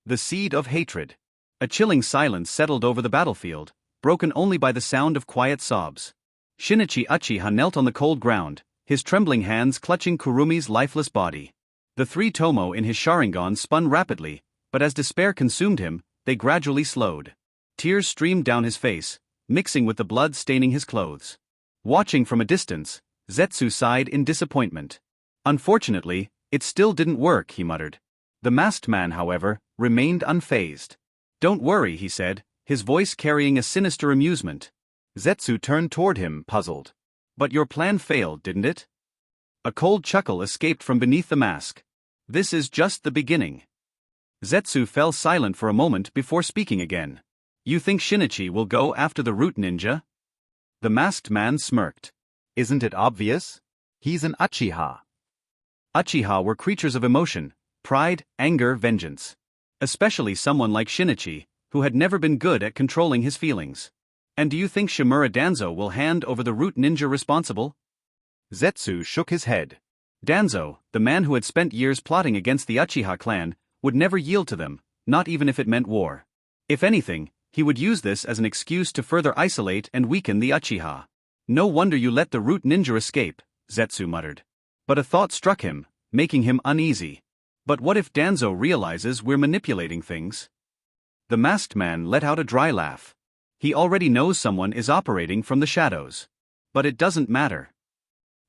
The seed of hatred. A chilling silence settled over the battlefield, broken only by the sound of quiet sobs. Shinichi Uchiha knelt on the cold ground, his trembling hands clutching Kurumi's lifeless body. The three tomo in his Sharingan spun rapidly, but as despair consumed him, they gradually slowed. Tears streamed down his face, mixing with the blood staining his clothes. Watching from a distance, Zetsu sighed in disappointment. Unfortunately, it still didn't work, he muttered. The masked man, however, remained unfazed. Don't worry, he said, his voice carrying a sinister amusement. Zetsu turned toward him, puzzled. But your plan failed, didn't it? A cold chuckle escaped from beneath the mask. This is just the beginning. Zetsu fell silent for a moment before speaking again. You think Shinichi will go after the root ninja? The masked man smirked. Isn't it obvious? He's an Uchiha. Uchiha were creatures of emotion, pride, anger, vengeance. Especially someone like Shinichi, who had never been good at controlling his feelings. And do you think Shimura Danzo will hand over the root ninja responsible? Zetsu shook his head. Danzo, the man who had spent years plotting against the Uchiha clan, would never yield to them, not even if it meant war. If anything, he would use this as an excuse to further isolate and weaken the Uchiha. No wonder you let the root ninja escape, Zetsu muttered. But a thought struck him, making him uneasy. But what if Danzo realizes we're manipulating things? The masked man let out a dry laugh. He already knows someone is operating from the shadows. But it doesn't matter.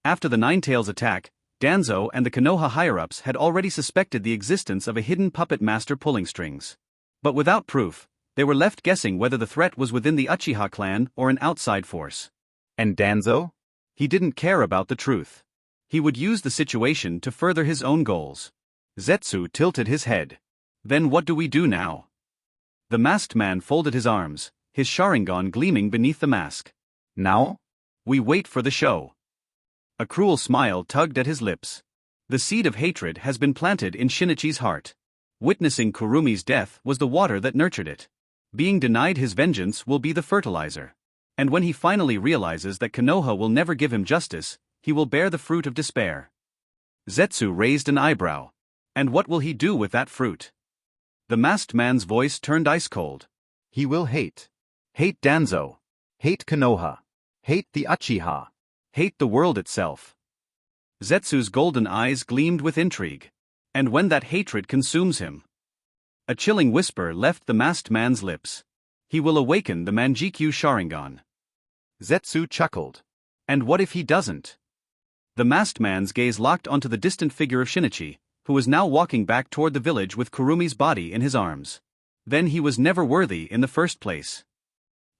After the Ninetales attack, Danzo and the Konoha higher-ups had already suspected the existence of a hidden puppet master pulling strings. But without proof, they were left guessing whether the threat was within the Uchiha clan or an outside force. And Danzo? He didn't care about the truth. He would use the situation to further his own goals. Zetsu tilted his head. Then what do we do now? The masked man folded his arms, his Sharingan gleaming beneath the mask. Now? We wait for the show. A cruel smile tugged at his lips. The seed of hatred has been planted in Shinichi's heart. Witnessing Kurumi's death was the water that nurtured it. Being denied his vengeance will be the fertilizer. And when he finally realizes that Konoha will never give him justice, he will bear the fruit of despair. Zetsu raised an eyebrow. And what will he do with that fruit? The masked man's voice turned ice cold. He will hate. Hate Danzo. Hate Konoha. Hate the Uchiha. Hate the world itself. Zetsu's golden eyes gleamed with intrigue. And when that hatred consumes him? A chilling whisper left the masked man's lips. He will awaken the Mangekyou Sharingan. Zetsu chuckled. And what if he doesn't? The masked man's gaze locked onto the distant figure of Shinichi, who was now walking back toward the village with Kurumi's body in his arms. Then he was never worthy in the first place.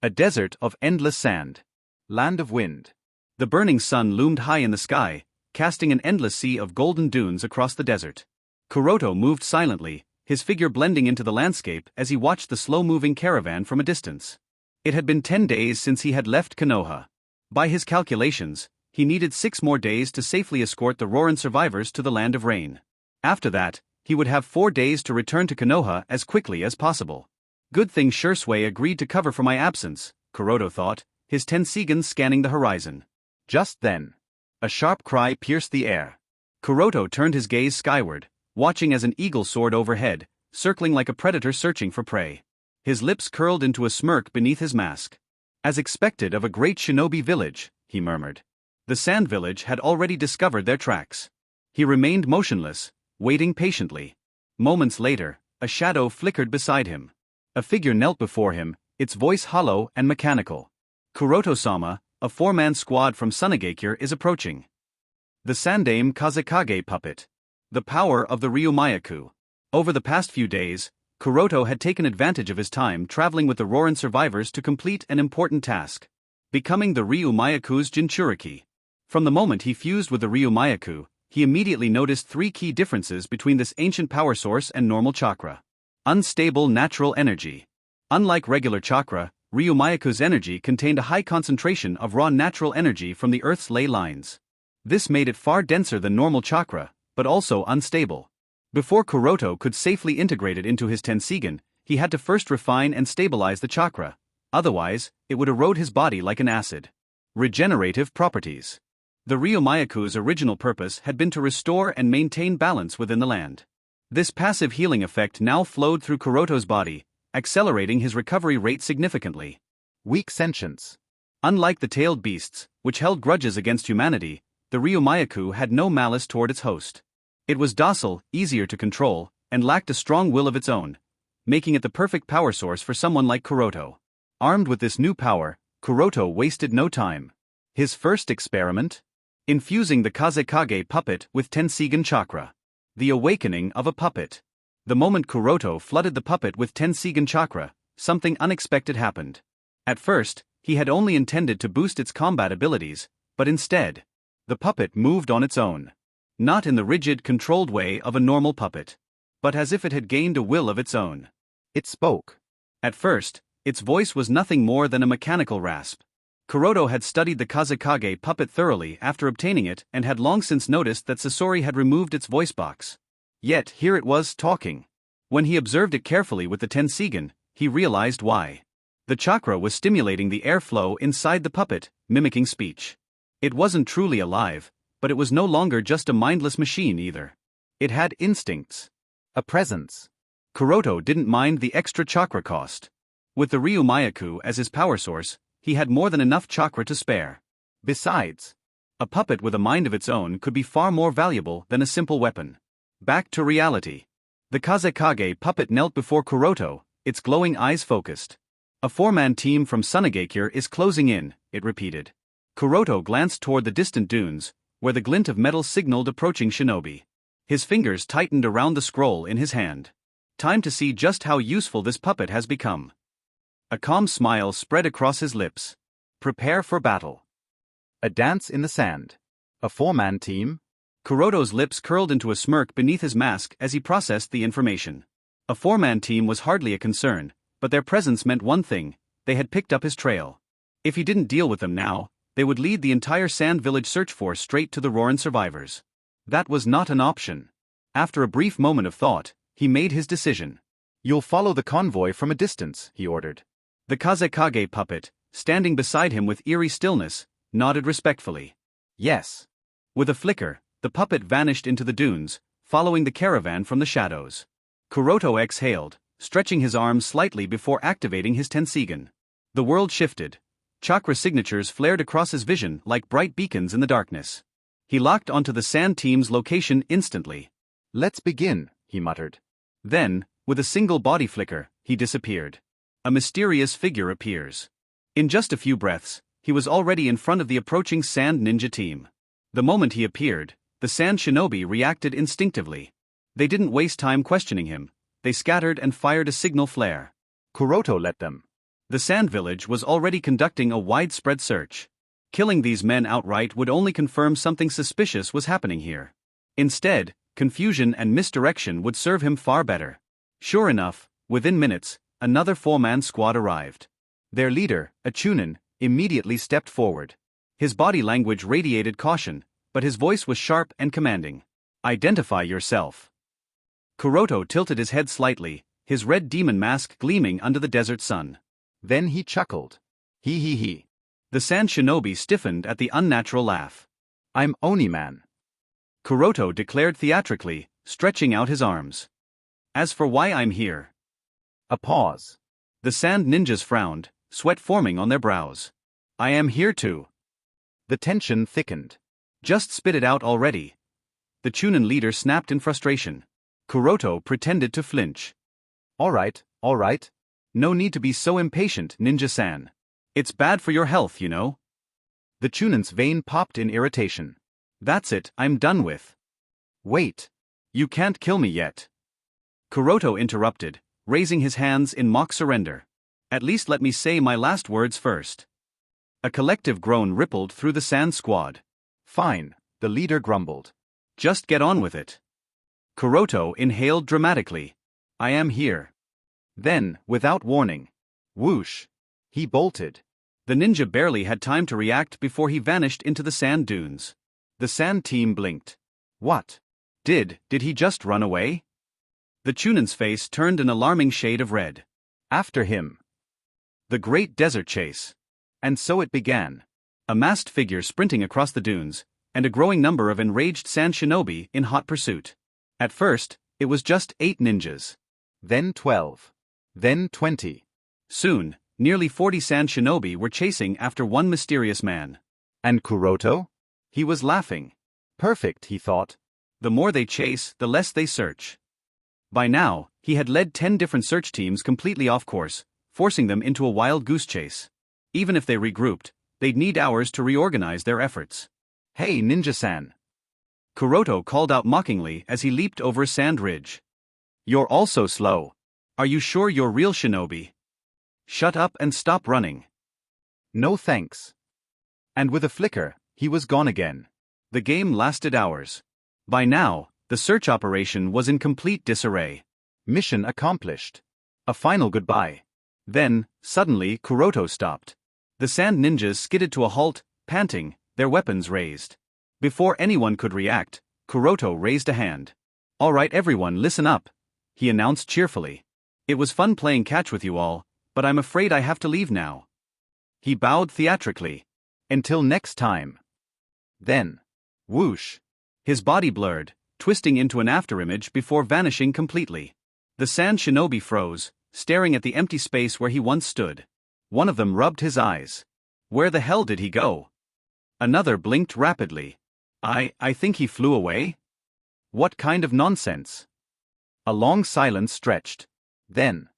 A desert of endless sand. Land of wind. The burning sun loomed high in the sky, casting an endless sea of golden dunes across the desert. Kuroto moved silently, his figure blending into the landscape as he watched the slow-moving caravan from a distance. It had been 10 days since he had left Konoha. By his calculations, he needed 6 more days to safely escort the Rorin survivors to the Land of Rain. After that, he would have 4 days to return to Konoha as quickly as possible. Good thing Shisui agreed to cover for my absence, Kuroto thought, his Tenseigan scanning the horizon. Just then, a sharp cry pierced the air. Kuroto turned his gaze skyward, watching as an eagle soared overhead, circling like a predator searching for prey. His lips curled into a smirk beneath his mask. As expected of a great shinobi village, he murmured. The sand village had already discovered their tracks. He remained motionless, waiting patiently. Moments later, a shadow flickered beside him. A figure knelt before him, its voice hollow and mechanical. Kuroto-sama, a 4-man squad from Mangekyou is approaching. The Sandaime Kazekage puppet. The power of the Ryumayaku. Over the past few days, Kuroto had taken advantage of his time traveling with the Rorin survivors to complete an important task. Becoming the Ryumayaku's Jinchuriki. From the moment he fused with the Ryumayaku, he immediately noticed 3 key differences between this ancient power source and normal chakra. Unstable natural energy. Unlike regular chakra, Ryumayaku's energy contained a high concentration of raw natural energy from the Earth's ley lines. This made it far denser than normal chakra, but also unstable. Before Kuroto could safely integrate it into his Tenseigan, he had to first refine and stabilize the chakra. Otherwise, it would erode his body like an acid. Regenerative properties. The Ryumayaku's original purpose had been to restore and maintain balance within the land. This passive healing effect now flowed through Kuroto's body, accelerating his recovery rate significantly. Weak sentience. Unlike the tailed beasts, which held grudges against humanity, the Ryumayaku had no malice toward its host. It was docile, easier to control, and lacked a strong will of its own, making it the perfect power source for someone like Kuroto. Armed with this new power, Kuroto wasted no time. His first experiment? Infusing the Kazekage puppet with Tenseigan chakra. The awakening of a puppet. The moment Kuroto flooded the puppet with Tenseigan chakra, something unexpected happened. At first, he had only intended to boost its combat abilities, but instead, the puppet moved on its own. Not in the rigid, controlled way of a normal puppet, but as if it had gained a will of its own. It spoke. At first, its voice was nothing more than a mechanical rasp. Kuroto had studied the Kazekage puppet thoroughly after obtaining it and had long since noticed that Sasori had removed its voice box. Yet here it was talking. When he observed it carefully with the Tenseigan, he realized why. The chakra was stimulating the airflow inside the puppet, mimicking speech. It wasn't truly alive, but it was no longer just a mindless machine either. It had instincts. A presence. Kuroto didn't mind the extra chakra cost. With the Ryumayaku as his power source, he had more than enough chakra to spare. Besides, a puppet with a mind of its own could be far more valuable than a simple weapon. Back to reality. The Kazekage puppet knelt before Kuroto, its glowing eyes focused. A four-man team from Mangekyou is closing in, it repeated. Kuroto glanced toward the distant dunes, where the glint of metal signaled approaching shinobi. His fingers tightened around the scroll in his hand. Time to see just how useful this puppet has become. A calm smile spread across his lips. Prepare for battle. A dance in the sand. A four-man team? Kuroto's lips curled into a smirk beneath his mask as he processed the information. A four-man team was hardly a concern, but their presence meant one thing: they had picked up his trail. If he didn't deal with them now, they would lead the entire Sand Village search force straight to the Rorin survivors. That was not an option. After a brief moment of thought, he made his decision. You'll follow the convoy from a distance, he ordered. The Kazekage puppet, standing beside him with eerie stillness, nodded respectfully. Yes. With a flicker, the puppet vanished into the dunes, following the caravan from the shadows. Kuroto exhaled, stretching his arms slightly before activating his Tenseigan. The world shifted. Chakra signatures flared across his vision like bright beacons in the darkness. He locked onto the sand team's location instantly. Let's begin, he muttered. Then, with a single body flicker, he disappeared. A mysterious figure appears. In just a few breaths, he was already in front of the approaching sand ninja team. The moment he appeared, the sand shinobi reacted instinctively. They didn't waste time questioning him. They scattered and fired a signal flare. Kuroto led them. The sand village was already conducting a widespread search. Killing these men outright would only confirm something suspicious was happening here. Instead, confusion and misdirection would serve him far better. Sure enough, within minutes, another four-man squad arrived. Their leader, a Chunin, immediately stepped forward. His body language radiated caution, but his voice was sharp and commanding. Identify yourself. Kuroto tilted his head slightly, his red demon mask gleaming under the desert sun. Then he chuckled. He. The sand shinobi stiffened at the unnatural laugh. I'm Oni-man. Kuroto declared theatrically, stretching out his arms. As for why I'm here. A pause. The sand ninjas frowned, sweat forming on their brows. I am here to. The tension thickened. Just spit it out already. The Chunin leader snapped in frustration. Kuroto pretended to flinch. All right. No need to be so impatient, Ninja-san. It's bad for your health, you know. The Chunin's vein popped in irritation. That's it, I'm done with. Wait. You can't kill me yet. Kuroto interrupted, raising his hands in mock surrender. At least let me say my last words first. A collective groan rippled through the sand squad. Fine, the leader grumbled. Just get on with it. Kuroto inhaled dramatically. I am here. Then, without warning, whoosh, he bolted. The ninja barely had time to react before he vanished into the sand dunes. The sand team blinked. What? Did he just run away? The Chunin's face turned an alarming shade of red. After him. The great desert chase. And so it began. A masked figure sprinting across the dunes, and a growing number of enraged sand shinobi in hot pursuit. At first, It was just 8 ninjas. Then 12. Then 20. Soon, nearly 40 sand shinobi were chasing after one mysterious man. And Kuroto? He was laughing. Perfect, he thought. The more they chase, the less they search. By now, he had led 10 different search teams completely off course, forcing them into a wild goose chase. Even if they regrouped, they'd need hours to reorganize their efforts. Hey, ninja-san. Kuroto called out mockingly as he leaped over a sand ridge. You're also slow. Are you sure you're real shinobi? Shut up and stop running. No thanks. And with a flicker, he was gone again. The game lasted hours. By now, the search operation was in complete disarray. Mission accomplished. A final goodbye. Then, suddenly, Kuroto stopped. The sand ninjas skidded to a halt, panting, their weapons raised. Before anyone could react, Kuroto raised a hand. All right, everyone, listen up, he announced cheerfully. It was fun playing catch with you all, but I'm afraid I have to leave now. He bowed theatrically. Until next time. Then, whoosh. His body blurred, twisting into an afterimage before vanishing completely. The sand shinobi froze, staring at the empty space where he once stood. One of them rubbed his eyes. Where the hell did he go? Another blinked rapidly. I think he flew away? What kind of nonsense? A long silence stretched. Then,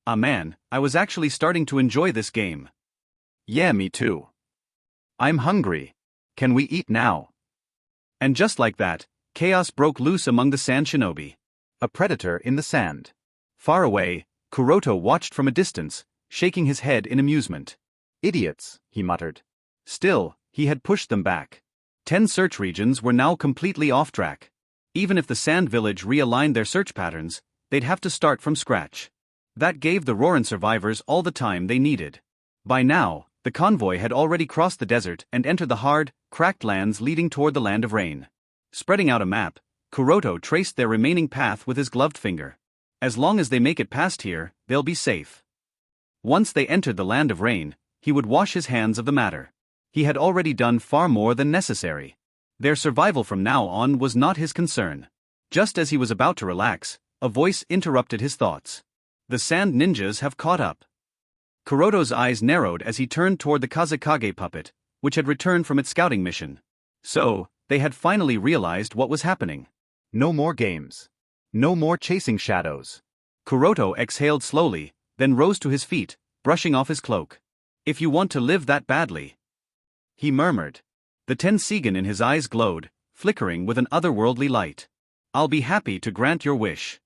ah man, I was actually starting to enjoy this game. Yeah, me too. I'm hungry. Can we eat now? And just like that, chaos broke loose among the sand shinobi. A predator in the sand. Far away, Kuroto watched from a distance, shaking his head in amusement. Idiots, he muttered. Still, he had pushed them back. 10 search regions were now completely off track. Even if the sand village realigned their search patterns, they'd have to start from scratch. That gave the Rorin survivors all the time they needed. By now, the convoy had already crossed the desert and entered the hard, cracked lands leading toward the Land of Rain. Spreading out a map, Kuroto traced their remaining path with his gloved finger. As long as they make it past here, they'll be safe. Once they entered the Land of Rain, he would wash his hands of the matter. He had already done far more than necessary. Their survival from now on was not his concern. Just as he was about to relax, a voice interrupted his thoughts. The sand ninjas have caught up. Kuroto's eyes narrowed as he turned toward the Kazekage puppet, which had returned from its scouting mission. So, they had finally realized what was happening. No more games. No more chasing shadows. Kuroto exhaled slowly, then rose to his feet, brushing off his cloak. If you want to live that badly, he murmured. The Tenseigan in his eyes glowed, flickering with an otherworldly light. I'll be happy to grant your wish.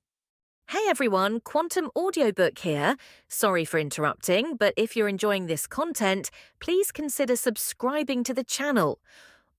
Hey everyone, Quantum Audiobook here. Sorry for interrupting, but if you're enjoying this content, please consider subscribing to the channel.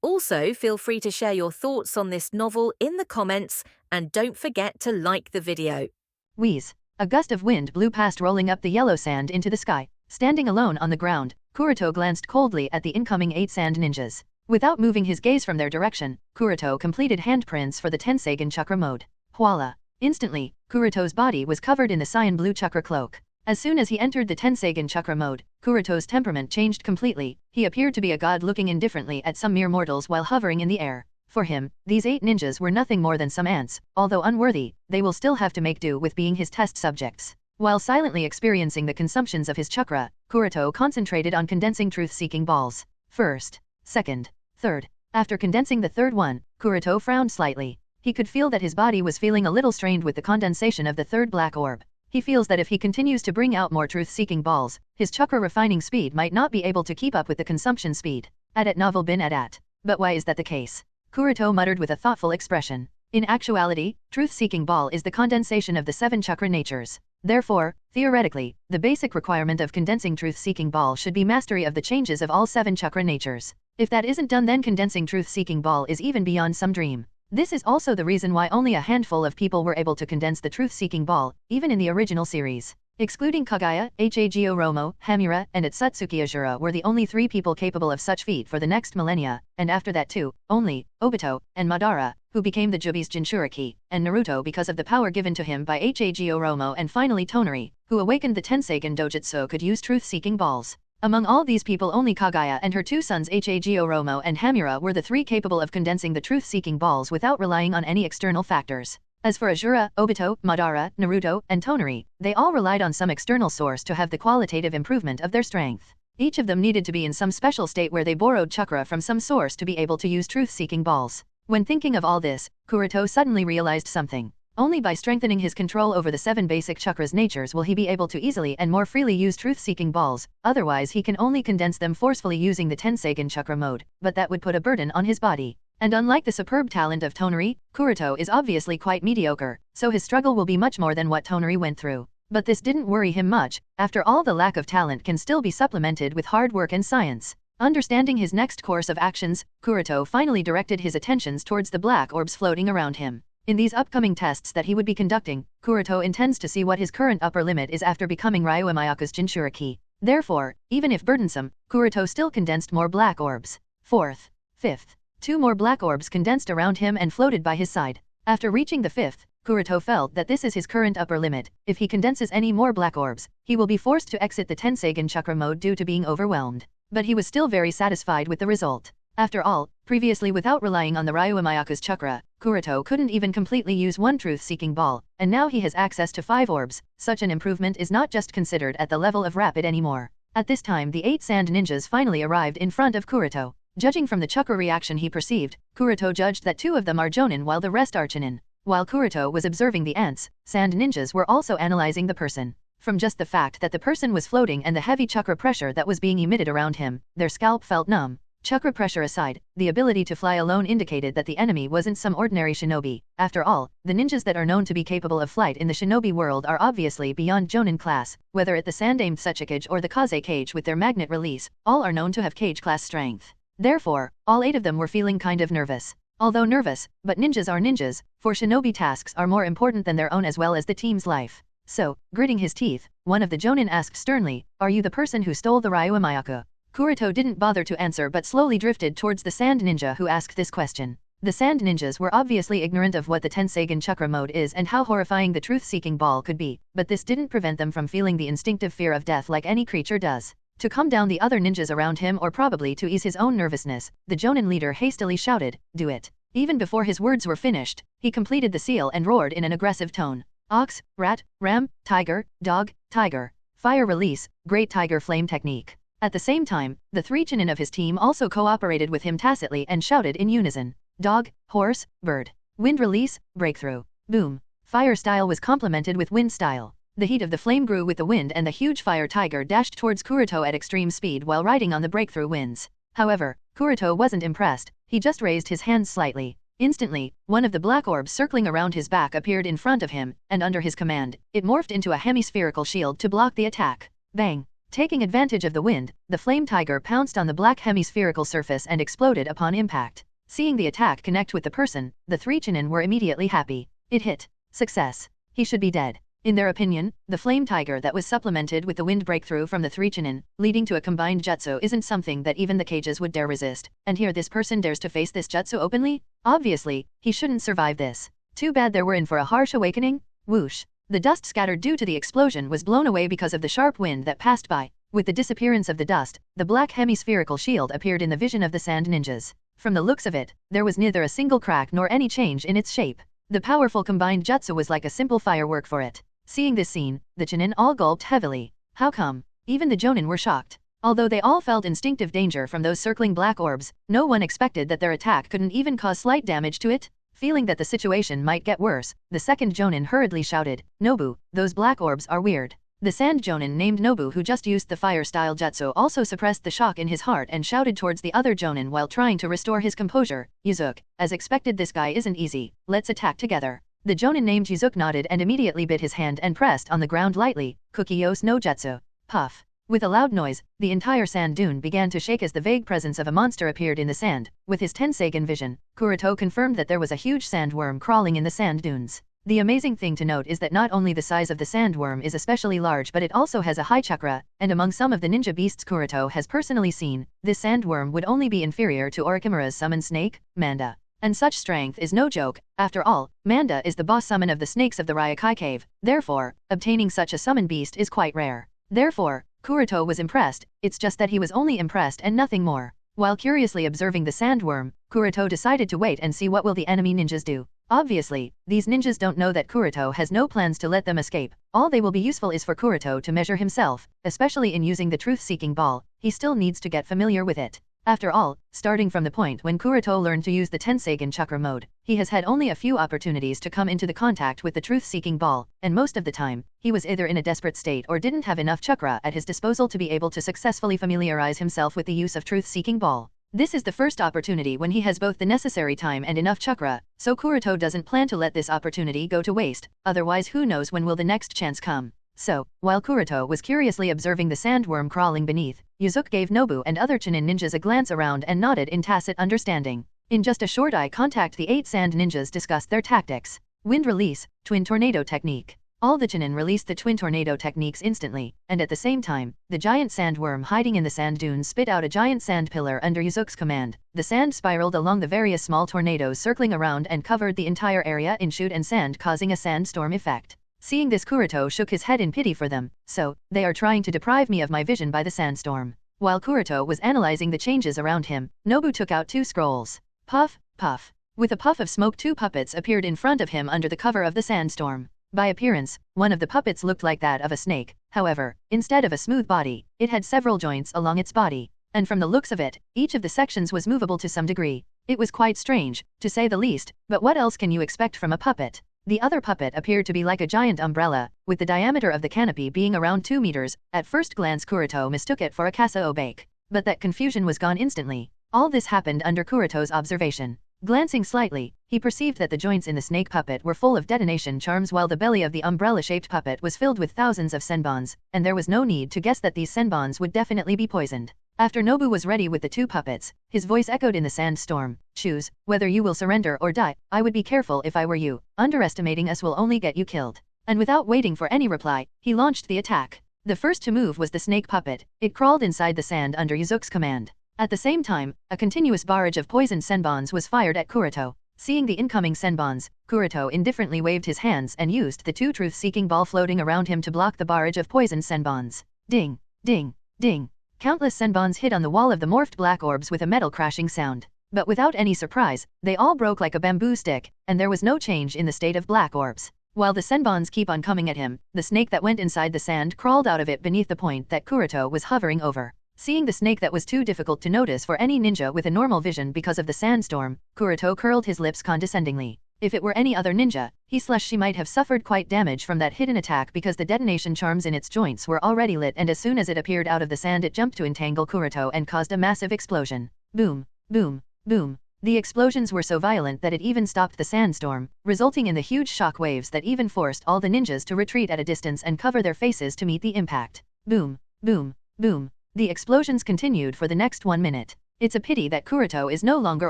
Also, feel free to share your thoughts on this novel in the comments, and don't forget to like the video. Wheeze. A gust of wind blew past, rolling up the yellow sand into the sky. Standing alone on the ground, Kuroto glanced coldly at the incoming 8 sand ninjas. Without moving his gaze from their direction, Kuroto completed handprints for the Tenseigan chakra mode. Voila! Instantly, Kuroto's body was covered in the cyan blue chakra cloak. As soon as he entered the Tenseigan chakra mode, Kuroto's temperament changed completely. He appeared to be a god, looking indifferently at some mere mortals while hovering in the air. For him, these 8 ninjas were nothing more than some ants. Although unworthy, they will still have to make do with being his test subjects. While silently experiencing the consumptions of his chakra, Kuroto concentrated on condensing truth-seeking balls. First, second, third. After condensing the third one, Kuroto frowned slightly. He could feel that his body was feeling a little strained with the condensation of the third black orb. He feels that if he continues to bring out more truth-seeking balls, his chakra refining speed might not be able to keep up with the consumption speed. At novel bin at. But why is that the case? Kuroto muttered with a thoughtful expression. In actuality, truth-seeking ball is the condensation of the 7 chakra natures. Therefore, theoretically, the basic requirement of condensing truth-seeking ball should be mastery of the changes of all 7 chakra natures. If that isn't done, then condensing truth-seeking ball is even beyond some dream. This is also the reason why only a handful of people were able to condense the truth-seeking ball, even in the original series. Excluding Kaguya, Hyuga Kuroto, Hamura, and Akatsuki Azura were the only 3 people capable of such feat for the next millennia, and after that too, only Obito and Madara, who became the Jubi's Jinchuriki, and Naruto because of the power given to him by Hyuga Kuroto, and finally Tonari, who awakened the Tenseigan Dojutsu, could use truth-seeking balls. Among all these people, only Kaguya and her 2 sons Hyuga Kuroto and Hamura were the 3 capable of condensing the truth-seeking balls without relying on any external factors. As for Azura, Obito, Madara, Naruto, and Tonari, they all relied on some external source to have the qualitative improvement of their strength. Each of them needed to be in some special state where they borrowed chakra from some source to be able to use truth-seeking balls. When thinking of all this, Kuroto suddenly realized something. Only by strengthening his control over the 7 basic chakras natures will he be able to easily and more freely use truth-seeking balls, otherwise he can only condense them forcefully using the Tenseigan chakra mode, but that would put a burden on his body. And unlike the superb talent of Tonari, Kuroto is obviously quite mediocre, so his struggle will be much more than what Tonari went through. But this didn't worry him much. After all, the lack of talent can still be supplemented with hard work and science. Understanding his next course of actions, Kuroto finally directed his attentions towards the black orbs floating around him. In these upcoming tests that he would be conducting, Kuroto intends to see what his current upper limit is after becoming Ryuumayaku's Jinchuriki. Therefore, even if burdensome, Kuroto still condensed more black orbs. 4th, 5th. 2 more black orbs condensed around him and floated by his side. After reaching the 5th, Kuroto felt that this is his current upper limit. If he condenses any more black orbs, he will be forced to exit the Tenseigan chakra mode due to being overwhelmed. But he was still very satisfied with the result. After all, previously without relying on the Ryuumayaku's chakra, Kuroto couldn't even completely use one truth-seeking ball, and now he has access to 5 orbs. Such an improvement is not just considered at the level of rapid anymore. At this time the 8 sand ninjas finally arrived in front of Kuroto. Judging from the chakra reaction he perceived, Kuroto judged that 2 of them are Jonin while the rest are Chunin. While Kuroto was observing the ants, sand ninjas were also analyzing the person. From just the fact that the person was floating and the heavy chakra pressure that was being emitted around him, their scalp felt numb. Chakra pressure aside, the ability to fly alone indicated that the enemy wasn't some ordinary shinobi. After all, the ninjas that are known to be capable of flight in the shinobi world are obviously beyond Jonin class, whether at the sand-aimed Sechikage or the Kaze Cage with their magnet release, all are known to have Cage class strength. Therefore, all 8 of them were feeling kind of nervous. Although nervous, but ninjas are ninjas, for shinobi tasks are more important than their own as well as the team's life. So, gritting his teeth, one of the Jonin asked sternly, "Are you the person who stole the Ryuumayaku?" Kuroto didn't bother to answer but slowly drifted towards the sand ninja who asked this question. The sand ninjas were obviously ignorant of what the Tenseigan chakra mode is and how horrifying the truth-seeking ball could be, but this didn't prevent them from feeling the instinctive fear of death like any creature does. To calm down the other ninjas around him or probably to ease his own nervousness, the Jonin leader hastily shouted, "Do it." Even before his words were finished, he completed the seal and roared in an aggressive tone. Ox, rat, ram, tiger, dog, tiger. Fire release, great tiger flame technique. At the same time, the 3 Chunin of his team also cooperated with him tacitly and shouted in unison. Dog, horse, bird. Wind release, breakthrough. Boom. Fire style was complemented with wind style. The heat of the flame grew with the wind and the huge fire tiger dashed towards Kuroto at extreme speed while riding on the breakthrough winds. However, Kuroto wasn't impressed, he just raised his hands slightly. Instantly, one of the black orbs circling around his back appeared in front of him, and under his command, it morphed into a hemispherical shield to block the attack. Bang! Taking advantage of the wind, the flame tiger pounced on the black hemispherical surface and exploded upon impact. Seeing the attack connect with the person, the 3 Chunin were immediately happy. It hit. Success. He should be dead. In their opinion, the flame tiger that was supplemented with the wind breakthrough from the 3 Chunin, leading to a combined jutsu isn't something that even the cages would dare resist, and here this person dares to face this jutsu openly? Obviously, he shouldn't survive this. Too bad they were in for a harsh awakening. Whoosh. The dust scattered due to the explosion was blown away because of the sharp wind that passed by. With the disappearance of the dust, the black hemispherical shield appeared in the vision of the sand ninjas. From the looks of it, there was neither a single crack nor any change in its shape. The powerful combined jutsu was like a simple firework for it. Seeing this scene, the Chunin all gulped heavily. How come? Even the Jonin were shocked. Although they all felt instinctive danger from those circling black orbs, no one expected that their attack couldn't even cause slight damage to it. Feeling that the situation might get worse, the second Jonin hurriedly shouted, "Nobu, those black orbs are weird." The sand Jonin named Nobu who just used the fire-style jutsu also suppressed the shock in his heart and shouted towards the other Jonin while trying to restore his composure, "Yuzuki, as expected this guy isn't easy, let's attack together." The Jonin named Yuzuki nodded and immediately bit his hand and pressed on the ground lightly, "Kukiyos no jutsu." Puff. With a loud noise, the entire sand dune began to shake as the vague presence of a monster appeared in the sand. With his Tenseigan vision, Kuroto confirmed that there was a huge sandworm crawling in the sand dunes. The amazing thing to note is that not only the size of the sandworm is especially large but it also has a high chakra, and among some of the ninja beasts Kuroto has personally seen, this sandworm would only be inferior to Orochimaru's summon snake, Manda. And such strength is no joke. After all, Manda is the boss summon of the snakes of the Ryokai cave, therefore, obtaining such a summon beast is quite rare. Therefore, Kuroto was impressed, it's just that he was only impressed and nothing more. While curiously observing the sandworm, Kuroto decided to wait and see what will the enemy ninjas do. Obviously, these ninjas don't know that Kuroto has no plans to let them escape. All they will be useful is for Kuroto to measure himself, especially in using the truth-seeking ball. He still needs to get familiar with it. After all, starting from the point when Kuroto learned to use the Tenseigan chakra mode, he has had only a few opportunities to come into the contact with the truth-seeking ball, and most of the time, he was either in a desperate state or didn't have enough chakra at his disposal to be able to successfully familiarize himself with the use of truth-seeking ball. This is the first opportunity when he has both the necessary time and enough chakra, so Kuroto doesn't plan to let this opportunity go to waste, otherwise who knows when will the next chance come. So, while Kuroto was curiously observing the sandworm crawling beneath, Yuzuki gave Nobu and other Chunin ninjas a glance around and nodded in tacit understanding. In just a short eye contact, the 8 sand ninjas discussed their tactics. Wind release, twin tornado technique. All the Chunin released the twin tornado techniques instantly, and at the same time, the giant sandworm hiding in the sand dunes spit out a giant sand pillar under Yuzuki's command. The sand spiraled along the various small tornadoes circling around and covered the entire area in chute and sand, causing a sandstorm effect. Seeing this, Kuroto shook his head in pity for them. So, they are trying to deprive me of my vision by the sandstorm. While Kuroto was analyzing the changes around him, Nobu took out 2 scrolls. Puff, puff. With a puff of smoke, 2 puppets appeared in front of him under the cover of the sandstorm. By appearance, one of the puppets looked like that of a snake. However, instead of a smooth body, it had several joints along its body. And from the looks of it, each of the sections was movable to some degree. It was quite strange, to say the least, but what else can you expect from a puppet? The other puppet appeared to be like a giant umbrella, with the diameter of the canopy being around 2 meters. At first glance, Kuroto mistook it for a Kasa-obake. But that confusion was gone instantly. All this happened under Kuroto's observation. Glancing slightly, he perceived that the joints in the snake puppet were full of detonation charms, while the belly of the umbrella-shaped puppet was filled with thousands of senbons, and there was no need to guess that these senbons would definitely be poisoned. After Nobu was ready with the 2 puppets, his voice echoed in the sandstorm. Choose, whether you will surrender or die. I would be careful if I were you. Underestimating us will only get you killed. And without waiting for any reply, he launched the attack. The first to move was the snake puppet. It crawled inside the sand under Yuzuki's command. At the same time, a continuous barrage of poisoned senbons was fired at Kuroto. Seeing the incoming senbons, Kuroto indifferently waved his hands and used the 2 truth-seeking ball floating around him to block the barrage of poisoned senbons. Ding, ding, ding. Countless senbons hit on the wall of the morphed black orbs with a metal crashing sound. But without any surprise, they all broke like a bamboo stick, and there was no change in the state of black orbs. While the senbons keep on coming at him, the snake that went inside the sand crawled out of it beneath the point that Kuroto was hovering over. Seeing the snake that was too difficult to notice for any ninja with a normal vision because of the sandstorm, Kuroto curled his lips condescendingly. If it were any other ninja, he/she might have suffered quite damage from that hidden attack, because the detonation charms in its joints were already lit, and as soon as it appeared out of the sand, it jumped to entangle Kuroto and caused a massive explosion. Boom, boom, boom. The explosions were so violent that it even stopped the sandstorm, resulting in the huge shock waves that even forced all the ninjas to retreat at a distance and cover their faces to meet the impact. Boom, boom, boom. The explosions continued for the next 1 minute. It's a pity that Kuroto is no longer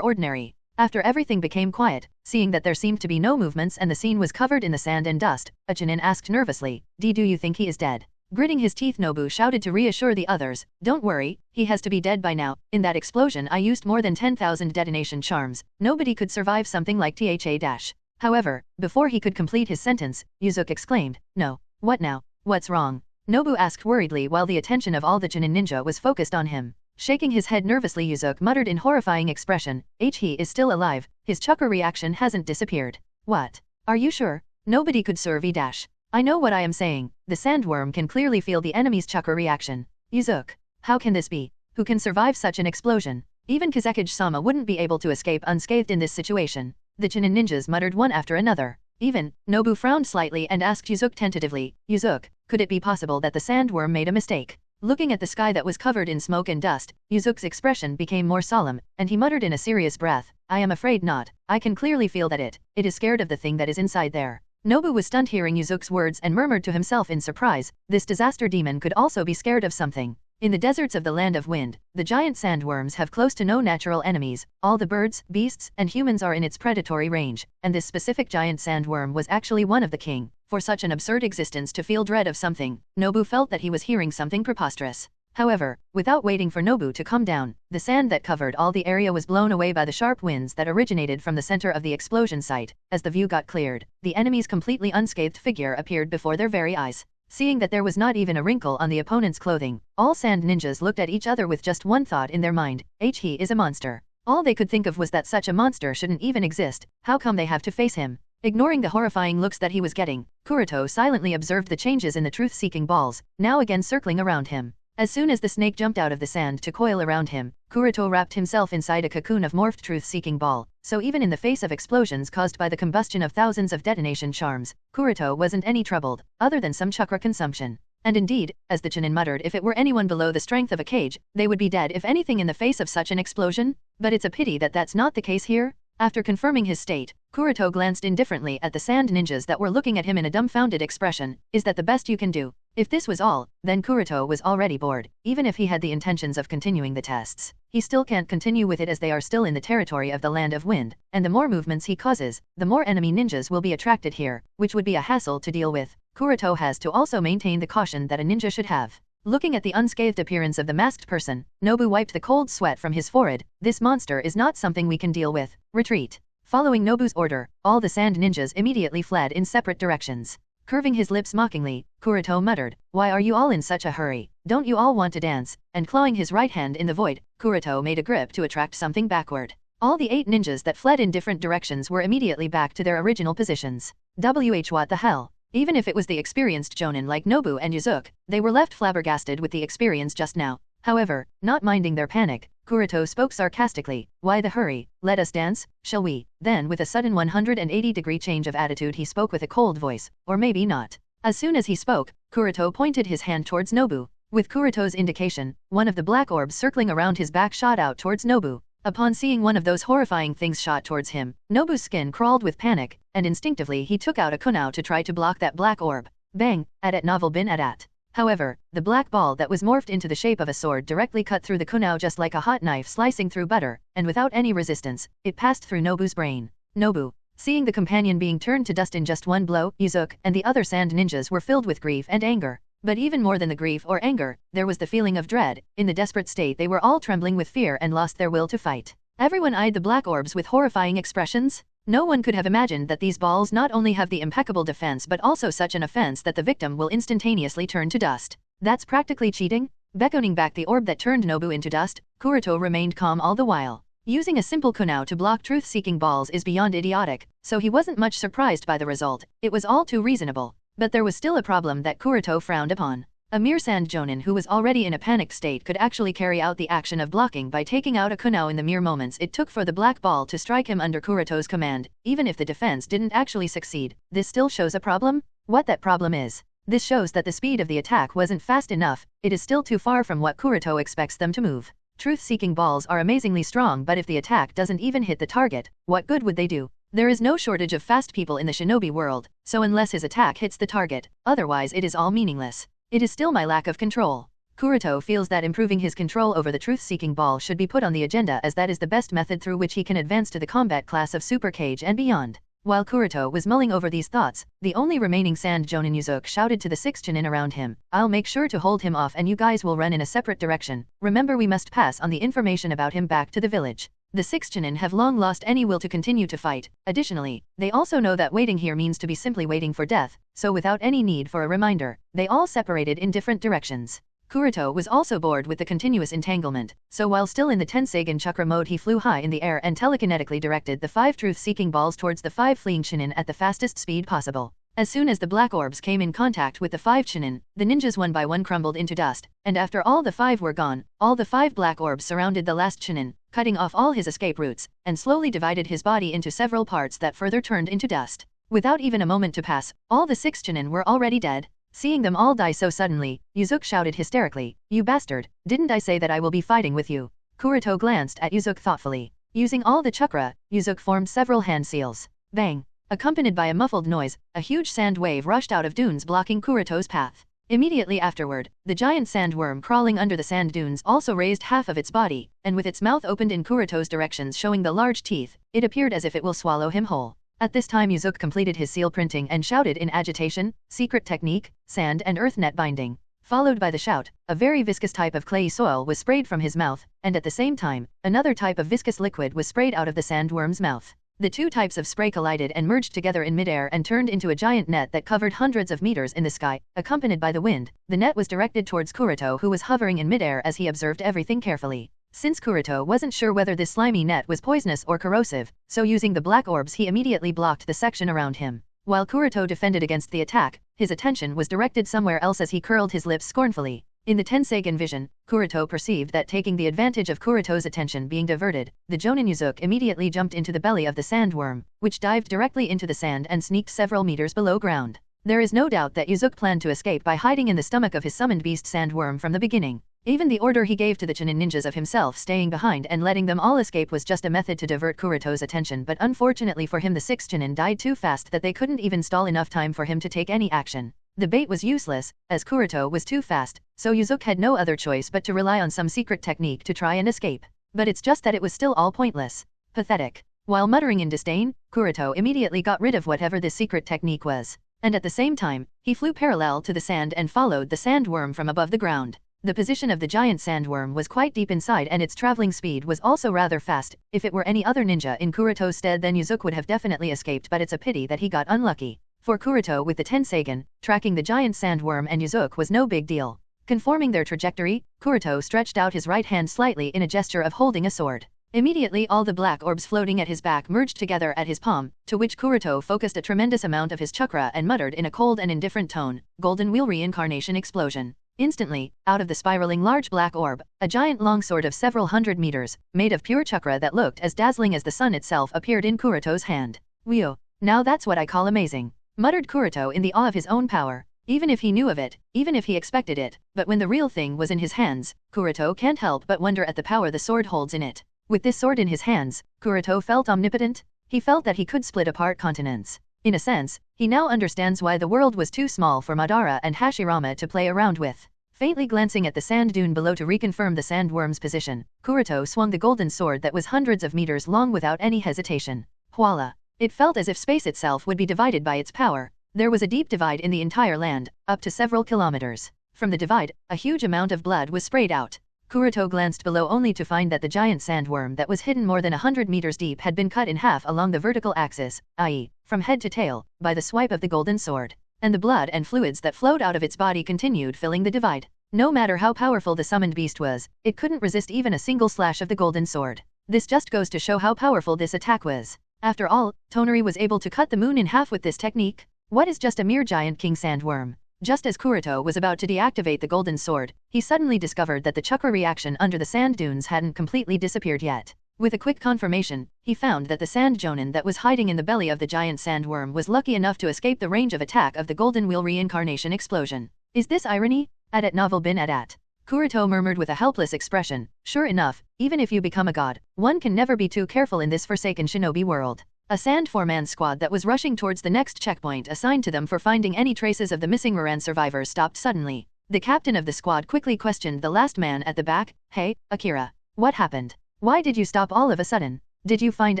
ordinary. After everything became quiet, seeing that there seemed to be no movements and the scene was covered in the sand and dust, a Chunin asked nervously, do you think he is dead? Gritting his teeth, Nobu shouted to reassure the others, don't worry, he has to be dead by now. In that explosion I used more than 10,000 detonation charms. Nobody could survive something like that. However, before he could complete his sentence, Yuzuki exclaimed, no. What now? What's wrong? Nobu asked worriedly while the attention of all the Chunin ninja was focused on him. Shaking his head nervously, Yuzuki muttered in horrifying expression, he is still alive, his chakra reaction hasn't disappeared. What? Are you sure? Nobody could survive. I know what I am saying, the sandworm can clearly feel the enemy's chakra reaction. Yuzuki, how can this be? Who can survive such an explosion? Even Kazekage-sama wouldn't be able to escape unscathed in this situation. The Chunin ninjas muttered one after another. Even, Nobu frowned slightly and asked Yuzuki tentatively, Yuzuki, could it be possible that the sandworm made a mistake? Looking at the sky that was covered in smoke and dust, Yuzuki's expression became more solemn, and he muttered in a serious breath, I am afraid not. I can clearly feel that it is scared of the thing that is inside there. Nobu was stunned hearing Yuzuki's words and murmured to himself in surprise, this disaster demon could also be scared of something. In the deserts of the Land of Wind, the giant sandworms have close to no natural enemies. All the birds, beasts, and humans are in its predatory range, and this specific giant sandworm was actually one of the king. For such an absurd existence to feel dread of something, Nobu felt that he was hearing something preposterous. However, without waiting for Nobu to come down, the sand that covered all the area was blown away by the sharp winds that originated from the center of the explosion site. As the view got cleared, the enemy's completely unscathed figure appeared before their very eyes. Seeing that there was not even a wrinkle on the opponent's clothing, all sand ninjas looked at each other with just one thought in their mind, he is a monster. All they could think of was that such a monster shouldn't even exist, how come they have to face him? Ignoring the horrifying looks that he was getting, Kuroto silently observed the changes in the truth-seeking balls, now again circling around him. As soon as the snake jumped out of the sand to coil around him, Kuroto wrapped himself inside a cocoon of morphed truth-seeking ball, so even in the face of explosions caused by the combustion of thousands of detonation charms, Kuroto wasn't any troubled, other than some chakra consumption. And indeed, as the Chunin muttered, if it were anyone below the strength of a cage, they would be dead if anything in the face of such an explosion, but it's a pity that that's not the case here. After confirming his state, Kuroto glanced indifferently at the sand ninjas that were looking at him in a dumbfounded expression. Is that the best you can do? If this was all, then Kuroto was already bored. Even if he had the intentions of continuing the tests, he still can't continue with it as they are still in the territory of the Land of Wind, and the more movements he causes, the more enemy ninjas will be attracted here, which would be a hassle to deal with. Kuroto has to also maintain the caution that a ninja should have. Looking at the unscathed appearance of the masked person, Nobu wiped the cold sweat from his forehead. This monster is not something we can deal with. Retreat. Following Nobu's order, all the sand ninjas immediately fled in separate directions. Curving his lips mockingly, Kuroto muttered, "Why are you all in such a hurry? Don't you all want to dance?" And clawing his right hand in the void, Kuroto made a grip to attract something backward. All the 8 ninjas that fled in different directions were immediately back to their original positions. What the hell? Even if it was the experienced jonin like Nobu and Yuzuki, they were left flabbergasted with the experience just now. However, not minding their panic, Kuroto spoke sarcastically, "Why the hurry? Let us dance, shall we?" Then with a sudden 180-degree change of attitude he spoke with a cold voice, or maybe not. As soon as he spoke, Kuroto pointed his hand towards Nobu. With Kuroto's indication, one of the black orbs circling around his back shot out towards Nobu. Upon seeing one of those horrifying things shot towards him, Nobu's skin crawled with panic, and instinctively he took out a kunao to try to block that black orb. Bang! At novel bin at. However, the black ball that was morphed into the shape of a sword directly cut through the kunao just like a hot knife slicing through butter, and without any resistance, it passed through Nobu's brain. Nobu, seeing the companion being turned to dust in just one blow, Yuzuki and the other sand ninjas were filled with grief and anger. But even more than the grief or anger, there was the feeling of dread. In the desperate state they were all trembling with fear and lost their will to fight. Everyone eyed the black orbs with horrifying expressions. No one could have imagined that these balls not only have the impeccable defense but also such an offense that the victim will instantaneously turn to dust. That's practically cheating. Beckoning back the orb that turned Nobu into dust, Kuroto remained calm all the while. Using a simple kunao to block truth-seeking balls is beyond idiotic, so he wasn't much surprised by the result. It was all too reasonable. But there was still a problem that Kuroto frowned upon. A mere sand jonin who was already in a panicked state could actually carry out the action of blocking by taking out a kunao in the mere moments it took for the black ball to strike him under Kuroto's command. Even if the defense didn't actually succeed, this still shows a problem? What that problem is? This shows that the speed of the attack wasn't fast enough. It is still too far from what Kuroto expects them to move. Truth-seeking balls are amazingly strong, but if the attack doesn't even hit the target, what good would they do? There is no shortage of fast people in the shinobi world, so unless his attack hits the target, otherwise it is all meaningless. It is still my lack of control. Kuroto feels that improving his control over the truth-seeking ball should be put on the agenda as that is the best method through which he can advance to the combat class of Super Cage and beyond. While Kuroto was mulling over these thoughts, the only remaining sand jonin Yuzuki shouted to the 6 chunin around him, "I'll make sure to hold him off and you guys will run in a separate direction. Remember, we must pass on the information about him back to the village." The 6 chunin have long lost any will to continue to fight. Additionally, they also know that waiting here means to be simply waiting for death, so without any need for a reminder, they all separated in different directions. Kuroto was also bored with the continuous entanglement, so while still in the Tenseigan chakra mode he flew high in the air and telekinetically directed the 5 truth-seeking balls towards the 5 fleeing chunin at the fastest speed possible. As soon as the black orbs came in contact with the 5 chunin, the ninjas one by one crumbled into dust, and after all the 5 were gone, all the 5 black orbs surrounded the last chunin, cutting off all his escape routes, and slowly divided his body into several parts that further turned into dust. Without even a moment to pass, all the 6 chunin were already dead. Seeing them all die so suddenly, Yuzuki shouted hysterically, "You bastard, didn't I say that I will be fighting with you?" Kuroto glanced at Yuzuki thoughtfully. Using all the chakra, Yuzuki formed several hand seals. Bang! Accompanied by a muffled noise, a huge sand wave rushed out of dunes blocking Kuroto's path. Immediately afterward, the giant sandworm crawling under the sand dunes also raised half of its body, and with its mouth opened in Kuroto's directions showing the large teeth, it appeared as if it will swallow him whole. At this time Yuzuki completed his seal printing and shouted in agitation, "Secret technique, sand and earth net binding." Followed by the shout, a very viscous type of clayey soil was sprayed from his mouth, and at the same time, another type of viscous liquid was sprayed out of the sandworm's mouth. The 2 types of spray collided and merged together in midair and turned into a giant net that covered hundreds of meters in the sky, accompanied by the wind. The net was directed towards Kuroto, who was hovering in midair as he observed everything carefully. Since Kuroto wasn't sure whether this slimy net was poisonous or corrosive, so using the black orbs he immediately blocked the section around him. While Kuroto defended against the attack, his attention was directed somewhere else as he curled his lips scornfully. In the Tenseigan vision, Kuroto perceived that taking the advantage of Kuroto's attention being diverted, the Jonin Yuzuki immediately jumped into the belly of the sandworm, which dived directly into the sand and sneaked several meters below ground. There is no doubt that Yuzuki planned to escape by hiding in the stomach of his summoned beast sandworm from the beginning. Even the order he gave to the Chunin ninjas of himself staying behind and letting them all escape was just a method to divert Kuroto's attention, but unfortunately for him the 6 Chunin died too fast that they couldn't even stall enough time for him to take any action. The bait was useless, as Kuroto was too fast, so Yuzuki had no other choice but to rely on some secret technique to try and escape. But it's just that it was still all pointless. Pathetic. While muttering in disdain, Kuroto immediately got rid of whatever this secret technique was. And at the same time, he flew parallel to the sand and followed the sandworm from above the ground. The position of the giant sandworm was quite deep inside and its traveling speed was also rather fast. If it were any other ninja in Kuroto's stead then Yuzuki would have definitely escaped, but it's a pity that he got unlucky. For Kuroto with the Tenseigan, tracking the giant sandworm and Yuzuki was no big deal. Conforming their trajectory, Kuroto stretched out his right hand slightly in a gesture of holding a sword. Immediately all the black orbs floating at his back merged together at his palm, to which Kuroto focused a tremendous amount of his chakra and muttered in a cold and indifferent tone, "Golden Wheel Reincarnation Explosion." Instantly, out of the spiraling large black orb, a giant longsword of several hundred meters, made of pure chakra that looked as dazzling as the sun itself appeared in Kuroto's hand. "Whew, now that's what I call amazing," muttered Kuroto in the awe of his own power. Even if he knew of it, even if he expected it, but when the real thing was in his hands, Kuroto can't help but wonder at the power the sword holds in it. With this sword in his hands, Kuroto felt omnipotent. He felt that he could split apart continents. In a sense, he now understands why the world was too small for Madara and Hashirama to play around with. Faintly glancing at the sand dune below to reconfirm the sandworm's position, Kuroto swung the golden sword that was hundreds of meters long without any hesitation. Voila! It felt as if space itself would be divided by its power. There was a deep divide in the entire land, up to several kilometers. From the divide, a huge amount of blood was sprayed out. Kuroto glanced below only to find that the giant sandworm that was hidden more than 100 meters deep had been cut in half along the vertical axis, i.e., from head to tail, by the swipe of the golden sword. And the blood and fluids that flowed out of its body continued filling the divide. No matter how powerful the summoned beast was, it couldn't resist even a single slash of the golden sword. This just goes to show how powerful this attack was. After all, Tonari was able to cut the moon in half with this technique. What is just a mere giant king sandworm? Just as Kuroto was about to deactivate the golden sword, he suddenly discovered that the chakra reaction under the sand dunes hadn't completely disappeared yet. With a quick confirmation, he found that the sand jonin that was hiding in the belly of the giant sandworm was lucky enough to escape the range of attack of the golden wheel reincarnation explosion. Is this irony? Adat novel bin adat. Kuroto murmured with a helpless expression. Sure enough, even if you become a god, one can never be too careful in this forsaken shinobi world. A sand 4-man squad that was rushing towards the next checkpoint assigned to them for finding any traces of the missing Moran survivors stopped suddenly. The captain of the squad quickly questioned the last man at the back. "Hey, Akira. What happened? Why did you stop all of a sudden? Did you find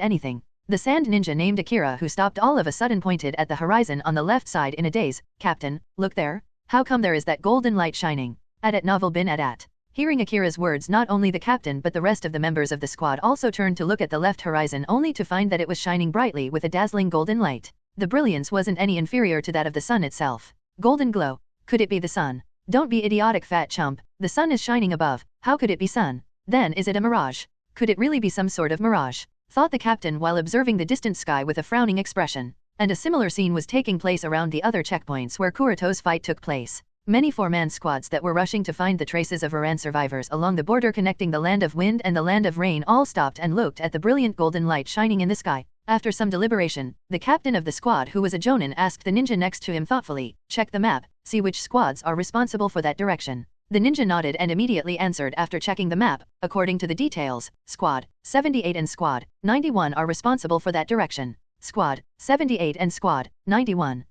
anything?" The sand ninja named Akira who stopped all of a sudden pointed at the horizon on the left side in a daze. "Captain, look there. How come there is that golden light shining?" Adat novel bin adat. Hearing Akira's words, not only the captain but the rest of the members of the squad also turned to look at the left horizon only to find that it was shining brightly with a dazzling golden light. The brilliance wasn't any inferior to that of the sun itself. Golden glow. Could it be the sun? Don't be idiotic, fat chump. The sun is shining above. How could it be sun? Then is it a mirage? Could it really be some sort of mirage? Thought the captain while observing the distant sky with a frowning expression. And a similar scene was taking place around the other checkpoints where Kuroto's fight took place. Many 4-man squads that were rushing to find the traces of Moran survivors along the border connecting the land of wind and the land of rain all stopped and looked at the brilliant golden light shining in the sky. After some deliberation, the captain of the squad who was a jonin asked the ninja next to him thoughtfully, "Check the map, see which squads are responsible for that direction." The ninja nodded and immediately answered after checking the map. According to the details, Squad 78 and Squad 91 are responsible for that direction. Squad 78 and Squad 91.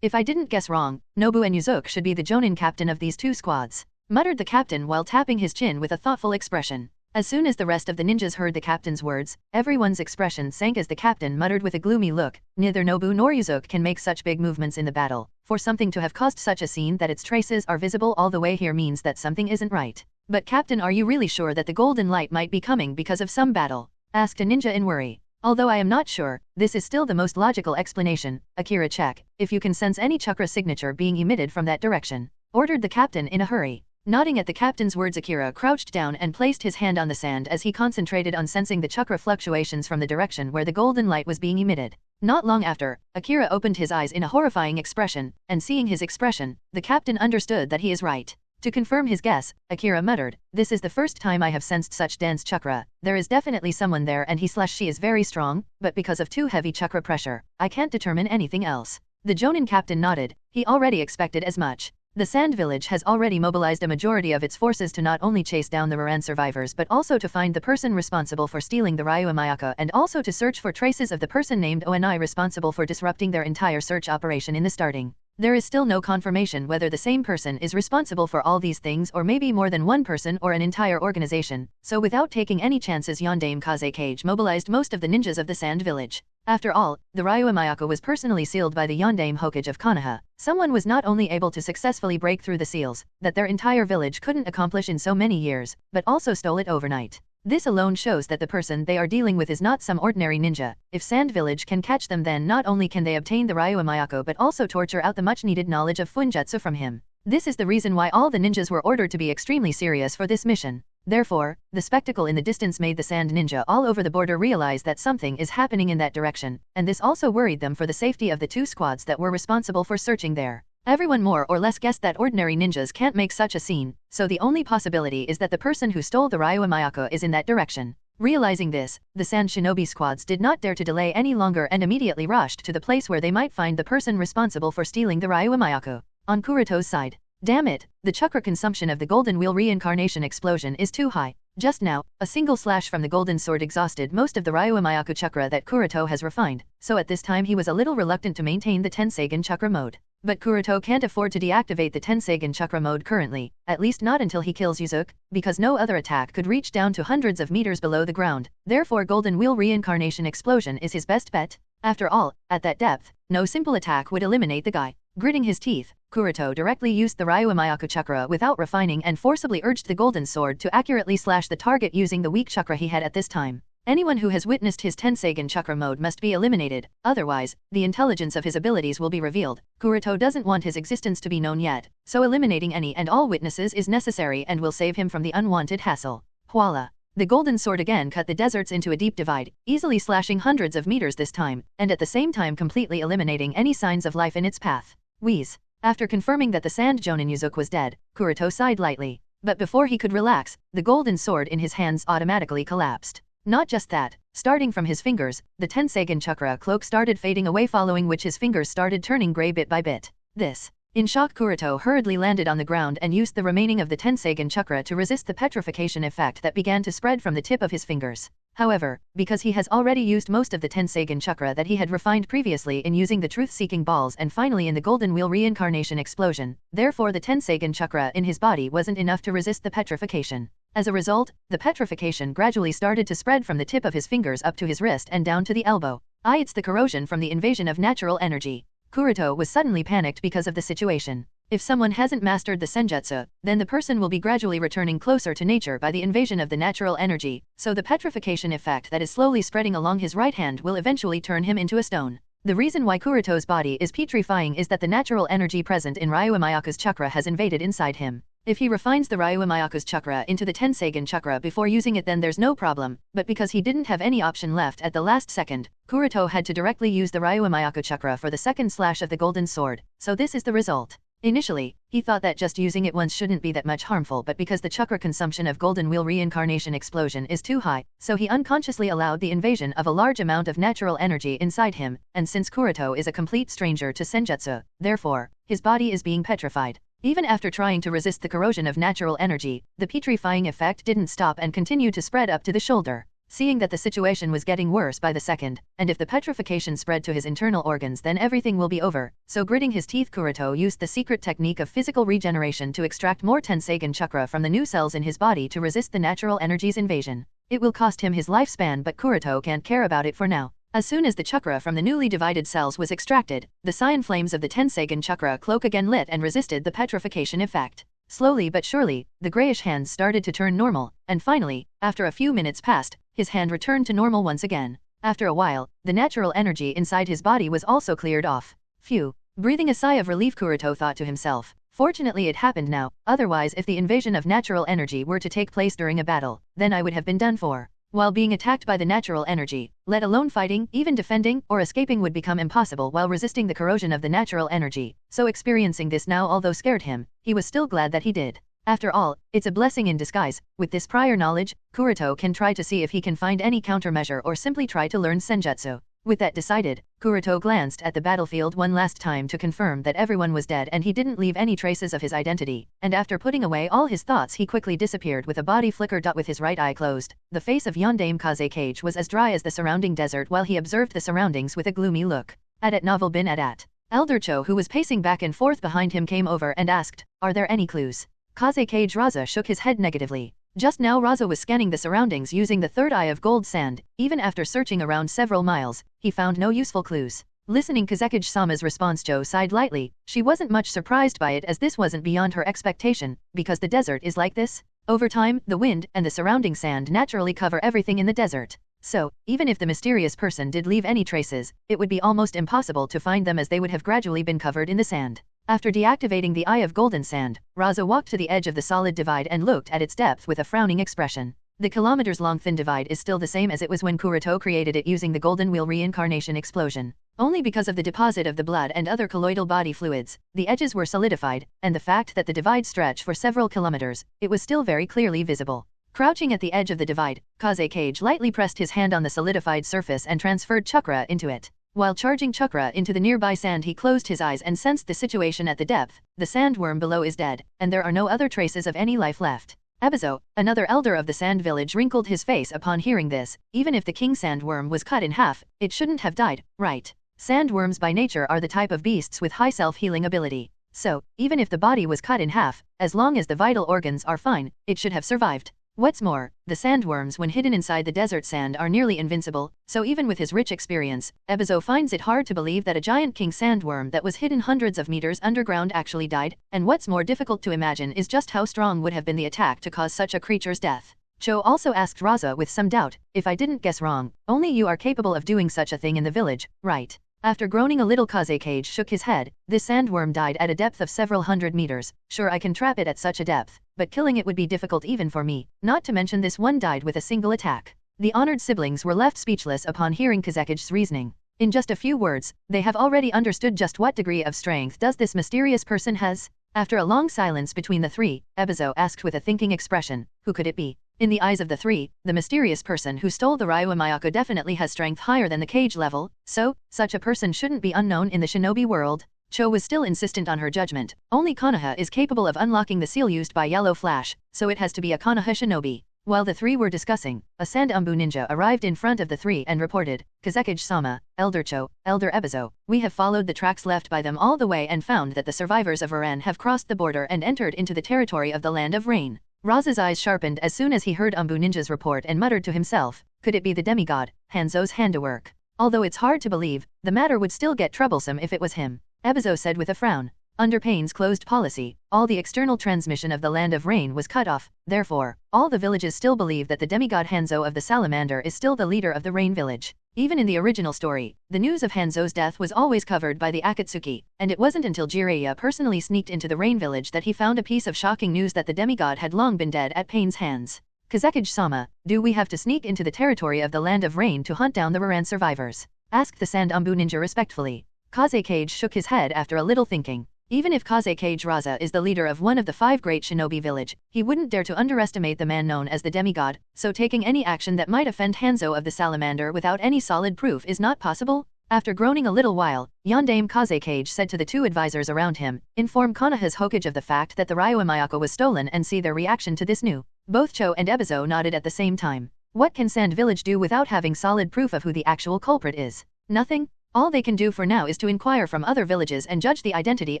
If I didn't guess wrong, Nobu and Yuzuki should be the jonin captain of these two squads, muttered the captain while tapping his chin with a thoughtful expression. As soon as the rest of the ninjas heard the captain's words, everyone's expression sank as the captain muttered with a gloomy look, "Neither Nobu nor Yuzuki can make such big movements in the battle. For something to have caused such a scene that its traces are visible all the way here means that something isn't right." "But captain, are you really sure that the golden light might be coming because of some battle?" asked a ninja in worry. "Although I am not sure, this is still the most logical explanation. Akira, check if you can sense any chakra signature being emitted from that direction," ordered the captain in a hurry. Nodding at the captain's words, Akira crouched down and placed his hand on the sand as he concentrated on sensing the chakra fluctuations from the direction where the golden light was being emitted. Not long after, Akira opened his eyes in a horrifying expression, and seeing his expression, the captain understood that he is right. To confirm his guess, Akira muttered, "This is the first time I have sensed such dense chakra. There is definitely someone there and he/she is very strong, but because of too heavy chakra pressure, I can't determine anything else." The Jonin captain nodded. He already expected as much. The Sand Village has already mobilized a majority of its forces to not only chase down the Moran survivors but also to find the person responsible for stealing the Ryuo Mayaka and also to search for traces of the person named Oni responsible for disrupting their entire search operation in the starting. There is still no confirmation whether the same person is responsible for all these things or maybe more than one person or an entire organization, so without taking any chances Yondaime Kazekage mobilized most of the ninjas of the Sand Village. After all, the Ryuo Mayaka was personally sealed by the Yondaime Hokage of Konoha. Someone was not only able to successfully break through the seals, that their entire village couldn't accomplish in so many years, but also stole it overnight. This alone shows that the person they are dealing with is not some ordinary ninja. If Sand Village can catch them, then not only can they obtain the Ryuo Mayako but also torture out the much-needed knowledge of Funjutsu from him. This is the reason why all the ninjas were ordered to be extremely serious for this mission. Therefore, the spectacle in the distance made the Sand Ninja all over the border realize that something is happening in that direction, and this also worried them for the safety of the two squads that were responsible for searching there. Everyone more or less guessed that ordinary ninjas can't make such a scene, so the only possibility is that the person who stole the Ryuo Mayako is in that direction. Realizing this, the Sand Shinobi squads did not dare to delay any longer and immediately rushed to the place where they might find the person responsible for stealing the Ryuo Mayako. On Kuroto's side, damn it, the chakra consumption of the Golden Wheel reincarnation explosion is too high. Just now, a single slash from the Golden Sword exhausted most of the Ryuo Mayako chakra that Kuroto has refined, so at this time he was a little reluctant to maintain the Tenseigan chakra mode. But Kuroto can't afford to deactivate the Tenseigan chakra mode currently, at least not until he kills Yuzuki, because no other attack could reach down to hundreds of meters below the ground. Therefore Golden Wheel reincarnation explosion is his best bet. After all, at that depth, no simple attack would eliminate the guy. Gritting his teeth, Kuroto directly used the Ryuo Mayako chakra without refining and forcibly urged the Golden Sword to accurately slash the target using the weak chakra he had at this time. Anyone who has witnessed his Tenseigan chakra mode must be eliminated, otherwise, the intelligence of his abilities will be revealed. Kuroto doesn't want his existence to be known yet, so eliminating any and all witnesses is necessary and will save him from the unwanted hassle. Voila! The Golden Sword again cut the deserts into a deep divide, easily slashing hundreds of meters this time, and at the same time completely eliminating any signs of life in its path. Wheeze. After confirming that the Sand Jonin Yuzuki was dead, Kuroto sighed lightly. But before he could relax, the Golden Sword in his hands automatically collapsed. Not just that, starting from his fingers, the Tenseigan chakra cloak started fading away, following which his fingers started turning grey bit by bit. This. In shock, Kuroto hurriedly landed on the ground and used the remaining of the Tenseigan chakra to resist the petrification effect that began to spread from the tip of his fingers. However, because he has already used most of the Tenseigan chakra that he had refined previously in using the truth-seeking balls and finally in the Golden Wheel reincarnation explosion, therefore the Tenseigan chakra in his body wasn't enough to resist the petrification. As a result, the petrification gradually started to spread from the tip of his fingers up to his wrist and down to the elbow. It's the corrosion from the invasion of natural energy. Kuroto was suddenly panicked because of the situation. If someone hasn't mastered the senjutsu, then the person will be gradually returning closer to nature by the invasion of the natural energy, so the petrification effect that is slowly spreading along his right hand will eventually turn him into a stone. The reason why Kuroto's body is petrifying is that the natural energy present in Ryuo Mayako's chakra has invaded inside him. If he refines the Ryuo Mayako's chakra into the Tenseigan chakra before using it, then there's no problem, but because he didn't have any option left at the last second, Kuroto had to directly use the Ryuo Mayako chakra for the second slash of the Golden Sword, so this is the result. Initially, he thought that just using it once shouldn't be that much harmful, but because the chakra consumption of Golden Wheel reincarnation explosion is too high, so he unconsciously allowed the invasion of a large amount of natural energy inside him, and since Kuroto is a complete stranger to senjutsu, therefore, his body is being petrified. Even after trying to resist the corrosion of natural energy, the petrifying effect didn't stop and continued to spread up to the shoulder. Seeing that the situation was getting worse by the second, and if the petrification spread to his internal organs, then everything will be over, so gritting his teeth, Kuroto used the secret technique of physical regeneration to extract more Tenseigan chakra from the new cells in his body to resist the natural energy's invasion. It will cost him his lifespan, but Kuroto can't care about it for now. As soon as the chakra from the newly divided cells was extracted, the cyan flames of the Tenseigan chakra cloak again lit and resisted the petrification effect. Slowly but surely, the grayish hands started to turn normal, and finally, after a few minutes passed, his hand returned to normal once again. After a while, the natural energy inside his body was also cleared off. Phew. Breathing a sigh of relief, Kuroto thought to himself, Fortunately it happened now, otherwise if the invasion of natural energy were to take place during a battle, then I would have been done for. While being attacked by the natural energy, let alone fighting, even defending, or escaping would become impossible while resisting the corrosion of the natural energy, so experiencing this now although scared him, he was still glad that he did. After all, it's a blessing in disguise. With this prior knowledge, Kuroto can try to see if he can find any countermeasure or simply try to learn senjutsu. With that decided, Kuroto glanced at the battlefield one last time to confirm that everyone was dead and he didn't leave any traces of his identity, and after putting away all his thoughts he quickly disappeared with a body flicker. With his right eye closed, the face of Yondaime Kazekage was as dry as the surrounding desert while he observed the surroundings with a gloomy look. At novel bin at. Elder Cho, who was pacing back and forth behind him, came over and asked, "Are there any clues?" Kazekage Raza shook his head negatively. Just now Raza was scanning the surroundings using the third eye of gold sand. Even after searching around several miles, he found no useful clues. Listening Kazekage-sama's response, Cho sighed lightly. She wasn't much surprised by it as this wasn't beyond her expectation, because the desert is like this. Over time, the wind and the surrounding sand naturally cover everything in the desert. So, even if the mysterious person did leave any traces, it would be almost impossible to find them as they would have gradually been covered in the sand. After deactivating the Eye of Golden Sand, Raza walked to the edge of the solid divide and looked at its depth with a frowning expression. The kilometers-long thin divide is still the same as it was when Kuroto created it using the Golden Wheel reincarnation explosion. Only because of the deposit of the blood and other colloidal body fluids, the edges were solidified, and the fact that the divide stretched for several kilometers, it was still very clearly visible. Crouching at the edge of the divide, Kazekage lightly pressed his hand on the solidified surface and transferred chakra into it. While charging chakra into the nearby sand, he closed his eyes and sensed the situation at the depth. The sandworm below is dead, and there are no other traces of any life left. Ebizo, another elder of the sand village, wrinkled his face upon hearing this. Even if the king sandworm was cut in half, it shouldn't have died, right? Sandworms by nature are the type of beasts with high self-healing ability. So, even if the body was cut in half, as long as the vital organs are fine, it should have survived. What's more, the sandworms when hidden inside the desert sand are nearly invincible, so even with his rich experience, Ebizo finds it hard to believe that a giant king sandworm that was hidden hundreds of meters underground actually died, and what's more difficult to imagine is just how strong would have been the attack to cause such a creature's death. Cho also asked Raza with some doubt, "If I didn't guess wrong, only you are capable of doing such a thing in the village, right?" After groaning a little, Kazekage shook his head. This sandworm died at a depth of several hundred meters. Sure, I can trap it at such a depth, but killing it would be difficult even for me, not to mention this one died with a single attack. The honored siblings were left speechless upon hearing Kazekige's reasoning. In just a few words, they have already understood just what degree of strength does this mysterious person has. After a long silence between the three, Ebizo asked with a thinking expression, "Who could it be?" In the eyes of the three, the mysterious person who stole the Ryuo Mayako definitely has strength higher than the cage level, so, such a person shouldn't be unknown in the shinobi world. Cho was still insistent on her judgment. Only Konoha is capable of unlocking the seal used by Yellow Flash, so it has to be a Konoha shinobi. While the three were discussing, a sand Anbu ninja arrived in front of the three and reported, "Kazekage-sama, Elder Cho, Elder Ebizo, we have followed the tracks left by them all the way and found that the survivors of Iran have crossed the border and entered into the territory of the Land of Rain." Raza's eyes sharpened as soon as he heard Anbu ninja's report and muttered to himself, "Could it be the demigod, Hanzo's handiwork?" Although it's hard to believe, the matter would still get troublesome if it was him. Ebizo said with a frown. Under Pain's closed policy, all the external transmission of the Land of Rain was cut off. Therefore, all the villages still believe that the demigod Hanzo of the Salamander is still the leader of the Rain village. Even in the original story, the news of Hanzo's death was always covered by the Akatsuki, and it wasn't until Jiraiya personally sneaked into the Rain village that he found a piece of shocking news that the demigod had long been dead at Pain's hands. "Kazekage-sama, do we have to sneak into the territory of the Land of Rain to hunt down the Raran survivors?" asked the Sand Anbu ninja respectfully. Kazekage shook his head after a little thinking. Even if Kazekage Raza is the leader of one of the 5 great shinobi village, he wouldn't dare to underestimate the man known as the demigod, so taking any action that might offend Hanzo of the Salamander without any solid proof is not possible. After groaning a little while, Yondaime Kazekage said to the 2 advisors around him, "Inform Konoha's Hokage of the fact that the Ryuo Mayako was stolen and see their reaction to this new." Both Cho and Ebizo nodded at the same time. What can Sand Village do without having solid proof of who the actual culprit is? Nothing? All they can do for now is to inquire from other villages and judge the identity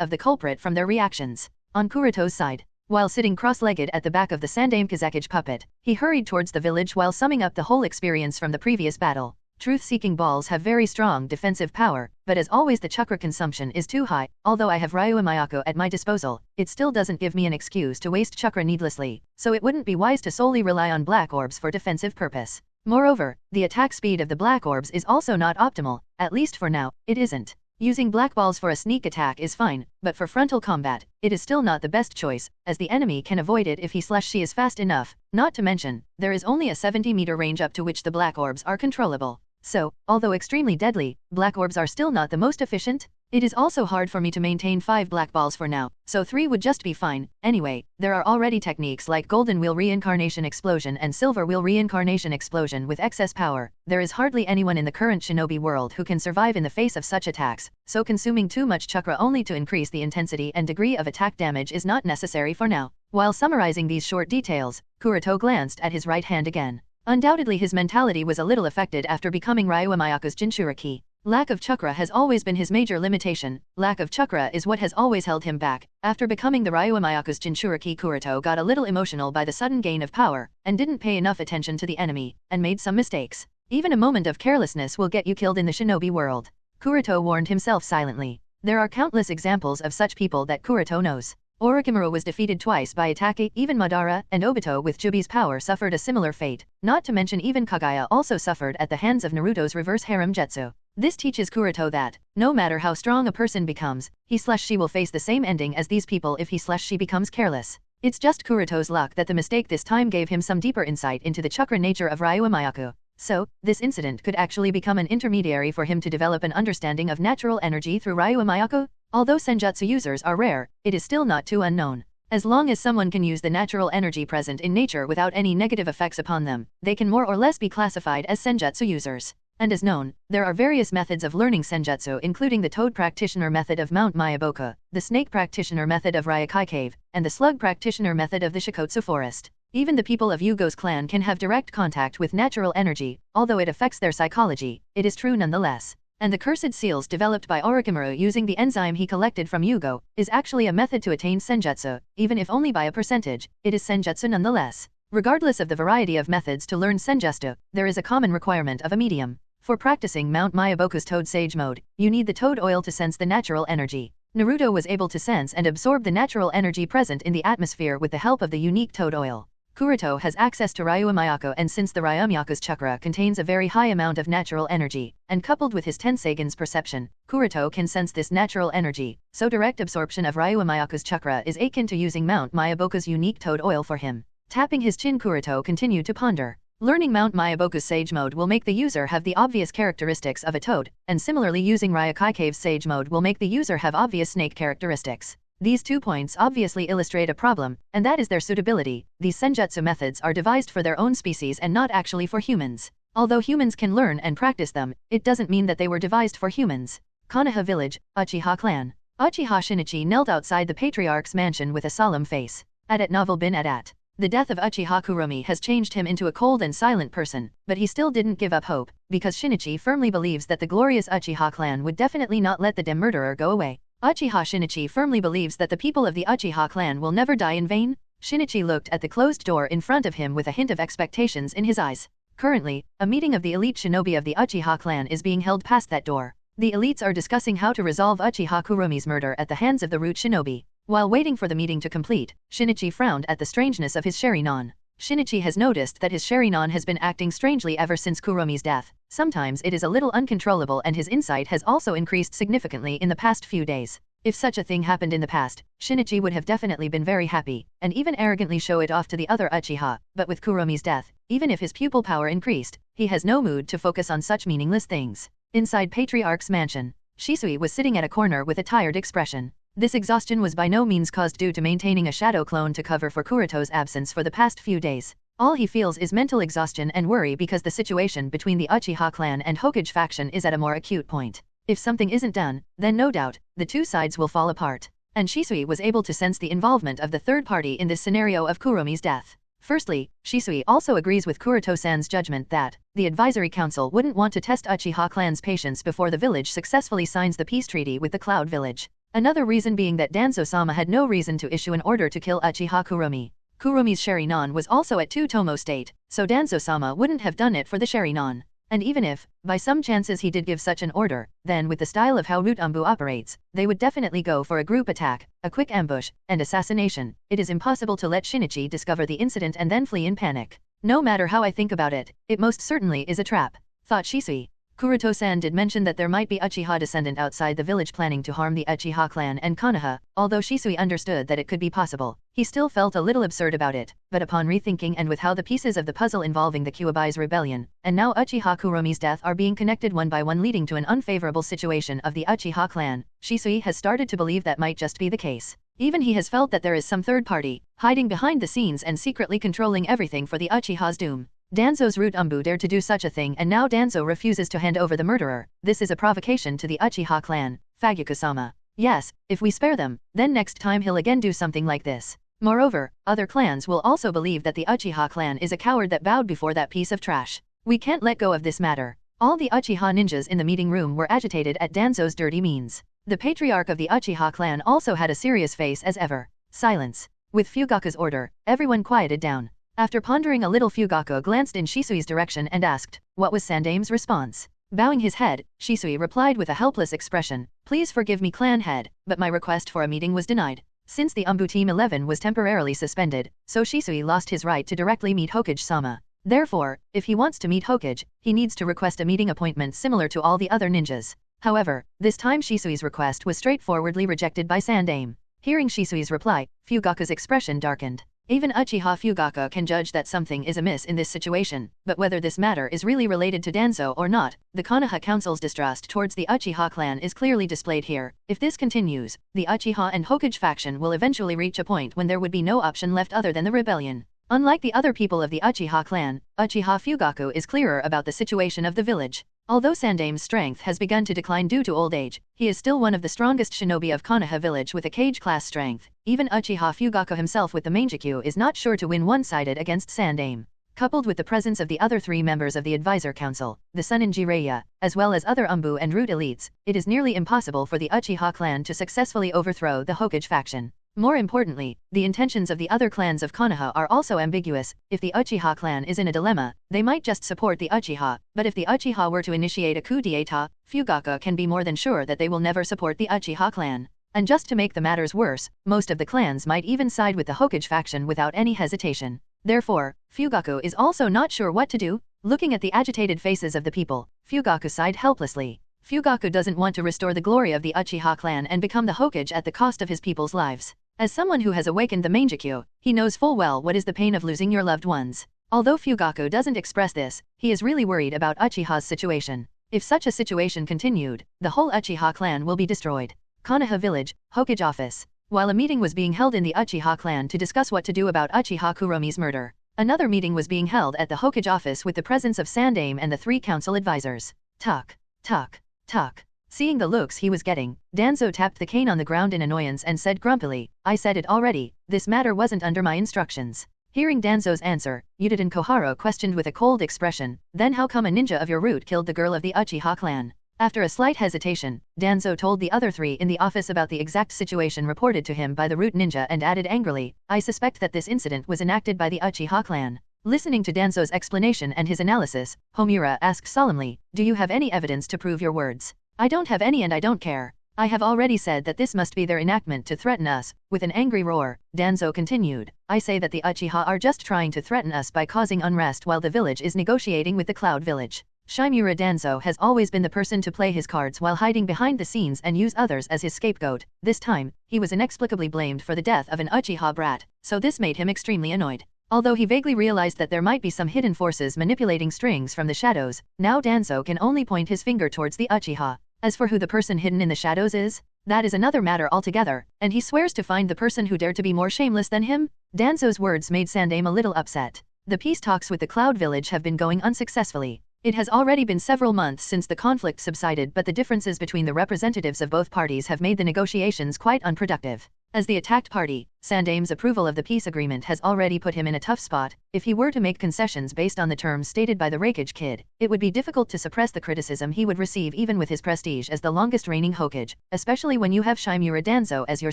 of the culprit from their reactions. On Kuroto's side, while sitting cross-legged at the back of the Sandaime Kazekage puppet, he hurried towards the village while summing up the whole experience from the previous battle. Truth-seeking balls have very strong defensive power, but as always the chakra consumption is too high. Although I have Ryuo Mayako at my disposal, it still doesn't give me an excuse to waste chakra needlessly, so it wouldn't be wise to solely rely on black orbs for defensive purpose. Moreover, the attack speed of the black orbs is also not optimal, at least for now, it isn't. Using black balls for a sneak attack is fine, but for frontal combat, it is still not the best choice, as the enemy can avoid it if he/she is fast enough, not to mention, there is only a 70-meter range up to which the black orbs are controllable. So, although extremely deadly, black orbs are still not the most efficient. It is also hard for me to maintain 5 black balls for now, so 3 would just be fine. Anyway, there are already techniques like Golden Wheel Reincarnation Explosion and Silver Wheel Reincarnation Explosion with excess power. There is hardly anyone in the current shinobi world who can survive in the face of such attacks, so consuming too much chakra only to increase the intensity and degree of attack damage is not necessary for now. While summarizing these short details, Kuroto glanced at his right hand again. Undoubtedly his mentality was a little affected after becoming Ryuamayaku's Jinchuriki. Lack of chakra has always been his major limitation. Lack of chakra is what has always held him back. After becoming the Ryuamayaku's Jinchuriki, Kuroto got a little emotional by the sudden gain of power, and didn't pay enough attention to the enemy, and made some mistakes. Even a moment of carelessness will get you killed in the shinobi world. Kuroto warned himself silently. There are countless examples of such people that Kuroto knows. Orochimaru was defeated twice by Itachi, even Madara and Obito with Jubi's power suffered a similar fate, not to mention even Kaguya also suffered at the hands of Naruto's reverse harem jutsu. This teaches Kuroto that, no matter how strong a person becomes, he/she will face the same ending as these people if he/she becomes careless. It's just Kuroto's luck that the mistake this time gave him some deeper insight into the chakra nature of Ryuamayaku. So, this incident could actually become an intermediary for him to develop an understanding of natural energy through Ryuamayaku. Although senjutsu users are rare, it is still not too unknown. As long as someone can use the natural energy present in nature without any negative effects upon them, they can more or less be classified as senjutsu users. And as known, there are various methods of learning senjutsu including the Toad Practitioner method of Mount Mayaboku, the Snake Practitioner method of Ryokai Cave, and the Slug Practitioner method of the Shikotsu Forest. Even the people of Yugo's clan can have direct contact with natural energy, although it affects their psychology, it is true nonetheless. And the cursed seals developed by Orochimaru using the enzyme he collected from Yugo, is actually a method to attain senjutsu, even if only by a percentage, it is senjutsu nonetheless. Regardless of the variety of methods to learn senjutsu, there is a common requirement of a medium. For practicing Mount Mayaboku's Toad Sage mode, you need the toad oil to sense the natural energy. Naruto was able to sense and absorb the natural energy present in the atmosphere with the help of the unique toad oil. Kuroto has access to Ryuamayaku, and since the Ryuamayaku's chakra contains a very high amount of natural energy, and coupled with his Tenseigan's perception, Kuroto can sense this natural energy, so direct absorption of Ryuamayaku's chakra is akin to using Mount Mayaboku's unique toad oil for him. Tapping his chin, Kuroto continued to ponder. Learning Mount Mayaboku's Sage mode will make the user have the obvious characteristics of a toad, and similarly using Ryokai Cave's Sage mode will make the user have obvious snake characteristics. These 2 points obviously illustrate a problem, and that is their suitability. These senjutsu methods are devised for their own species and not actually for humans. Although humans can learn and practice them, it doesn't mean that they were devised for humans. Konoha Village, Uchiha Clan. Uchiha Shinichi knelt outside the Patriarch's mansion with a solemn face. At novel bin at. The death of Uchiha Kuromi has changed him into a cold and silent person, but he still didn't give up hope, because Shinichi firmly believes that the glorious Uchiha clan would definitely not let the damn murderer go away. Uchiha Shinichi firmly believes that the people of the Uchiha clan will never die in vain. Shinichi looked at the closed door in front of him with a hint of expectations in his eyes. Currently, a meeting of the elite shinobi of the Uchiha clan is being held past that door. The elites are discussing how to resolve Uchiha Kuromi's murder at the hands of the root shinobi. While waiting for the meeting to complete, Shinichi frowned at the strangeness of his Sharingan. Shinichi has noticed that his Sharingan has been acting strangely ever since Kuromi's death. Sometimes it is a little uncontrollable, and his insight has also increased significantly in the past few days. If such a thing happened in the past, Shinichi would have definitely been very happy, and even arrogantly show it off to the other Uchiha, but with Kuromi's death, even if his pupil power increased, he has no mood to focus on such meaningless things. Inside Patriarch's mansion, Shisui was sitting at a corner with a tired expression. This exhaustion was by no means caused due to maintaining a shadow clone to cover for Kuroto's absence for the past few days. All he feels is mental exhaustion and worry because the situation between the Uchiha clan and Hokage faction is at a more acute point. If something isn't done, then no doubt, the two sides will fall apart. And Shisui was able to sense the involvement of the third party in this scenario of Kuromi's death. Firstly, Shisui also agrees with Kuroto-san's judgment that the advisory council wouldn't want to test Uchiha clan's patience before the village successfully signs the peace treaty with the Cloud Village. Another reason being that Danzo-sama had no reason to issue an order to kill Uchiha Kuromi. Kuromi's Sharingan was also at 2 Tomo state, so Danzo-sama wouldn't have done it for the Sharingan. And even if, by some chances he did give such an order, then with the style of how Root Anbu operates, they would definitely go for a group attack, a quick ambush, and assassination. It is impossible to let Shinichi discover the incident and then flee in panic. No matter how I think about it, it most certainly is a trap, thought Shisui. Kuroto-san did mention that there might be Uchiha descendant outside the village planning to harm the Uchiha clan and Konoha. Although Shisui understood that it could be possible, he still felt a little absurd about it, but upon rethinking and with how the pieces of the puzzle involving the Kyuubi's rebellion, and now Uchiha Kuromi's death are being connected one by one leading to an unfavorable situation of the Uchiha clan, Shisui has started to believe that might just be the case. Even he has felt that there is some third party, hiding behind the scenes and secretly controlling everything for the Uchiha's doom. Danzo's root Anbu dared to do such a thing and now Danzo refuses to hand over the murderer. This is a provocation to the Uchiha clan, Fagyuko-sama. Yes, if we spare them, then next time he'll again do something like this. Moreover, other clans will also believe that the Uchiha clan is a coward that bowed before that piece of trash. We can't let go of this matter. All the Uchiha ninjas in the meeting room were agitated at Danzo's dirty means. The patriarch of the Uchiha clan also had a serious face as ever. Silence. With Fugaku's order, everyone quieted down. After pondering a little, Fugaku glanced in Shisui's direction and asked, what was Sandame's response? Bowing his head, Shisui replied with a helpless expression, please forgive me clan head, but my request for a meeting was denied. Since the Anbu Team 11 was temporarily suspended, so Shisui lost his right to directly meet Hokage-sama. Therefore, if he wants to meet Hokage, he needs to request a meeting appointment similar to all the other ninjas. However, this time Shisui's request was straightforwardly rejected by Sandame. Hearing Shisui's reply, Fugaku's expression darkened. Even Uchiha Fugaku can judge that something is amiss in this situation, but whether this matter is really related to Danzo or not, the Konoha Council's distrust towards the Uchiha clan is clearly displayed here. If this continues, the Uchiha and Hokage faction will eventually reach a point when there would be no option left other than the rebellion. Unlike the other people of the Uchiha clan, Uchiha Fugaku is clearer about the situation of the village. Although Sandame's strength has begun to decline due to old age, he is still one of the strongest shinobi of Konoha village with a Kage-class strength. Even Uchiha Fugaku himself with the Mangekyou is not sure to win one-sided against Sandame. Coupled with the presence of the other three members of the Advisor Council, the Sunin Jiraiya, as well as other Anbu and Root elites, it is nearly impossible for the Uchiha clan to successfully overthrow the Hokage faction. More importantly, the intentions of the other clans of Konoha are also ambiguous. If the Uchiha clan is in a dilemma, they might just support the Uchiha, but if the Uchiha were to initiate a coup d'état, Fugaku can be more than sure that they will never support the Uchiha clan. And just to make the matters worse, most of the clans might even side with the Hokage faction without any hesitation. Therefore, Fugaku is also not sure what to do. Looking at the agitated faces of the people, Fugaku sighed helplessly. Fugaku doesn't want to restore the glory of the Uchiha clan and become the Hokage at the cost of his people's lives. As someone who has awakened the Mangekyou, he knows full well what is the pain of losing your loved ones. Although Fugaku doesn't express this, he is really worried about Uchiha's situation. If such a situation continued, the whole Uchiha clan will be destroyed. Konoha Village, Hokage Office. While a meeting was being held in the Uchiha clan to discuss what to do about Uchiha Kuromi's murder, another meeting was being held at the Hokage office with the presence of Sandame and the three council advisors. Tuck, tuck, tuck. Seeing the looks he was getting, Danzo tapped the cane on the ground in annoyance and said grumpily, I said it already, this matter wasn't under my instructions. Hearing Danzo's answer, Yudiden Koharu questioned with a cold expression, then how come a ninja of your root killed the girl of the Uchiha clan? After a slight hesitation, Danzo told the other three in the office about the exact situation reported to him by the root ninja and added angrily, I suspect that this incident was enacted by the Uchiha clan. Listening to Danzo's explanation and his analysis, Homura asked solemnly, do you have any evidence to prove your words? I don't have any and I don't care. I have already said that this must be their enactment to threaten us. With an angry roar, Danzo continued, I say that the Uchiha are just trying to threaten us by causing unrest while the village is negotiating with the Cloud Village. Shimura Danzo has always been the person to play his cards while hiding behind the scenes and use others as his scapegoat. This time, he was inexplicably blamed for the death of an Uchiha brat, so this made him extremely annoyed. Although he vaguely realized that there might be some hidden forces manipulating strings from the shadows, now Danzo can only point his finger towards the Uchiha. As for who the person hidden in the shadows is, that is another matter altogether, and he swears to find the person who dared to be more shameless than him. Danzo's words made Sandame a little upset. The peace talks with the Cloud Village have been going unsuccessfully. It has already been several months since the conflict subsided, but the differences between the representatives of both parties have made the negotiations quite unproductive. As the attacked party, Sandame's approval of the peace agreement has already put him in a tough spot. If he were to make concessions based on the terms stated by the Raikage Kid, it would be difficult to suppress the criticism he would receive even with his prestige as the longest reigning Hokage, especially when you have Shimura Danzo as your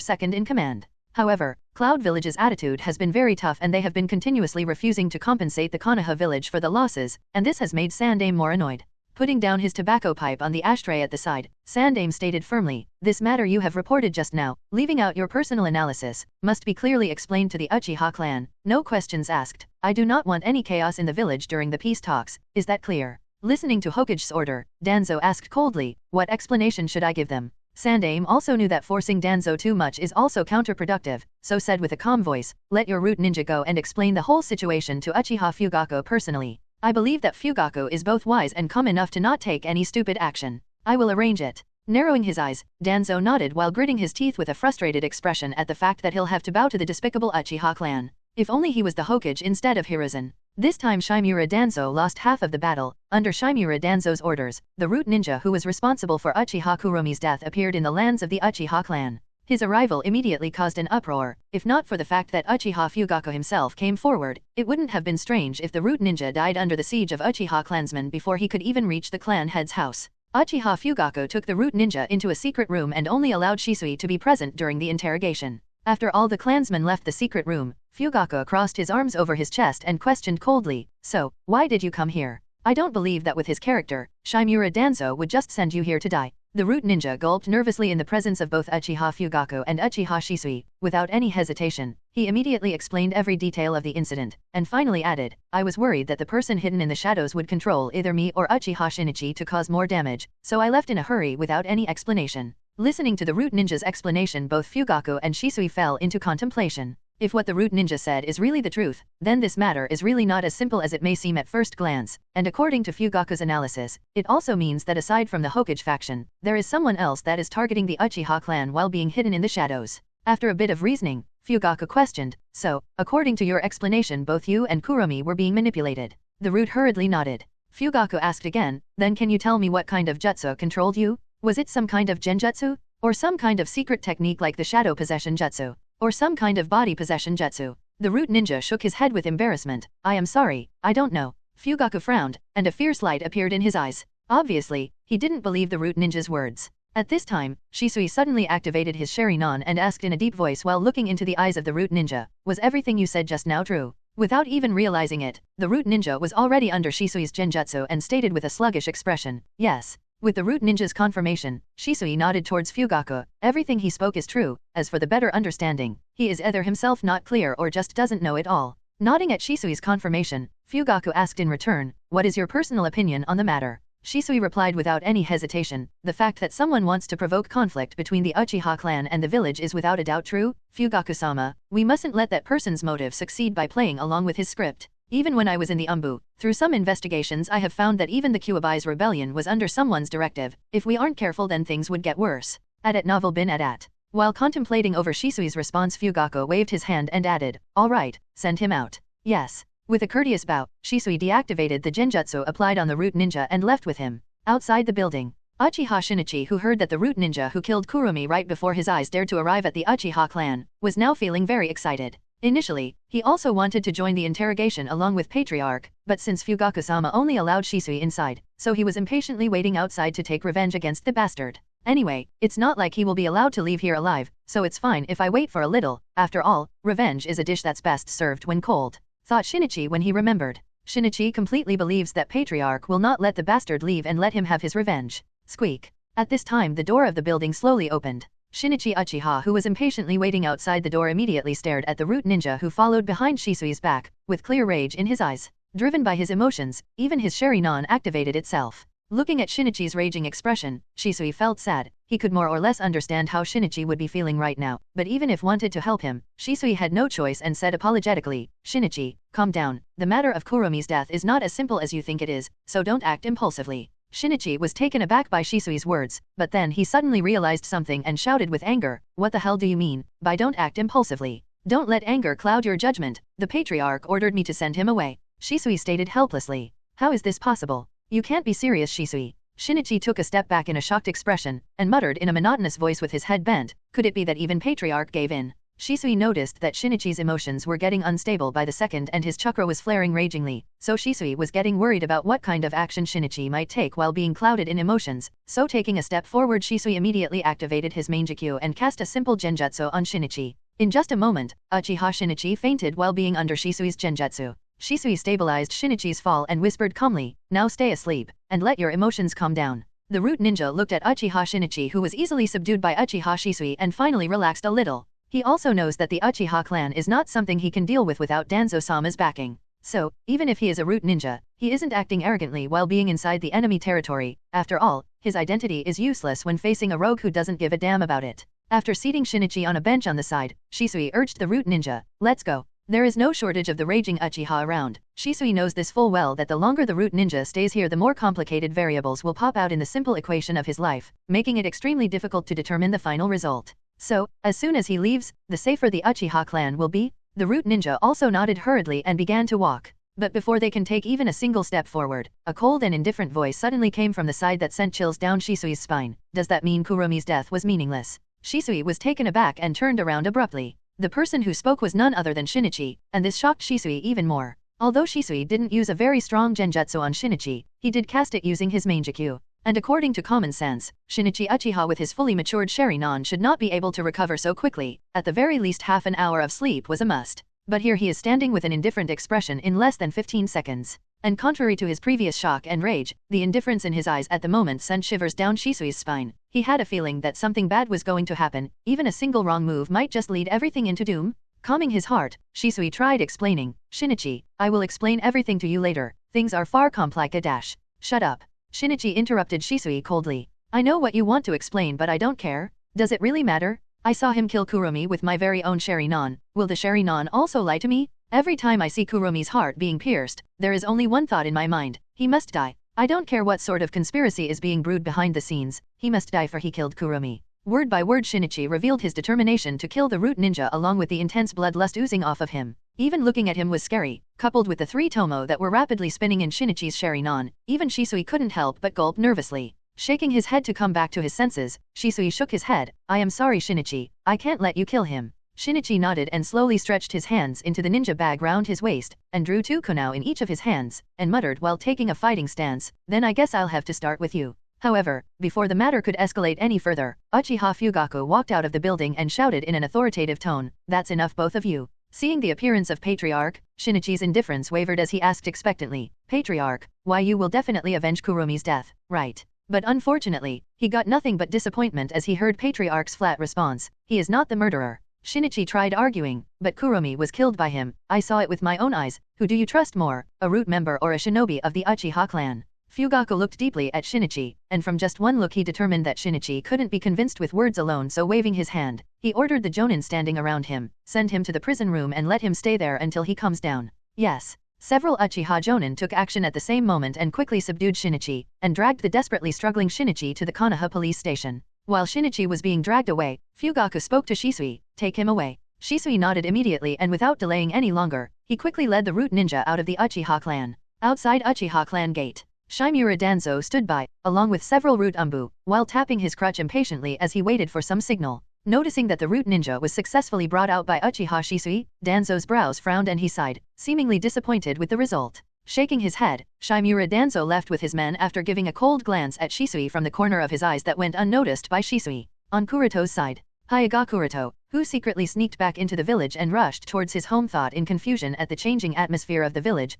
second in command. However, Cloud Village's attitude has been very tough and they have been continuously refusing to compensate the Konoha village for the losses, and this has made Sandame more annoyed. Putting down his tobacco pipe on the ashtray at the side, Sandame stated firmly, this matter you have reported just now, leaving out your personal analysis, must be clearly explained to the Uchiha clan. No questions asked. I do not want any chaos in the village during the peace talks, is that clear? Listening to Hokage's order, Danzo asked coldly, what explanation should I give them? Sandaime also knew that forcing Danzo too much is also counterproductive, so said with a calm voice, let your root ninja go and explain the whole situation to Uchiha Fugaku personally. I believe that Fugaku is both wise and calm enough to not take any stupid action. I will arrange it. Narrowing his eyes, Danzo nodded while gritting his teeth with a frustrated expression at the fact that he'll have to bow to the despicable Uchiha clan. If only he was the Hokage instead of Hiruzen. This time Shimura Danzo lost half of the battle. Under Shimura Danzo's orders, the root ninja who was responsible for Uchiha Kuromi's death appeared in the lands of the Uchiha clan. His arrival immediately caused an uproar. If not for the fact that Uchiha Fugaku himself came forward, it wouldn't have been strange if the root ninja died under the siege of Uchiha clansmen before he could even reach the clan head's house. Uchiha Fugaku took the root ninja into a secret room and only allowed Shisui to be present during the interrogation. After all the clansmen left the secret room, Fugaku crossed his arms over his chest and questioned coldly, so, why did you come here? I don't believe that with his character, Shimura Danzo would just send you here to die. The root ninja gulped nervously in the presence of both Uchiha Fugaku and Uchiha Shisui. Without any hesitation, he immediately explained every detail of the incident, and finally added, I was worried that the person hidden in the shadows would control either me or Uchiha Shinichi to cause more damage, so I left in a hurry without any explanation. Listening to the root ninja's explanation, both Fugaku and Shisui fell into contemplation. If what the root ninja said is really the truth, then this matter is really not as simple as it may seem at first glance, and according to Fugaku's analysis, it also means that aside from the Hokage faction, there is someone else that is targeting the Uchiha clan while being hidden in the shadows. After a bit of reasoning, Fugaku questioned, so, according to your explanation both you and Kuromi were being manipulated. The root hurriedly nodded. Fugaku asked again, then can you tell me what kind of jutsu controlled you? Was it some kind of genjutsu? Or some kind of secret technique like the shadow possession jutsu? Or some kind of body possession jutsu? The root ninja shook his head with embarrassment. I am sorry, I don't know. Fugaku frowned, and a fierce light appeared in his eyes. Obviously, he didn't believe the root ninja's words. At this time, Shisui suddenly activated his Sharingan and asked in a deep voice while looking into the eyes of the root ninja, was everything you said just now true? Without even realizing it, the root ninja was already under Shisui's genjutsu and stated with a sluggish expression, yes. With the root ninja's confirmation, Shisui nodded towards Fugaku. Everything he spoke is true. As for the better understanding, he is either himself not clear or just doesn't know it all. Nodding at Shisui's confirmation, Fugaku asked in return, what is your personal opinion on the matter? Shisui replied without any hesitation, the fact that someone wants to provoke conflict between the Uchiha clan and the village is without a doubt true. Fugaku-sama, we mustn't let that person's motive succeed by playing along with his script. Even when I was in the Anbu, through some investigations I have found that even the Kyuubi's rebellion was under someone's directive. If we aren't careful then things would get worse. At novel bin at. While contemplating over Shisui's response, Fugaku waved his hand and added, all right, send him out. Yes. With a courteous bow, Shisui deactivated the genjutsu applied on the root ninja and left with him. Outside the building, Uchiha Shinichi, who heard that the root ninja who killed Kuromi right before his eyes dared to arrive at the Uchiha clan, was now feeling very excited. Initially, he also wanted to join the interrogation along with Patriarch, but since Fugaku-sama only allowed Shisui inside, so he was impatiently waiting outside to take revenge against the bastard. Anyway, it's not like he will be allowed to leave here alive, so it's fine if I wait for a little. After all, revenge is a dish that's best served when cold, thought Shinichi when he remembered. Shinichi completely believes that Patriarch will not let the bastard leave and let him have his revenge. Squeak. At this time the door of the building slowly opened. Shinichi Uchiha, who was impatiently waiting outside the door, immediately stared at the root ninja who followed behind Shisui's back, with clear rage in his eyes. Driven by his emotions, even his Sharingan activated itself. Looking at Shinichi's raging expression, Shisui felt sad. He could more or less understand how Shinichi would be feeling right now, but even if wanted to help him, Shisui had no choice and said apologetically, Shinichi, calm down. The matter of Kuromi's death is not as simple as you think it is, so don't act impulsively. Shinichi was taken aback by Shisui's words, but then he suddenly realized something and shouted with anger, what the hell do you mean by don't act impulsively? Don't let anger cloud your judgment. The Patriarch ordered me to send him away. Shisui stated helplessly. How is this possible? You can't be serious, Shisui. Shinichi took a step back in a shocked expression, and muttered in a monotonous voice with his head bent, could it be that even Patriarch gave in? Shisui noticed that Shinichi's emotions were getting unstable by the second and his chakra was flaring ragingly, so Shisui was getting worried about what kind of action Shinichi might take while being clouded in emotions, so taking a step forward Shisui immediately activated his Mangekyou and cast a simple genjutsu on Shinichi. In just a moment, Uchiha Shinichi fainted while being under Shisui's genjutsu. Shisui stabilized Shinichi's fall and whispered calmly, now stay asleep, and let your emotions calm down. The root ninja looked at Uchiha Shinichi, who was easily subdued by Uchiha Shisui, and finally relaxed a little. He also knows that the Uchiha clan is not something he can deal with without Danzo-sama's backing. So, even if he is a root ninja, he isn't acting arrogantly while being inside the enemy territory. After all, his identity is useless when facing a rogue who doesn't give a damn about it. After seating Shinichi on a bench on the side, Shisui urged the root ninja, "Let's go." There is no shortage of the raging Uchiha around. Shisui knows this full well that the longer the root ninja stays here, the more complicated variables will pop out in the simple equation of his life, making it extremely difficult to determine the final result. So, as soon as he leaves, the safer the Uchiha clan will be. The root ninja also nodded hurriedly and began to walk. But before they can take even a single step forward, a cold and indifferent voice suddenly came from the side that sent chills down Shisui's spine. Does that mean Kuromi's death was meaningless? Shisui was taken aback and turned around abruptly. The person who spoke was none other than Shinichi, and this shocked Shisui even more. Although Shisui didn't use a very strong genjutsu on Shinichi, he did cast it using his Mangekyou. And according to common sense, Shinichi Uchiha with his fully matured Sharingan should not be able to recover so quickly. At the very least half an hour of sleep was a must. But here he is standing with an indifferent expression in less than 15 seconds. And contrary to his previous shock and rage, the indifference in his eyes at the moment sent shivers down Shisui's spine. He had a feeling that something bad was going to happen, even a single wrong move might just lead everything into doom. Calming his heart, Shisui tried explaining, "Shinichi, I will explain everything to you later, things are far complex. Shut up." Shinichi interrupted Shisui coldly. "I know what you want to explain, but I don't care. Does it really matter? I saw him kill Kuromi with my very own Sharingan. Will the Sharingan also lie to me? Every time I see Kuromi's heart being pierced, there is only one thought in my mind. He must die. I don't care what sort of conspiracy is being brewed behind the scenes. He must die, for he killed Kuromi." Word by word, Shinichi revealed his determination to kill the root ninja along with the intense bloodlust oozing off of him. Even looking at him was scary, coupled with the 3 tomo that were rapidly spinning in Shinichi's Sharingan. Even Shisui couldn't help but gulp nervously. Shaking his head to come back to his senses, Shisui shook his head. "I am sorry, Shinichi. I can't let you kill him." Shinichi nodded and slowly stretched his hands into the ninja bag round his waist, and drew 2 kunao in each of his hands, and muttered while taking a fighting stance, "Then I guess I'll have to start with you." However, before the matter could escalate any further, Uchiha Fugaku walked out of the building and shouted in an authoritative tone, "That's enough, both of you." Seeing the appearance of Patriarch, Shinichi's indifference wavered as he asked expectantly, "Patriarch, why, you will definitely avenge Kuromi's death, right?" But unfortunately, he got nothing but disappointment as he heard Patriarch's flat response, "He is not the murderer." Shinichi tried arguing, but Kuromi was killed by him. "I saw it with my own eyes. Who do you trust more, a root member or a shinobi of the Uchiha clan?" Fugaku looked deeply at Shinichi, and from just one look he determined that Shinichi couldn't be convinced with words alone, so waving his hand, he ordered the jonin standing around him, "Send him to the prison room and let him stay there until he comes down." Yes. Several Uchiha jonin took action at the same moment and quickly subdued Shinichi, and dragged the desperately struggling Shinichi to the Konoha police station. While Shinichi was being dragged away, Fugaku spoke to Shisui, "Take him away." Shisui nodded immediately, and without delaying any longer, he quickly led the root ninja out of the Uchiha clan. Outside Uchiha clan gate, Shimura Danzo stood by, along with several root Anbu, while tapping his crutch impatiently as he waited for some signal. Noticing that the root ninja was successfully brought out by Uchiha Shisui, Danzo's brows frowned and he sighed, seemingly disappointed with the result. Shaking his head, Shimura Danzo left with his men after giving a cold glance at Shisui from the corner of his eyes that went unnoticed by Shisui. On Kuroto's side, Hyuga Kuroto, who secretly sneaked back into the village and rushed towards his home, thought in confusion at the changing atmosphere of the village,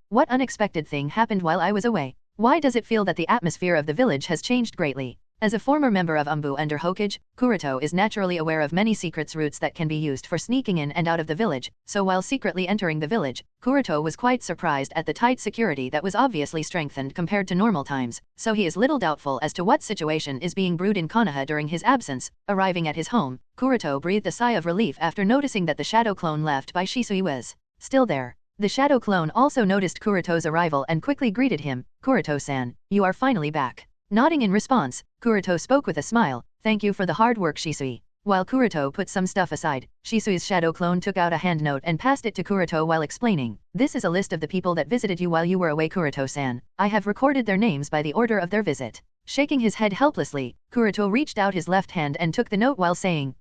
what unexpected thing happened while I was away? Why does it feel that the atmosphere of the village has changed greatly? As a former member of Anbu under Hokage, Kuroto is naturally aware of many secret routes that can be used for sneaking in and out of the village, so while secretly entering the village, Kuroto was quite surprised at the tight security that was obviously strengthened compared to normal times, so he is little doubtful as to what situation is being brewed in Konoha during his absence. Arriving at his home, Kuroto breathed a sigh of relief after noticing that the shadow clone left by Shisui was still there. The shadow clone also noticed Kuroto's arrival and quickly greeted him, "Kuroto-san, you are finally back." Nodding in response, Kuroto spoke with a smile, "Thank you for the hard work, Shisui." While Kuroto put some stuff aside, Shisui's shadow clone took out a hand note and passed it to Kuroto while explaining, "This is a list of the people that visited you while you were away, Kuroto-san. I have recorded their names by the order of their visit." Shaking his head helplessly, Kuroto reached out his left hand and took the note while saying,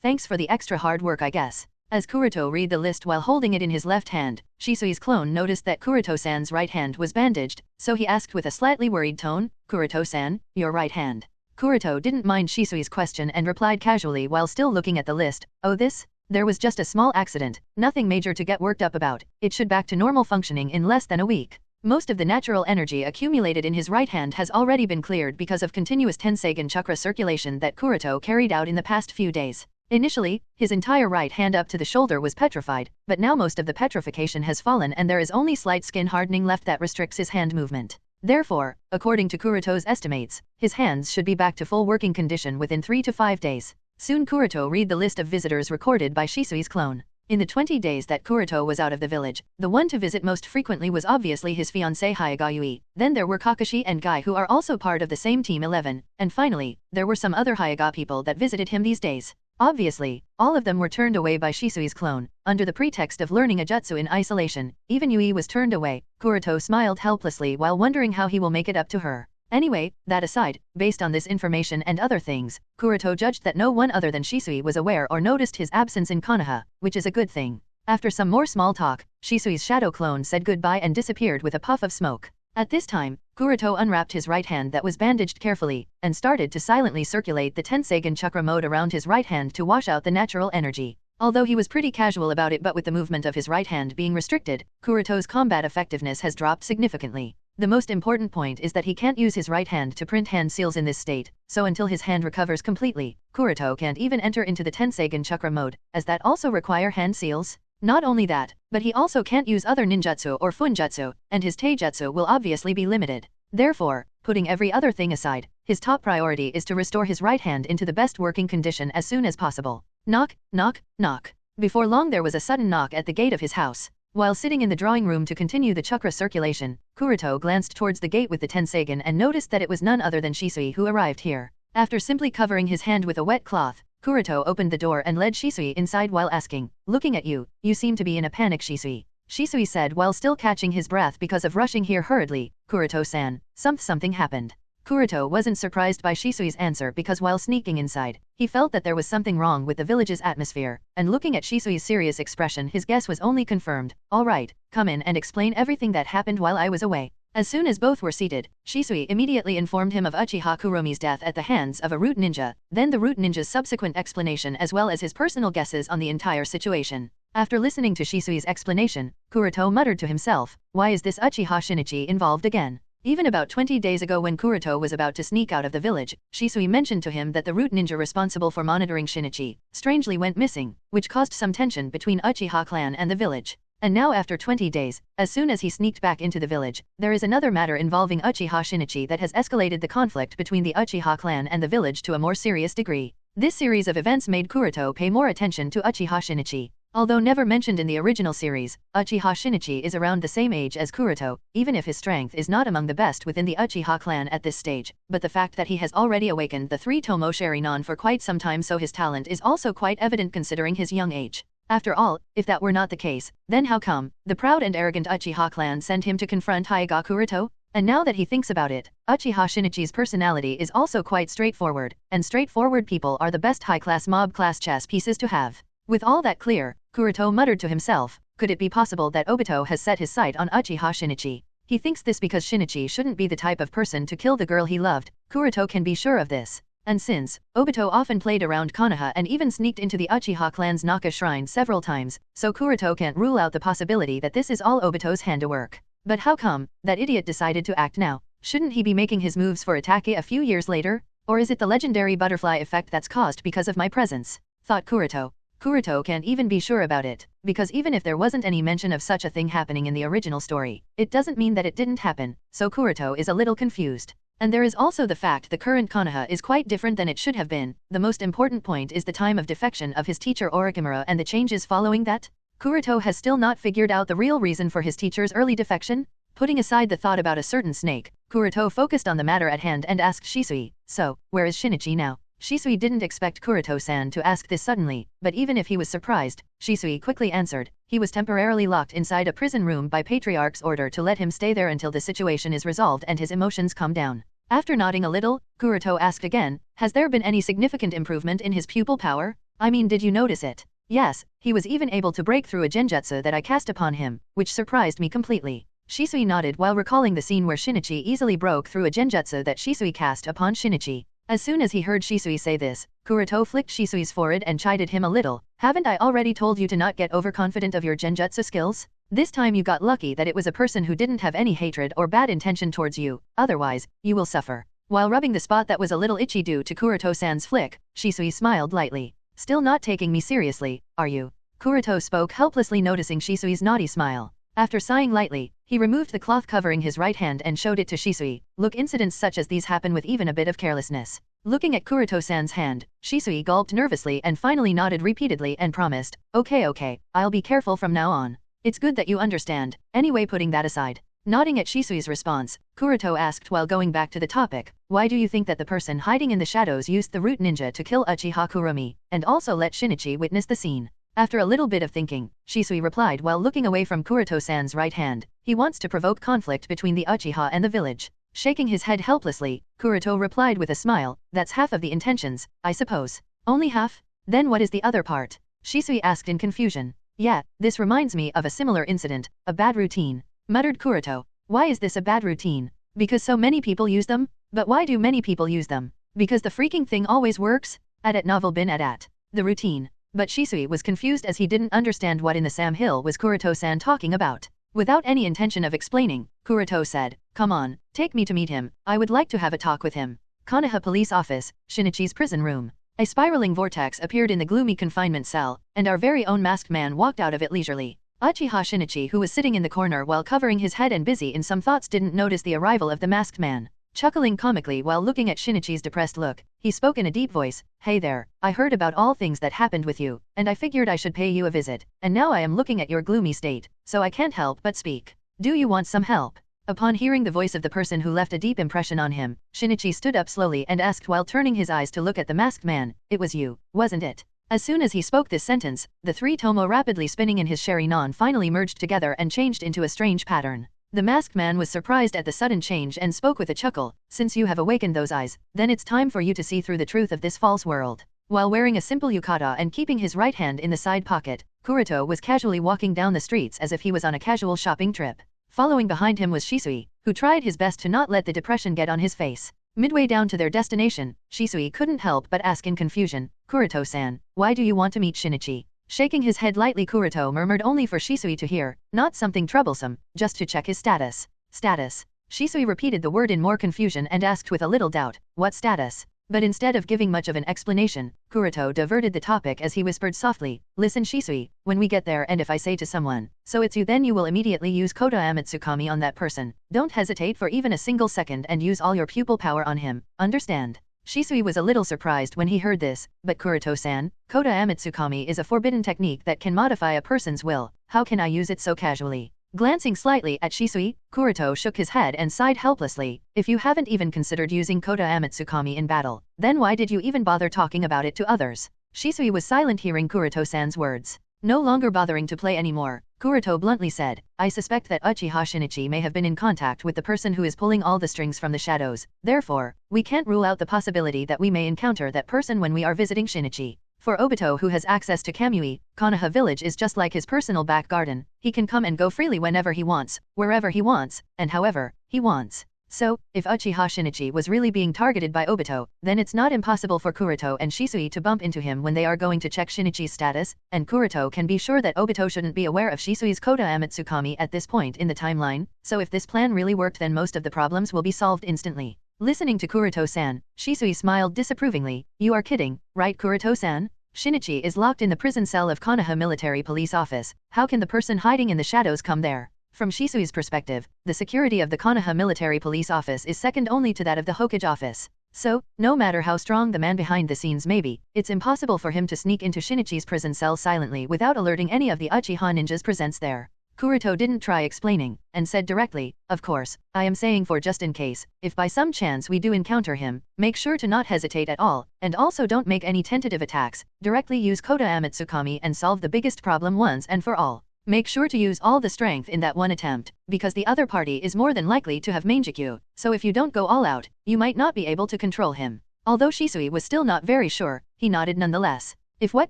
"Thanks for the extra hard work, I guess." As Kuroto read the list while holding it in his left hand, Shisui's clone noticed that Kuroto-san's right hand was bandaged, so he asked with a slightly worried tone, "Kuroto-san, your right hand?" Kuroto didn't mind Shisui's question and replied casually while still looking at the list, "Oh, this? There was just a small accident, nothing major to get worked up about. It should back to normal functioning in less than a week." Most of the natural energy accumulated in his right hand has already been cleared because of continuous Tenseigan chakra circulation that Kuroto carried out in the past few days. Initially, his entire right hand up to the shoulder was petrified, but now most of the petrification has fallen and there is only slight skin hardening left that restricts his hand movement. Therefore, according to Kuroto's estimates, his hands should be back to full working condition within 3 to 5 days. Soon Kuroto read the list of visitors recorded by Shisui's clone. In the 20 days that Kuroto was out of the village, the one to visit most frequently was obviously his fiancée Hyuga. Then there were Kakashi and Guy who are also part of the same Team 11, and finally, there were some other Hyuga people that visited him these days. Obviously, all of them were turned away by Shisui's clone, under the pretext of learning a jutsu in isolation. Even Yui was turned away. Kuroto smiled helplessly while wondering how he will make it up to her. Anyway, that aside, based on this information and other things, Kuroto judged that no one other than Shisui was aware or noticed his absence in Konoha, which is a good thing. After some more small talk, Shisui's shadow clone said goodbye and disappeared with a puff of smoke. At this time, Kuroto unwrapped his right hand that was bandaged carefully, and started to silently circulate the Tenseigan chakra mode around his right hand to wash out the natural energy. Although he was pretty casual about it, but with the movement of his right hand being restricted, Kuroto's combat effectiveness has dropped significantly. The most important point is that he can't use his right hand to print hand seals in this state, so until his hand recovers completely, Kuroto can't even enter into the Tenseigan chakra mode, as that also require hand seals. Not only that, but he also can't use other ninjutsu or funjutsu, and his taijutsu will obviously be limited. Therefore, putting every other thing aside, his top priority is to restore his right hand into the best working condition as soon as possible. Knock, knock, knock. Before long there was a sudden knock at the gate of his house. While sitting in the drawing room to continue the chakra circulation, Kuroto glanced towards the gate with the Tenseigan and noticed that it was none other than Shisui who arrived here. After simply covering his hand with a wet cloth, Kuroto opened the door and led Shisui inside while asking, "Looking at you, you seem to be in a panic, Shisui." Shisui said while still catching his breath because of rushing here hurriedly, "Kuroto-san, something happened." Kuroto wasn't surprised by Shisui's answer because while sneaking inside, he felt that there was something wrong with the village's atmosphere, and looking at Shisui's serious expression his guess was only confirmed. "All right, come in and explain everything that happened while I was away." As soon as both were seated, Shisui immediately informed him of Uchiha Kuromi's death at the hands of a root ninja, then the root ninja's subsequent explanation as well as his personal guesses on the entire situation. After listening to Shisui's explanation, Kuroto muttered to himself, "Why is this Uchiha Shinichi involved again?" Even about 20 days ago when Kuroto was about to sneak out of the village, Shisui mentioned to him that the root ninja responsible for monitoring Shinichi strangely went missing, which caused some tension between Uchiha clan and the village. And now after 20 days, as soon as he sneaked back into the village, there is another matter involving Uchiha Shinichi that has escalated the conflict between the Uchiha clan and the village to a more serious degree. This series of events made Kuroto pay more attention to Uchiha Shinichi. Although never mentioned in the original series, Uchiha Shinichi is around the same age as Kuroto, even if his strength is not among the best within the Uchiha clan at this stage, but the fact that he has already awakened the 3 Tomo Sharingan for quite some time, so his talent is also quite evident considering his young age. After all, if that were not the case, then how come the proud and arrogant Uchiha clan sent him to confront Hyuga Kuroto? And now that he thinks about it, Uchiha Shinichi's personality is also quite straightforward, and straightforward people are the best high-class mob class chess pieces to have. With all that clear, Kuroto muttered to himself, could it be possible that Obito has set his sight on Uchiha Shinichi? He thinks this because Shinichi shouldn't be the type of person to kill the girl he loved. Kuroto can be sure of this. And since Obito often played around Konoha and even sneaked into the Uchiha clan's Naka shrine several times, so Kuroto can't rule out the possibility that this is all Obito's handiwork. But how come that idiot decided to act now? Shouldn't he be making his moves for Atake a few years later? Or is it the legendary butterfly effect that's caused because of my presence? Thought Kuroto. Kuroto can't even be sure about it, because even if there wasn't any mention of such a thing happening in the original story, it doesn't mean that it didn't happen, so Kuroto is a little confused. And there is also the fact the current Konoha is quite different than it should have been. The most important point is the time of defection of his teacher Orochimaru and the changes following that. Kuroto has still not figured out the real reason for his teacher's early defection. Putting aside the thought about a certain snake, Kuroto focused on the matter at hand and asked Shisui, "So, where is Shinichi now?" Shisui didn't expect Kuroto-san to ask this suddenly, but even if he was surprised, Shisui quickly answered, he was temporarily locked inside a prison room by Patriarch's order to let him stay there until the situation is resolved and his emotions calm down. After nodding a little, Kuroto asked again, has there been any significant improvement in his pupil power? I mean, did you notice it? Yes, he was even able to break through a genjutsu that I cast upon him, which surprised me completely. Shisui nodded while recalling the scene where Shinichi easily broke through a genjutsu that Shisui cast upon Shinichi. As soon as he heard Shisui say this, Kuroto flicked Shisui's forehead and chided him a little. Haven't I already told you to not get overconfident of your genjutsu skills? This time you got lucky that it was a person who didn't have any hatred or bad intention towards you, otherwise, you will suffer. While rubbing the spot that was a little itchy due to Kuroto-san's flick, Shisui smiled lightly. Still not taking me seriously, are you? Kuroto spoke, helplessly noticing Shisui's naughty smile. After sighing lightly, he removed the cloth covering his right hand and showed it to Shisui. Look, incidents such as these happen with even a bit of carelessness. Looking at Kuroto-san's hand, Shisui gulped nervously and finally nodded repeatedly and promised, okay, I'll be careful from now on. It's good that you understand. Anyway, putting that aside. Nodding at Shisui's response, Kuroto asked while going back to the topic, why do you think that the person hiding in the shadows used the root ninja to kill Uchiha Kuromi, and also let Shinichi witness the scene? After a little bit of thinking, Shisui replied while looking away from Kuroto-san's right hand, he wants to provoke conflict between the Uchiha and the village. Shaking his head helplessly, Kuroto replied with a smile, that's half of the intentions, I suppose. Only half? Then what is the other part? Shisui asked in confusion. Yeah, this reminds me of a similar incident, a bad routine, muttered Kuroto. Why is this a bad routine? Because so many people use them? But why do many people use them? Because the freaking thing always works? At novel bin at. The routine. But Shisui was confused as he didn't understand what in the Sam Hill was Kuroto-san talking about. Without any intention of explaining, Kuroto said, come on, take me to meet him, I would like to have a talk with him. Konoha Police Office, Shinichi's prison room. A spiraling vortex appeared in the gloomy confinement cell, and our very own masked man walked out of it leisurely. Uchiha Shinichi, who was sitting in the corner while covering his head and busy in some thoughts, didn't notice the arrival of the masked man. Chuckling comically while looking at Shinichi's depressed look, he spoke in a deep voice, hey there, I heard about all things that happened with you, and I figured I should pay you a visit, and now I am looking at your gloomy state, so I can't help but speak. Do you want some help? Upon hearing the voice of the person who left a deep impression on him, Shinichi stood up slowly and asked while turning his eyes to look at the masked man, it was you, wasn't it? As soon as he spoke this sentence, the three tomo rapidly spinning in his shurinan finally merged together and changed into a strange pattern. The masked man was surprised at the sudden change and spoke with a chuckle, since you have awakened those eyes, then it's time for you to see through the truth of this false world. While wearing a simple yukata and keeping his right hand in the side pocket, Kuroto was casually walking down the streets as if he was on a casual shopping trip. Following behind him was Shisui, who tried his best to not let the depression get on his face. Midway down to their destination, Shisui couldn't help but ask in confusion, Kuroto-san, why do you want to meet Shinichi? Shaking his head lightly, Kuroto murmured only for Shisui to hear, not something troublesome, just to check his status. Status. Shisui repeated the word in more confusion and asked with a little doubt, what status? But instead of giving much of an explanation, Kuroto diverted the topic as he whispered softly, listen Shisui, when we get there and if I say to someone, so it's you, then you will immediately use Koda Amatsukami on that person. Don't hesitate for even a single second and use all your pupil power on him, understand? Shisui was a little surprised when he heard this, but Kuroto-san, Koda Amatsukami is a forbidden technique that can modify a person's will, how can I use it so casually? Glancing slightly at Shisui, Kuroto shook his head and sighed helplessly, if you haven't even considered using Koda Amatsukami in battle, then why did you even bother talking about it to others? Shisui was silent hearing Kuroto-san's words. No longer bothering to play anymore, Kuroto bluntly said, I suspect that Uchiha Shinichi may have been in contact with the person who is pulling all the strings from the shadows, therefore, we can't rule out the possibility that we may encounter that person when we are visiting Shinichi. For Obito, who has access to Kamui, Konoha village is just like his personal back garden, he can come and go freely whenever he wants, wherever he wants, and however he wants. So, if Uchiha Shinichi was really being targeted by Obito, then it's not impossible for Kuroto and Shisui to bump into him when they are going to check Shinichi's status, and Kuroto can be sure that Obito shouldn't be aware of Shisui's Koda Amatsukami at this point in the timeline, so if this plan really worked then most of the problems will be solved instantly. Listening to Kuroto-san, Shisui smiled disapprovingly, you are kidding, right Kuroto-san? Shinichi is locked in the prison cell of Konoha Military Police Office, how can the person hiding in the shadows come there? From Shisui's perspective, the security of the Konoha Military Police Office is second only to that of the Hokage office. So, no matter how strong the man behind the scenes may be, it's impossible for him to sneak into Shinichi's prison cell silently without alerting any of the Uchiha ninjas present there. Kuroto didn't try explaining, and said directly, of course, I am saying for just in case, if by some chance we do encounter him, make sure to not hesitate at all, and also don't make any tentative attacks, directly use Koda Amatsukami and solve the biggest problem once and for all. Make sure to use all the strength in that one attempt, because the other party is more than likely to have Mangekyou, so if you don't go all out, you might not be able to control him. Although Shisui was still not very sure, he nodded nonetheless. If what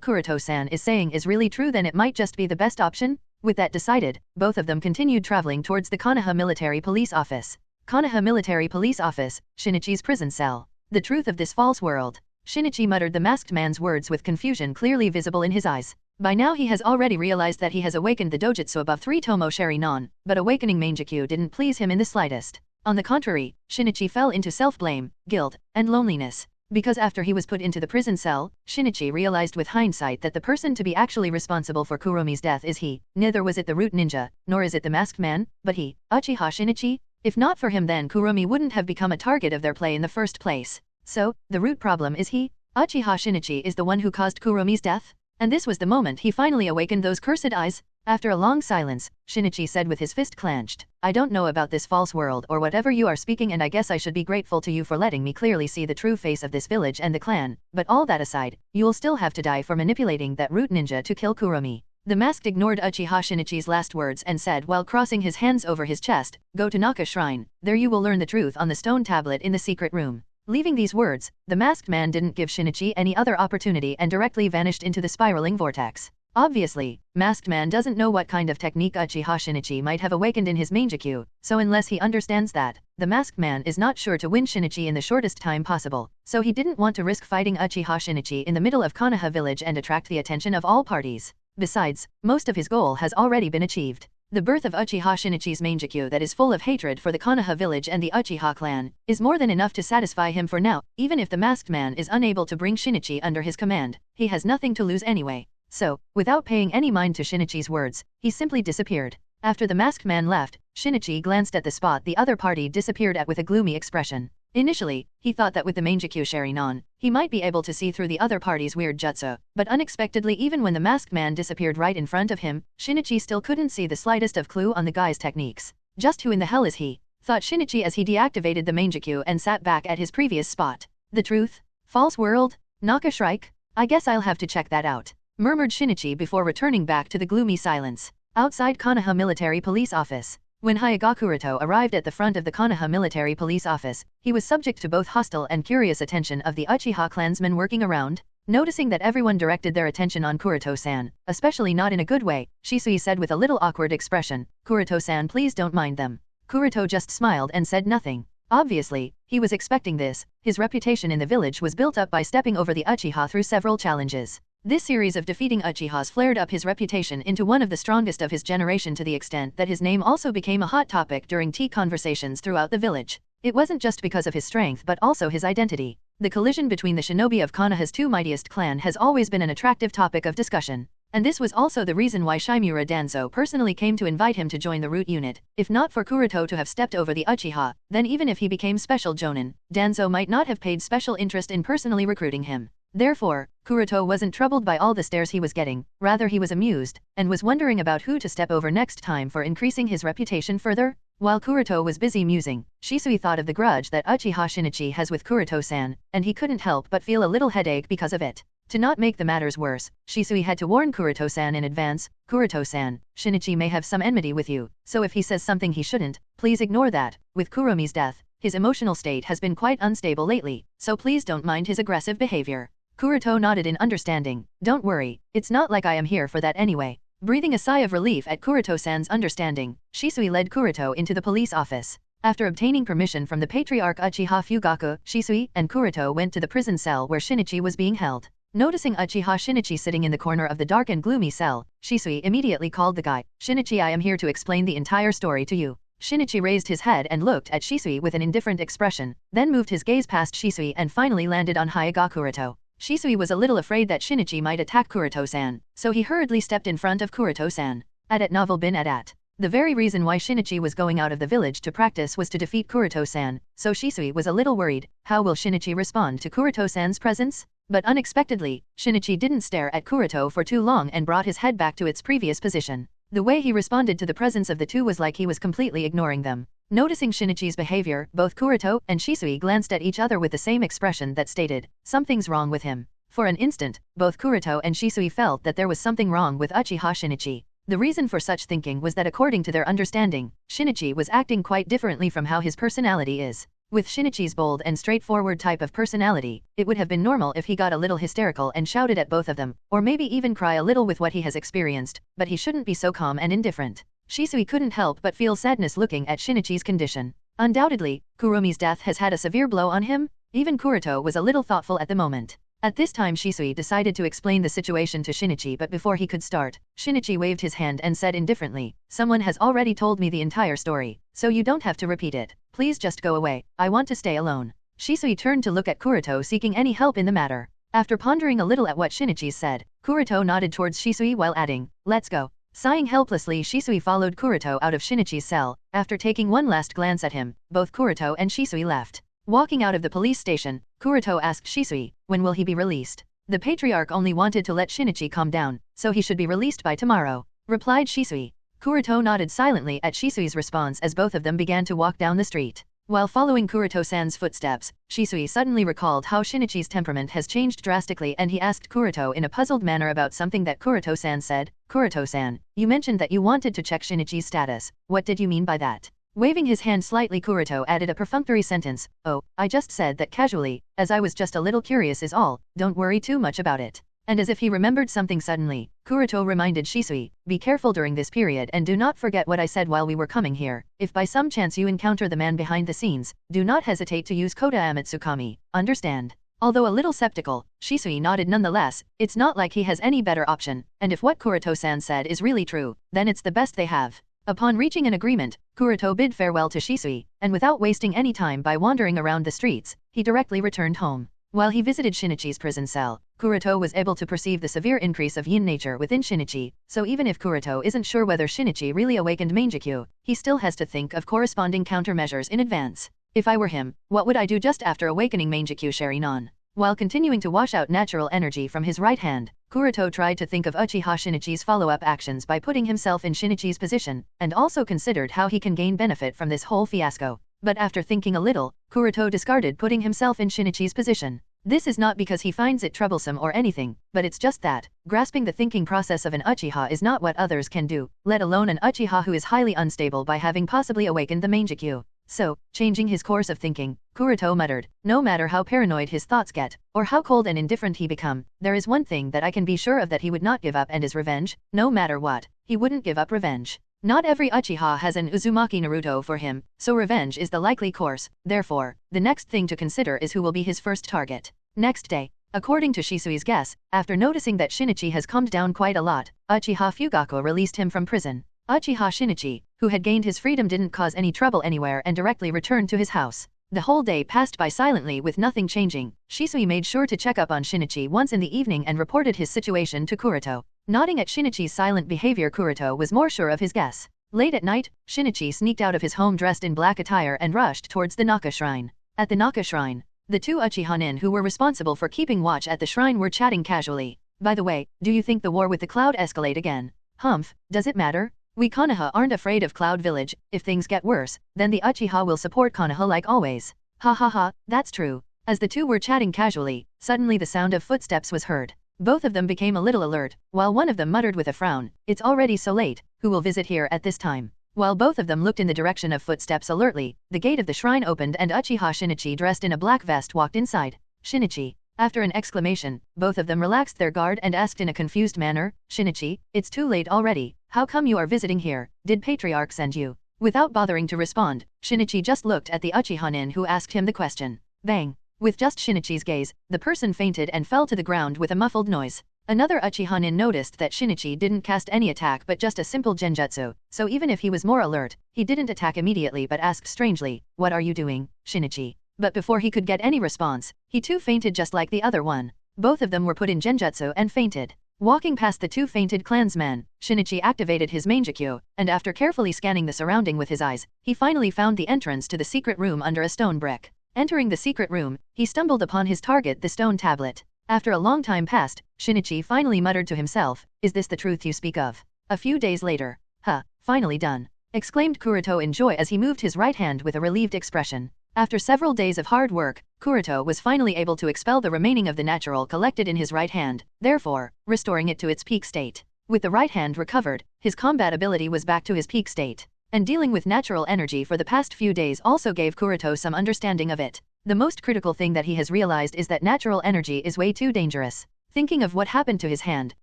Kuroto-san is saying is really true then it might just be the best option. With that decided, both of them continued traveling towards the Konoha Military Police Office. Konoha Military Police Office, Shinichi's prison cell. The truth of this false world. Shinichi muttered the masked man's words with confusion clearly visible in his eyes. By now he has already realized that he has awakened the dojutsu above 3 tomo shurinan, but awakening Mangekyou didn't please him in the slightest. On the contrary, Shinichi fell into self-blame, guilt, and loneliness. Because after he was put into the prison cell, Shinichi realized with hindsight that the person to be actually responsible for Kuromi's death is he. Neither was it the root ninja, nor is it the masked man, but he, Uchiha Shinichi. If not for him, then Kuromi wouldn't have become a target of their play in the first place. So, the root problem is he? Uchiha Shinichi is the one who caused Kuromi's death? And this was the moment he finally awakened those cursed eyes. After a long silence, Shinichi said with his fist clenched, I don't know about this false world or whatever you are speaking, and I guess I should be grateful to you for letting me clearly see the true face of this village and the clan, but all that aside, you'll still have to die for manipulating that root ninja to kill Kuromi. The masked ignored Uchiha Shinichi's last words and said while crossing his hands over his chest, Go to Naka Shrine, there you will learn the truth on the stone tablet in the secret room. Leaving these words, the masked man didn't give Shinichi any other opportunity and directly vanished into the spiraling vortex. Obviously, masked man doesn't know what kind of technique Uchiha Shinichi might have awakened in his Mangekyou, so unless he understands that, the masked man is not sure to win Shinichi in the shortest time possible, so he didn't want to risk fighting Uchiha Shinichi in the middle of Konoha village and attract the attention of all parties. Besides, most of his goal has already been achieved. The birth of Uchiha Shinichi's Mangekyou that is full of hatred for the Konoha village and the Uchiha clan is more than enough to satisfy him for now. Even if the masked man is unable to bring Shinichi under his command, he has nothing to lose anyway. So, without paying any mind to Shinichi's words, he simply disappeared. After the masked man left, Shinichi glanced at the spot the other party disappeared at with a gloomy expression. Initially, he thought that with the Mangekyou sharing on, he might be able to see through the other party's weird jutsu, but unexpectedly, even when the masked man disappeared right in front of him, Shinichi still couldn't see the slightest of clue on the guy's techniques. Just who in the hell is he? Thought Shinichi as he deactivated the Mangekyou and sat back at his previous spot. The truth? False world? Naka Shrike? I guess I'll have to check that out, murmured Shinichi before returning back to the gloomy silence. Outside Konoha Military Police Office. When Hyuga Kuroto arrived at the front of the Konoha Military Police Office, he was subject to both hostile and curious attention of the Uchiha clansmen working around. Noticing that everyone directed their attention on Kuroto-san, especially not in a good way, Shisui said with a little awkward expression, Kuroto-san, please don't mind them. Kuroto just smiled and said nothing. Obviously, he was expecting this. His reputation in the village was built up by stepping over the Uchiha through several challenges. This series of defeating Uchihas flared up his reputation into one of the strongest of his generation, to the extent that his name also became a hot topic during tea conversations throughout the village. It wasn't just because of his strength but also his identity. The collision between the shinobi of Konoha's two mightiest clan has always been an attractive topic of discussion. And this was also the reason why Shimura Danzo personally came to invite him to join the root unit. If not for Kuroto to have stepped over the Uchiha, then even if he became special jonin, Danzo might not have paid special interest in personally recruiting him. Therefore, Kuroto wasn't troubled by all the stares he was getting, rather he was amused, and was wondering about who to step over next time for increasing his reputation further. While Kuroto was busy musing, Shisui thought of the grudge that Uchiha Shinichi has with Kuroto-san, and he couldn't help but feel a little headache because of it. To not make the matters worse, Shisui had to warn Kuroto-san in advance, Kuroto-san, Shinichi may have some enmity with you, so if he says something he shouldn't, please ignore that. With Kuromi's death, his emotional state has been quite unstable lately, so please don't mind his aggressive behavior. Kuroto nodded in understanding. Don't worry, it's not like I am here for that anyway. Breathing a sigh of relief at Kuroto-san's understanding, Shisui led Kuroto into the police office. After obtaining permission from the patriarch Uchiha Fugaku, Shisui and Kuroto went to the prison cell where Shinichi was being held. Noticing Uchiha Shinichi sitting in the corner of the dark and gloomy cell, Shisui immediately called the guy. Shinichi, I am here to explain the entire story to you. Shinichi raised his head and looked at Shisui with an indifferent expression, then moved his gaze past Shisui and finally landed on Hyuga Kuroto. Shisui was a little afraid that Shinichi might attack Kuroto-san, so he hurriedly stepped in front of Kuroto-san. At novel bin at. The very reason why Shinichi was going out of the village to practice was to defeat Kuroto-san, so Shisui was a little worried. How will Shinichi respond to Kuroto-san's presence? But unexpectedly, Shinichi didn't stare at Kuroto for too long and brought his head back to its previous position. The way he responded to the presence of the two was like he was completely ignoring them. Noticing Shinichi's behavior, both Kuroto and Shisui glanced at each other with the same expression that stated, something's wrong with him. For an instant, both Kuroto and Shisui felt that there was something wrong with Uchiha Shinichi. The reason for such thinking was that according to their understanding, Shinichi was acting quite differently from how his personality is. With Shinichi's bold and straightforward type of personality, it would have been normal if he got a little hysterical and shouted at both of them, or maybe even cry a little with what he has experienced, but he shouldn't be so calm and indifferent. Shisui couldn't help but feel sadness looking at Shinichi's condition. Undoubtedly, Kuromi's death has had a severe blow on him. Even Kuroto was a little thoughtful at the moment. At this time Shisui decided to explain the situation to Shinichi, but before he could start, Shinichi waved his hand and said indifferently, someone has already told me the entire story, so you don't have to repeat it. Please just go away, I want to stay alone. Shisui turned to look at Kuroto seeking any help in the matter. After pondering a little at what Shinichi said, Kuroto nodded towards Shisui while adding, "Let's go." Sighing helplessly, Shisui followed Kuroto out of Shinichi's cell. After taking one last glance at him, both Kuroto and Shisui left. Walking out of the police station, Kuroto asked Shisui, when will he be released? The patriarch only wanted to let Shinichi calm down, so he should be released by tomorrow, replied Shisui. Kuroto nodded silently at Shisui's response as both of them began to walk down the street. While following Kuroto-san's footsteps, Shisui suddenly recalled how Shinichi's temperament has changed drastically and he asked Kuroto in a puzzled manner about something that Kuroto-san said. "Kuroto-san, you mentioned that you wanted to check Shinichi's status. What did you mean by that?" Waving his hand slightly, Kuroto added a perfunctory sentence, "Oh, I just said that casually, as I was just a little curious is all, don't worry too much about it." And as if he remembered something suddenly, Kuroto reminded Shisui, "Be careful during this period and do not forget what I said while we were coming here. If by some chance you encounter the man behind the scenes, do not hesitate to use Kota Amatsukami, understand?" Although a little skeptical, Shisui nodded nonetheless. It's not like he has any better option, and if what Kuroto-san said is really true, then it's the best they have. Upon reaching an agreement, Kuroto bid farewell to Shisui, and without wasting any time by wandering around the streets, he directly returned home. While he visited Shinichi's prison cell, Kuroto was able to perceive the severe increase of yin nature within Shinichi, so even if Kuroto isn't sure whether Shinichi really awakened Mangekyou, he still has to think of corresponding countermeasures in advance. "If I were him, what would I do just after awakening Mangekyou Sharinon?" While continuing to wash out natural energy from his right hand, Kuroto tried to think of Uchiha Shinichi's follow-up actions by putting himself in Shinichi's position, and also considered how he can gain benefit from this whole fiasco. But after thinking a little, Kuroto discarded putting himself in Shinichi's position. This is not because he finds it troublesome or anything, but it's just that, grasping the thinking process of an Uchiha is not what others can do, let alone an Uchiha who is highly unstable by having possibly awakened the Mangekyou. So, changing his course of thinking, Kuroto muttered, "No matter how paranoid his thoughts get, or how cold and indifferent he become, there is one thing that I can be sure of, that he would not give up, and is revenge. No matter what, he wouldn't give up revenge." Not every Uchiha has an Uzumaki Naruto for him, so revenge is the likely course. Therefore, the next thing to consider is who will be his first target. Next day, according to Shisui's guess, after noticing that Shinichi has calmed down quite a lot, Uchiha Fugaku released him from prison. Uchiha Shinichi, who had gained his freedom, didn't cause any trouble anywhere and directly returned to his house. The whole day passed by silently with nothing changing. Shisui made sure to check up on Shinichi once in the evening and reported his situation to Kuroto. Nodding at Shinichi's silent behavior, Kuroto was more sure of his guess. Late at night, Shinichi sneaked out of his home dressed in black attire and rushed towards the Naka Shrine. At the Naka Shrine, the two Uchiha nin who were responsible for keeping watch at the shrine were chatting casually. "By the way, do you think the war with the Cloud escalate again?" "Humph, does it matter? We Konoha aren't afraid of Cloud Village. If things get worse, then the Uchiha will support Konoha like always." "Ha ha ha, that's true." As the two were chatting casually, suddenly the sound of footsteps was heard. Both of them became a little alert, while one of them muttered with a frown, "It's already so late, who will visit here at this time?" While both of them looked in the direction of footsteps alertly, the gate of the shrine opened and Uchiha Shinichi dressed in a black vest walked inside. "Shinichi." After an exclamation, both of them relaxed their guard and asked in a confused manner, "Shinichi, it's too late already. How come you are visiting here? Did Patriarch send you?" Without bothering to respond, Shinichi just looked at the Uchiha nin who asked him the question. Bang! With just Shinichi's gaze, the person fainted and fell to the ground with a muffled noise. Another Uchiha nin noticed that Shinichi didn't cast any attack but just a simple genjutsu, so even if he was more alert, he didn't attack immediately but asked strangely, "What are you doing, Shinichi?" But before he could get any response, he too fainted just like the other one. Both of them were put in genjutsu and fainted. Walking past the two fainted clansmen, Shinichi activated his Mangekyou, and after carefully scanning the surrounding with his eyes, he finally found the entrance to the secret room under a stone brick. Entering the secret room, he stumbled upon his target, the stone tablet. After a long time passed, Shinichi finally muttered to himself, "Is this the truth you speak of?" A few days later, "Huh, finally done," exclaimed Kuroto in joy as he moved his right hand with a relieved expression. After several days of hard work, Kuroto was finally able to expel the remaining of the natural collected in his right hand, therefore, restoring it to its peak state. With the right hand recovered, his combat ability was back to his peak state. And dealing with natural energy for the past few days also gave Kuroto some understanding of it. The most critical thing that he has realized is that natural energy is way too dangerous. Thinking of what happened to his hand,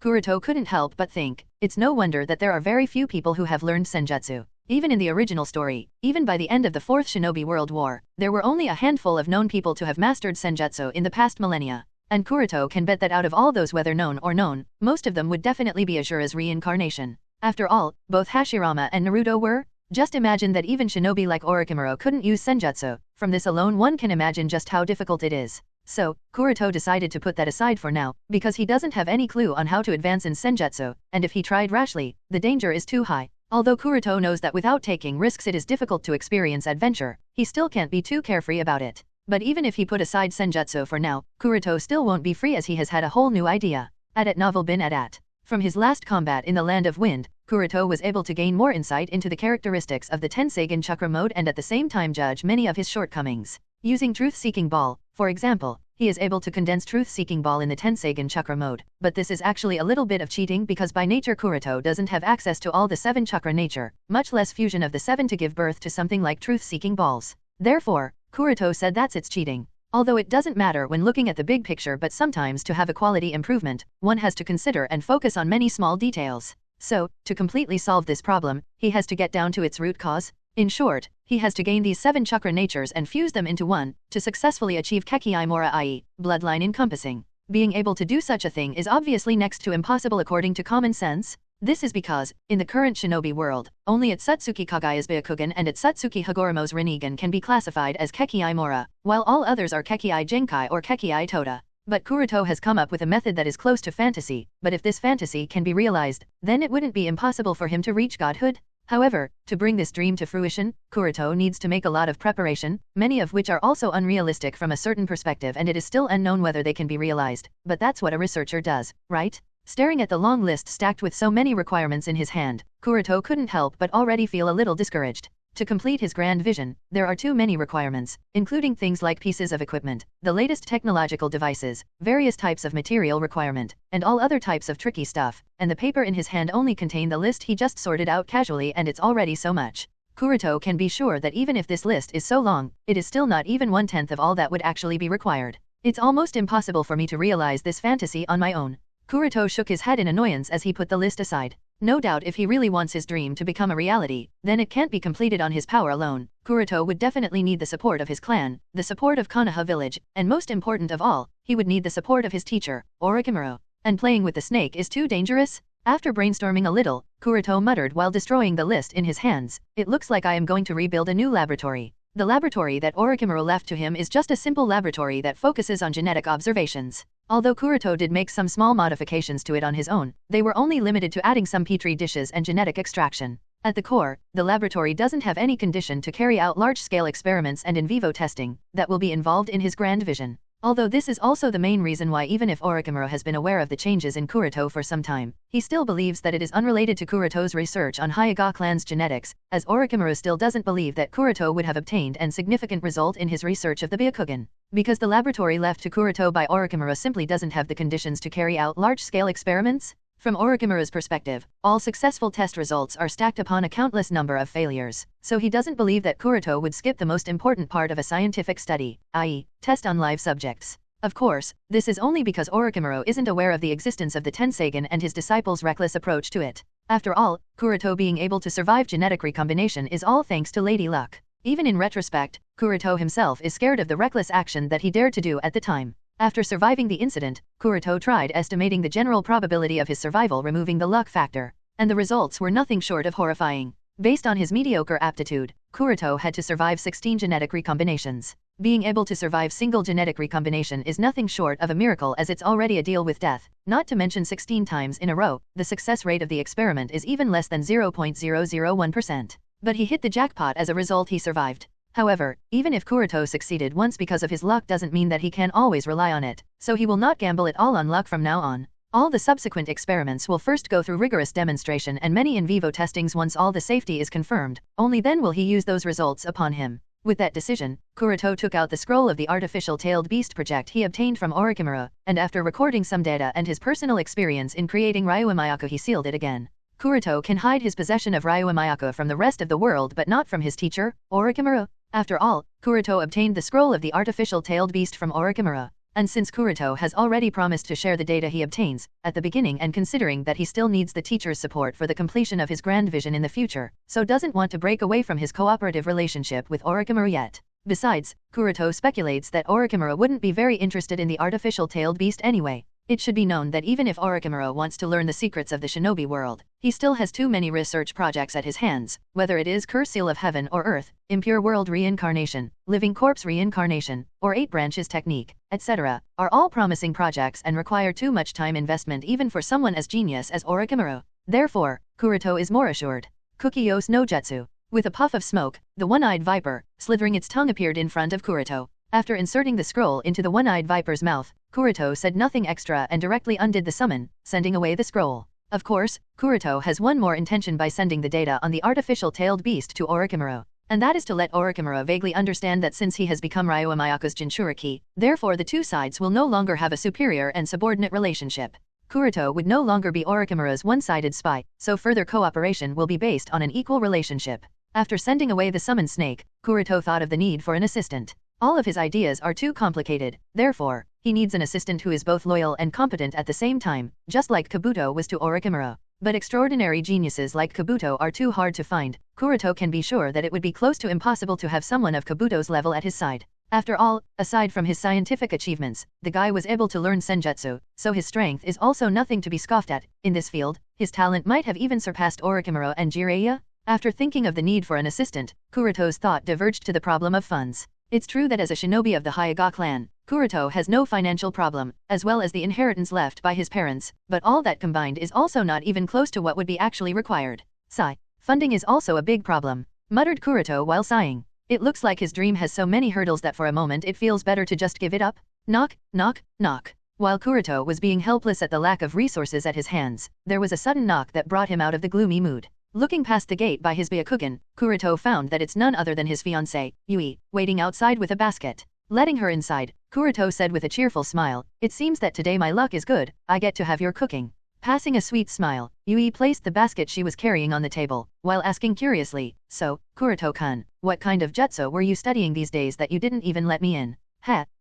Kuroto couldn't help but think, it's no wonder that there are very few people who have learned senjutsu. Even in the original story, even by the end of the Fourth Shinobi World War, there were only a handful of known people to have mastered senjutsu in the past millennia. And Kuroto can bet that out of all those, whether known or known, most of them would definitely be Ashura's reincarnation. After all, both Hashirama and Naruto were Just imagine that even shinobi like Orochimaru couldn't use senjutsu. From this alone one can imagine just how difficult it is. So, Kuroto decided to put that aside for now, because he doesn't have any clue on how to advance in senjutsu, and if he tried rashly, the danger is too high. Although Kuroto knows that without taking risks it is difficult to experience adventure, he still can't be too carefree about it. But even if he put aside senjutsu for now, Kuroto still won't be free as he has had a whole new idea. Novel bin at. From his last combat in the Land of Wind, Kuroto was able to gain more insight into the characteristics of the Tenseigan chakra mode and at the same time judge many of his shortcomings. Using Truth-Seeking Ball, for example, he is able to condense Truth-Seeking Ball in the Tenseigan chakra mode, but this is actually a little bit of cheating because by nature Kuroto doesn't have access to all the 7 chakra nature, much less fusion of the 7 to give birth to something like Truth-Seeking Balls. Therefore, Kuroto said it's cheating. Although it doesn't matter when looking at the big picture, but sometimes to have a quality improvement, one has to consider and focus on many small details. So, to completely solve this problem, he has to get down to its root cause. In short, he has to gain these 7 chakra natures and fuse them into one, to successfully achieve Kekkei Mora, i.e., bloodline encompassing. Being able to do such a thing is obviously next to impossible according to common sense. This is because, in the current shinobi world, only Atsutsuki Kagaya's Byakugan and Atsutsuki Hagoromo's Rinnegan can be classified as Kekkei Mora, while all others are Kekkei Genkai or Kekkei Toda. But Kuroto has come up with a method that is close to fantasy, but if this fantasy can be realized, then it wouldn't be impossible for him to reach godhood. However, to bring this dream to fruition, Kuroto needs to make a lot of preparation, many of which are also unrealistic from a certain perspective, and it is still unknown whether they can be realized, but that's what a researcher does, right? Staring at the long list stacked with so many requirements in his hand, Kuroto couldn't help but already feel a little discouraged. To complete his grand vision, there are too many requirements, including things like pieces of equipment, the latest technological devices, various types of material requirement, and all other types of tricky stuff, and the paper in his hand only contained the list he just sorted out casually, and it's already so much. Kuroto can be sure that even if this list is so long, it is still not even 1/10 of all that would actually be required. It's almost impossible for me to realize this fantasy on my own. Kuroto shook his head in annoyance as he put the list aside. No doubt if he really wants his dream to become a reality, then it can't be completed on his power alone. Kuroto would definitely need the support of his clan, the support of Konoha village, and most important of all, he would need the support of his teacher, Orochimaru. And playing with the snake is too dangerous? After brainstorming a little, Kuroto muttered while destroying the list in his hands, "It looks like I am going to rebuild a new laboratory." The laboratory that Orochimaru left to him is just a simple laboratory that focuses on genetic observations. Although Kuroto did make some small modifications to it on his own, they were only limited to adding some petri dishes and genetic extraction. At the core, the laboratory doesn't have any condition to carry out large-scale experiments and in vivo testing that will be involved in his grand vision. Although this is also the main reason why even if Orochimaru has been aware of the changes in Kuroto for some time, he still believes that it is unrelated to Kuroto's research on Hyuga clan's genetics, as Orochimaru still doesn't believe that Kuroto would have obtained an significant result in his research of the Byakugan. Because the laboratory left to Kuroto by Orochimaru simply doesn't have the conditions to carry out large-scale experiments. From Orochimaru's perspective, all successful test results are stacked upon a countless number of failures, so he doesn't believe that Kuroto would skip the most important part of a scientific study, i.e., test on live subjects. Of course, this is only because Orochimaru isn't aware of the existence of the Tenseigan and his disciples' reckless approach to it. After all, Kuroto being able to survive genetic recombination is all thanks to Lady Luck. Even in retrospect, Kuroto himself is scared of the reckless action that he dared to do at the time. After surviving the incident, Kuroto tried estimating the general probability of his survival removing the luck factor, and the results were nothing short of horrifying. Based on his mediocre aptitude, Kuroto had to survive 16 genetic recombinations. Being able to survive single genetic recombination is nothing short of a miracle, as it's already a deal with death, not to mention 16 times in a row. The success rate of the experiment is even less than 0.001%. But he hit the jackpot. As a result, he survived. However, even if Kuroto succeeded once because of his luck doesn't mean that he can always rely on it, so he will not gamble it all on luck from now on. All the subsequent experiments will first go through rigorous demonstration and many in vivo testings. Once all the safety is confirmed, only then will he use those results upon him. With that decision, Kuroto took out the scroll of the artificial tailed beast project he obtained from Orochimaru, and after recording some data and his personal experience in creating Ryuumayaku, he sealed it again. Kuroto can hide his possession of Ryuumayaku from the rest of the world, but not from his teacher, Orochimaru. After all, Kuroto obtained the scroll of the artificial tailed beast from Orochimaru, and since Kuroto has already promised to share the data he obtains at the beginning, and considering that he still needs the teacher's support for the completion of his grand vision in the future, so doesn't want to break away from his cooperative relationship with Orochimaru yet. Besides, Kuroto speculates that Orochimaru wouldn't be very interested in the artificial tailed beast anyway. It should be known that even if Orochimaru wants to learn the secrets of the shinobi world, he still has too many research projects at his hands, whether it is Curse Seal of Heaven or Earth, Impure World Reincarnation, Living Corpse Reincarnation, or 8 Branches Technique, etc., are all promising projects and require too much time investment even for someone as genius as Orochimaru. Therefore, Kuroto is more assured. Kukiyos no Jutsu. With a puff of smoke, the one-eyed viper, slithering its tongue, appeared in front of Kuroto. After inserting the scroll into the one-eyed viper's mouth, Kuroto said nothing extra and directly undid the summon, sending away the scroll. Of course, Kuroto has one more intention by sending the data on the artificial tailed beast to Orochimaru, and that is to let Orochimaru vaguely understand that since he has become Ryuo Mayako's Jinchuriki, therefore the two sides will no longer have a superior and subordinate relationship. Kuroto would no longer be Orochimaru's one-sided spy, so further cooperation will be based on an equal relationship. After sending away the summoned snake, Kuroto thought of the need for an assistant. All of his ideas are too complicated, therefore, he needs an assistant who is both loyal and competent at the same time, just like Kabuto was to Orochimaru. But extraordinary geniuses like Kabuto are too hard to find. Kuroto can be sure that it would be close to impossible to have someone of Kabuto's level at his side. After all, aside from his scientific achievements, the guy was able to learn senjutsu, so his strength is also nothing to be scoffed at. In this field, his talent might have even surpassed Orochimaru and Jiraiya. After thinking of the need for an assistant, Kuroto's thought diverged to the problem of funds. It's true that as a shinobi of the Hyuga clan, Kuroto has no financial problem, as well as the inheritance left by his parents, but all that combined is also not even close to what would be actually required. Sigh. Funding is also a big problem, muttered Kuroto while sighing. It looks like his dream has so many hurdles that for a moment it feels better to just give it up. Knock, knock, knock. While Kuroto was being helpless at the lack of resources at his hands, there was a sudden knock that brought him out of the gloomy mood. Looking past the gate by his Byakugan, Kuroto found that it's none other than his fiancée, Yui, waiting outside with a basket. Letting her inside, Kuroto said with a cheerful smile, "It seems that today my luck is good, I get to have your cooking." Passing a sweet smile, Yui placed the basket she was carrying on the table, while asking curiously, "So, Kuroto-kun, what kind of jutsu were you studying these days that you didn't even let me in?"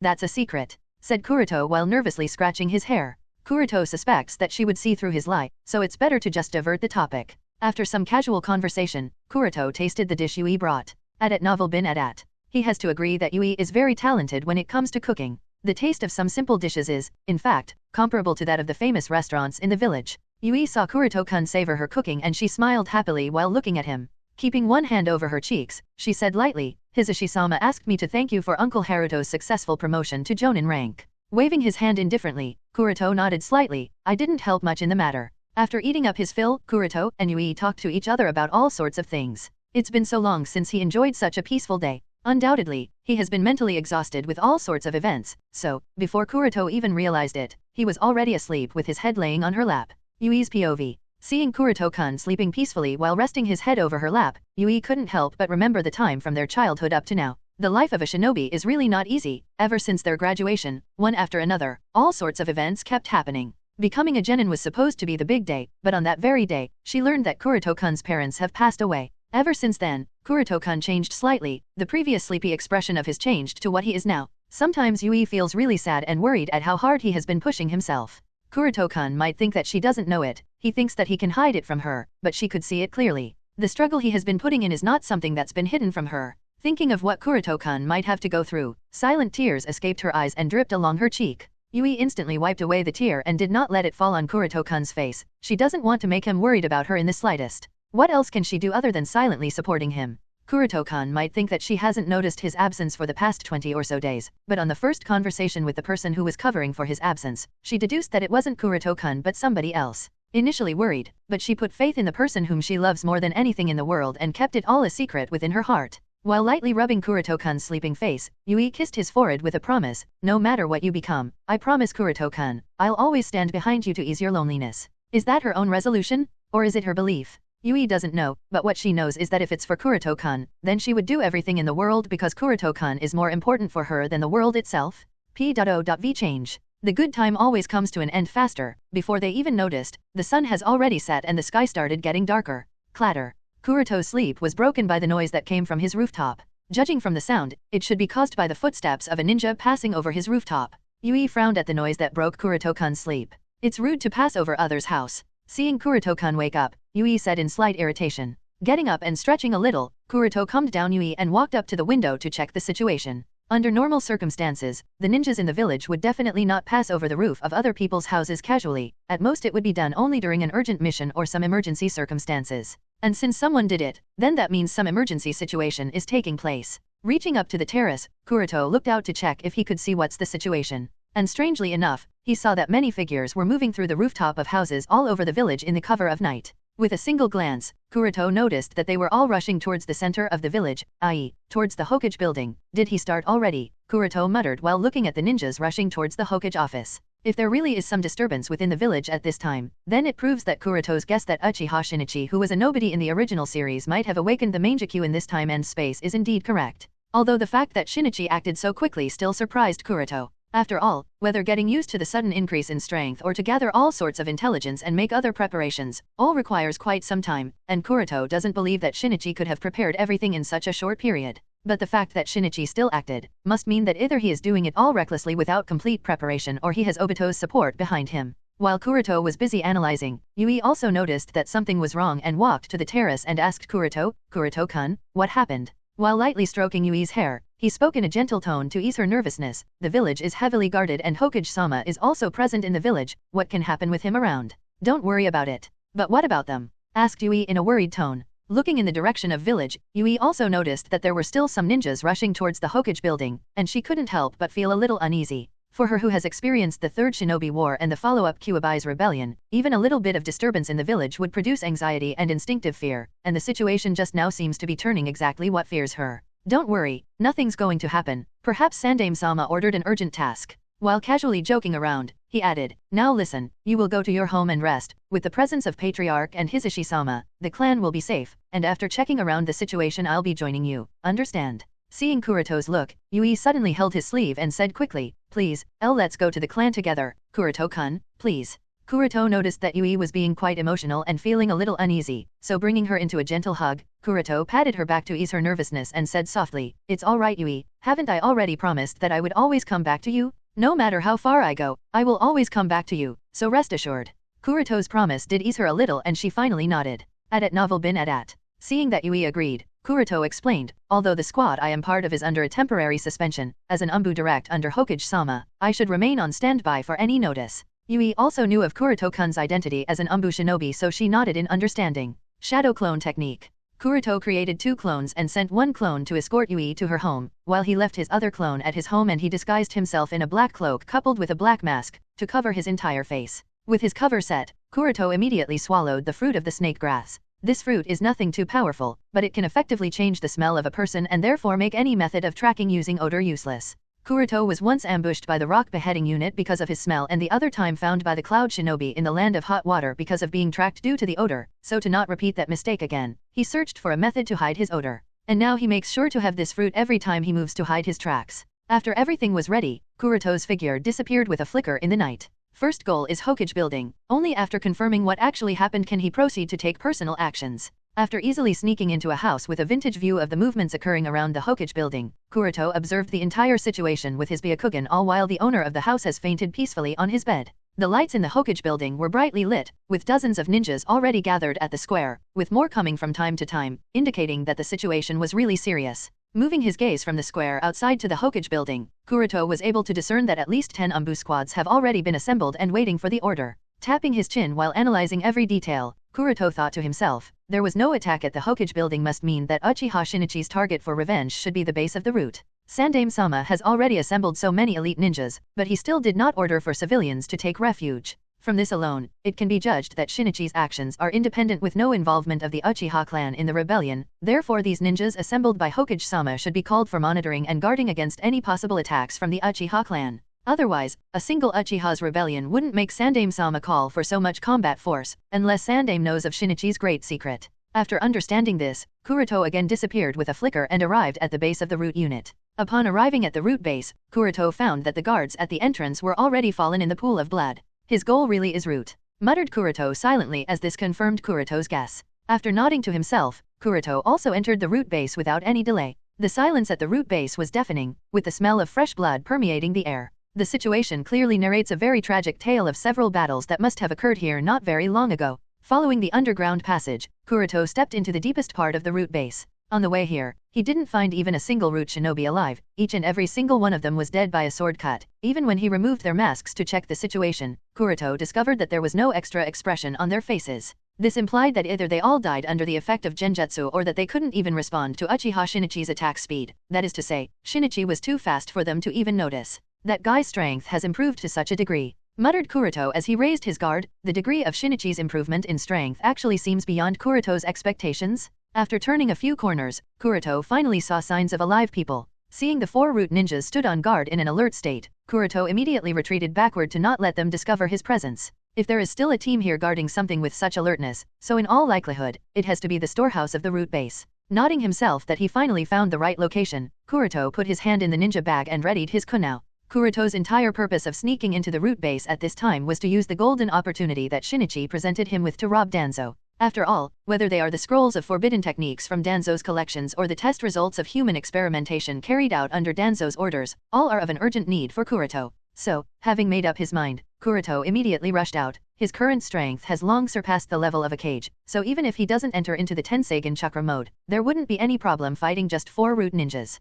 That's a secret," said Kuroto while nervously scratching his hair. Kuroto suspects that she would see through his lie, so it's better to just divert the topic. After some casual conversation, Kuroto tasted the dish Yui brought. At novel bin at. He has to agree that Yui is very talented when it comes to cooking. The taste of some simple dishes is, in fact, comparable to that of the famous restaurants in the village. Yui saw Kuroto-kun savor her cooking and she smiled happily while looking at him. Keeping one hand over her cheeks, she said lightly, "Hisashi-sama asked me to thank you for Uncle Haruto's successful promotion to Jonin rank." Waving his hand indifferently, Kuroto nodded slightly, "I didn't help much in the matter." After eating up his fill, Kuroto and Yui talked to each other about all sorts of things. It's been so long since he enjoyed such a peaceful day. Undoubtedly, he has been mentally exhausted with all sorts of events, so, before Kuroto even realized it, he was already asleep with his head laying on her lap. Yui's POV. Seeing Kuroto-kun sleeping peacefully while resting his head over her lap, Yui couldn't help but remember the time from their childhood up to now. The life of a shinobi is really not easy. Ever since their graduation, one after another, all sorts of events kept happening. Becoming a genin was supposed to be the big day, but on that very day, she learned that Kuroto-kun's parents have passed away. Ever since then, Kuroto-kun changed slightly. The previous sleepy expression of his changed to what he is now. Sometimes Yui feels really sad and worried at how hard he has been pushing himself. Kuroto-kun might think that she doesn't know it. He thinks that he can hide it from her, but she could see it clearly. The struggle he has been putting in is not something that's been hidden from her. Thinking of what Kuroto-kun might have to go through, silent tears escaped her eyes and dripped along her cheek. Yui instantly wiped away the tear and did not let it fall on Kuroto-kun's face. She doesn't want to make him worried about her in the slightest. What else can she do other than silently supporting him? Kuroto-kun might think that she hasn't noticed his absence for the past 20 or so days, but on the first conversation with the person who was covering for his absence, she deduced that it wasn't Kuroto-kun but somebody else. Initially worried, but she put faith in the person whom she loves more than anything in the world and kept it all a secret within her heart. While lightly rubbing Kuroto-kun's sleeping face, Yui kissed his forehead with a promise, "No matter what you become, I promise Kuroto-kun, I'll always stand behind you to ease your loneliness." Is that her own resolution? Or is it her belief? Yui doesn't know, but what she knows is that if it's for Kuroto-kun, then she would do everything in the world because Kuroto-kun is more important for her than the world itself. P.O.V. change. The good time always comes to an end faster. Before they even noticed, the sun has already set and the sky started getting darker. Clatter. Kuroto's sleep was broken by the noise that came from his rooftop. Judging from the sound, it should be caused by the footsteps of a ninja passing over his rooftop. Yui frowned at the noise that broke Kuroto-kun's sleep. It's rude to pass over others' house. Seeing Kuroto-kun wake up, Yui said in slight irritation. Getting up and stretching a little, Kuroto calmed down Yui and walked up to the window to check the situation. Under normal circumstances, the ninjas in the village would definitely not pass over the roof of other people's houses casually. At most it would be done only during an urgent mission or some emergency circumstances. And since someone did it, then that means some emergency situation is taking place. Reaching up to the terrace, Kuroto looked out to check if he could see what's the situation. And strangely enough, he saw that many figures were moving through the rooftop of houses all over the village in the cover of night. With a single glance, Kuroto noticed that they were all rushing towards the center of the village, i.e., towards the Hokage building. Did he start already? Kuroto muttered while looking at the ninjas rushing towards the Hokage office. If there really is some disturbance within the village at this time, then it proves that Kuroto's guess that Uchiha Shinichi, who was a nobody in the original series, might have awakened the Mangekyou in this time and space is indeed correct. Although the fact that Shinichi acted so quickly still surprised Kuroto. After all, whether getting used to the sudden increase in strength or to gather all sorts of intelligence and make other preparations, all requires quite some time, and Kuroto doesn't believe that Shinichi could have prepared everything in such a short period. But the fact that Shinichi still acted, must mean that either he is doing it all recklessly without complete preparation or he has Obito's support behind him. While Kuroto was busy analyzing, Yui also noticed that something was wrong and walked to the terrace and asked Kuroto-kun, what happened? While lightly stroking Yui's hair, he spoke in a gentle tone to ease her nervousness. The village is heavily guarded and Hokage-sama is also present in the village. What can happen with him around? Don't worry about it. But what about them? Asked Yui in a worried tone. Looking in the direction of village, Yui also noticed that there were still some ninjas rushing towards the Hokage building, and she couldn't help but feel a little uneasy. For her who has experienced the Third Shinobi War and the follow-up Kyuubi's rebellion, even a little bit of disturbance in the village would produce anxiety and instinctive fear, and the situation just now seems to be turning exactly what fears her. Don't worry, nothing's going to happen. Perhaps Sandaime-sama ordered an urgent task. While casually joking around, he added, now listen, you will go to your home and rest. With the presence of Patriarch and Hisashi-sama, the clan will be safe, and after checking around the situation I'll be joining you, understand? Seeing Kuroto's look, Yui suddenly held his sleeve and said quickly, please, let's go to the clan together, Kuroto-kun, please. Kuroto noticed that Yui was being quite emotional and feeling a little uneasy, so bringing her into a gentle hug, Kuroto patted her back to ease her nervousness and said softly, it's alright Yui, haven't I already promised that I would always come back to you? No matter how far I go, I will always come back to you, so rest assured. Kuroto's promise did ease her a little and she finally nodded. At novel bin at. Seeing that Yui agreed, Kuroto explained, although the squad I am part of is under a temporary suspension, as an Anbu direct under Hokage-sama, I should remain on standby for any notice. Yui also knew of Kuroto-kun's identity as an Anbu shinobi, so she nodded in understanding. Shadow clone technique. Kuroto created 2 clones and sent 1 clone to escort Yui to her home, while he left his other clone at his home and he disguised himself in a black cloak coupled with a black mask, to cover his entire face. With his cover set, Kuroto immediately swallowed the fruit of the snake grass. This fruit is nothing too powerful, but it can effectively change the smell of a person and therefore make any method of tracking using odor useless. Kuroto was once ambushed by the rock beheading unit because of his smell and the other time found by the cloud shinobi in the land of hot water because of being tracked due to the odor, so to not repeat that mistake again, he searched for a method to hide his odor. And now he makes sure to have this fruit every time he moves to hide his tracks. After everything was ready, Kuroto's figure disappeared with a flicker in the night. First goal is Hokage building. Only after confirming what actually happened can he proceed to take personal actions. After easily sneaking into a house with a vintage view of the movements occurring around the Hokage building, Kuroto observed the entire situation with his Byakugan all while the owner of the house has fainted peacefully on his bed. The lights in the Hokage building were brightly lit, with dozens of ninjas already gathered at the square, with more coming from time to time, indicating that the situation was really serious. Moving his gaze from the square outside to the Hokage building, Kuroto was able to discern that at least 10 Anbu squads have already been assembled and waiting for the order. Tapping his chin while analyzing every detail, Kuroto thought to himself, there was no attack at the Hokage building must mean that Uchiha Shinichi's target for revenge should be the base of the route. Sandaime-sama has already assembled so many elite ninjas, but he still did not order for civilians to take refuge. From this alone, it can be judged that Shinichi's actions are independent with no involvement of the Uchiha clan in the rebellion, therefore these ninjas assembled by Hokage-sama should be called for monitoring and guarding against any possible attacks from the Uchiha clan. Otherwise, a single Uchiha's rebellion wouldn't make Sandaime-sama call for so much combat force, unless Sandaime knows of Shinichi's great secret. After understanding this, Kuroto again disappeared with a flicker and arrived at the base of the root unit. Upon arriving at the root base, Kuroto found that the guards at the entrance were already fallen in the pool of blood. His goal really is root, muttered Kuroto silently as this confirmed Kuroto's guess. After nodding to himself, Kuroto also entered the root base without any delay. The silence at the root base was deafening, with the smell of fresh blood permeating the air. The situation clearly narrates a very tragic tale of several battles that must have occurred here not very long ago. Following the underground passage, Kuroto stepped into the deepest part of the root base. On the way here, he didn't find even a single root shinobi alive, each and every single one of them was dead by a sword cut. Even when he removed their masks to check the situation, Kuroto discovered that there was no extra expression on their faces. This implied that either they all died under the effect of genjutsu or that they couldn't even respond to Uchiha Shinichi's attack speed. That is to say, Shinichi was too fast for them to even notice. That guy's strength has improved to such a degree, muttered Kuroto as he raised his guard. The degree of Shinichi's improvement in strength actually seems beyond Kuroto's expectations. After turning a few corners, Kuroto finally saw signs of alive people. Seeing the 4 root ninjas stood on guard in an alert state, Kuroto immediately retreated backward to not let them discover his presence. If there is still a team here guarding something with such alertness, so in all likelihood, it has to be the storehouse of the root base. Nodding himself that he finally found the right location, Kuroto put his hand in the ninja bag and readied his kunao. Kuroto's entire purpose of sneaking into the root base at this time was to use the golden opportunity that Shinichi presented him with to rob Danzo. After all, whether they are the scrolls of forbidden techniques from Danzo's collections or the test results of human experimentation carried out under Danzo's orders, all are of an urgent need for Kuroto. So, having made up his mind, Kuroto immediately rushed out. His current strength has long surpassed the level of a cage, so even if he doesn't enter into the Tenseigan chakra mode, there wouldn't be any problem fighting just 4 root ninjas.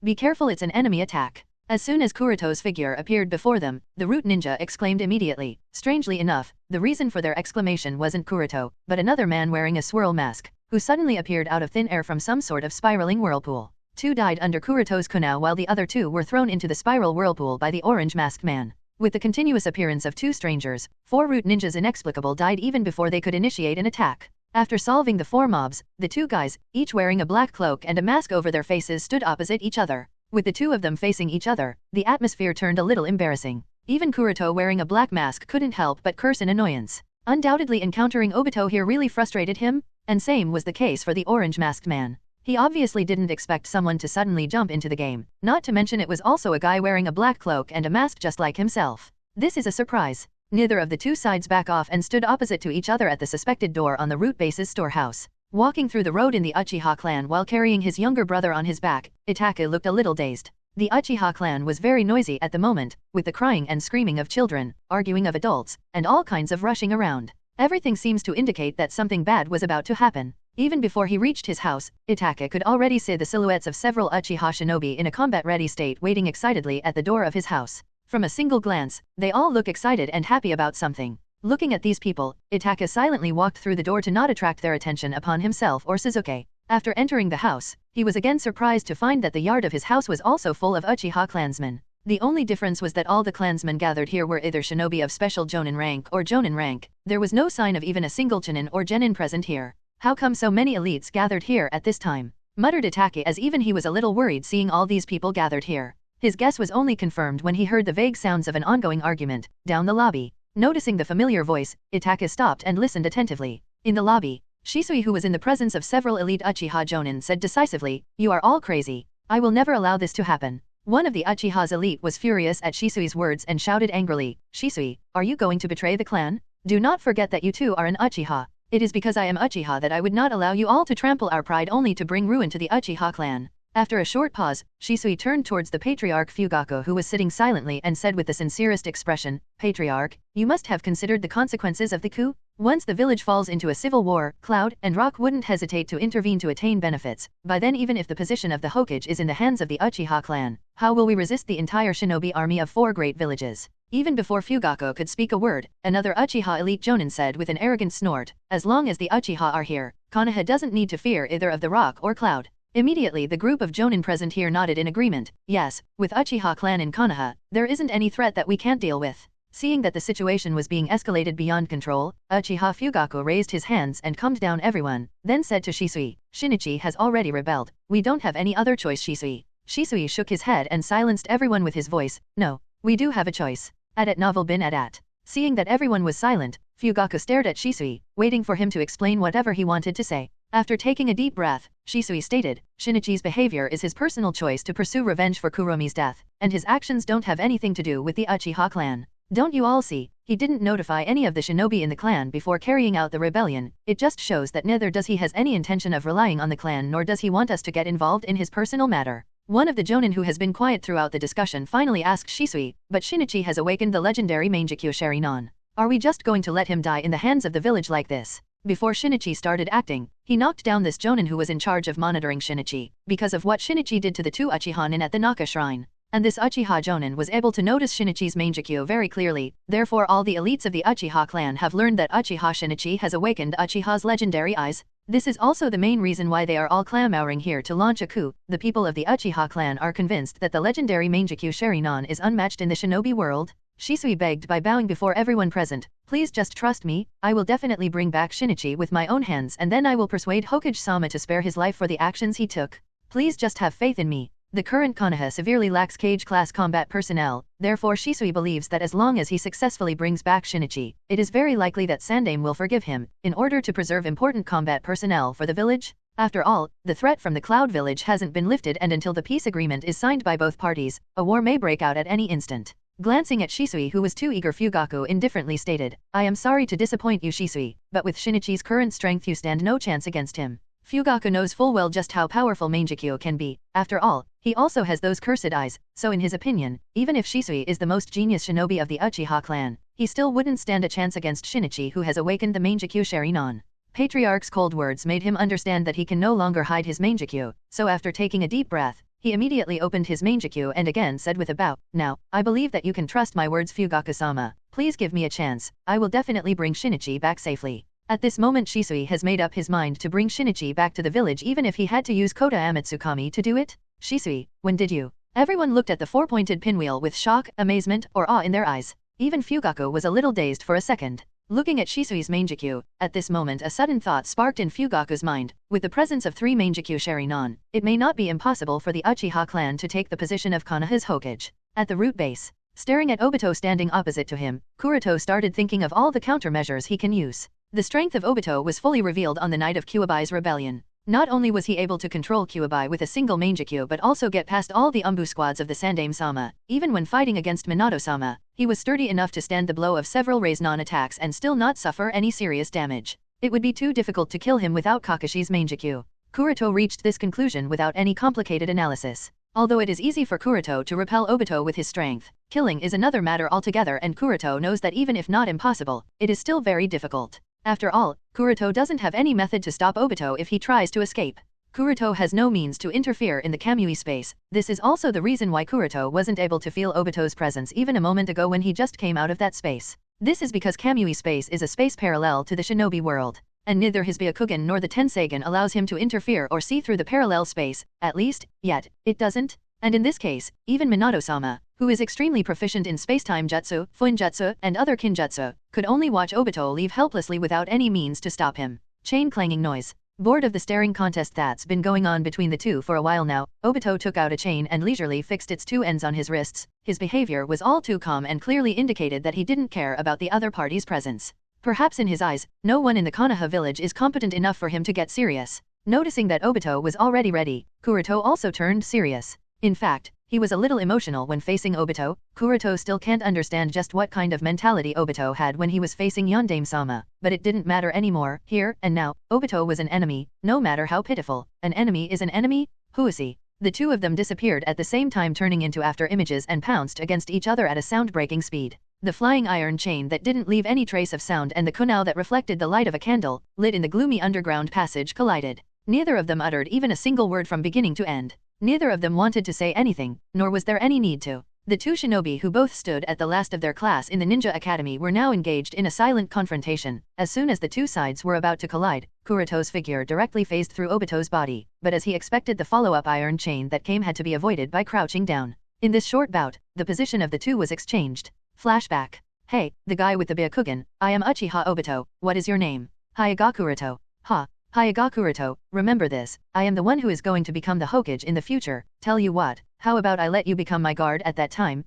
Be careful, it's an enemy attack. As soon as Kuroto's figure appeared before them, the root ninja exclaimed immediately. Strangely enough, the reason for their exclamation wasn't Kuroto, but another man wearing a swirl mask, who suddenly appeared out of thin air from some sort of spiraling whirlpool. 2 died under Kuroto's kunao while the other 2 were thrown into the spiral whirlpool by the orange masked man. With the continuous appearance of 2 strangers, 4 root ninjas inexplicable died even before they could initiate an attack. After solving the 4 mobs, the 2 guys, each wearing a black cloak and a mask over their faces, stood opposite each other. With the 2 of them facing each other, the atmosphere turned a little embarrassing. Even Kuroto wearing a black mask couldn't help but curse in annoyance. Undoubtedly encountering Obito here really frustrated him, and same was the case for the orange masked man. He obviously didn't expect someone to suddenly jump into the game, not to mention it was also a guy wearing a black cloak and a mask just like himself. This is a surprise. Neither of the 2 sides back off and stood opposite to each other at the suspected door on the root base's storehouse. Walking through the road in the Uchiha clan while carrying his younger brother on his back, Itachi looked a little dazed. The Uchiha clan was very noisy at the moment, with the crying and screaming of children, arguing of adults, and all kinds of rushing around. Everything seems to indicate that something bad was about to happen. Even before he reached his house, Itachi could already see the silhouettes of several Uchiha shinobi in a combat-ready state waiting excitedly at the door of his house. From a single glance, they all look excited and happy about something. Looking at these people, Itachi silently walked through the door to not attract their attention upon himself or Suzuki. After entering the house, he was again surprised to find that the yard of his house was also full of Uchiha clansmen. The only difference was that all the clansmen gathered here were either shinobi of special jonin rank or jonin rank. There was no sign of even a single chunin or genin present here. How come so many elites gathered here at this time? Muttered Itachi as even he was a little worried seeing all these people gathered here. His guess was only confirmed when he heard the vague sounds of an ongoing argument down the lobby. Noticing the familiar voice, Itachi stopped and listened attentively. In the lobby, Shisui, who was in the presence of several elite Uchiha jonin, said decisively, "You are all crazy. I will never allow this to happen." One of the Uchiha's elite was furious at Shisui's words and shouted angrily, "Shisui, are you going to betray the clan? Do not forget that you too are an Uchiha. It is because I am Uchiha that I would not allow you all to trample our pride only to bring ruin to the Uchiha clan." After a short pause, Shisui turned towards the patriarch Fugaku, who was sitting silently, and said with the sincerest expression, "Patriarch, you must have considered the consequences of the coup? Once the village falls into a civil war, Cloud and Rock wouldn't hesitate to intervene to attain benefits. By then, even if the position of the Hokage is in the hands of the Uchiha clan, how will we resist the entire shinobi army of 4 great villages?" Even before Fugaku could speak a word, another Uchiha elite jonin said with an arrogant snort, "As long as the Uchiha are here, Konoha doesn't need to fear either of the Rock or Cloud." Immediately the group of jonin present here nodded in agreement. Yes, with Uchiha clan in Konoha, there isn't any threat that we can't deal with. Seeing that the situation was being escalated beyond control, Uchiha Fugaku raised his hands and calmed down everyone, then said to Shisui, "Shinichi has already rebelled. We don't have any other choice, Shisui." Shisui shook his head and silenced everyone with his voice, "No, we do have a choice. At novel bin at." Seeing that everyone was silent, Fugaku stared at Shisui, waiting for him to explain whatever he wanted to say. After taking a deep breath, Shisui stated, "Shinichi's behavior is his personal choice to pursue revenge for Kuromi's death, and his actions don't have anything to do with the Uchiha clan. Don't you all see? He didn't notify any of the shinobi in the clan before carrying out the rebellion. It just shows that neither does he has any intention of relying on the clan, nor does he want us to get involved in his personal matter." One of the jonin who has been quiet throughout the discussion finally asked Shisui, "But Shinichi has awakened the legendary Mangekyou Sharinon. Are we just going to let him die in the hands of the village like this?" Before Shinichi started acting, he knocked down this jonin who was in charge of monitoring Shinichi, because of what Shinichi did to the two Uchiha at the Naka shrine. And this Uchiha jonin was able to notice Shinichi's Mangekyou very clearly, therefore all the elites of the Uchiha clan have learned that Uchiha Shinichi has awakened Uchiha's legendary eyes. This is also the main reason why they are all clamoring here to launch a coup. The people of the Uchiha clan are convinced that the legendary Mangekyou Sharingan is unmatched in the shinobi world. Shisui begged by bowing before everyone present, "Please just trust me, I will definitely bring back Shinichi with my own hands and then I will persuade Hokage-sama to spare his life for the actions he took. Please just have faith in me." The current Konoha severely lacks Kage-class combat personnel, therefore Shisui believes that as long as he successfully brings back Shinichi, it is very likely that Sandaime will forgive him, in order to preserve important combat personnel for the village. After all, the threat from the Cloud Village hasn't been lifted and until the peace agreement is signed by both parties, a war may break out at any instant. Glancing at Shisui who was too eager, Fugaku indifferently stated, "I am sorry to disappoint you Shisui, but with Shinichi's current strength you stand no chance against him." Fugaku knows full well just how powerful Mangekyou can be. After all, he also has those cursed eyes, so in his opinion, even if Shisui is the most genius shinobi of the Uchiha clan, he still wouldn't stand a chance against Shinichi who has awakened the Mangekyou Sharingan. Patriarch's cold words made him understand that he can no longer hide his Mangekyou, so after taking a deep breath, he immediately opened his Mangekyou and again said with a bow, "Now, I believe that you can trust my words Fugaku-sama. Please give me a chance, I will definitely bring Shinichi back safely." At this moment Shisui has made up his mind to bring Shinichi back to the village even if he had to use Kota Amatsukami to do it. "Shisui, when did you?" Everyone looked at the four-pointed pinwheel with shock, amazement, or awe in their eyes. Even Fugaku was a little dazed for a second. Looking at Shisui's Mangekyou, at this moment a sudden thought sparked in Fugaku's mind. With the presence of 3 Mangekyou Sharingan, it may not be impossible for the Uchiha clan to take the position of Konoha's Hokage. At the root base, staring at Obito standing opposite to him, Kuroto started thinking of all the countermeasures he can use. The strength of Obito was fully revealed on the night of Kyuubi's rebellion. Not only was he able to control Kyuubi with a single Mangekyou but also get past all the Anbu squads of the Sandaime-sama. Even when fighting against Minato-sama, he was sturdy enough to stand the blow of several Raise-non attacks and still not suffer any serious damage. It would be too difficult to kill him without Kakashi's Mangekyou. Kuroto reached this conclusion without any complicated analysis. Although it is easy for Kuroto to repel Obito with his strength, killing is another matter altogether and Kuroto knows that even if not impossible, it is still very difficult. After all, Kuroto doesn't have any method to stop Obito if he tries to escape. Kuroto has no means to interfere in the Kamui space. This is also the reason why Kuroto wasn't able to feel Obito's presence even a moment ago when he just came out of that space. This is because Kamui space is a space parallel to the shinobi world, and neither his Byakugan nor the Tenseigan allows him to interfere or see through the parallel space, at least, yet, it doesn't. And in this case, even Minato-sama, who is extremely proficient in spacetime jutsu, fuinjutsu, and other kinjutsu, could only watch Obito leave helplessly without any means to stop him. Chain clanging noise. Bored of the staring contest that's been going on between the two for a while now, Obito took out a chain and leisurely fixed its 2 ends on his wrists. His behavior was all too calm and clearly indicated that he didn't care about the other party's presence. Perhaps in his eyes, no one in the Konoha village is competent enough for him to get serious. Noticing that Obito was already ready, Kuroto also turned serious. In fact, he was a little emotional when facing Obito. Kuroto still can't understand just what kind of mentality Obito had when he was facing Yondaime-sama, but it didn't matter anymore. Here and now, Obito was an enemy, no matter how pitiful. An enemy is an enemy? Who is he? The two of them disappeared at the same time, turning into after images and pounced against each other at a sound-breaking speed. The flying iron chain that didn't leave any trace of sound and the kunao that reflected the light of a candle, lit in the gloomy underground passage, collided. Neither of them uttered even a single word from beginning to end. Neither of them wanted to say anything, nor was there any need to. The two shinobi who both stood at the last of their class in the ninja academy were now engaged in a silent confrontation. As soon as the two sides were about to collide, Kuroto's figure directly phased through Obito's body, but as he expected, the follow-up iron chain that came had to be avoided by crouching down. In this short bout, the position of the two was exchanged. Flashback. "Hey, the guy with the Byakugan, I am Uchiha Obito, what is your name?" "Hyuga Kuroto." "Ha. Hyuga Kuroto, remember this, I am the one who is going to become the Hokage in the future. Tell you what, how about I let you become my guard at that time?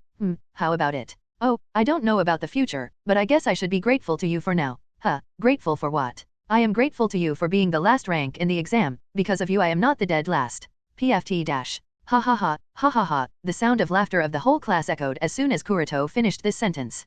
How about it?" "Oh, I don't know about the future, but I guess I should be grateful to you for now." "Huh, grateful for what?" "I am grateful to you for being the last rank in the exam, because of you I am not the dead last." PFT dash. Ha ha ha, ha ha ha, the sound of laughter of the whole class echoed as soon as Kuroto finished this sentence.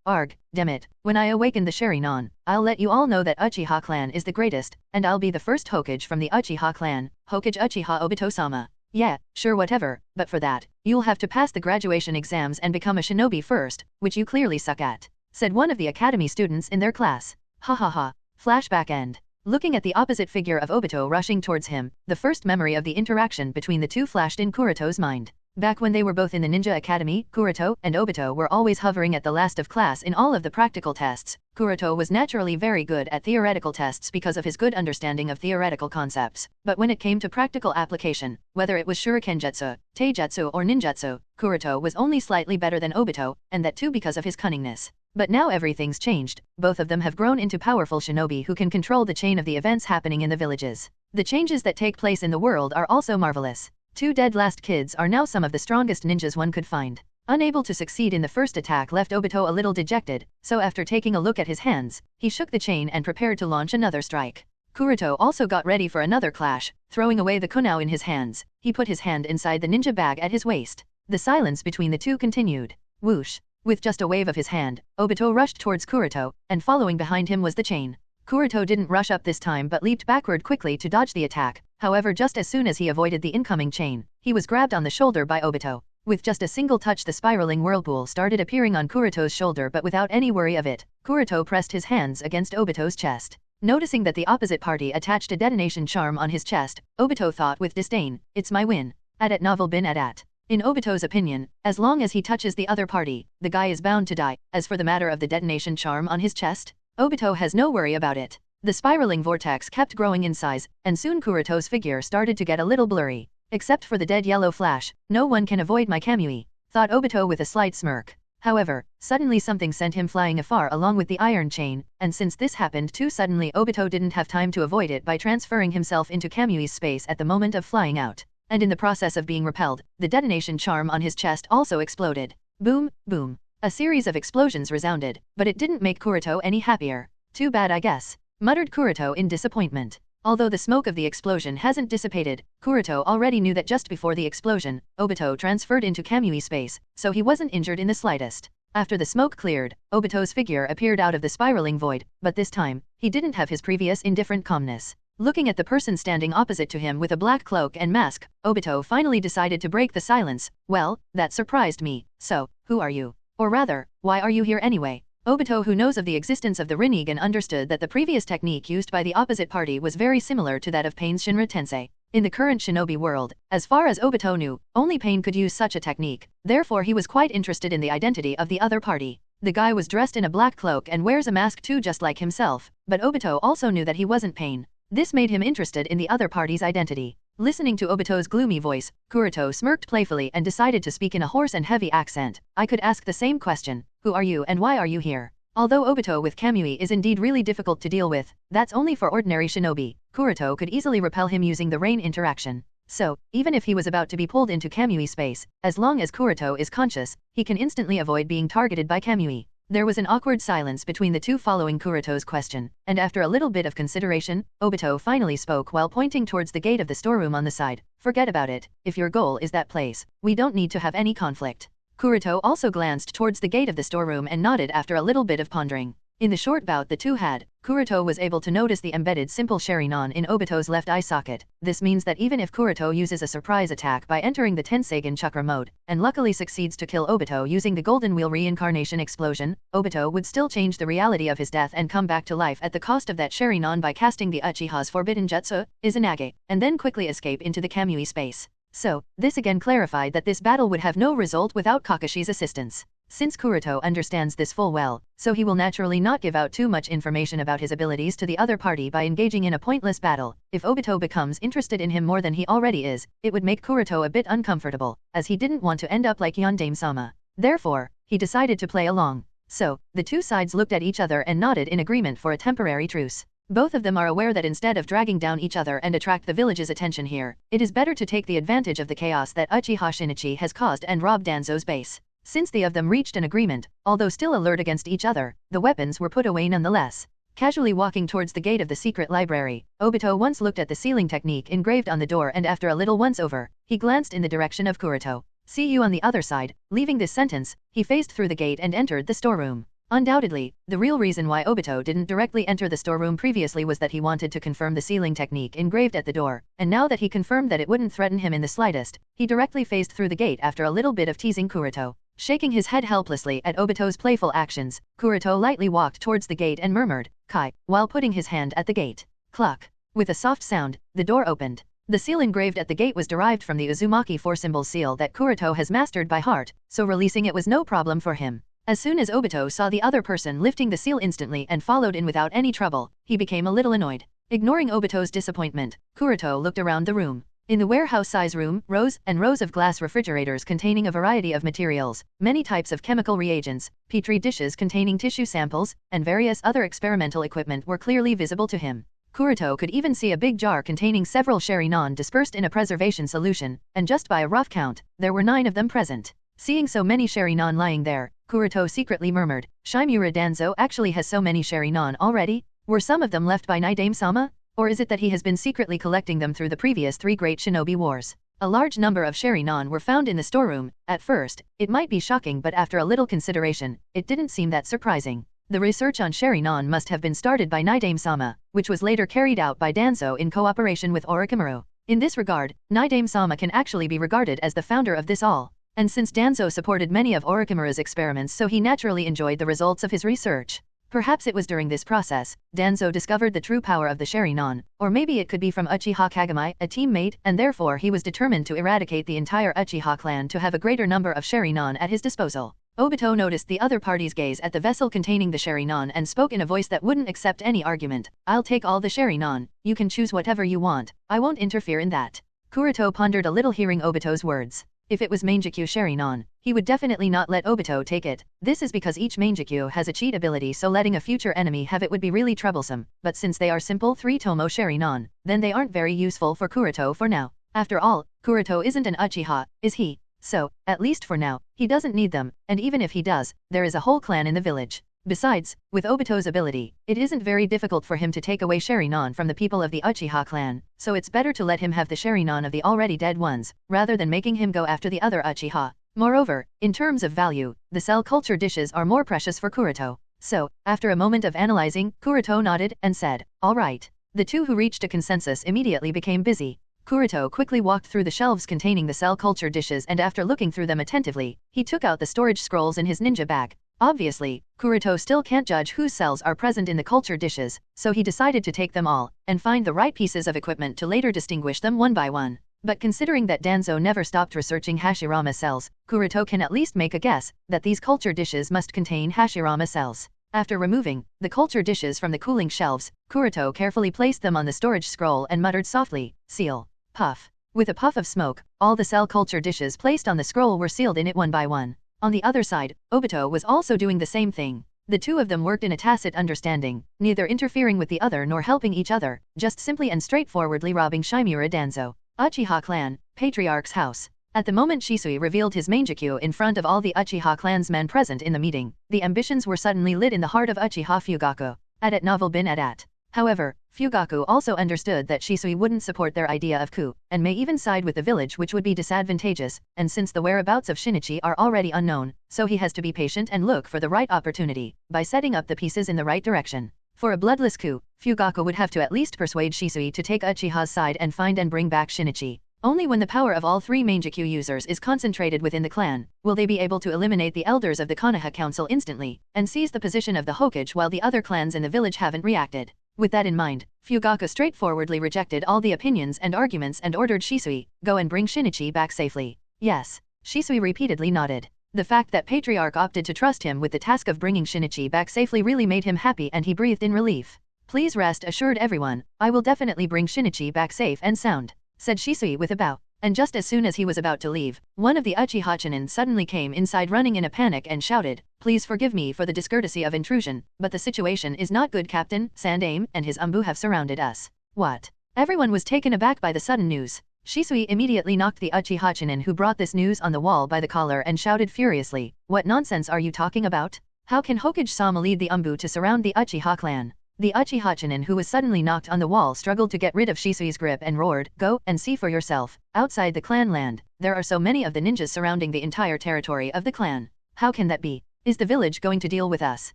Arg, dammit, when I awaken the Sharingan, I'll let you all know that Uchiha clan is the greatest, and I'll be the first Hokage from the Uchiha clan, Hokage Uchiha Obito-sama. Yeah, sure whatever, but for that, you'll have to pass the graduation exams and become a shinobi first, which you clearly suck at, said one of the academy students in their class. Ha ha ha, Flashback end. Looking at the opposite figure of Obito rushing towards him, the first memory of the interaction between the two flashed in Kuroto's mind. Back when they were both in the ninja academy, Kuroto and Obito were always hovering at the last of class in all of the practical tests. Kuroto was naturally very good at theoretical tests because of his good understanding of theoretical concepts. But when it came to practical application, whether it was shurikenjutsu, taijutsu or ninjutsu, Kuroto was only slightly better than Obito, and that too because of his cunningness. But now everything's changed. Both of them have grown into powerful shinobi who can control the chain of the events happening in the villages. The changes that take place in the world are also marvelous. Two dead last kids are now some of the strongest ninjas one could find. Unable to succeed in the first attack left Obito a little dejected, so after taking a look at his hands, he shook the chain and prepared to launch another strike. Kuroto also got ready for another clash, throwing away the kunao in his hands. He put his hand inside the ninja bag at his waist. The silence between the two continued. Whoosh! With just a wave of his hand, Obito rushed towards Kuroto, and following behind him was the chain. Kuroto didn't rush up this time but leaped backward quickly to dodge the attack. However, just as soon as he avoided the incoming chain, he was grabbed on the shoulder by Obito. With just a single touch, the spiraling whirlpool started appearing on Kuroto's shoulder, but without any worry of it, Kuroto pressed his hands against Obito's chest. Noticing that the opposite party attached a detonation charm on his chest, Obito thought with disdain, "It's my win. At novel bin at." In Obito's opinion, as long as he touches the other party, the guy is bound to die. As for the matter of the detonation charm on his chest, Obito has no worry about it. The spiraling vortex kept growing in size, and soon Kuroto's figure started to get a little blurry. Except for the dead yellow flash, no one can avoid my Kamui, thought Obito with a slight smirk. However, suddenly something sent him flying afar along with the iron chain, and since this happened too suddenly, Obito didn't have time to avoid it by transferring himself into Kamui's space at the moment of flying out. And in the process of being repelled, the detonation charm on his chest also exploded. Boom, boom. A series of explosions resounded, but it didn't make Kuroto any happier. Too bad, I guess, muttered Kuroto in disappointment. Although the smoke of the explosion hasn't dissipated, Kuroto already knew that just before the explosion, Obito transferred into Kamui space, so he wasn't injured in the slightest. After the smoke cleared, Obito's figure appeared out of the spiraling void, but this time, he didn't have his previous indifferent calmness. Looking at the person standing opposite to him with a black cloak and mask, Obito finally decided to break the silence. "Well, that surprised me. So, who are you? Or rather, why are you here anyway?" Obito, who knows of the existence of the Rinnegan, understood that the previous technique used by the opposite party was very similar to that of Pain's Shinra Tensei. In the current shinobi world, as far as Obito knew, only Pain could use such a technique. Therefore he was quite interested in the identity of the other party. The guy was dressed in a black cloak and wears a mask too, just like himself, but Obito also knew that he wasn't Pain. This made him interested in the other party's identity. Listening to Obito's gloomy voice, Kuroto smirked playfully and decided to speak in a hoarse and heavy accent. "I could ask the same question. Who are you and why are you here?" Although Obito with Kamui is indeed really difficult to deal with, that's only for ordinary shinobi. Kuroto could easily repel him using the rain interaction. So, even if he was about to be pulled into Kamui space, as long as Kuroto is conscious, he can instantly avoid being targeted by Kamui. There was an awkward silence between the two following Kuroto's question, and after a little bit of consideration, Obito finally spoke while pointing towards the gate of the storeroom on the side. "Forget about it. If your goal is that place, we don't need to have any conflict." Kuroto also glanced towards the gate of the storeroom and nodded after a little bit of pondering. In the short bout the two had, Kuroto was able to notice the embedded simple Sharingan in Obito's left eye socket. This means that even if Kuroto uses a surprise attack by entering the Tenseigan chakra mode, and luckily succeeds to kill Obito using the Golden Wheel reincarnation explosion, Obito would still change the reality of his death and come back to life at the cost of that Sharingan by casting the Uchiha's forbidden jutsu, Izanage, and then quickly escape into the Kamui space. So, this again clarified that this battle would have no result without Kakashi's assistance. Since Kuroto understands this full well, so he will naturally not give out too much information about his abilities to the other party by engaging in a pointless battle. If Obito becomes interested in him more than he already is, it would make Kuroto a bit uncomfortable, as he didn't want to end up like Yondaime-sama. Therefore, he decided to play along. So, the two sides looked at each other and nodded in agreement for a temporary truce. Both of them are aware that instead of dragging down each other and attract the village's attention here, it is better to take the advantage of the chaos that Uchiha Shinichi has caused and rob Danzo's base. Since the of them reached an agreement, although still alert against each other, the weapons were put away nonetheless. Casually walking towards the gate of the secret library, Obito once looked at the sealing technique engraved on the door, and after a little once over, he glanced in the direction of Kuroto. "See you on the other side." Leaving this sentence, he phased through the gate and entered the storeroom. Undoubtedly, the real reason why Obito didn't directly enter the storeroom previously was that he wanted to confirm the sealing technique engraved at the door, and now that he confirmed that it wouldn't threaten him in the slightest, he directly phased through the gate after a little bit of teasing Kuroto. Shaking his head helplessly at Obito's playful actions, Kuroto lightly walked towards the gate and murmured, Kai, while putting his hand at the gate. Cluck. With a soft sound, the door opened. The seal engraved at the gate was derived from the Uzumaki 4-symbol seal that Kuroto has mastered by heart, so releasing it was no problem for him. As soon as Obito saw the other person lifting the seal instantly and followed in without any trouble, he became a little annoyed. Ignoring Obito's disappointment, Kuroto looked around the room. In the warehouse-size room, rows and rows of glass refrigerators containing a variety of materials, many types of chemical reagents, petri dishes containing tissue samples, and various other experimental equipment were clearly visible to him. Kuroto could even see a big jar containing several sherry-non dispersed in a preservation solution, and just by a rough count, there were 9 of them present. Seeing so many sherry-non lying there, Kuroto secretly murmured, Shinichi Danzo actually has so many sherry-non already? Were some of them left by Naidame-sama? Or is it that he has been secretly collecting them through the previous 3 great shinobi wars? A large number of sherry-non were found in the storeroom. At first, it might be shocking, but after a little consideration, it didn't seem that surprising. The research on sherry-non must have been started by Naidame-sama, which was later carried out by Danzo in cooperation with Orochimaru. In this regard, Naidame-sama can actually be regarded as the founder of this all. And since Danzo supported many of Orochimaru's experiments, so he naturally enjoyed the results of his research. Perhaps it was during this process, Danzo discovered the true power of the sherry-non, or maybe it could be from Uchiha Kagami, a teammate, and therefore he was determined to eradicate the entire Uchiha clan to have a greater number of sherry-non at his disposal. Obito noticed the other party's gaze at the vessel containing the sherry-non and spoke in a voice that wouldn't accept any argument. I'll take all the sherry-non, you can choose whatever you want, I won't interfere in that. Kuroto pondered a little hearing Obito's words. If it was Mangekyou sherry-non, he would definitely not let Obito take it. This is because each Mangekyou has a cheat ability, so letting a future enemy have it would be really troublesome, but since they are simple 3-tomo sherry-non, then they aren't very useful for Kuroto for now. After all, Kuroto isn't an Uchiha, is he? So, at least for now, he doesn't need them, and even if he does, there is a whole clan in the village. Besides, with Obito's ability, it isn't very difficult for him to take away sherry-non from the people of the Uchiha clan, so it's better to let him have the sherry-non of the already dead ones, rather than making him go after the other Uchiha. Moreover, in terms of value, the cell culture dishes are more precious for Kuroto. So, after a moment of analyzing, Kuroto nodded and said, all right. The two who reached a consensus immediately became busy. Kuroto quickly walked through the shelves containing the cell culture dishes, and after looking through them attentively, he took out the storage scrolls in his ninja bag. Obviously, Kuroto still can't judge whose cells are present in the culture dishes, so he decided to take them all, and find the right pieces of equipment to later distinguish them one by one. But considering that Danzo never stopped researching Hashirama cells, Kuroto can at least make a guess that these culture dishes must contain Hashirama cells. After removing the culture dishes from the cooling shelves, Kuroto carefully placed them on the storage scroll and muttered softly, seal. Puff. With a puff of smoke, all the cell culture dishes placed on the scroll were sealed in it one by one. On the other side, Obito was also doing the same thing. The two of them worked in a tacit understanding, neither interfering with the other nor helping each other, just simply and straightforwardly robbing Shinichi Danzo. Uchiha clan, Patriarch's house. At the moment Shisui revealed his Mangekyou in front of all the Uchiha clansmen present in the meeting, the ambitions were suddenly lit in the heart of Uchiha Fugaku. At novel bin at. However, Fugaku also understood that Shisui wouldn't support their idea of coup, and may even side with the village, which would be disadvantageous, and since the whereabouts of Shinichi are already unknown, so he has to be patient and look for the right opportunity, by setting up the pieces in the right direction. For a bloodless coup, Fugaku would have to at least persuade Shisui to take Uchiha's side and find and bring back Shinichi. Only when the power of all 3 Mangekyou users is concentrated within the clan, will they be able to eliminate the elders of the Konoha Council instantly, and seize the position of the Hokage while the other clans in the village haven't reacted. With that in mind, Fugaku straightforwardly rejected all the opinions and arguments and ordered Shisui, go and bring Shinichi back safely. Yes. Shisui repeatedly nodded. The fact that Patriarch opted to trust him with the task of bringing Shinichi back safely really made him happy, and he breathed in relief. Please rest assured everyone, I will definitely bring Shinichi back safe and sound, said Shisui with a bow. And just as soon as he was about to leave, one of the Uchiha Chunin suddenly came inside running in a panic and shouted, please forgive me for the discourtesy of intrusion, but the situation is not good. Captain Sandame and his Anbu have surrounded us. What? Everyone was taken aback by the sudden news. Shisui immediately knocked the Uchiha Chunin who brought this news on the wall by the collar and shouted furiously, what nonsense are you talking about? How can Hokage-sama lead the Anbu to surround the Uchiha clan? The Uchiha Chunin who was suddenly knocked on the wall struggled to get rid of Shisui's grip and roared, go and see for yourself. Outside the clan land, there are so many of the ninjas surrounding the entire territory of the clan. How can that be? Is the village going to deal with us?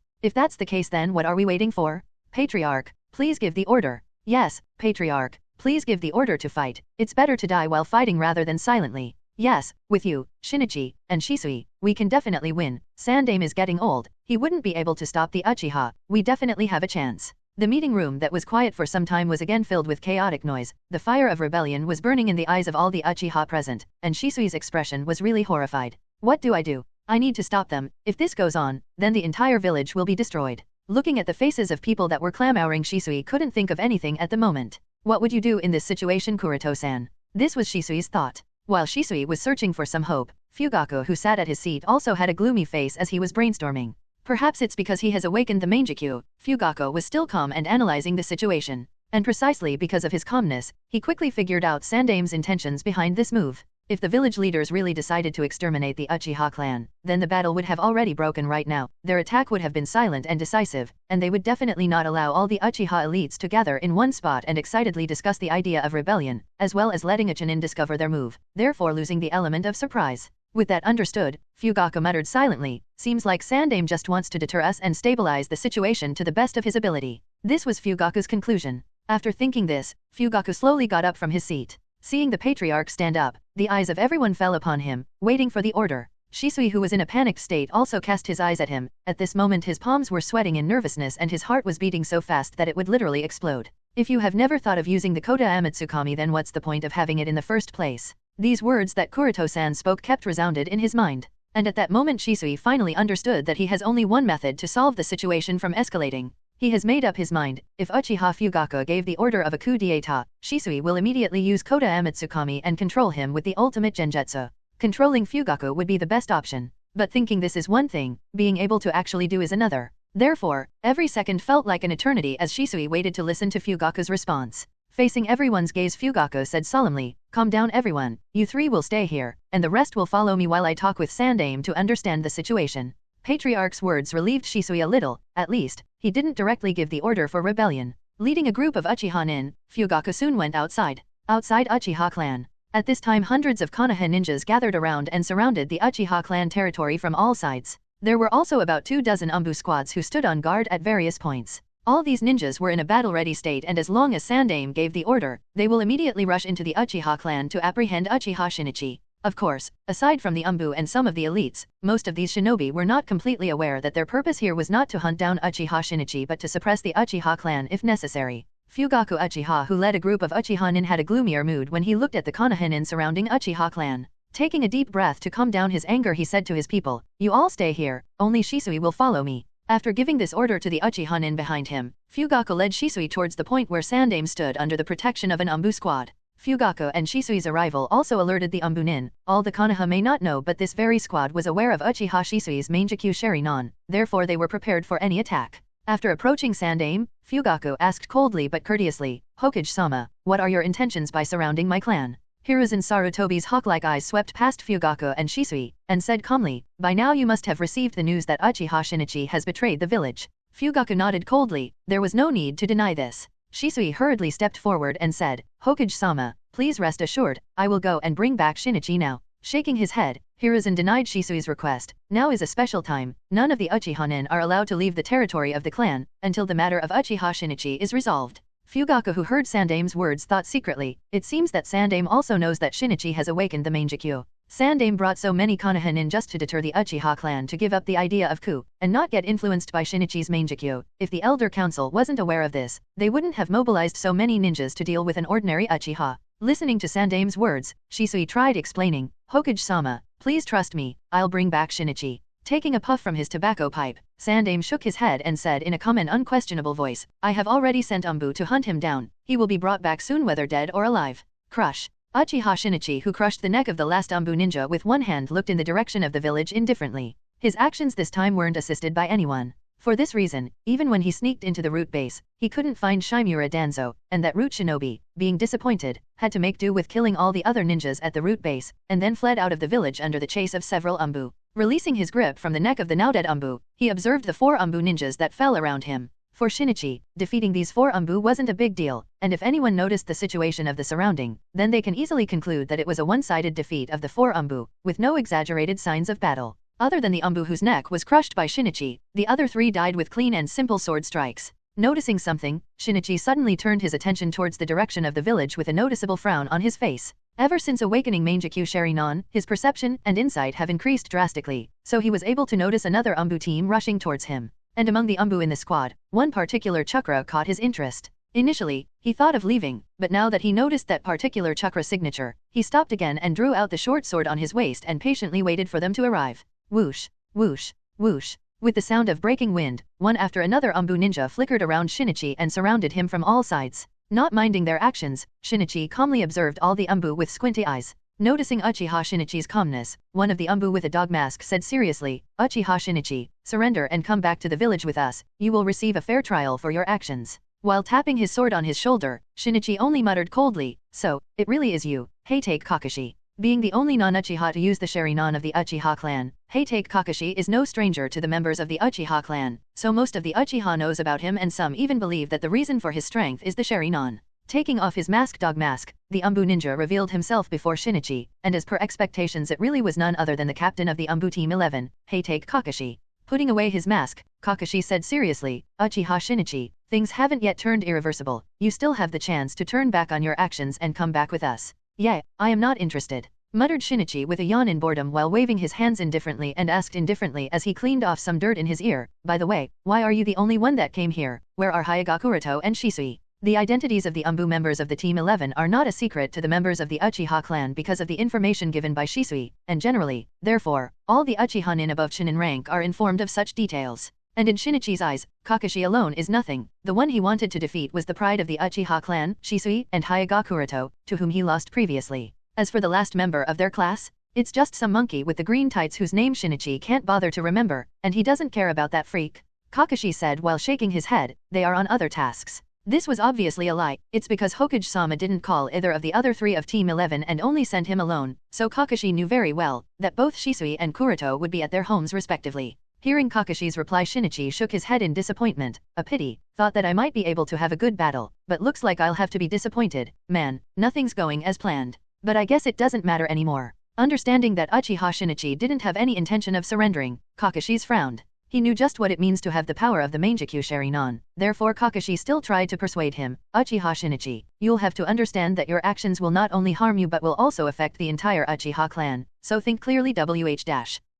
If that's the case, then what are we waiting for? Patriarch, please give the order. Yes, Patriarch, please give the order to fight. It's better to die while fighting rather than silently. Yes, with you, Shinichi, and Shisui, we can definitely win. Sandame is getting old, he wouldn't be able to stop the Uchiha, we definitely have a chance. The meeting room that was quiet for some time was again filled with chaotic noise. The fire of rebellion was burning in the eyes of all the Uchiha present, and Shisui's expression was really horrified. What do? I need to stop them. If this goes on, then the entire village will be destroyed. Looking at the faces of people that were clamoring, Shisui couldn't think of anything at the moment. What would you do in this situation, Kuroto-san? This was Shisui's thought. While Shisui was searching for some hope, Fugaku, who sat at his seat, also had a gloomy face as he was brainstorming. Perhaps it's because he has awakened the Mangekyou. Fugaku was still calm and analyzing the situation. And precisely because of his calmness, he quickly figured out Sandame's intentions behind this move. If the village leaders really decided to exterminate the Uchiha clan, then the battle would have already broken right now. Their attack would have been silent and decisive, and they would definitely not allow all the Uchiha elites to gather in one spot and excitedly discuss the idea of rebellion, as well as letting a Chunin discover their move, therefore losing the element of surprise. With that understood, Fugaku muttered silently, seems like Sandame just wants to deter us and stabilize the situation to the best of his ability. This was Fugaku's conclusion. After thinking this, Fugaku slowly got up from his seat. Seeing the patriarch stand up, the eyes of everyone fell upon him, waiting for the order. Shisui, who was in a panicked state, also cast his eyes at him. At this moment his palms were sweating in nervousness and his heart was beating so fast that it would literally explode. If you have never thought of using the Kota Amatsukami, then what's the point of having it in the first place? These words that Kuroto-san spoke kept resounded in his mind. And at that moment Shisui finally understood that he has only one method to solve the situation from escalating. He has made up his mind. If Uchiha Fugaku gave the order of a coup d'état, Shisui will immediately use Kota Amatsukami and control him with the ultimate genjutsu. Controlling Fugaku would be the best option. But thinking this is one thing, being able to actually do is another. Therefore, every second felt like an eternity as Shisui waited to listen to Fugaku's response. Facing everyone's gaze, Fugaku said solemnly, calm down everyone, you three will stay here, and the rest will follow me while I talk with Sandame to understand the situation. Patriarch's words relieved Shisui a little. At least, he didn't directly give the order for rebellion. Leading a group of Uchiha nin, Fugaku soon went outside Uchiha clan. At this time hundreds of Konoha ninjas gathered around and surrounded the Uchiha clan territory from all sides. There were also about 24 Anbu squads who stood on guard at various points. All these ninjas were in a battle-ready state, and as long as Sandame gave the order, they will immediately rush into the Uchiha clan to apprehend Uchiha Shinichi. Of course, aside from the Anbu and some of the elites, most of these shinobi were not completely aware that their purpose here was not to hunt down Uchiha Shinichi but to suppress the Uchiha clan if necessary. Fugaku Uchiha, who led a group of Uchiha nin, had a gloomier mood when he looked at the Konoha nin surrounding Uchiha clan. Taking a deep breath to calm down his anger, he said to his people, you all stay here, only Shisui will follow me. After giving this order to the Uchiha nin behind him, Fugaku led Shisui towards the point where Sandame stood under the protection of an Anbu squad. Fugaku and Shisui's arrival also alerted the Anbu nin. All the Konoha may not know, but this very squad was aware of Uchiha Shisui's Mangekyou Sharinon, therefore they were prepared for any attack. After approaching Sandame, Fugaku asked coldly but courteously, Hokage-sama, what are your intentions by surrounding my clan? Hiruzen Sarutobi's hawk-like eyes swept past Fugaku and Shisui, and said calmly, by now you must have received the news that Uchiha Shinichi has betrayed the village. Fugaku nodded coldly. There was no need to deny this. Shisui hurriedly stepped forward and said, Hokage-sama, please rest assured, I will go and bring back Shinichi now. Shaking his head, Hiruzen denied Shisui's request. Now is a special time. None of the Uchiha nin are allowed to leave the territory of the clan until the matter of Uchiha Shinichi is resolved. Fugaku, who heard Sandame's words, thought secretly, it seems that Sandame also knows that Shinichi has awakened the Mangekyou. Sandame brought so many Konoha nin just to deter the Uchiha clan to give up the idea of coup, and not get influenced by Shinichi's Mangekyou. If the Elder Council wasn't aware of this, they wouldn't have mobilized so many ninjas to deal with an ordinary Uchiha. Listening to Sandame's words, Shisui tried explaining, Hokage-sama, please trust me, I'll bring back Shinichi. Taking a puff from his tobacco pipe, Sandame shook his head and said in a calm and unquestionable voice, I have already sent Anbu to hunt him down. He will be brought back soon, whether dead or alive. Crush. Uchiha Shinichi, who crushed the neck of the last Anbu ninja with one hand, looked in the direction of the village indifferently. His actions this time weren't assisted by anyone. For this reason, even when he sneaked into the root base, he couldn't find Shimura Danzo, and that root shinobi, being disappointed, had to make do with killing all the other ninjas at the root base, and then fled out of the village under the chase of several Anbu. Releasing his grip from the neck of the now dead Anbu, he observed the 4 Anbu ninjas that fell around him. For Shinichi, defeating these 4 Anbu wasn't a big deal, and if anyone noticed the situation of the surrounding, then they can easily conclude that it was a one-sided defeat of the 4 Anbu, with no exaggerated signs of battle. Other than the Anbu whose neck was crushed by Shinichi, the other 3 died with clean and simple sword strikes. Noticing something, Shinichi suddenly turned his attention towards the direction of the village with a noticeable frown on his face. Ever since awakening Mangekyou Sharinon, his perception and insight have increased drastically, so he was able to notice another Anbu team rushing towards him. And among the Anbu in the squad, one particular chakra caught his interest. Initially, he thought of leaving, but now that he noticed that particular chakra signature, he stopped again and drew out the short sword on his waist and patiently waited for them to arrive. Whoosh, whoosh, whoosh. With the sound of breaking wind, one after another Anbu ninja flickered around Shinichi and surrounded him from all sides. Not minding their actions, Shinichi calmly observed all the Anbu with squinty eyes. Noticing Uchiha Shinichi's calmness, one of the Anbu with a dog mask said seriously, "Uchiha Shinichi, surrender and come back to the village with us, you will receive a fair trial for your actions." While tapping his sword on his shoulder, Shinichi only muttered coldly, "So, it really is you, Heitake Kakashi." Being the only non-Uchiha to use the Sharingan of the Uchiha clan, Heitake Kakashi is no stranger to the members of the Uchiha clan, so most of the Uchiha knows about him and some even believe that the reason for his strength is the Sharingan. Taking off his dog mask, the Anbu ninja revealed himself before Shinichi, and as per expectations it really was none other than the captain of the Anbu Team 11, Heitake Kakashi. Putting away his mask, Kakashi said seriously, "Uchiha Shinichi, things haven't yet turned irreversible, you still have the chance to turn back on your actions and come back with us." "Yeah, I am not interested," muttered Shinichi with a yawn in boredom while waving his hands indifferently and asked indifferently as he cleaned off some dirt in his ear, "By the way, why are you the only one that came here? Where are Hyuga Kuroto and Shisui?" The identities of the Anbu members of the Team 11 are not a secret to the members of the Uchiha clan because of the information given by Shisui, and generally, therefore, all the Uchiha nin above Chunin rank are informed of such details. And in Shinichi's eyes, Kakashi alone is nothing. The one he wanted to defeat was the pride of the Uchiha clan, Shisui, and Hyuga Kuroto, to whom he lost previously. As for the last member of their class, it's just some monkey with the green tights whose name Shinichi can't bother to remember, and he doesn't care about that freak. Kakashi said while shaking his head, "They are on other tasks." This was obviously a lie. It's because Hokage-sama didn't call either of the other three of Team 11 and only sent him alone, so Kakashi knew very well that both Shisui and Kuroto would be at their homes respectively. Hearing Kakashi's reply, Shinichi shook his head in disappointment. "A pity, thought that I might be able to have a good battle, but looks like I'll have to be disappointed. Man, nothing's going as planned. But I guess it doesn't matter anymore." Understanding that Uchiha Shinichi didn't have any intention of surrendering, Kakashi's frowned. He knew just what it means to have the power of the Mangekyou Sharingan, therefore Kakashi still tried to persuade him, "Uchiha Shinichi, you'll have to understand that your actions will not only harm you but will also affect the entire Uchiha clan, so think clearly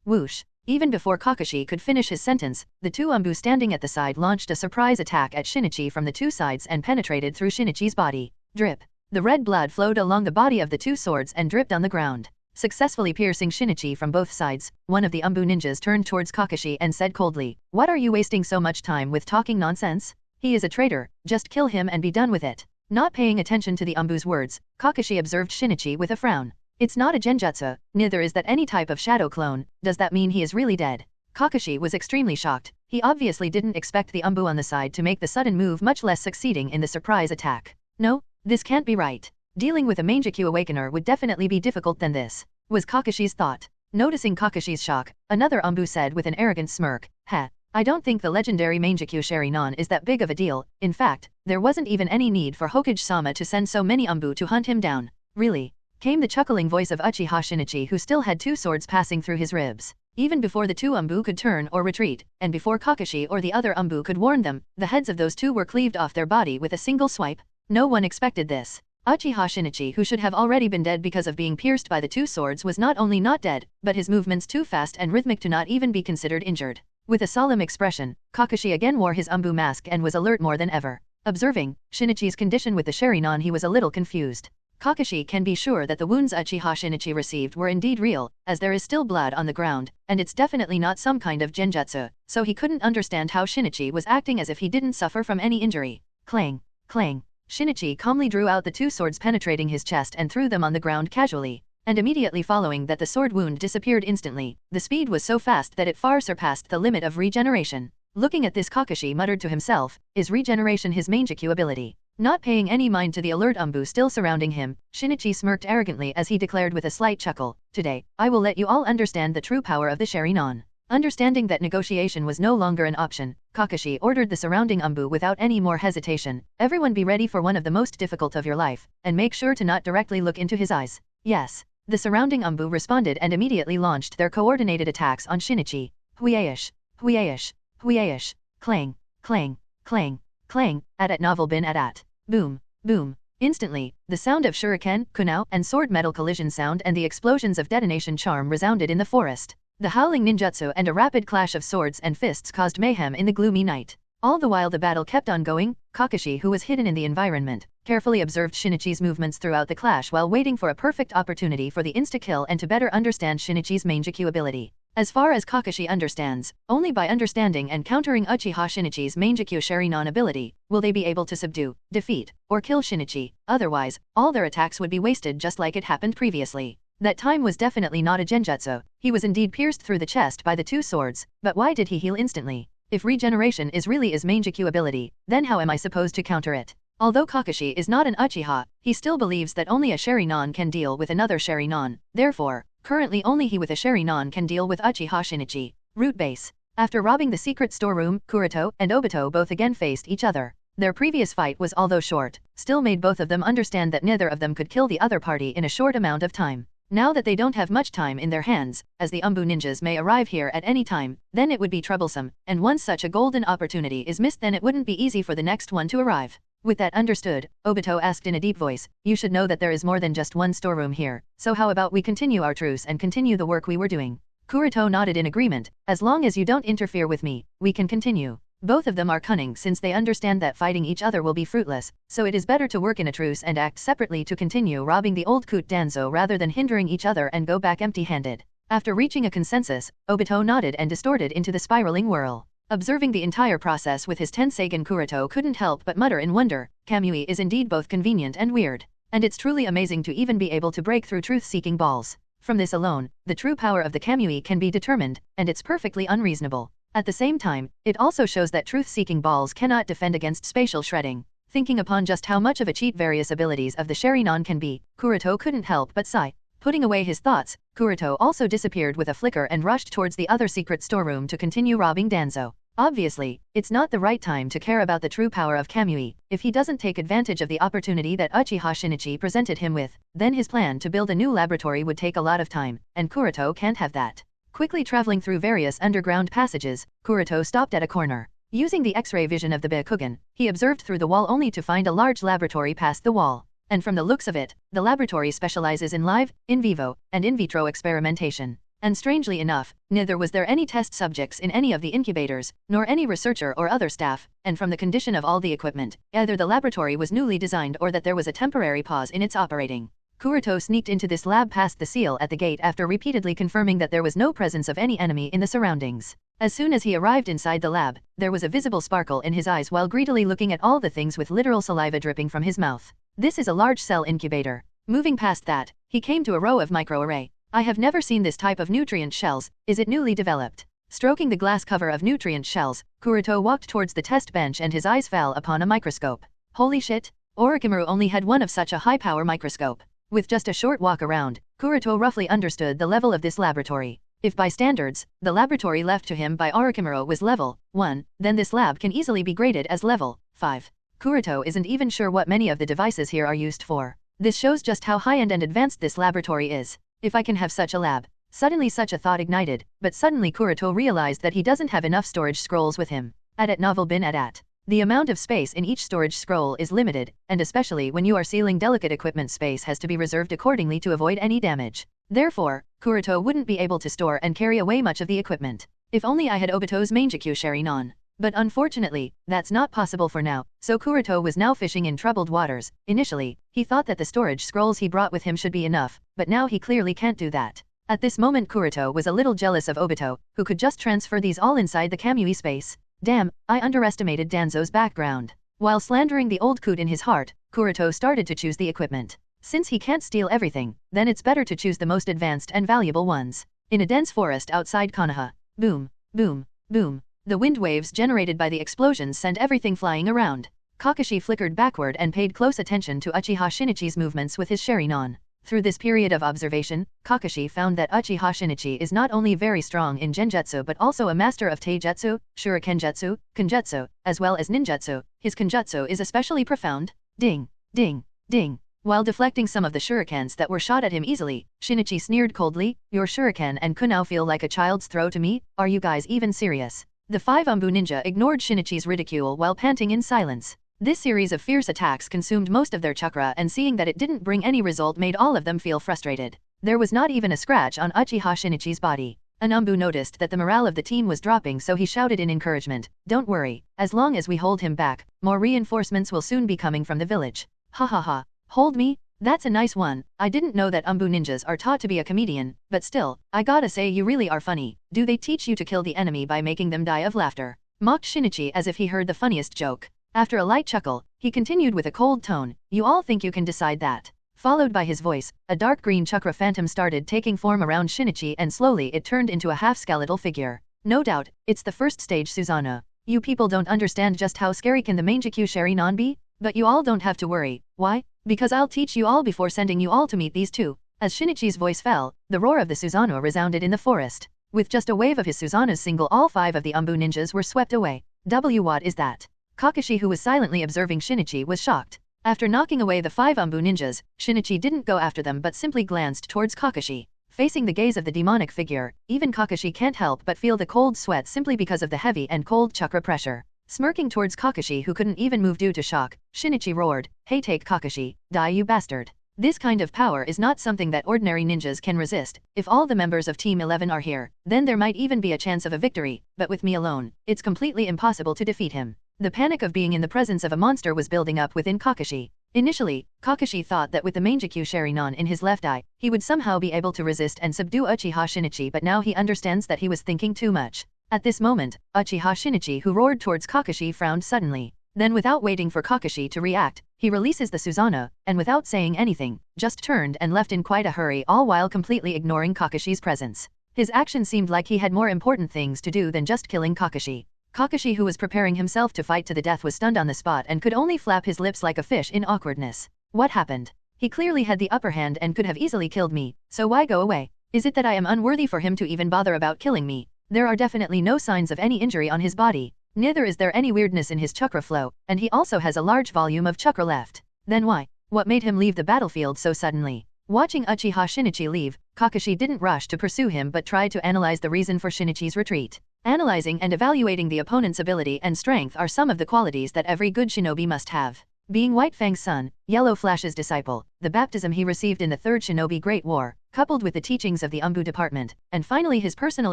whoosh. Even before Kakashi could finish his sentence, the two Anbu standing at the side launched a surprise attack at Shinichi from the two sides and penetrated through Shinichi's body. Drip. The red blood flowed along the body of the two swords and dripped on the ground. Successfully piercing Shinichi from both sides, one of the Anbu ninjas turned towards Kakashi and said coldly, "What are you wasting so much time with talking nonsense? He is a traitor, just kill him and be done with it." Not paying attention to the Anbu's words, Kakashi observed Shinichi with a frown. "It's not a genjutsu, neither is that any type of shadow clone, does that mean he is really dead?" Kakashi was extremely shocked. He obviously didn't expect the Anbu on the side to make the sudden move, much less succeeding in the surprise attack. "No, this can't be right. Dealing with a Mangekyou Awakener would definitely be difficult than this," was Kakashi's thought. Noticing Kakashi's shock, another Anbu said with an arrogant smirk, I don't think the legendary Mangekyou Sharingan is that big of a deal. In fact, there wasn't even any need for Hokage-sama to send so many Anbu to hunt him down." "Really?" came the chuckling voice of Uchiha Shinichi, who still had two swords passing through his ribs. Even before the two Anbu could turn or retreat, and before Kakashi or the other Anbu could warn them, the heads of those two were cleaved off their body with a single swipe. No one expected this. Uchiha Shinichi, who should have already been dead because of being pierced by the two swords, was not only not dead, but his movements too fast and rhythmic to not even be considered injured. With a solemn expression, Kakashi again wore his Anbu mask and was alert more than ever. Observing Shinichi's condition with the Sharingan, he was a little confused. Kakashi can be sure that the wounds Uchiha Shinichi received were indeed real, as there is still blood on the ground, and it's definitely not some kind of genjutsu, so he couldn't understand how Shinichi was acting as if he didn't suffer from any injury. Clang, clang. Shinichi calmly drew out the two swords penetrating his chest and threw them on the ground casually, and immediately following that the sword wound disappeared instantly. The speed was so fast that it far surpassed the limit of regeneration. Looking at this, Kakashi muttered to himself, "Is regeneration his Mangekyou ability?" Not paying any mind to the alert Anbu still surrounding him, Shinichi smirked arrogantly as he declared with a slight chuckle, "Today, I will let you all understand the true power of the Sharingan." Understanding that negotiation was no longer an option, Kakashi ordered the surrounding Anbu without any more hesitation, "Everyone be ready for one of the most difficult of your life, and make sure to not directly look into his eyes." "Yes." The surrounding Anbu responded and immediately launched their coordinated attacks on Shinichi. Huiaish, huiaish, huiaish, clang, clang, clang, clang, at novel bin at. Boom, boom. Instantly, the sound of shuriken, kunao, and sword metal collision sound and the explosions of detonation charm resounded in the forest. The howling ninjutsu and a rapid clash of swords and fists caused mayhem in the gloomy night. All the while the battle kept on going, Kakashi, who was hidden in the environment, carefully observed Shinichi's movements throughout the clash while waiting for a perfect opportunity for the insta-kill and to better understand Shinichi's Mangekyou ability. As far as Kakashi understands, only by understanding and countering Uchiha Shinichi's Mangekyou Sharingan ability, will they be able to subdue, defeat, or kill Shinichi, otherwise, all their attacks would be wasted just like it happened previously. That time was definitely not a genjutsu, he was indeed pierced through the chest by the two swords, but why did he heal instantly? If regeneration is really his Mangekyou ability, then how am I supposed to counter it? Although Kakashi is not an Uchiha, he still believes that only a Sharingan can deal with another Sharingan, therefore, currently only he with a Sharingan can deal with Uchiha Shinichi. Root base. After robbing the secret storeroom, Kuroto and Obito both again faced each other. Their previous fight was, although short, still made both of them understand that neither of them could kill the other party in a short amount of time. Now that they don't have much time in their hands, as the Anbu ninjas may arrive here at any time, then it would be troublesome, and once such a golden opportunity is missed then it wouldn't be easy for the next one to arrive. With that understood, Obito asked in a deep voice, "You should know that there is more than just one storeroom here, so how about we continue our truce and continue the work we were doing?" Kuroto nodded in agreement. "As long as you don't interfere with me, we can continue." Both of them are cunning since they understand that fighting each other will be fruitless, so it is better to work in a truce and act separately to continue robbing the old coot Danzo rather than hindering each other and go back empty-handed. After reaching a consensus, Obito nodded and distorted into the spiraling whirl. Observing the entire process with his Tenseigan, Kuroto couldn't help but mutter in wonder, Kamui is indeed both convenient and weird. And it's truly amazing to even be able to break through truth-seeking balls. From this alone, the true power of the Kamui can be determined, and it's perfectly unreasonable. At the same time, it also shows that truth-seeking balls cannot defend against spatial shredding. Thinking upon just how much of a cheat various abilities of the Sharingan can be, Kuroto couldn't help but sigh. Putting away his thoughts, Kuroto also disappeared with a flicker and rushed towards the other secret storeroom to continue robbing Danzo. Obviously, it's not the right time to care about the true power of Kamui. If he doesn't take advantage of the opportunity that Uchiha Shinichi presented him with, then his plan to build a new laboratory would take a lot of time, and Kuroto can't have that. Quickly traveling through various underground passages, Kuroto stopped at a corner. Using the X-ray vision of the Byakugan, he observed through the wall only to find a large laboratory past the wall. And from the looks of it, the laboratory specializes in live, in vivo, and in vitro experimentation. And strangely enough, neither was there any test subjects in any of the incubators, nor any researcher or other staff, and from the condition of all the equipment, either the laboratory was newly designed or that there was a temporary pause in its operating. Kuroto sneaked into this lab past the seal at the gate after repeatedly confirming that there was no presence of any enemy in the surroundings. As soon as he arrived inside the lab, there was a visible sparkle in his eyes while greedily looking at all the things with literal saliva dripping from his mouth. This is a large cell incubator. Moving past that, he came to a row of microarray. I have never seen this type of nutrient shells. Is it newly developed? Stroking the glass cover of nutrient shells, Kuroto walked towards the test bench and his eyes fell upon a microscope. Holy shit! Orochimaru only had one of such a high-power microscope. With just a short walk around, Kuroto roughly understood the level of this laboratory. If by standards, the laboratory left to him by Orochimaru was level 1, then this lab can easily be graded as level 5. Kuroto isn't even sure what many of the devices here are used for. This shows just how high-end and advanced this laboratory is. If I can have such a lab. Suddenly such a thought ignited, but suddenly Kuroto realized that he doesn't have enough storage scrolls with him. At novel bin at. The amount of space in each storage scroll is limited, and especially when you are sealing delicate equipment, space has to be reserved accordingly to avoid any damage. Therefore, Kuroto wouldn't be able to store and carry away much of the equipment. If only I had Obito's Mangekyou Sharingan. But unfortunately, that's not possible for now, so Kuroto was now fishing in troubled waters. Initially, he thought that the storage scrolls he brought with him should be enough, but now he clearly can't do that. At this moment Kuroto was a little jealous of Obito, who could just transfer these all inside the Kamui space. Damn, I underestimated Danzo's background. While slandering the old coot in his heart, Kuroto started to choose the equipment. Since he can't steal everything, then it's better to choose the most advanced and valuable ones. In a dense forest outside Konoha. Boom, boom, boom. The wind waves generated by the explosions sent everything flying around. Kakashi flickered backward and paid close attention to Uchiha Shinichi's movements with his Sharingan. Through this period of observation, Kakashi found that Uchiha Shinichi is not only very strong in genjutsu but also a master of taijutsu, shurikenjutsu, kenjutsu, as well as ninjutsu. His kenjutsu is especially profound. Ding, ding, ding. While deflecting some of the shurikens that were shot at him easily, Shinichi sneered coldly, "Your shuriken and kunao feel like a child's throw to me? Are you guys even serious?" The 5 Anbu ninja ignored Shinichi's ridicule while panting in silence. This series of fierce attacks consumed most of their chakra, and seeing that it didn't bring any result made all of them feel frustrated. There was not even a scratch on Uchiha Shinichi's body. Anbu noticed that the morale of the team was dropping, so he shouted in encouragement, "Don't worry, as long as we hold him back, more reinforcements will soon be coming from the village." Ha ha ha. Hold me? That's a nice one. I didn't know that Anbu ninjas are taught to be a comedian, but still, I gotta say you really are funny. Do they teach you to kill the enemy by making them die of laughter? Mocked Shinichi as if he heard the funniest joke. After a light chuckle, he continued with a cold tone, "You all think you can decide that?" Followed by his voice, a dark green chakra phantom started taking form around Shinichi and slowly it turned into a half-skeletal figure. No doubt, it's the first stage Susanoo. You people don't understand just how scary can the Mangekyou Sharingan be? But you all don't have to worry. Why? Because I'll teach you all before sending you all to meet these two. As Shinichi's voice fell, the roar of the Susanoo resounded in the forest. With just a wave of his Susanoo's single, all 5 of the Anbu ninjas were swept away. What is that? Kakashi, who was silently observing Shinichi, was shocked. After knocking away the 5 Anbu ninjas, Shinichi didn't go after them but simply glanced towards Kakashi. Facing the gaze of the demonic figure, even Kakashi can't help but feel the cold sweat simply because of the heavy and cold chakra pressure. Smirking towards Kakashi, who couldn't even move due to shock, Shinichi roared, "Hey, take Kakashi, die you bastard." This kind of power is not something that ordinary ninjas can resist. If all the members of Team 11 are here, then there might even be a chance of a victory, but with me alone, it's completely impossible to defeat him. The panic of being in the presence of a monster was building up within Kakashi. Initially, Kakashi thought that with the Mangekyou Sharingan in his left eye, he would somehow be able to resist and subdue Uchiha Shinichi, but now he understands that he was thinking too much. At this moment, Uchiha Shinichi, who roared towards Kakashi, frowned suddenly. Then without waiting for Kakashi to react, he releases the Susanoo, and without saying anything, just turned and left in quite a hurry, all while completely ignoring Kakashi's presence. His action seemed like he had more important things to do than just killing Kakashi. Kakashi, who was preparing himself to fight to the death, was stunned on the spot and could only flap his lips like a fish in awkwardness. What happened? He clearly had the upper hand and could have easily killed me, so why go away? Is it that I am unworthy for him to even bother about killing me? There are definitely no signs of any injury on his body. Neither is there any weirdness in his chakra flow, and he also has a large volume of chakra left. Then why? What made him leave the battlefield so suddenly? Watching Uchiha Shinichi leave, Kakashi didn't rush to pursue him but tried to analyze the reason for Shinichi's retreat. Analyzing and evaluating the opponent's ability and strength are some of the qualities that every good shinobi must have. Being White Fang's son, Yellow Flash's disciple, the baptism he received in the Third Shinobi Great War, coupled with the teachings of the Anbu department, and finally his personal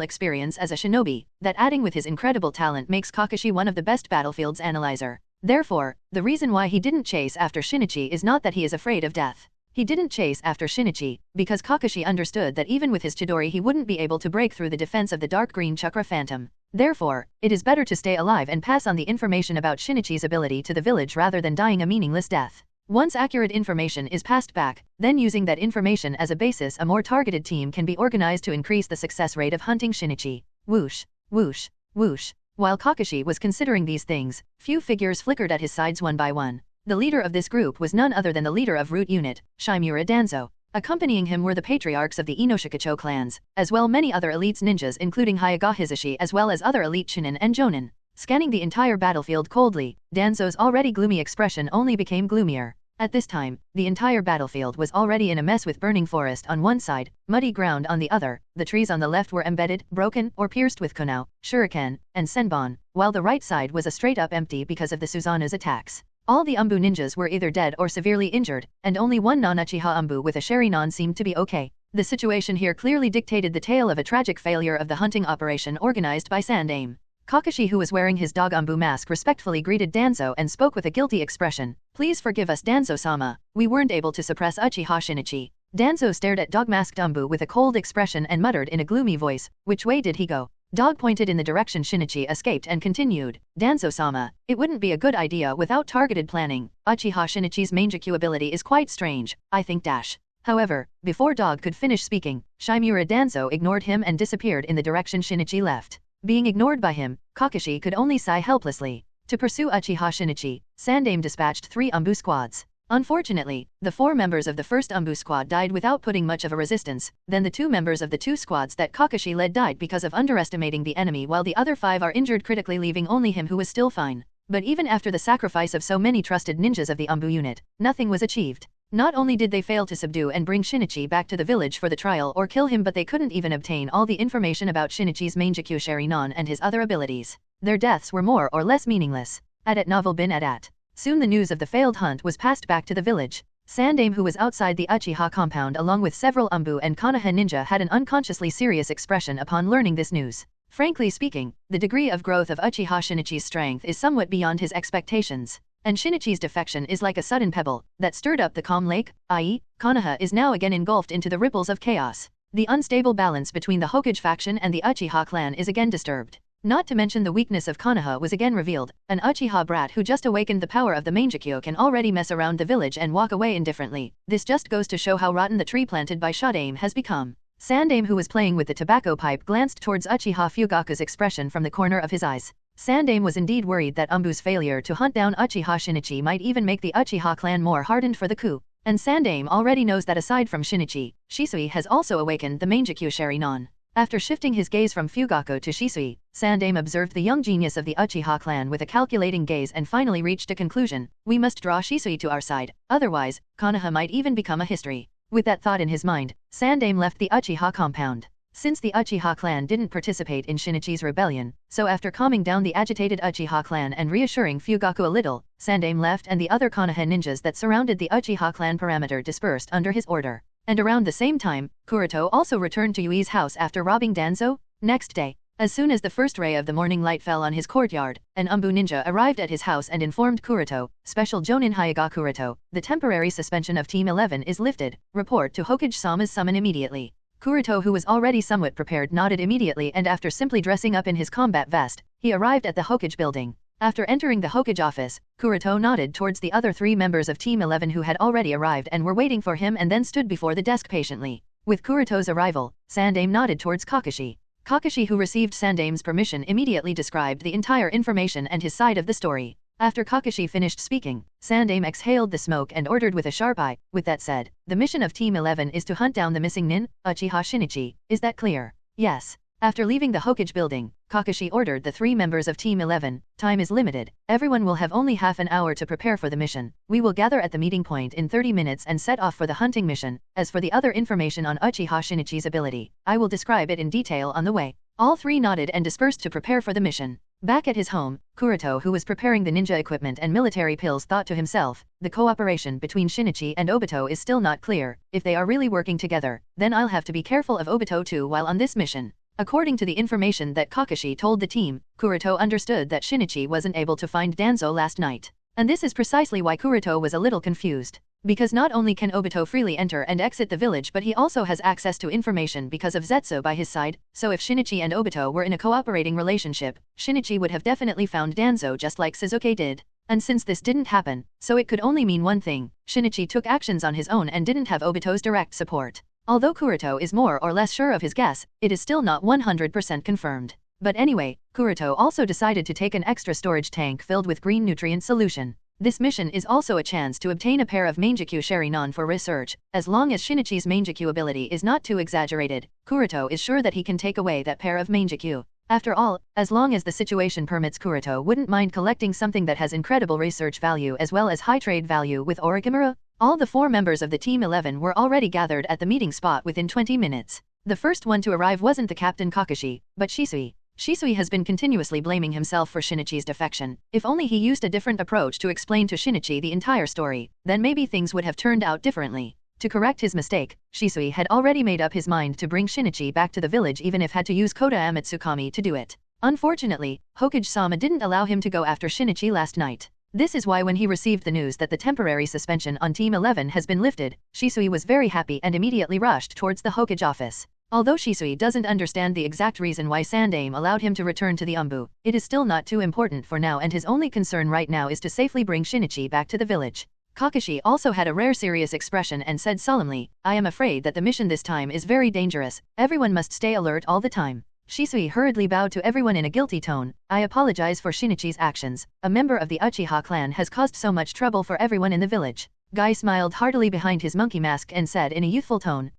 experience as a shinobi, that adding with his incredible talent makes Kakashi one of the best battlefield's analyzer. Therefore, the reason why he didn't chase after Shinichi is not that he is afraid of death. He didn't chase after Shinichi, because Kakashi understood that even with his Chidori he wouldn't be able to break through the defense of the dark green chakra phantom. Therefore, it is better to stay alive and pass on the information about Shinichi's ability to the village rather than dying a meaningless death. Once accurate information is passed back, then using that information as a basis, a more targeted team can be organized to increase the success rate of hunting Shinichi. Whoosh, whoosh, whoosh. While Kakashi was considering these things, few figures flickered at his sides one by one. The leader of this group was none other than the leader of Root Unit, Shimura Danzo. Accompanying him were the patriarchs of the Inoshikacho clans, as well many other elites ninjas including Hyuga Hizashi as well as other elite Chunin and Jonin. Scanning the entire battlefield coldly, Danzo's already gloomy expression only became gloomier. At this time, the entire battlefield was already in a mess with burning forest on one side, muddy ground on the other, the trees on the left were embedded, broken, or pierced with kunao, shuriken, and senbon, while the right side was a straight-up empty because of the Susanoo's attacks. All the Anbu ninjas were either dead or severely injured, and only one non-Uchiha Anbu with a Sharingan seemed to be okay. The situation here clearly dictated the tale of a tragic failure of the hunting operation organized by Sandaime. Kakashi, who was wearing his dog Anbu mask, respectfully greeted Danzo and spoke with a guilty expression. "Please forgive us, Danzo-sama. We weren't able to suppress Uchiha Shinichi." Danzo stared at dog-masked Anbu with a cold expression and muttered in a gloomy voice, "Which way did he go?" Dog pointed in the direction Shinichi escaped and continued, "Danzo-sama, it wouldn't be a good idea without targeted planning. Uchiha Shinichi's Mangekyou ability is quite strange, I think dash." However, before Dog could finish speaking, Shimura Danzo ignored him and disappeared in the direction Shinichi left. Being ignored by him, Kakashi could only sigh helplessly. To pursue Uchiha Shinichi, Sandaime dispatched 3 Anbu squads. Unfortunately, the 4 members of the first Anbu squad died without putting much of a resistance, then the 2 members of the 2 squads that Kakashi led died because of underestimating the enemy, while the other 5 are injured critically, leaving only him who was still fine. But even after the sacrifice of so many trusted ninjas of the Anbu unit, nothing was achieved. Not only did they fail to subdue and bring Shinichi back to the village for the trial or kill him, but they couldn't even obtain all the information about Shinichi's Mangekyou Sharingan and his other abilities. Their deaths were more or less meaningless. At novel bin at. Soon the news of the failed hunt was passed back to the village. Sandame, who was outside the Uchiha compound along with several Anbu and Konoha ninja, had an unconsciously serious expression upon learning this news. Frankly speaking, the degree of growth of Uchiha Shinichi's strength is somewhat beyond his expectations. And Shinichi's defection is like a sudden pebble that stirred up the calm lake, i.e., Konoha is now again engulfed into the ripples of chaos. The unstable balance between the Hokage faction and the Uchiha clan is again disturbed. Not to mention the weakness of Konoha was again revealed. An Uchiha brat who just awakened the power of the Mangekyou can already mess around the village and walk away indifferently. This just goes to show how rotten the tree planted by Sandame has become. Sandame, who was playing with the tobacco pipe, glanced towards Uchiha Fugaku's expression from the corner of his eyes. Sandame was indeed worried that Anbu's failure to hunt down Uchiha Shinichi might even make the Uchiha clan more hardened for the coup. And Sandame already knows that aside from Shinichi, Shisui has also awakened the Mangekyou Sharingan. After shifting his gaze from Fugaku to Shisui, Sandame observed the young genius of the Uchiha clan with a calculating gaze and finally reached a conclusion: we must draw Shisui to our side, otherwise, Konoha might even become a history. With that thought in his mind, Sandame left the Uchiha compound. Since the Uchiha clan didn't participate in Shinichi's rebellion, so after calming down the agitated Uchiha clan and reassuring Fugaku a little, Sandame left and the other Konoha ninjas that surrounded the Uchiha clan perimeter dispersed under his order. And around the same time, Kuroto also returned to Yui's house after robbing Danzo. Next day, as soon as the first ray of the morning light fell on his courtyard, an Anbu ninja arrived at his house and informed Kuroto, Special Jonin Hyuga Kuroto, the temporary suspension of Team 11 is lifted, report to Hokage-sama's summon immediately. Kuroto, who was already somewhat prepared, nodded immediately, and after simply dressing up in his combat vest, he arrived at the Hokage building. After entering the Hokage office, Kuroto nodded towards the other 3 members of Team 11 who had already arrived and were waiting for him and then stood before the desk patiently. With Kuroto's arrival, Sandame nodded towards Kakashi. Kakashi, who received Sandame's permission, immediately described the entire information and his side of the story. After Kakashi finished speaking, Sandame exhaled the smoke and ordered with a sharp eye, with that said, the mission of Team 11 is to hunt down the missing nin, Uchiha Shinichi, is that clear? Yes. After leaving the Hokage building, Kakashi ordered the 3 members of Team 11, time is limited, everyone will have only half an hour to prepare for the mission. We will gather at the meeting point in 30 minutes and set off for the hunting mission. As for the other information on Uchiha Shinichi's ability, I will describe it in detail on the way. All 3 nodded and dispersed to prepare for the mission. Back at his home, Kuroto, who was preparing the ninja equipment and military pills, thought to himself, the cooperation between Shinichi and Obito is still not clear. If they are really working together, then I'll have to be careful of Obito too while on this mission. According to the information that Kakashi told the team, Kuroto understood that Shinichi wasn't able to find Danzo last night. And this is precisely why Kuroto was a little confused. Because not only can Obito freely enter and exit the village, but he also has access to information because of Zetsu by his side, so if Shinichi and Obito were in a cooperating relationship, Shinichi would have definitely found Danzo just like Sasuke did. And since this didn't happen, so it could only mean one thing: Shinichi took actions on his own and didn't have Obito's direct support. Although Kuroto is more or less sure of his guess, it is still not 100% confirmed. But anyway, Kuroto also decided to take an extra storage tank filled with green nutrient solution. This mission is also a chance to obtain a pair of Mangekyou Sharingan for research. As long as Shinichi's Mangekyou ability is not too exaggerated, Kuroto is sure that he can take away that pair of Mangekyou. After all, as long as the situation permits, Kuroto wouldn't mind collecting something that has incredible research value as well as high trade value with Orochimaru. All the 4 members of the Team 11 were already gathered at the meeting spot within 20 minutes. The first one to arrive wasn't the captain Kakashi, but Shisui. Shisui has been continuously blaming himself for Shinichi's defection. If only he used a different approach to explain to Shinichi the entire story, then maybe things would have turned out differently. To correct his mistake, Shisui had already made up his mind to bring Shinichi back to the village even if had to use Kota Amatsukami to do it. Unfortunately, Hokage-sama didn't allow him to go after Shinichi last night. This is why when he received the news that the temporary suspension on Team 11 has been lifted, Shisui was very happy and immediately rushed towards the Hokage office. Although Shisui doesn't understand the exact reason why Sandame allowed him to return to the Anbu, it is still not too important for now and his only concern right now is to safely bring Shinichi back to the village. Kakashi also had a rare serious expression and said solemnly, I am afraid that the mission this time is very dangerous, everyone must stay alert all the time. Shisui hurriedly bowed to everyone in a guilty tone, I apologize for Shinichi's actions, a member of the Uchiha clan has caused so much trouble for everyone in the village. Guy smiled heartily behind his monkey mask and said in a youthful tone,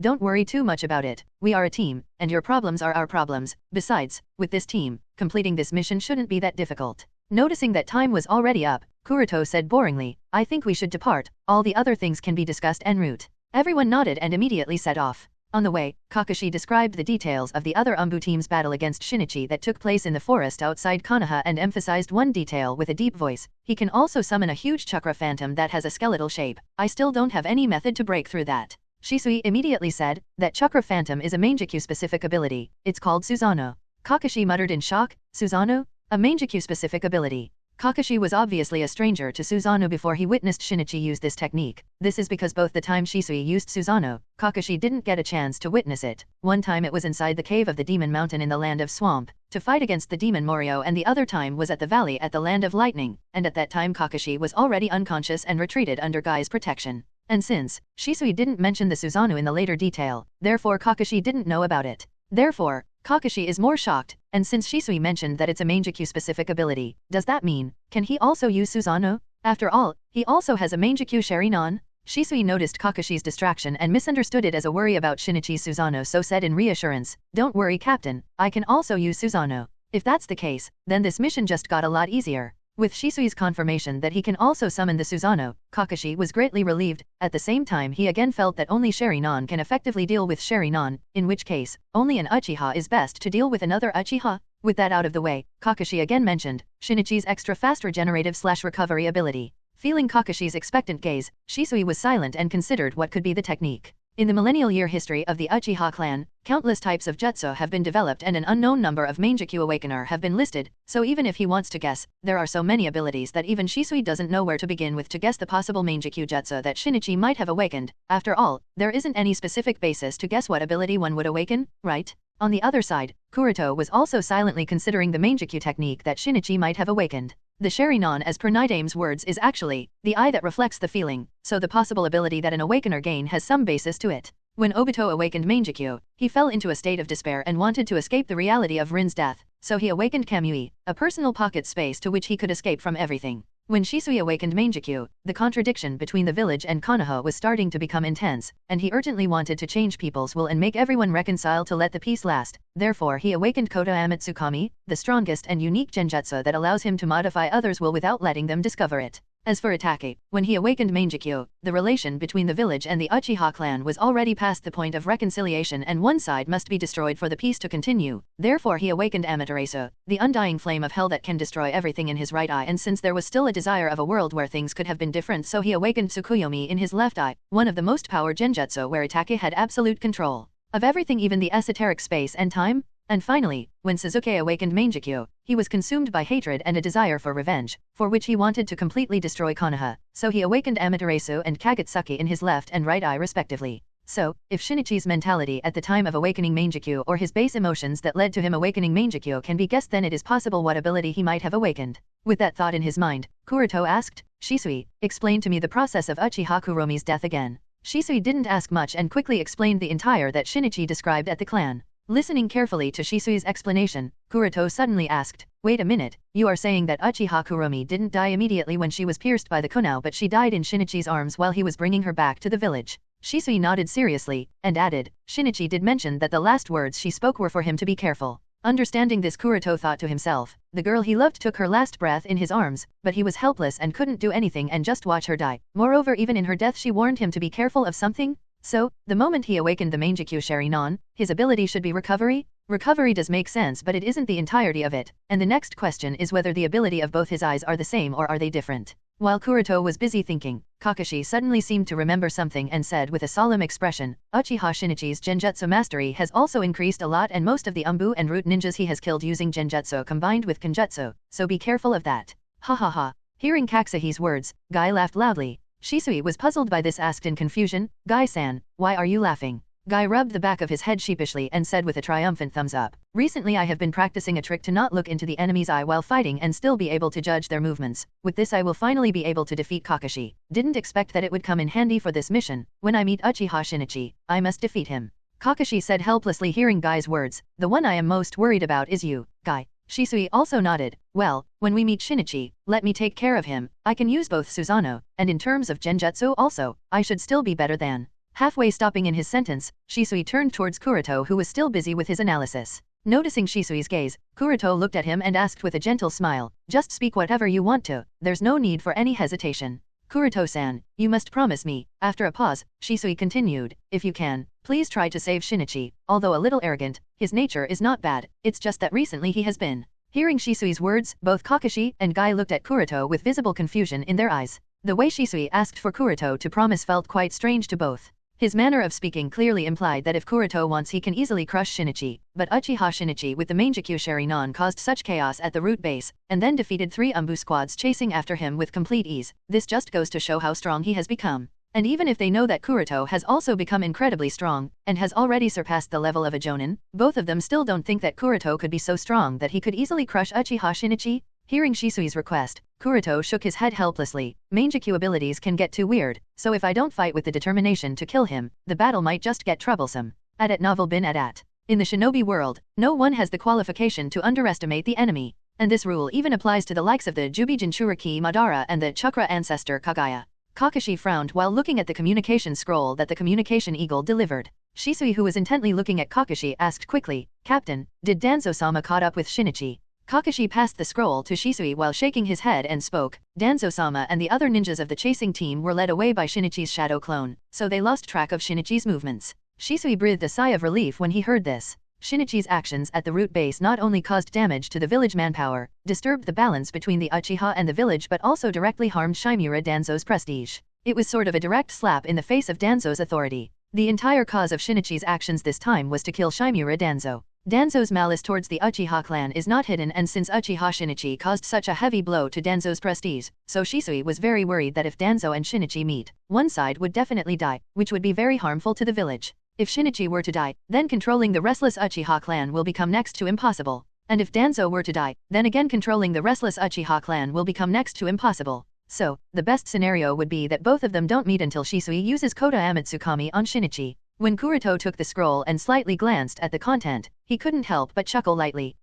don't worry too much about it, we are a team, and your problems are our problems, besides, with this team, completing this mission shouldn't be that difficult. Noticing that time was already up, Kuroto said boringly, I think we should depart, all the other things can be discussed en route. Everyone nodded and immediately set off. On the way, Kakashi described the details of the other Anbu team's battle against Shinichi that took place in the forest outside Konoha and emphasized one detail with a deep voice. He can also summon a huge chakra phantom that has a skeletal shape. I still don't have any method to break through that. Shisui immediately said that chakra phantom is a Mangekyou specific ability. It's called Susanoo. Kakashi muttered in shock. Susanoo? A Mangekyou specific ability. Kakashi was obviously a stranger to Susanoo before he witnessed Shinichi use this technique. This is because both the time Shisui used Susanoo, Kakashi didn't get a chance to witness it. One time it was inside the cave of the demon mountain in the land of swamp, to fight against the demon Morio, and the other time was at the valley at the land of lightning, and at that time Kakashi was already unconscious and retreated under Guy's protection. And since Shisui didn't mention the Susanoo in the later detail, therefore Kakashi didn't know about it. Therefore, Kakashi is more shocked, and since Shisui mentioned that it's a Mangekyou specific ability, does that mean, can he also use Susanoo? After all, he also has a Mangekyou Sharingan? Shisui noticed Kakashi's distraction and misunderstood it as a worry about Shinichi's Susanoo, so said in reassurance, "Don't worry, Captain, I can also use Susanoo." If that's the case, then this mission just got a lot easier. With Shisui's confirmation that he can also summon the Susanoo, Kakashi was greatly relieved. At the same time he again felt that only Sharingan can effectively deal with Sharingan, in which case, only an Uchiha is best to deal with another Uchiha. With that out of the way, Kakashi again mentioned Shinichi's extra fast regenerative/recovery ability. Feeling Kakashi's expectant gaze, Shisui was silent and considered what could be the technique. In the millennial-year history of the Uchiha clan, countless types of jutsu have been developed and an unknown number of Mangekyou Awakener have been listed, so even if he wants to guess, there are so many abilities that even Shisui doesn't know where to begin with to guess the possible Mangekyou jutsu that Shinichi might have awakened. After all, there isn't any specific basis to guess what ability one would awaken, right? On the other side, Kuroto was also silently considering the Mangekyou technique that Shinichi might have awakened. The Sharingan, as per Nidame's words, is actually the eye that reflects the feeling, so the possible ability that an awakener gain has some basis to it. When Obito awakened Mangekyou, he fell into a state of despair and wanted to escape the reality of Rin's death, so he awakened Kamui, a personal pocket space to which he could escape from everything. When Shisui awakened Mangekyou, the contradiction between the village and Konoha was starting to become intense, and he urgently wanted to change people's will and make everyone reconcile to let the peace last. Therefore he awakened Koto Amatsukami, the strongest and unique genjutsu that allows him to modify others' will without letting them discover it. As for Itachi, when he awakened Mangekyou, the relation between the village and the Uchiha clan was already past the point of reconciliation and one side must be destroyed for the peace to continue. Therefore he awakened Amaterasu, the undying flame of hell that can destroy everything in his right eye, and since there was still a desire of a world where things could have been different, so he awakened Tsukuyomi in his left eye, one of the most powered genjutsu where Itachi had absolute control of everything, even the esoteric space and time. And finally, when Sasuke awakened Mangekyou, he was consumed by hatred and a desire for revenge, for which he wanted to completely destroy Konoha, so he awakened Amaterasu and Kagutsuki in his left and right eye respectively. So, if Shinichi's mentality at the time of awakening Mangekyou or his base emotions that led to him awakening Mangekyou can be guessed, then it is possible what ability he might have awakened. With that thought in his mind, Kuroto asked, "Shisui, explain to me the process of Uchiha Kuromi's death again." Shisui didn't ask much and quickly explained the entire that Shinichi described at the clan. Listening carefully to Shisui's explanation, Kuroto suddenly asked, "Wait a minute, you are saying that Uchiha Kuromi didn't die immediately when she was pierced by the kunao, but she died in Shinichi's arms while he was bringing her back to the village?" Shisui nodded seriously, and added, "Shinichi did mention that the last words she spoke were for him to be careful." Understanding this, Kuroto thought to himself, the girl he loved took her last breath in his arms, but he was helpless and couldn't do anything and just watch her die. Moreover, even in her death she warned him to be careful of something? So, the moment he awakened the Mangekyou Sharingan, his ability should be recovery? Recovery does make sense, but it isn't the entirety of it, and the next question is whether the ability of both his eyes are the same or are they different. While Kuroto was busy thinking, Kakashi suddenly seemed to remember something and said with a solemn expression, "Uchiha Shinichi's genjutsu mastery has also increased a lot, and most of the Anbu and root ninjas he has killed using genjutsu combined with kenjutsu, so be careful of that." Ha ha ha. Hearing Kaksahi's words, Guy laughed loudly. Shisui was puzzled by this, asked in confusion, "Guy-san, why are you laughing?" Guy rubbed the back of his head sheepishly and said with a triumphant thumbs up, "Recently I have been practicing a trick to not look into the enemy's eye while fighting and still be able to judge their movements. With this I will finally be able to defeat Kakashi. Didn't expect that it would come in handy for this mission. When I meet Uchiha Shinichi, I must defeat him." Kakashi said helplessly, hearing Guy's words, "The one I am most worried about is you, Guy." Shisui also nodded. "Well, when we meet Shinichi, let me take care of him. I can use both Susanoo, and in terms of genjutsu also, I should still be better than." Halfway stopping in his sentence, Shisui turned towards Kuroto, who was still busy with his analysis. Noticing Shisui's gaze, Kuroto looked at him and asked with a gentle smile, "Just speak whatever you want to, there's no need for any hesitation." Kuroto-san, you must promise me. After a pause, Shisui continued, if you can, please try to save Shinichi. Although a little arrogant, his nature is not bad, it's just that recently he has been. Hearing Shisui's words, both Kakashi and Guy looked at Kuroto with visible confusion in their eyes. The way Shisui asked for Kuroto to promise felt quite strange to both. His manner of speaking clearly implied that if Kuroto wants he can easily crush Shinichi, but Uchiha Shinichi with the Mangekyou Sharingan caused such chaos at the root base, and then defeated 3 Anbu squads chasing after him with complete ease. This just goes to show how strong he has become. And even if they know that Kuroto has also become incredibly strong, and has already surpassed the level of a Jonin, both of them still don't think that Kuroto could be so strong that he could easily crush Uchiha Shinichi. Hearing Shisui's request, Kuroto shook his head helplessly. Mangekyou abilities can get too weird, so if I don't fight with the determination to kill him, the battle might just get troublesome. Novel bin at. In the shinobi world, no one has the qualification to underestimate the enemy, and this rule even applies to the likes of the Jubi Jinchuriki Madara and the Chakra ancestor Kagaya. Kakashi frowned while looking at the communication scroll that the communication eagle delivered. Shisui, who was intently looking at Kakashi, asked quickly, Captain, did Danzo-sama caught up with Shinichi? Kakashi passed the scroll to Shisui while shaking his head and spoke, Danzo-sama and the other ninjas of the chasing team were led away by Shinichi's shadow clone, so they lost track of Shinichi's movements. Shisui breathed a sigh of relief when he heard this. Shinichi's actions at the root base not only caused damage to the village manpower, disturbed the balance between the Uchiha and the village but also directly harmed Shimura Danzo's prestige. It was sort of a direct slap in the face of Danzo's authority. The entire cause of Shinichi's actions this time was to kill Shimura Danzo. Danzo's malice towards the Uchiha clan is not hidden, and since Uchiha Shinichi caused such a heavy blow to Danzo's prestige, so Shisui was very worried that if Danzo and Shinichi meet, one side would definitely die, which would be very harmful to the village. If Shinichi were to die, then controlling the restless Uchiha clan will become next to impossible. And if Danzo were to die, then again controlling the restless Uchiha clan will become next to impossible. So, the best scenario would be that both of them don't meet until Shisui uses Kota Amatsukami on Shinichi. When Kuroto took the scroll and slightly glanced at the content, he couldn't help but chuckle lightly.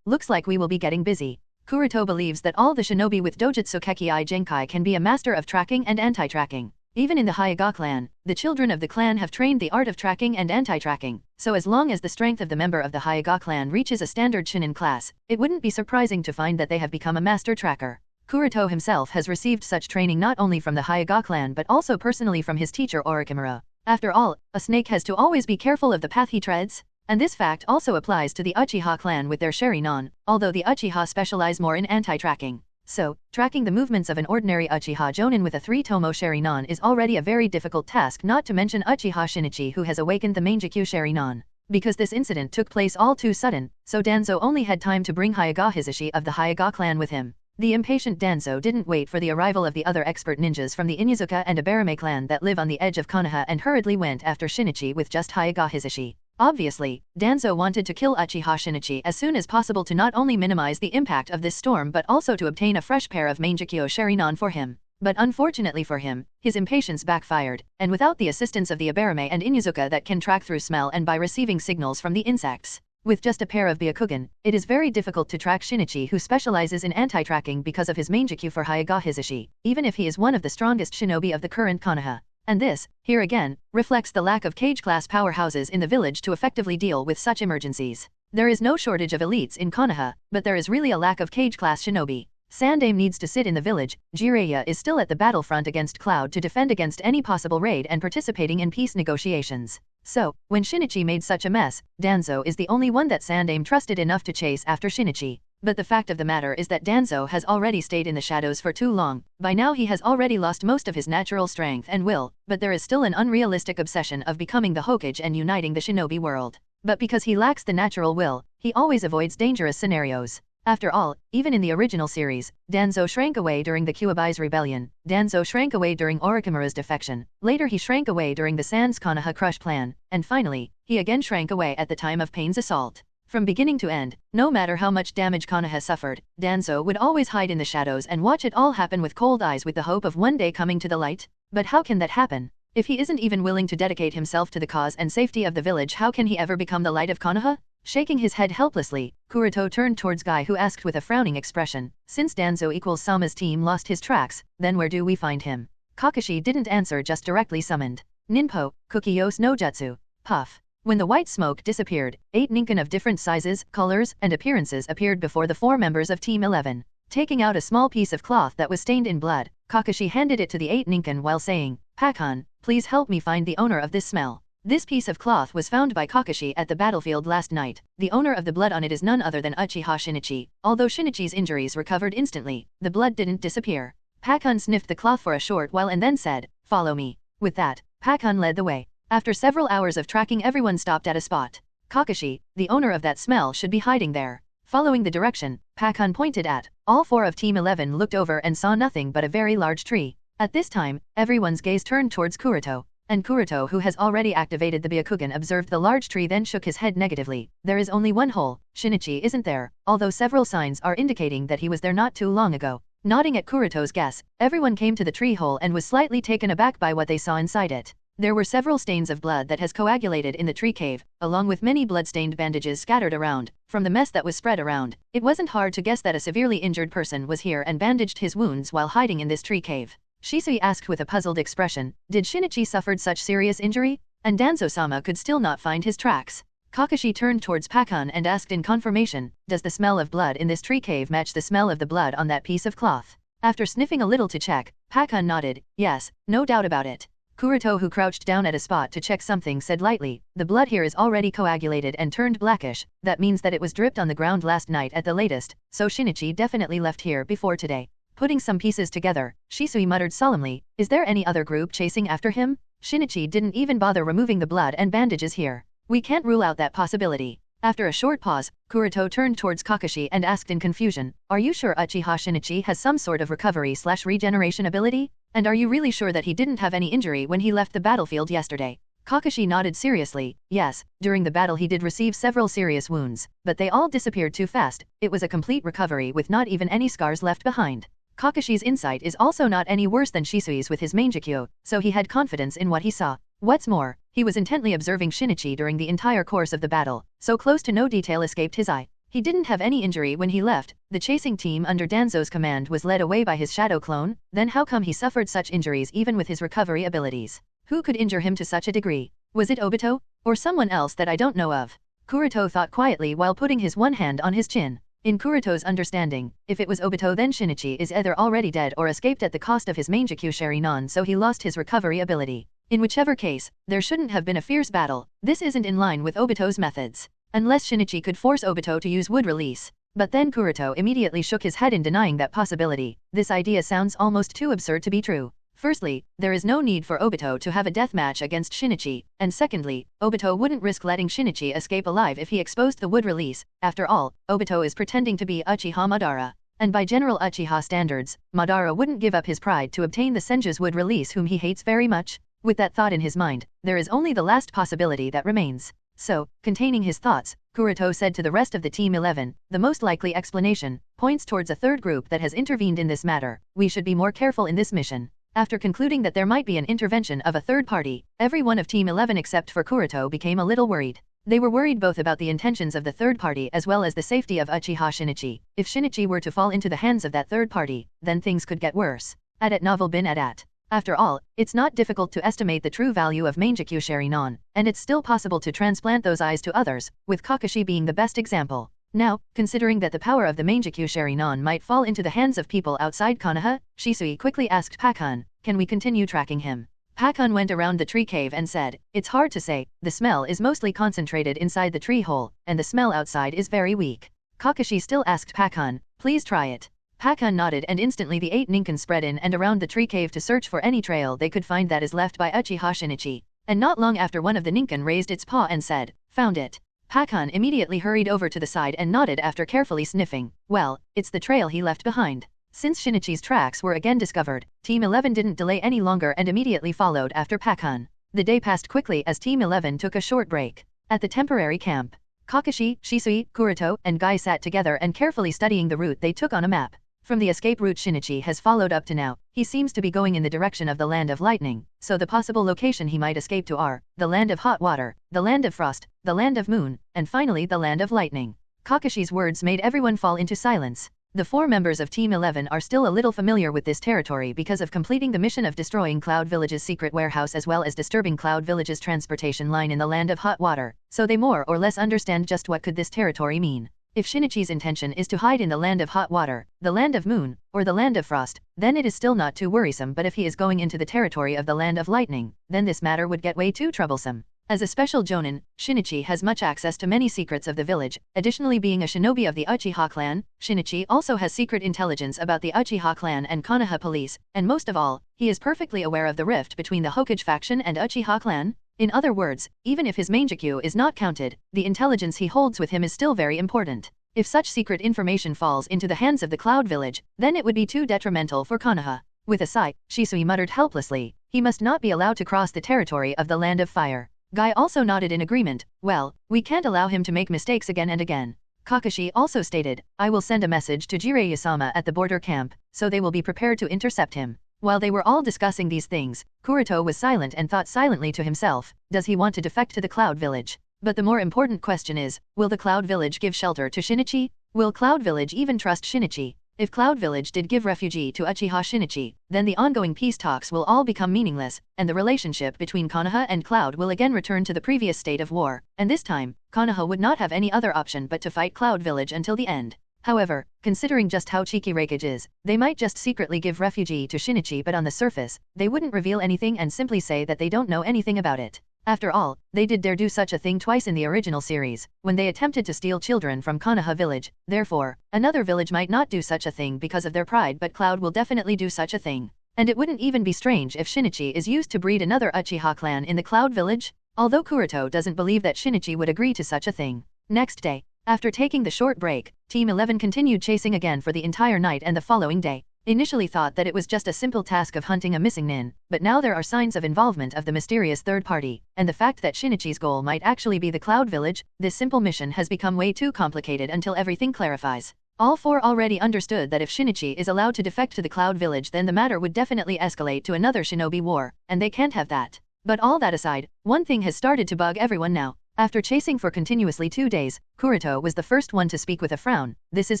Looks like we will be getting busy. Kuroto believes that all the shinobi with Dojutsu Kekkai Genkai can be a master of tracking and anti-tracking. Even in the Hyuga clan, the children of the clan have trained the art of tracking and anti-tracking, so as long as the strength of the member of the Hyuga clan reaches a standard shinin class, it wouldn't be surprising to find that they have become a master tracker. Kuroto himself has received such training not only from the Hyuga clan but also personally from his teacher Orochimaru. After all, a snake has to always be careful of the path he treads, and this fact also applies to the Uchiha clan with their Sharingan, although the Uchiha specialize more in anti-tracking. So, tracking the movements of an ordinary Uchiha Jonin with a 3-tomo Sharingan is already a very difficult task, not to mention Uchiha Shinichi who has awakened the Mangekyou Sharingan. Because this incident took place all too sudden, so Danzo only had time to bring Hyuga Hisashi of the Hyuga clan with him. The impatient Danzo didn't wait for the arrival of the other expert ninjas from the Inuzuka and Ibarame clan that live on the edge of Konoha and hurriedly went after Shinichi with just Hyuga Hisashi. Obviously, Danzo wanted to kill Uchiha Shinichi as soon as possible to not only minimize the impact of this storm but also to obtain a fresh pair of Mangekyou Sharingan for him. But unfortunately for him, his impatience backfired, and without the assistance of the Ibarame and Inuzuka that can track through smell and by receiving signals from the insects, with just a pair of Byakugan, it is very difficult to track Shinichi, who specializes in anti-tracking because of his Mangekyou for Hyuga Hisashi, even if he is one of the strongest shinobi of the current Konoha. And this, here again, reflects the lack of cage-class powerhouses in the village to effectively deal with such emergencies. There is no shortage of elites in Konoha, but there is really a lack of cage-class shinobi. Sandaime needs to sit in the village, Jiraiya is still at the battlefront against Cloud to defend against any possible raid and participating in peace negotiations. So, when Shinichi made such a mess, Danzo is the only one that Sandaime trusted enough to chase after Shinichi. But the fact of the matter is that Danzo has already stayed in the shadows for too long. By now he has already lost most of his natural strength and will, but there is still an unrealistic obsession of becoming the Hokage and uniting the shinobi world. But because he lacks the natural will, he always avoids dangerous scenarios. After all, even in the original series, Danzo shrank away during the Kyuubi's rebellion, Danzo shrank away during Orochimaru's defection, later he shrank away during the Sans Konoha Crush plan, and finally, he again shrank away at the time of Pain's assault. From beginning to end, no matter how much damage Konoha suffered, Danzo would always hide in the shadows and watch it all happen with cold eyes with the hope of one day coming to the light. But how can that happen? If he isn't even willing to dedicate himself to the cause and safety of the village, how can he ever become the light of Konoha? Shaking his head helplessly, Kuroto turned towards Guy, who asked with a frowning expression, since Danzo equals Sama's team lost his tracks, then where do we find him? Kakashi didn't answer, just directly summoned Ninpo, Kukiyos no Jutsu. Puff. When the white smoke disappeared, 8 ninkin of different sizes, colors, and appearances appeared before the 4 members of Team 11. Taking out a small piece of cloth that was stained in blood, Kakashi handed it to the 8 ninkin while saying, "Pakhan, please help me find the owner of this smell." This piece of cloth was found by Kakashi at the battlefield last night. The owner of the blood on it is none other than Uchiha Shinichi. Although Shinichi's injuries recovered instantly, the blood didn't disappear. Pakhan sniffed the cloth for a short while and then said, "Follow me." With that, Pakhan led the way. After several hours of tracking, everyone stopped at a spot. Kakashi, the owner of that smell, should be hiding there. Following the direction Pakhan pointed at, all 4 of Team 11 looked over and saw nothing but a very large tree. At this time, everyone's gaze turned towards Kuroto. And Kuroto, who has already activated the Byakugan, observed the large tree, then shook his head negatively. There is only one hole. Shinichi isn't there, although several signs are indicating that he was there not too long ago. Nodding at Kuroto's guess, everyone came to the tree hole and was slightly taken aback by what they saw inside it. There were several stains of blood that has coagulated in the tree cave, along with many blood-stained bandages scattered around. From the mess that was spread around, it wasn't hard to guess that a severely injured person was here and bandaged his wounds while hiding in this tree cave. Shisui asked with a puzzled expression, "Did Shinichi suffered such serious injury?" And Danzo-sama could still not find his tracks. Kakashi turned towards Pakhan and asked in confirmation, "Does the smell of blood in this tree cave match the smell of the blood on that piece of cloth?" After sniffing a little to check, Pakhan nodded, "Yes, no doubt about it." Kuroto, who crouched down at a spot to check something, said lightly, "The blood here is already coagulated and turned blackish. That means that it was dripped on the ground last night at the latest, so Shinichi definitely left here before today." Putting some pieces together, Shisui muttered solemnly, "Is there any other group chasing after him? Shinichi didn't even bother removing the blood and bandages here. We can't rule out that possibility." After a short pause, Kuroto turned towards Kakashi and asked in confusion, "Are you sure Uchiha Shinichi has some sort of recovery/regeneration ability? And are you really sure that he didn't have any injury when he left the battlefield yesterday?" Kakashi nodded seriously, "Yes, during the battle he did receive several serious wounds, but they all disappeared too fast. It was a complete recovery with not even any scars left behind." Kakashi's insight is also not any worse than Shisui's with his Mangekyou, so he had confidence in what he saw. What's more, he was intently observing Shinichi during the entire course of the battle, so close to no detail escaped his eye. He didn't have any injury when he left. The chasing team under Danzo's command was led away by his shadow clone. Then how come he suffered such injuries even with his recovery abilities? Who could injure him to such a degree? Was it Obito? Or someone else that I don't know of? Kuroto thought quietly while putting his one hand on his chin. In Kuroto's understanding, if it was Obito, then Shinichi is either already dead or escaped at the cost of his Mangekyou Sharingan, so he lost his recovery ability. In whichever case, there shouldn't have been a fierce battle. This isn't in line with Obito's methods. Unless Shinichi could force Obito to use wood release. But then Kuroto immediately shook his head in denying that possibility. This idea sounds almost too absurd to be true. Firstly, there is no need for Obito to have a death match against Shinichi, and secondly, Obito wouldn't risk letting Shinichi escape alive if he exposed the wood release. After all, Obito is pretending to be Uchiha Madara. And by general Uchiha standards, Madara wouldn't give up his pride to obtain the Senju's wood release, whom he hates very much. With that thought in his mind, there is only the last possibility that remains. So, containing his thoughts, Kuroto said to the rest of the Team 11, "The most likely explanation points towards a third group that has intervened in this matter. We should be more careful in this mission." After concluding that there might be an intervention of a third party, every one of Team 11 except for Kuroto became a little worried. They were worried both about the intentions of the third party as well as the safety of Uchiha Shinichi. If Shinichi were to fall into the hands of that third party, then things could get worse. At novel bin at. After all, it's not difficult to estimate the true value of Mangekyou Sharingan, and it's still possible to transplant those eyes to others, with Kakashi being the best example. Now, considering that the power of the Mangekyou Sharingan might fall into the hands of people outside Konoha, Shisui quickly asked Pakhan, "Can we continue tracking him?" Pakhan went around the tree cave and said, "It's hard to say. The smell is mostly concentrated inside the tree hole, and the smell outside is very weak." Kakashi still asked Pakhan, "Please try it." Pakhan nodded, and instantly the 8 ninkin spread in and around the tree cave to search for any trail they could find that is left by Uchiha Shinichi. And not long after, one of the ninkin raised its paw and said, "Found it." Pakhan immediately hurried over to the side and nodded after carefully sniffing. Well, it's the trail he left behind. Since Shinichi's tracks were again discovered, Team 11 didn't delay any longer and immediately followed after Pakhan. The day passed quickly as Team 11 took a short break. At the temporary camp, Kakashi, Shisui, Kuroto, and Guy sat together and carefully studying the route they took on a map. From the escape route Shinichi has followed up to now, he seems to be going in the direction of the Land of Lightning, so the possible location he might escape to are the Land of Hot Water, the Land of Frost, the Land of Moon, and finally the Land of Lightning. Kakashi's words made everyone fall into silence. The 4 members of Team 11 are still a little familiar with this territory because of completing the mission of destroying Cloud Village's secret warehouse as well as disturbing Cloud Village's transportation line in the Land of Hot Water, so they more or less understand just what could this territory mean. If Shinichi's intention is to hide in the land of hot water, the land of moon, or the land of frost, then it is still not too worrisome, but if he is going into the territory of the land of lightning, then this matter would get way too troublesome. As a special jonin, Shinichi has much access to many secrets of the village. Additionally, being a shinobi of the Uchiha clan, Shinichi also has secret intelligence about the Uchiha clan and Konoha police, and most of all, he is perfectly aware of the rift between the Hokage faction and Uchiha clan. In other words, even if his Mangekyou is not counted, the intelligence he holds with him is still very important. If such secret information falls into the hands of the Cloud Village, then it would be too detrimental for Konoha. With a sigh, Shisui muttered helplessly, he must not be allowed to cross the territory of the Land of Fire. Guy also nodded in agreement, well, we can't allow him to make mistakes again and again. Kakashi also stated, I will send a message to Jiraiya-sama at the border camp, so they will be prepared to intercept him. While they were all discussing these things, Kuroto was silent and thought silently to himself, does he want to defect to the Cloud Village? But the more important question is, will the Cloud Village give shelter to Shinichi? Will Cloud Village even trust Shinichi? If Cloud Village did give refuge to Uchiha Shinichi, then the ongoing peace talks will all become meaningless, and the relationship between Konoha and Cloud will again return to the previous state of war, and this time, Konoha would not have any other option but to fight Cloud Village until the end. However, considering just how cheeky Raikage is, they might just secretly give refuge to Shinichi, but on the surface, they wouldn't reveal anything and simply say that they don't know anything about it. After all, they did dare do such a thing twice in the original series, when they attempted to steal children from Konoha village. Therefore, another village might not do such a thing because of their pride, but Cloud will definitely do such a thing. And it wouldn't even be strange if Shinichi is used to breed another Uchiha clan in the Cloud village, although Kuroto doesn't believe that Shinichi would agree to such a thing. Next day, after taking the short break, Team 11 continued chasing again for the entire night and the following day. Initially thought that it was just a simple task of hunting a missing nin, but now there are signs of involvement of the mysterious third party, and the fact that Shinichi's goal might actually be the Cloud Village. This simple mission has become way too complicated until everything clarifies. All four already understood that if Shinichi is allowed to defect to the Cloud Village, then the matter would definitely escalate to another shinobi war, and they can't have that. But all that aside, one thing has started to bug everyone now. After chasing for continuously 2 days, Kuroto was the first one to speak with a frown. This is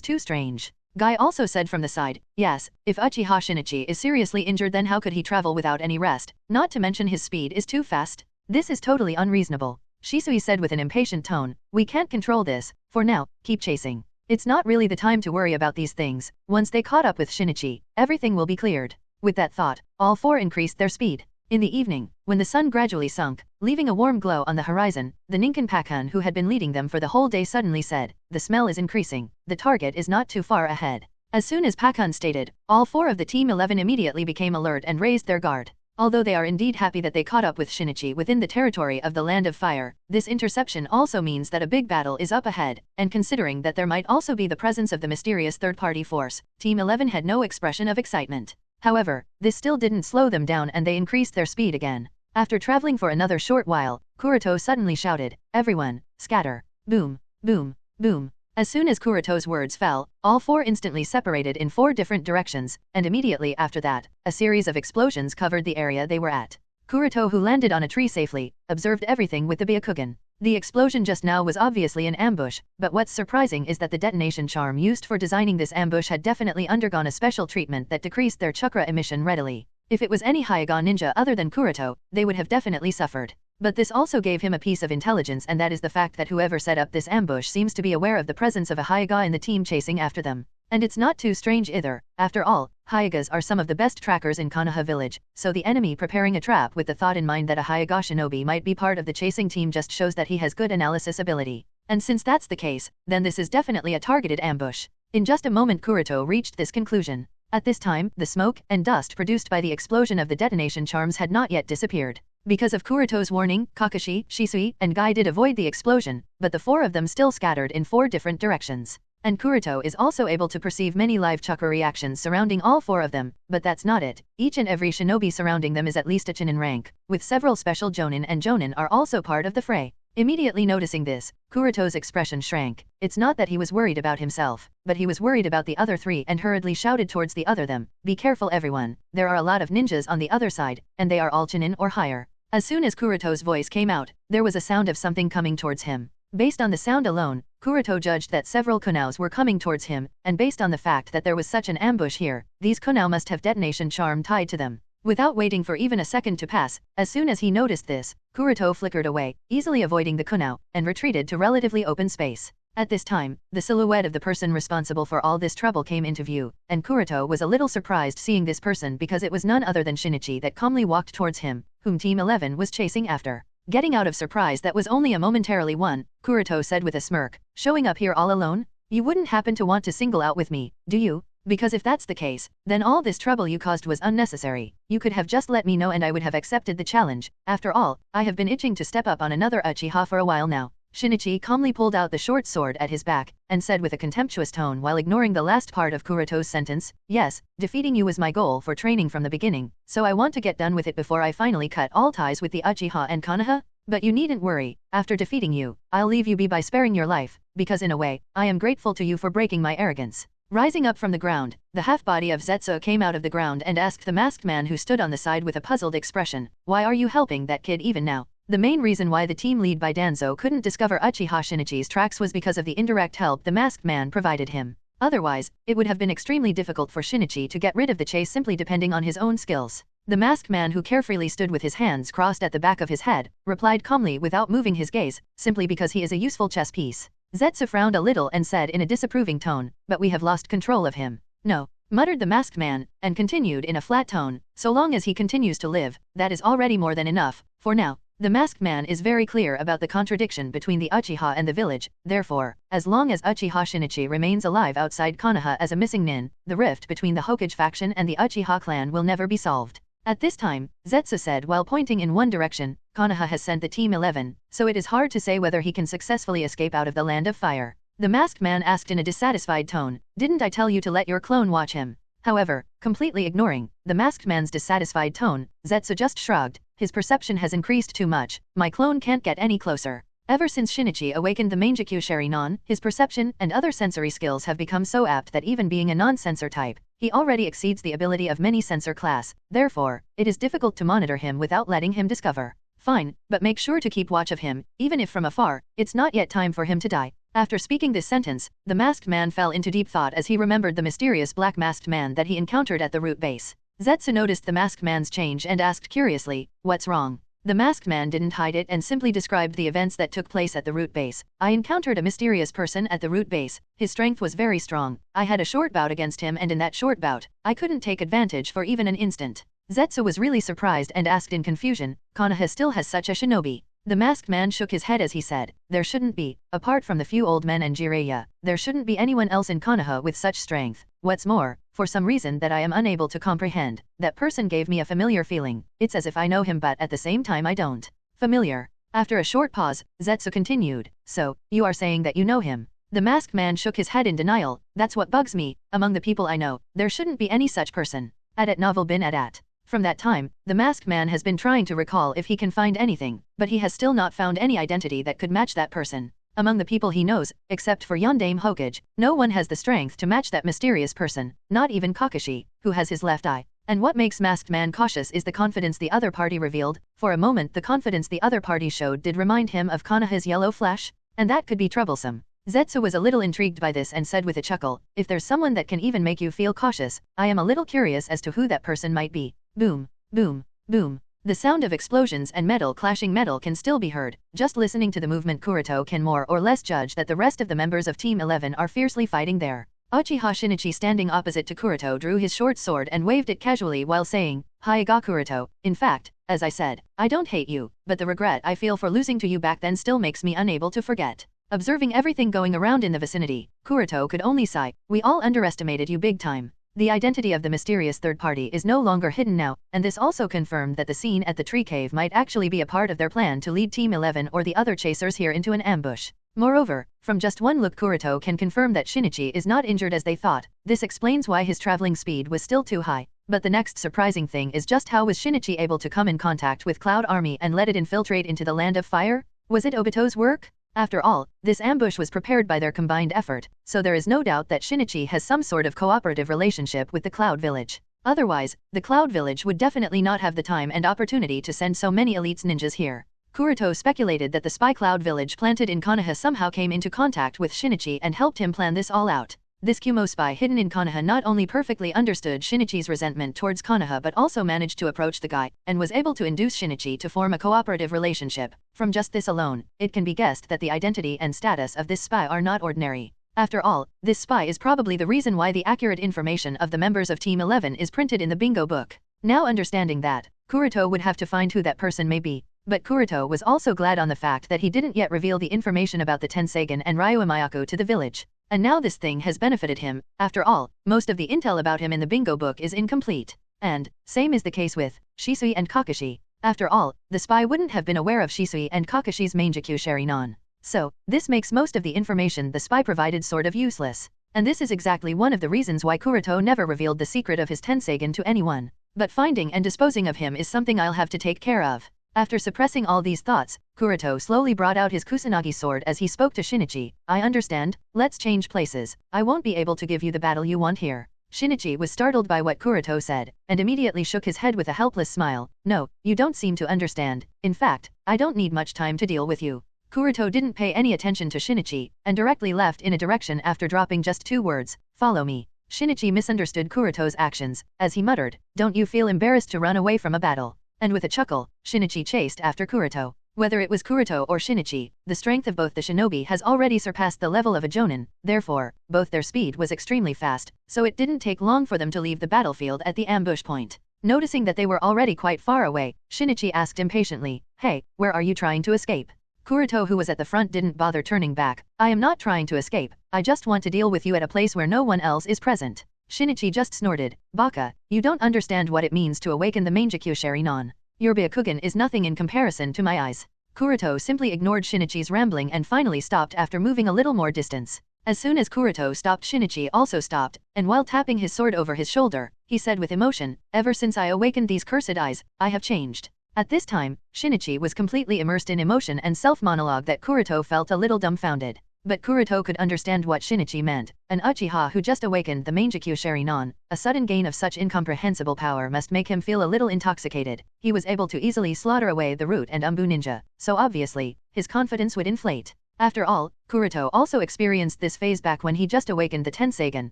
too strange. Guy also said from the side, yes, if Uchiha Shinichi is seriously injured, then how could he travel without any rest? Not to mention his speed is too fast. This is totally unreasonable. Shisui said with an impatient tone, we can't control this. For now, keep chasing. It's not really the time to worry about these things. Once they caught up with Shinichi, everything will be cleared. With that thought, all four increased their speed. In the evening, when the sun gradually sunk, leaving a warm glow on the horizon, the Ninken Pakun who had been leading them for the whole day suddenly said, the smell is increasing, the target is not too far ahead. As soon as Pakun stated, all four of the Team 11 immediately became alert and raised their guard. Although they are indeed happy that they caught up with Shinichi within the territory of the Land of Fire, this interception also means that a big battle is up ahead, and considering that there might also be the presence of the mysterious third-party force, Team 11 had no expression of excitement. However, this still didn't slow them down and they increased their speed again. After traveling for another short while, Kuroto suddenly shouted, everyone, scatter. Boom, boom, boom. As soon as Kuroto's words fell, all four instantly separated in 4 different directions, and immediately after that, a series of explosions covered the area they were at. Kuroto, who landed on a tree safely, observed everything with the Byakugan. The explosion just now was obviously an ambush, but what's surprising is that the detonation charm used for designing this ambush had definitely undergone a special treatment that decreased their chakra emission readily. If it was any Hyuga ninja other than Kuroto, they would have definitely suffered. But this also gave him a piece of intelligence, and that is the fact that whoever set up this ambush seems to be aware of the presence of a Hyuga in the team chasing after them. And it's not too strange either. After all, Hyugas are some of the best trackers in Konoha village, so the enemy preparing a trap with the thought in mind that a Hyuga shinobi might be part of the chasing team just shows that he has good analysis ability. And since that's the case, then this is definitely a targeted ambush. In just a moment Kuroto reached this conclusion. At this time, the smoke and dust produced by the explosion of the detonation charms had not yet disappeared. Because of Kuroto's warning, Kakashi, Shisui, and Guy did avoid the explosion, but the 4 of them still scattered in 4 different directions. And Kuroto is also able to perceive many live chakra reactions surrounding all 4 of them, but that's not it. Each and every shinobi surrounding them is at least a Chunin rank, with several special jonin and jonin are also part of the fray. Immediately noticing this, Kuroto's expression shrank. It's not that he was worried about himself, but he was worried about the other 3 and hurriedly shouted towards the other them, be careful everyone, there are a lot of ninjas on the other side, and they are all Chunin or higher. As soon as Kuroto's voice came out, there was a sound of something coming towards him. Based on the sound alone, Kuroto judged that several kunous were coming towards him, and based on the fact that there was such an ambush here, these kunous must have detonation charm tied to them. Without waiting for even a second to pass, as soon as he noticed this, Kuroto flickered away, easily avoiding the kunous, and retreated to relatively open space. At this time, the silhouette of the person responsible for all this trouble came into view, and Kuroto was a little surprised seeing this person because it was none other than Shinichi that calmly walked towards him, whom Team 11 was chasing after. Getting out of surprise that was only a momentarily one, Kuroto said with a smirk, "Showing up here all alone? You wouldn't happen to want to single out with me, do you? Because if that's the case, then all this trouble you caused was unnecessary. You could have just let me know and I would have accepted the challenge. After all, I have been itching to step up on another Uchiha for a while now." Shinichi calmly pulled out the short sword at his back, and said with a contemptuous tone while ignoring the last part of Kuroto's sentence, "Yes, defeating you was my goal for training from the beginning, so I want to get done with it before I finally cut all ties with the Uchiha and Konoha. But you needn't worry, after defeating you, I'll leave you be by sparing your life, because in a way, I am grateful to you for breaking my arrogance." Rising up from the ground, the half-body of Zetsu came out of the ground and asked the masked man who stood on the side with a puzzled expression, "Why are you helping that kid even now?" The main reason why the team lead by Danzo couldn't discover Uchiha Shinichi's tracks was because of the indirect help the masked man provided him. Otherwise, it would have been extremely difficult for Shinichi to get rid of the chase simply depending on his own skills. The masked man, who carefully stood with his hands crossed at the back of his head, replied calmly without moving his gaze, simply because he is a useful chess piece. Zetsu frowned a little and said in a disapproving tone, "But we have lost control of him." "No," muttered the masked man, and continued in a flat tone, "So long as he continues to live, that is already more than enough, for now." The masked man is very clear about the contradiction between the Uchiha and the village, therefore, as long as Uchiha Shinichi remains alive outside Konoha as a missing nin, the rift between the Hokage faction and the Uchiha clan will never be solved. At this time, Zetsu said while pointing in one direction, "Konoha has sent the Team 11, so it is hard to say whether he can successfully escape out of the Land of Fire." The masked man asked in a dissatisfied tone, "Didn't I tell you to let your clone watch him?" However, completely ignoring the masked man's dissatisfied tone, Zetsu just shrugged, "His perception has increased too much, my clone can't get any closer." Ever since Shinichi awakened the Mangekyou Sharinon, his perception and other sensory skills have become so apt that even being a non-sensor type, he already exceeds the ability of many sensor class, therefore, it is difficult to monitor him without letting him discover. "Fine, but make sure to keep watch of him, even if from afar, it's not yet time for him to die." After speaking this sentence, the masked man fell into deep thought as he remembered the mysterious black masked man that he encountered at the root base. Zetsu noticed the masked man's change and asked curiously, "What's wrong?" The masked man didn't hide it and simply described the events that took place at the root base. "I encountered a mysterious person at the root base. His strength was very strong. I had a short bout against him, and in that short bout, I couldn't take advantage for even an instant." Zetsu was really surprised and asked in confusion, "Konoha still has such a shinobi?" The masked man shook his head as he said, "There shouldn't be, apart from the few old men and Jiraiya, there shouldn't be anyone else in Konoha with such strength. What's more, for some reason that I am unable to comprehend, that person gave me a familiar feeling. It's as if I know him but at the same time I don't." Familiar. After a short pause, Zetsu continued, "So, you are saying that you know him?" The masked man shook his head in denial, "That's what bugs me, among the people I know, there shouldn't be any such person. At novel bin at. From that time, the masked man has been trying to recall if he can find anything, but he has still not found any identity that could match that person. Among the people he knows, except for Yondaime Hokage, no one has the strength to match that mysterious person, not even Kakashi, who has his left eye. And what makes masked man cautious is the confidence the other party revealed. For a moment the confidence the other party showed did remind him of Konoha's yellow flash, and that could be troublesome." Zetsu was a little intrigued by this and said with a chuckle, "If there's someone that can even make you feel cautious, I am a little curious as to who that person might be." Boom, boom, boom. The sound of explosions and metal clashing metal can still be heard. Just listening to the movement, Kuroto can more or less judge that the rest of the members of Team 11 are fiercely fighting there. Uchiha Shinichi, standing opposite to Kuroto, drew his short sword and waved it casually while saying, "Hyuga Kuroto, in fact, as I said, I don't hate you, but the regret I feel for losing to you back then still makes me unable to forget." Observing everything going around in the vicinity, Kuroto could only sigh, "We all underestimated you big time." The identity of the mysterious third party is no longer hidden now, and this also confirmed that the scene at the tree cave might actually be a part of their plan to lead Team 11 or the other chasers here into an ambush. Moreover, from just one look, Kuroto can confirm that Shinichi is not injured as they thought. This explains why his traveling speed was still too high. But the next surprising thing is just how was Shinichi able to come in contact with Cloud Army and let it infiltrate into the Land of Fire? Was it Obito's work? After all, this ambush was prepared by their combined effort, so there is no doubt that Shinichi has some sort of cooperative relationship with the Cloud Village. Otherwise, the Cloud Village would definitely not have the time and opportunity to send so many elites ninjas here. Kuroto speculated that the spy Cloud Village planted in Konoha somehow came into contact with Shinichi and helped him plan this all out. This Kumo spy hidden in Konoha not only perfectly understood Shinichi's resentment towards Konoha but also managed to approach the guy, and was able to induce Shinichi to form a cooperative relationship. From just this alone, it can be guessed that the identity and status of this spy are not ordinary. After all, this spy is probably the reason why the accurate information of the members of Team 11 is printed in the bingo book. Now understanding that, Kuroto would have to find who that person may be. But Kuroto was also glad on the fact that he didn't yet reveal the information about the Tenseigan and Ryuumayako to the village. And now this thing has benefited him. After all, most of the intel about him in the bingo book is incomplete. And, same is the case with Shisui and Kakashi. After all, the spy wouldn't have been aware of Shisui and Kakashi's Mangekyou Sharinon. So, this makes most of the information the spy provided sort of useless. And this is exactly one of the reasons why Kuroto never revealed the secret of his Tenseigan to anyone. But finding and disposing of him is something I'll have to take care of. After suppressing all these thoughts, Kuroto slowly brought out his Kusanagi sword as he spoke to Shinichi. I understand, let's change places. I won't be able to give you the battle you want here. Shinichi was startled by what Kuroto said, and immediately shook his head with a helpless smile. No, you don't seem to understand. In fact, I don't need much time to deal with you. Kuroto didn't pay any attention to Shinichi, and directly left in a direction after dropping just 2 words, follow me. Shinichi misunderstood Kuroto's actions, as he muttered, don't you feel embarrassed to run away from a battle? And with a chuckle, Shinichi chased after Kuroto. Whether it was Kuroto or Shinichi, the strength of both the shinobi has already surpassed the level of a jonin, therefore, both their speed was extremely fast, so it didn't take long for them to leave the battlefield at the ambush point. Noticing that they were already quite far away, Shinichi asked impatiently, hey, where are you trying to escape? Kuroto, who was at the front, didn't bother turning back. I am not trying to escape, I just want to deal with you at a place where no one else is present. Shinichi just snorted, Baka, you don't understand what it means to awaken the Mangekyou Sharinon. Your Byakugan is nothing in comparison to my eyes. Kuroto simply ignored Shinichi's rambling and finally stopped after moving a little more distance. As soon as Kuroto stopped, Shinichi also stopped, and while tapping his sword over his shoulder, he said with emotion, ever since I awakened these cursed eyes, I have changed. At this time, Shinichi was completely immersed in emotion and self-monologue that Kuroto felt a little dumbfounded. But Kuroto could understand what Shinichi meant. An Uchiha who just awakened the Mangekyou Sharinon, a sudden gain of such incomprehensible power must make him feel a little intoxicated. He was able to easily slaughter away the Root and Anbu ninja, so obviously, his confidence would inflate. After all, Kuroto also experienced this phase back when he just awakened the Tenseigan,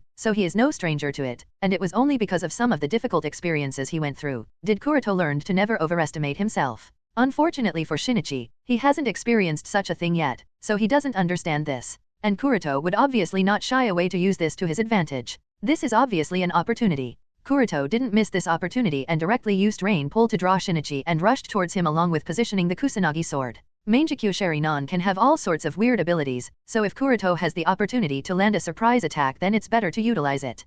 so he is no stranger to it, and it was only because of some of the difficult experiences he went through did Kuroto learn to never overestimate himself. Unfortunately for Shinichi, he hasn't experienced such a thing yet, so he doesn't understand this. And Kuroto would obviously not shy away to use this to his advantage. This is obviously an opportunity. Kuroto didn't miss this opportunity and directly used Rain Pull to draw Shinichi and rushed towards him along with positioning the Kusanagi sword. Mangekyou Sharinon can have all sorts of weird abilities, so if Kuroto has the opportunity to land a surprise attack, then it's better to utilize it.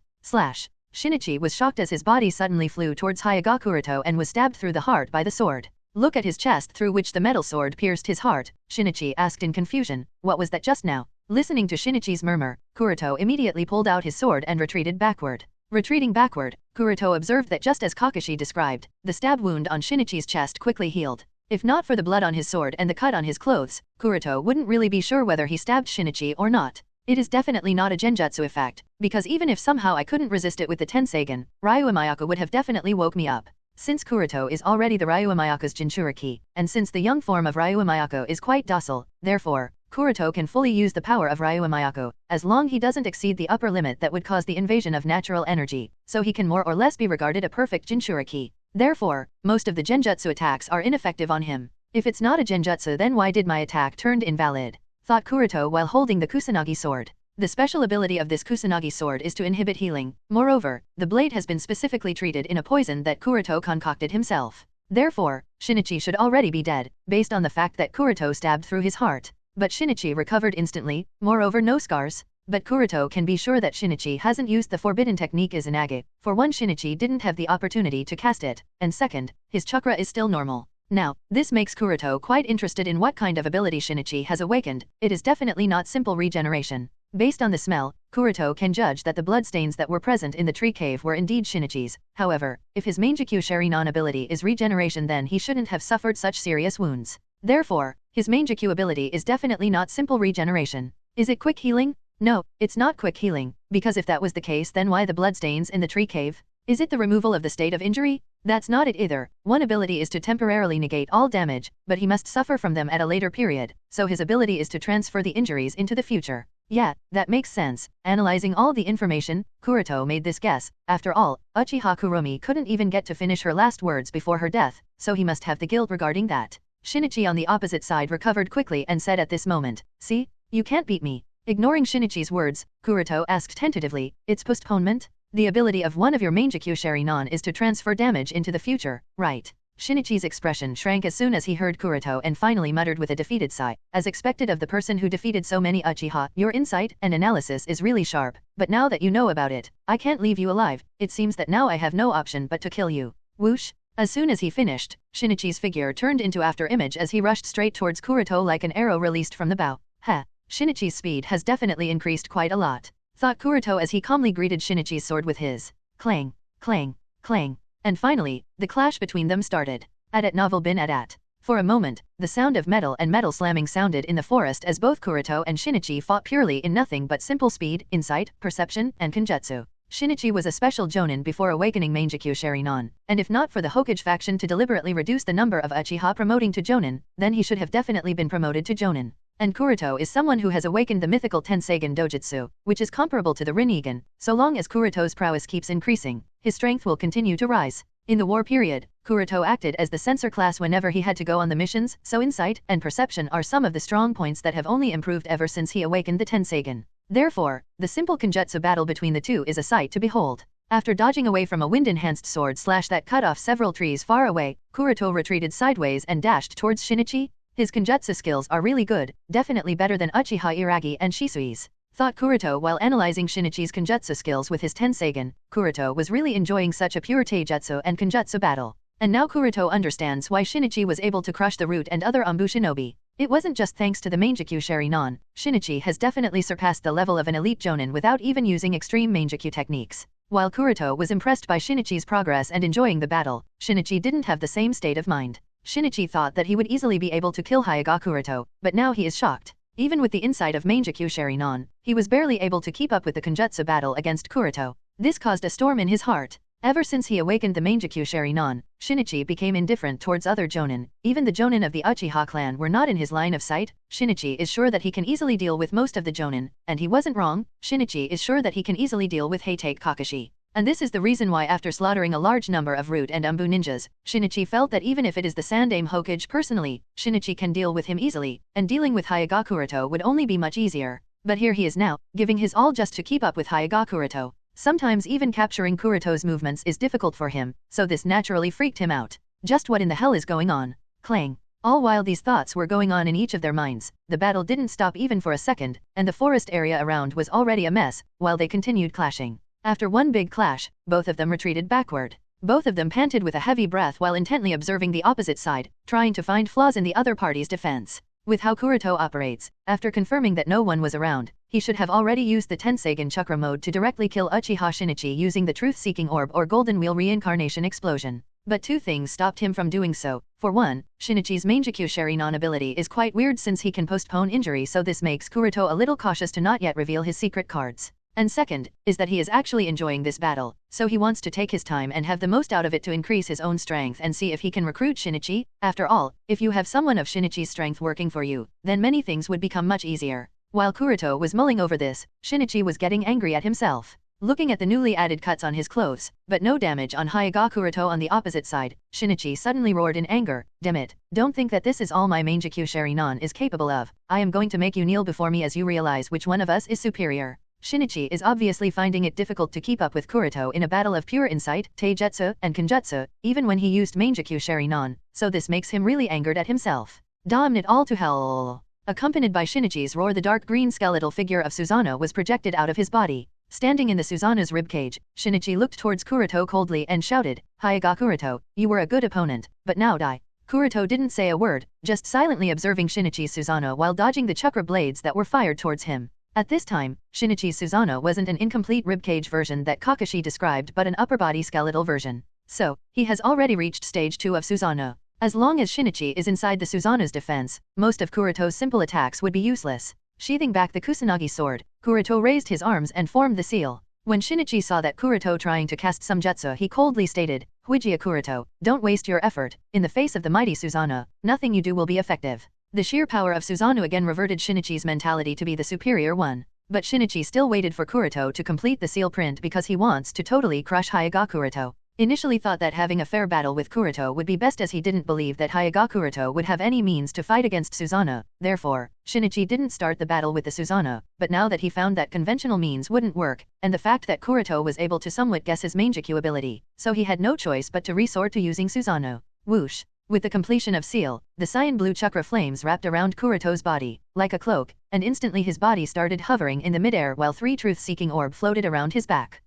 Shinichi was shocked as his body suddenly flew towards Hyuga Kuroto and was stabbed through the heart by the sword. Look at his chest through which the metal sword pierced his heart, Shinichi asked in confusion, what was that just now? Listening to Shinichi's murmur, Kuroto immediately pulled out his sword and retreated backward. Retreating backward, Kuroto observed that just as Kakashi described, the stab wound on Shinichi's chest quickly healed. If not for the blood on his sword and the cut on his clothes, Kuroto wouldn't really be sure whether he stabbed Shinichi or not. It is definitely not a genjutsu effect, because even if somehow I couldn't resist it with the Tenseigan, Ryuumayako would have definitely woke me up. Since Kuroto is already the Ryuumayako's Jinchuriki, and since the young form of Ryuumayako is quite docile, therefore, Kuroto can fully use the power of Ryuumayako, as long he doesn't exceed the upper limit that would cause the invasion of natural energy, so he can more or less be regarded a perfect Jinchuriki. Therefore, most of the genjutsu attacks are ineffective on him. If it's not a genjutsu, then why did my attack turned invalid? Thought Kuroto while holding the Kusanagi sword. The special ability of this Kusanagi sword is to inhibit healing. Moreover, the blade has been specifically treated in a poison that Kuroto concocted himself. Therefore, Shinichi should already be dead, based on the fact that Kuroto stabbed through his heart. But Shinichi recovered instantly, moreover no scars. But Kuroto can be sure that Shinichi hasn't used the forbidden technique Izanage. For one, Shinichi didn't have the opportunity to cast it, and second, his chakra is still normal. Now, this makes Kuroto quite interested in what kind of ability Shinichi has awakened. It is definitely not simple regeneration. Based on the smell, Kuroto can judge that the bloodstains that were present in the tree cave were indeed Shinichi's. However, if his Mangekyou Sharinon ability is regeneration, then he shouldn't have suffered such serious wounds. Therefore, his Mangekyou ability is definitely not simple regeneration. Is it quick healing? No, it's not quick healing, because if that was the case, then why the bloodstains in the tree cave? Is it the removal of the state of injury? That's not it either. One ability is to temporarily negate all damage, but he must suffer from them at a later period, so his ability is to transfer the injuries into the future. Yeah, that makes sense. Analyzing all the information, Kuroto made this guess. After all, Uchiha Kuromi couldn't even get to finish her last words before her death, so he must have the guilt regarding that. Shinichi on the opposite side recovered quickly and said at this moment, "See? You can't beat me." Ignoring Shinichi's words, Kuroto asked tentatively, "It's postponement? The ability of one of your Mangekyou Sharingan is to transfer damage into the future, right?" Shinichi's expression shrank as soon as he heard Kuroto and finally muttered with a defeated sigh, as expected of the person who defeated so many Uchiha. "Your insight and analysis is really sharp, but now that you know about it, I can't leave you alive. It seems that now I have no option but to kill you." Whoosh! As soon as he finished, Shinichi's figure turned into after image as he rushed straight towards Kuroto like an arrow released from the bow. Ha! Shinichi's speed has definitely increased quite a lot, thought Kuroto as he calmly greeted Shinichi's sword with his clang, clang, clang. And finally, the clash between them started. At novel bin at. For a moment, the sound of metal and metal slamming sounded in the forest as both Kuroto and Shinichi fought purely in nothing but simple speed, insight, perception, and kenjutsu. Shinichi was a special jonin before awakening Mangekyou Sharingan, and if not for the Hokage faction to deliberately reduce the number of Uchiha promoting to jonin, then he should have definitely been promoted to jonin. And Kuroto is someone who has awakened the mythical Tenseigan dojutsu, which is comparable to the Rinnegan. So long as Kuroto's prowess keeps increasing, his strength will continue to rise. In the war period, Kuroto acted as the censor class whenever he had to go on the missions, so insight and perception are some of the strong points that have only improved ever since he awakened the Tenseigan. Therefore, the simple kenjutsu battle between the two is a sight to behold. After dodging away from a wind-enhanced sword slash that cut off several trees far away, Kuroto retreated sideways and dashed towards Shinichi. His kenjutsu skills are really good, definitely better than Uchiha Iragi and Shisui's, thought Kuroto while analyzing Shinichi's kenjutsu skills with his Tenseigan. Kuroto was really enjoying such a pure taijutsu and kenjutsu battle. And now Kuroto understands why Shinichi was able to crush the root and other Anbu shinobi. It wasn't just thanks to the Mangekyou Sharingan. Shinichi has definitely surpassed the level of an elite jonin without even using extreme Mangekyou techniques. While Kuroto was impressed by Shinichi's progress and enjoying the battle, Shinichi didn't have the same state of mind. Shinichi thought that he would easily be able to kill Hyuga Kuroto, but now he is shocked. Even with the insight of Mangekyou Sharingan, he was barely able to keep up with the kenjutsu battle against Kuroto. This caused a storm in his heart. Ever since he awakened the Mangekyou Sharingan, Shinichi became indifferent towards other jonin. Even the jonin of the Uchiha clan were not in his line of sight. Shinichi is sure that he can easily deal with most of the jonin, and he wasn't wrong. Shinichi is sure that he can easily deal with Heitake Kakashi. And this is the reason why after slaughtering a large number of root and Anbu ninjas, Shinichi felt that even if it is the Sandaime Hokage personally, Shinichi can deal with him easily, and dealing with Hyuga Kuroto would only be much easier. But here he is now, giving his all just to keep up with Hyuga Kuroto. Sometimes even capturing Kuroto's movements is difficult for him, so this naturally freaked him out. Just what in the hell is going on? Clang. All while these thoughts were going on in each of their minds, the battle didn't stop even for a second, and the forest area around was already a mess, while they continued clashing. After one big clash, both of them retreated backward. Both of them panted with a heavy breath while intently observing the opposite side, trying to find flaws in the other party's defense. With how Kuroto operates, after confirming that no one was around, he should have already used the Tenseigan Chakra mode to directly kill Uchiha Shinichi using the Truth-Seeking Orb or Golden Wheel Reincarnation Explosion. But two things stopped him from doing so. For one, Shinichi's Mangekyou Sharingan ability is quite weird since he can postpone injury, so this makes Kuroto a little cautious to not yet reveal his secret cards. And second, is that he is actually enjoying this battle, so he wants to take his time and have the most out of it to increase his own strength and see if he can recruit Shinichi. After all, if you have someone of Shinichi's strength working for you, then many things would become much easier. While Kuroto was mulling over this, Shinichi was getting angry at himself. Looking at the newly added cuts on his clothes, but no damage on Hyuga Kuroto on the opposite side, Shinichi suddenly roared in anger, "Damn it, don't think that this is all my Mangekyou Sharingan is capable of. I am going to make you kneel before me as you realize which one of us is superior." Shinichi is obviously finding it difficult to keep up with Kuroto in a battle of pure insight, taijutsu, and kenjutsu, even when he used Mangekyou Sharingan, so this makes him really angered at himself. Damn it all to hell. Accompanied by Shinichi's roar, the dark green skeletal figure of Susanoo was projected out of his body. Standing in the Susanoo's ribcage, Shinichi looked towards Kuroto coldly and shouted, "Hyuga Kuroto, you were a good opponent, but now die." Kuroto didn't say a word, just silently observing Shinichi's Susanoo while dodging the chakra blades that were fired towards him. At this time, Shinichi's Susanoo wasn't an incomplete ribcage version that Kakashi described but an upper body skeletal version. So, he has already reached stage 2 of Susanoo. As long as Shinichi is inside the Susanoo's defense, most of Kuroto's simple attacks would be useless. Sheathing back the Kusanagi sword, Kuroto raised his arms and formed the seal. When Shinichi saw that Kuroto trying to cast some jutsu, he coldly stated, "Hyuga Kuroto, don't waste your effort. In the face of the mighty Susanoo, nothing you do will be effective." The sheer power of Susanoo again reverted Shinichi's mentality to be the superior one. But Shinichi still waited for Kuroto to complete the seal print because he wants to totally crush Hyuga Kuroto. Initially thought that having a fair battle with Kuroto would be best, as he didn't believe that Hyuga Kuroto would have any means to fight against Susanoo. Therefore, Shinichi didn't start the battle with the Susanoo, but now that he found that conventional means wouldn't work, and the fact that Kuroto was able to somewhat guess his Mangekyou ability, so he had no choice but to resort to using Susanoo. Whoosh! With the completion of seal, the cyan blue chakra flames wrapped around Kuroto's body, like a cloak, and instantly his body started hovering in the midair while 3 truth-seeking orb floated around his back.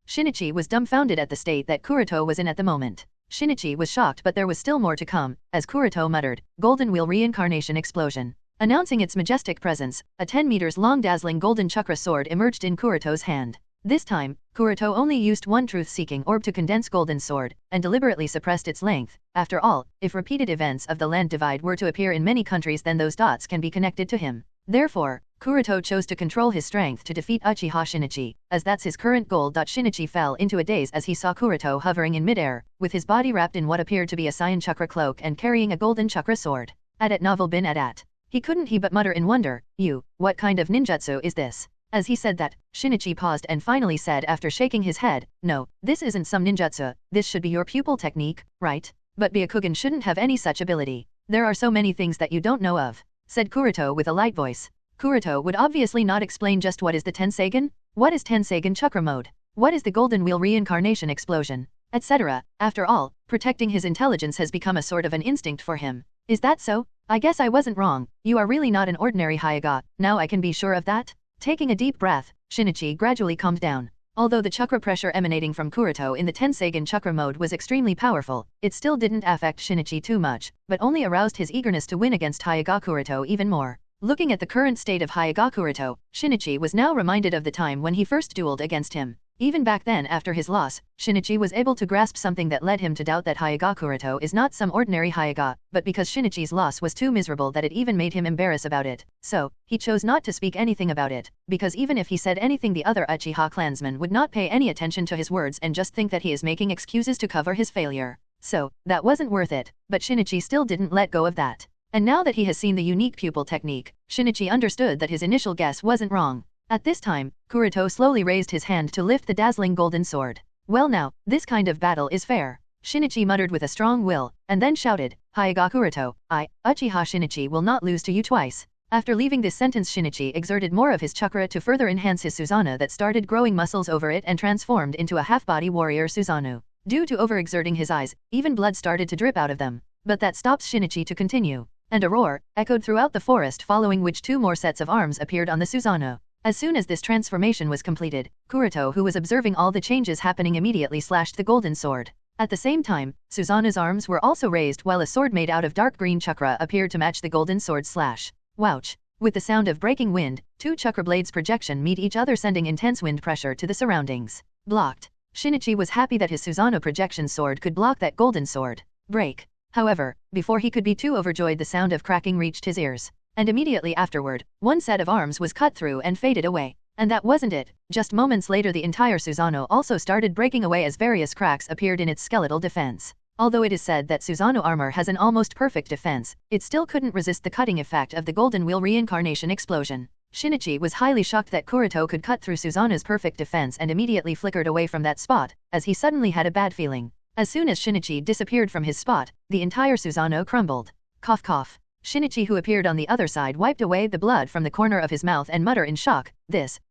Shinichi was dumbfounded at the state that Kuroto was in at the moment. Shinichi was shocked, but there was still more to come, as Kuroto muttered, "Golden Wheel Reincarnation Explosion." Announcing its majestic presence, a 10 meters long dazzling golden chakra sword emerged in Kuroto's hand. This time, Kuroto only used 1 truth-seeking orb to condense golden sword, and deliberately suppressed its length. After all, if repeated events of the land divide were to appear in many countries, then those dots can be connected to him. Therefore, Kuroto chose to control his strength to defeat Uchiha Shinichi, as that's his current goal. Shinichi fell into a daze as he saw Kuroto hovering in midair, with his body wrapped in what appeared to be a cyan chakra cloak and carrying a golden chakra sword. Novel bin at. He couldn't but mutter in wonder, what kind of ninjutsu is this? As he said that, Shinichi paused and finally said after shaking his head, "No, this isn't some ninjutsu, this should be your pupil technique, right? But Byakugan shouldn't have any such ability. There are so many things that you don't know of," said Kuroto with a light voice. Kuroto would obviously not explain just what is the Tenseigan, what is Tenseigan chakra mode, what is the golden wheel reincarnation explosion, etc. After all, protecting his intelligence has become a sort of an instinct for him. Is that so? I guess I wasn't wrong. You are really not an ordinary Hyuga, now I can be sure of that? Taking a deep breath, Shinichi gradually calmed down. Although the chakra pressure emanating from Kuroto in the Tenseigan chakra mode was extremely powerful, it still didn't affect Shinichi too much, but only aroused his eagerness to win against Hyuga Kuroto even more. Looking at the current state of Hyuga Kuroto, Shinichi was now reminded of the time when he first dueled against him. Even back then, after his loss, Shinichi was able to grasp something that led him to doubt that Hyuga Kuroto is not some ordinary Hyuga, but because Shinichi's loss was too miserable that it even made him embarrassed about it. So, he chose not to speak anything about it, because even if he said anything, the other Uchiha clansmen would not pay any attention to his words and just think that he is making excuses to cover his failure. So, that wasn't worth it, but Shinichi still didn't let go of that. And now that he has seen the unique pupil technique, Shinichi understood that his initial guess wasn't wrong. At this time, Kuroto slowly raised his hand to lift the dazzling golden sword. "Well now, this kind of battle is fair," Shinichi muttered with a strong will, and then shouted, "Hyuga Kuroto, Uchiha Shinichi will not lose to you twice." After leaving this sentence, Shinichi exerted more of his chakra to further enhance his Susanoo that started growing muscles over it and transformed into a half-body warrior Susanoo. Due to overexerting his eyes, even blood started to drip out of them. But that stops Shinichi to continue. And a roar echoed throughout the forest, following which 2 more sets of arms appeared on the Susanoo. As soon as this transformation was completed, Kuroto, who was observing all the changes happening, immediately slashed the golden sword. At the same time, Susanoo's arms were also raised while a sword made out of dark green chakra appeared to match the golden sword slash. Wouch! With the sound of breaking wind, 2 chakra blades projection meet each other, sending intense wind pressure to the surroundings. Blocked. Shinichi was happy that his Susanoo projection sword could block that golden sword. Break. However, before he could be too overjoyed, the sound of cracking reached his ears. And immediately afterward, 1 set of arms was cut through and faded away. And that wasn't it. Just moments later, the entire Susanoo also started breaking away as various cracks appeared in its skeletal defense. Although it is said that Susanoo armor has an almost perfect defense, it still couldn't resist the cutting effect of the golden wheel reincarnation explosion. Shinichi was highly shocked that Kuroto could cut through Susanoo's perfect defense and immediately flickered away from that spot, as he suddenly had a bad feeling. As soon as Shinichi disappeared from his spot, the entire Susanoo crumbled. Cough cough. Shinichi, who appeared on the other side, wiped away the blood from the corner of his mouth and muttered in shock,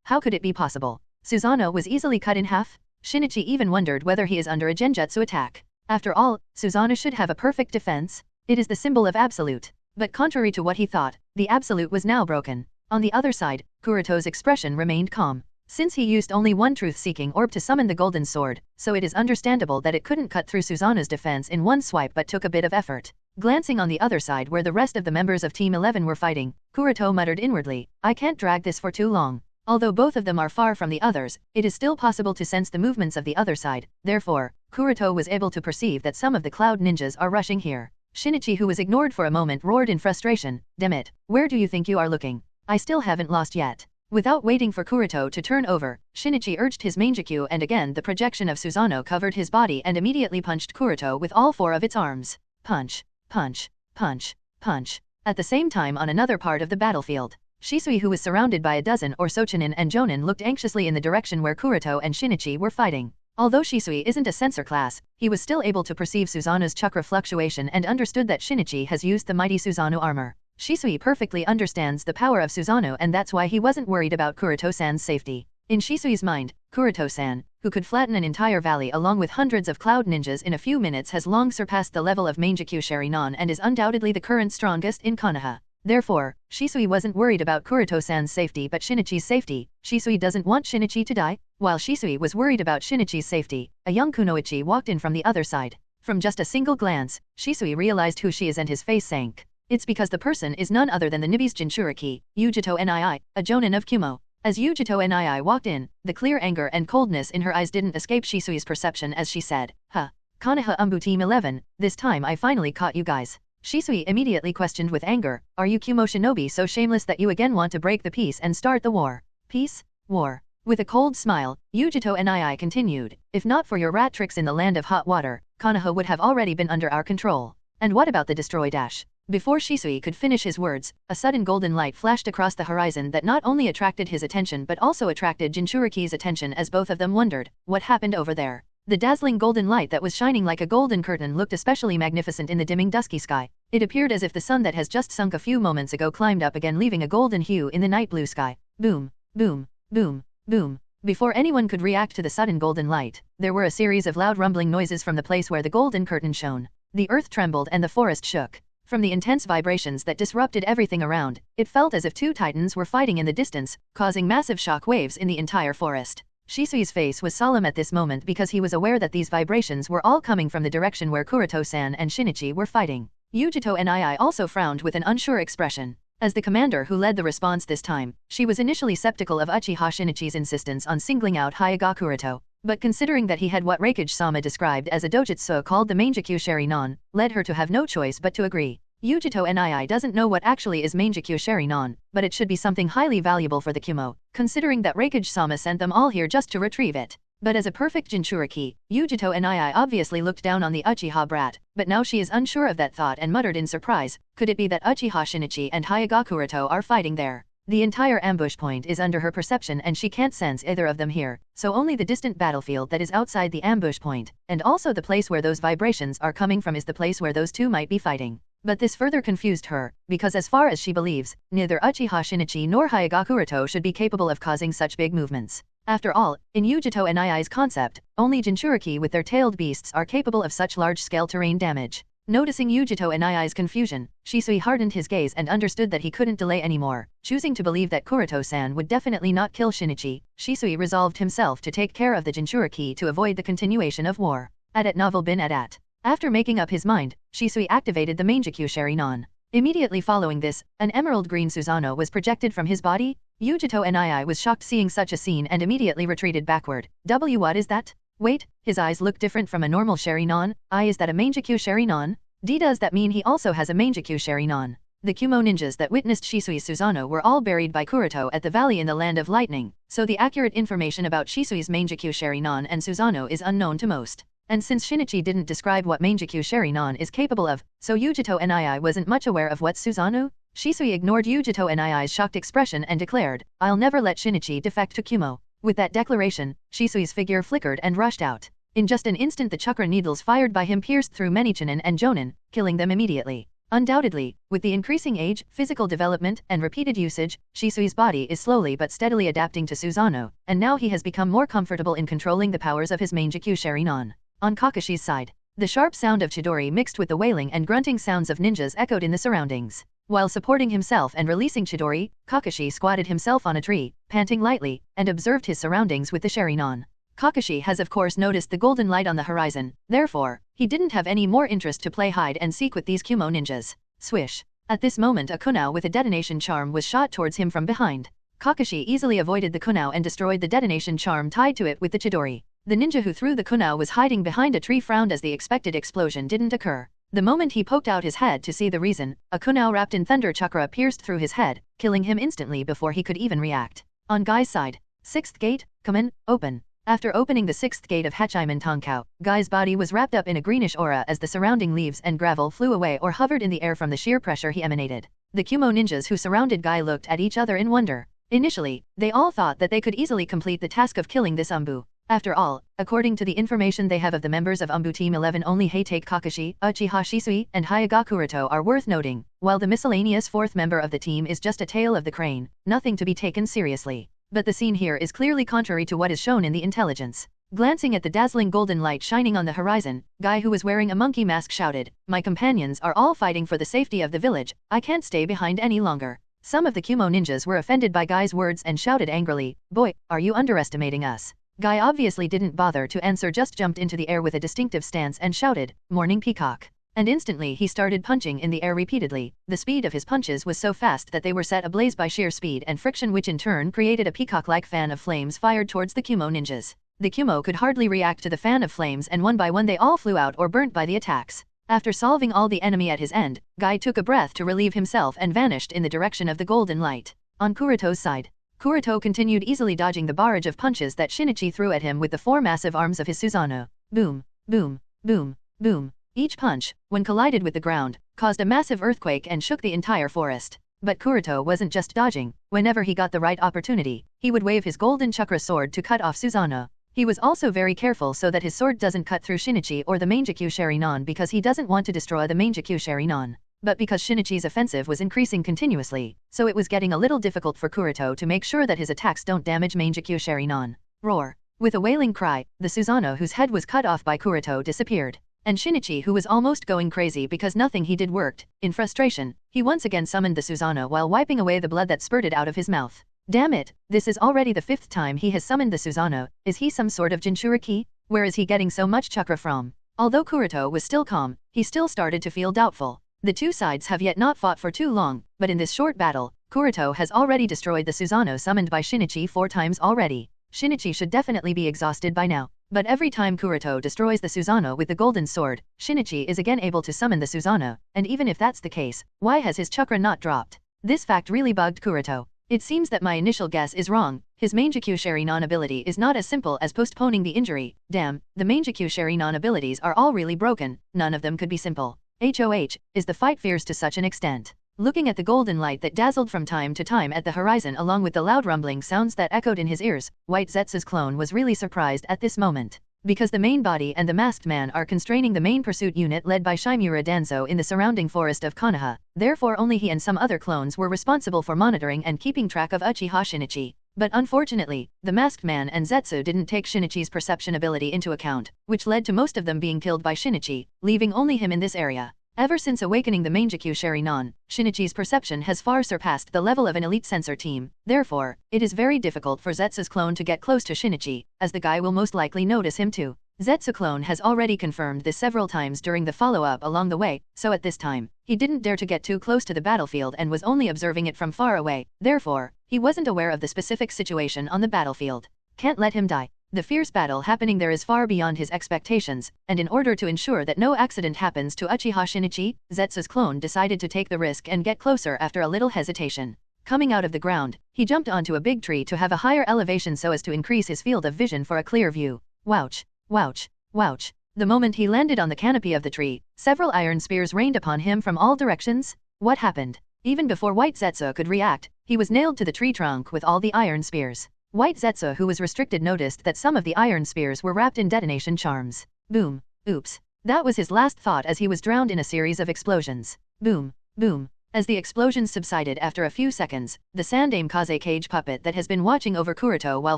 how could it be possible? Susanoo was easily cut in half? Shinichi even wondered whether he is under a genjutsu attack. After all, Susanoo should have a perfect defense. It is the symbol of absolute. But contrary to what he thought, the absolute was now broken. On the other side, Kuroto's expression remained calm. Since he used only 1 truth-seeking orb to summon the golden sword, so it is understandable that it couldn't cut through Susanoo's defense in 1 swipe, but took a bit of effort. Glancing on the other side where the rest of the members of Team 11 were fighting, Kuroto muttered inwardly, "I can't drag this for too long." Although both of them are far from the others, it is still possible to sense the movements of the other side. Therefore, Kuroto was able to perceive that some of the cloud ninjas are rushing here. Shinichi, who was ignored for a moment, roared in frustration, "Damn it, where do you think you are looking? I still haven't lost yet." Without waiting for Kuroto to turn over, Shinichi urged his Mangekyou, and again the projection of Susanoo covered his body and immediately punched Kuroto with all 4 of its arms. Punch, punch, punch, punch. At the same time, on another part of the battlefield, Shisui, who was surrounded by a dozen or so Chunin and Jonin, looked anxiously in the direction where Kuroto and Shinichi were fighting. Although Shisui isn't a sensor class, he was still able to perceive Susanoo's chakra fluctuation and understood that Shinichi has used the mighty Susanoo armor. Shisui perfectly understands the power of Susanoo, and that's why he wasn't worried about Kuroto-san's safety. In Shisui's mind, Kuroto-san, who could flatten an entire valley along with hundreds of cloud ninjas in a few minutes, has long surpassed the level of Mangekyou Sharinon and is undoubtedly the current strongest in Konoha. Therefore, Shisui wasn't worried about Kuroto-san's safety but Shinichi's safety. Shisui doesn't want Shinichi to die. While Shisui was worried about Shinichi's safety, a young kunoichi walked in from the other side. From just a single glance, Shisui realized who she is and his face sank. It's because the person is none other than the Nibi's Jinchuriki, Yujito Nii, a Jonin of Kumo. As Yujito Nii walked in, the clear anger and coldness in her eyes didn't escape Shisui's perception as she said, Konoha Anbu Team 11, this time I finally caught you guys. Shisui immediately questioned with anger, are you Kumo shinobi so shameless that you again want to break the peace and start the war? Peace? War? With a cold smile, Yujito Nii continued, if not for your rat tricks in the land of hot water, Konoha would have already been under our control. And what about the destroy dash? Before Shisui could finish his words, a sudden golden light flashed across the horizon that not only attracted his attention but also attracted Jinchuriki's attention, as both of them wondered, what happened over there? The dazzling golden light that was shining like a golden curtain looked especially magnificent in the dimming dusky sky. It appeared as if the sun that has just sunk a few moments ago climbed up again, leaving a golden hue in the night blue sky. Boom, boom, boom, boom. Before anyone could react to the sudden golden light, there were a series of loud rumbling noises from the place where the golden curtain shone. The earth trembled and the forest shook. From the intense vibrations that disrupted everything around, it felt as if two titans were fighting in the distance, causing massive shock waves in the entire forest. Shisui's face was solemn at this moment because he was aware that these vibrations were all coming from the direction where Kuroto-san and Shinichi were fighting. Yujito Nii also frowned with an unsure expression. As the commander who led the response this time, she was initially skeptical of Uchiha Shinichi's insistence on singling out Hyuga Kuroto. But considering that he had what Raikage-sama described as a dojutsu called the Mangekyou Sharinon, led her to have no choice but to agree. Yujito Nii doesn't know what actually is Mangekyou Sharinon, but it should be something highly valuable for the Kumo, considering that Raikage-sama sent them all here just to retrieve it. But as a perfect Jinchuriki, Yujito Nii obviously looked down on the Uchiha brat, but now she is unsure of that thought and muttered in surprise, could it be that Uchiha Shinichi and Hyuga Kuroto are fighting there? The entire ambush point is under her perception and she can't sense either of them here, so only the distant battlefield that is outside the ambush point, and also the place where those vibrations are coming from, is the place where those two might be fighting. But this further confused her, because as far as she believes, neither Uchiha Shinichi nor Hyuga Kuroto should be capable of causing such big movements. After all, in Yujito Nii's concept, only Jinchuriki with their tailed beasts are capable of such large-scale terrain damage. Noticing Yujito Nii's confusion, Shisui hardened his gaze and understood that he couldn't delay anymore. Choosing to believe that Kuroto-san would definitely not kill Shinichi, Shisui resolved himself to take care of the Jinchuriki to avoid the continuation of war. At novel bin at. After making up his mind, Shisui activated the Mangekyou Sharinon. Immediately following this, an emerald green Susanoo was projected from his body. Yujito Nii was shocked seeing such a scene and immediately retreated backward. What is that? Wait, his eyes look different from a normal Sharinon. Is that a Mangekyou Sharinon? Does that mean he also has a Mangekyou Sharinon? The Kumo ninjas that witnessed Shisui's Susanoo were all buried by Kuroto at the valley in the land of lightning, so the accurate information about Shisui's Mangekyou Sharinon and Susanoo is unknown to most. And since Shinichi didn't describe what Mangekyou Sharinon is capable of, so Yujito Nii wasn't much aware of what's Susanoo. Shisui ignored Yujito Nii's shocked expression and declared, I'll never let Shinichi defect to Kumo. With that declaration, Shisui's figure flickered and rushed out. In just an instant the chakra needles fired by him pierced through many Chunin and Jonin, killing them immediately. Undoubtedly, with the increasing age, physical development, and repeated usage, Shisui's body is slowly but steadily adapting to Susanoo, and now he has become more comfortable in controlling the powers of his Mangekyou Sharinon. On Kakashi's side, the sharp sound of Chidori mixed with the wailing and grunting sounds of ninjas echoed in the surroundings. While supporting himself and releasing Chidori, Kakashi squatted himself on a tree, panting lightly, and observed his surroundings with the Sharinon. Kakashi has of course noticed the golden light on the horizon, therefore, he didn't have any more interest to play hide and seek with these Kumo ninjas. Swish. At this moment a kunao with a detonation charm was shot towards him from behind. Kakashi easily avoided the kunao and destroyed the detonation charm tied to it with the Chidori. The ninja who threw the kunao was hiding behind a tree, frowned as the expected explosion didn't occur. The moment he poked out his head to see the reason, a kunao wrapped in thunder chakra pierced through his head, killing him instantly before he could even react. On Guy's side, 6th gate, come in, open. After opening the 6th gate of Hachiman Tonkao, Guy's body was wrapped up in a greenish aura as the surrounding leaves and gravel flew away or hovered in the air from the sheer pressure he emanated. The Kumo ninjas who surrounded Guy looked at each other in wonder. Initially, they all thought that they could easily complete the task of killing this Anbu. After all, according to the information they have of the members of Anbu Team 11, only Heitake Kakashi, Uchiha Shisui, and Hyuga Kuroto are worth noting, while the miscellaneous fourth member of the team is just a tail of the crane, nothing to be taken seriously. But the scene here is clearly contrary to what is shown in the intelligence. Glancing at the dazzling golden light shining on the horizon, Guy, who was wearing a monkey mask, shouted, "My companions are all fighting for the safety of the village, I can't stay behind any longer." Some of the Kumo ninjas were offended by Guy's words and shouted angrily, "Boy, are you underestimating us?" Guy obviously didn't bother to answer, just jumped into the air with a distinctive stance and shouted, "Morning Peacock." And instantly he started punching in the air repeatedly. The speed of his punches was so fast that they were set ablaze by sheer speed and friction, which in turn created a peacock-like fan of flames fired towards the Kumo ninjas. The Kumo could hardly react to the fan of flames, and one by one they all flew out or burnt by the attacks. After solving all the enemy at his end, Guy took a breath to relieve himself and vanished in the direction of the golden light. On Kuroto's side, Kuroto continued easily dodging the barrage of punches that Shinichi threw at him with the four massive arms of his Susanoo. Boom, boom, boom, boom. Each punch, when collided with the ground, caused a massive earthquake and shook the entire forest. But Kuroto wasn't just dodging. Whenever he got the right opportunity, he would wave his golden chakra sword to cut off Susanoo. He was also very careful so that his sword doesn't cut through Shinichi or the Mangekyou Sharingan, because he doesn't want to destroy the Mangekyou Sharingan. But because Shinichi's offensive was increasing continuously, so it was getting a little difficult for Kuroto to make sure that his attacks don't damage Mangekyou Sharingan. Roar! With a wailing cry, the Susanoo whose head was cut off by Kuroto disappeared. And Shinichi, who was almost going crazy because nothing he did worked, in frustration, he once again summoned the Susanoo while wiping away the blood that spurted out of his mouth. Damn it, this is already the 5th time he has summoned the Susanoo. Is he some sort of Jinchuriki? Where is he getting so much chakra from? Although Kuroto was still calm, he still started to feel doubtful. The two sides have yet not fought for too long, but in this short battle, Kuroto has already destroyed the Susanoo summoned by Shinichi 4 times already. Shinichi should definitely be exhausted by now. But every time Kuroto destroys the Susanoo with the golden sword, Shinichi is again able to summon the Susanoo, and even if that's the case, why has his chakra not dropped? This fact really bugged Kuroto. It seems that my initial guess is wrong. His Mangekyou Sharingan ability is not as simple as postponing the injury. Damn, the Mangekyou Sharingan abilities are all really broken, none of them could be simple. HOH, is the fight fierce to such an extent? Looking at the golden light that dazzled from time to time at the horizon along with the loud rumbling sounds that echoed in his ears, White Zetsu's clone was really surprised at this moment. Because the main body and the masked man are constraining the main pursuit unit led by Shimura Danzo in the surrounding forest of Konoha, therefore only he and some other clones were responsible for monitoring and keeping track of Uchiha Shinichi. But unfortunately, the masked man and Zetsu didn't take Shinichi's perception ability into account, which led to most of them being killed by Shinichi, leaving only him in this area. Ever since awakening the Mangekyou Sharingan, Shinichi's perception has far surpassed the level of an elite sensor team. Therefore, it is very difficult for Zetsu's clone to get close to Shinichi, as the guy will most likely notice him too. Zetsu clone has already confirmed this several times during the follow-up along the way, so at this time, he didn't dare to get too close to the battlefield and was only observing it from far away. Therefore, he wasn't aware of the specific situation on the battlefield. Can't let him die. The fierce battle happening there is far beyond his expectations, and in order to ensure that no accident happens to Uchiha Shinichi, Zetsu's clone decided to take the risk and get closer after a little hesitation. Coming out of the ground, he jumped onto a big tree to have a higher elevation so as to increase his field of vision for a clear view. Wouch! Wouch! Wouch! The moment he landed on the canopy of the tree, several iron spears rained upon him from all directions. What happened? Even before White Zetsu could react, he was nailed to the tree trunk with all the iron spears. White Zetsu, who was restricted, noticed that some of the iron spears were wrapped in detonation charms. Boom! Oops! That was his last thought as he was drowned in a series of explosions. Boom! Boom! As the explosions subsided after a few seconds, the Sandaime Kaze cage puppet that has been watching over Kuroto while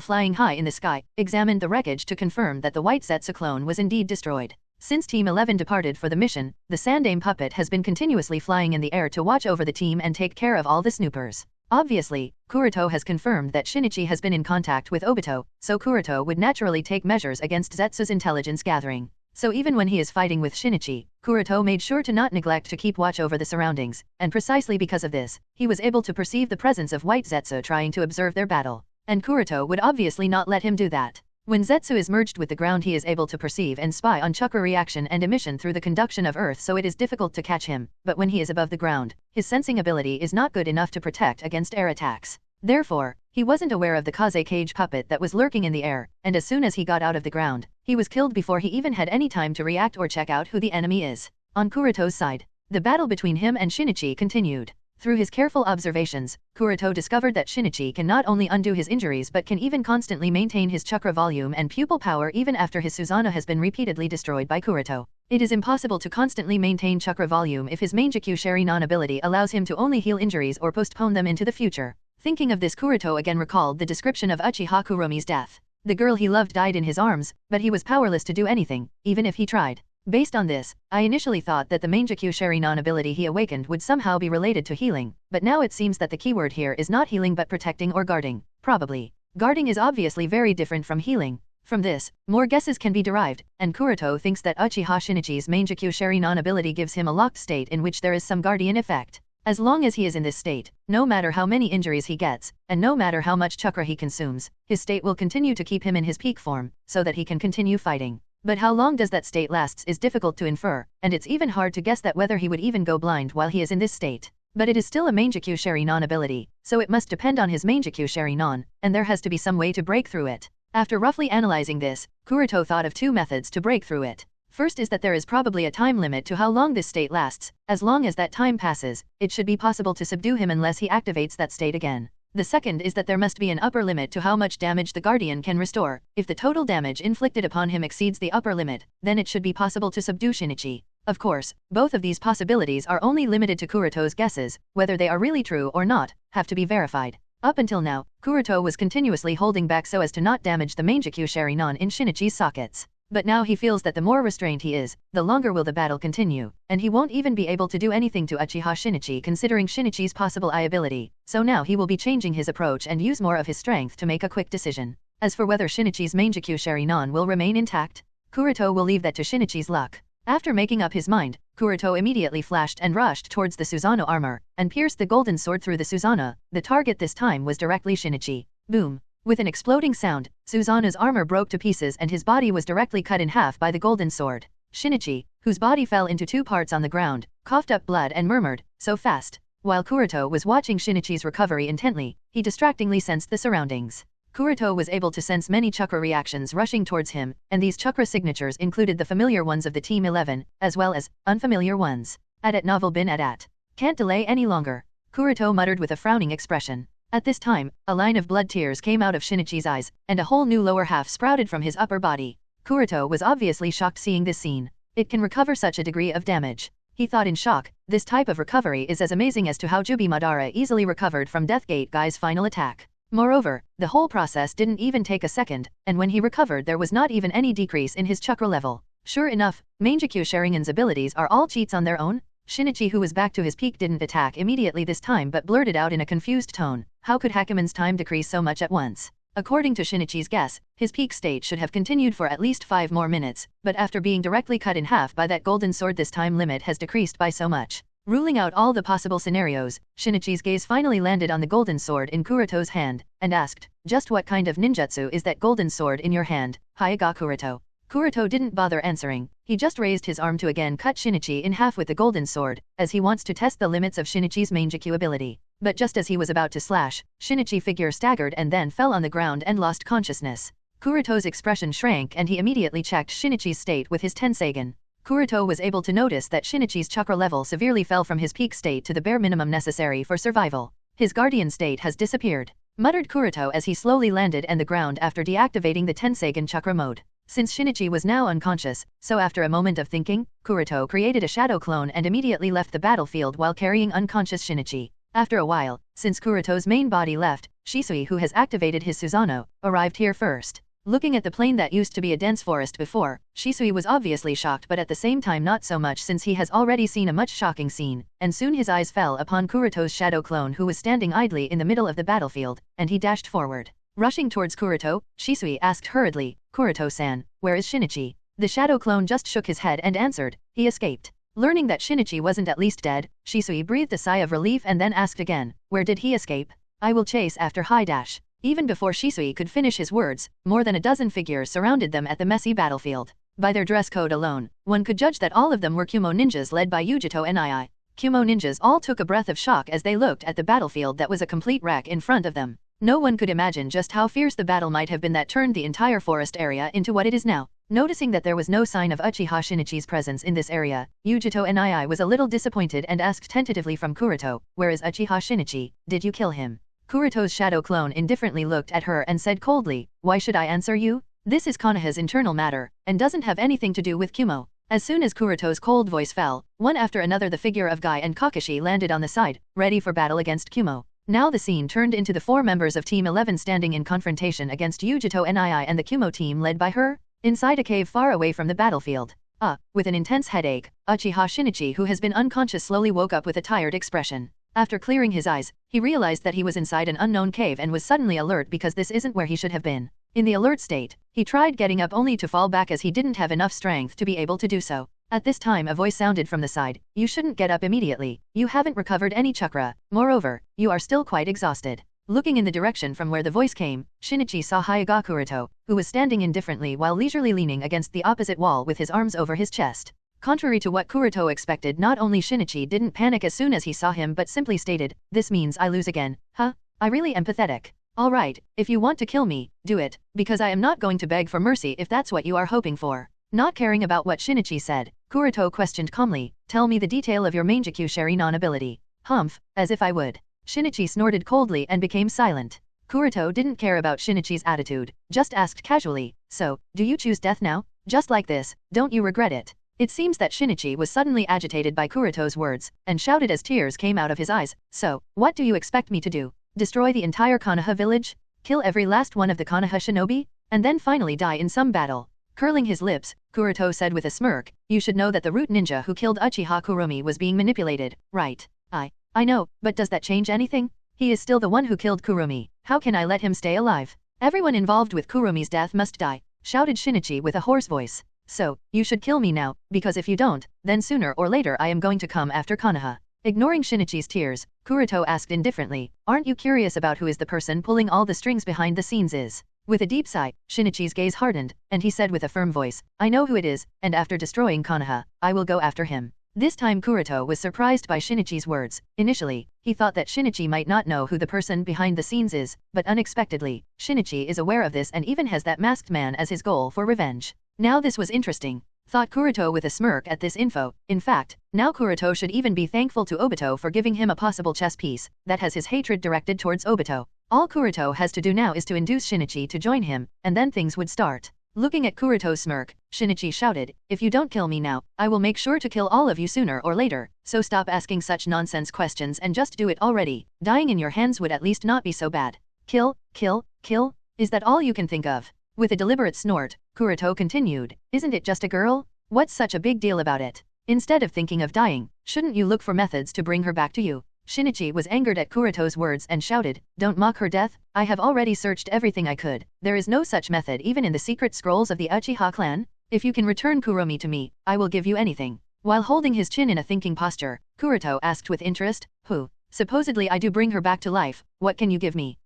flying high in the sky, examined the wreckage to confirm that the White Zetsu clone was indeed destroyed. Since Team 11 departed for the mission, the Sandaime puppet has been continuously flying in the air to watch over the team and take care of all the snoopers. Obviously, Kuroto has confirmed that Shinichi has been in contact with Obito, so Kuroto would naturally take measures against Zetsu's intelligence gathering. So even when he is fighting with Shinichi, Kuroto made sure to not neglect to keep watch over the surroundings, and precisely because of this, he was able to perceive the presence of White Zetsu trying to observe their battle. And Kuroto would obviously not let him do that. When Zetsu is merged with the ground, he is able to perceive and spy on chakra reaction and emission through the conduction of earth, so it is difficult to catch him, but when he is above the ground, his sensing ability is not good enough to protect against air attacks. Therefore, he wasn't aware of the Kaze cage puppet that was lurking in the air, and as soon as he got out of the ground, he was killed before he even had any time to react or check out who the enemy is. On Kuroto's side, the battle between him and Shinichi continued. Through his careful observations, Kuroto discovered that Shinichi can not only undo his injuries but can even constantly maintain his chakra volume and pupil power even after his Susanoo has been repeatedly destroyed by Kuroto. It is impossible to constantly maintain chakra volume if his Mangekyou Sharingan ability allows him to only heal injuries or postpone them into the future. Thinking of this, Kuroto again recalled the description of Uchiha Kuromi's death. The girl he loved died in his arms, but he was powerless to do anything, even if he tried. Based on this, I initially thought that the Mangekyou Sharingan ability he awakened would somehow be related to healing, but now it seems that the keyword here is not healing but protecting or guarding. Probably. Guarding is obviously very different from healing. From this, more guesses can be derived, and Kuroto thinks that Uchiha Shinichi's Mangekyou Sharingan ability gives him a locked state in which there is some guardian effect. As long as he is in this state, no matter how many injuries he gets, and no matter how much chakra he consumes, his state will continue to keep him in his peak form, so that he can continue fighting. But how long does that state lasts is difficult to infer, and it's even hard to guess that whether he would even go blind while he is in this state. But it is still a Mangekyou Sharingan ability, so it must depend on his Mangekyou Sharingan, and there has to be some way to break through it. After roughly analyzing this, Kuroto thought of two methods to break through it. First is that there is probably a time limit to how long this state lasts. As long as that time passes, it should be possible to subdue him unless he activates that state again. The second is that there must be an upper limit to how much damage the Guardian can restore. If the total damage inflicted upon him exceeds the upper limit, then it should be possible to subdue Shinichi. Of course, both of these possibilities are only limited to Kuroto's guesses. Whether they are really true or not, have to be verified. Up until now, Kuroto was continuously holding back so as to not damage the Mangekyou Sharingan in Shinichi's sockets. But now he feels that the more restrained he is, the longer will the battle continue, and he won't even be able to do anything to Uchiha Shinichi considering Shinichi's possible eye ability, so now he will be changing his approach and use more of his strength to make a quick decision. As for whether Shinichi's Mangekyou Sharingan will remain intact, Kuroto will leave that to Shinichi's luck. After making up his mind, Kuroto immediately flashed and rushed towards the Susanoo armor, and pierced the golden sword through the Susanoo. The target this time was directly Shinichi. Boom! With an exploding sound, Susanoo's armor broke to pieces and his body was directly cut in half by the golden sword. Shinichi, whose body fell into two parts on the ground, coughed up blood and murmured, "So fast." While Kuroto was watching Shinichi's recovery intently, he distractingly sensed the surroundings. Kuroto was able to sense many chakra reactions rushing towards him, and these chakra signatures included the familiar ones of the Team 11, as well as unfamiliar ones. Adat novel bin adat. Can't delay any longer. Kuroto muttered with a frowning expression. At this time, a line of blood tears came out of Shinichi's eyes, and a whole new lower half sprouted from his upper body. Kuroto was obviously shocked seeing this scene. It can recover such a degree of damage. He thought in shock, this type of recovery is as amazing as to how Jubi Madara easily recovered from Deathgate Guy's final attack. Moreover, the whole process didn't even take a second, and when he recovered there was not even any decrease in his chakra level. Sure enough, Mangekyou Sharingan's abilities are all cheats on their own? Shinichi, who was back to his peak, didn't attack immediately this time but blurted out in a confused tone, "How could Hakumen's time decrease so much at once?" According to Shinichi's guess, his peak state should have continued for at least 5 more minutes, but after being directly cut in half by that golden sword, this time limit has decreased by so much. Ruling out all the possible scenarios, Shinichi's gaze finally landed on the golden sword in Kuroto's hand, and asked, "Just what kind of ninjutsu is that golden sword in your hand, Hyuga Kuroto?" Kuroto didn't bother answering, he just raised his arm to again cut Shinichi in half with the golden sword, as he wants to test the limits of Shinichi's Mangekyou ability. But just as he was about to slash, Shinichi figure staggered and then fell on the ground and lost consciousness. Kuroto's expression shrank and he immediately checked Shinichi's state with his Tenseigan. Kuroto was able to notice that Shinichi's chakra level severely fell from his peak state to the bare minimum necessary for survival. His guardian state has disappeared, muttered Kuroto as he slowly landed on the ground after deactivating the Tenseigan chakra mode. Since Shinichi was now unconscious, so after a moment of thinking, Kuroto created a shadow clone and immediately left the battlefield while carrying unconscious Shinichi. After a while, since Kuroto's main body left, Shisui, who has activated his Susanoo, arrived here first. Looking at the plain that used to be a dense forest before, Shisui was obviously shocked but at the same time not so much since he has already seen a much shocking scene, and soon his eyes fell upon Kuroto's shadow clone who was standing idly in the middle of the battlefield, and he dashed forward. Rushing towards Kuroto, Shisui asked hurriedly, "Kuroto-san, where is Shinichi?" The shadow clone just shook his head and answered, "He escaped." Learning that Shinichi wasn't at least dead, Shisui breathed a sigh of relief and then asked again, "Where did he escape?" "I will chase after Dash." Even before Shisui could finish his words, more than a dozen figures surrounded them at the messy battlefield. By their dress code alone, one could judge that all of them were Kumo ninjas led by Yujito Nii. Kumo ninjas all took a breath of shock as they looked at the battlefield that was a complete wreck in front of them. No one could imagine just how fierce the battle might have been that turned the entire forest area into what it is now. Noticing that there was no sign of Uchiha Shinichi's presence in this area, Yujito Nii was a little disappointed and asked tentatively from Kuroto, "Where is Uchiha Shinichi? Did you kill him?" Kuroto's shadow clone indifferently looked at her and said coldly, "Why should I answer you? This is Konoha's internal matter, and doesn't have anything to do with Kumo." As soon as Kuroto's cold voice fell, one after another the figure of Guy and Kakashi landed on the side, ready for battle against Kumo. Now the scene turned into the 4 members of Team 11 standing in confrontation against Yujito Nii and the Kumo team led by her, inside a cave far away from the battlefield. With an intense headache, Uchiha Shinichi, who has been unconscious, slowly woke up with a tired expression. After clearing his eyes, he realized that he was inside an unknown cave and was suddenly alert because this isn't where he should have been. In the alert state, he tried getting up only to fall back as he didn't have enough strength to be able to do so. At this time a voice sounded from the side, "You shouldn't get up immediately, you haven't recovered any chakra, moreover, you are still quite exhausted." Looking in the direction from where the voice came, Shinichi saw Hyuga Kuroto, who was standing indifferently while leisurely leaning against the opposite wall with his arms over his chest. Contrary to what Kuroto expected, not only Shinichi didn't panic as soon as he saw him but simply stated, "This means I lose again, huh? I really am pathetic. Alright, if you want to kill me, do it, because I am not going to beg for mercy if that's what you are hoping for." Not caring about what Shinichi said, Kuroto questioned calmly, "Tell me the detail of your Mangekyou Sharingan ability." "Humph, as if I would." Shinichi snorted coldly and became silent. Kuroto didn't care about Shinichi's attitude, just asked casually, "So, do you choose death now? Just like this, don't you regret it?" It seems that Shinichi was suddenly agitated by Kuroto's words, and shouted as tears came out of his eyes, "So, what do you expect me to do? Destroy the entire Konoha village? Kill every last one of the Konoha shinobi? And then finally die in some battle?" Curling his lips, Kuroto said with a smirk, "You should know that the root ninja who killed Uchiha Kuromi was being manipulated, right? I know, but does that change anything? He is still the one who killed Kuromi. How can I let him stay alive? Everyone involved with Kuromi's death must die," shouted Shinichi with a hoarse voice. "So, you should kill me now, because if you don't, then sooner or later I am going to come after Konoha." Ignoring Shinichi's tears, Kuroto asked indifferently, "Aren't you curious about who is the person pulling all the strings behind the scenes is?" With a deep sigh, Shinichi's gaze hardened, and he said with a firm voice, "I know who it is, and after destroying Konoha, I will go after him." This time Kuroto was surprised by Shinichi's words. Initially, he thought that Shinichi might not know who the person behind the scenes is, but unexpectedly, Shinichi is aware of this and even has that masked man as his goal for revenge. Now this was interesting, thought Kuroto with a smirk at this info. In fact, now Kuroto should even be thankful to Obito for giving him a possible chess piece that has his hatred directed towards Obito. All Kuroto has to do now is to induce Shinichi to join him, and then things would start. Looking at Kuroto's smirk, Shinichi shouted, "If you don't kill me now, I will make sure to kill all of you sooner or later, so stop asking such nonsense questions and just do it already. Dying in your hands would at least not be so bad. Kill, kill, kill? Is that all you can think of?" With a deliberate snort, Kuroto continued, "Isn't it just a girl? What's such a big deal about it? Instead of thinking of dying, shouldn't you look for methods to bring her back to you?" Shinichi was angered at Kuroto's words and shouted, "Don't mock her death. I have already searched everything I could. There is no such method even in the secret scrolls of the Uchiha clan. If you can return Kuromi to me, I will give you anything." While holding his chin in a thinking posture, Kuroto asked with interest, "Who? Supposedly I do bring her back to life, what can you give me?"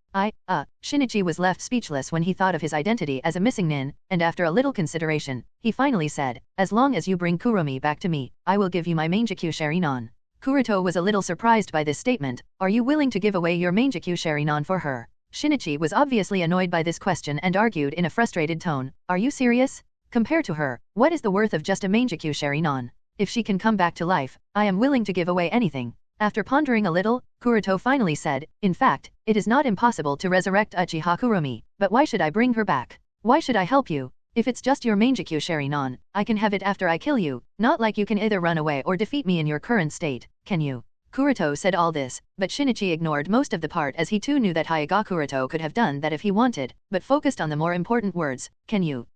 Shinichi was left speechless when he thought of his identity as a missing nin, and after a little consideration, he finally said, "As long as you bring Kuromi back to me, I will give you my Mangekyou Sharingan." Kuroto was a little surprised by this statement. "Are you willing to give away your Mangekyou Sharingan for her?" Shinichi was obviously annoyed by this question and argued in a frustrated tone, "Are you serious? Compared to her, what is the worth of just a Mangekyou Sharingan? If she can come back to life, I am willing to give away anything." After pondering a little, Kuroto finally said, "In fact, it is not impossible to resurrect Uchiha Kuromi, but why should I bring her back? Why should I help you? If it's just your Mangekyou Sharingan, I can have it after I kill you, not like you can either run away or defeat me in your current state, can you?" Kuroto said all this, but Shinichi ignored most of the part as he too knew that Hyuga Kuroto could have done that if he wanted, but focused on the more important words, can you,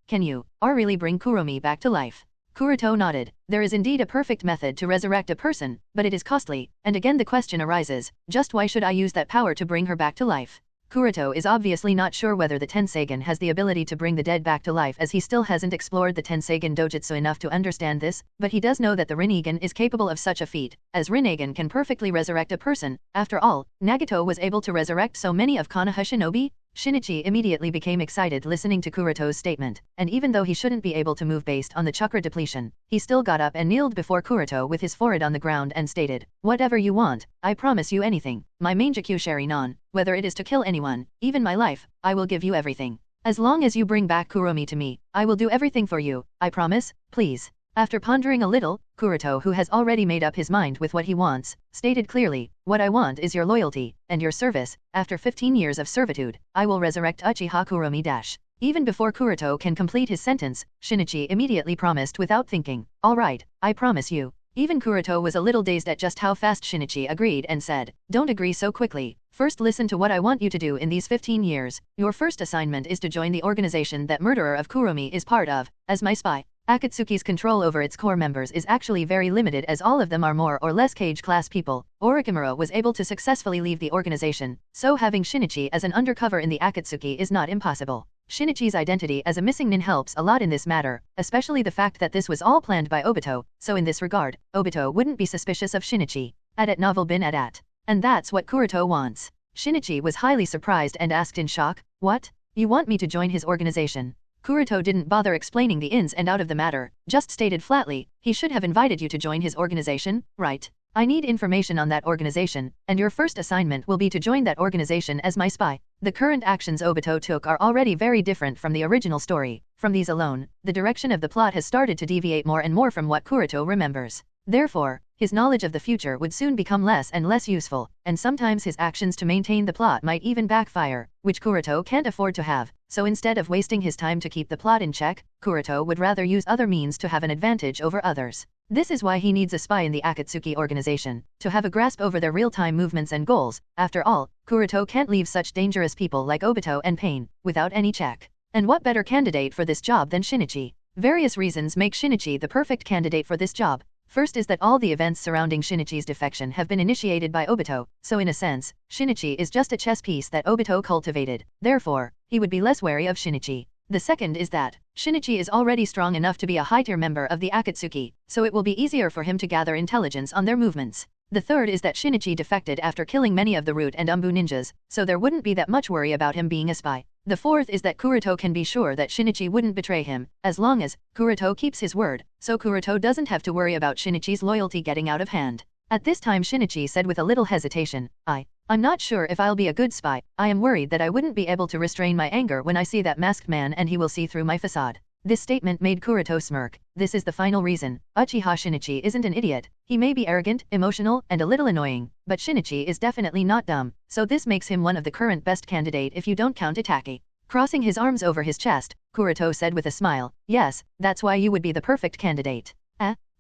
or really bring Kuromi back to life?" Kuroto nodded. There is indeed a perfect method to resurrect a person, but it is costly, and again the question arises, just why should I use that power to bring her back to life? Kuroto is obviously not sure whether the Tenseigan has the ability to bring the dead back to life as he still hasn't explored the Tenseigan dojutsu enough to understand this, but he does know that the Rinnegan is capable of such a feat, as Rinnegan can perfectly resurrect a person. After all, Nagato was able to resurrect so many of Konoha shinobi. Shinichi immediately became excited listening to Kuroto's statement, and even though he shouldn't be able to move based on the chakra depletion, he still got up and kneeled before Kuroto with his forehead on the ground and stated, "Whatever you want, I promise you anything. My Mangekyou Sharingan, whether it is to kill anyone, even my life, I will give you everything." As long as you bring back Kuromi to me, I will do everything for you, I promise, please. After pondering a little, Kuroto, who has already made up his mind with what he wants, stated clearly, what I want is your loyalty, and your service. After 15 years of servitude, I will resurrect Uchiha Kuromi. Even before Kuroto can complete his sentence, Shinichi immediately promised without thinking, all right, I promise you. Even Kuroto was a little dazed at just how fast Shinichi agreed and said, don't agree so quickly. First listen to what I want you to do in these 15 years. Your first assignment is to join the organization that murderer of Kuromi is part of, as my spy. Akatsuki's control over its core members is actually very limited as all of them are more or less cage-class people. Orochimaru was able to successfully leave the organization, so having Shinichi as an undercover in the Akatsuki is not impossible. Shinichi's identity as a missing nin helps a lot in this matter, especially the fact that this was all planned by Obito, so in this regard, Obito wouldn't be suspicious of Shinichi. At novel bin at. And that's what Kuroto wants. Shinichi was highly surprised and asked in shock, what? You want me to join his organization? Kuroto didn't bother explaining the ins and out of the matter, just stated flatly, he should have invited you to join his organization, right? I need information on that organization, and your first assignment will be to join that organization as my spy. The current actions Obito took are already very different from the original story. From these alone, the direction of the plot has started to deviate more and more from what Kuroto remembers. Therefore, his knowledge of the future would soon become less and less useful, and sometimes his actions to maintain the plot might even backfire, which Kuroto can't afford to have. So instead of wasting his time to keep the plot in check, Kuroto would rather use other means to have an advantage over others. This is why he needs a spy in the Akatsuki organization, to have a grasp over their real-time movements and goals. After all, Kuroto can't leave such dangerous people like Obito and Pain without any check. And what better candidate for this job than Shinichi? Various reasons make Shinichi the perfect candidate for this job. First is that all the events surrounding Shinichi's defection have been initiated by Obito, so in a sense, Shinichi is just a chess piece that Obito cultivated. Therefore, he would be less wary of Shinichi. The second is that Shinichi is already strong enough to be a high-tier member of the Akatsuki, so it will be easier for him to gather intelligence on their movements. The third is that Shinichi defected after killing many of the Root and Anbu ninjas, so there wouldn't be that much worry about him being a spy. The fourth is that Kuroto can be sure that Shinichi wouldn't betray him, as long as Kuroto keeps his word, so Kuroto doesn't have to worry about Shinichi's loyalty getting out of hand. At this time Shinichi said with a little hesitation, I'm not sure if I'll be a good spy. I am worried that I wouldn't be able to restrain my anger when I see that masked man and he will see through my facade. This statement made Kuroto smirk. This is the final reason. Uchiha Shinichi isn't an idiot. He may be arrogant, emotional, and a little annoying, but Shinichi is definitely not dumb, so this makes him one of the current best candidate if you don't count Itaki. Crossing his arms over his chest, Kuroto said with a smile, yes, that's why you would be the perfect candidate.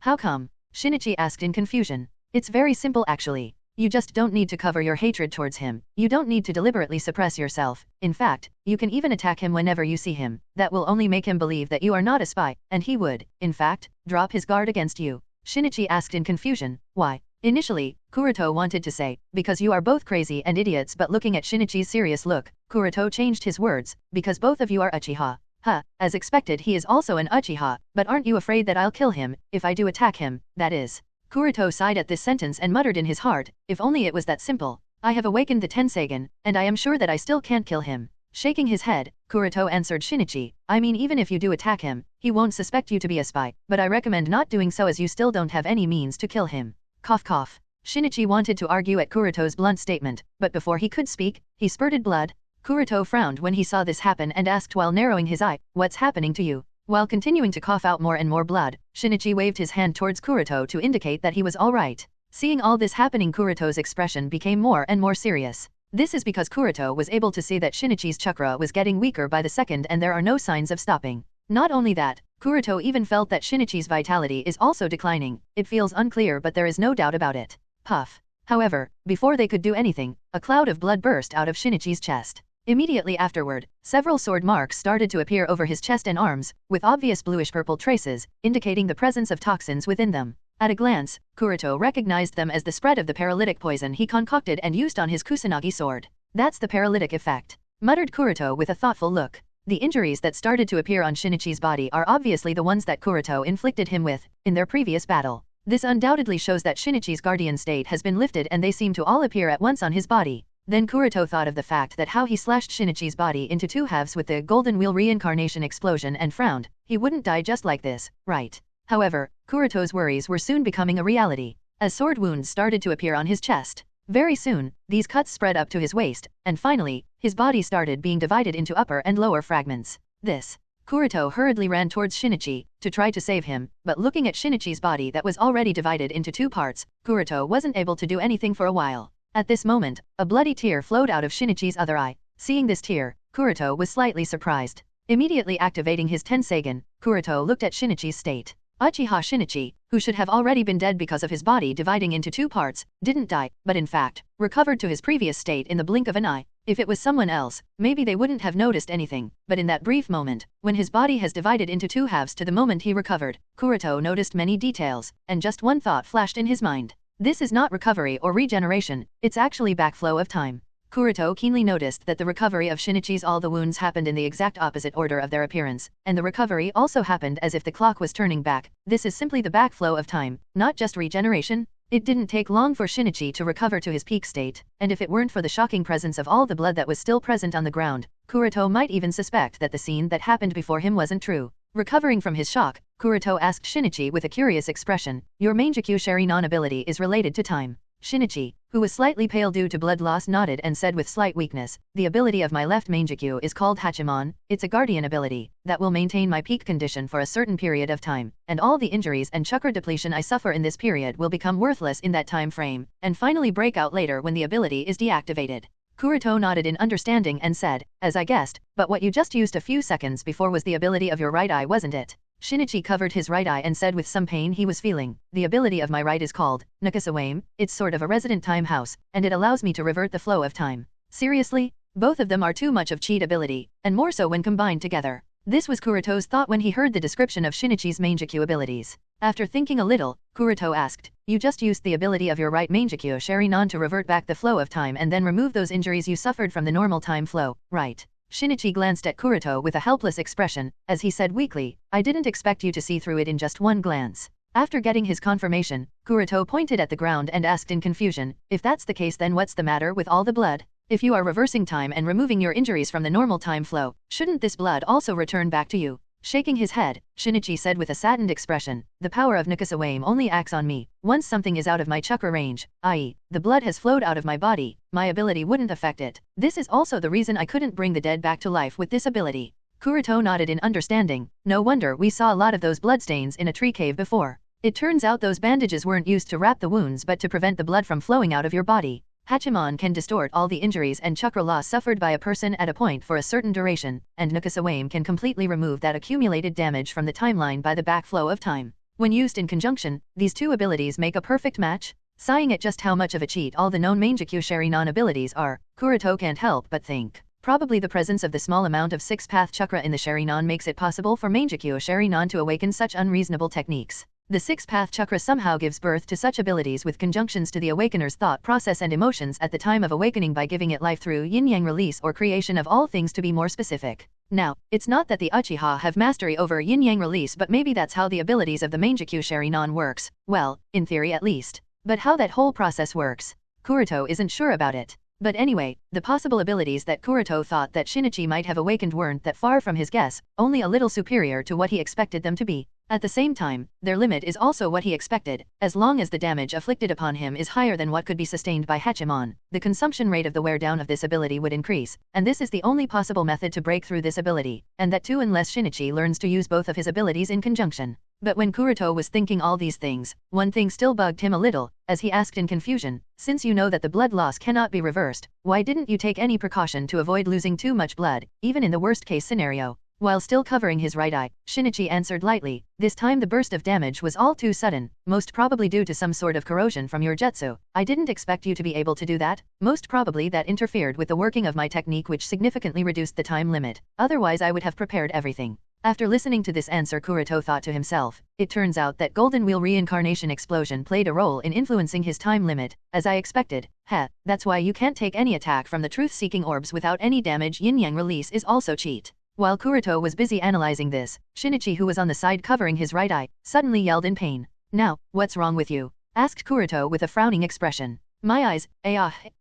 How come? Shinichi asked in confusion. It's very simple actually. You just don't need to cover your hatred towards him. You don't need to deliberately suppress yourself. In fact, you can even attack him whenever you see him. That will only make him believe that you are not a spy, and he would, in fact, drop his guard against you. Shinichi asked in confusion, why? Initially, Kuroto wanted to say, because you are both crazy and idiots, but looking at Shinichi's serious look, Kuroto changed his words, because both of you are Uchiha. As expected he is also an Uchiha, but aren't you afraid that I'll kill him, if I do attack him, that is. Kuroto sighed at this sentence and muttered in his heart, if only it was that simple. I have awakened the Tenseigan, and I am sure that I still can't kill him. Shaking his head, Kuroto answered Shinichi, I mean even if you do attack him, he won't suspect you to be a spy, but I recommend not doing so as you still don't have any means to kill him. Cough cough. Shinichi wanted to argue at Kuroto's blunt statement, but before he could speak, he spurted blood. Kuroto frowned when he saw this happen and asked while narrowing his eye, what's happening to you? While continuing to cough out more and more blood, Shinichi waved his hand towards Kuroto to indicate that he was all right. Seeing all this happening, Kuroto's expression became more and more serious. This is because Kuroto was able to see that Shinichi's chakra was getting weaker by the second and there are no signs of stopping. Not only that, Kuroto even felt that Shinichi's vitality is also declining. It feels unclear but there is no doubt about it. Puff. However, before they could do anything, a cloud of blood burst out of Shinichi's chest. Immediately afterward, several sword marks started to appear over his chest and arms, with obvious bluish-purple traces, indicating the presence of toxins within them. At a glance, Kuroto recognized them as the spread of the paralytic poison he concocted and used on his Kusanagi sword. That's the paralytic effect, muttered Kuroto with a thoughtful look. The injuries that started to appear on Shinichi's body are obviously the ones that Kuroto inflicted him with, in their previous battle. This undoubtedly shows that Shinichi's guardian state has been lifted and they seem to all appear at once on his body. Then Kuroto thought of the fact that how he slashed Shinichi's body into two halves with the Golden Wheel reincarnation explosion and frowned. He wouldn't die just like this, right? However, Kuroto's worries were soon becoming a reality, as sword wounds started to appear on his chest. Very soon, these cuts spread up to his waist, and finally, his body started being divided into upper and lower fragments. Kuroto hurriedly ran towards Shinichi, to try to save him, but looking at Shinichi's body that was already divided into 2 parts, Kuroto wasn't able to do anything for a while. At this moment, a bloody tear flowed out of Shinichi's other eye. Seeing this tear, Kuroto was slightly surprised. Immediately activating his Tenseigan, Kuroto looked at Shinichi's state. Uchiha Shinichi, who should have already been dead because of his body dividing into 2 parts, didn't die, but in fact, recovered to his previous state in the blink of an eye. If it was someone else, maybe they wouldn't have noticed anything, but in that brief moment, when his body has divided into 2 halves to the moment he recovered, Kuroto noticed many details, and just one thought flashed in his mind. This is not recovery or regeneration, it's actually backflow of time. Kuroto keenly noticed that the recovery of Shinichi's all the wounds happened in the exact opposite order of their appearance, and the recovery also happened as if the clock was turning back. This is simply the backflow of time, not just regeneration. It didn't take long for Shinichi to recover to his peak state, and if it weren't for the shocking presence of all the blood that was still present on the ground, Kuroto might even suspect that the scene that happened before him wasn't true. Recovering from his shock, Kuroto asked Shinichi with a curious expression, "Your Mangekyou Sharingan ability is related to time." Shinichi, who was slightly pale due to blood loss, nodded and said with slight weakness, "The ability of my left Mangekyou is called Hachimon. It's a guardian ability that will maintain my peak condition for a certain period of time, and all the injuries and chakra depletion I suffer in this period will become worthless in that time frame, and finally break out later when the ability is deactivated." Kuroto nodded in understanding and said, "As I guessed, but what you just used a few seconds before was the ability of your right eye, wasn't it?" Shinichi covered his right eye and said with some pain he was feeling, "The ability of my right is called Nakasawame. It's sort of a resident time house, and it allows me to revert the flow of time." Seriously? Both of them are too much of cheat ability, and more so when combined together. This was Kuroto's thought when he heard the description of Shinichi's Mangekyou abilities. After thinking a little, Kuroto asked, "You just used the ability of your right Mangekyou Sharingan to revert back the flow of time and then remove those injuries you suffered from the normal time flow, right?" Shinichi glanced at Kuroto with a helpless expression, as he said weakly, "I didn't expect you to see through it in just one glance." After getting his confirmation, Kuroto pointed at the ground and asked in confusion, "If that's the case, then what's the matter with all the blood? If you are reversing time and removing your injuries from the normal time flow, shouldn't this blood also return back to you?" Shaking his head, Shinichi said with a saddened expression, "The power of Nakasawame only acts on me. Once something is out of my chakra range, i.e., the blood has flowed out of my body, my ability wouldn't affect it. This is also the reason I couldn't bring the dead back to life with this ability." Kuroto nodded in understanding. "No wonder we saw a lot of those bloodstains in a tree cave before. It turns out those bandages weren't used to wrap the wounds but to prevent the blood from flowing out of your body. Hachimon can distort all the injuries and chakra loss suffered by a person at a point for a certain duration, and Nakasawame can completely remove that accumulated damage from the timeline by the backflow of time. When used in conjunction, these two abilities make a perfect match." Sighing at just how much of a cheat all the known Mangekyou Sharingan abilities are, Kuroto can't help but think, probably the presence of the small amount of 6-path chakra in the Sharingan makes it possible for Mangekyou Sharingan to awaken such unreasonable techniques. The 6-path chakra somehow gives birth to such abilities with conjunctions to the awakener's thought process and emotions at the time of awakening by giving it life through yin-yang release or creation of all things, to be more specific. Now, it's not that the Uchiha have mastery over yin-yang release, but maybe that's how the abilities of the Mangekyou Sharingan works, well, in theory at least. But how that whole process works, Kuroto isn't sure about it. But anyway, the possible abilities that Kuroto thought that Shinichi might have awakened weren't that far from his guess, only a little superior to what he expected them to be. At the same time, their limit is also what he expected. As long as the damage afflicted upon him is higher than what could be sustained by Hachimon, the consumption rate of the wear down of this ability would increase, and this is the only possible method to break through this ability, and that too unless Shinichi learns to use both of his abilities in conjunction. But when Kuroto was thinking all these things, one thing still bugged him a little, as he asked in confusion, "Since you know that the blood loss cannot be reversed, why didn't you take any precaution to avoid losing too much blood, even in the worst case scenario?" While still covering his right eye, Shinichi answered lightly, "This time the burst of damage was all too sudden, most probably due to some sort of corrosion from your jutsu. I didn't expect you to be able to do that. Most probably that interfered with the working of my technique, which significantly reduced the time limit. Otherwise I would have prepared everything." After listening to this answer, Kuroto thought to himself, it turns out that Golden Wheel reincarnation explosion played a role in influencing his time limit, as I expected. That's why you can't take any attack from the truth-seeking orbs without any damage. Yin-yang release is also cheat. While Kuroto was busy analyzing this, Shinichi, who was on the side covering his right eye, suddenly yelled in pain. "Now, what's wrong with you?" asked Kuroto with a frowning expression. "My eyes,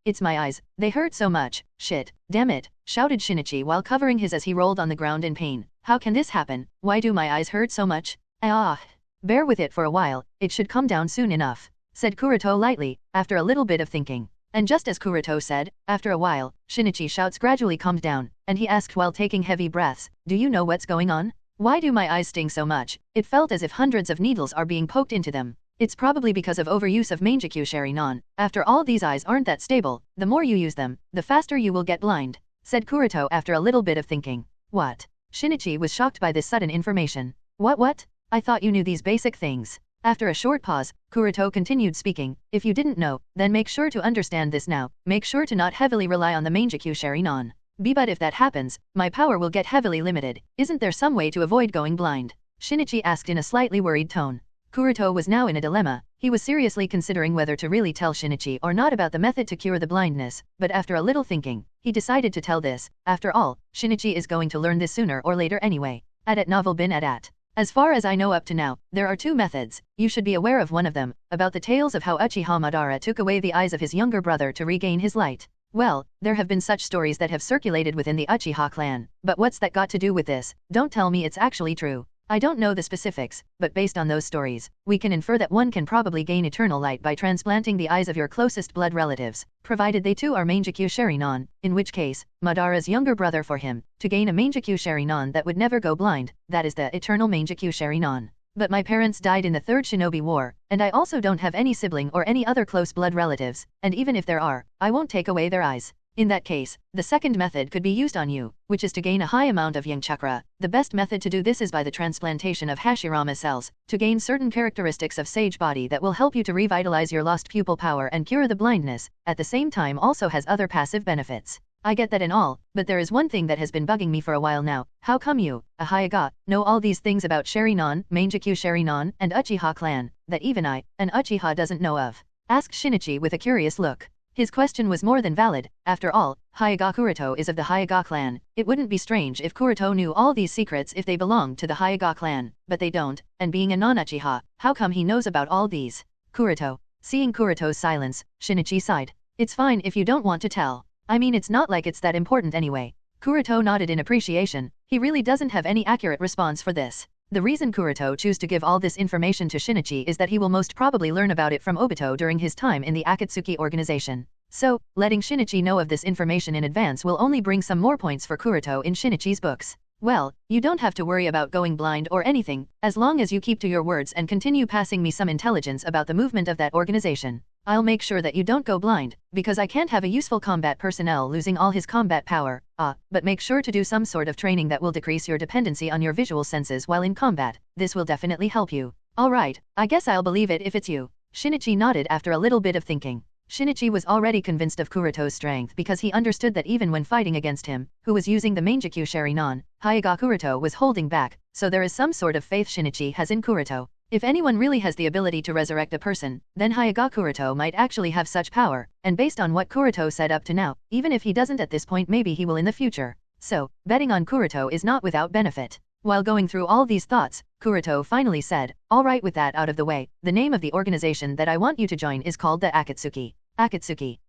it's my eyes, they hurt so much, shit, damn it," shouted Shinichi while covering his as he rolled on the ground in pain. "How can this happen? Why do my eyes hurt so much? Bear with it for a while, it should come down soon enough," said Kuroto lightly, after a little bit of thinking. And just as Kuroto said, after a while, Shinichi shouts gradually calmed down, and he asked while taking heavy breaths, "Do you know what's going on? Why do my eyes sting so much?" It felt as if hundreds of needles are being poked into them. It's probably because of overuse of Mangekyou Sharinon. After all, these eyes aren't that stable. The more you use them, the faster you will get blind, said Kuroto after a little bit of thinking. What? Shinichi was shocked by this sudden information. What? I thought you knew these basic things. After a short pause, Kuroto continued speaking. If you didn't know, then make sure to understand this now. Make sure to not heavily rely on the Mangekyou Sharinon. But if that happens, my power will get heavily limited. Isn't there some way to avoid going blind? Shinichi asked in a slightly worried tone. Kuroto was now in a dilemma. He was seriously considering whether to really tell Shinichi or not about the method to cure the blindness, but after a little thinking, he decided to tell this. After all, Shinichi is going to learn this sooner or later anyway. Novel bin at. As far as I know up to now, there are 2 methods. You should be aware of one of them, about the tales of how Uchiha Madara took away the eyes of his younger brother to regain his light. Well, there have been such stories that have circulated within the Uchiha clan, but what's that got to do with this? Don't tell me it's actually true. I don't know the specifics, but based on those stories, we can infer that one can probably gain eternal light by transplanting the eyes of your closest blood relatives, provided they too are Mangekyou Sharinon, in which case, Madara's younger brother for him, to gain a Mangekyou Sharinon that would never go blind, that is the eternal Mangekyou Sharinon. But my parents died in the Third Shinobi War, and I also don't have any sibling or any other close blood relatives, and even if there are, I won't take away their eyes. In that case, the second method could be used on you, which is to gain a high amount of yang chakra. The best method to do this is by the transplantation of Hashirama cells, to gain certain characteristics of sage body that will help you to revitalize your lost pupil power and cure the blindness, at the same time also has other passive benefits. I get that and all, but there is one thing that has been bugging me for a while now. How come you, a Hyuga, know all these things about Sharinon, Mangekyou Sharinon, and Uchiha clan, that even I, an Uchiha doesn't know of? Asked Shinichi with a curious look. His question was more than valid. After all, Hyuga Kuroto is of the Hyuga clan. It wouldn't be strange if Kuroto knew all these secrets if they belonged to the Hyuga clan, but they don't, and being a non-Uchiha, how come he knows about all these? Kuroto. Seeing Kuroto's silence, Shinichi sighed. It's fine if you don't want to tell. I mean, it's not like it's that important anyway. Kuroto nodded in appreciation. He really doesn't have any accurate response for this. The reason Kuroto chose to give all this information to Shinichi is that he will most probably learn about it from Obito during his time in the Akatsuki organization. So, letting Shinichi know of this information in advance will only bring some more points for Kuroto in Shinichi's books. Well, you don't have to worry about going blind or anything, as long as you keep to your words and continue passing me some intelligence about the movement of that organization. I'll make sure that you don't go blind, because I can't have a useful combat personnel losing all his combat power. But make sure to do some sort of training that will decrease your dependency on your visual senses while in combat. This will definitely help you. Alright, I guess I'll believe it if it's you. Shinichi nodded after a little bit of thinking. Shinichi was already convinced of Kuroto's strength because he understood that even when fighting against him, who was using the Mangekyou Sharinon, Hyuga Kuroto was holding back, so there is some sort of faith Shinichi has in Kuroto. If anyone really has the ability to resurrect a person, then Hyuga Kuroto might actually have such power, and based on what Kuroto said up to now, even if he doesn't at this point, maybe he will in the future. So, betting on Kuroto is not without benefit. While going through all these thoughts, Kuroto finally said, "Alright, with that out of the way, the name of the organization that I want you to join is called the Akatsuki." Akatsuki.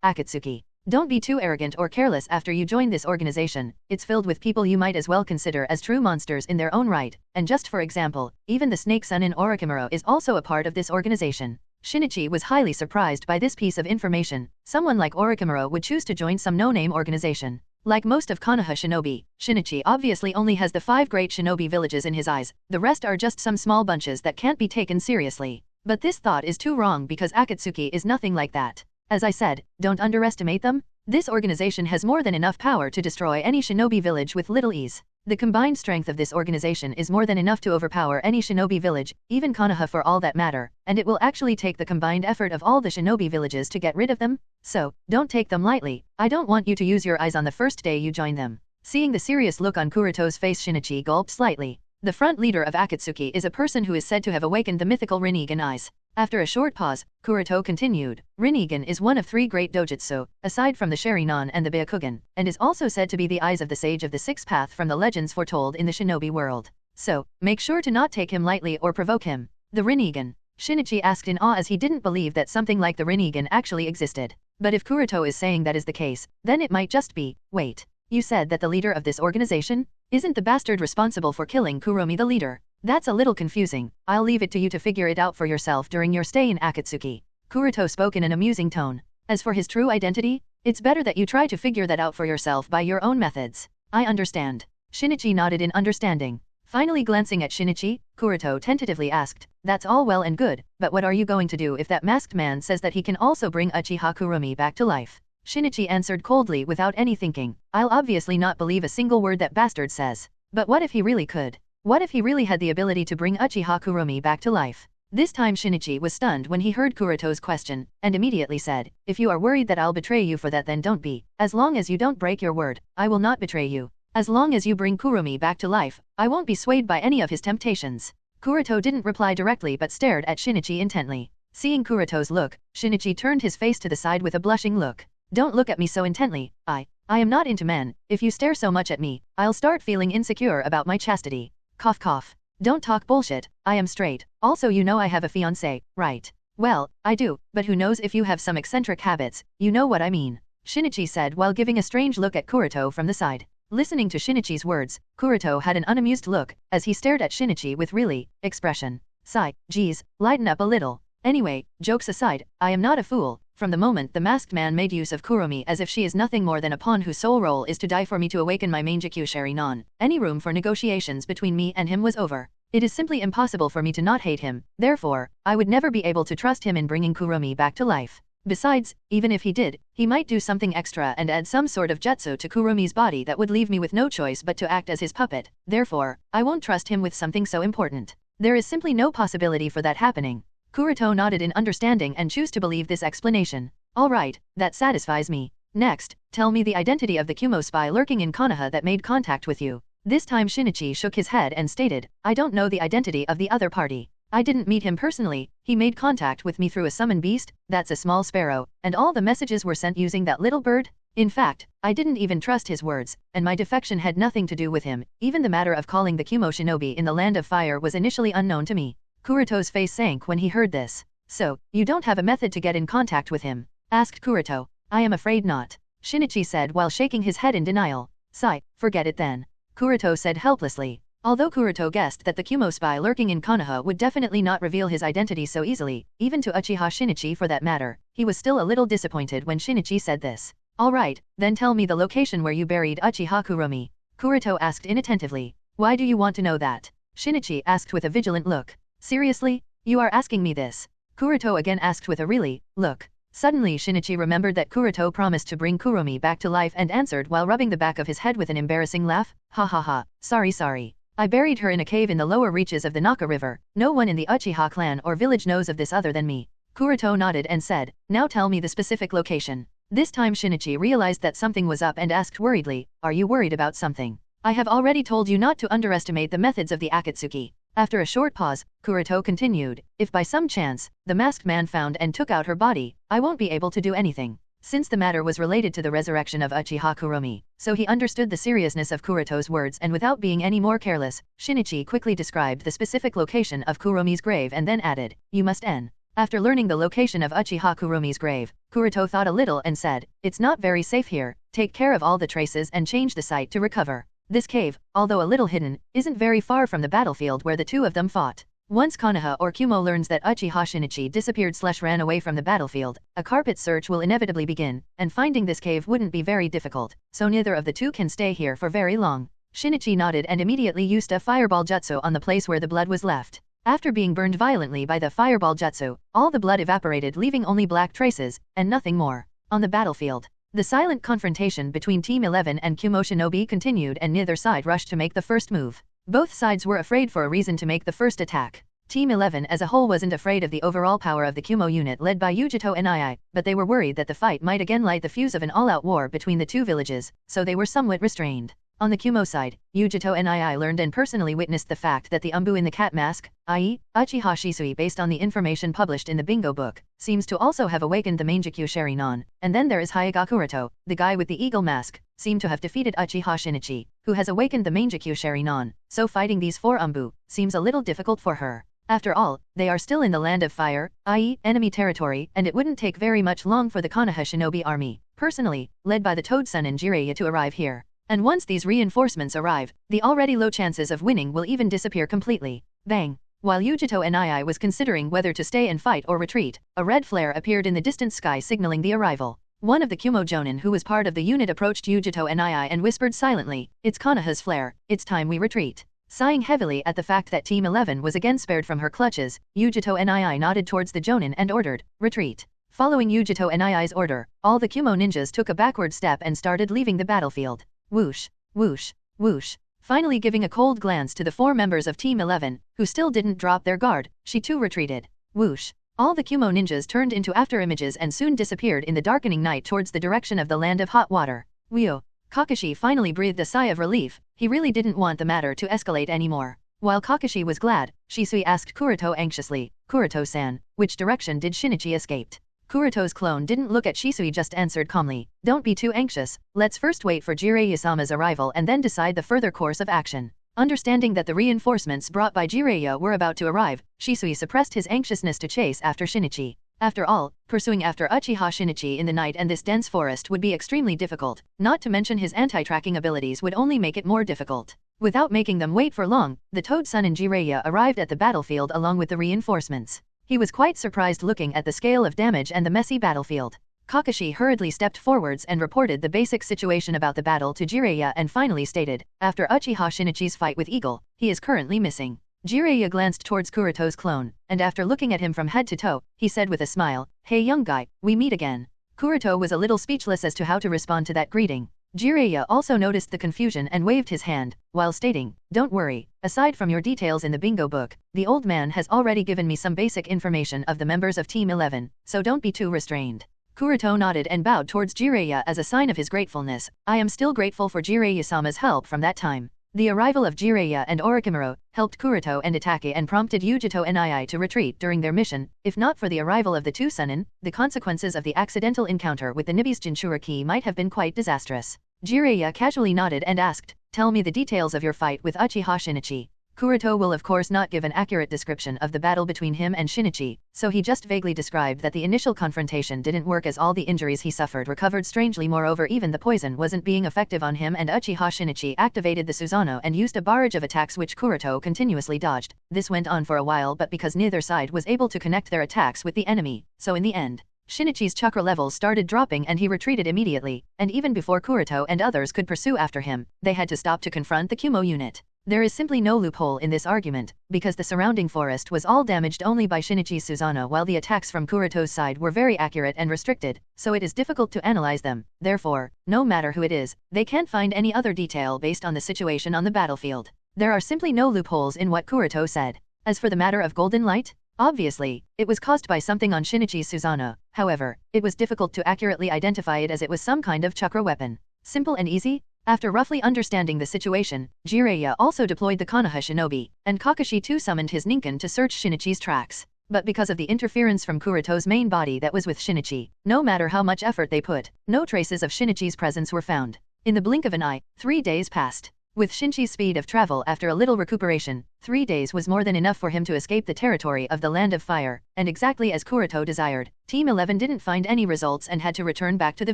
Akatsuki. Don't be too arrogant or careless after you join this organization. It's filled with people you might as well consider as true monsters in their own right, and just for example, even the snake son in Orochimaru is also a part of this organization. Shinichi was highly surprised by this piece of information. Someone like Orochimaru would choose to join some no-name organization. Like most of Konoha shinobi, Shinichi obviously only has the 5 great shinobi villages in his eyes, the rest are just some small bunches that can't be taken seriously. But this thought is too wrong because Akatsuki is nothing like that. As I said, don't underestimate them. This organization has more than enough power to destroy any shinobi village with little ease. The combined strength of this organization is more than enough to overpower any shinobi village, even Konoha for all that matter, and it will actually take the combined effort of all the shinobi villages to get rid of them. So, don't take them lightly. I don't want you to use your eyes on the first day you join them. Seeing the serious look on Kuroto's face, Shinichi gulped slightly. The front leader of Akatsuki is a person who is said to have awakened the mythical Rinnegan eyes. After a short pause, Kuroto continued. Rinnegan is one of 3 great dojutsu, aside from the Sharinon and the Byakugan, and is also said to be the eyes of the sage of the 6th path from the legends foretold in the shinobi world. So, make sure to not take him lightly or provoke him. The Rinnegan. Shinichi asked in awe as he didn't believe that something like the Rinnegan actually existed. But if Kuroto is saying that is the case, then it might just be. Wait. You said that the leader of this organization? Isn't the bastard responsible for killing Kuromi the leader? That's a little confusing. I'll leave it to you to figure it out for yourself during your stay in Akatsuki. Kuroto spoke in an amusing tone. As for his true identity, it's better that you try to figure that out for yourself by your own methods. I understand. Shinichi nodded in understanding. Finally glancing at Shinichi, Kuroto tentatively asked, that's all well and good, but what are you going to do if that masked man says that he can also bring Uchiha Kurumi back to life? Shinichi answered coldly without any thinking, I'll obviously not believe a single word that bastard says. But what if he really could? What if he really had the ability to bring Uchiha Kurumi back to life? This time Shinichi was stunned when he heard Kuroto's question, and immediately said, if you are worried that I'll betray you for that, then don't be. As long as you don't break your word, I will not betray you. As long as you bring Kurumi back to life, I won't be swayed by any of his temptations. Kuroto didn't reply directly but stared at Shinichi intently. Seeing Kuroto's look, Shinichi turned his face to the side with a blushing look. Don't look at me so intently, I am not into men. If you stare so much at me, I'll start feeling insecure about my chastity. Cough cough. Don't talk bullshit, I am straight. Also you know I have a fiancé, right? Well, I do, but who knows if you have some eccentric habits, you know what I mean. Shinichi said while giving a strange look at Kuroto from the side. Listening to Shinichi's words, Kuroto had an unamused look, as he stared at Shinichi with really, expression. Sigh, geez, lighten up a little. Anyway, jokes aside, I am not a fool. From the moment the masked man made use of Kurumi as if she is nothing more than a pawn whose sole role is to die for me to awaken my Mangekyou Sharinon, any room for negotiations between me and him was over. It is simply impossible for me to not hate him, therefore, I would never be able to trust him in bringing Kurumi back to life. Besides, even if he did, he might do something extra and add some sort of jutsu to Kurumi's body that would leave me with no choice but to act as his puppet. Therefore, I won't trust him with something so important. There is simply no possibility for that happening. Kuroto nodded in understanding and chose to believe this explanation. Alright, that satisfies me. Next, tell me the identity of the Kumo spy lurking in Konoha that made contact with you. This time Shinichi shook his head and stated, I don't know the identity of the other party. I didn't meet him personally, he made contact with me through a summon beast, that's a small sparrow, and all the messages were sent using that little bird? In fact, I didn't even trust his words, and my defection had nothing to do with him. Even the matter of calling the Kumo shinobi in the land of fire was initially unknown to me. Kuroto's face sank when he heard this. So, you don't have a method to get in contact with him? Asked Kuroto. I am afraid not. Shinichi said while shaking his head in denial. Sigh, forget it then. Kuroto said helplessly. Although Kuroto guessed that the Kumo spy lurking in Konoha would definitely not reveal his identity so easily, even to Uchiha Shinichi for that matter, he was still a little disappointed when Shinichi said this. Alright, then tell me the location where you buried Uchiha Kurumi. Kuroto asked inattentively. Why do you want to know that? Shinichi asked with a vigilant look. Seriously? You are asking me this? Kuroto again asked with a really, look. Suddenly Shinichi remembered that Kuroto promised to bring Kurumi back to life and answered while rubbing the back of his head with an embarrassing laugh. Ha ha ha, sorry. I buried her in a cave in the lower reaches of the Naka River. No one in the Uchiha clan or village knows of this other than me. Kuroto nodded and said, now tell me the specific location. This time Shinichi realized that something was up and asked worriedly, are you worried about something? I have already told you not to underestimate the methods of the Akatsuki. After a short pause, Kuroto continued, if by some chance, the masked man found and took out her body, I won't be able to do anything. Since the matter was related to the resurrection of Uchiha Kurumi, so he understood the seriousness of Kuroto's words and without being any more careless, Shinichi quickly described the specific location of Kurumi's grave and then added, you must n. After learning the location of Uchiha Kurumi's grave, Kuroto thought a little and said, it's not very safe here, take care of all the traces and change the site to recover. This cave, although a little hidden, isn't very far from the battlefield where the two of them fought. Once Konoha or Kumo learns that Uchiha Shinichi disappeared/ran away from the battlefield, a carpet search will inevitably begin, and finding this cave wouldn't be very difficult, so neither of the two can stay here for very long. Shinichi nodded and immediately used a fireball jutsu on the place where the blood was left. After being burned violently by the fireball jutsu, all the blood evaporated leaving only black traces, and nothing more. On the battlefield, the silent confrontation between Team 11 and Kumo Shinobi continued and neither side rushed to make the first move. Both sides were afraid for a reason to make the first attack. Team 11 as a whole wasn't afraid of the overall power of the Kumo unit led by Yujito and II, but they were worried that the fight might again light the fuse of an all-out war between the two villages, so they were somewhat restrained. On the Kumo side, Yujito and II learned and personally witnessed the fact that the Anbu in the cat mask, i.e., Uchiha Shisui based on the information published in the bingo book, seems to also have awakened the Mangekyou Sharinon, and then there is Hyuga Kuroto, the guy with the eagle mask, seem to have defeated Uchiha Shinichi, who has awakened the Mangekyou Sharinon, so fighting these four Anbu seems a little difficult for her. After all, they are still in the land of fire, i.e., enemy territory, and it wouldn't take very much long for the Konoha Shinobi army, personally, led by the Toad-san and Jiraiya to arrive here. And once these reinforcements arrive, the already low chances of winning will even disappear completely. Bang! While Yujito Nii was considering whether to stay and fight or retreat, a red flare appeared in the distant sky signaling the arrival. One of the Kumo Jonin who was part of the unit approached Yujito Nii and whispered silently, "It's Konoha's flare, it's time we retreat." Sighing heavily at the fact that Team 11 was again spared from her clutches, Yujito Nii nodded towards the Jonin and ordered, "Retreat." Following Yujito Nii's order, all the Kumo ninjas took a backward step and started leaving the battlefield. Whoosh, whoosh, whoosh. Finally giving a cold glance to the 4 members of Team 11, who still didn't drop their guard, she too retreated. Whoosh. All the Kumo ninjas turned into afterimages and soon disappeared in the darkening night towards the direction of the land of hot water. Whew. Kakashi finally breathed a sigh of relief. He really didn't want the matter to escalate anymore. While Kakashi was glad, Shisui asked Kuroto anxiously, "Kuroto-san, which direction did Shinichi escaped?" Kuroto's clone didn't look at Shisui, just answered calmly, "Don't be too anxious, let's first wait for Jiraiya-sama's arrival and then decide the further course of action." Understanding that the reinforcements brought by Jiraiya were about to arrive, Shisui suppressed his anxiousness to chase after Shinichi. After all, pursuing after Uchiha Shinichi in the night and this dense forest would be extremely difficult, not to mention his anti-tracking abilities would only make it more difficult. Without making them wait for long, the Toad Son and Jiraiya arrived at the battlefield along with the reinforcements. He was quite surprised looking at the scale of damage and the messy battlefield. Kakashi hurriedly stepped forwards and reported the basic situation about the battle to Jiraiya and finally stated, "After Uchiha Shinichi's fight with Eagle, he is currently missing." Jiraiya glanced towards Kuroto's clone, and after looking at him from head to toe, he said with a smile, "Hey young guy, we meet again." Kuroto was a little speechless as to how to respond to that greeting. Jiraiya also noticed the confusion and waved his hand, while stating, "Don't worry, aside from your details in the bingo book, the old man has already given me some basic information of the members of Team 11, so don't be too restrained." Kuroto nodded and bowed towards Jiraiya as a sign of his gratefulness. "I am still grateful for Jiraiya-sama's help from that time." The arrival of Jiraiya and Orochimaru helped Kuroto and Itachi and prompted Yujito Nii to retreat during their mission. If not for the arrival of the 2 Sannin, the consequences of the accidental encounter with the Nibi's Jinchuriki might have been quite disastrous. Jiraiya casually nodded and asked, "Tell me the details of your fight with Uchiha Shinichi." Kuroto will of course not give an accurate description of the battle between him and Shinichi, so he just vaguely described that the initial confrontation didn't work as all the injuries he suffered recovered strangely. Moreover, even the poison wasn't being effective on him, and Uchiha Shinichi activated the Susanoo and used a barrage of attacks which Kuroto continuously dodged. This went on for a while, but because neither side was able to connect their attacks with the enemy, so in the end, Shinichi's chakra levels started dropping and he retreated immediately, and even before Kuroto and others could pursue after him, they had to stop to confront the Kumo unit. There is simply no loophole in this argument, because the surrounding forest was all damaged only by Shinichi's Susanoo, while the attacks from Kuroto's side were very accurate and restricted, so it is difficult to analyze them. Therefore, no matter who it is, they can't find any other detail based on the situation on the battlefield. There are simply no loopholes in what Kuroto said. As for the matter of golden light, obviously, it was caused by something on Shinichi's Susanoo. However, it was difficult to accurately identify it as it was some kind of chakra weapon. Simple and easy? After roughly understanding the situation, Jiraiya also deployed the Konoha shinobi, and Kakashi too summoned his ninkin to search Shinichi's tracks. But because of the interference from Kuroto's main body that was with Shinichi, no matter how much effort they put, no traces of Shinichi's presence were found. In the blink of an eye, 3 days passed. With Shinichi's speed of travel after a little recuperation, 3 days was more than enough for him to escape the territory of the Land of Fire, and exactly as Kuroto desired, Team 11 didn't find any results and had to return back to the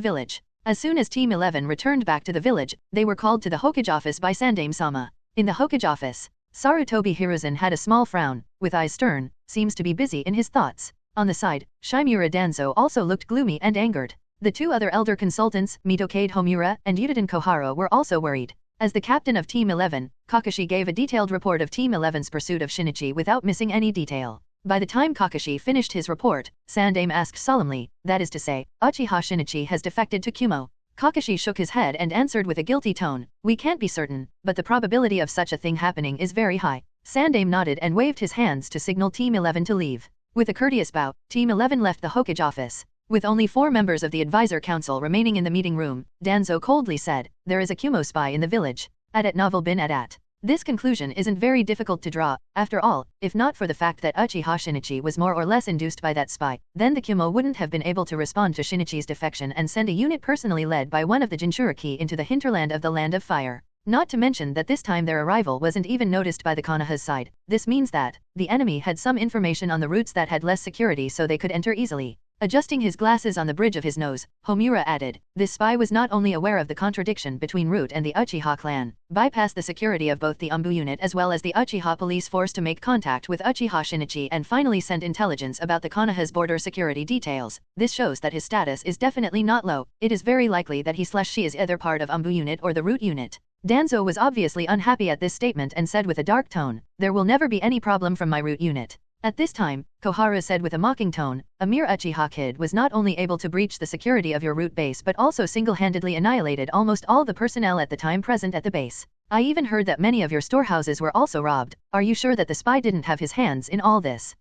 village. As soon as Team 11 returned back to the village, they were called to the Hokage office by Sandaime-sama. In the Hokage office, Sarutobi Hiruzen had a small frown, with eyes stern, seems to be busy in his thoughts. On the side, Shimura Danzo also looked gloomy and angered. The 2 other elder consultants, Mitokade Homura and Yudiden Koharo, were also worried. As the captain of Team 11, Kakashi gave a detailed report of Team 11's pursuit of Shinichi without missing any detail. By the time Kakashi finished his report, Sandaime asked solemnly, "That is to say, Uchiha Shinichi has defected to Kumo?" Kakashi shook his head and answered with a guilty tone, "We can't be certain, but the probability of such a thing happening is very high." Sandaime nodded and waved his hands to signal Team 11 to leave. With a courteous bow, Team 11 left the Hokage office. With only 4 members of the advisor council remaining in the meeting room, Danzo coldly said, "There is a Kumo spy in the village. At novel bin at. This conclusion isn't very difficult to draw. After all, if not for the fact that Uchiha Shinichi was more or less induced by that spy, then the Kumo wouldn't have been able to respond to Shinichi's defection and send a unit personally led by one of the Jinchuriki into the hinterland of the Land of Fire. Not to mention that this time their arrival wasn't even noticed by the Konoha's side. This means that the enemy had some information on the routes that had less security so they could enter easily. Adjusting his glasses on the bridge of his nose, Homura added, this spy was not only aware of the contradiction between Root and the Uchiha clan, bypassed the security of both the Anbu unit as well as the Uchiha police force to make contact with Uchiha Shinichi and finally sent intelligence about the Konoha's border security details. This shows that his status is definitely not low. It is very likely that he/she is either part of Anbu unit or the Root unit. Danzo was obviously unhappy at this statement and said with a dark tone, there will never be any problem from my Root unit. At this time, Kohara said with a mocking tone, a mere Uchiha kid was not only able to breach the security of your Root base but also single-handedly annihilated almost all the personnel at the time present at the base. I even heard that many of your storehouses were also robbed. Are you sure that the spy didn't have his hands in all this?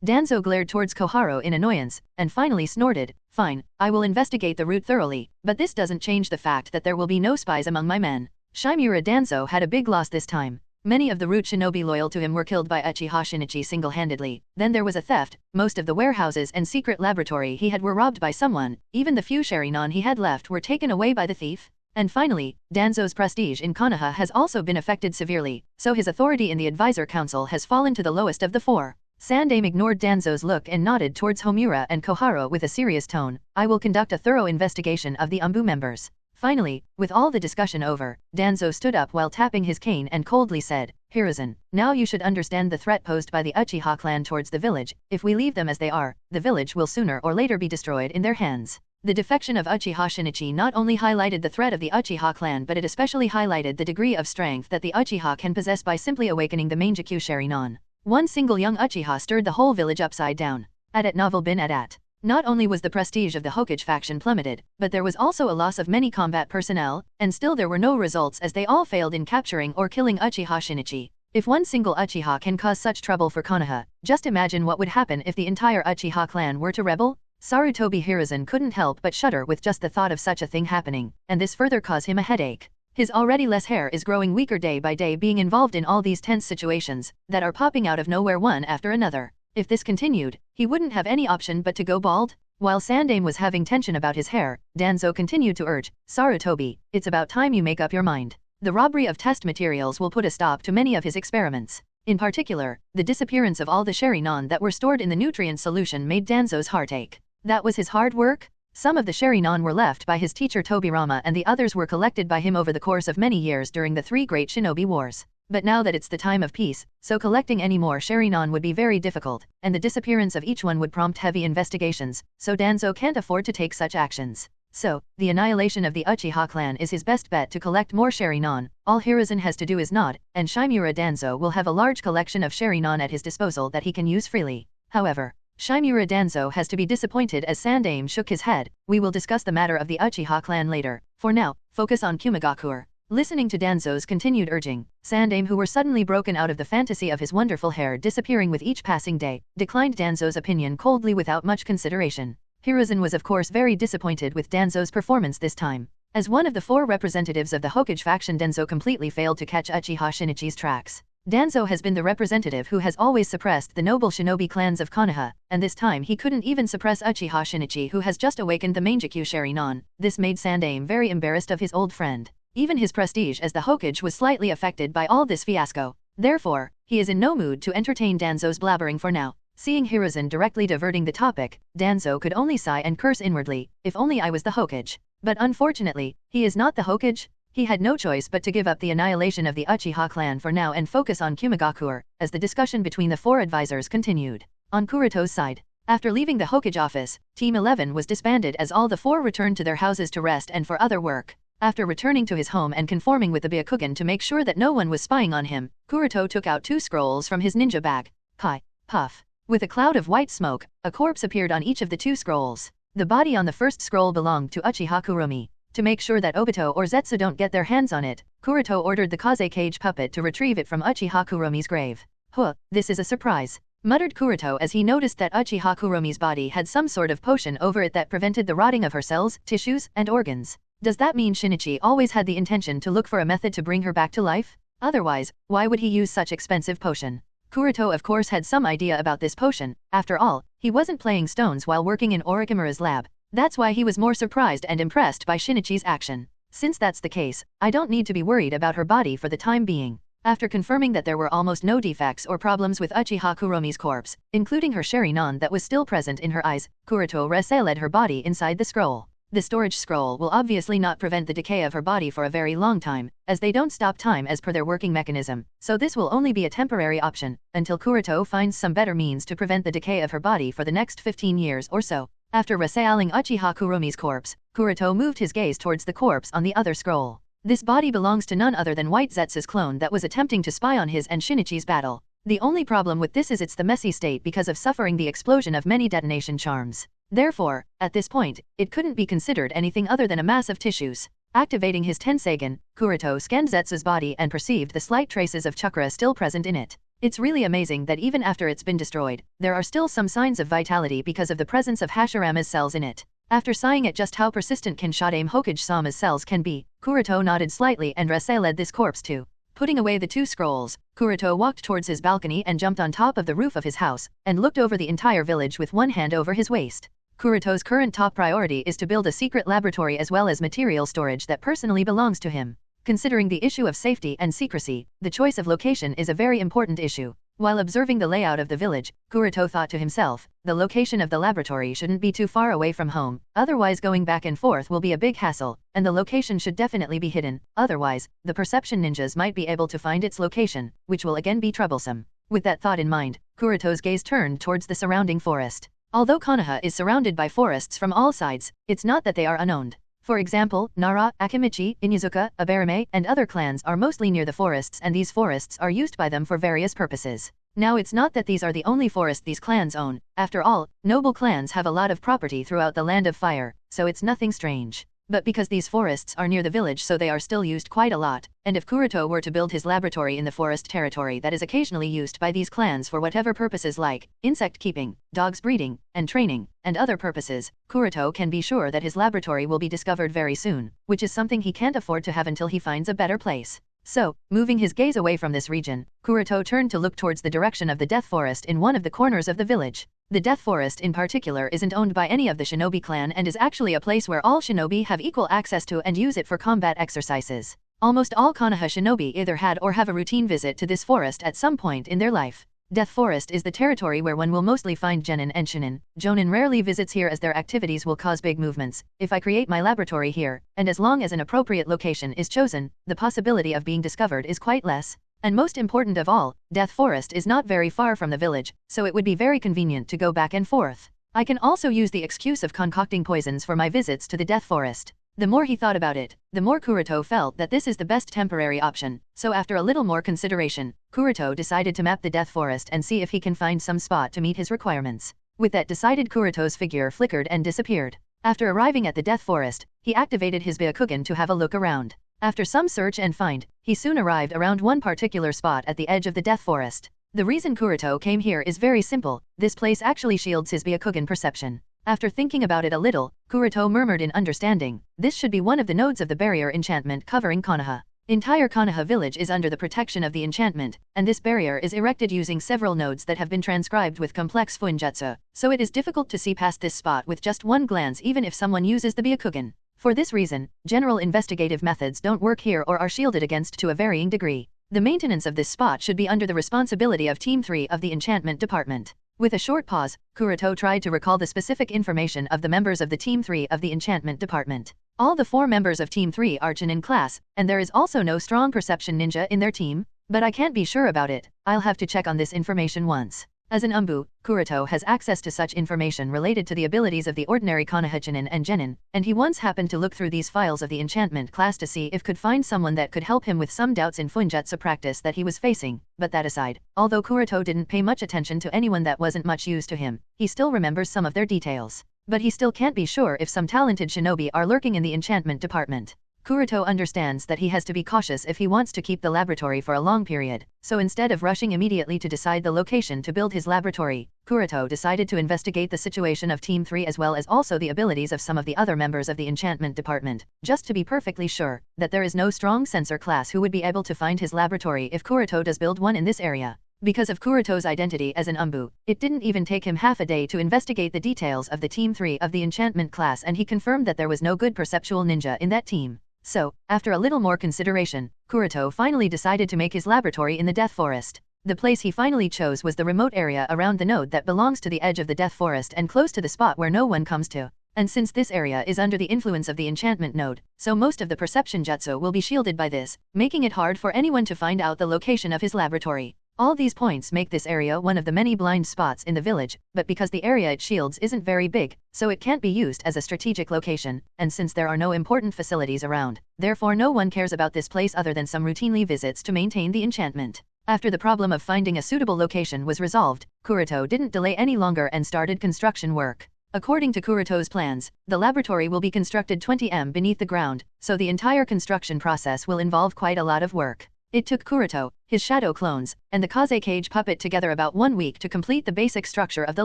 Danzo glared towards Kohara in annoyance, and finally snorted, fine, I will investigate the Root thoroughly, but this doesn't change the fact that there will be no spies among my men. Shimura Danzo had a big loss this time. Many of the Root shinobi loyal to him were killed by Uchiha Shinichi single-handedly. Then there was a theft, most of the warehouses and secret laboratory he had were robbed by someone, even the few Sharinon he had left were taken away by the thief. And finally, Danzo's prestige in Konoha has also been affected severely, so his authority in the advisor council has fallen to the lowest of the four. Sandaime ignored Danzo's look and nodded towards Homura and Kohara with a serious tone, I will conduct a thorough investigation of the Anbu members. Finally, with all the discussion over, Danzo stood up while tapping his cane and coldly said, Hiruzen, now you should understand the threat posed by the Uchiha clan towards the village. If we leave them as they are, the village will sooner or later be destroyed in their hands. The defection of Uchiha Shinichi not only highlighted the threat of the Uchiha clan but it especially highlighted the degree of strength that the Uchiha can possess by simply awakening the Mangekyou Sharinon. One single young Uchiha stirred the whole village upside down. At novel bin at. Not only was the prestige of the Hokage faction plummeted, but there was also a loss of many combat personnel, and still there were no results as they all failed in capturing or killing Uchiha Shinichi. If one single Uchiha can cause such trouble for Konoha, just imagine what would happen if the entire Uchiha clan were to rebel? Sarutobi Hiruzen couldn't help but shudder with just the thought of such a thing happening, and this further caused him a headache. His already less hair is growing weaker day by day being involved in all these tense situations that are popping out of nowhere one after another. If this continued, he wouldn't have any option but to go bald. While Sandaime was having tension about his hair, Danzo continued to urge, Sarutobi, it's about time you make up your mind. The robbery of test materials will put a stop to many of his experiments. In particular, the disappearance of all the Sharinon that were stored in the nutrient solution made Danzo's heart ache. That was his hard work? Some of the Sharinon were left by his teacher Tobirama and the others were collected by him over the course of many years during the 3 Great Shinobi Wars. But now that it's the time of peace, so collecting any more Sharinon would be very difficult, and the disappearance of each one would prompt heavy investigations, so Danzo can't afford to take such actions. So, the annihilation of the Uchiha clan is his best bet to collect more Sharinon. All Hiruzen has to do is nod, and Shimura Danzo will have a large collection of Sharinon at his disposal that he can use freely. However, Shimura Danzo has to be disappointed as Sandaime shook his head. We will discuss the matter of the Uchiha clan later. For now, focus on Kumagakuer. Listening to Danzo's continued urging, Sandaime, who were suddenly broken out of the fantasy of his wonderful hair disappearing with each passing day, declined Danzo's opinion coldly without much consideration. Hiruzen was of course very disappointed with Danzo's performance this time. As one of the 4 representatives of the Hokage faction, Danzo completely failed to catch Uchiha Shinichi's tracks. Danzo has been the representative who has always suppressed the noble shinobi clans of Konoha, and this time he couldn't even suppress Uchiha Shinichi who has just awakened the Mangekyou Sharinon. This made Sandaime very embarrassed of his old friend. Even his prestige as the Hokage was slightly affected by all this fiasco. Therefore, he is in no mood to entertain Danzo's blabbering for now. Seeing Hiruzen directly diverting the topic, Danzo could only sigh and curse inwardly, if only I was the Hokage. But unfortunately, he is not the Hokage. He had no choice but to give up the annihilation of the Uchiha clan for now and focus on Kumagakuer, as the discussion between the 4 advisors continued. On Kuroto's side, after leaving the Hokage office, Team 11 was disbanded as all the 4 returned to their houses to rest and for other work. After returning to his home and conforming with the Byakugan to make sure that no one was spying on him, Kuroto took out 2 scrolls from his ninja bag. Kai, puff. With a cloud of white smoke, a corpse appeared on each of the 2 scrolls. The body on the first scroll belonged to Uchiha Kuromi. To make sure that Obito or Zetsu don't get their hands on it, Kuroto ordered the Kaze cage puppet to retrieve it from Uchiha Kuromi's grave. Huh, this is a surprise, muttered Kuroto as he noticed that Uchiha Kuromi's body had some sort of potion over it that prevented the rotting of her cells, tissues, and organs. Does that mean Shinichi always had the intention to look for a method to bring her back to life? Otherwise, why would he use such expensive potion? Kuroto of course had some idea about this potion. After all, he wasn't playing stones while working in Orochimaru's lab. That's why he was more surprised and impressed by Shinichi's action. Since that's the case, I don't need to be worried about her body for the time being. After confirming that there were almost no defects or problems with Uchiha Kuromi's corpse, including her Sharingan that was still present in her eyes, Kuroto reshape her body inside the scroll. The storage scroll will obviously not prevent the decay of her body for a very long time, as they don't stop time as per their working mechanism, so this will only be a temporary option, until Kuroto finds some better means to prevent the decay of her body for the next 15 years or so. After reshapeing Uchiha Kuromi's corpse, Kuroto moved his gaze towards the corpse on the other scroll. This body belongs to none other than White Zetsu's clone that was attempting to spy on his and Shinichi's battle. The only problem with this is it's the messy state because of suffering the explosion of many detonation charms. Therefore, at this point, it couldn't be considered anything other than a mass of tissues. Activating his Tenseigan, Kuroto scanned Zetsu's body and perceived the slight traces of chakra still present in it. It's really amazing that even after it's been destroyed, there are still some signs of vitality because of the presence of Hashirama's cells in it. After sighing at just how persistent Kinshadame Hokage-sama's cells can be, Kuroto nodded slightly and reshape this corpse too. Putting away the two scrolls, Kuroto walked towards his balcony and jumped on top of the roof of his house, and looked over the entire village with one hand over his waist. Kuroto's current top priority is to build a secret laboratory as well as material storage that personally belongs to him. Considering the issue of safety and secrecy, the choice of location is a very important issue. While observing the layout of the village, Kuroto thought to himself, the location of the laboratory shouldn't be too far away from home, otherwise going back and forth will be a big hassle, and the location should definitely be hidden, otherwise, the perception ninjas might be able to find its location, which will again be troublesome. With that thought in mind, Kuroto's gaze turned towards the surrounding forest. Although Konoha is surrounded by forests from all sides, it's not that they are unowned. For example, Nara, Akimichi, Inuzuka, Aberame, and other clans are mostly near the forests and these forests are used by them for various purposes. Now it's not that these are the only forest these clans own, after all, noble clans have a lot of property throughout the Land of Fire, so it's nothing strange. But because these forests are near the village so they are still used quite a lot, and if Kuroto were to build his laboratory in the forest territory that is occasionally used by these clans for whatever purposes like insect keeping, dogs breeding, and training, and other purposes, Kuroto can be sure that his laboratory will be discovered very soon, which is something he can't afford to have until he finds a better place. So, moving his gaze away from this region, Kuroto turned to look towards the direction of the Death Forest in one of the corners of the village. The Death Forest in particular isn't owned by any of the shinobi clan and is actually a place where all shinobi have equal access to and use it for combat exercises. Almost all Konoha shinobi either had or have a routine visit to this forest at some point in their life. Death Forest is the territory where one will mostly find genin and shinin. Jonin rarely visits here as their activities will cause big movements. If I create my laboratory here, and as long as an appropriate location is chosen, the possibility of being discovered is quite less. And most important of all, Death Forest is not very far from the village, so it would be very convenient to go back and forth. I can also use the excuse of concocting poisons for my visits to the Death Forest. The more he thought about it, the more Kuroto felt that this is the best temporary option, so after a little more consideration, Kuroto decided to map the Death Forest and see if he can find some spot to meet his requirements. With that decided, Kuroto's figure flickered and disappeared. After arriving at the Death Forest, he activated his Byakugan to have a look around. After some search and find, he soon arrived around one particular spot at the edge of the Death Forest. The reason Kuroto came here is very simple, this place actually shields his Byakugan perception. After thinking about it a little, Kuroto murmured in understanding, this should be one of the nodes of the barrier enchantment covering Konoha. Entire Konoha village is under the protection of the enchantment, and this barrier is erected using several nodes that have been transcribed with complex fuinjutsu, so it is difficult to see past this spot with just one glance even if someone uses the Byakugan. For this reason, general investigative methods don't work here or are shielded against to a varying degree. The maintenance of this spot should be under the responsibility of Team 3 of the Enchantment Department. With a short pause, Kuroto tried to recall the specific information of the members of the Team 3 of the Enchantment Department. All the 4 members of Team 3 are Chunin class, and there is also no strong perception ninja in their team, but I can't be sure about it, I'll have to check on this information once. As an Anbu, Kuroto has access to such information related to the abilities of the ordinary Konoha Chunin and Genin, and he once happened to look through these files of the enchantment class to see if could find someone that could help him with some doubts in Fuinjutsu practice that he was facing, but that aside, although Kuroto didn't pay much attention to anyone that wasn't much use to him, he still remembers some of their details. But he still can't be sure if some talented shinobi are lurking in the enchantment department. Kuroto understands that he has to be cautious if he wants to keep the laboratory for a long period, so instead of rushing immediately to decide the location to build his laboratory, Kuroto decided to investigate the situation of Team 3 as well as also the abilities of some of the other members of the enchantment department, just to be perfectly sure that there is no strong censor class who would be able to find his laboratory if Kuroto does build one in this area. Because of Kuroto's identity as an Anbu, it didn't even take him half a day to investigate the details of the Team 3 of the enchantment class, and he confirmed that there was no good perceptual ninja in that team. So, after a little more consideration, Kuroto finally decided to make his laboratory in the Death Forest. The place he finally chose was the remote area around the node that belongs to the edge of the Death Forest and close to the spot where no one comes to. And since this area is under the influence of the enchantment node, so most of the perception jutsu will be shielded by this, making it hard for anyone to find out the location of his laboratory. All these points make this area one of the many blind spots in the village, but because the area it shields isn't very big, so it can't be used as a strategic location, and since there are no important facilities around, therefore no one cares about this place other than some routinely visits to maintain the enchantment. After the problem of finding a suitable location was resolved, Kuroto didn't delay any longer and started construction work. According to Kuroto's plans, the laboratory will be constructed 20 m beneath the ground, so the entire construction process will involve quite a lot of work. It took Kuroto, his shadow clones, and the Kaze cage puppet together about 1 week to complete the basic structure of the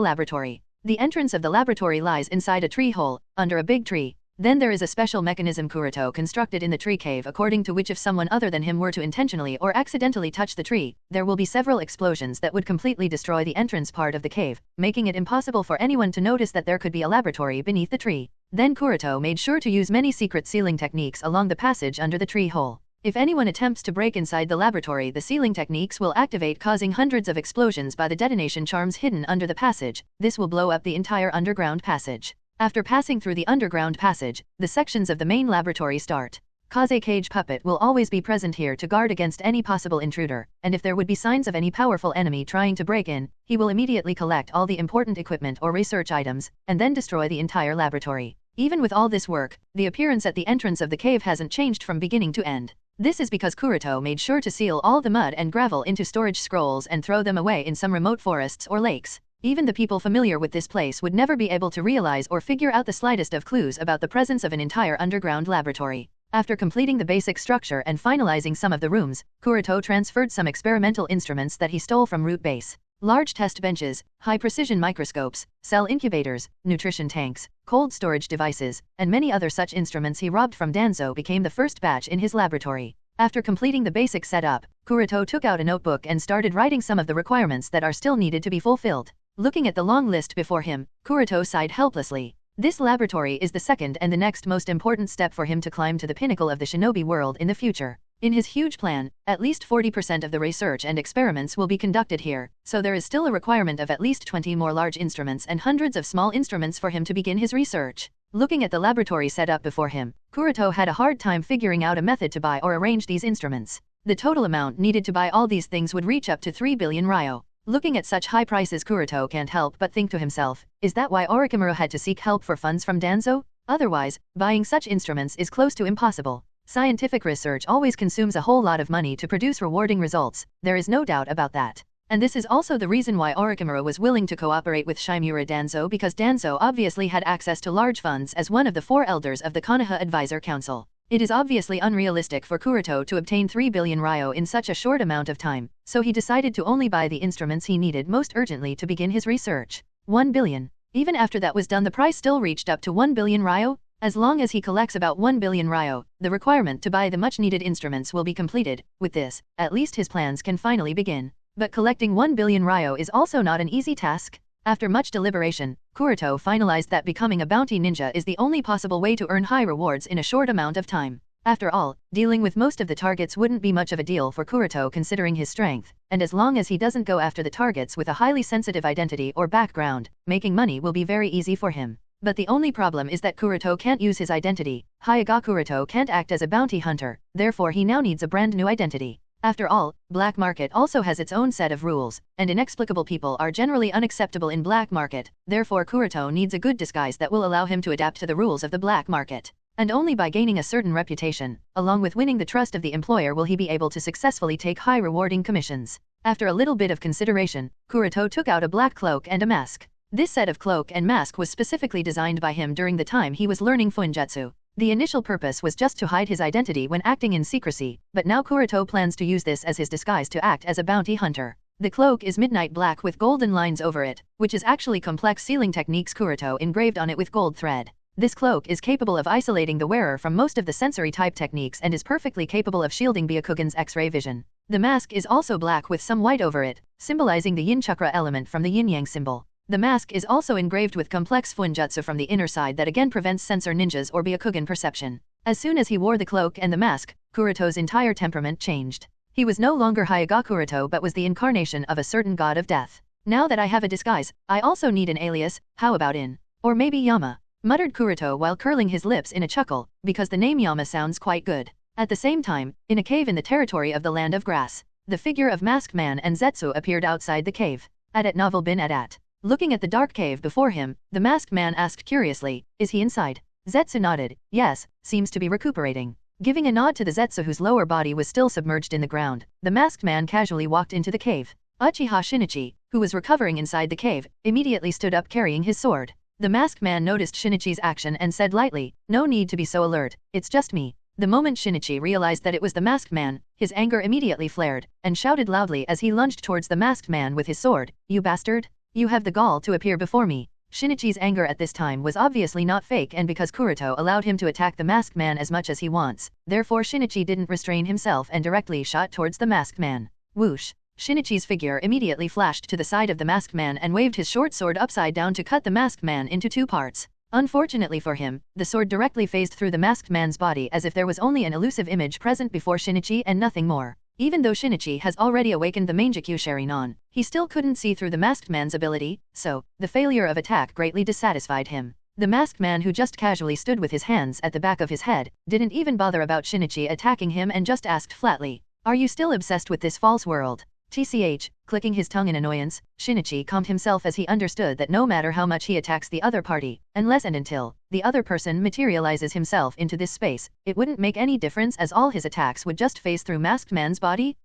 laboratory. The entrance of the laboratory lies inside a tree hole, under a big tree. Then there is a special mechanism Kuroto constructed in the tree cave according to which if someone other than him were to intentionally or accidentally touch the tree, there will be several explosions that would completely destroy the entrance part of the cave, making it impossible for anyone to notice that there could be a laboratory beneath the tree. Then Kuroto made sure to use many secret sealing techniques along the passage under the tree hole. If anyone attempts to break inside the laboratory, the sealing techniques will activate, causing hundreds of explosions by the detonation charms hidden under the passage. This will blow up the entire underground passage. After passing through the underground passage, the sections of the main laboratory start. Kaze cage puppet will always be present here to guard against any possible intruder, and if there would be signs of any powerful enemy trying to break in, he will immediately collect all the important equipment or research items, and then destroy the entire laboratory. Even with all this work, the appearance at the entrance of the cave hasn't changed from beginning to end. This is because Kuroto made sure to seal all the mud and gravel into storage scrolls and throw them away in some remote forests or lakes. Even the people familiar with this place would never be able to realize or figure out the slightest of clues about the presence of an entire underground laboratory. After completing the basic structure and finalizing some of the rooms, Kuroto transferred some experimental instruments that he stole from Root Base. Large test benches, high-precision microscopes, cell incubators, nutrition tanks, cold storage devices, and many other such instruments he robbed from Danzo became the first batch in his laboratory. After completing the basic setup, Kuroto took out a notebook and started writing some of the requirements that are still needed to be fulfilled. Looking at the long list before him, Kuroto sighed helplessly. This laboratory is the second and the next most important step for him to climb to the pinnacle of the shinobi world in the future. In his huge plan, at least 40% of the research and experiments will be conducted here, so there is still a requirement of at least 20 more large instruments and hundreds of small instruments for him to begin his research. Looking at the laboratory setup before him, Kuroto had a hard time figuring out a method to buy or arrange these instruments. The total amount needed to buy all these things would reach up to 3 billion ryo. Looking at such high prices, Kuroto can't help but think to himself, is that why Orochimaru had to seek help for funds from Danzo? Otherwise, buying such instruments is close to impossible. Scientific research always consumes a whole lot of money to produce rewarding results, there is no doubt about that. And this is also the reason why Orochimaru was willing to cooperate with Shimura Danzo, because Danzo obviously had access to large funds as one of the 4 elders of the Konoha Advisor Council. It is obviously unrealistic for Kuroto to obtain 3 billion ryo in such a short amount of time, so he decided to only buy the instruments he needed most urgently to begin his research. 1 billion. Even after that was done, the price still reached up to 1 billion ryo. As long as he collects about 1 billion ryo, the requirement to buy the much-needed instruments will be completed. With this, at least his plans can finally begin. But collecting 1 billion ryo is also not an easy task. After much deliberation, Kuroto finalized that becoming a bounty ninja is the only possible way to earn high rewards in a short amount of time. After all, dealing with most of the targets wouldn't be much of a deal for Kuroto considering his strength, and as long as he doesn't go after the targets with a highly sensitive identity or background, making money will be very easy for him. But the only problem is that Kuroto can't use his identity. Hyuga Kuroto can't act as a bounty hunter, therefore he now needs a brand new identity. After all, black market also has its own set of rules, and inexplicable people are generally unacceptable in black market, therefore Kuroto needs a good disguise that will allow him to adapt to the rules of the black market. And only by gaining a certain reputation, along with winning the trust of the employer, will he be able to successfully take high rewarding commissions. After a little bit of consideration, Kuroto took out a black cloak and a mask. This set of cloak and mask was specifically designed by him during the time he was learning Funjutsu. The initial purpose was just to hide his identity when acting in secrecy, but now Kuroto plans to use this as his disguise to act as a bounty hunter. The cloak is midnight black with golden lines over it, which is actually complex sealing techniques Kuroto engraved on it with gold thread. This cloak is capable of isolating the wearer from most of the sensory type techniques and is perfectly capable of shielding Byakugan's X-ray vision. The mask is also black with some white over it, symbolizing the yin chakra element from the yin-yang symbol. The mask is also engraved with complex funjutsu from the inner side that again prevents sensor ninjas or Byakugan perception. As soon as he wore the cloak and the mask, Kuroto's entire temperament changed. He was no longer Hyuga Kuroto but was the incarnation of a certain god of death. Now that I have a disguise, I also need an alias, how about In? Or maybe Yama? Muttered Kuroto while curling his lips in a chuckle, because the name Yama sounds quite good. At the same time, in a cave in the territory of the Land of Grass, the figure of Masked Man and Zetsu appeared outside the cave. At novel bin at. Looking at the dark cave before him, the Masked Man asked curiously, is he inside? Zetsu nodded, yes, seems to be recuperating. Giving a nod to the Zetsu whose lower body was still submerged in the ground, the Masked Man casually walked into the cave. Uchiha Shinichi, who was recovering inside the cave, immediately stood up carrying his sword. The Masked Man noticed Shinichi's action and said lightly, no need to be so alert, it's just me. The moment Shinichi realized that it was the Masked Man, his anger immediately flared, and shouted loudly as he lunged towards the Masked Man with his sword, you bastard! You have the gall to appear before me. Shinichi's anger at this time was obviously not fake, and because Kuroto allowed him to attack the Masked Man as much as he wants, therefore Shinichi didn't restrain himself and directly shot towards the Masked Man. Whoosh! Shinichi's figure immediately flashed to the side of the Masked Man and waved his short sword upside down to cut the Masked Man into 2 parts. Unfortunately for him, the sword directly phased through the Masked Man's body as if there was only an elusive image present before Shinichi and nothing more. Even though Shinichi has already awakened the Mangekyou Sharingan, he still couldn't see through the Masked Man's ability, so, the failure of attack greatly dissatisfied him. The Masked Man, who just casually stood with his hands at the back of his head, didn't even bother about Shinichi attacking him and just asked flatly, are you still obsessed with this false world? TCH, clicking his tongue in annoyance, Shinichi calmed himself as he understood that no matter how much he attacks the other party, unless and until the other person materializes himself into this space, it wouldn't make any difference as all his attacks would just phase through Masked Man's body.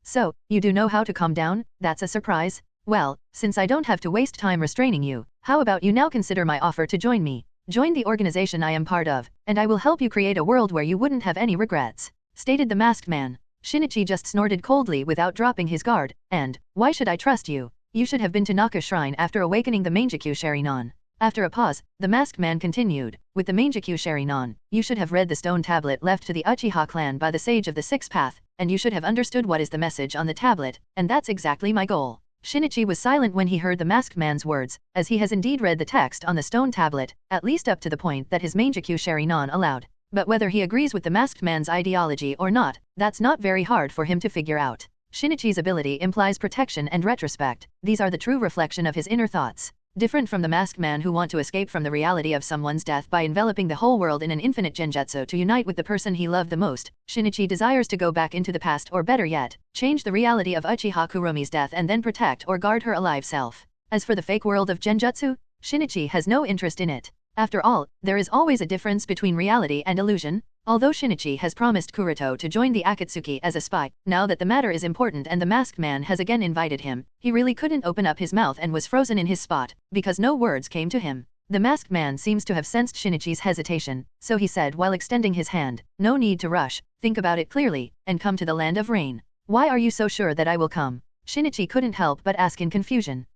So, you do know how to calm down? That's a surprise. Well, since I don't have to waste time restraining you, how about you now consider my offer to join me? Join the organization I am part of, and I will help you create a world where you wouldn't have any regrets, stated the Masked Man. Shinichi just snorted coldly without dropping his guard, and, why should I trust you? You should have been to Naka Shrine after awakening the Mangekyou Sharingan. After a pause, the Masked Man continued, with the Mangekyou Sharingan, you should have read the stone tablet left to the Uchiha clan by the sage of the Sixth Path, and you should have understood what is the message on the tablet, and that's exactly my goal. Shinichi was silent when he heard the Masked Man's words, as he has indeed read the text on the stone tablet, at least up to the point that his Mangekyou Sharingan allowed. But whether he agrees with the Masked Man's ideology or not, that's not very hard for him to figure out. Shinichi's ability implies protection and retrospect. These are the true reflection of his inner thoughts. Different from the Masked Man who want to escape from the reality of someone's death by enveloping the whole world in an infinite genjutsu to unite with the person he loved the most, Shinichi desires to go back into the past, or better yet, change the reality of Uchiha Kuromi's death and then protect or guard her alive self. As for the fake world of genjutsu, Shinichi has no interest in it. After all, there is always a difference between reality and illusion. Although Shinichi has promised Kuroto to join the Akatsuki as a spy, now that the matter is important and the Masked Man has again invited him, he really couldn't open up his mouth and was frozen in his spot, because no words came to him. The Masked Man seems to have sensed Shinichi's hesitation, so he said while extending his hand, no need to rush, think about it clearly, and come to the Land of Rain. Why are you so sure that I will come? Shinichi couldn't help but ask in confusion.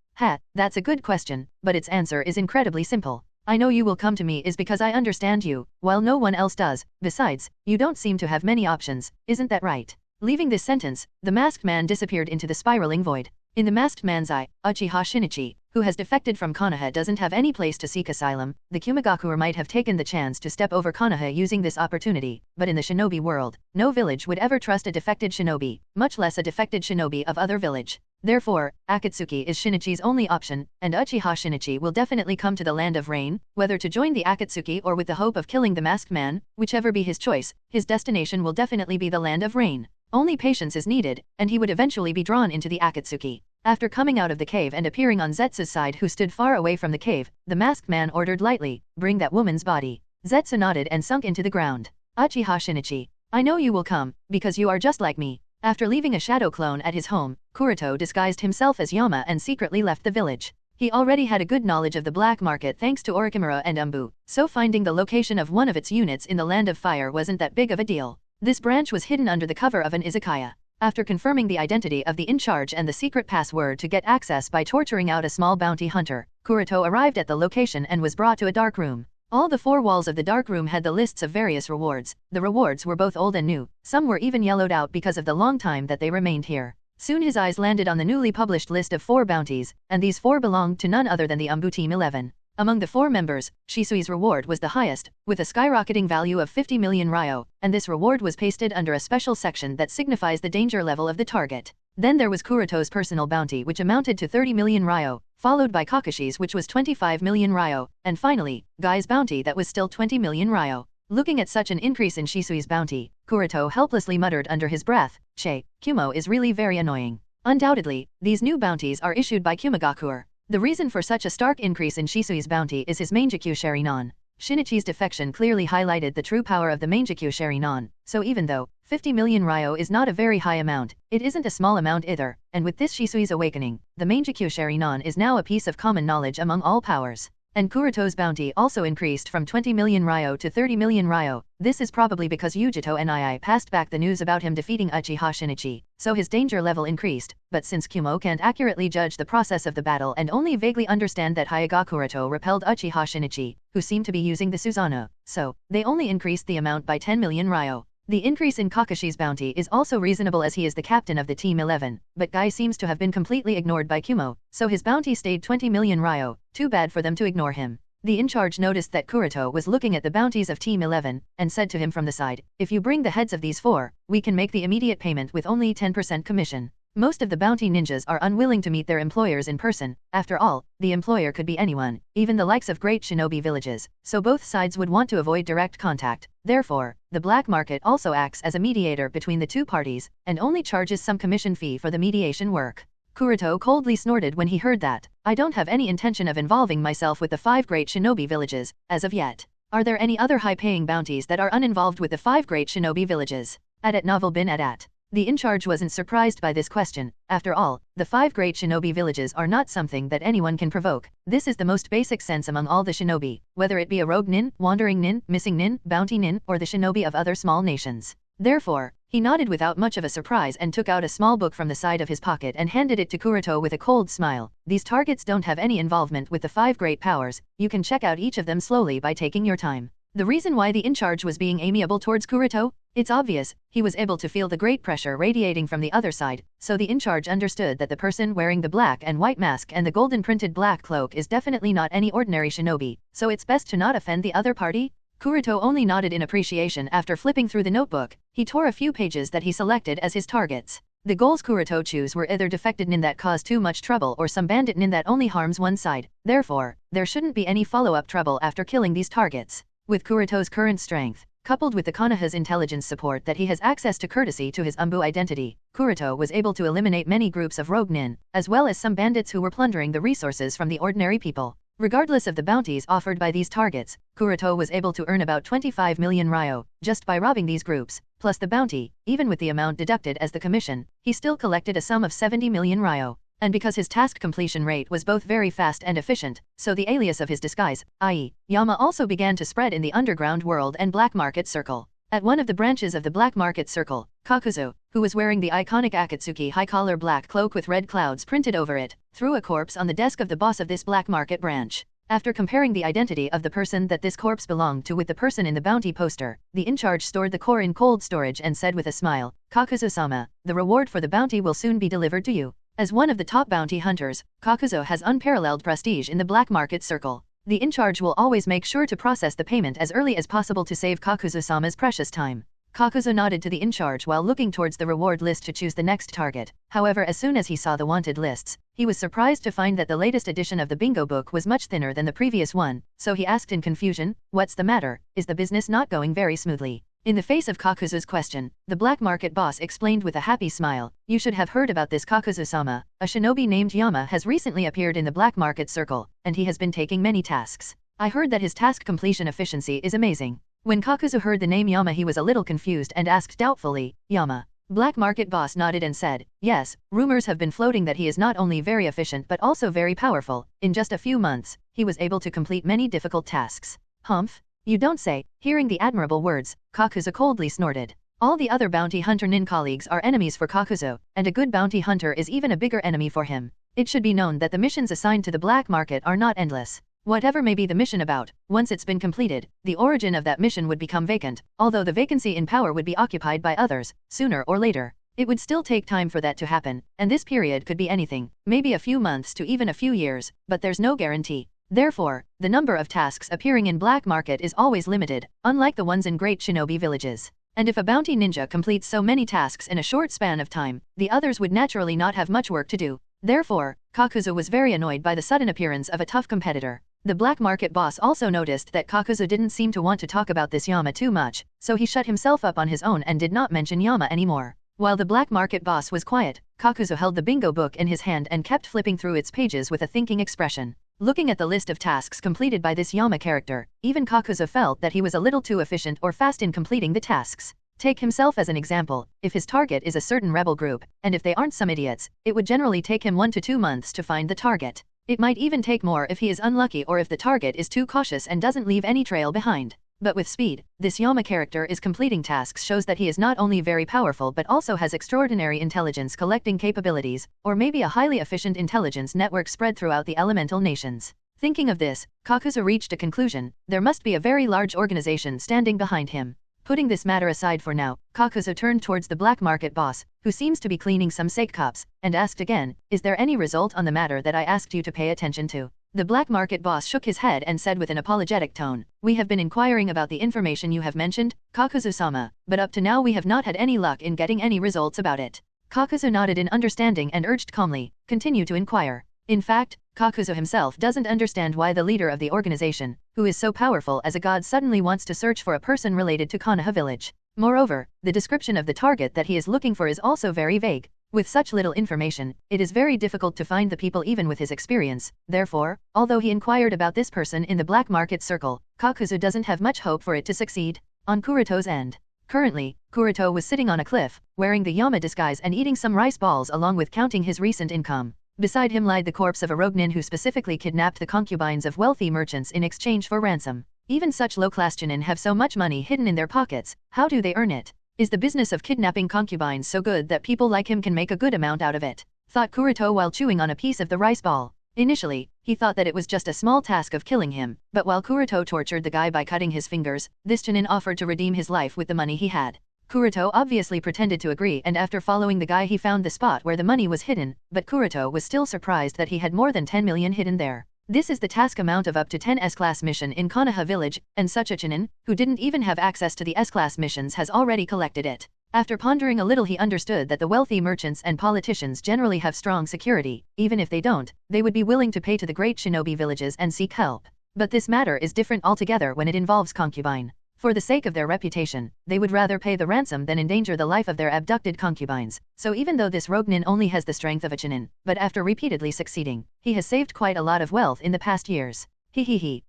That's a good question, but its answer is incredibly simple. I know you will come to me is because I understand you, while no one else does. Besides, you don't seem to have many options, isn't that right? Leaving this sentence, the Masked Man disappeared into the spiraling void. In the Masked Man's eye, Uchiha Shinichi, who has defected from Konoha, doesn't have any place to seek asylum. The Kumigakure might have taken the chance to step over Konoha using this opportunity, but in the shinobi world, no village would ever trust a defected shinobi, much less a defected shinobi of other village. Therefore, Akatsuki is Shinichi's only option, and Uchiha Shinichi will definitely come to the Land of Rain, whether to join the Akatsuki or with the hope of killing the Masked Man, whichever be his choice, his destination will definitely be the Land of Rain. Only patience is needed, and he would eventually be drawn into the Akatsuki. After coming out of the cave and appearing on Zetsu's side, who stood far away from the cave, the Masked Man ordered lightly, bring that woman's body. Zetsu nodded and sunk into the ground. Uchiha Shinichi, I know you will come, because you are just like me. After leaving a shadow clone at his home, Kuroto disguised himself as Yama and secretly left the village. He already had a good knowledge of the black market thanks to Orochimaru and Anbu, so finding the location of one of its units in the Land of Fire wasn't that big of a deal. This branch was hidden under the cover of an izakaya. After confirming the identity of the in-charge and the secret password to get access by torturing out a small bounty hunter, Kuroto arrived at the location and was brought to a dark room. All the four walls of the dark room had the lists of various rewards. The rewards were both old and new, some were even yellowed out because of the long time that they remained here. Soon his eyes landed on the newly published list of 4 bounties, and these 4 belonged to none other than the Anbu Team 11. Among the 4 members, Shisui's reward was the highest, with a skyrocketing value of 50 million ryo, and this reward was pasted under a special section that signifies the danger level of the target. Then there was Kuroto's personal bounty, which amounted to 30 million ryo, followed by Kakashi's, which was 25 million ryo, and finally, Guy's bounty that was still 20 million ryo. Looking at such an increase in Shisui's bounty, Kuroto helplessly muttered under his breath, "Che, Kumo is really very annoying." Undoubtedly, these new bounties are issued by Kumogakuer. The reason for such a stark increase in Shisui's bounty is his Mangekyou Sharinon. Shinichi's defection clearly highlighted the true power of the Mangekyou Sharinon, so even though 50 million ryo is not a very high amount, it isn't a small amount either, and with this Shisui's awakening, the Mangekyou Sharinon is now a piece of common knowledge among all powers. And Kuroto's bounty also increased from 20 million ryo to 30 million ryo. This is probably because Yujito Nii passed back the news about him defeating Uchiha Shinichi, so his danger level increased, but since Kumo can't accurately judge the process of the battle and only vaguely understand that Hyuga Kuroto repelled Uchiha Shinichi, who seemed to be using the Susanoo, so they only increased the amount by 10 million ryo. The increase in Kakashi's bounty is also reasonable as he is the captain of the Team 11, but Guy seems to have been completely ignored by Kumo, so his bounty stayed 20 million ryo, too bad for them to ignore him. The in-charge noticed that Kuroto was looking at the bounties of Team 11, and said to him from the side, "If you bring the heads of these 4, we can make the immediate payment with only 10% commission." Most of the bounty ninjas are unwilling to meet their employers in person. After all, the employer could be anyone, even the likes of great shinobi villages, so both sides would want to avoid direct contact. Therefore, the black market also acts as a mediator between the 2 parties, and only charges some commission fee for the mediation work. Kuroto coldly snorted when he heard that. "I don't have any intention of involving myself with the 5 great shinobi villages, as of yet. Are there any other high-paying bounties that are uninvolved with the 5 great shinobi villages?" At novel bin at. The in-charge wasn't surprised by this question. After all, the 5 great shinobi villages are not something that anyone can provoke. This is the most basic sense among all the shinobi, whether it be a rogue nin, wandering nin, missing nin, bounty nin, or the shinobi of other small nations. Therefore, he nodded without much of a surprise and took out a small book from the side of his pocket and handed it to Kuroto with a cold smile. "These targets don't have any involvement with the 5 great powers, you can check out each of them slowly by taking your time." The reason why the in-charge was being amiable towards Kuroto? It's obvious, he was able to feel the great pressure radiating from the other side, so the in-charge understood that the person wearing the black and white mask and the golden printed black cloak is definitely not any ordinary shinobi, so it's best to not offend the other party? Kuroto only nodded in appreciation after flipping through the notebook. He tore a few pages that he selected as his targets. The goals Kuroto chose were either defected nin that cause too much trouble or some bandit nin that only harms one side. Therefore, there shouldn't be any follow-up trouble after killing these targets. With Kuroto's current strength, coupled with the Konoha's intelligence support that he has access to courtesy to his Anbu identity, Kuroto was able to eliminate many groups of rogue nin, as well as some bandits who were plundering the resources from the ordinary people. Regardless of the bounties offered by these targets, Kuroto was able to earn about 25 million ryo, just by robbing these groups, plus the bounty. Even with the amount deducted as the commission, he still collected a sum of 70 million ryo. And because his task completion rate was both very fast and efficient, so the alias of his disguise, i.e., Yama, also began to spread in the underground world and black market circle. At one of the branches of the black market circle, Kakuzu, who was wearing the iconic Akatsuki high-collar black cloak with red clouds printed over it, threw a corpse on the desk of the boss of this black market branch. After comparing the identity of the person that this corpse belonged to with the person in the bounty poster, the in-charge stored the core in cold storage and said with a smile, "Kakuzu-sama, the reward for the bounty will soon be delivered to you." As one of the top bounty hunters, Kakuzu has unparalleled prestige in the black market circle. The in-charge will always make sure to process the payment as early as possible to save Kakuzu-sama's precious time. Kakuzu nodded to the in-charge while looking towards the reward list to choose the next target. However, as soon as he saw the wanted lists, he was surprised to find that the latest edition of the bingo book was much thinner than the previous one, so he asked in confusion, "What's the matter? Is the business not going very smoothly?" In the face of Kakuzu's question, the black market boss explained with a happy smile, "You should have heard about this, Kakuzu-sama. A shinobi named Yama has recently appeared in the black market circle, and he has been taking many tasks. I heard that his task completion efficiency is amazing." When Kakuzu heard the name Yama, he was a little confused and asked doubtfully, "Yama?" Black market boss nodded and said, "Yes, rumors have been floating that he is not only very efficient but also very powerful. In just a few months, he was able to complete many difficult tasks." "Humph? You don't say." Hearing the admirable words, Kakuzu coldly snorted. All the other bounty hunter nin colleagues are enemies for Kakuzu, and a good bounty hunter is even a bigger enemy for him. It should be known that the missions assigned to the black market are not endless. Whatever may be the mission about, once it's been completed, the origin of that mission would become vacant, although the vacancy in power would be occupied by others, sooner or later. It would still take time for that to happen, and this period could be anything, maybe a few months to even a few years, but there's no guarantee. Therefore, the number of tasks appearing in black market is always limited, unlike the ones in great shinobi villages. And if a bounty ninja completes so many tasks in a short span of time, the others would naturally not have much work to do. Therefore, Kakuzu was very annoyed by the sudden appearance of a tough competitor. The black market boss also noticed that Kakuzu didn't seem to want to talk about this Yama too much, so he shut himself up on his own and did not mention Yama anymore. While the black market boss was quiet, Kakuzu held the bingo book in his hand and kept flipping through its pages with a thinking expression. Looking at the list of tasks completed by this Yama character, even Kakuzu felt that he was a little too efficient or fast in completing the tasks. Take himself as an example. If his target is a certain rebel group, and if they aren't some idiots, it would generally take him 1 to 2 months to find the target. It might even take more if he is unlucky or if the target is too cautious and doesn't leave any trail behind. But with speed, this Yama character is completing tasks shows that he is not only very powerful but also has extraordinary intelligence collecting capabilities, or maybe a highly efficient intelligence network spread throughout the elemental nations. Thinking of this, Kakuzu reached a conclusion: there must be a very large organization standing behind him. Putting this matter aside for now, Kakuzu turned towards the black market boss, who seems to be cleaning some sake cups, and asked again, "Is there any result on the matter that I asked you to pay attention to?" The black market boss shook his head and said with an apologetic tone, "We have been inquiring about the information you have mentioned, Kakuzu-sama, but up to now we have not had any luck in getting any results about it." Kakuzu nodded in understanding and urged calmly, "Continue to inquire." In fact, Kakuzu himself doesn't understand why the leader of the organization, who is so powerful as a god, suddenly wants to search for a person related to Konoha village. Moreover, the description of the target that he is looking for is also very vague. With such little information, it is very difficult to find the people even with his experience. Therefore, although he inquired about this person in the black market circle, Kakuzu doesn't have much hope for it to succeed. On Kuroto's end. Currently, Kuroto was sitting on a cliff, wearing the Yama disguise and eating some rice balls along with counting his recent income. Beside him lied the corpse of a rogue nin who specifically kidnapped the concubines of wealthy merchants in exchange for ransom. Even such low-class genin have so much money hidden in their pockets. How do they earn it? Is the business of kidnapping concubines so good that people like him can make a good amount out of it? Thought Kuroto while chewing on a piece of the rice ball. Initially, he thought that it was just a small task of killing him, but while Kuroto tortured the guy by cutting his fingers, this genin offered to redeem his life with the money he had. Kuroto obviously pretended to agree, and after following the guy he found the spot where the money was hidden, but Kuroto was still surprised that he had more than 10 million hidden there. This is the task amount of up to 10 S-class mission in Konoha village, and such a genin, who didn't even have access to the S-class missions, has already collected it. After pondering a little, he understood that the wealthy merchants and politicians generally have strong security. Even if they don't, they would be willing to pay to the great shinobi villages and seek help. But this matter is different altogether when it involves concubine. For the sake of their reputation, they would rather pay the ransom than endanger the life of their abducted concubines. So even though this rogue nin only has the strength of a genin, but after repeatedly succeeding, he has saved quite a lot of wealth in the past years.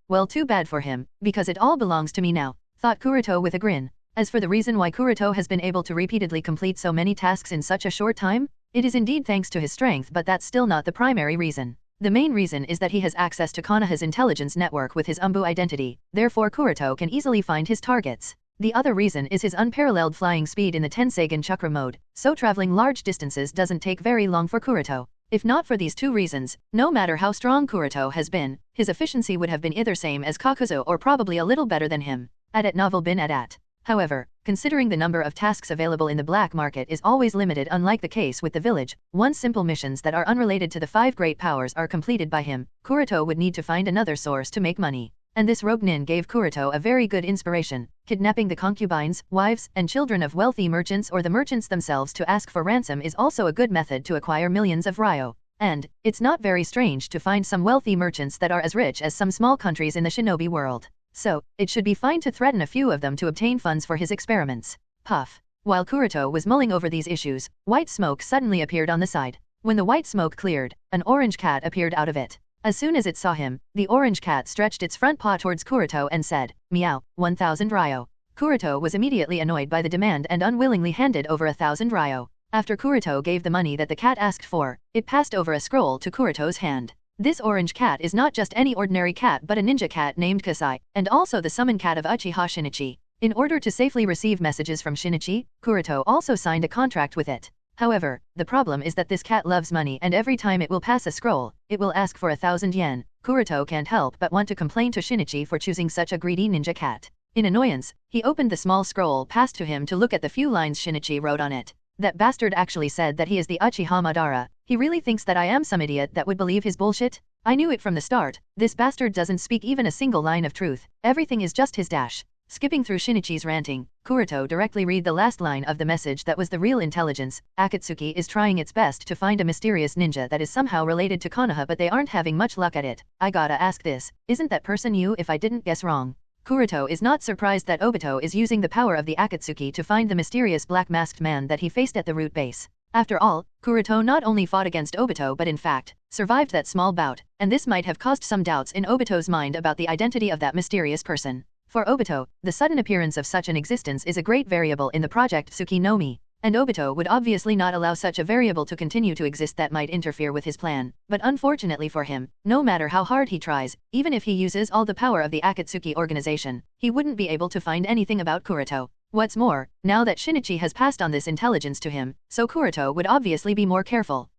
Well, too bad for him, because it all belongs to me now, thought Kuroto with a grin. As for the reason why Kuroto has been able to repeatedly complete so many tasks in such a short time, it is indeed thanks to his strength, but that's still not the primary reason. The main reason is that he has access to Konoha's intelligence network with his Anbu identity, therefore Kuroto can easily find his targets. The other reason is his unparalleled flying speed in the Tenseigan chakra mode, so traveling large distances doesn't take very long for Kuroto. If not for these two reasons, no matter how strong Kuroto has been, his efficiency would have been either same as Kakuzu or probably a little better than him. At novel bin at. However, considering the number of tasks available in the black market is always limited, unlike the case with the village, once simple missions that are unrelated to the 5 great powers are completed by him, Kuroto would need to find another source to make money. And this rogue nin gave Kuroto a very good inspiration. Kidnapping the concubines, wives, and children of wealthy merchants or the merchants themselves to ask for ransom is also a good method to acquire millions of ryo. And, it's not very strange to find some wealthy merchants that are as rich as some small countries in the shinobi world. So, it should be fine to threaten a few of them to obtain funds for his experiments. Puff. While Kuroto was mulling over these issues, white smoke suddenly appeared on the side. When the white smoke cleared, an orange cat appeared out of it. As soon as it saw him, the orange cat stretched its front paw towards Kuroto and said, "Meow, 1,000 ryo." Kuroto was immediately annoyed by the demand and unwillingly handed over 1,000 ryo. After Kuroto gave the money that the cat asked for, it passed over a scroll to Kuroto's hand. This orange cat is not just any ordinary cat but a ninja cat named Kasai, and also the summon cat of Uchiha Shinichi. In order to safely receive messages from Shinichi, Kuroto also signed a contract with it. However, the problem is that this cat loves money, and every time it will pass a scroll, it will ask for 1,000 yen. Kuroto can't help but want to complain to Shinichi for choosing such a greedy ninja cat. In annoyance, he opened the small scroll passed to him to look at the few lines Shinichi wrote on it. That bastard actually said that he is the Uchiha Madara. He really thinks that I am some idiot that would believe his bullshit? I knew it from the start, this bastard doesn't speak even a single line of truth, everything is just his dash. Skipping through Shinichi's ranting, Kuroto directly read the last line of the message that was the real intelligence. Akatsuki is trying its best to find a mysterious ninja that is somehow related to Konoha, but they aren't having much luck at it. I gotta ask this, isn't that person you if I didn't guess wrong? Kuroto is not surprised that Obito is using the power of the Akatsuki to find the mysterious black masked man that he faced at the root base. After all, Kuroto not only fought against Obito but in fact, survived that small bout, and this might have caused some doubts in Obito's mind about the identity of that mysterious person. For Obito, the sudden appearance of such an existence is a great variable in the project Tsuki no Mi, and Obito would obviously not allow such a variable to continue to exist that might interfere with his plan. But unfortunately for him, no matter how hard he tries, even if he uses all the power of the Akatsuki organization, he wouldn't be able to find anything about Kuroto. What's more, now that Shinichi has passed on this intelligence to him, so Kuroto would obviously be more careful.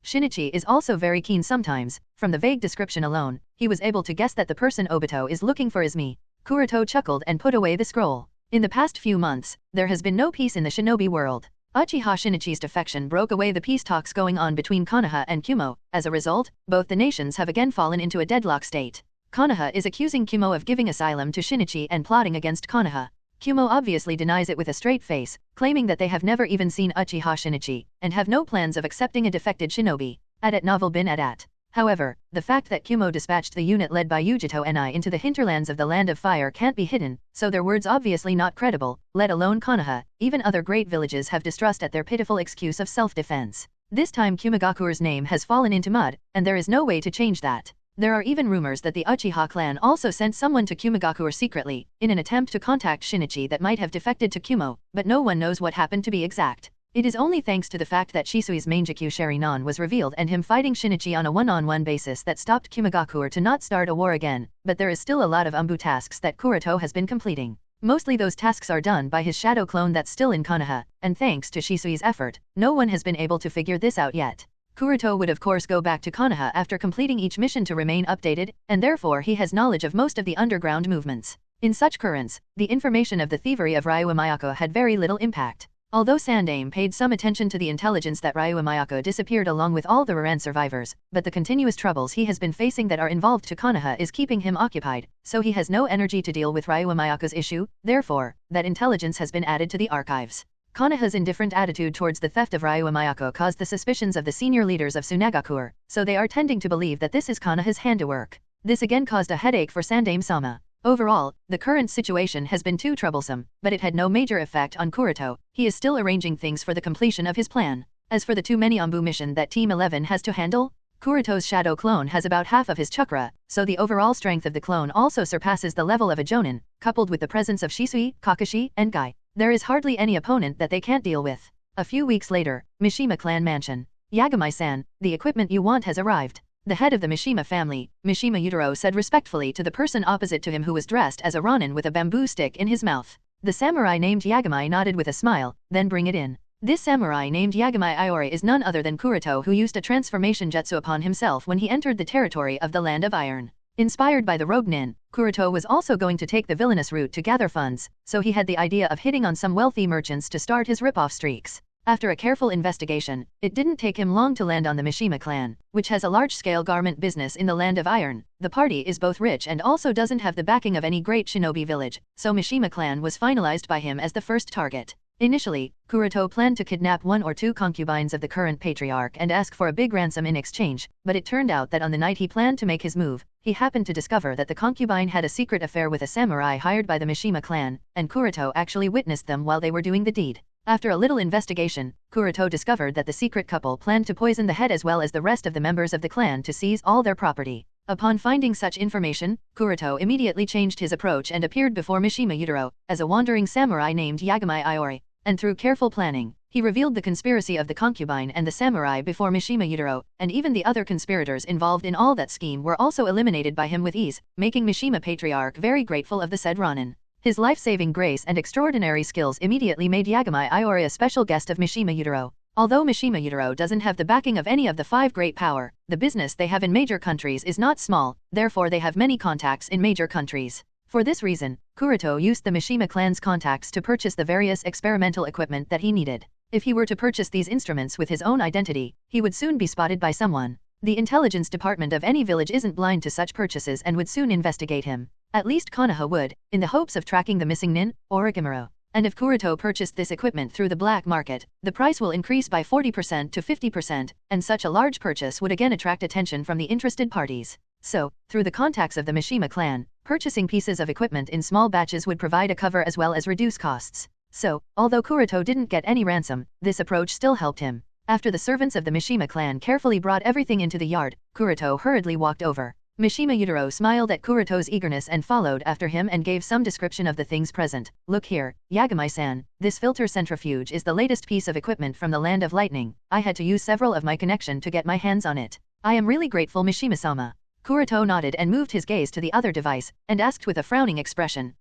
Shinichi is also very keen sometimes. From the vague description alone, he was able to guess that the person Obito is looking for is me. Kuroto chuckled and put away the scroll. In the past few months, there has been no peace in the shinobi world. Uchiha Shinichi's defection broke away the peace talks going on between Konoha and Kumo. As a result, both the nations have again fallen into a deadlock state. Konoha is accusing Kumo of giving asylum to Shinichi and plotting against Konoha. Kumo obviously denies it with a straight face, claiming that they have never even seen Uchiha Shinichi, and have no plans of accepting a defected shinobi. At novel bin at. However, the fact that Kumo dispatched the unit led by Yujito Ni into the hinterlands of the Land of Fire can't be hidden, so their words obviously not credible, let alone Konoha. Even other great villages have distrust at their pitiful excuse of self-defense. This time Kumigakure's name has fallen into mud, and there is no way to change that. There are even rumors that the Uchiha clan also sent someone to Kumigakure secretly, in an attempt to contact Shinichi that might have defected to Kumo, but no one knows what happened to be exact. It is only thanks to the fact that Shisui's Mangekyou Sharinon was revealed and him fighting Shinichi on a one-on-one basis that stopped Kumigakure to not start a war again, but there is still a lot of Anbu tasks that Kuroto has been completing. Mostly those tasks are done by his shadow clone that's still in Konoha, and thanks to Shisui's effort, no one has been able to figure this out yet. Kuroto would of course go back to Konoha after completing each mission to remain updated, and therefore he has knowledge of most of the underground movements. In such currents, the information of the thievery of Ryuo Mayako had very little impact. Although Sandaime paid some attention to the intelligence that Ryuo Mayako disappeared along with all the Roran survivors, but the continuous troubles he has been facing that are involved to Konoha is keeping him occupied, so he has no energy to deal with Ryuo Mayako's issue. Therefore, that intelligence has been added to the archives. Konoha's indifferent attitude towards the theft of Ryuo Mayako caused the suspicions of the senior leaders of Tsunagakure, so they are tending to believe that this is Konoha's handiwork. This again caused a headache for Sandaime-sama. Overall, the current situation has been too troublesome, but it had no major effect on Kuroto. He is still arranging things for the completion of his plan. As for the too many Anbu mission that Team 11 has to handle, Kuroto's shadow clone has about half of his chakra, so the overall strength of the clone also surpasses the level of a Jonin, coupled with the presence of Shisui, Kakashi, and Gai. There is hardly any opponent that they can't deal with. A few weeks later, Mishima clan mansion. Yagami-san, the equipment you want has arrived. The head of the Mishima family, Mishima Yutaro, said respectfully to the person opposite to him who was dressed as a Ronin with a bamboo stick in his mouth. The samurai named Yagami nodded with a smile, then bring it in. This samurai named Yagami Iori is none other than Kuroto, who used a transformation jutsu upon himself when he entered the territory of the Land of Iron. Inspired by the rogue nin, Kuroto was also going to take the villainous route to gather funds, so he had the idea of hitting on some wealthy merchants to start his rip-off streaks. After a careful investigation, it didn't take him long to land on the Mishima clan, which has a large-scale garment business in the Land of Iron. The party is both rich and also doesn't have the backing of any great shinobi village, so Mishima clan was finalized by him as the first target. Initially, Kuroto planned to kidnap 1 or 2 concubines of the current patriarch and ask for a big ransom in exchange, but it turned out that on the night he planned to make his move, he happened to discover that the concubine had a secret affair with a samurai hired by the Mishima clan, and Kuroto actually witnessed them while they were doing the deed. After a little investigation, Kuroto discovered that the secret couple planned to poison the head as well as the rest of the members of the clan to seize all their property. Upon finding such information, Kuroto immediately changed his approach and appeared before Mishima Yutaro, as a wandering samurai named Yagami Iori, and through careful planning, he revealed the conspiracy of the concubine and the samurai before Mishima Yutaro, and even the other conspirators involved in all that scheme were also eliminated by him with ease, making Mishima Patriarch very grateful of the said Ronin. His life-saving grace and extraordinary skills immediately made Yagami Iori a special guest of Mishima Yutaro. Although Mishima Yutaro doesn't have the backing of any of the 5 great power, the business they have in major countries is not small, therefore they have many contacts in major countries. For this reason, Kuroto used the Mishima clan's contacts to purchase the various experimental equipment that he needed. If he were to purchase these instruments with his own identity, he would soon be spotted by someone. The intelligence department of any village isn't blind to such purchases and would soon investigate him. At least Konoha would, in the hopes of tracking the missing nin, Orochimaru. And if Kuroto purchased this equipment through the black market, the price will increase by 40% to 50%, and such a large purchase would again attract attention from the interested parties. So, through the contacts of the Mishima clan, purchasing pieces of equipment in small batches would provide a cover as well as reduce costs. So, although Kuroto didn't get any ransom, this approach still helped him. After the servants of the Mishima clan carefully brought everything into the yard, Kuroto hurriedly walked over. Mishima Yutaro smiled at Kuroto's eagerness and followed after him and gave some description of the things present. Look here, Yagami-san, this filter centrifuge is the latest piece of equipment from the Land of Lightning. I had to use several of my connection to get my hands on it. I am really grateful, Mishima-sama. Kuroto nodded and moved his gaze to the other device, and asked with a frowning expression,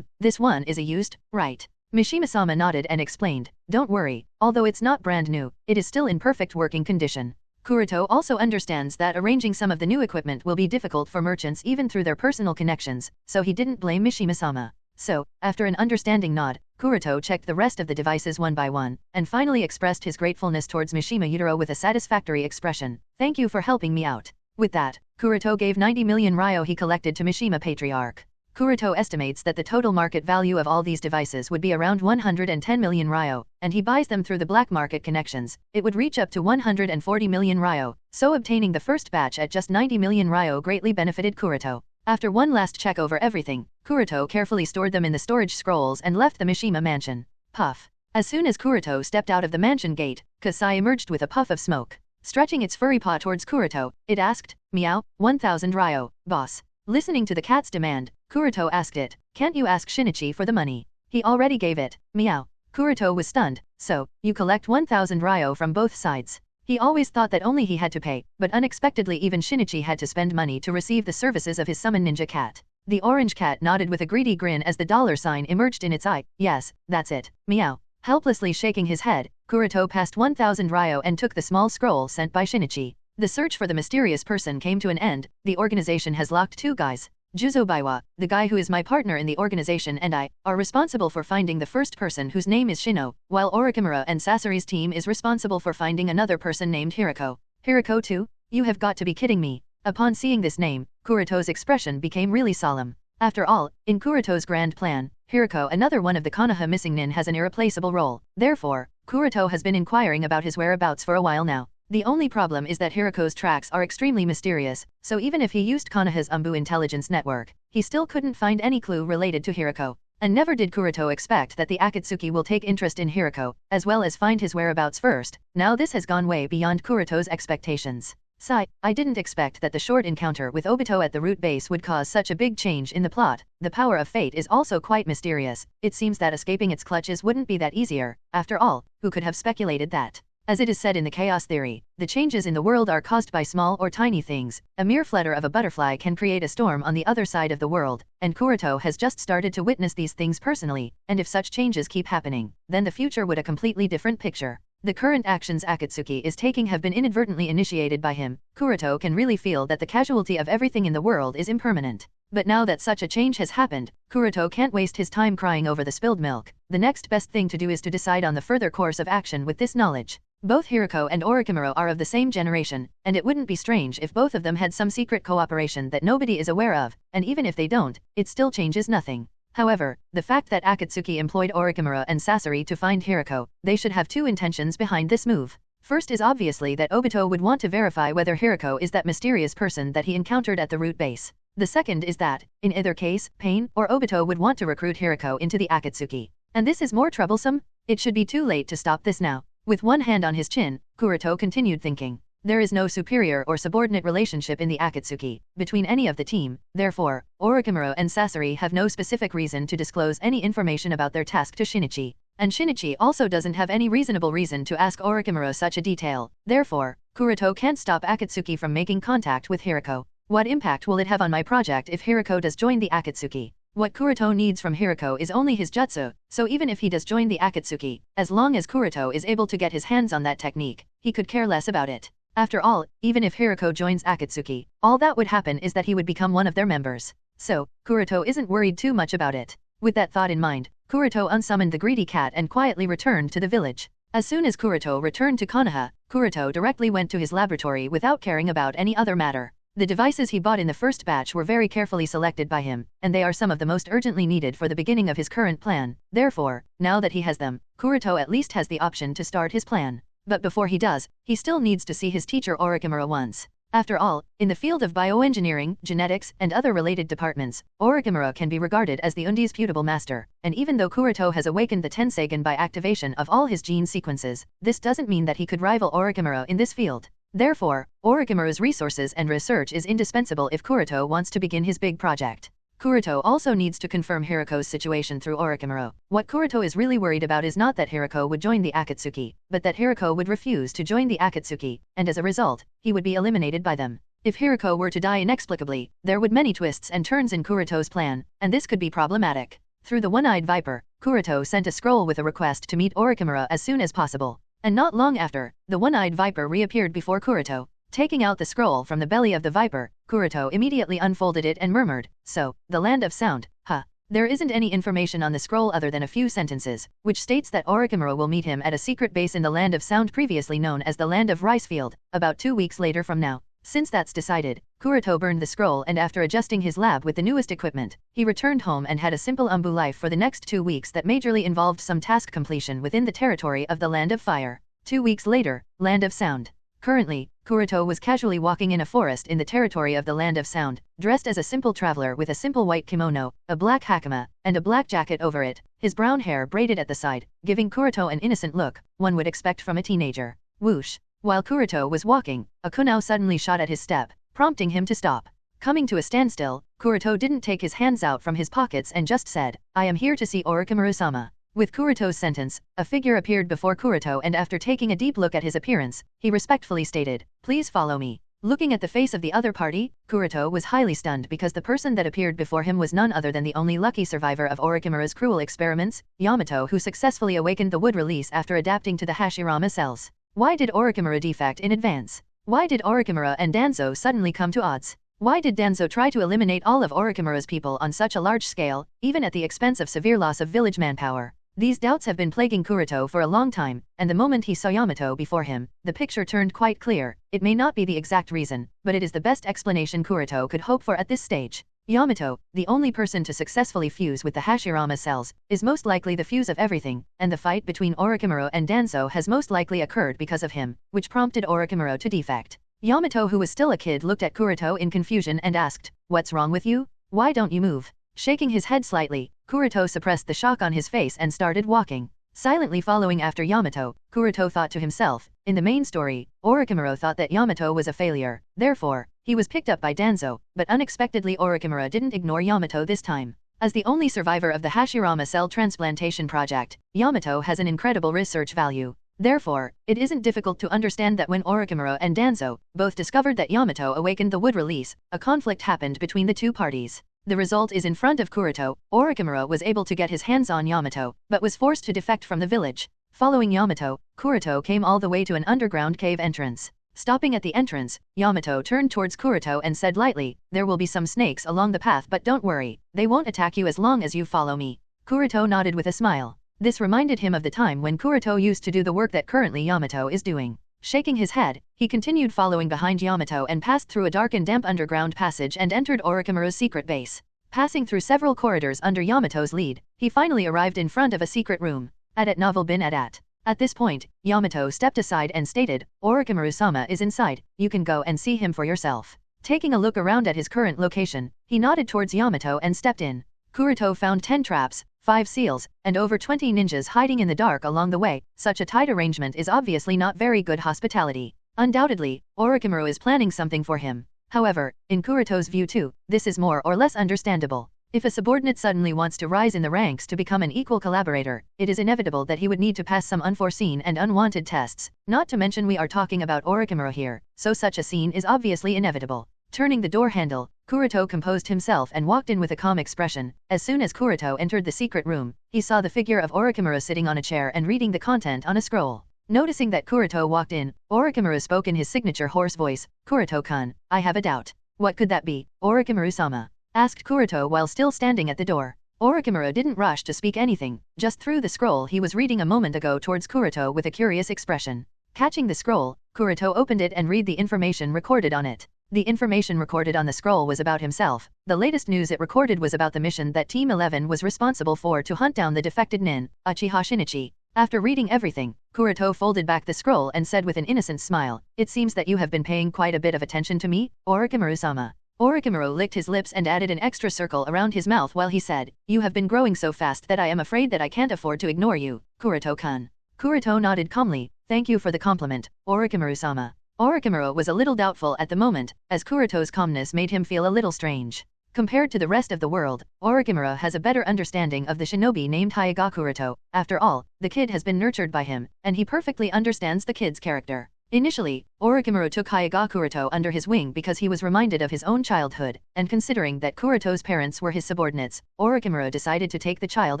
this one is a used, right? Mishima-sama nodded and explained, don't worry, although it's not brand new, it is still in perfect working condition. Kuroto also understands that arranging some of the new equipment will be difficult for merchants even through their personal connections, so he didn't blame Mishima-sama. So, after an understanding nod, Kuroto checked the rest of the devices one by one, and finally expressed his gratefulness towards Mishima Yutaro with a satisfactory expression. Thank you for helping me out. With that, Kuroto gave 90 million ryo he collected to Mishima Patriarch. Kuroto estimates that the total market value of all these devices would be around 110 million ryo, and he buys them through the black market connections. It would reach up to 140 million ryo, so obtaining the first batch at just 90 million ryo greatly benefited Kuroto. After one last check over everything, Kuroto carefully stored them in the storage scrolls and left the Mishima mansion. Puff. As soon as Kuroto stepped out of the mansion gate, Kasai emerged with a puff of smoke. Stretching its furry paw towards Kuroto, it asked, Meow, 1,000 ryo, boss. Listening to the cat's demand, Kuroto asked it, can't you ask Shinichi for the money? He already gave it, meow. Kuroto was stunned, so, you collect 1,000 ryo from both sides. He always thought that only he had to pay, but unexpectedly even Shinichi had to spend money to receive the services of his summon ninja cat. The orange cat nodded with a greedy grin as the dollar sign emerged in its eye. Yes, that's it, meow. Helplessly shaking his head, Kuroto passed 1,000 ryo and took the small scroll sent by Shinichi. The search for the mysterious person came to an end. The organization has locked 2 guys. Juzobaiwa, the guy who is my partner in the organization, and I, are responsible for finding the first person whose name is Shino, while Orochimaru and Sasori's team is responsible for finding another person named Hirako. Hirako too? You have got to be kidding me. Upon seeing this name, Kuroto's expression became really solemn. After all, in Kuroto's grand plan, Hirako, another one of the Konoha missing nin, has an irreplaceable role. Therefore, Kuroto has been inquiring about his whereabouts for a while now. The only problem is that Hirako's tracks are extremely mysterious, so even if he used Konoha's Anbu intelligence network, he still couldn't find any clue related to Hirako. And never did Kuroto expect that the Akatsuki will take interest in Hirako, as well as find his whereabouts first. Now this has gone way beyond Kuroto's expectations. Sigh, I didn't expect that the short encounter with Obito at the root base would cause such a big change in the plot. The power of fate is also quite mysterious. It seems that escaping its clutches wouldn't be that easier. After all, who could have speculated that? As it is said in the chaos theory, the changes in the world are caused by small or tiny things. A mere flutter of a butterfly can create a storm on the other side of the world, and Kuroto has just started to witness these things personally, and if such changes keep happening, then the future would a completely different picture. The current actions Akatsuki is taking have been inadvertently initiated by him. Kuroto can really feel that the casualty of everything in the world is impermanent. But now that such a change has happened, Kuroto can't waste his time crying over the spilled milk. The next best thing to do is to decide on the further course of action with this knowledge. Both Hirako and Orochimaru are of the same generation, and it wouldn't be strange if both of them had some secret cooperation that nobody is aware of, and even if they don't, it still changes nothing. However, the fact that Akatsuki employed Orochimaru and Sasori to find Hirako, they should have 2 intentions behind this move. First is obviously that Obito would want to verify whether Hirako is that mysterious person that he encountered at the root base. The second is that, in either case, Pain or Obito would want to recruit Hirako into the Akatsuki. And this is more troublesome? It should be too late to stop this now. With one hand on his chin, Kuroto continued thinking. There is no superior or subordinate relationship in the Akatsuki between any of the team. Therefore, Orochimaru and Sasori have no specific reason to disclose any information about their task to Shinichi. And Shinichi also doesn't have any reasonable reason to ask Orochimaru such a detail. Therefore, Kuroto can't stop Akatsuki from making contact with Hirako. What impact will it have on my project if Hirako does join the Akatsuki? What Kuroto needs from Hirako is only his jutsu, so even if he does join the Akatsuki, as long as Kuroto is able to get his hands on that technique, he could care less about it. After all, even if Hirako joins Akatsuki, all that would happen is that he would become one of their members. So, Kuroto isn't worried too much about it. With that thought in mind, Kuroto unsummoned the greedy cat and quietly returned to the village. As soon as Kuroto returned to Konoha, Kuroto directly went to his laboratory without caring about any other matter. The devices he bought in the first batch were very carefully selected by him, and they are some of the most urgently needed for the beginning of his current plan. Therefore, now that he has them, Kuroto at least has the option to start his plan. But before he does, he still needs to see his teacher Orochimaru once. After all, in the field of bioengineering, genetics, and other related departments, Orochimaru can be regarded as the indisputable master, and even though Kuroto has awakened the Tenseigan by activation of all his gene sequences, this doesn't mean that he could rival Orochimaru in this field. Therefore, Orochimaru's resources and research is indispensable if Kuroto wants to begin his big project. Kuroto also needs to confirm Hiruko's situation through Orochimaru. What Kuroto is really worried about is not that Hiruko would join the Akatsuki, but that Hiruko would refuse to join the Akatsuki, and as a result, he would be eliminated by them. If Hiruko were to die inexplicably, there would many twists and turns in Kuroto's plan, and this could be problematic. Through the One-Eyed Viper, Kuroto sent a scroll with a request to meet Orochimaru as soon as possible. And not long after, the One-Eyed Viper reappeared before Kuroto. Taking out the scroll from the belly of the viper, Kuroto immediately unfolded it and murmured, "So, the land of sound, huh?" There isn't any information on the scroll other than a few sentences, which states that Orochimaru will meet him at a secret base in the land of sound previously known as the land of Ricefield, about 2 weeks later from now. Since that's decided, Kuroto burned the scroll and after adjusting his lab with the newest equipment, he returned home and had a simple Anbu life for the next 2 weeks that majorly involved some task completion within the territory of the land of fire. 2 weeks later, land of sound. Currently, Kuroto was casually walking in a forest in the territory of the land of sound, dressed as a simple traveler with a simple white kimono, a black hakama, and a black jacket over it, his brown hair braided at the side, giving Kuroto an innocent look, one would expect from a teenager. Whoosh! While Kuroto was walking, a kunao suddenly shot at his step, prompting him to stop. Coming to a standstill, Kuroto didn't take his hands out from his pockets and just said, "I am here to see Orochimaru-sama." With Kuroto's sentence, a figure appeared before Kuroto and after taking a deep look at his appearance, he respectfully stated, "Please follow me." Looking at the face of the other party, Kuroto was highly stunned because the person that appeared before him was none other than the only lucky survivor of Orochimaru's cruel experiments, Yamato, who successfully awakened the wood release after adapting to the Hashirama cells. Why did Orochimaru defect in advance? Why did Orochimaru and Danzo suddenly come to odds? Why did Danzo try to eliminate all of Orochimaru's people on such a large scale, even at the expense of severe loss of village manpower? These doubts have been plaguing Kuroto for a long time, and the moment he saw Yamato before him, the picture turned quite clear. It may not be the exact reason, but it is the best explanation Kuroto could hope for at this stage. Yamato, the only person to successfully fuse with the Hashirama cells, is most likely the fuse of everything, and the fight between Orochimaru and Danzo has most likely occurred because of him, which prompted Orochimaru to defect. Yamato, who was still a kid, looked at Kuroto in confusion and asked, "What's wrong with you? Why don't you move?" Shaking his head slightly, Kuroto suppressed the shock on his face and started walking. Silently following after Yamato, Kuroto thought to himself, in the main story, Orochimaru thought that Yamato was a failure, therefore, he was picked up by Danzo, but unexpectedly Orochimaru didn't ignore Yamato this time. As the only survivor of the Hashirama cell transplantation project, Yamato has an incredible research value. Therefore, it isn't difficult to understand that when Orochimaru and Danzo both discovered that Yamato awakened the wood release, a conflict happened between the two parties. The result is in front of Kuroto. Orochimaru was able to get his hands on Yamato, but was forced to defect from the village. Following Yamato, Kuroto came all the way to an underground cave entrance. Stopping at the entrance, Yamato turned towards Kuroto and said lightly, "There will be some snakes along the path, but don't worry, they won't attack you as long as you follow me." Kuroto nodded with a smile. This reminded him of the time when Kuroto used to do the work that currently Yamato is doing. Shaking his head, he continued following behind Yamato and passed through a dark and damp underground passage and entered Orochimaru's secret base. Passing through several corridors under Yamato's lead, he finally arrived in front of a secret room. At novel bin at. At this point, Yamato stepped aside and stated, "Orochimaru-sama is inside, you can go and see him for yourself." Taking a look around at his current location, he nodded towards Yamato and stepped in. Kuroto found 10 traps, 5 seals, and over 20 ninjas hiding in the dark along the way. Such a tight arrangement is obviously not very good hospitality. Undoubtedly, Orochimaru is planning something for him. However, in Kuroto's view too, this is more or less understandable. If a subordinate suddenly wants to rise in the ranks to become an equal collaborator, it is inevitable that he would need to pass some unforeseen and unwanted tests. Not to mention we are talking about Orochimaru here, so such a scene is obviously inevitable. Turning the door handle, Kuroto composed himself and walked in with a calm expression. As soon as Kuroto entered the secret room, he saw the figure of Orochimaru sitting on a chair and reading the content on a scroll. Noticing that Kuroto walked in, Orochimaru spoke in his signature hoarse voice, "Kuroto-kun, I have a doubt." "What could that be, Orochimaru-sama?" asked Kuroto while still standing at the door. Orochimaru didn't rush to speak anything, just threw the scroll he was reading a moment ago towards Kuroto with a curious expression. Catching the scroll, Kuroto opened it and read the information recorded on it. The information recorded on the scroll was about himself. The latest news it recorded was about the mission that Team 11 was responsible for to hunt down the defected nin, Uchiha Shinichi. After reading everything, Kuroto folded back the scroll and said with an innocent smile, "It seems that you have been paying quite a bit of attention to me, Orochimaru-sama." Orochimaru licked his lips and added an extra circle around his mouth while he said, "You have been growing so fast that I am afraid that I can't afford to ignore you, Kuroto-kun." Kuroto nodded calmly, "Thank you for the compliment, Orochimaru-sama." Orochimaru was a little doubtful at the moment, as Kuroto's calmness made him feel a little strange. Compared to the rest of the world, Orochimaru has a better understanding of the shinobi named Hyuga Kuroto. After all, the kid has been nurtured by him, and he perfectly understands the kid's character. Initially, Orochimaru took Hyuga Kuroto under his wing because he was reminded of his own childhood, and considering that Kuroto's parents were his subordinates, Orochimaru decided to take the child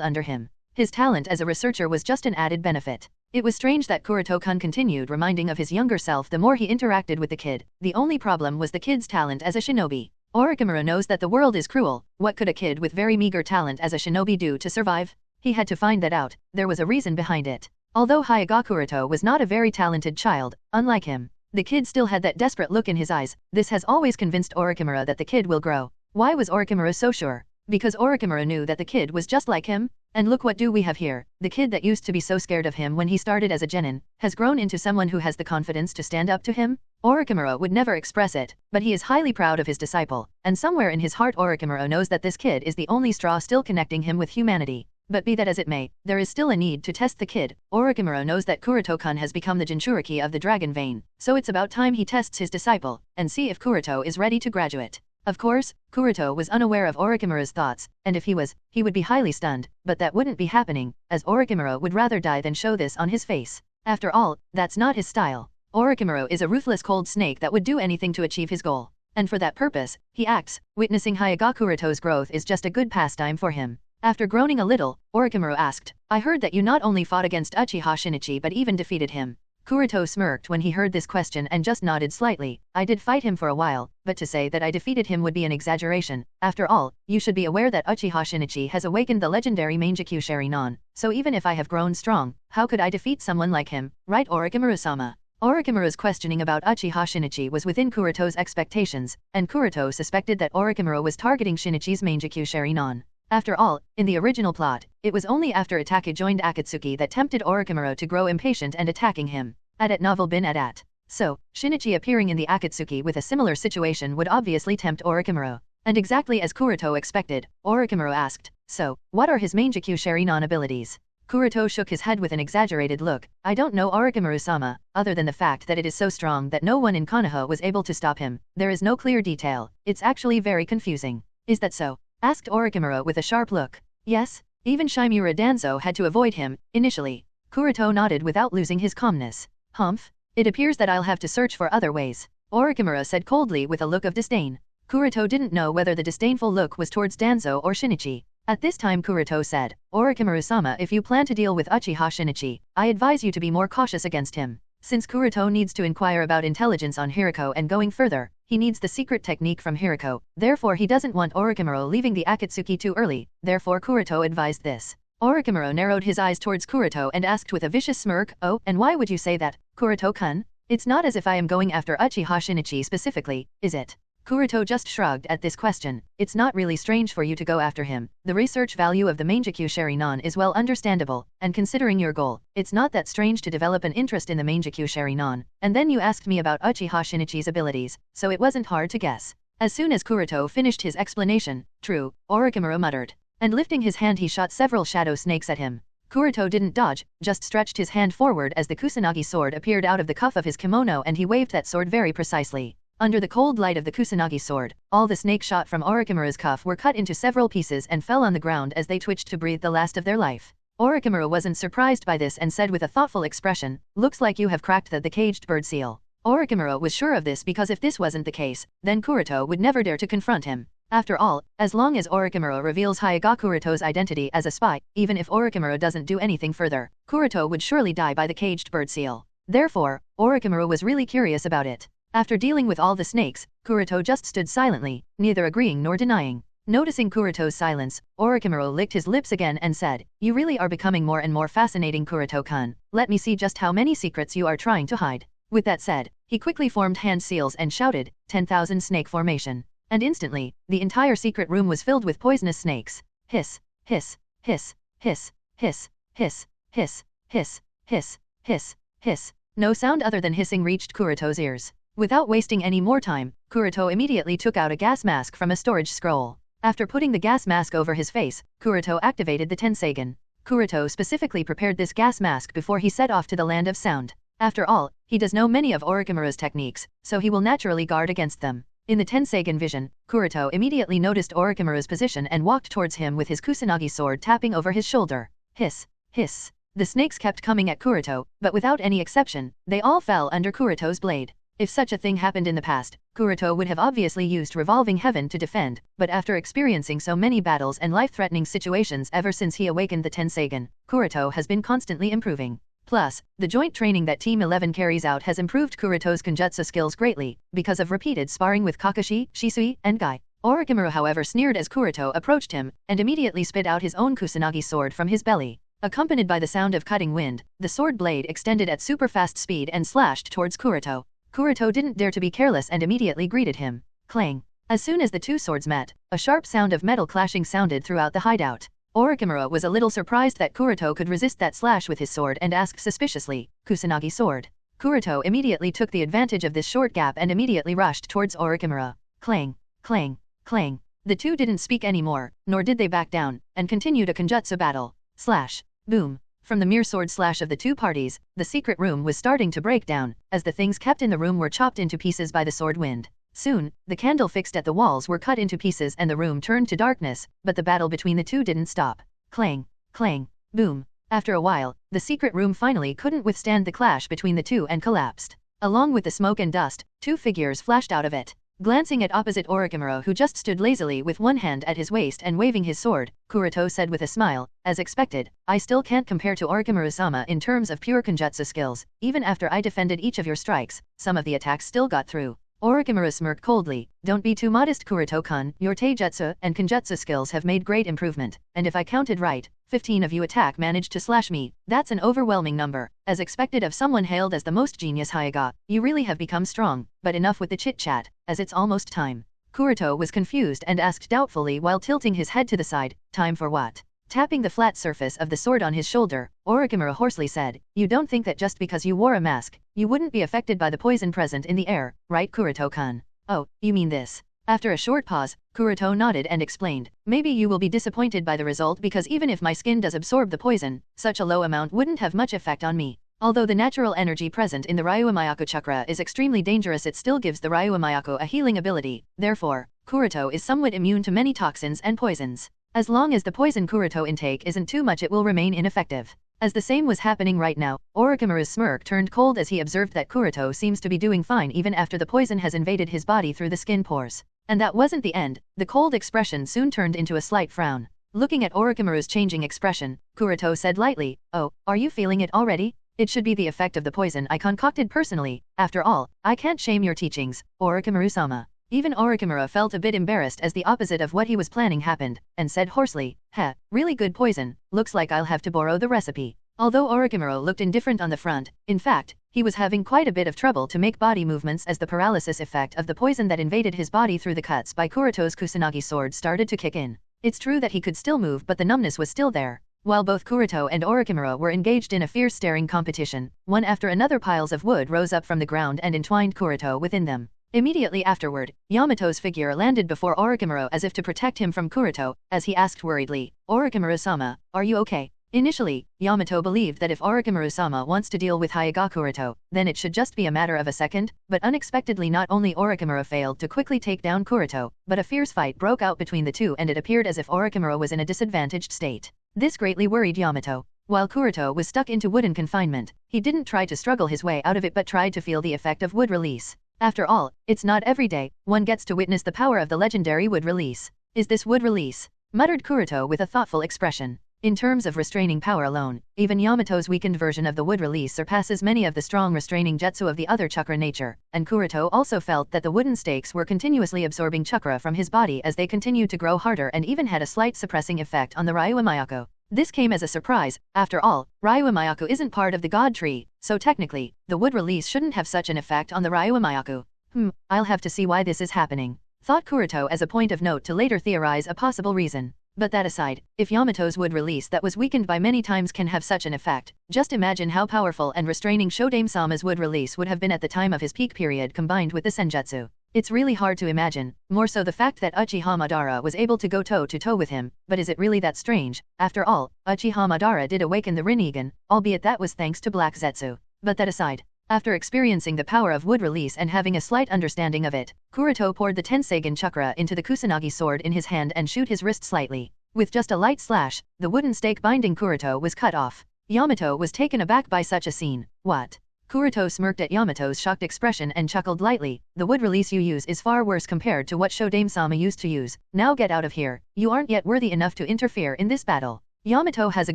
under him. His talent as a researcher was just an added benefit. It was strange that Kuroto-kun continued reminding of his younger self the more he interacted with the kid. The only problem was the kid's talent as a shinobi. Orochimaru knows that the world is cruel. What could a kid with very meager talent as a shinobi do to survive? He had to find that out. There was a reason behind it. Although Hyuga Kuroto was not a very talented child, unlike him, the kid still had that desperate look in his eyes. This has always convinced Orochimaru that the kid will grow. Why was Orochimaru so sure? Because Orochimaru knew that the kid was just like him? And look what do we have here. The kid that used to be so scared of him when he started as a genin, has grown into someone who has the confidence to stand up to him? Orochimaru would never express it, but he is highly proud of his disciple, and somewhere in his heart Orochimaru knows that this kid is the only straw still connecting him with humanity. But be that as it may, there is still a need to test the kid. Orochimaru knows that Kuroto-kun has become the Jinchuriki of the dragon vein, so it's about time he tests his disciple, and see if Kuroto is ready to graduate. Of course, Kuroto was unaware of Orochimaru's thoughts, and if he was, he would be highly stunned, but that wouldn't be happening, as Orochimaru would rather die than show this on his face. After all, that's not his style. Orochimaru is a ruthless cold snake that would do anything to achieve his goal. And for that purpose, he acts. Witnessing Hyuga Kuroto's growth is just a good pastime for him. After groaning a little, Orochimaru asked, "I heard that you not only fought against Uchiha Shinichi but even defeated him." Kuroto smirked when he heard this question and just nodded slightly. "I did fight him for a while, but to say that I defeated him would be an exaggeration. After all, you should be aware that Uchiha Shinichi has awakened the legendary Mangekyou Sharingan, so even if I have grown strong, how could I defeat someone like him, right Orochimaru-sama?" Orochimaru's questioning about Uchiha Shinichi was within Kuroto's expectations, and Kuroto suspected that Orochimaru was targeting Shinichi's Mangekyou Sharingan. After all, in the original plot, it was only after Itachi joined Akatsuki that tempted Orochimaru to grow impatient and attacking him. Adat novel bin adat. So, Shinichi appearing in the Akatsuki with a similar situation would obviously tempt Orochimaru. And exactly as Kuroto expected, Orochimaru asked, "So, what are his Mangekyou Sharingan abilities?" Kuroto shook his head with an exaggerated look. "I don't know Orochimaru-sama, other than the fact that it is so strong that no one in Konoha was able to stop him. There is no clear detail. It's actually very confusing." "Is that so?" asked Orochimaru with a sharp look. "Yes." Even Shimura Danzo had to avoid him, initially. Kuroto nodded without losing his calmness. "Humph. It appears that I'll have to search for other ways," Orochimaru said coldly with a look of disdain. Kuroto didn't know whether the disdainful look was towards Danzo or Shinichi. At this time Kuroto said, "Orochimaru-sama, if you plan to deal with Uchiha Shinichi, I advise you to be more cautious against him." Since Kuroto needs to inquire about intelligence on Hiriko and going further, he needs the secret technique from Hiriko. Therefore he doesn't want Orochimaru leaving the Akatsuki too early. Therefore Kuroto advised this. Orochimaru narrowed his eyes towards Kuroto and asked with a vicious smirk, "Oh, and why would you say that, Kuroto-kun? It's not as if I am going after Uchiha Shinichi specifically, is it?" Kuroto just shrugged at this question. "It's not really strange for you to go after him. The research value of the Mangekyou Sharingan is well understandable, and considering your goal, it's not that strange to develop an interest in the Mangekyou Sharingan. And then you asked me about Uchiha Shinichi's abilities, so it wasn't hard to guess." As soon as Kuroto finished his explanation, "True," Orochimaru muttered. And lifting his hand he shot several shadow snakes at him. Kuroto didn't dodge, just stretched his hand forward as the Kusanagi sword appeared out of the cuff of his kimono and he waved that sword very precisely. Under the cold light of the Kusanagi sword, all the snake shot from Orochimaru's cuff were cut into several pieces and fell on the ground as they twitched to breathe the last of their life. Orochimaru wasn't surprised by this and said with a thoughtful expression, "Looks like you have cracked the caged bird seal." Orochimaru was sure of this because if this wasn't the case, then Kuroto would never dare to confront him. After all, as long as Orochimaru reveals Hyuga Kuroto's identity as a spy, even if Orochimaru doesn't do anything further, Kuroto would surely die by the caged bird seal. Therefore, Orochimaru was really curious about it. After dealing with all the snakes, Kuroto just stood silently, neither agreeing nor denying. Noticing Kuroto's silence, Orochimaru licked his lips again and said, "You really are becoming more and more fascinating, Kuroto-kun. Let me see just how many secrets you are trying to hide." With that said, he quickly formed hand seals and shouted, 10,000 snake formation. And instantly, the entire secret room was filled with poisonous snakes. Hiss, hiss, hiss, hiss, hiss, hiss, hiss, hiss, hiss, hiss, hiss. No sound other than hissing reached Kuroto's ears. Without wasting any more time, Kuroto immediately took out a gas mask from a storage scroll. After putting the gas mask over his face, Kuroto activated the Tenseigan. Kuroto specifically prepared this gas mask before he set off to the land of sound. After all, he does know many of Orochimaru's techniques, so he will naturally guard against them. In the Tenseigan vision, Kuroto immediately noticed Orochimaru's position and walked towards him with his Kusanagi sword tapping over his shoulder. Hiss, hiss. The snakes kept coming at Kuroto, but without any exception, they all fell under Kuroto's blade. If such a thing happened in the past, Kuroto would have obviously used Revolving Heaven to defend, but after experiencing so many battles and life-threatening situations ever since he awakened the Tenseigan, Kuroto has been constantly improving. Plus, the joint training that Team 11 carries out has improved Kuroto's Kenjutsu skills greatly, because of repeated sparring with Kakashi, Shisui, and Guy. Orochimaru however sneered as Kuroto approached him, and immediately spit out his own Kusanagi sword from his belly. Accompanied by the sound of cutting wind, the sword blade extended at super fast speed and slashed towards Kuroto. Kuroto didn't dare to be careless and immediately greeted him. Clang. As soon as the two swords met, a sharp sound of metal clashing sounded throughout the hideout. Orochimaru was a little surprised that Kuroto could resist that slash with his sword and asked suspiciously, "Kusanagi sword?" Kuroto immediately took the advantage of this short gap and immediately rushed towards Orochimaru. Clang, clang, clang. The two didn't speak anymore, nor did they back down, and continued a Kenjutsu battle. Slash. Boom. From the mere sword slash of the two parties, the secret room was starting to break down, as the things kept in the room were chopped into pieces by the sword wind. Soon, the candle fixed at the walls were cut into pieces and the room turned to darkness, but the battle between the two didn't stop. Clang, clang, boom. After a while, the secret room finally couldn't withstand the clash between the two and collapsed. Along with the smoke and dust, two figures flashed out of it. Glancing at opposite Orochimaru who just stood lazily with one hand at his waist and waving his sword, Kuroto said with a smile, "As expected, I still can't compare to Orochimaru-sama in terms of pure Kenjutsu skills. Even after I defended each of your strikes, some of the attacks still got through." Orochimaru smirked coldly, "Don't be too modest, Kuroto-kun. Your taijutsu and Kenjutsu skills have made great improvement, and if I counted right, 15 of you attack managed to slash me. That's an overwhelming number. As expected of someone hailed as the most genius Hyuga, you really have become strong, but enough with the chit-chat, as it's almost time." Kuroto was confused and asked doubtfully while tilting his head to the side, "Time for what?" Tapping the flat surface of the sword on his shoulder, Orochimaru hoarsely said, "You don't think that just because you wore a mask, you wouldn't be affected by the poison present in the air, right, Kuroto-kun?" "Oh, you mean this?" After a short pause, Kuroto nodded and explained, "Maybe you will be disappointed by the result because even if my skin does absorb the poison, such a low amount wouldn't have much effect on me. Although the natural energy present in the Ryuumayako chakra is extremely dangerous, it still gives the Ryuumayako a healing ability. Therefore, Kuroto is somewhat immune to many toxins and poisons. As long as the poison Kuroto intake isn't too much, it will remain ineffective." As the same was happening right now, Orochimaru's smirk turned cold as he observed that Kuroto seems to be doing fine even after the poison has invaded his body through the skin pores. And that wasn't the end. The cold expression soon turned into a slight frown. Looking at Orochimaru's changing expression, Kuroto said lightly, "Oh, are you feeling it already? It should be the effect of the poison I concocted personally. After all, I can't shame your teachings, Orochimaru-sama." Even Orochimaru felt a bit embarrassed as the opposite of what he was planning happened, and said hoarsely, "Heh, really good poison, looks like I'll have to borrow the recipe." Although Orochimaru looked indifferent on the front, in fact, he was having quite a bit of trouble to make body movements as the paralysis effect of the poison that invaded his body through the cuts by Kuroto's Kusanagi sword started to kick in. It's true that he could still move, but the numbness was still there. While both Kuroto and Orochimaru were engaged in a fierce staring competition, one after another piles of wood rose up from the ground and entwined Kuroto within them. Immediately afterward, Yamato's figure landed before Orochimaru as if to protect him from Kuroto, as he asked worriedly, "Orochimaru-sama, are you okay?" Initially, Yamato believed that if Orochimaru-sama wants to deal with Hyuga Kuroto, then it should just be a matter of a second, but unexpectedly not only Orochimaru failed to quickly take down Kuroto, but a fierce fight broke out between the two and it appeared as if Orochimaru was in a disadvantaged state. This greatly worried Yamato. While Kuroto was stuck into wooden confinement, he didn't try to struggle his way out of it but tried to feel the effect of wood release. After all, it's not every day one gets to witness the power of the legendary wood release. "Is this wood release?" muttered Kuroto with a thoughtful expression. In terms of restraining power alone, even Yamato's weakened version of the wood release surpasses many of the strong restraining jutsu of the other chakra nature, and Kuroto also felt that the wooden stakes were continuously absorbing chakra from his body as they continued to grow harder and even had a slight suppressing effect on the Ryuwa Mayako. This came as a surprise. After all, Ryuwa Mayako isn't part of the god tree, so technically, the wood release shouldn't have such an effect on the Ryuwa Mayako. I'll have to see why this is happening, thought Kuroto as a point of note to later theorize a possible reason. But that aside, if Yamato's wood release that was weakened by many times can have such an effect, just imagine how powerful and restraining Shodame-sama's wood release would have been at the time of his peak period combined with the senjutsu. It's really hard to imagine, more so the fact that Uchiha Madara was able to go toe-to-toe with him, but is it really that strange? After all, Uchiha Madara did awaken the Rinnegan, albeit that was thanks to Black Zetsu. But that aside, after experiencing the power of wood release and having a slight understanding of it, Kuroto poured the Tenseigan chakra into the Kusanagi sword in his hand and shoot his wrist slightly. With just a light slash, the wooden stake binding Kuroto was cut off. Yamato was taken aback by such a scene. What? Kuroto smirked at Yamato's shocked expression and chuckled lightly. The wood release you use is far worse compared to what Shodame-sama used to use. Now get out of here. You aren't yet worthy enough to interfere in this battle. Yamato has a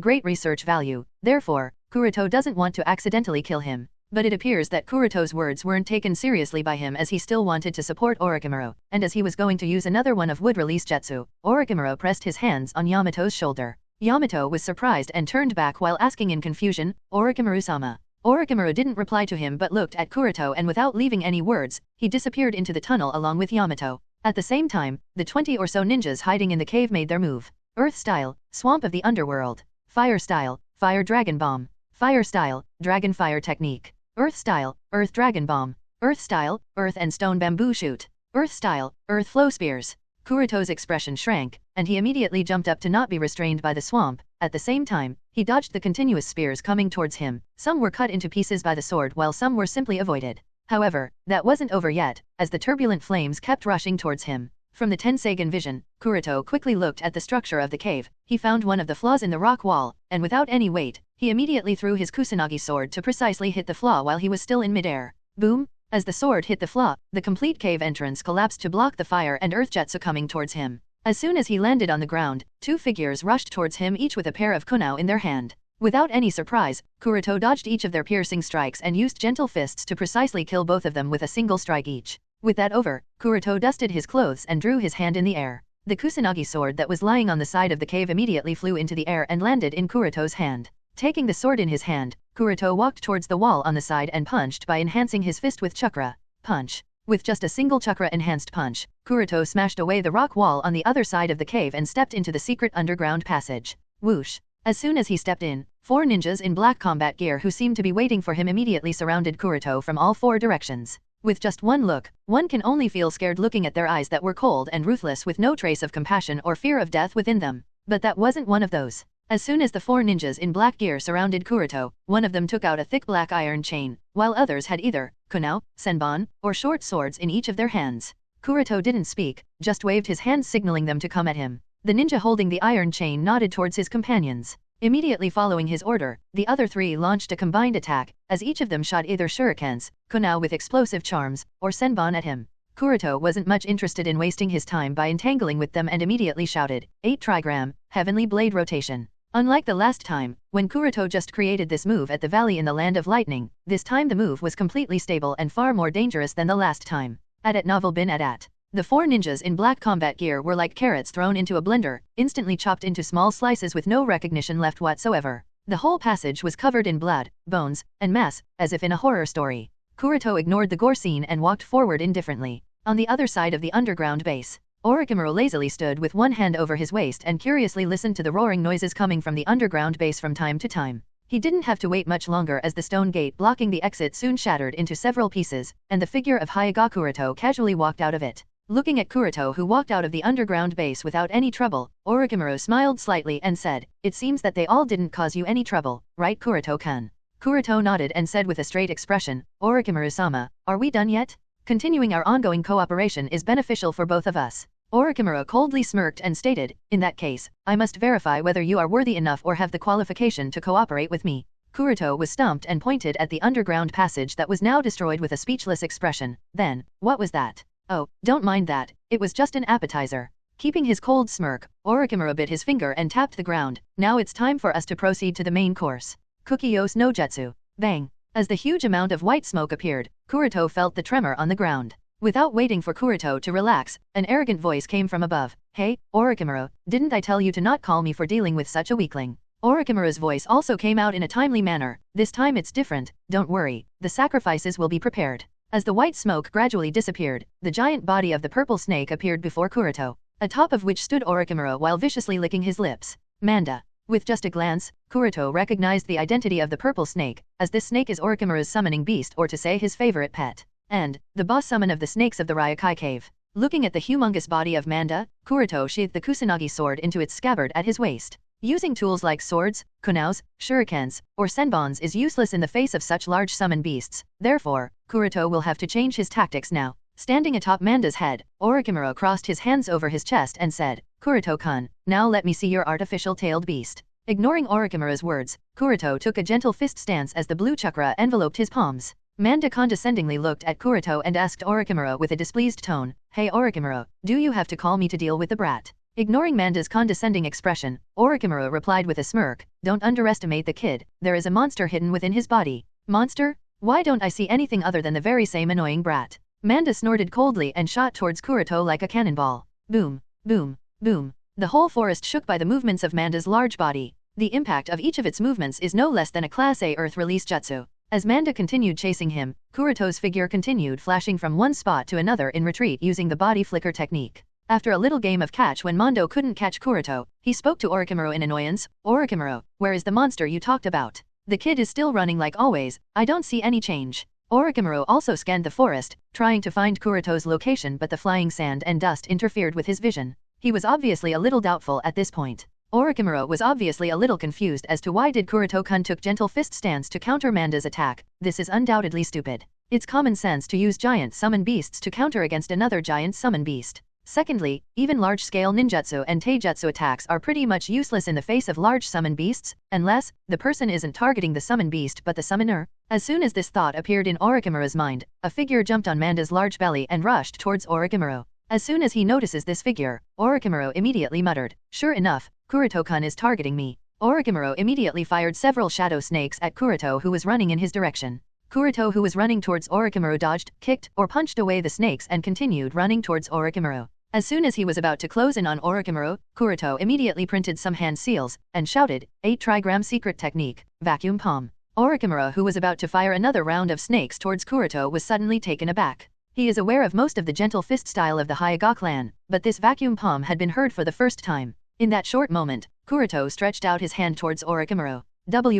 great research value, therefore, Kuroto doesn't want to accidentally kill him. But it appears that Kuroto's words weren't taken seriously by him as he still wanted to support Orochimaru, and as he was going to use another one of wood release jutsu, Orochimaru pressed his hands on Yamato's shoulder. Yamato was surprised and turned back while asking in confusion, "Orochimaru-sama?" Orochimaru didn't reply to him but looked at Kuroto and without leaving any words, he disappeared into the tunnel along with Yamato. At the same time, the 20 or so ninjas hiding in the cave made their move. Earth style, swamp of the underworld. Fire style, fire dragon bomb. Fire style, dragon fire technique. Earth style, earth dragon bomb. Earth style, earth and stone bamboo shoot. Earth style, earth flow spears. Kuroto's expression shrank, and he immediately jumped up to not be restrained by the swamp. At the same time, he dodged the continuous spears coming towards him. Some were cut into pieces by the sword while some were simply avoided. However, that wasn't over yet, as the turbulent flames kept rushing towards him. From the Tenseigan vision, Kuroto quickly looked at the structure of the cave. He found one of the flaws in the rock wall, and without any weight, he immediately threw his Kusanagi sword to precisely hit the flaw while he was still in midair. Boom! As the sword hit the flaw, the complete cave entrance collapsed to block the fire and earth jutsu coming towards him. As soon as he landed on the ground, two figures rushed towards him each with a pair of kunao in their hand. Without any surprise, Kuroto dodged each of their piercing strikes and used gentle fists to precisely kill both of them with a single strike each. With that over, Kuroto dusted his clothes and drew his hand in the air. The Kusanagi sword that was lying on the side of the cave immediately flew into the air and landed in Kuroto's hand. Taking the sword in his hand, Kuroto walked towards the wall on the side and punched by enhancing his fist with chakra. Punch. With just a single chakra-enhanced punch, Kuroto smashed away the rock wall on the other side of the cave and stepped into the secret underground passage. Whoosh. As soon as he stepped in, 4 ninjas in black combat gear who seemed to be waiting for him immediately surrounded Kuroto from all 4 directions. With just one look, one can only feel scared looking at their eyes that were cold and ruthless with no trace of compassion or fear of death within them. But that wasn't one of those. As soon as the 4 ninjas in black gear surrounded Kuroto, one of them took out a thick black iron chain, while others had either kunao, senbon, or short swords in each of their hands. Kuroto didn't speak, just waved his hands signaling them to come at him. The ninja holding the iron chain nodded towards his companions. Immediately following his order, the other 3 launched a combined attack, as each of them shot either shurikens, kunao with explosive charms, or senbon at him. Kuroto wasn't much interested in wasting his time by entangling with them and immediately shouted, 8 trigram, heavenly blade rotation. Unlike the last time, when Kuroto just created this move at the valley in the land of lightning, this time the move was completely stable and far more dangerous than the last time. At novel bin at. The 4 ninjas in black combat gear were like carrots thrown into a blender, instantly chopped into small slices with no recognition left whatsoever. The whole passage was covered in blood, bones, and mess, as if in a horror story. Kuroto ignored the gore scene and walked forward indifferently. On the other side of the underground base, Orochimaru lazily stood with one hand over his waist and curiously listened to the roaring noises coming from the underground base from time to time. He didn't have to wait much longer as the stone gate blocking the exit soon shattered into several pieces, and the figure of Hyuga Kuroto casually walked out of it. Looking at Kuroto who walked out of the underground base without any trouble, Orochimaru smiled slightly and said, "It seems that they all didn't cause you any trouble, right Kuroto-kun?" Kuroto nodded and said with a straight expression, "Orochimaru-sama, are we done yet? Continuing our ongoing cooperation is beneficial for both of us." Orochimaru coldly smirked and stated, "In that case, I must verify whether you are worthy enough or have the qualification to cooperate with me." Kuroto was stumped and pointed at the underground passage that was now destroyed with a speechless expression. Then, what was that? "Oh, don't mind that, it was just an appetizer." Keeping his cold smirk, Orochimaru bit his finger and tapped the ground. Now it's time for us to proceed to the main course. Kukiyos no Jutsu. Bang. As the huge amount of white smoke appeared, Kuroto felt the tremor on the ground. Without waiting for Kuroto to relax, an arrogant voice came from above. Hey, Orochimaru, didn't I tell you to not call me for dealing with such a weakling? Orochimaru's voice also came out in a timely manner. This time it's different, don't worry, the sacrifices will be prepared. As the white smoke gradually disappeared, the giant body of the purple snake appeared before Kuroto, atop of which stood Orochimaru while viciously licking his lips. Manda. With just a glance, Kuroto recognized the identity of the purple snake, as this snake is Orochimaru's summoning beast, or to say his favorite pet, and the boss summon of the snakes of the Ryokai cave. Looking at the humongous body of Manda, Kuroto sheathed the Kusanagi sword into its scabbard at his waist. Using tools like swords, kunaus, shurikens, or senbons is useless in the face of such large summon beasts, therefore, Kuroto will have to change his tactics now. Standing atop Manda's head, Orochimaru crossed his hands over his chest and said, Kuroto-kun, now let me see your artificial tailed beast. Ignoring Orochimaru's words, Kuroto took a gentle fist stance as the blue chakra enveloped his palms. Manda condescendingly looked at Kuroto and asked Orochimaru with a displeased tone, Hey Orochimaru, do you have to call me to deal with the brat? Ignoring Manda's condescending expression, Orochimaru replied with a smirk, Don't underestimate the kid, there is a monster hidden within his body. Monster? Why don't I see anything other than the very same annoying brat? Manda snorted coldly and shot towards Kuroto like a cannonball. Boom, boom, boom. The whole forest shook by the movements of Manda's large body. The impact of each of its movements is no less than a Class A Earth release jutsu. As Manda continued chasing him, Kuroto's figure continued flashing from one spot to another in retreat using the body flicker technique. After a little game of catch when Mondo couldn't catch Kuroto, he spoke to Orochimaru in annoyance, Orochimaru, where is the monster you talked about? The kid is still running like always, I don't see any change. Orochimaru also scanned the forest, trying to find Kuroto's location, but the flying sand and dust interfered with his vision. He was obviously a little doubtful at this point. Orochimaru was obviously a little confused as to why did Kuroto-kun took gentle fist stance to counter Manda's attack. This is undoubtedly stupid. It's common sense to use giant summon beasts to counter against another giant summon beast. Secondly, even large-scale ninjutsu and taijutsu attacks are pretty much useless in the face of large summon beasts, unless the person isn't targeting the summon beast but the summoner. As soon as this thought appeared in Orochimaru's mind, a figure jumped on Manda's large belly and rushed towards Orochimaru. As soon as he notices this figure, Orochimaru immediately muttered, Sure enough, Kuroto-kun is targeting me. Orochimaru immediately fired several shadow snakes at Kuroto, who was running in his direction. Kuroto, who was running towards Orochimaru, dodged, kicked, or punched away the snakes and continued running towards Orochimaru. As soon as he was about to close in on Orochimaru, Kuroto immediately printed some hand seals and shouted, 8 trigram secret technique, vacuum palm. Orochimaru, who was about to fire another round of snakes towards Kuroto, was suddenly taken aback. He is aware of most of the gentle fist style of the Hyuga clan, but this vacuum palm had been heard for the first time. In that short moment, Kuroto stretched out his hand towards Orochimaru.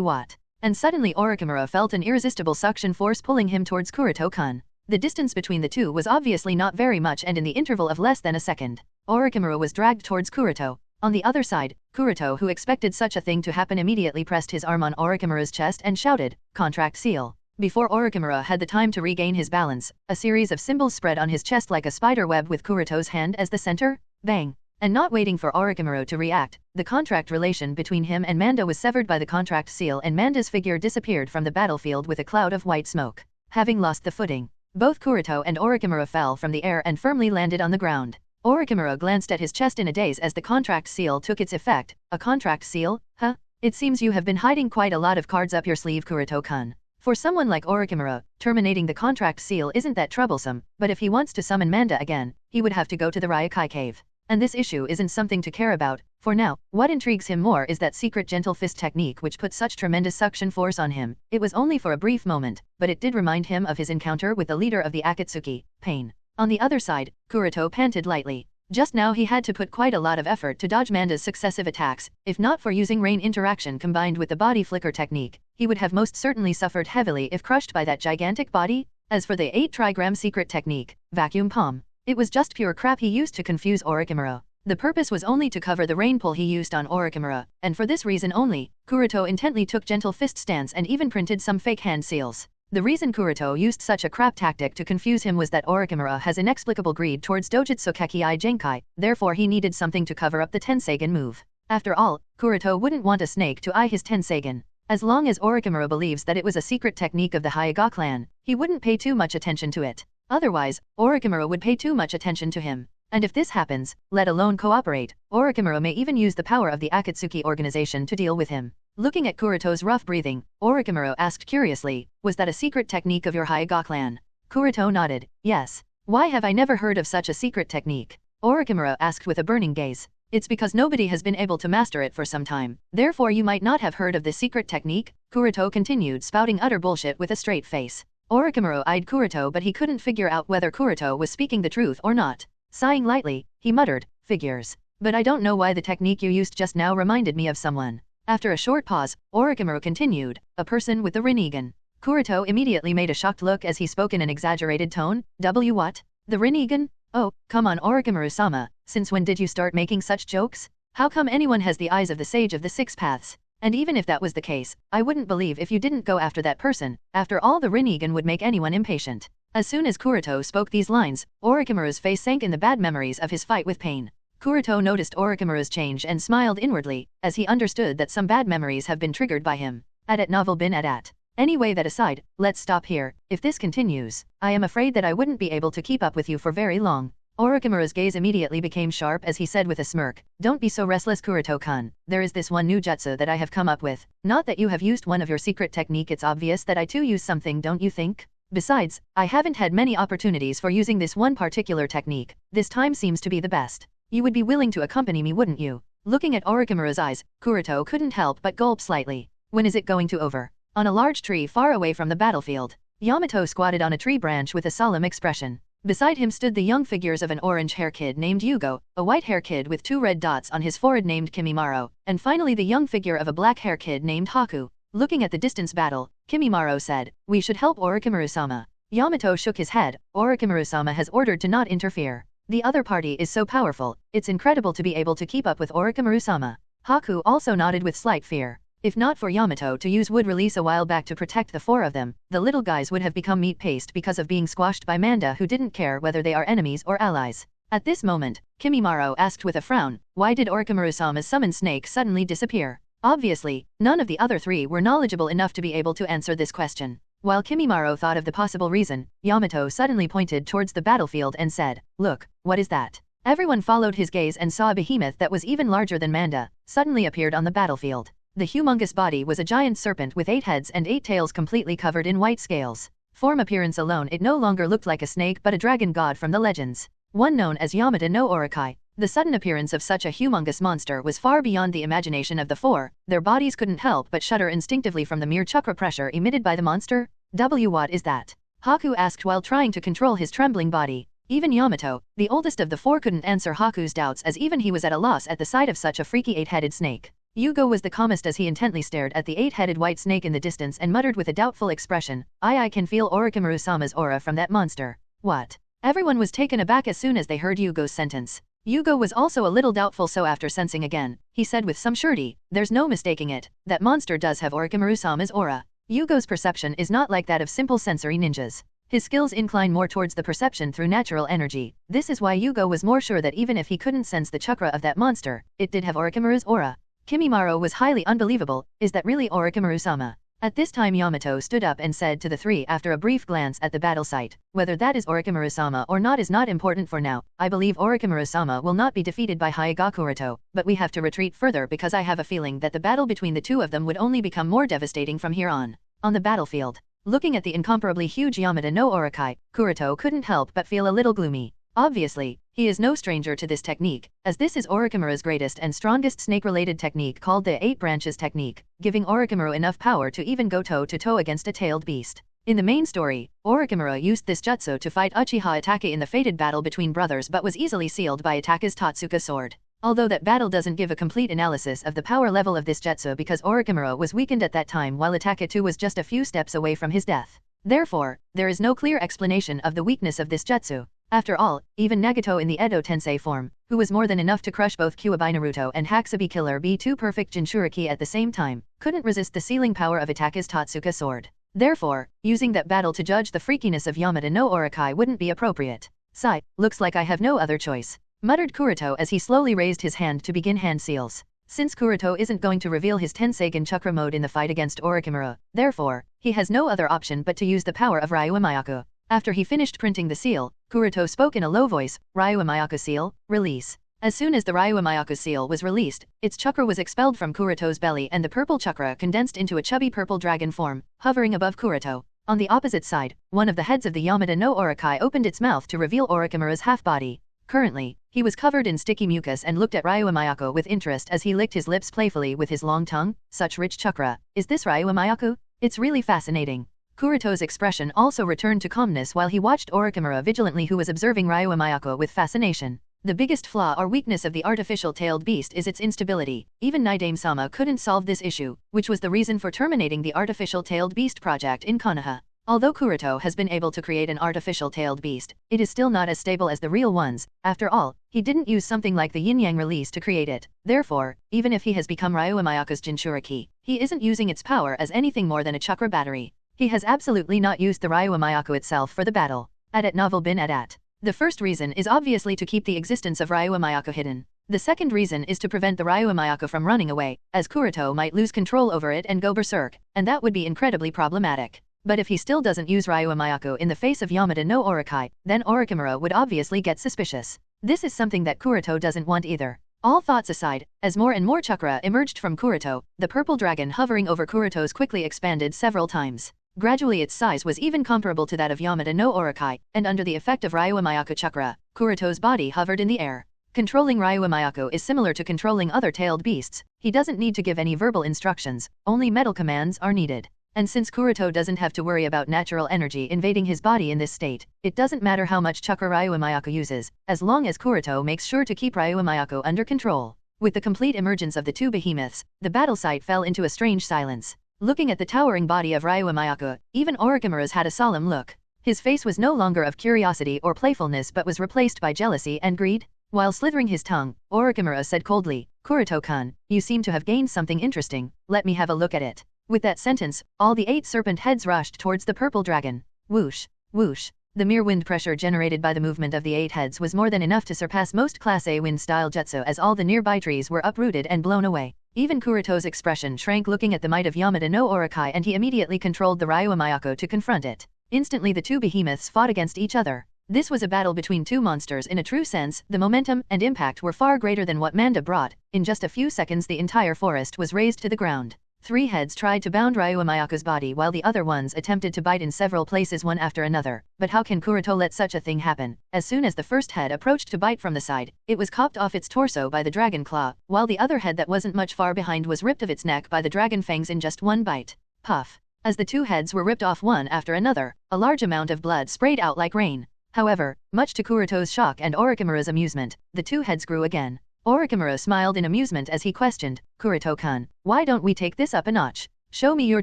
What? And suddenly Orochimaru felt an irresistible suction force pulling him towards Kuroto-kun. The distance between the two was obviously not very much, and in the interval of less than a second, Orochimaru was dragged towards Kuroto. On the other side, Kuroto, who expected such a thing to happen, immediately pressed his arm on Orochimaru's chest and shouted, Contract seal. Before Orochimaru had the time to regain his balance, a series of symbols spread on his chest like a spider web with Kuroto's hand as the center. Bang! And not waiting for Orochimaru to react, the contract relation between him and Manda was severed by the contract seal, and Manda's figure disappeared from the battlefield with a cloud of white smoke. Having lost the footing, both Kuroto and Orochimaru fell from the air and firmly landed on the ground. Orochimaru glanced at his chest in a daze as the contract seal took its effect. A contract seal? Huh? It seems you have been hiding quite a lot of cards up your sleeve, Kuroto-kun. For someone like Orochimaru, terminating the contract seal isn't that troublesome, but if he wants to summon Manda again, he would have to go to the Ryokai cave. And this issue isn't something to care about. For now, what intrigues him more is that secret gentle fist technique which put such tremendous suction force on him. It was only for a brief moment, but it did remind him of his encounter with the leader of the Akatsuki, Pain. On the other side, Kuroto panted lightly. Just now he had to put quite a lot of effort to dodge Manda's successive attacks. If not for using rain interaction combined with the body flicker technique, he would have most certainly suffered heavily if crushed by that gigantic body. As for the 8 trigram secret technique, vacuum palm, it was just pure crap he used to confuse Orochimaru. The purpose was only to cover the rain pull he used on Orochimaru, and for this reason only, Kuroto intently took gentle fist stance and even printed some fake hand seals. The reason Kuroto used such a crap tactic to confuse him was that Orochimaru has inexplicable greed towards Dojutsu Kekkai Genkai, therefore he needed something to cover up the Tenseigan move. After all, Kuroto wouldn't want a snake to eye his Tenseigan. As long as Orochimaru believes that it was a secret technique of the Hyuga clan, he wouldn't pay too much attention to it. Otherwise, Orochimaru would pay too much attention to him. And if this happens, let alone cooperate, Orochimaru may even use the power of the Akatsuki organization to deal with him. Looking at Kuroto's rough breathing, Orochimaru asked curiously, was that a secret technique of your Hyuga clan? Kuroto nodded, yes. Why have I never heard of such a secret technique? Orochimaru asked with a burning gaze. It's because nobody has been able to master it for some time. Therefore you might not have heard of this secret technique, Kuroto continued spouting utter bullshit with a straight face. Orochimaru eyed Kuroto but he couldn't figure out whether Kuroto was speaking the truth or not. Sighing lightly, he muttered, figures. But I don't know why the technique you used just now reminded me of someone. After a short pause, Orochimaru continued, a person with the Rinnegan. Kuroto immediately made a shocked look as he spoke in an exaggerated tone, what? The Rinnegan? Oh, come on Orochimaru-sama, since when did you start making such jokes? How come anyone has the eyes of the Sage of the Six Paths? And even if that was the case, I wouldn't believe if you didn't go after that person, after all the Rinnegan would make anyone impatient. As soon as Kuroto spoke these lines, Orochimaru's face sank in the bad memories of his fight with pain. Kuroto noticed Orochimaru's change and smiled inwardly, as he understood that some bad memories have been triggered by him. Novel bin at. Anyway that aside, let's stop here. If this continues, I am afraid that I wouldn't be able to keep up with you for very long. Orochimaru's gaze immediately became sharp as he said with a smirk, don't be so restless Kuroto-kun, there is this one new jutsu that I have come up with. Not that you have used one of your secret technique, it's obvious that I too use something, don't you think? Besides, I haven't had many opportunities for using this one particular technique. This time seems to be the best. You would be willing to accompany me, wouldn't you? Looking at Orochimaru's eyes, Kuroto couldn't help but gulp slightly. When is it going to over? On a large tree far away from the battlefield, Yamato squatted on a tree branch with a solemn expression. Beside him stood the young figures of an orange-hair kid named Yugo, a white-hair kid with 2 red dots on his forehead named Kimimaro, and finally the young figure of a black-hair kid named Haku. Looking at the distance battle, Kimimaro said, we should help Orochimaru-sama. Yamato shook his head, Orochimaru-sama has ordered to not interfere. The other party is so powerful, it's incredible to be able to keep up with Orochimaru-sama. Haku also nodded with slight fear. If not for Yamato to use wood release a while back to protect the 4 of them, the little guys would have become meat paste because of being squashed by Manda who didn't care whether they are enemies or allies. At this moment, Kimimaro asked with a frown, why did Orochimaru-sama's summoned snake suddenly disappear? Obviously, none of the other 3 were knowledgeable enough to be able to answer this question. While Kimimaro thought of the possible reason, Yamato suddenly pointed towards the battlefield and said, look, what is that? Everyone followed his gaze and saw a behemoth that was even larger than Manda, suddenly appeared on the battlefield. The humongous body was a giant serpent with 8 heads and 8 tails completely covered in white scales. Form appearance alone it no longer looked like a snake but a dragon god from the legends. One known as Yamada no Orokai. The sudden appearance of such a humongous monster was far beyond the imagination of the 4, their bodies couldn't help but shudder instinctively from the mere chakra pressure emitted by the monster. What is that? Haku asked while trying to control his trembling body. Even Yamato, the oldest of the 4, couldn't answer Haku's doubts as even he was at a loss at the sight of such a freaky 8-headed snake. Yugo was the calmest as he intently stared at the 8-headed white snake in the distance and muttered with a doubtful expression, I can feel Orochimaru-sama's aura from that monster. What? Everyone was taken aback as soon as they heard Yugo's sentence. Yugo was also a little doubtful, so after sensing again, he said with some surety, there's no mistaking it, that monster does have Orochimaru-sama's aura. Yugo's perception is not like that of simple sensory ninjas. His skills incline more towards the perception through natural energy. This is why Yugo was more sure that even if he couldn't sense the chakra of that monster, it did have Orochimaru's aura. Kimimaro was highly unbelievable, is that really Orochimaru-sama? At this time Yamato stood up and said to the 3 after a brief glance at the battle site, whether that is Orochimaru-sama or not is not important for now, I believe Orochimaru-sama will not be defeated by Hyuga Kuroto, but we have to retreat further because I have a feeling that the battle between the 2 of them would only become more devastating from here on. On the battlefield, looking at the incomparably huge Yamada no Orokai, Kuroto couldn't help but feel a little gloomy. Obviously, he is no stranger to this technique, as this is Orochimaru's greatest and strongest snake-related technique called the 8 branches technique, giving Orochimaru enough power to even go toe-to-toe against a tailed beast. In the main story, Orochimaru used this jutsu to fight Uchiha Itachi in the fated battle between brothers but was easily sealed by Itachi's Totsuka sword. Although that battle doesn't give a complete analysis of the power level of this jutsu because Orochimaru was weakened at that time while Itachi too was just a few steps away from his death. Therefore, there is no clear explanation of the weakness of this jutsu. After all, even Nagato in the Edo Tensei form, who was more than enough to crush both Kyuubi Naruto and Hakusabi Killer B2 perfect Jinchuriki at the same time, couldn't resist the sealing power of Itachi's Totsuka sword. Therefore, using that battle to judge the freakiness of Yamada no Orokai wouldn't be appropriate. Sigh, looks like I have no other choice, muttered Kuroto as he slowly raised his hand to begin hand seals. Since Kuroto isn't going to reveal his Tenseigan chakra mode in the fight against Orochimaru, therefore, he has no other option but to use the power of Ryuamayaku. After he finished printing the seal, Kuroto spoke in a low voice, "Ryuo Mayako seal, release." As soon as the Ryuo Mayako seal was released, its chakra was expelled from Kuroto's belly and the purple chakra condensed into a chubby purple dragon form, hovering above Kuroto. On the opposite side, one of the heads of the Yamada no Orokai opened its mouth to reveal Orochimaru's half-body. Currently, he was covered in sticky mucus and looked at Ryuo Mayako with interest as he licked his lips playfully with his long tongue. Such rich chakra. Is this Ryuo Mayako? It's really fascinating. Kuroto's expression also returned to calmness while he watched Orochimaru vigilantly, who was observing Ryuo Mayako with fascination. The biggest flaw or weakness of the artificial tailed beast is its instability. Even Naidame-sama couldn't solve this issue, which was the reason for terminating the artificial tailed beast project in Konoha. Although Kuroto has been able to create an artificial tailed beast, it is still not as stable as the real ones. After all, he didn't use something like the yin-yang release to create it. Therefore, even if he has become Ryuo Mayako's Jinchuriki, he isn't using its power as anything more than a chakra battery. He has absolutely not used the Ryuo Mayako itself for the battle. Novel bin at. The first reason is obviously to keep the existence of Ryuo Mayako hidden. The second reason is to prevent the Ryuo Mayako from running away, as Kuroto might lose control over it and go berserk, and that would be incredibly problematic. But if he still doesn't use Ryuo Mayako in the face of Yamada no Orokai, then Orochimaru would obviously get suspicious. This is something that Kuroto doesn't want either. All thoughts aside, as more and more chakra emerged from Kuroto, the purple dragon hovering over Kuroto's quickly expanded several times. Gradually its size was even comparable to that of Yamada no Orokai, and under the effect of Ryuo Mayako chakra, Kuroto's body hovered in the air. Controlling Ryuo Mayako is similar to controlling other tailed beasts. He doesn't need to give any verbal instructions, only mental commands are needed. And since Kuroto doesn't have to worry about natural energy invading his body in this state, it doesn't matter how much chakra Ryuo Mayako uses, as long as Kuroto makes sure to keep Ryuo Mayako under control. With the complete emergence of the two behemoths, the battle site fell into a strange silence. Looking at the towering body of Ryuo Mayako, even Orochimaru's had a solemn look. His face was no longer of curiosity or playfulness but was replaced by jealousy and greed. While slithering his tongue, Orochimaru said coldly, "Kuroto-kun, you seem to have gained something interesting, let me have a look at it." With that sentence, all the 8 serpent heads rushed towards the purple dragon. Whoosh, whoosh. The mere wind pressure generated by the movement of the 8 heads was more than enough to surpass most Class A wind-style jutsu, as all the nearby trees were uprooted and blown away. Even Kuroto's expression shrank looking at the might of Yamada no Orokai, and he immediately controlled the Ryuo Mayako to confront it. Instantly the two behemoths fought against each other. This was a battle between two monsters in a true sense. The momentum and impact were far greater than what Manda brought. In just a few seconds the entire forest was razed to the ground. 3 heads tried to bound Ryuo Mayako's body while the other ones attempted to bite in several places one after another. But how can Kuroto let such a thing happen? As soon as the first head approached to bite from the side, it was chopped off its torso by the dragon claw, while the other head that wasn't much far behind was ripped of its neck by the dragon fangs in just one bite. Puff. As the 2 heads were ripped off one after another, a large amount of blood sprayed out like rain. However, much to Kuroto's shock and Orochimaru's amusement, the 2 heads grew again. Orochimaru smiled in amusement as he questioned, "Kuroto-kun, why don't we take this up a notch? Show me your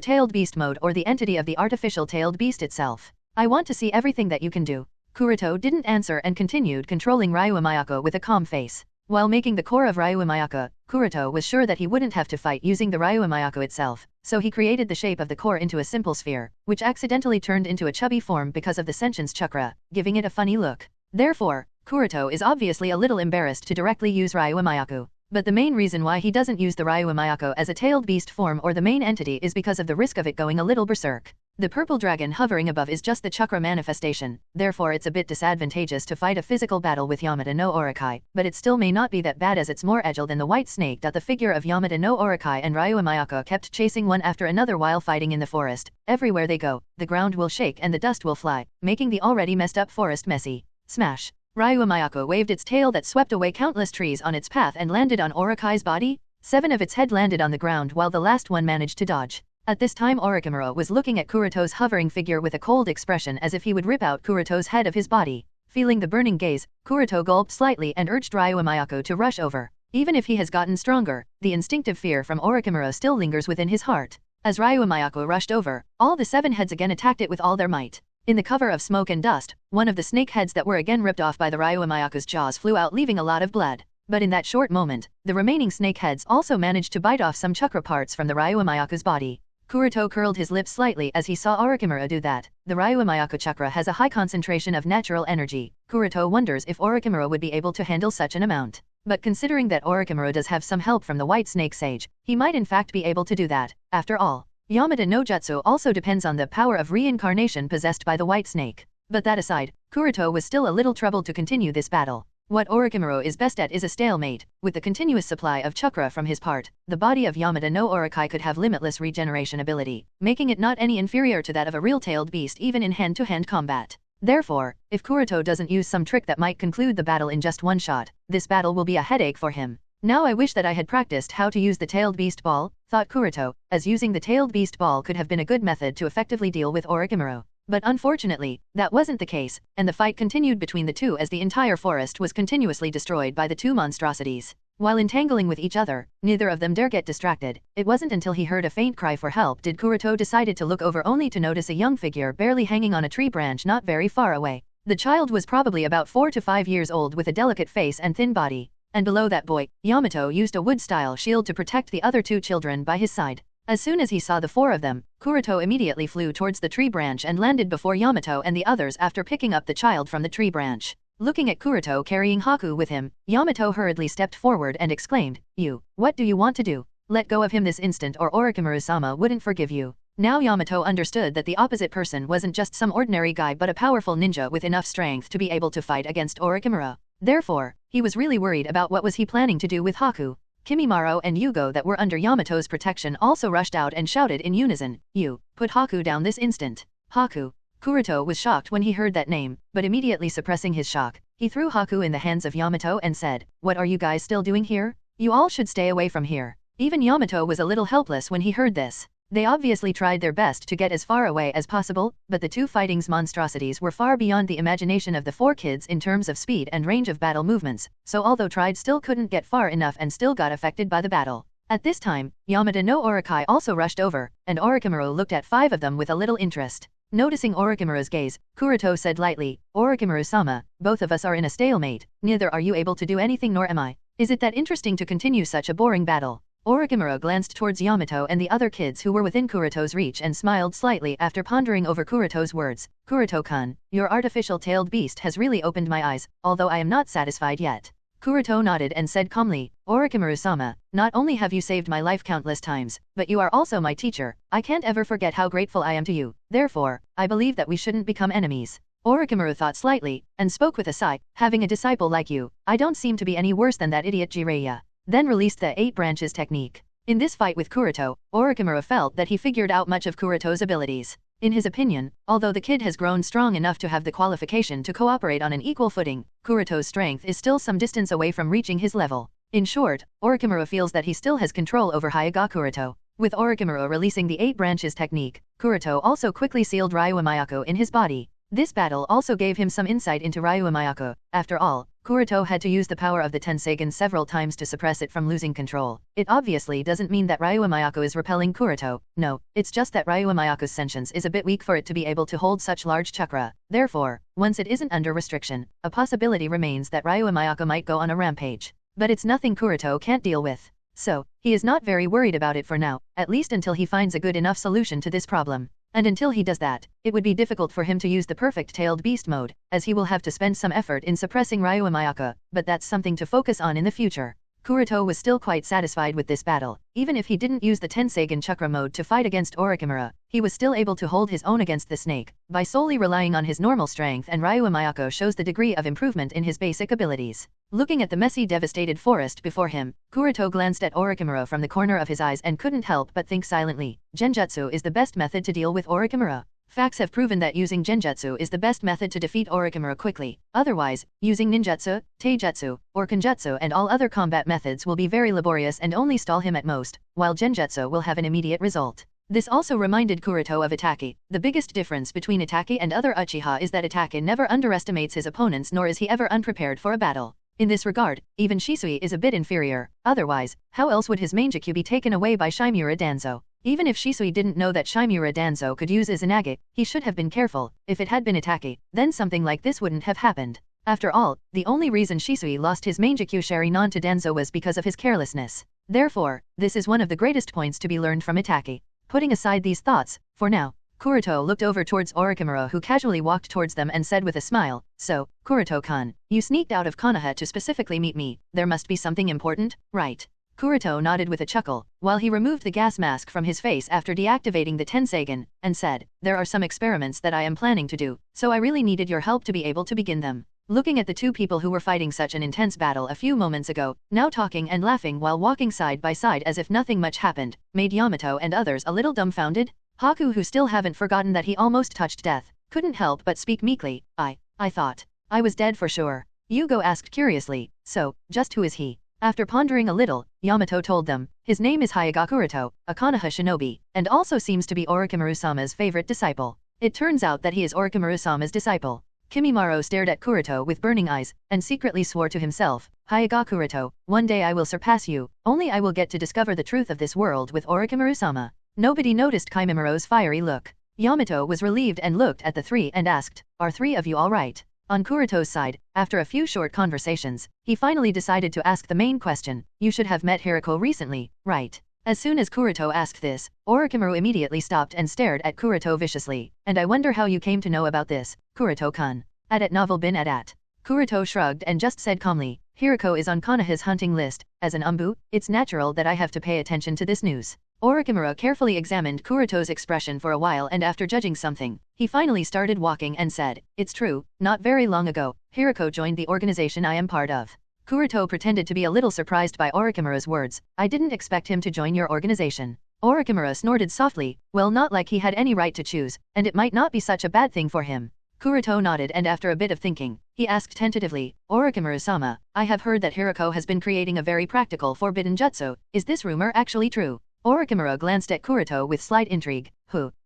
tailed beast mode or the entity of the artificial tailed beast itself. I want to see everything that you can do." Kuroto didn't answer and continued controlling Ryuo Mayako with a calm face. While making the core of Ryuo Mayako, Kuroto was sure that he wouldn't have to fight using the Ryuo Mayako itself, so he created the shape of the core into a simple sphere, which accidentally turned into a chubby form because of the sentience chakra, giving it a funny look. Therefore, Kuroto is obviously a little embarrassed to directly use Ryuo Mayako. But the main reason why he doesn't use the Ryuo Mayako as a tailed beast form or the main entity is because of the risk of it going a little berserk. The purple dragon hovering above is just the chakra manifestation, therefore it's a bit disadvantageous to fight a physical battle with Yamada no Orokai, but it still may not be that bad as it's more agile than the white snake. The figure of Yamada no Orokai and Ryuo Mayako kept chasing one after another while fighting in the forest. Everywhere they go, the ground will shake and the dust will fly, making the already messed up forest messy. Smash! Ryuo Mayako waved its tail that swept away countless trees on its path and landed on Orokai's body. 7 of its head landed on the ground while the last one managed to dodge. At this time Orochimaru was looking at Kuroto's hovering figure with a cold expression as if he would rip out Kuroto's head of his body. Feeling the burning gaze, Kuroto gulped slightly and urged Ryuo Mayako to rush over. Even if he has gotten stronger, the instinctive fear from Orochimaru still lingers within his heart. As Ryuo Mayako rushed over, all the 7 heads again attacked it with all their might. In the cover of smoke and dust, one of the snake heads that were again ripped off by the Ryuo Mayako's jaws flew out, leaving a lot of blood. But in that short moment, the remaining snake heads also managed to bite off some chakra parts from the Ryuo Mayako's body. Kuroto curled his lips slightly as he saw Orochimaru do that. The Ryuo Mayako chakra has a high concentration of natural energy. Kuroto wonders if Orochimaru would be able to handle such an amount. But considering that Orochimaru does have some help from the white snake sage, he might in fact be able to do that. After all, Yamada no Jutsu also depends on the power of reincarnation possessed by the white snake. But that aside, Kuroto was still a little troubled to continue this battle. What Orochimaru is best at is a stalemate. With the continuous supply of chakra from his part, the body of Yamada no Orokai could have limitless regeneration ability, making it not any inferior to that of a real-tailed beast even in hand-to-hand combat. Therefore, if Kuroto doesn't use some trick that might conclude the battle in just one shot, this battle will be a headache for him. Now I wish that I had practiced how to use the tailed beast ball, thought Kuroto, as using the tailed beast ball could have been a good method to effectively deal with Orochimaru. But unfortunately, that wasn't the case, and the fight continued between the two as the entire forest was continuously destroyed by the two monstrosities. While entangling with each other, neither of them dare get distracted. It wasn't until he heard a faint cry for help did Kuroto decided to look over only to notice a young figure barely hanging on a tree branch not very far away. The child was probably about 4 to 5 years old with a delicate face and thin body. And below that boy, Yamato used a wood-style shield to protect the other two children by his side. As soon as he saw the 4 of them, Kuroto immediately flew towards the tree branch and landed before Yamato and the others after picking up the child from the tree branch. Looking at Kuroto carrying Haku with him, Yamato hurriedly stepped forward and exclaimed, "You, what do you want to do? Let go of him this instant or Orochimaru-sama wouldn't forgive you." Now Yamato understood that the opposite person wasn't just some ordinary guy but a powerful ninja with enough strength to be able to fight against Orochimaru. Therefore, he was really worried about what was he planning to do with Haku. Kimimaro and Yugo that were under Yamato's protection also rushed out and shouted in unison, "You, put Haku down this instant." Haku. Kuroto was shocked when he heard that name, but immediately suppressing his shock, he threw Haku in the hands of Yamato and said, "What are you guys still doing here? You all should stay away from here." Even Yamato was a little helpless when he heard this. They obviously tried their best to get as far away as possible, but the two fighting's monstrosities were far beyond the imagination of the 4 kids in terms of speed and range of battle movements, so although tried still couldn't get far enough and still got affected by the battle. At this time, Yamada no Orokai also rushed over, and Orochimaru looked at 5 of them with a little interest. Noticing Orochimaru's gaze, Kuroto said lightly, "Orochimaru-sama, both of us are in a stalemate, neither are you able to do anything nor am I. Is it that interesting to continue such a boring battle?" Orochimaru glanced towards Yamato and the other kids who were within Kuroto's reach and smiled slightly after pondering over Kuroto's words. "Kuroto-kun, your artificial tailed beast has really opened my eyes, although I am not satisfied yet." Kuroto nodded and said calmly, "Orochimaru-sama, not only have you saved my life countless times, but you are also my teacher. I can't ever forget how grateful I am to you. Therefore, I believe that we shouldn't become enemies." Orochimaru thought slightly, and spoke with a sigh, "Having a disciple like you, I don't seem to be any worse than that idiot Jiraiya." Then released the 8 branches technique. In this fight with Kuroto, Orochimaru felt that he figured out much of Kuroto's abilities. In his opinion, although the kid has grown strong enough to have the qualification to cooperate on an equal footing, Kuroto's strength is still some distance away from reaching his level. In short, Orochimaru feels that he still has control over Hyuga Kuroto. With Orochimaru releasing the 8 branches technique, Kuroto also quickly sealed Ryuo Miyako in his body. This battle also gave him some insight into Ryuo Miyako. After all, Kuroto had to use the power of the Tenseigan several times to suppress it from losing control. It obviously doesn't mean that Ryuo Miyako is repelling Kuroto. No, it's just that Ryuo Miyako's sentience is a bit weak for it to be able to hold such large chakra. Therefore, once it isn't under restriction, a possibility remains that Ryuo Miyako might go on a rampage. But it's nothing Kuroto can't deal with. So, he is not very worried about it for now, at least until he finds a good enough solution to this problem. And until he does that, it would be difficult for him to use the perfect tailed beast mode, as he will have to spend some effort in suppressing Ryuo Miyako, but that's something to focus on in the future. Kuroto was still quite satisfied with this battle. Even if he didn't use the Tenseigan chakra mode to fight against Orochimaru, he was still able to hold his own against the snake, by solely relying on his normal strength, and Ryuo Miyako shows the degree of improvement in his basic abilities. Looking at the messy devastated forest before him, Kuroto glanced at Orochimaru from the corner of his eyes and couldn't help but think silently, Genjutsu is the best method to deal with Orochimaru. Facts have proven that using Genjutsu is the best method to defeat Orochimaru quickly. Otherwise, using ninjutsu, taijutsu, or kenjutsu and all other combat methods will be very laborious and only stall him at most, while Genjutsu will have an immediate result. This also reminded Kuroto of Itachi. The biggest difference between Itachi and other Uchiha is that Itachi never underestimates his opponents, nor is he ever unprepared for a battle. In this regard, even Shisui is a bit inferior. Otherwise, how else would his Mangekyou be taken away by Shimura Danzo? Even if Shisui didn't know that Shimura Danzo could use Izanagi, he should have been careful. If it had been Itachi, then something like this wouldn't have happened. After all, the only reason Shisui lost his Mangekyou Sharingan to Danzo was because of his carelessness. Therefore, this is one of the greatest points to be learned from Itachi. Putting aside these thoughts, for now, Kuroto looked over towards Orochimaru, who casually walked towards them and said with a smile, "So, Kuroto-kun, you sneaked out of Konoha to specifically meet me. There must be something important, right?" Kuroto nodded with a chuckle, while he removed the gas mask from his face after deactivating the Tenseigan, and said, "There are some experiments that I am planning to do, so I really needed your help to be able to begin them." Looking at the two people who were fighting such an intense battle a few moments ago, now talking and laughing while walking side by side as if nothing much happened, made Yamato and others a little dumbfounded. Haku, who still haven't forgotten that he almost touched death, couldn't help but speak meekly. I thought I was dead for sure." Yugo asked curiously, "So, just who is he?" After pondering a little, Yamato told them, "His name is Hyuga Kuroto, a Konoha shinobi, and also seems to be Orochimaru-sama's favorite disciple." It turns out that he is Orochimaru-sama's disciple. Kimimaro stared at Kuroto with burning eyes, and secretly swore to himself, "Hyuga Kuroto, one day I will surpass you, only I will get to discover the truth of this world with Orochimaru-sama." Nobody noticed Kimimaro's fiery look. Yamato was relieved and looked at the three and asked, "Are three of you all right?" On Kuroto's side, after a few short conversations, he finally decided to ask the main question, "You should have met Hirako recently, right?" As soon as Kuroto asked this, Orochimaru immediately stopped and stared at Kuroto viciously. "And I wonder how you came to know about this, Kuroto-kun." At novel bin at. Kuroto shrugged and just said calmly, "Hirako is on Konoha's hunting list. As an Anbu, it's natural that I have to pay attention to this news." Orochimaru carefully examined Kuroto's expression for a while, and after judging something, he finally started walking and said, "It's true, not very long ago, Hirako joined the organization I am part of." Kuroto pretended to be a little surprised by Orochimaru's words. "I didn't expect him to join your organization." Orochimaru snorted softly, well, not like he had any right to choose, and it might not be such a bad thing for him. Kuroto nodded, and after a bit of thinking, he asked tentatively, "Orochimaru-sama, I have heard that Hirako has been creating a very practical forbidden jutsu. Is this rumor actually true?" Orochimaru glanced at Kuroto with slight intrigue.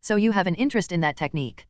So you have an interest in that technique?"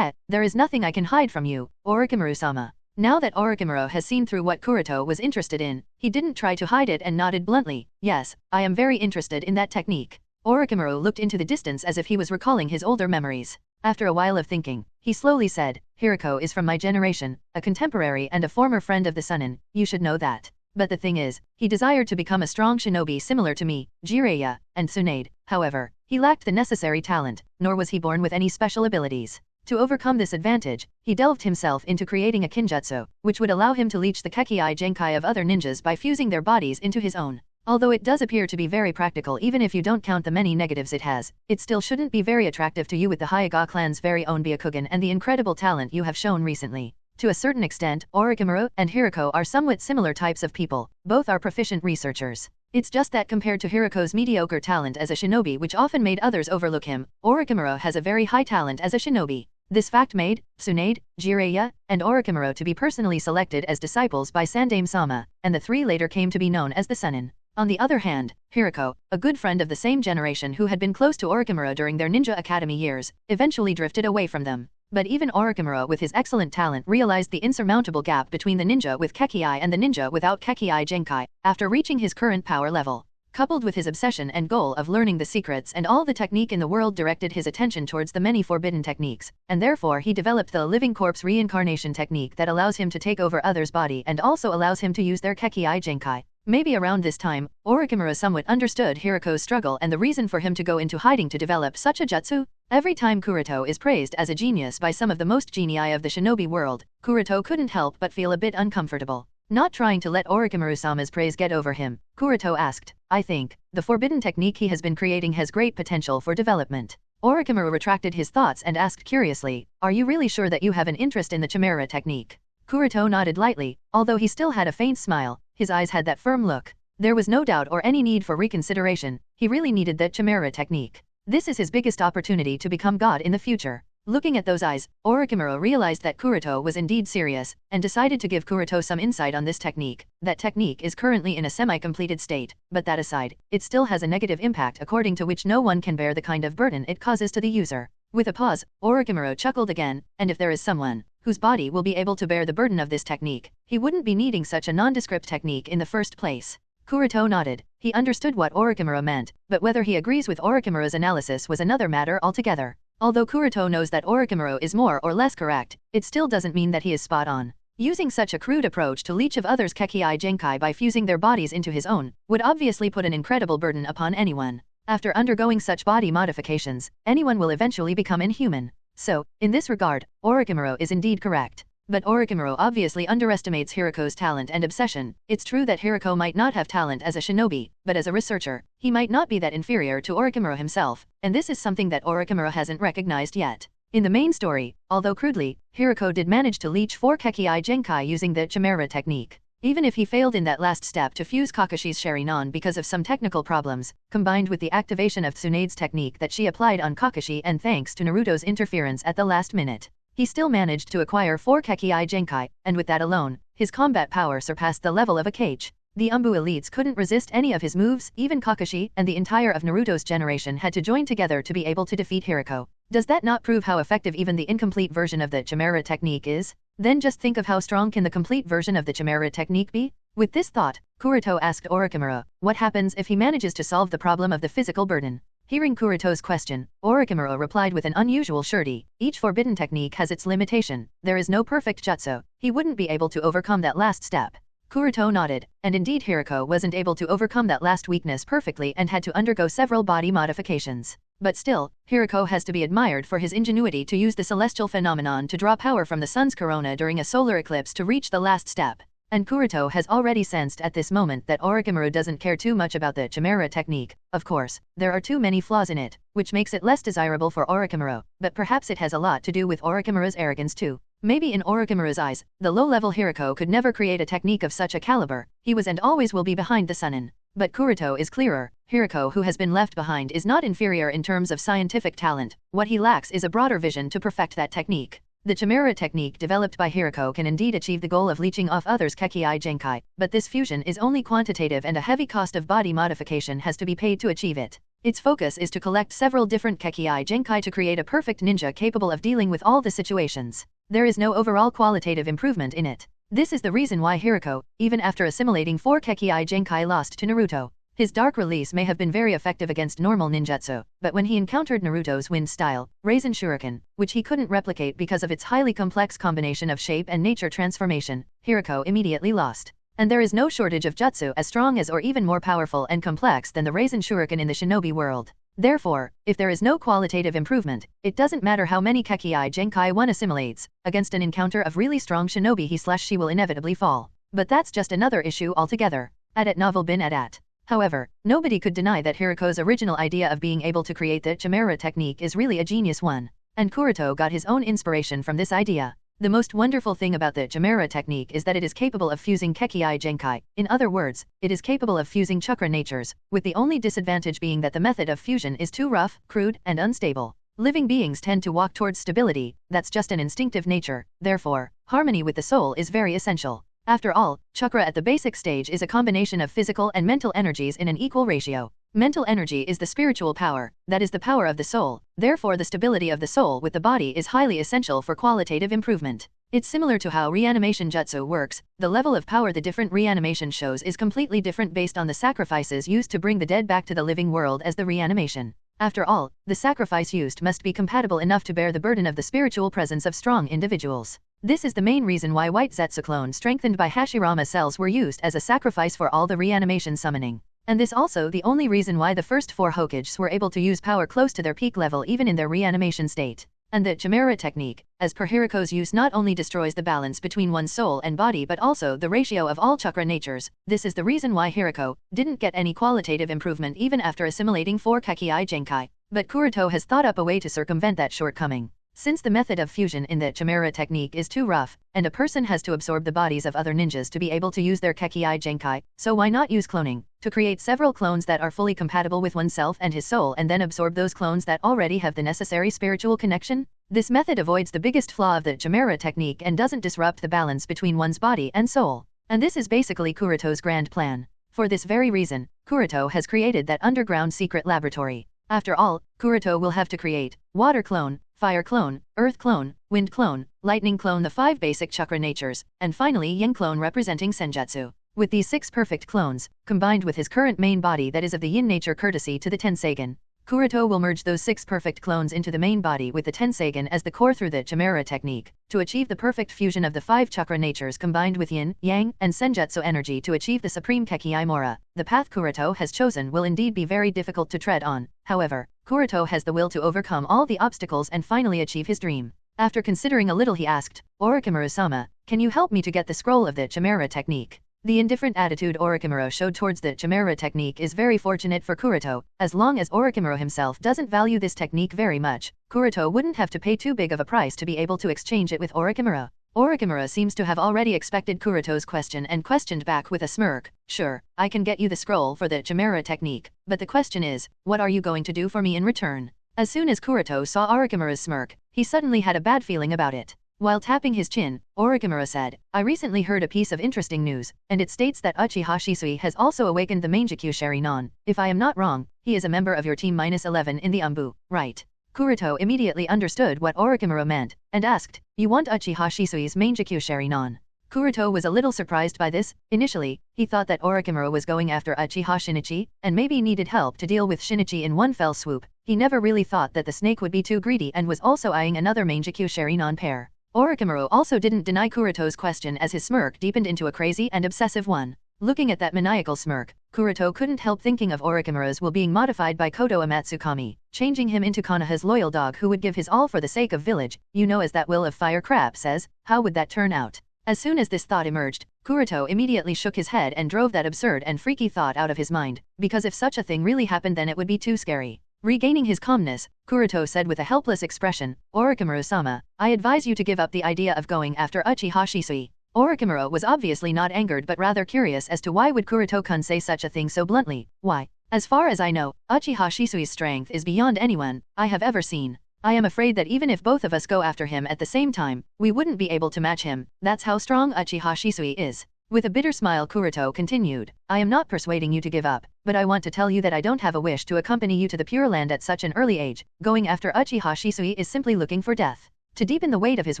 There is nothing I can hide from you, Orochimaru-sama." Now that Orochimaru has seen through what Kuroto was interested in, he didn't try to hide it and nodded bluntly. "Yes, I am very interested in that technique." Orochimaru looked into the distance as if he was recalling his older memories. After a while of thinking, he slowly said, "Hirako is from my generation, a contemporary and a former friend of the Sunin, you should know that. But the thing is, he desired to become a strong shinobi similar to me, Jiraiya, and Tsunade. However, he lacked the necessary talent, nor was he born with any special abilities. To overcome this advantage, he delved himself into creating a kinjutsu, which would allow him to leech the Kekkai Genkai of other ninjas by fusing their bodies into his own. Although it does appear to be very practical even if you don't count the many negatives it has, it still shouldn't be very attractive to you with the Hyuga clan's very own Byakugan and the incredible talent you have shown recently. To a certain extent, Orochimaru and Hirako are somewhat similar types of people. Both are proficient researchers. It's just that compared to Hirako's mediocre talent as a shinobi, which often made others overlook him, Orochimaru has a very high talent as a shinobi. This fact made Tsunade, Jiraiya, and Orochimaru to be personally selected as disciples by Sandaime-sama, and the three later came to be known as the Sunin. On the other hand, Hirako, a good friend of the same generation who had been close to Orochimaru during their ninja academy years, eventually drifted away from them. But even Orochimaru with his excellent talent realized the insurmountable gap between the ninja with Kekkai and the ninja without Kekkai Genkai, after reaching his current power level. Coupled with his obsession and goal of learning the secrets and all the technique in the world directed his attention towards the many forbidden techniques, and therefore he developed the living corpse reincarnation technique that allows him to take over others' body and also allows him to use their Kekkai Genkai. Maybe around this time, Orochimaru somewhat understood Hirako's struggle and the reason for him to go into hiding to develop such a jutsu. Every time Kuroto is praised as a genius by some of the most genii of the shinobi world, Kuroto couldn't help but feel a bit uncomfortable. Not trying to let Orochimaru-sama's praise get over him, Kuroto asked, "I think the forbidden technique he has been creating has great potential for development." Orochimaru retracted his thoughts and asked curiously, "Are you really sure that you have an interest in the Chimera technique?" Kuroto nodded lightly, although he still had a faint smile. His eyes had that firm look. There was no doubt or any need for reconsideration. He really needed that Chimera technique. This is his biggest opportunity to become God in the future. Looking at those eyes, Orochimaru realized that Kuroto was indeed serious, and decided to give Kuroto some insight on this technique. That technique is currently in a semi-completed state, but that aside, it still has a negative impact according to which no one can bear the kind of burden it causes to the user. With a pause, Orochimaru chuckled again, and if there is someone whose body will be able to bear the burden of this technique, he wouldn't be needing such a nondescript technique in the first place. Kuroto nodded. He understood what Orochimaru meant, but whether he agrees with Orochimaru's analysis was another matter altogether. Although Kuroto knows that Orochimaru is more or less correct, it still doesn't mean that he is spot on. Using such a crude approach to leech of others' Kekkai Genkai by fusing their bodies into his own, would obviously put an incredible burden upon anyone. After undergoing such body modifications, anyone will eventually become inhuman. So, in this regard, Orochimaru is indeed correct. But Orochimaru obviously underestimates Hiruko's talent and obsession. It's true that Hiruko might not have talent as a shinobi, but as a researcher, he might not be that inferior to Orochimaru himself, and this is something that Orochimaru hasn't recognized yet. In the main story, although crudely, Hiruko did manage to leech 4 Kekii Genkai using the Chimera technique. Even if he failed in that last step to fuse Kakashi's Sharingan because of some technical problems, combined with the activation of Tsunade's technique that she applied on Kakashi and thanks to Naruto's interference at the last minute, he still managed to acquire 4 Kekii Genkai, and with that alone, his combat power surpassed the level of a Kage. The Anbu elites couldn't resist any of his moves, even Kakashi and the entire of Naruto's generation had to join together to be able to defeat Hiruko. Does that not prove how effective even the incomplete version of the Chimera technique is? Then just think of how strong can the complete version of the Chimera technique be? With this thought, Kuroto asked Orochimaru, what happens if he manages to solve the problem of the physical burden? Hearing Kuroto's question, Orochimaru replied with an unusual surety, each forbidden technique has its limitation, there is no perfect jutsu, he wouldn't be able to overcome that last step. Kuroto nodded, and indeed Hiruko wasn't able to overcome that last weakness perfectly and had to undergo several body modifications. But still, Hiruko has to be admired for his ingenuity to use the celestial phenomenon to draw power from the sun's corona during a solar eclipse to reach the last step. And Kuroto has already sensed at this moment that Orochimaru doesn't care too much about the Chimera technique. Of course, there are too many flaws in it, which makes it less desirable for Orochimaru, but perhaps it has a lot to do with Orochimaru's arrogance too. Maybe in Orochimaru's eyes, the low-level Hiruko could never create a technique of such a caliber, he was and always will be behind the Sunin. But Kuroto is clearer, Hiruko who has been left behind is not inferior in terms of scientific talent, what he lacks is a broader vision to perfect that technique. The Chimera technique developed by Hiruko can indeed achieve the goal of leeching off others' Kekii Genkai, but this fusion is only quantitative and a heavy cost of body modification has to be paid to achieve it. Its focus is to collect several different Kekii Genkai to create a perfect ninja capable of dealing with all the situations. There is no overall qualitative improvement in it. This is the reason why Hiruko, even after assimilating 4 Kekii Genkai lost to Naruto, his dark release may have been very effective against normal ninjutsu, but when he encountered Naruto's wind style, Raisin Shuriken, which he couldn't replicate because of its highly complex combination of shape and nature transformation, Hiruko immediately lost. And there is no shortage of jutsu as strong as or even more powerful and complex than the Raisin Shuriken in the shinobi world. Therefore, if there is no qualitative improvement, it doesn't matter how many Kekii Genkai one assimilates, against an encounter of really strong shinobi he/she will inevitably fall. But that's just another issue altogether. Adat novel bin adat. However, nobody could deny that Hiruko's original idea of being able to create the Chimera technique is really a genius one. And Kuroto got his own inspiration from this idea. The most wonderful thing about the Chimera technique is that it is capable of fusing Kekii Genkai, in other words, it is capable of fusing chakra natures, with the only disadvantage being that the method of fusion is too rough, crude, and unstable. Living beings tend to walk towards stability, that's just an instinctive nature, therefore, harmony with the soul is very essential. After all, chakra at the basic stage is a combination of physical and mental energies in an equal ratio. Mental energy is the spiritual power, that is the power of the soul, therefore the stability of the soul with the body is highly essential for qualitative improvement. It's similar to how reanimation jutsu works, the level of power the different reanimation shows is completely different based on the sacrifices used to bring the dead back to the living world as the reanimation. After all, the sacrifice used must be compatible enough to bear the burden of the spiritual presence of strong individuals. This is the main reason why white Zetsu clone strengthened by Hashirama cells were used as a sacrifice for all the reanimation summoning. And this also the only reason why the first 4 Hokages were able to use power close to their peak level even in their reanimation state. And the Chimera technique, as per Hiruko's use, not only destroys the balance between one's soul and body but also the ratio of all chakra natures. This is the reason why Hiruko didn't get any qualitative improvement even after assimilating 4 Kekii Genkai. But Kuroto has thought up a way to circumvent that shortcoming. Since the method of fusion in the Chimera technique is too rough, and a person has to absorb the bodies of other ninjas to be able to use their Kekii Genkai, so why not use cloning, to create several clones that are fully compatible with oneself and his soul and then absorb those clones that already have the necessary spiritual connection? This method avoids the biggest flaw of the Chimera technique and doesn't disrupt the balance between one's body and soul. And this is basically Kuroto's grand plan. For this very reason, Kuroto has created that underground secret laboratory. After all, Kuroto will have to create water clone, fire clone, earth clone, wind clone, lightning clone, the 5 basic chakra natures, and finally yin clone representing senjutsu. With these 6 perfect clones, combined with his current main body that is of the yin nature courtesy to the Tenseigan, Kuroto will merge those 6 perfect clones into the main body with the Tenseigan as the core through the Chimera technique, to achieve the perfect fusion of the 5 chakra natures combined with yin, yang, and senjutsu energy to achieve the supreme Kekii Mora. The path Kuroto has chosen will indeed be very difficult to tread on, however, Kuroto has the will to overcome all the obstacles and finally achieve his dream. After considering a little he asked, Orochimaru-sama, can you help me to get the scroll of the Chimera technique? The indifferent attitude Orochimaru showed towards the Chimera technique is very fortunate for Kuroto. As long as Orochimaru himself doesn't value this technique very much, Kuroto wouldn't have to pay too big of a price to be able to exchange it with Orochimaru. Orochimaru seems to have already expected Kuroto's question and questioned back with a smirk, sure, I can get you the scroll for the Chimera technique, but the question is, what are you going to do for me in return? As soon as Kuroto saw Orochimaru's smirk, he suddenly had a bad feeling about it. While tapping his chin, Orochimaru said, I recently heard a piece of interesting news, and it states that Uchiha Shisui has also awakened the Mangekyou Sharingan. If I am not wrong, he is a member of your team -11 in the Anbu, right? Kuroto immediately understood what Orochimaru meant, and asked, you want Uchiha Shisui's Mangekyou Sharingan? Kuroto was a little surprised by this. Initially, he thought that Orochimaru was going after Uchiha Shinichi, and maybe needed help to deal with Shinichi in one fell swoop. He never really thought that the snake would be too greedy and was also eyeing another Mangekyou Sharingan pair. Orochimaru also didn't deny Kuroto's question as his smirk deepened into a crazy and obsessive one. Looking at that maniacal smirk, Kuroto couldn't help thinking of Orochimaru's will being modified by Koto Amatsukami, changing him into Konoha's loyal dog who would give his all for the sake of village, you know, as that will of fire crab says. How would that turn out? As soon as this thought emerged, Kuroto immediately shook his head and drove that absurd and freaky thought out of his mind, because if such a thing really happened then it would be too scary. Regaining his calmness, Kuroto said with a helpless expression, Orochimaru-sama, I advise you to give up the idea of going after Uchiha Shisui. Orochimaru was obviously not angered but rather curious as to why would Kuroto-kun say such a thing so bluntly. Why? As far as I know, Uchiha Shisui's strength is beyond anyone I have ever seen. I am afraid that even if both of us go after him at the same time, we wouldn't be able to match him. That's how strong Uchiha Shisui is. With a bitter smile Kuroto continued, I am not persuading you to give up, but I want to tell you that I don't have a wish to accompany you to the Pure Land at such an early age. Going after Uchiha Shisui is simply looking for death. To deepen the weight of his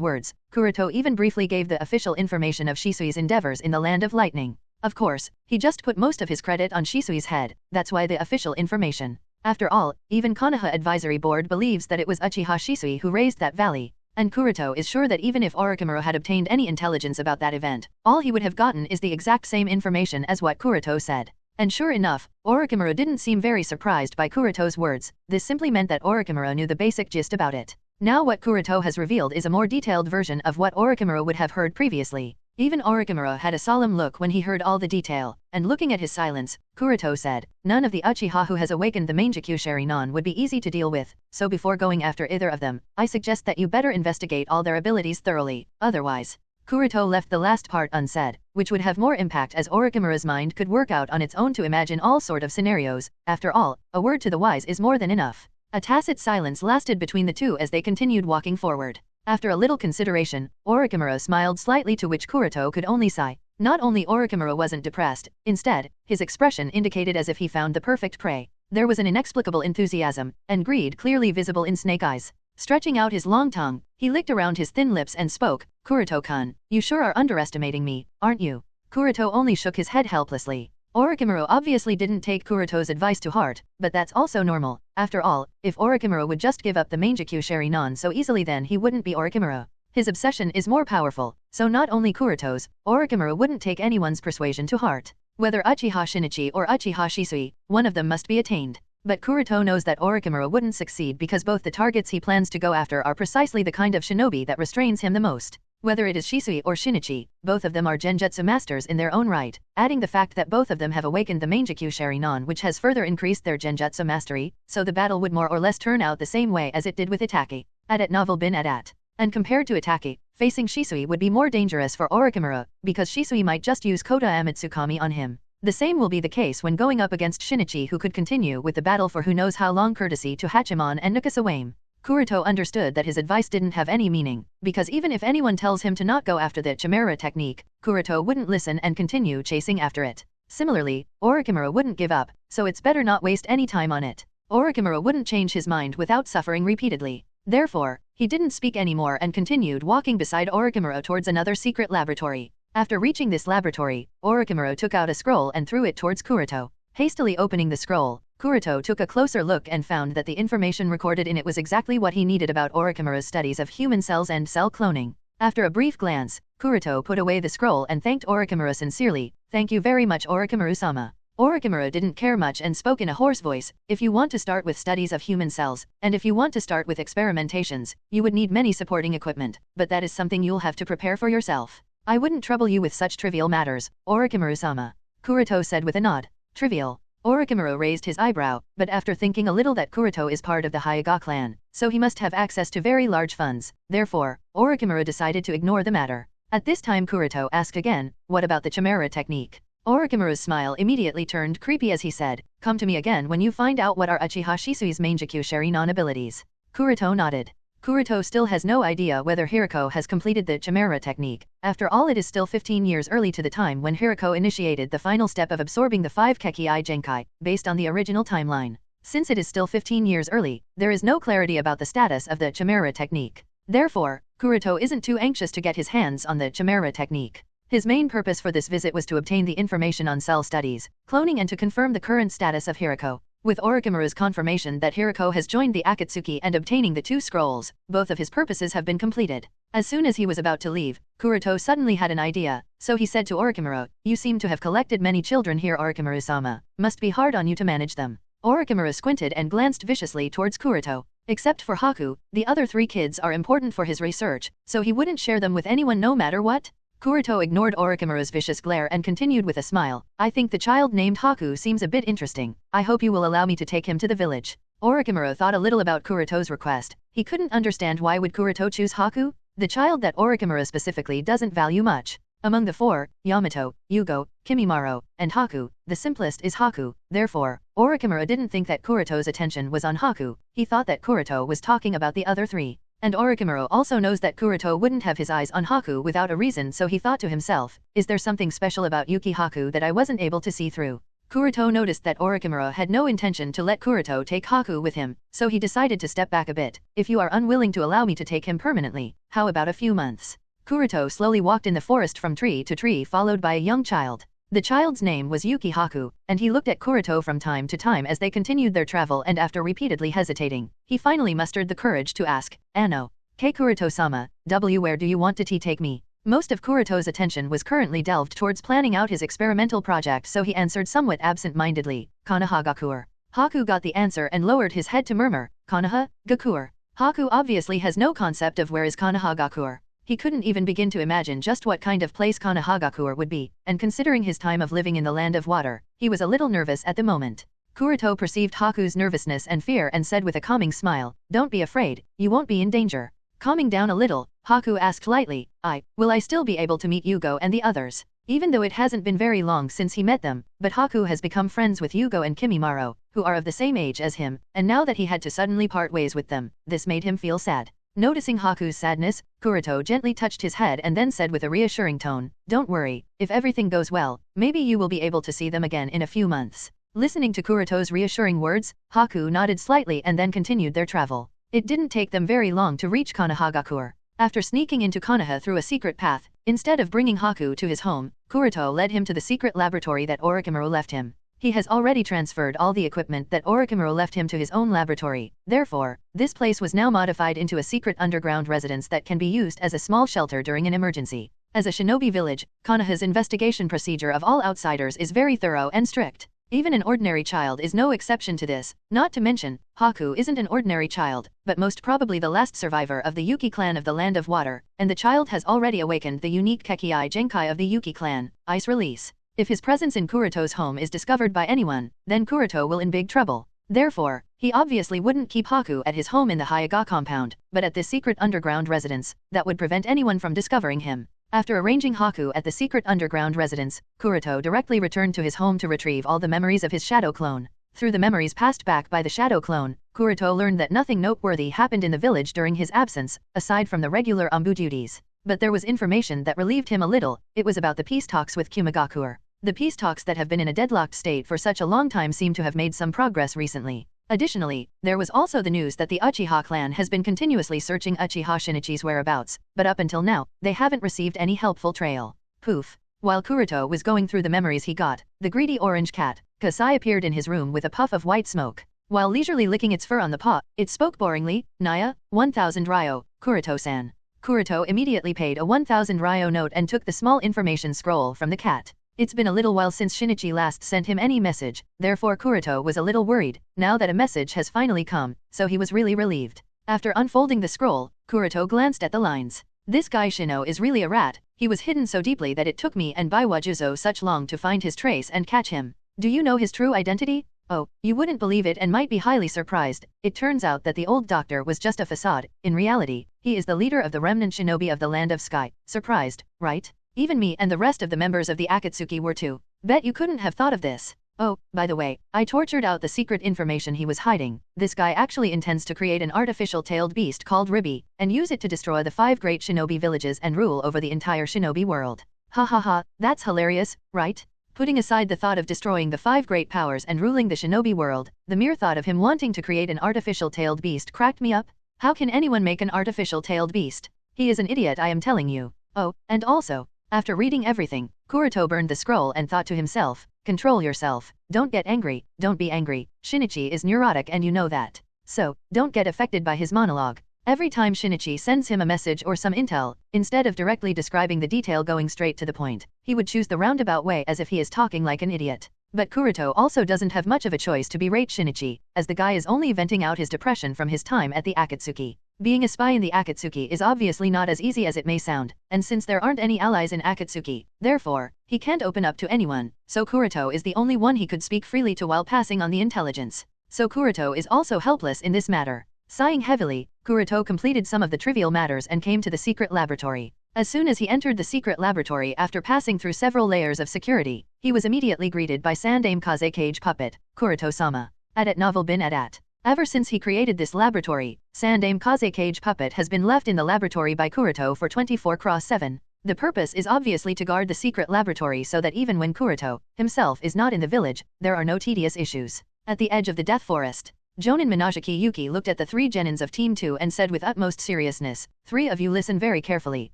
words, Kuroto even briefly gave the official information of Shisui's endeavors in the Land of Lightning. Of course, he just put most of his credit on Shisui's head, that's why the official information. After all, even Konoha Advisory Board believes that it was Uchiha Shisui who raised that valley. And Kuroto is sure that even if Orochimaru had obtained any intelligence about that event, all he would have gotten is the exact same information as what Kuroto said. And sure enough, Orochimaru didn't seem very surprised by Kuroto's words. This simply meant that Orochimaru knew the basic gist about it. Now what Kuroto has revealed is a more detailed version of what Orochimaru would have heard previously. Even Orochimaru had a solemn look when he heard all the detail, and looking at his silence, Kuroto said, none of the Uchiha who has awakened the Mangekyou Sharingan would be easy to deal with, so before going after either of them, I suggest that you better investigate all their abilities thoroughly, otherwise. Kuroto left the last part unsaid, which would have more impact as Orochimaru's mind could work out on its own to imagine all sort of scenarios. After all, a word to the wise is more than enough. A tacit silence lasted between the two as they continued walking forward. After a little consideration, Orochimaru smiled slightly, to which Kuroto could only sigh. Not only Orochimaru wasn't depressed, instead, his expression indicated as if he found the perfect prey. There was an inexplicable enthusiasm and greed clearly visible in Snake Eyes. Stretching out his long tongue, he licked around his thin lips and spoke, Kuroto-kun, you sure are underestimating me, aren't you? Kuroto only shook his head helplessly. Orochimaru obviously didn't take Kuroto's advice to heart, but that's also normal. After all, if Orochimaru would just give up the Mangekyou Sharingan so easily then he wouldn't be Orochimaru. His obsession is more powerful, so not only Kuroto's, Orochimaru wouldn't take anyone's persuasion to heart. Whether Uchiha Shinichi or Uchiha Shisui, one of them must be attained. But Kuroto knows that Orochimaru wouldn't succeed because both the targets he plans to go after are precisely the kind of shinobi that restrains him the most. Whether it is Shisui or Shinichi, both of them are genjutsu masters in their own right, adding the fact that both of them have awakened the Mangekyou Sharingan, which has further increased their genjutsu mastery, so the battle would more or less turn out the same way as it did with Itachi. At novel bin at. And compared to Itachi, facing Shisui would be more dangerous for Orochimaru, because Shisui might just use Koto Amatsukami on him. The same will be the case when going up against Shinichi, who could continue with the battle for who knows how long, courtesy to Hachiman and Nukasawame. Kuroto understood that his advice didn't have any meaning, because even if anyone tells him to not go after the Chimera technique, Kuroto wouldn't listen and continue chasing after it. Similarly, Orochimaru wouldn't give up, so it's better not waste any time on it. Orochimaru wouldn't change his mind without suffering repeatedly. Therefore, he didn't speak anymore and continued walking beside Orochimaru towards another secret laboratory. After reaching this laboratory, Orochimaru took out a scroll and threw it towards Kuroto. Hastily opening the scroll, Kuroto took a closer look and found that the information recorded in it was exactly what he needed about Orochimaru's studies of human cells and cell cloning. After a brief glance, Kuroto put away the scroll and thanked Orochimaru sincerely. Thank you very much, Orochimaru-sama. Orochimaru didn't care much and spoke in a hoarse voice. If you want to start with studies of human cells, and if you want to start with experimentations, you would need many supporting equipment, but that is something you'll have to prepare for yourself. I wouldn't trouble you with such trivial matters, Orochimaru-sama. Kuroto said with a nod. Trivial. Orochimaru raised his eyebrow, but after thinking a little that Kuroto is part of the Hyuga clan, so he must have access to very large funds. Therefore, Orochimaru decided to ignore the matter. At this time Kuroto asked again, what about the Chimera technique? Orochimaru's smile immediately turned creepy as he said, come to me again when you find out what are Uchiha Shisui's Mangekyou Sharingan abilities. Kuroto nodded. Kuroto still has no idea whether Hirako has completed the Chimera technique. After all, it is still 15 years early to the time when Hirako initiated the final step of absorbing the 5 Kekki Genkai, based on the original timeline. Since it is still 15 years early, there is no clarity about the status of the Chimera technique. Therefore, Kuroto isn't too anxious to get his hands on the Chimera technique. His main purpose for this visit was to obtain the information on cell studies, cloning, and to confirm the current status of Hirako. With Orochimaru's confirmation that Hirako has joined the Akatsuki and obtaining the 2 scrolls, both of his purposes have been completed. As soon as he was about to leave, Kuroto suddenly had an idea, so he said to Orochimaru, you seem to have collected many children here, Orochimaru-sama. Must be hard on you to manage them. Orochimaru squinted and glanced viciously towards Kuroto. Except for Haku, the other 3 kids are important for his research, so he wouldn't share them with anyone no matter what. Kuroto ignored Orochimaru's vicious glare and continued with a smile. I think the child named Haku seems a bit interesting. I hope you will allow me to take him to the village. Orochimaru thought a little about Kuroto's request. He couldn't understand why would Kuroto choose Haku, the child that Orochimaru specifically doesn't value much. Among the 4, Yamato, Yugo, Kimimaro, and Haku, the simplest is Haku. Therefore, Orochimaru didn't think that Kuroto's attention was on Haku. He thought that Kuroto was talking about the other 3. And Orochimaru also knows that Kuroto wouldn't have his eyes on Haku without a reason, so he thought to himself, is there something special about Yuki Haku that I wasn't able to see through? Kuroto noticed that Orochimaru had no intention to let Kuroto take Haku with him, so he decided to step back a bit. If you are unwilling to allow me to take him permanently, how about a few months? Kuroto slowly walked in the forest from tree to tree followed by a young child. The child's name was Yuki Haku, and he looked at Kuroto from time to time as they continued their travel, and after repeatedly hesitating, he finally mustered the courage to ask, Ano. K Kuroto-sama, where do you want to take me? Most of Kuroto's attention was currently delved towards planning out his experimental project, so he answered somewhat absent-mindedly, Konohagakur. Haku got the answer and lowered his head to murmur, Konoha-gakur. Haku obviously has no concept of where is Konohagakur. He couldn't even begin to imagine just what kind of place Konohagakur would be, and considering his time of living in the land of water, he was a little nervous at the moment. Kuroto perceived Haku's nervousness and fear and said with a calming smile, don't be afraid, you won't be in danger. Calming down a little, Haku asked lightly, will I still be able to meet Yugo and the others? Even though it hasn't been very long since he met them, but Haku has become friends with Yugo and Kimimaro, who are of the same age as him, and now that he had to suddenly part ways with them, this made him feel sad. Noticing Haku's sadness, Kuroto gently touched his head and then said with a reassuring tone, don't worry, if everything goes well, maybe you will be able to see them again in a few months. Listening to Kuroto's reassuring words, Haku nodded slightly and then continued their travel. It didn't take them very long to reach Konohagakur. After sneaking into Konoha through a secret path, instead of bringing Haku to his home, Kuroto led him to the secret laboratory that Orochimaru left him. He has already transferred all the equipment that Orochimaru left him to his own laboratory. Therefore, this place was now modified into a secret underground residence that can be used as a small shelter during an emergency. As a shinobi village, Konoha's investigation procedure of all outsiders is very thorough and strict. Even an ordinary child is no exception to this, not to mention, Haku isn't an ordinary child, but most probably the last survivor of the Yuki clan of the Land of Water, and the child has already awakened the unique Kekki Genkai of the Yuki clan, Ice Release. If his presence in Kuroto's home is discovered by anyone, then Kuroto will in big trouble. Therefore, he obviously wouldn't keep Haku at his home in the Hyuga compound, but at this secret underground residence, that would prevent anyone from discovering him. After arranging Haku at the secret underground residence, Kuroto directly returned to his home to retrieve all the memories of his shadow clone. Through the memories passed back by the shadow clone, Kuroto learned that nothing noteworthy happened in the village during his absence, aside from the regular Anbu duties. But there was information that relieved him a little. It was about the peace talks with Kumagakur. The peace talks that have been in a deadlocked state for such a long time seem to have made some progress recently. Additionally, there was also the news that the Uchiha clan has been continuously searching Uchiha Shinichi's whereabouts, but up until now, they haven't received any helpful trail. Poof. While Kuroto was going through the memories he got, the greedy orange cat, Kasai, appeared in his room with a puff of white smoke. While leisurely licking its fur on the paw, it spoke boringly, Naya, 1000 ryo, Kuroto-san. Kuroto immediately paid a 1000 ryo note and took the small information scroll from the cat. It's been a little while since Shinichi last sent him any message, therefore Kuroto was a little worried, now that a message has finally come, so he was really relieved. After unfolding the scroll, Kuroto glanced at the lines. This guy Shino is really a rat, he was hidden so deeply that it took me and Baiwajuzo such long to find his trace and catch him. Do you know his true identity? Oh, you wouldn't believe it and might be highly surprised. It turns out that the old doctor was just a facade. In reality, he is the leader of the remnant shinobi of the Land of Sky. Surprised, right? Even me and the rest of the members of the Akatsuki were too. Bet you couldn't have thought of this. Oh, by the way, I tortured out the secret information he was hiding. This guy actually intends to create an artificial tailed beast called Ribi, and use it to destroy the 5 great shinobi villages and rule over the entire shinobi world. Ha ha ha, that's hilarious, right? Putting aside the thought of destroying the 5 great powers and ruling the shinobi world, the mere thought of him wanting to create an artificial tailed beast cracked me up. How can anyone make an artificial tailed beast? He is an idiot, I am telling you. Oh, and also, after reading everything, Kuroto burned the scroll and thought to himself, control yourself, don't get angry, don't be angry, Shinichi is neurotic and you know that. So, don't get affected by his monologue. Every time Shinichi sends him a message or some intel, instead of directly describing the detail going straight to the point, he would choose the roundabout way as if he is talking like an idiot. But Kuroto also doesn't have much of a choice to berate Shinichi, as the guy is only venting out his depression from his time at the Akatsuki. Being a spy in the Akatsuki is obviously not as easy as it may sound, and since there aren't any allies in Akatsuki, therefore, he can't open up to anyone, so Kuroto is the only one he could speak freely to while passing on the intelligence. So Kuroto is also helpless in this matter. Sighing heavily, Kuroto completed some of the trivial matters and came to the secret laboratory. As soon as he entered the secret laboratory after passing through several layers of security, he was immediately greeted by Sandame Kaze Cage Puppet, Kuroto-sama. At novel bin at. Ever since he created this laboratory, Sandame Kaze Cage Puppet has been left in the laboratory by Kuroto for 24/7. The purpose is obviously to guard the secret laboratory so that even when Kuroto, himself, is not in the village, there are no tedious issues. At the edge of the Death Forest, Jonin Mangekyou Yuki looked at the 3 genins of Team 2 and said with utmost seriousness, 3 of you listen very carefully,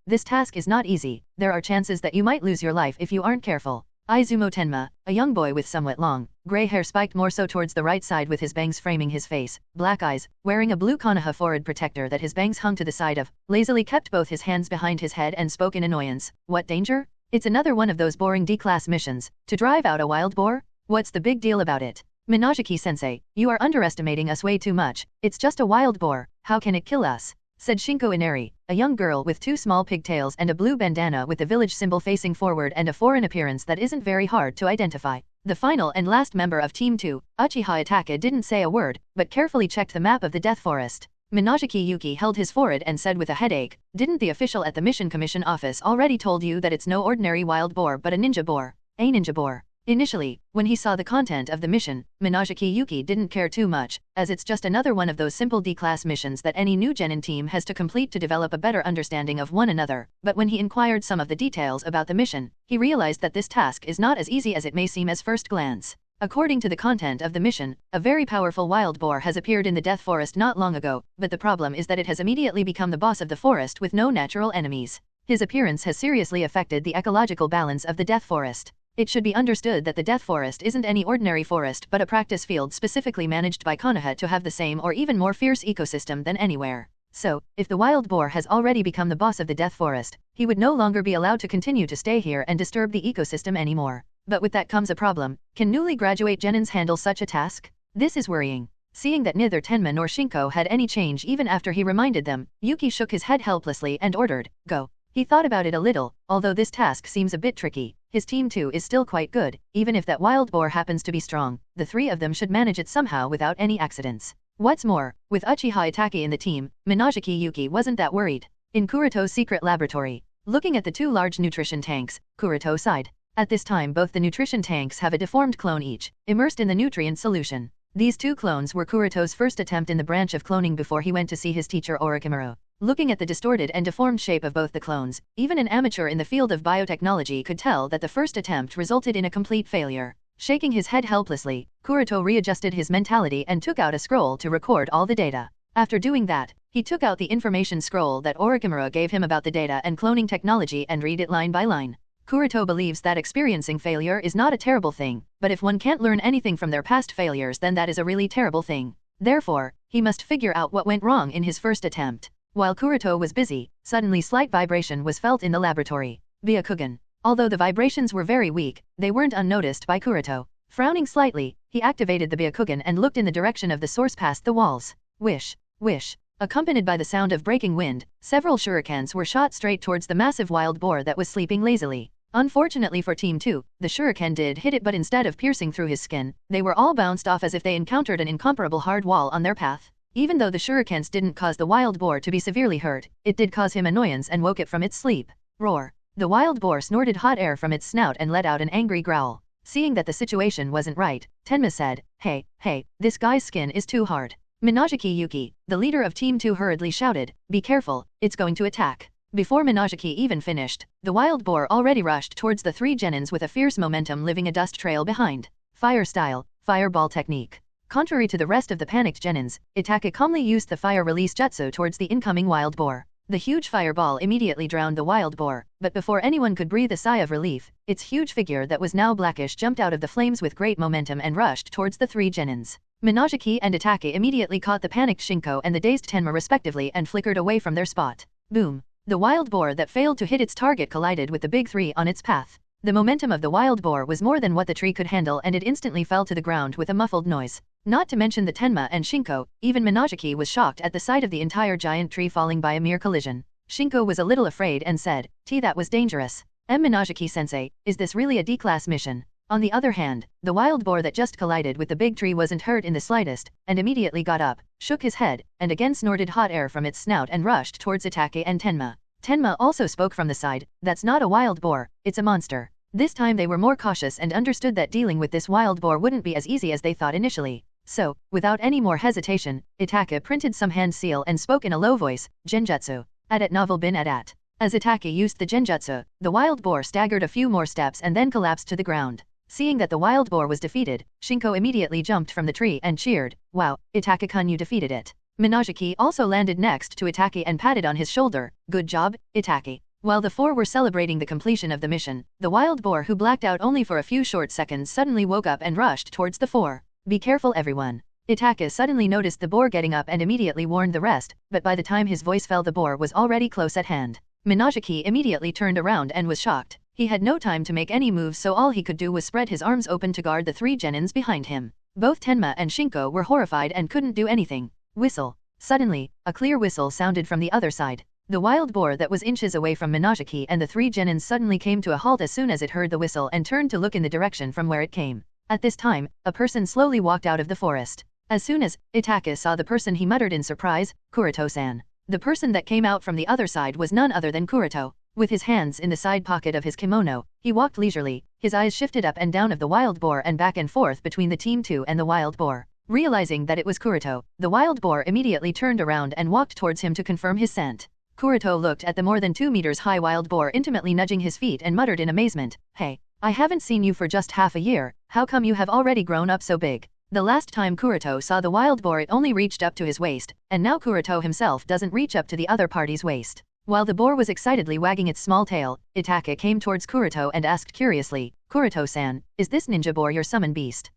this task is not easy, there are chances that you might lose your life if you aren't careful. Izumo Tenma, a young boy with somewhat long, gray hair spiked more so towards the right side with his bangs framing his face, black eyes, wearing a blue Konoha forehead protector that his bangs hung to the side of, lazily kept both his hands behind his head and spoke in annoyance, what danger? It's another one of those boring D-class missions, to drive out a wild boar? What's the big deal about it? Mangekyou-sensei, you are underestimating us way too much, it's just a wild boar, how can it kill us? Said Shinko Inari, a young girl with 2 small pigtails and a blue bandana with the village symbol facing forward and a foreign appearance that isn't very hard to identify. The final and last member of Team 2, Uchiha Itaka, didn't say a word, but carefully checked the map of the Death Forest. Mangekyou Yuki held his forehead and said with a headache, didn't the official at the Mission Commission office already told you that it's no ordinary wild boar but a ninja boar? A ninja boar. Initially, when he saw the content of the mission, Mangekyou Yuki didn't care too much, as it's just another one of those simple D-class missions that any new genin team has to complete to develop a better understanding of one another, but when he inquired some of the details about the mission, he realized that this task is not as easy as it may seem as first glance. According to the content of the mission, a very powerful wild boar has appeared in the Death Forest not long ago, but the problem is that it has immediately become the boss of the forest with no natural enemies. His appearance has seriously affected the ecological balance of the Death Forest. It should be understood that the Death Forest isn't any ordinary forest but a practice field specifically managed by Konoha to have the same or even more fierce ecosystem than anywhere. So, if the wild boar has already become the boss of the Death Forest, he would no longer be allowed to continue to stay here and disturb the ecosystem anymore. But with that comes a problem. Can newly graduate genins handle such a task? This is worrying. Seeing that neither Tenma nor Shinko had any change even after he reminded them, Yuki shook his head helplessly and ordered, go. He thought about it a little, although this task seems a bit tricky. His team 2 is still quite good, even if that wild boar happens to be strong, the 3 of them should manage it somehow without any accidents. What's more, with Uchiha Itaka in the team, Mangekyou Yuki wasn't that worried. In Kuroto's secret laboratory, looking at the 2 large nutrition tanks, Kuroto sighed. At this time both the nutrition tanks have a deformed clone each, immersed in the nutrient solution. These 2 clones were Kuroto's first attempt in the branch of cloning before he went to see his teacher Orochimaru. Looking at the distorted and deformed shape of both the clones, even an amateur in the field of biotechnology could tell that the first attempt resulted in a complete failure. Shaking his head helplessly, Kuroto readjusted his mentality and took out a scroll to record all the data. After doing that, he took out the information scroll that Orochimaru gave him about the data and cloning technology and read it line by line. Kuroto believes that experiencing failure is not a terrible thing, but if one can't learn anything from their past failures then that is a really terrible thing. Therefore, he must figure out what went wrong in his first attempt. While Kuroto was busy, suddenly slight vibration was felt in the laboratory. Byakugan. Although the vibrations were very weak, they weren't unnoticed by Kuroto. Frowning slightly, he activated the Byakugan and looked in the direction of the source past the walls. Wish, wish. Accompanied by the sound of breaking wind, several shurikens were shot straight towards the massive wild boar that was sleeping lazily. Unfortunately for Team 2, the shuriken did hit it, but instead of piercing through his skin, they were all bounced off as if they encountered an incomparable hard wall on their path. Even though the shurikens didn't cause the wild boar to be severely hurt, it did cause him annoyance and woke it from its sleep. Roar. The wild boar snorted hot air from its snout and let out an angry growl. Seeing that the situation wasn't right, Tenma said, Hey, this guy's skin is too hard. Mangekyou Yuki, the leader of Team 2, hurriedly shouted, Be careful, it's going to attack. Before Mangekyou even finished, the wild boar already rushed towards the three genins with a fierce momentum, leaving a dust trail behind. Fire style, fireball technique. Contrary to the rest of the panicked genins, Itake calmly used the fire release jutsu towards the incoming wild boar. The huge fireball immediately drowned the wild boar, but before anyone could breathe a sigh of relief, its huge figure that was now blackish jumped out of the flames with great momentum and rushed towards the three genins. Mangekyou and Itake immediately caught the panicked Shinko and the dazed Tenma respectively and flickered away from their spot. Boom. The wild boar that failed to hit its target collided with the big three on its path. The momentum of the wild boar was more than what the tree could handle, and it instantly fell to the ground with a muffled noise. Not to mention the Tenma and Shinko, even Mangekyou was shocked at the sight of the entire giant tree falling by a mere collision. Shinko was a little afraid and said, That was dangerous. Mangekyou-sensei, is this really a D-class mission? On the other hand, the wild boar that just collided with the big tree wasn't hurt in the slightest, and immediately got up, shook his head, and again snorted hot air from its snout and rushed towards Itake and Tenma. Tenma also spoke from the side, That's not a wild boar, it's a monster. This time they were more cautious and understood that dealing with this wild boar wouldn't be as easy as they thought initially. So, without any more hesitation, Itake printed some hand seal and spoke in a low voice, Genjutsu. At novel bin at. As Itake used the genjutsu, the wild boar staggered a few more steps and then collapsed to the ground. Seeing that the wild boar was defeated, Shinko immediately jumped from the tree and cheered, Wow, Itake-kun, you defeated it. Mangekyou also landed next to Itake and patted on his shoulder, Good job, Itake. While the four were celebrating the completion of the mission, the wild boar, who blacked out only for a few short seconds, suddenly woke up and rushed towards the four. Be careful, everyone. Itake suddenly noticed the boar getting up and immediately warned the rest, but by the time his voice fell, the boar was already close at hand. Mangekyou immediately turned around and was shocked. He had no time to make any moves, so all he could do was spread his arms open to guard the three genins behind him. Both Tenma and Shinko were horrified and couldn't do anything. Whistle. Suddenly, a clear whistle sounded from the other side. The wild boar that was inches away from Mangekyou and the three genins suddenly came to a halt as soon as it heard the whistle and turned to look in the direction from where it came. At this time, a person slowly walked out of the forest. As soon as Itake saw the person, he muttered in surprise, Kuroto-san. The person that came out from the other side was none other than Kuroto. With his hands in the side pocket of his kimono, he walked leisurely, his eyes shifted up and down of the wild boar and back and forth between the Team 2 and the wild boar. Realizing that it was Kuroto, the wild boar immediately turned around and walked towards him to confirm his scent. Kuroto looked at the more than 2 meters high wild boar, intimately nudging his feet, and muttered in amazement, Hey, I haven't seen you for just half a year, how come you have already grown up so big? The last time Kuroto saw the wild boar, it only reached up to his waist, and now Kuroto himself doesn't reach up to the other party's waist. While the boar was excitedly wagging its small tail, Itake came towards Kuroto and asked curiously, Kuroto-san, is this ninja boar your summon beast?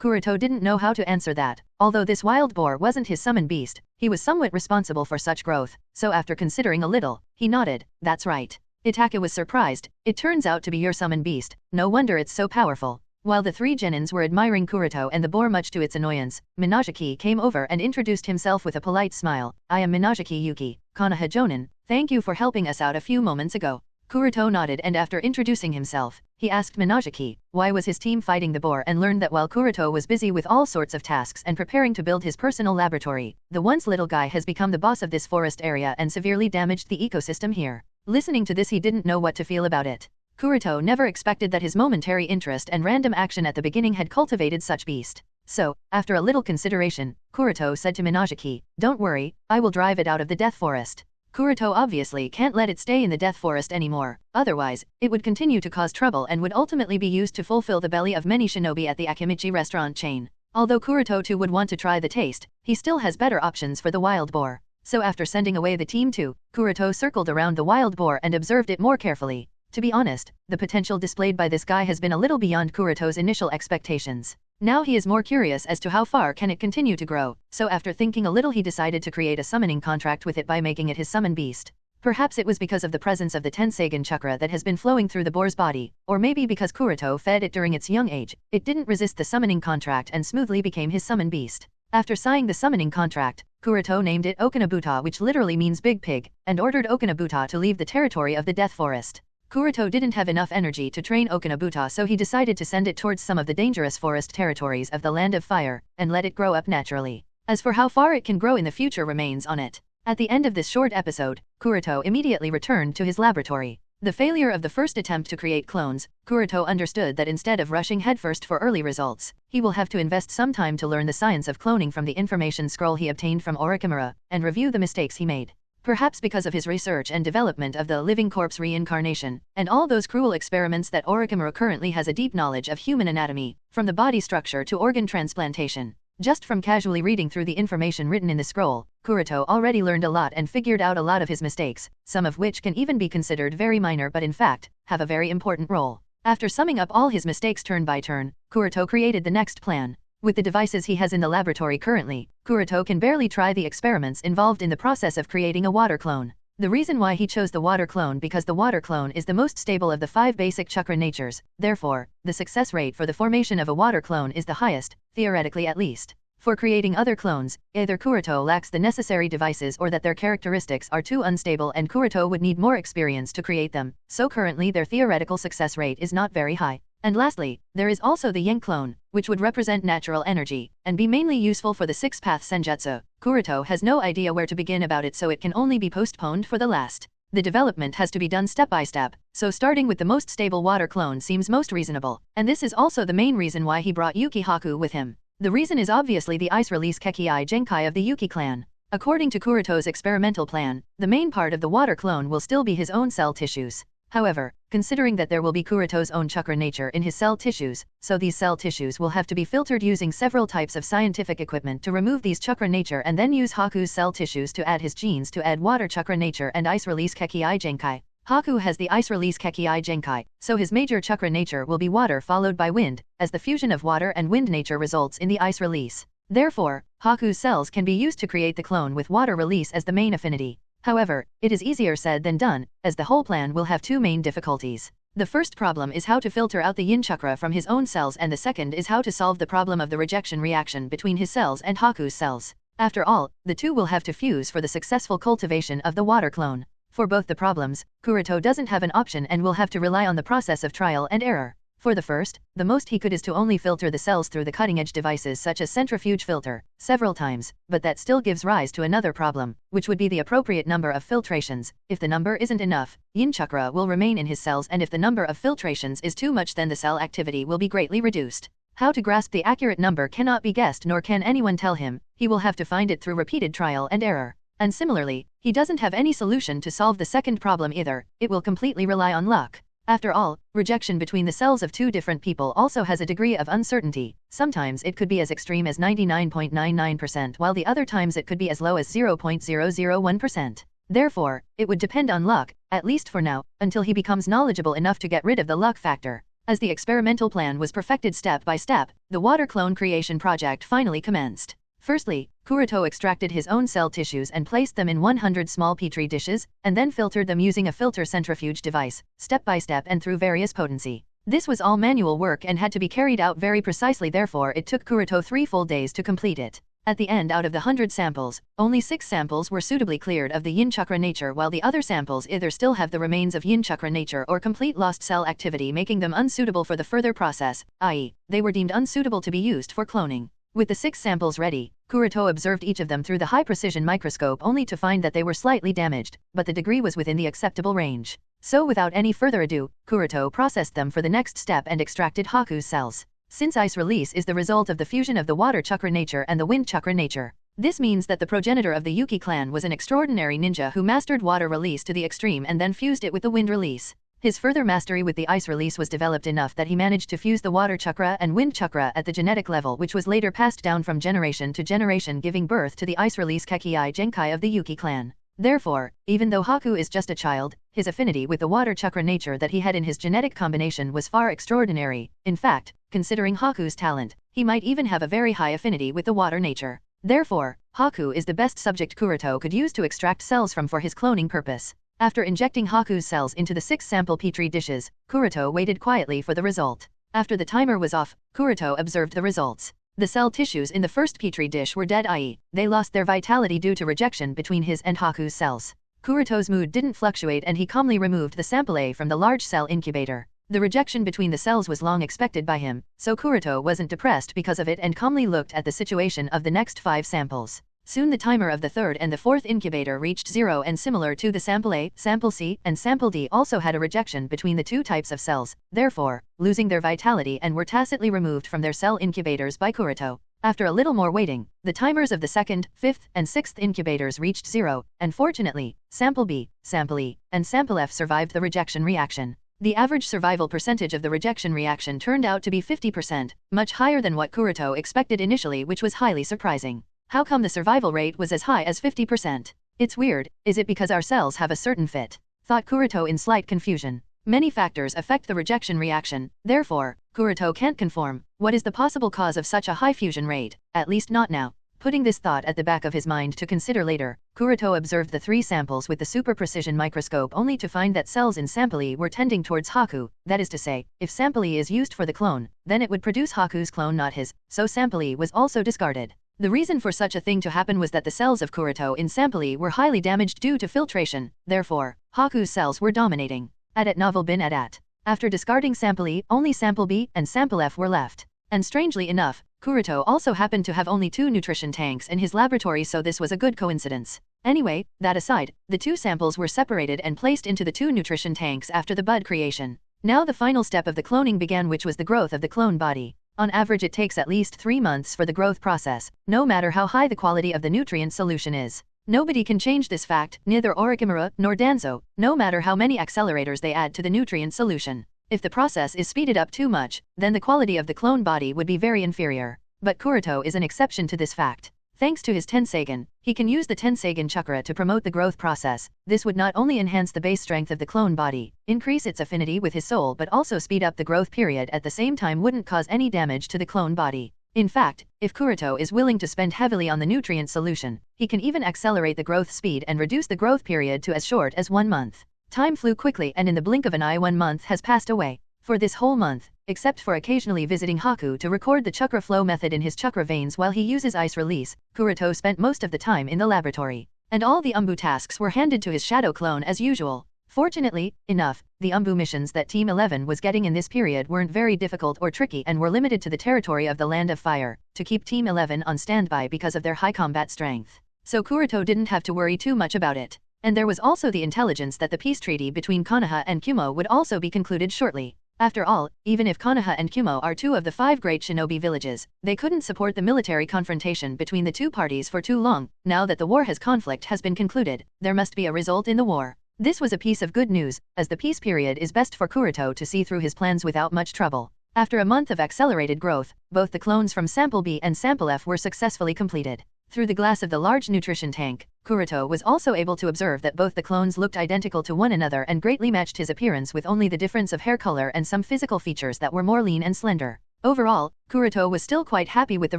Kuroto didn't know how to answer that. Although this wild boar wasn't his summon beast, he was somewhat responsible for such growth, so after considering a little, he nodded, That's right. Itake was surprised, It turns out to be your summon beast, no wonder it's so powerful. While the three genins were admiring Kuroto and the boar much to its annoyance, Mangekyou came over and introduced himself with a polite smile, I am Mangekyou Yuki, Konoha Jonin, thank you for helping us out a few moments ago. Kuroto nodded, and after introducing himself, he asked Mangekyou why was his team fighting the boar, and learned that while Kuroto was busy with all sorts of tasks and preparing to build his personal laboratory, the once little guy has become the boss of this forest area and severely damaged the ecosystem here. Listening to this, he didn't know what to feel about it. Kuroto never expected that his momentary interest and random action at the beginning had cultivated such beast. So, after a little consideration, Kuroto said to Mangekyou, Don't worry, I will drive it out of the Death Forest. Kuroto obviously can't let it stay in the Death Forest anymore, otherwise, it would continue to cause trouble and would ultimately be used to fulfill the belly of many shinobi at the Akimichi restaurant chain. Although Kuroto too would want to try the taste, he still has better options for the wild boar. So after sending away the Team 2, Kuroto circled around the wild boar and observed it more carefully. To be honest, the potential displayed by this guy has been a little beyond Kuroto's initial expectations. Now he is more curious as to how far can it continue to grow, so after thinking a little he decided to create a summoning contract with it by making it his summon beast. Perhaps it was because of the presence of the Tenseigan chakra that has been flowing through the boar's body, or maybe because Kuroto fed it during its young age, it didn't resist the summoning contract and smoothly became his summon beast. After signing the summoning contract, Kuroto named it Okinabuta, which literally means big pig, and ordered Okinabuta to leave the territory of the Death Forest. Kuroto didn't have enough energy to train Okinabuta, so he decided to send it towards some of the dangerous forest territories of the Land of Fire, and let it grow up naturally. As for how far it can grow in the future remains on it. At the end of this short episode, Kuroto immediately returned to his laboratory. The failure of the first attempt to create clones, Kuroto understood that instead of rushing headfirst for early results, he will have to invest some time to learn the science of cloning from the information scroll he obtained from Orochimaru, and review the mistakes he made. Perhaps because of his research and development of the living corpse reincarnation, and all those cruel experiments that Orochimaru currently has a deep knowledge of human anatomy, from the body structure to organ transplantation. Just from casually reading through the information written in the scroll, Kuroto already learned a lot and figured out a lot of his mistakes, some of which can even be considered very minor but in fact, have a very important role. After summing up all his mistakes turn by turn, Kuroto created the next plan. With the devices he has in the laboratory currently, Kuroto can barely try the experiments involved in the process of creating a water clone. The reason why he chose the water clone because the water clone is the most stable of the 5 basic chakra natures, therefore, the success rate for the formation of a water clone is the highest, theoretically at least. For creating other clones, either Kuroto lacks the necessary devices or that their characteristics are too unstable and Kuroto would need more experience to create them, so currently their theoretical success rate is not very high. And lastly, there is also the Yang clone, which would represent natural energy, and be mainly useful for the 6-path senjutsu. Kuroto has no idea where to begin about it, so it can only be postponed for the last. The development has to be done step by step, so starting with the most stable water clone seems most reasonable, and this is also the main reason why he brought Yuki Haku with him. The reason is obviously the ice release Kekii Genkai of the Yuki clan. According to Kuroto's experimental plan, the main part of the water clone will still be his own cell tissues. However, considering that there will be Kuroto's own chakra nature in his cell tissues, so these cell tissues will have to be filtered using several types of scientific equipment to remove these chakra nature and then use Haku's cell tissues to add his genes to add water chakra nature and ice release Kekii Genkai. Haku has the ice release Kekii Genkai, so his major chakra nature will be water followed by wind, as the fusion of water and wind nature results in the ice release. Therefore, Haku's cells can be used to create the clone with water release as the main affinity. However, it is easier said than done, as the whole plan will have 2 main difficulties. The first problem is how to filter out the yin chakra from his own cells, and the second is how to solve the problem of the rejection reaction between his cells and Haku's cells. After all, the two will have to fuse for the successful cultivation of the water clone. For both the problems, Kuroto doesn't have an option and will have to rely on the process of trial and error. For the first, the most he could is to only filter the cells through the cutting-edge devices such as centrifuge filter, several times, but that still gives rise to another problem, which would be the appropriate number of filtrations. If the number isn't enough, yin chakra will remain in his cells, and if the number of filtrations is too much, then the cell activity will be greatly reduced. How to grasp the accurate number cannot be guessed, nor can anyone tell him. He will have to find it through repeated trial and error. And similarly, he doesn't have any solution to solve the second problem either. It will completely rely on luck. After all, rejection between the cells of 2 different people also has a degree of uncertainty. Sometimes it could be as extreme as 99.99%, while the other times it could be as low as 0.001%. Therefore, it would depend on luck, at least for now, until he becomes knowledgeable enough to get rid of the luck factor. As the experimental plan was perfected step by step, the water clone creation project finally commenced. Firstly, Kuroto extracted his own cell tissues and placed them in 100 small petri dishes, and then filtered them using a filter centrifuge device, step by step and through various potency. This was all manual work and had to be carried out very precisely, therefore it took Kuroto 3 full days to complete it. At the end, out of the 100 samples, only 6 samples were suitably cleared of the yin chakra nature, while the other samples either still have the remains of yin chakra nature or complete lost cell activity, making them unsuitable for the further process, i.e., they were deemed unsuitable to be used for cloning. With the 6 samples ready, Kuroto observed each of them through the high-precision microscope only to find that they were slightly damaged, but the degree was within the acceptable range. So without any further ado, Kuroto processed them for the next step and extracted Haku's cells. Since ice release is the result of the fusion of the water chakra nature and the wind chakra nature, this means that the progenitor of the Yuki clan was an extraordinary ninja who mastered water release to the extreme and then fused it with the wind release. His further mastery with the ice release was developed enough that he managed to fuse the water chakra and wind chakra at the genetic level, which was later passed down from generation to generation, giving birth to the ice release Kekii Genkai of the Yuki clan. Therefore, even though Haku is just a child, his affinity with the water chakra nature that he had in his genetic combination was far extraordinary. In fact, considering Haku's talent, he might even have a very high affinity with the water nature. Therefore, Haku is the best subject Kuroto could use to extract cells from for his cloning purpose. After injecting Haku's cells into the 6 sample petri dishes, Kuroto waited quietly for the result. After the timer was off, Kuroto observed the results. The cell tissues in the first petri dish were dead, i.e., they lost their vitality due to rejection between his and Haku's cells. Kuroto's mood didn't fluctuate and he calmly removed the sample A from the large cell incubator. The rejection between the cells was long expected by him, so Kuroto wasn't depressed because of it and calmly looked at the situation of the next 5 samples. Soon the timer of the 3rd and the 4th incubator reached 0 and similar to the sample A, sample C, and sample D also had a rejection between the 2 types of cells, therefore, losing their vitality and were tacitly removed from their cell incubators by Kuroto. After a little more waiting, the timers of the 2nd, 5th, and 6th incubators reached 0, and fortunately, sample B, sample E, and sample F survived the rejection reaction. The average survival percentage of the rejection reaction turned out to be 50%, much higher than what Kuroto expected initially, which was highly surprising. How come the survival rate was as high as 50%? It's weird, is it because our cells have a certain fit? Thought Kuroto in slight confusion. Many factors affect the rejection reaction, therefore, Kuroto can't conform. What is the possible cause of such a high fusion rate? At least not now. Putting this thought at the back of his mind to consider later, Kuroto observed the 3 samples with the super precision microscope only to find that cells in sample E were tending towards Haku, that is to say, if sample E is used for the clone, then it would produce Haku's clone, not his, so sample E was also discarded. The reason for such a thing to happen was that the cells of Kuroto in sample E were highly damaged due to filtration, therefore, Haku's cells were dominating. At novel bin at. After discarding sample E, only sample B and sample F were left. And strangely enough, Kuroto also happened to have only 2 nutrition tanks in his laboratory, so this was a good coincidence. Anyway, that aside, the 2 samples were separated and placed into the 2 nutrition tanks after the bud creation. Now the final step of the cloning began, which was the growth of the clone body. On average it takes at least 3 months for the growth process, no matter how high the quality of the nutrient solution is. Nobody can change this fact, neither Orochimaru nor Danzo, no matter how many accelerators they add to the nutrient solution. If the process is speeded up too much, then the quality of the clone body would be very inferior. But Kuroto is an exception to this fact. Thanks to his Tenseigan, he can use the Tenseigan chakra to promote the growth process. This would not only enhance the base strength of the clone body, increase its affinity with his soul, but also speed up the growth period at the same time, wouldn't cause any damage to the clone body. In fact, if Kuroto is willing to spend heavily on the nutrient solution, he can even accelerate the growth speed and reduce the growth period to as short as 1 month. Time flew quickly and in the blink of an eye 1 month has passed away. For this whole month, except for occasionally visiting Haku to record the chakra flow method in his chakra veins while he uses ice release, Kuroto spent most of the time in the laboratory. And all the Anbu tasks were handed to his shadow clone as usual. Fortunately enough, the Anbu missions that Team 11 was getting in this period weren't very difficult or tricky and were limited to the territory of the Land of Fire, to keep Team 11 on standby because of their high combat strength. So Kuroto didn't have to worry too much about it. And there was also the intelligence that the peace treaty between Konoha and Kumo would also be concluded shortly. After all, even if Konoha and Kumo are 2 of the 5 great shinobi villages, they couldn't support the military confrontation between the 2 parties for too long. Now that the conflict has been concluded, there must be a result in the war. This was a piece of good news, as the peace period is best for Kuroto to see through his plans without much trouble. After a month of accelerated growth, both the clones from sample B and sample F were successfully completed. Through the glass of the large nutrition tank, Kuroto was also able to observe that both the clones looked identical to one another and greatly matched his appearance, with only the difference of hair color and some physical features that were more lean and slender. Overall, Kuroto was still quite happy with the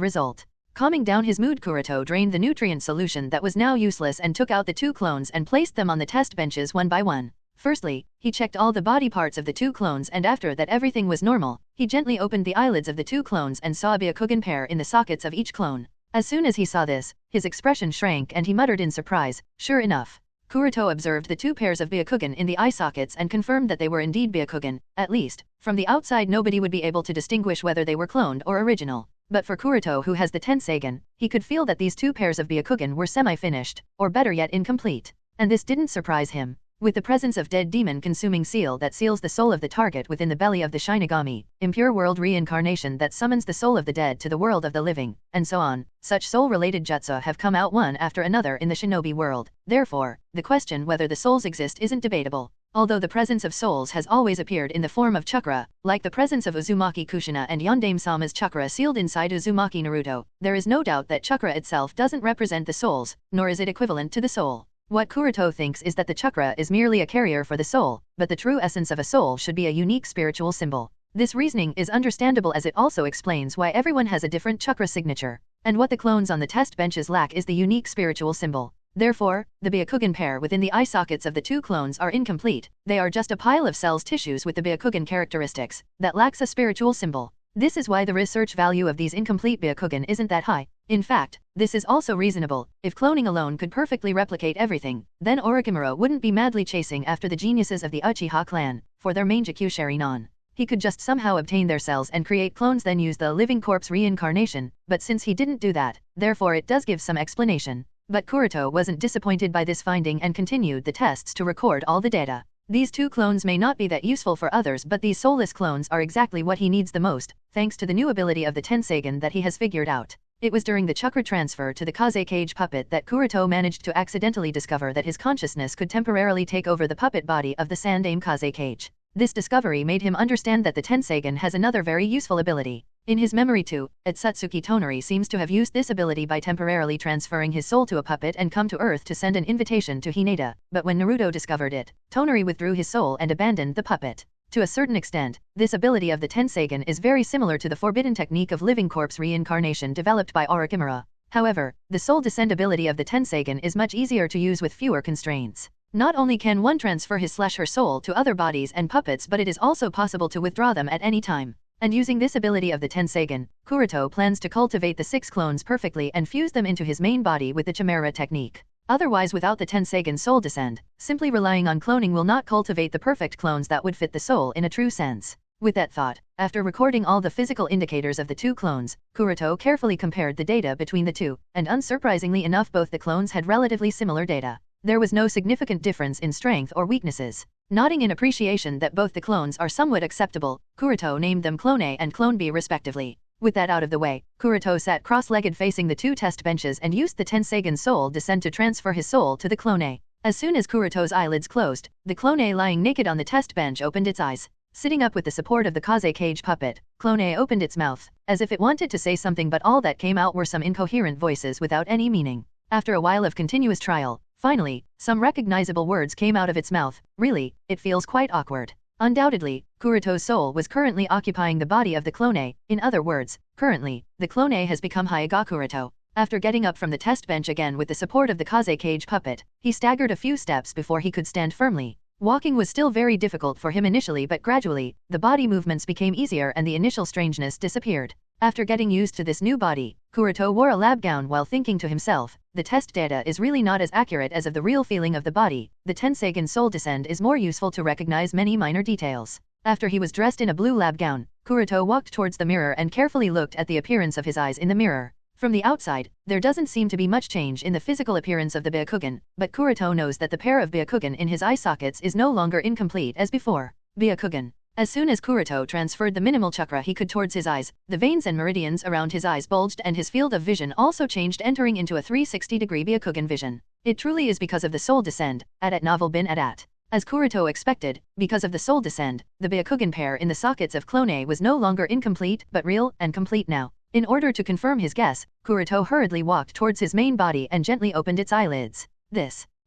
result. Calming down his mood, Kuroto drained the nutrient solution that was now useless and took out the 2 clones and placed them on the test benches one by one. Firstly, he checked all the body parts of the 2 clones, and after that everything was normal, he gently opened the eyelids of the 2 clones and saw a Byakugan pair in the sockets of each clone. As soon as he saw this, his expression shrank and he muttered in surprise, "Sure enough." Kuroto observed the 2 pairs of Byakugan in the eye sockets and confirmed that they were indeed Byakugan. At least, from the outside nobody would be able to distinguish whether they were cloned or original. But for Kuroto, who has the Tenseigan, he could feel that these 2 pairs of Byakugan were semi-finished, or better yet incomplete. And this didn't surprise him. With the presence of dead demon-consuming seal that seals the soul of the target within the belly of the Shinigami, impure world reincarnation that summons the soul of the dead to the world of the living, and so on, such soul-related jutsu have come out one after another in the shinobi world. Therefore, the question whether the souls exist isn't debatable. Although the presence of souls has always appeared in the form of chakra, like the presence of Uzumaki Kushina and Yondaime-sama's chakra sealed inside Uzumaki Naruto, there is no doubt that chakra itself doesn't represent the souls, nor is it equivalent to the soul. What Kuroto thinks is that the chakra is merely a carrier for the soul, but the true essence of a soul should be a unique spiritual symbol. This reasoning is understandable, as it also explains why everyone has a different chakra signature. And what the clones on the test benches lack is the unique spiritual symbol. Therefore, the Byakugan pair within the eye sockets of the two clones are incomplete. They are just a pile of cells tissues with the Byakugan characteristics that lacks a spiritual symbol. This is why the research value of these incomplete Byakugan isn't that high. In fact, this is also reasonable. If cloning alone could perfectly replicate everything, then Orochimaru wouldn't be madly chasing after the geniuses of the Uchiha clan for their Mangekyou Sharingan. He could just somehow obtain their cells and create clones, then use the living corpse reincarnation, but since he didn't do that, therefore it does give some explanation. But Kuroto wasn't disappointed by this finding and continued the tests to record all the data. These two clones may not be that useful for others, but these soulless clones are exactly what he needs the most, thanks to the new ability of the Tenseigan that he has figured out. It was during the chakra transfer to the Kaze cage puppet that Kuroto managed to accidentally discover that his consciousness could temporarily take over the puppet body of the Sandaime Kaze cage. This discovery made him understand that the Tenseigan has another very useful ability. In his memory too, Atsutsuki Tonari seems to have used this ability by temporarily transferring his soul to a puppet and come to Earth to send an invitation to Hinata, but when Naruto discovered it, Tonari withdrew his soul and abandoned the puppet. To a certain extent, this ability of the Tenseigan is very similar to the forbidden technique of living corpse reincarnation developed by Orochimaru. However, the soul descend ability of the Tenseigan is much easier to use with fewer constraints. Not only can one transfer his/her soul to other bodies and puppets, but it is also possible to withdraw them at any time. And using this ability of the Tenseigan, Kuroto plans to cultivate the 6 clones perfectly and fuse them into his main body with the Chimera technique. Otherwise, without the Tenseigan soul descend, simply relying on cloning will not cultivate the perfect clones that would fit the soul in a true sense. With that thought, after recording all the physical indicators of the two clones, Kuroto carefully compared the data between the two, and unsurprisingly enough both the clones had relatively similar data. There was no significant difference in strength or weaknesses. Nodding in appreciation that both the clones are somewhat acceptable, Kuroto named them Clone A and Clone B respectively. With that out of the way, Kuroto sat cross-legged facing the 2 test benches and used the Tenseigan soul descend to transfer his soul to the Clone A. As soon as Kuroto's eyelids closed, the Clone A lying naked on the test bench opened its eyes. Sitting up with the support of the Kaze cage puppet, Clone A opened its mouth, as if it wanted to say something, but all that came out were some incoherent voices without any meaning. After a while of continuous trial, finally, some recognizable words came out of its mouth. Really, it feels quite awkward. Undoubtedly, Kuroto's soul was currently occupying the body of the Clone A. In other words, currently, the Clone A has become Hyuga Kuroto. After getting up from the test bench again with the support of the Kaze cage puppet, he staggered a few steps before he could stand firmly. Walking was still very difficult for him initially, but gradually, the body movements became easier and the initial strangeness disappeared. After getting used to this new body, Kuroto wore a lab gown while thinking to himself, the test data is really not as accurate as of the real feeling of the body. The Tenseigan soul descend is more useful to recognize many minor details. After he was dressed in a blue lab gown, Kuroto walked towards the mirror and carefully looked at the appearance of his eyes in the mirror. From the outside, there doesn't seem to be much change in the physical appearance of the Byakugan, but Kuroto knows that the pair of Byakugan in his eye sockets is no longer incomplete as before. Byakugan. As soon as Kuroto transferred the minimal chakra he could towards his eyes, the veins and meridians around his eyes bulged and his field of vision also changed, entering into a 360-degree Byakugan vision. It truly is because of the soul descend, at novel bin at. As Kuroto expected, because of the soul descend, the Byakugan pair in the sockets of Clone A was no longer incomplete but real and complete now. In order to confirm his guess, Kuroto hurriedly walked towards his main body and gently opened its eyelids.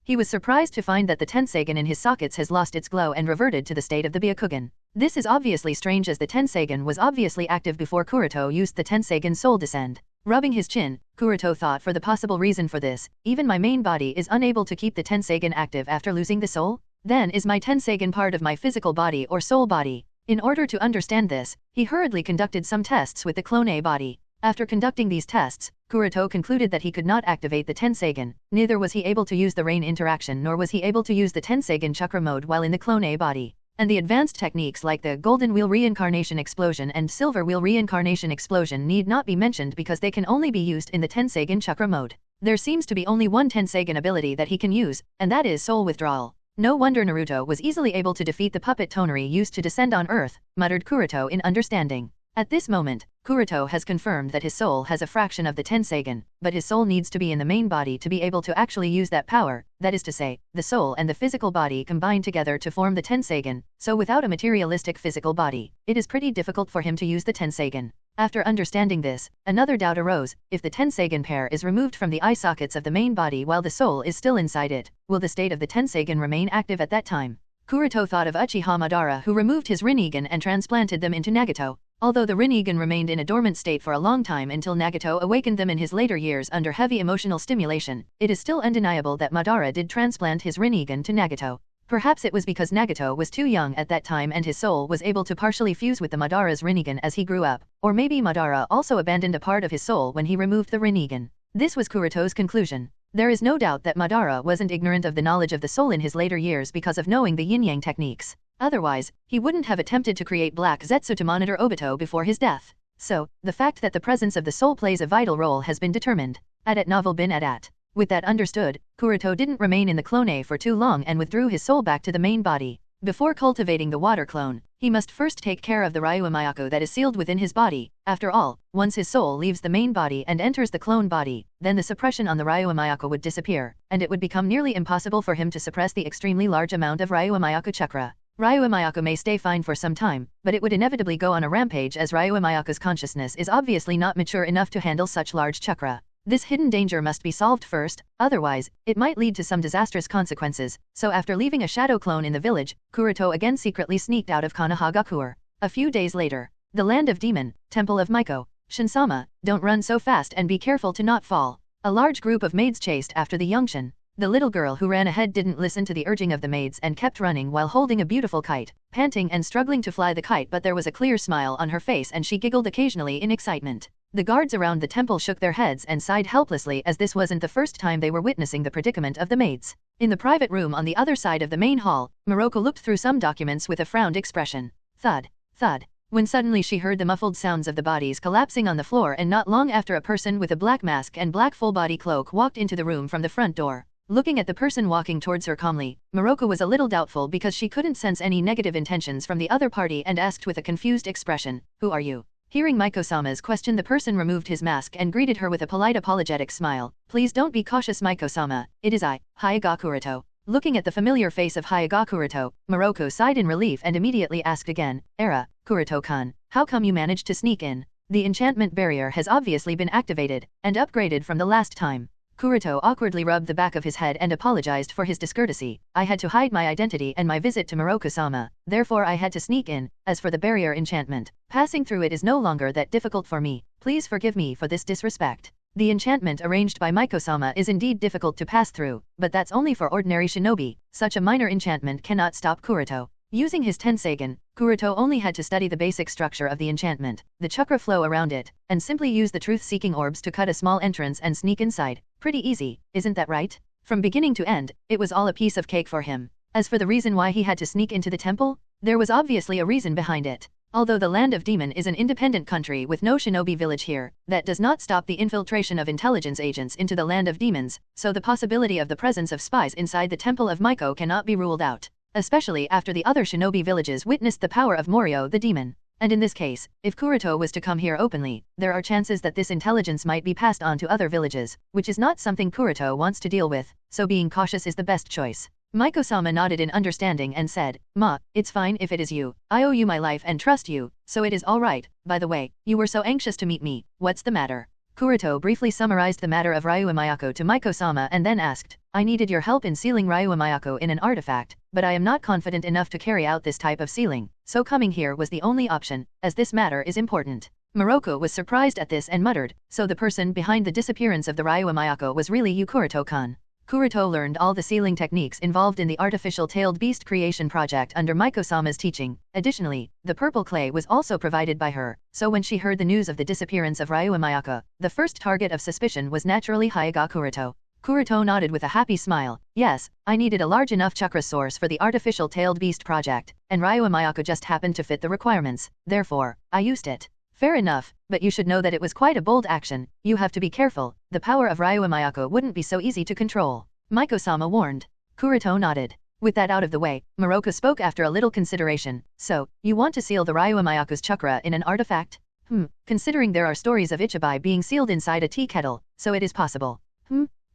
He was surprised to find that the Tenseigan in his sockets has lost its glow and reverted to the state of the Byakugan. This is obviously strange, as the Tenseigan was obviously active before Kuroto used the Tenseigan soul descend. Rubbing his chin, Kuroto thought for the possible reason for this. Even my main body is unable to keep the Tenseigan active after losing the soul? Then is my Tenseigan part of my physical body or soul body? In order to understand this, he hurriedly conducted some tests with the Clone A body. After conducting these tests, Kuroto concluded that he could not activate the Tenseigan, neither was he able to use the rain interaction, nor was he able to use the Tenseigan chakra mode while in the Clone A body. And the advanced techniques like the Golden Wheel Reincarnation Explosion and Silver Wheel Reincarnation Explosion need not be mentioned because they can only be used in the Tenseigan chakra mode. There seems to be only one Tenseigan ability that he can use, and that is soul withdrawal. No wonder Naruto was easily able to defeat the puppet Tonari used to descend on Earth, muttered Kuroto in understanding. At this moment, Kuroto has confirmed that his soul has a fraction of the Tenseigan, but his soul needs to be in the main body to be able to actually use that power, that is to say, the soul and the physical body combine together to form the Tenseigan, so without a materialistic physical body, it is pretty difficult for him to use the Tenseigan. After understanding this, another doubt arose: if the Tenseigan pair is removed from the eye sockets of the main body while the soul is still inside it, will the state of the Tenseigan remain active at that time? Kuroto thought of Uchiha Madara, who removed his Rinnegan and transplanted them into Nagato. Although the Rinnegan remained in a dormant state for a long time until Nagato awakened them in his later years under heavy emotional stimulation, it is still undeniable that Madara did transplant his Rinnegan to Nagato. Perhaps it was because Nagato was too young at that time and his soul was able to partially fuse with the Madara's Rinnegan as he grew up, or maybe Madara also abandoned a part of his soul when he removed the Rinnegan. This was Kuroto's conclusion. There is no doubt that Madara wasn't ignorant of the knowledge of the soul in his later years because of knowing the yin-yang techniques. Otherwise, he wouldn't have attempted to create Black Zetsu to monitor Obito before his death. So, the fact that the presence of the soul plays a vital role has been determined. At novel bin at. With that understood, Kuroto didn't remain in the clone for too long and withdrew his soul back to the main body. Before cultivating the water clone, he must first take care of the Ryuwa Mayako that is sealed within his body. After all, once his soul leaves the main body and enters the clone body, then the suppression on the Ryuwa Mayako would disappear, and it would become nearly impossible for him to suppress the extremely large amount of Ryuwa Mayako chakra. Ryuwa Mayako may stay fine for some time, but it would inevitably go on a rampage as Ryuwa Mayako's consciousness is obviously not mature enough to handle such large chakra. This hidden danger must be solved first, otherwise, it might lead to some disastrous consequences, so after leaving a shadow clone in the village, Kuroto again secretly sneaked out of Konohagakure. A few days later, the land of demon, temple of Maiko. Shinsama, don't run so fast and be careful to not fall. A large group of maids chased after the Youngshin. The little girl who ran ahead didn't listen to the urging of the maids and kept running while holding a beautiful kite, panting and struggling to fly the kite, but there was a clear smile on her face and she giggled occasionally in excitement. The guards around the temple shook their heads and sighed helplessly as this wasn't the first time they were witnessing the predicament of the maids. In the private room on the other side of the main hall, Moroku looked through some documents with a frowned expression. Thud, thud. When suddenly she heard the muffled sounds of the bodies collapsing on the floor, and not long after a person with a black mask and black full-body cloak walked into the room from the front door. Looking at the person walking towards her calmly, Moroku was a little doubtful because she couldn't sense any negative intentions from the other party and asked with a confused expression, "Who are you?" Hearing Maiko-sama's question, the person removed his mask and greeted her with a polite apologetic smile. "Please don't be cautious, Maiko-sama, it is I, Hyuga Kuroto." Looking at the familiar face of Hyuga Kuroto, Moroku sighed in relief and immediately asked again, "Era, Kuroto-kun, how come you managed to sneak in? The enchantment barrier has obviously been activated and upgraded from the last time." Kuroto awkwardly rubbed the back of his head and apologized for his discourtesy. "I had to hide my identity and my visit to Moroku-sama, therefore I had to sneak in. As for the barrier enchantment, passing through it is no longer that difficult for me. Please forgive me for this disrespect." The enchantment arranged by Maiko-sama is indeed difficult to pass through, but that's only for ordinary shinobi. Such a minor enchantment cannot stop Kuroto. Using his Tenseigan, Kuroto only had to study the basic structure of the enchantment, the chakra flow around it, and simply use the truth-seeking orbs to cut a small entrance and sneak inside. Pretty easy, isn't that right? From beginning to end, it was all a piece of cake for him. As for the reason why he had to sneak into the temple, there was obviously a reason behind it. Although the Land of Demon is an independent country with no shinobi village here, that does not stop the infiltration of intelligence agents into the Land of Demons, so the possibility of the presence of spies inside the Temple of Maiko cannot be ruled out. Especially after the other shinobi villages witnessed the power of Morio the demon. And in this case, if Kuroto was to come here openly, there are chances that this intelligence might be passed on to other villages, which is not something Kuroto wants to deal with, so being cautious is the best choice. Maiko-sama nodded in understanding and said, "Ma, it's fine if it is you. I owe you my life and trust you, so it is all right. By the way, you were so anxious to meet me, what's the matter?" Kuroto briefly summarized the matter of Ryuwa Mayako to Maiko-sama and then asked, "I needed your help in sealing Ryuwa Mayako in an artifact, but I am not confident enough to carry out this type of sealing, so coming here was the only option, as this matter is important." Moroku was surprised at this and muttered, "So the person behind the disappearance of the Ryuwa Mayako was really you, Kuroto-kun." Kuroto learned all the sealing techniques involved in the artificial tailed beast creation project under Maiko-sama's teaching. Additionally, the purple clay was also provided by her, so when she heard the news of the disappearance of Ryuwa Mayako, the first target of suspicion was naturally Hyuga Kuroto. Kuroto nodded with a happy smile. "Yes, I needed a large enough chakra source for the artificial tailed beast project, and Ryuwa Mayako just happened to fit the requirements, therefore, I used it." "Fair enough, but you should know that it was quite a bold action. You have to be careful, the power of Ryuwa Mayako wouldn't be so easy to control," Maiko-sama warned. Kuroto nodded. With that out of the way, Moroku spoke after a little consideration. "So, you want to seal the Ryuwa Mayako's chakra in an artifact? Considering there are stories of Ichibai being sealed inside a tea kettle, so it is possible."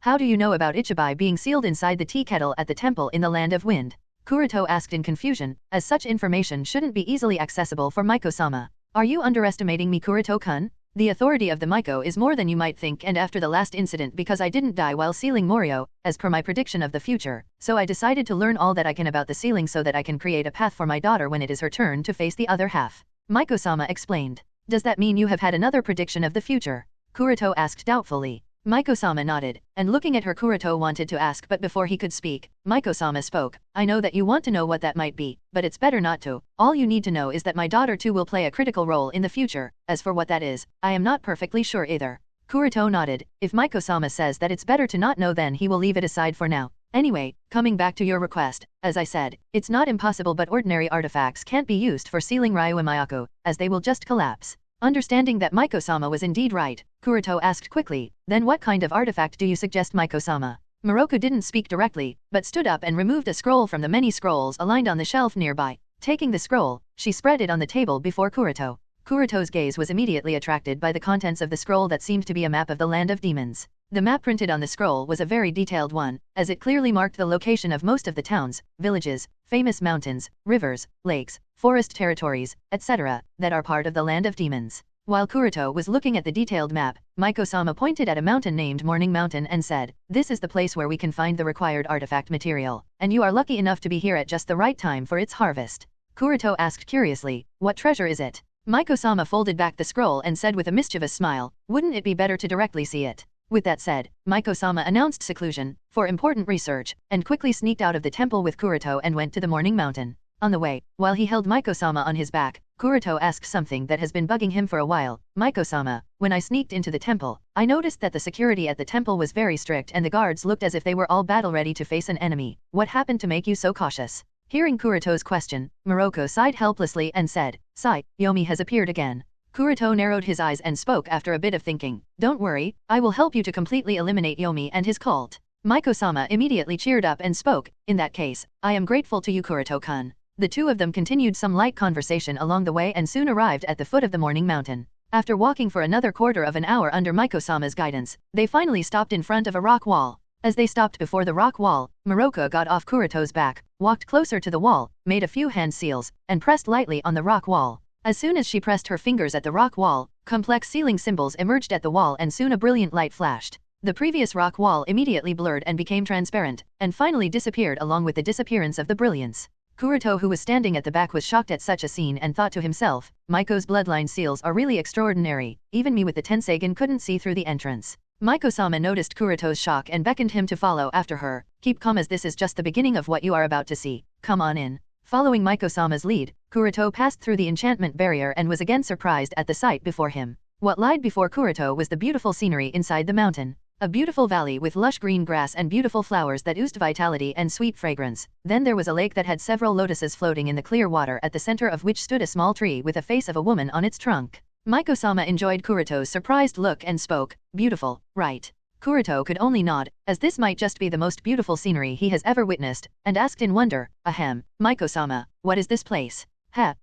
How do you know about Ichibai being sealed inside the tea kettle at the temple in the Land of Wind?" Kuroto asked in confusion, as such information shouldn't be easily accessible for Maiko-sama. "Are you underestimating me, Kuroto-kun? The authority of the Maiko is more than you might think, and after the last incident, because I didn't die while sealing Morio, as per my prediction of the future, so I decided to learn all that I can about the sealing so that I can create a path for my daughter when it is her turn to face the other half." Maiko-sama explained. Does that mean you have had another prediction of the future? Kuroto asked doubtfully. Maiko-sama nodded, and looking at her Kuroto wanted to ask, but before he could speak, Maiko-sama spoke. I know that you want to know what that might be, but it's better not to. All you need to know is that my daughter too will play a critical role in the future. As for what that is, I am not perfectly sure either. Kuroto nodded. If Maiko-sama says that it's better to not know, then he will leave it aside for now. Anyway, coming back to your request, as I said, it's not impossible, but ordinary artifacts can't be used for sealing Ryuo Miyako, as they will just collapse. Understanding that Maiko-sama was indeed right, Kuroto asked quickly, then what kind of artifact do you suggest, Maiko-sama? Moroku didn't speak directly, but stood up and removed a scroll from the many scrolls aligned on the shelf nearby. Taking the scroll, she spread it on the table before Kuroto. Kuroto's gaze was immediately attracted by the contents of the scroll that seemed to be a map of the land of demons. The map printed on the scroll was a very detailed one, as it clearly marked the location of most of the towns, villages, famous mountains, rivers, lakes, forest territories, etc., that are part of the land of demons. While Kuroto was looking at the detailed map, Maiko-sama pointed at a mountain named Morning Mountain and said, "This is the place where we can find the required artifact material, and you are lucky enough to be here at just the right time for its harvest." Kuroto asked curiously, "What treasure is it?" Maiko-sama folded back the scroll and said with a mischievous smile, "Wouldn't it be better to directly see it?" With that said, Maiko-sama announced seclusion for important research and quickly sneaked out of the temple with Kuroto and went to the Morning Mountain. On the way, while he held Maiko-sama on his back, Kuroto asked something that has been bugging him for a while. "Maiko-sama, when I sneaked into the temple, I noticed that the security at the temple was very strict and the guards looked as if they were all battle ready to face an enemy. What happened to make you so cautious?" Hearing Kuroto's question, Moroku sighed helplessly and said, "Sigh, Yomi has appeared again." Kuroto narrowed his eyes and spoke after a bit of thinking. "Don't worry, I will help you to completely eliminate Yomi and his cult." Maiko-sama immediately cheered up and spoke, "In that case, I am grateful to you, Kuroto-kun." The two of them continued some light conversation along the way and soon arrived at the foot of the Morning Mountain. After walking for another quarter of an hour under Maiko-sama's guidance, they finally stopped in front of a rock wall. As they stopped before the rock wall, Moroku got off Kuroto's back, walked closer to the wall, made a few hand seals, and pressed lightly on the rock wall. As soon as she pressed her fingers at the rock wall, complex sealing symbols emerged at the wall and soon a brilliant light flashed. The previous rock wall immediately blurred and became transparent, and finally disappeared along with the disappearance of the brilliance. Kuroto, who was standing at the back, was shocked at such a scene and thought to himself, Maiko's bloodline seals are really extraordinary, even me with the Tenseigan couldn't see through the entrance. Maiko-sama noticed Kuroto's shock and beckoned him to follow after her. "Keep calm, as this is just the beginning of what you are about to see. Come on in." Following Maiko-sama's lead, Kuroto passed through the enchantment barrier and was again surprised at the sight before him. What lied before Kuroto was the beautiful scenery inside the mountain. A beautiful valley with lush green grass and beautiful flowers that oozed vitality and sweet fragrance. Then there was a lake that had several lotuses floating in the clear water, at the center of which stood a small tree with a face of a woman on its trunk. Maiko-sama enjoyed Kuroto's surprised look and spoke, "Beautiful, right?" Kuroto could only nod, as this might just be the most beautiful scenery he has ever witnessed, and asked in wonder, "Ahem, Maiko-sama, what is this place?"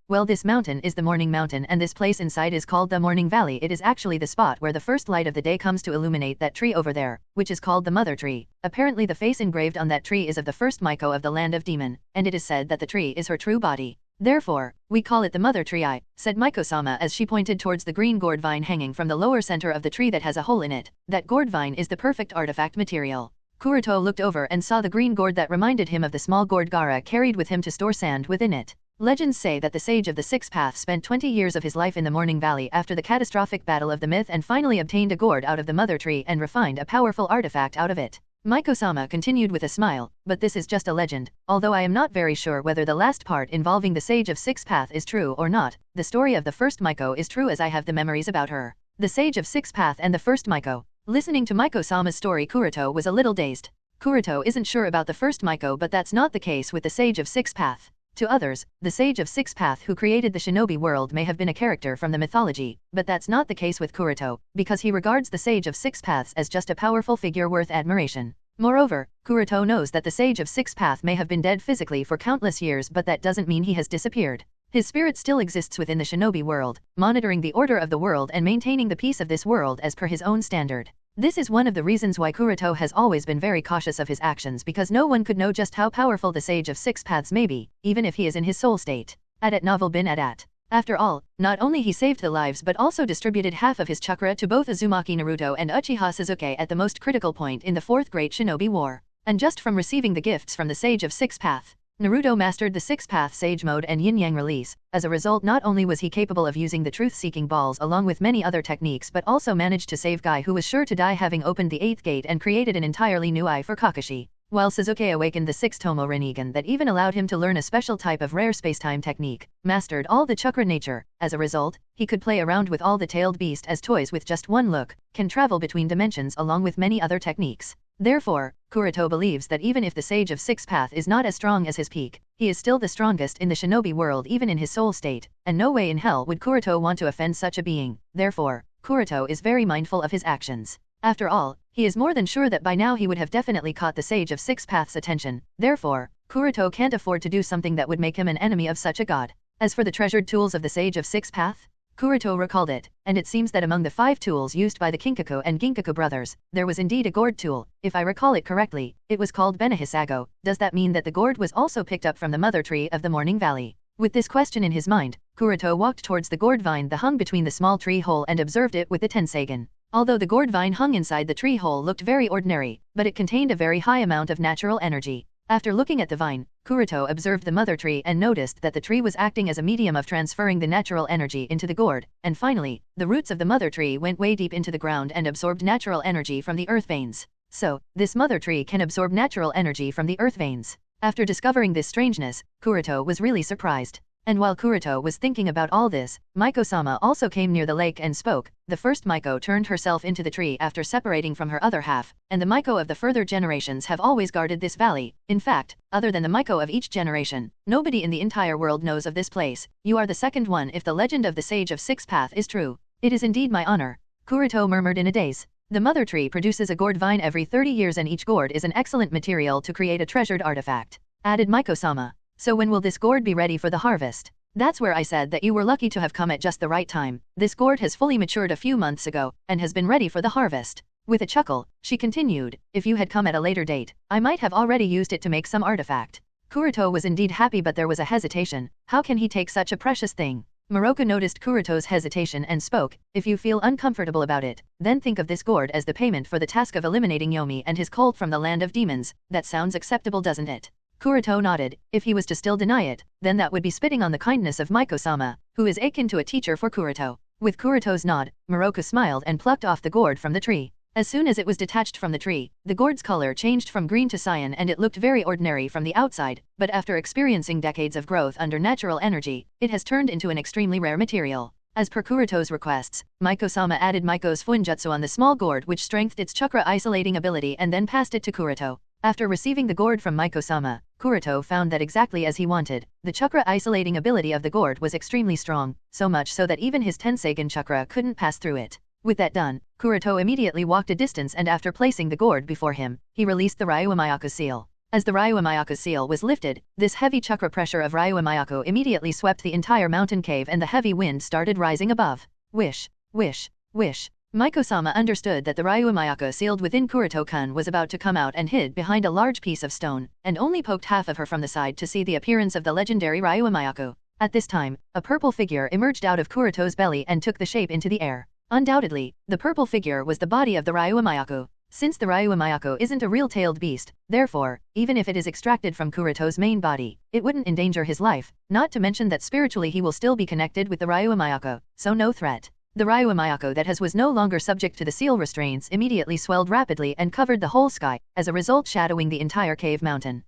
Well, this mountain is the Morning Mountain, and this place inside is called the Morning Valley. It is actually the spot where the first light of the day comes to illuminate that tree over there, which is called the Mother Tree. Apparently the face engraved on that tree is of the first Maiko of the land of demon, and it is said that the tree is her true body. Therefore, we call it the Mother Tree. Said Maiko-sama as she pointed towards the green gourd vine hanging from the lower center of the tree that has a hole in it. That gourd vine is the perfect artifact material. Kuroto looked over and saw the green gourd that reminded him of the small gourd Gaara carried with him to store sand within it. Legends say that the sage of the Six Paths spent 20 years of his life in the Morning Valley after the catastrophic battle of the myth and finally obtained a gourd out of the Mother Tree and refined a powerful artifact out of it. Maiko-sama continued with a smile, "But this is just a legend, although I am not very sure whether the last part involving the Sage of Six Path is true or not. The story of the first Maiko is true, as I have the memories about her." The Sage of Six Path and the first Maiko. Listening to Maiko-sama's story, Kuroto was a little dazed. Kuroto isn't sure about the first Maiko, but that's not the case with the Sage of Six Path. To others, the Sage of Six Path who created the shinobi world may have been a character from the mythology, but that's not the case with Kuroto, because he regards the Sage of Six Paths as just a powerful figure worth admiration. Moreover, Kuroto knows that the Sage of Six Path may have been dead physically for countless years, but that doesn't mean he has disappeared. His spirit still exists within the shinobi world, monitoring the order of the world and maintaining the peace of this world as per his own standard. This is one of the reasons why Kuroto has always been very cautious of his actions, because no one could know just how powerful the Sage of Six Paths may be, even if he is in his soul state. Novel bin at. After all, not only he saved the lives but also distributed half of his chakra to both Uzumaki Naruto and Uchiha Sasuke at the most critical point in the Fourth Great Shinobi War. And just from receiving the gifts from the Sage of Six Path, Naruto mastered the six-path Sage Mode and Yin-Yang release. As a result, not only was he capable of using the truth-seeking balls along with many other techniques, but also managed to save Guy, who was sure to die, having opened the 8th gate and created an entirely new eye for Kakashi. While Sasuke awakened the 6th Tomo Rinnegan that even allowed him to learn a special type of rare spacetime technique, mastered all the chakra nature. As a result, he could play around with all the tailed beast as toys with just one look, can travel between dimensions along with many other techniques. Therefore, Kuroto believes that even if the Sage of Six Path is not as strong as his peak, he is still the strongest in the shinobi world even in his soul state, and no way in hell would Kuroto want to offend such a being. Therefore, Kuroto is very mindful of his actions. After all, he is more than sure that by now he would have definitely caught the Sage of Six Path's attention. Therefore, Kuroto can't afford to do something that would make him an enemy of such a god. As for the treasured tools of the Sage of Six Path, Kuroto recalled it, and it seems that among the 5 tools used by the Kinkaku and Ginkaku brothers, there was indeed a gourd tool. If I recall it correctly, it was called Benehisago. Does that mean that the gourd was also picked up from the mother tree of the Morning Valley? With this question in his mind, Kuroto walked towards the gourd vine that hung between the small tree hole and observed it with the Tenseigan. Although the gourd vine hung inside the tree hole looked very ordinary, but it contained a very high amount of natural energy. After looking at the vine, Kuroto observed the mother tree and noticed that the tree was acting as a medium of transferring the natural energy into the gourd, and finally, the roots of the mother tree went way deep into the ground and absorbed natural energy from the earth veins. So, this mother tree can absorb natural energy from the earth veins. After discovering this strangeness, Kuroto was really surprised. And while Kuroto was thinking about all this, Maiko-sama also came near the lake and spoke. The first Maiko turned herself into the tree after separating from her other half, and the Maiko of the further generations have always guarded this valley. In fact, other than the Maiko of each generation, nobody in the entire world knows of this place. You are the second one if the legend of the Sage of Six Path is true. It is indeed my honor, Kuroto murmured in a daze. The mother tree produces a gourd vine every 30 years and each gourd is an excellent material to create a treasured artifact, added Maiko-sama. So when will this gourd be ready for the harvest? That's where I said that you were lucky to have come at just the right time. This gourd has fully matured a few months ago, and has been ready for the harvest. With a chuckle, she continued, if you had come at a later date, I might have already used it to make some artifact. Kuroto was indeed happy, but there was a hesitation. How can he take such a precious thing? Moroku noticed Kuroto's hesitation and spoke, if you feel uncomfortable about it, then think of this gourd as the payment for the task of eliminating Yomi and his cult from the land of demons. That sounds acceptable, doesn't it? Kuroto nodded. If he was to still deny it, then that would be spitting on the kindness of Maiko-sama, who is akin to a teacher for Kuroto. With Kuroto's nod, Moroku smiled and plucked off the gourd from the tree. As soon as it was detached from the tree, the gourd's color changed from green to cyan and it looked very ordinary from the outside, but after experiencing decades of growth under natural energy, it has turned into an extremely rare material. As per Kuroto's requests, Maiko-sama added Maiko's Funjutsu on the small gourd, which strengthened its chakra isolating ability, and then passed it to Kuroto. After receiving the gourd from Maiko-sama, Kuroto found that exactly as he wanted, the chakra isolating ability of the gourd was extremely strong, so much so that even his Tenseigan chakra couldn't pass through it. With that done, Kuroto immediately walked a distance and after placing the gourd before him, he released the Ryuumayako seal. As the Ryuumayako seal was lifted, this heavy chakra pressure of Ryuumayako immediately swept the entire mountain cave and the heavy wind started rising above. Wish, wish, wish. Maiko-sama understood that the Ryuumayako sealed within Kuroto-kun was about to come out and hid behind a large piece of stone, and only poked half of her from the side to see the appearance of the legendary Ryuumayako. At this time, a purple figure emerged out of Kuroto's belly and took the shape into the air. Undoubtedly, the purple figure was the body of the Ryuumayako. Since the Ryuumayako isn't a real tailed beast, therefore, even if it is extracted from Kuroto's main body, it wouldn't endanger his life, not to mention that spiritually he will still be connected with the Ryuumayako, so no threat. The Ryuumayako that was no longer subject to the seal restraints immediately swelled rapidly and covered the whole sky, as a result shadowing the entire cave mountain.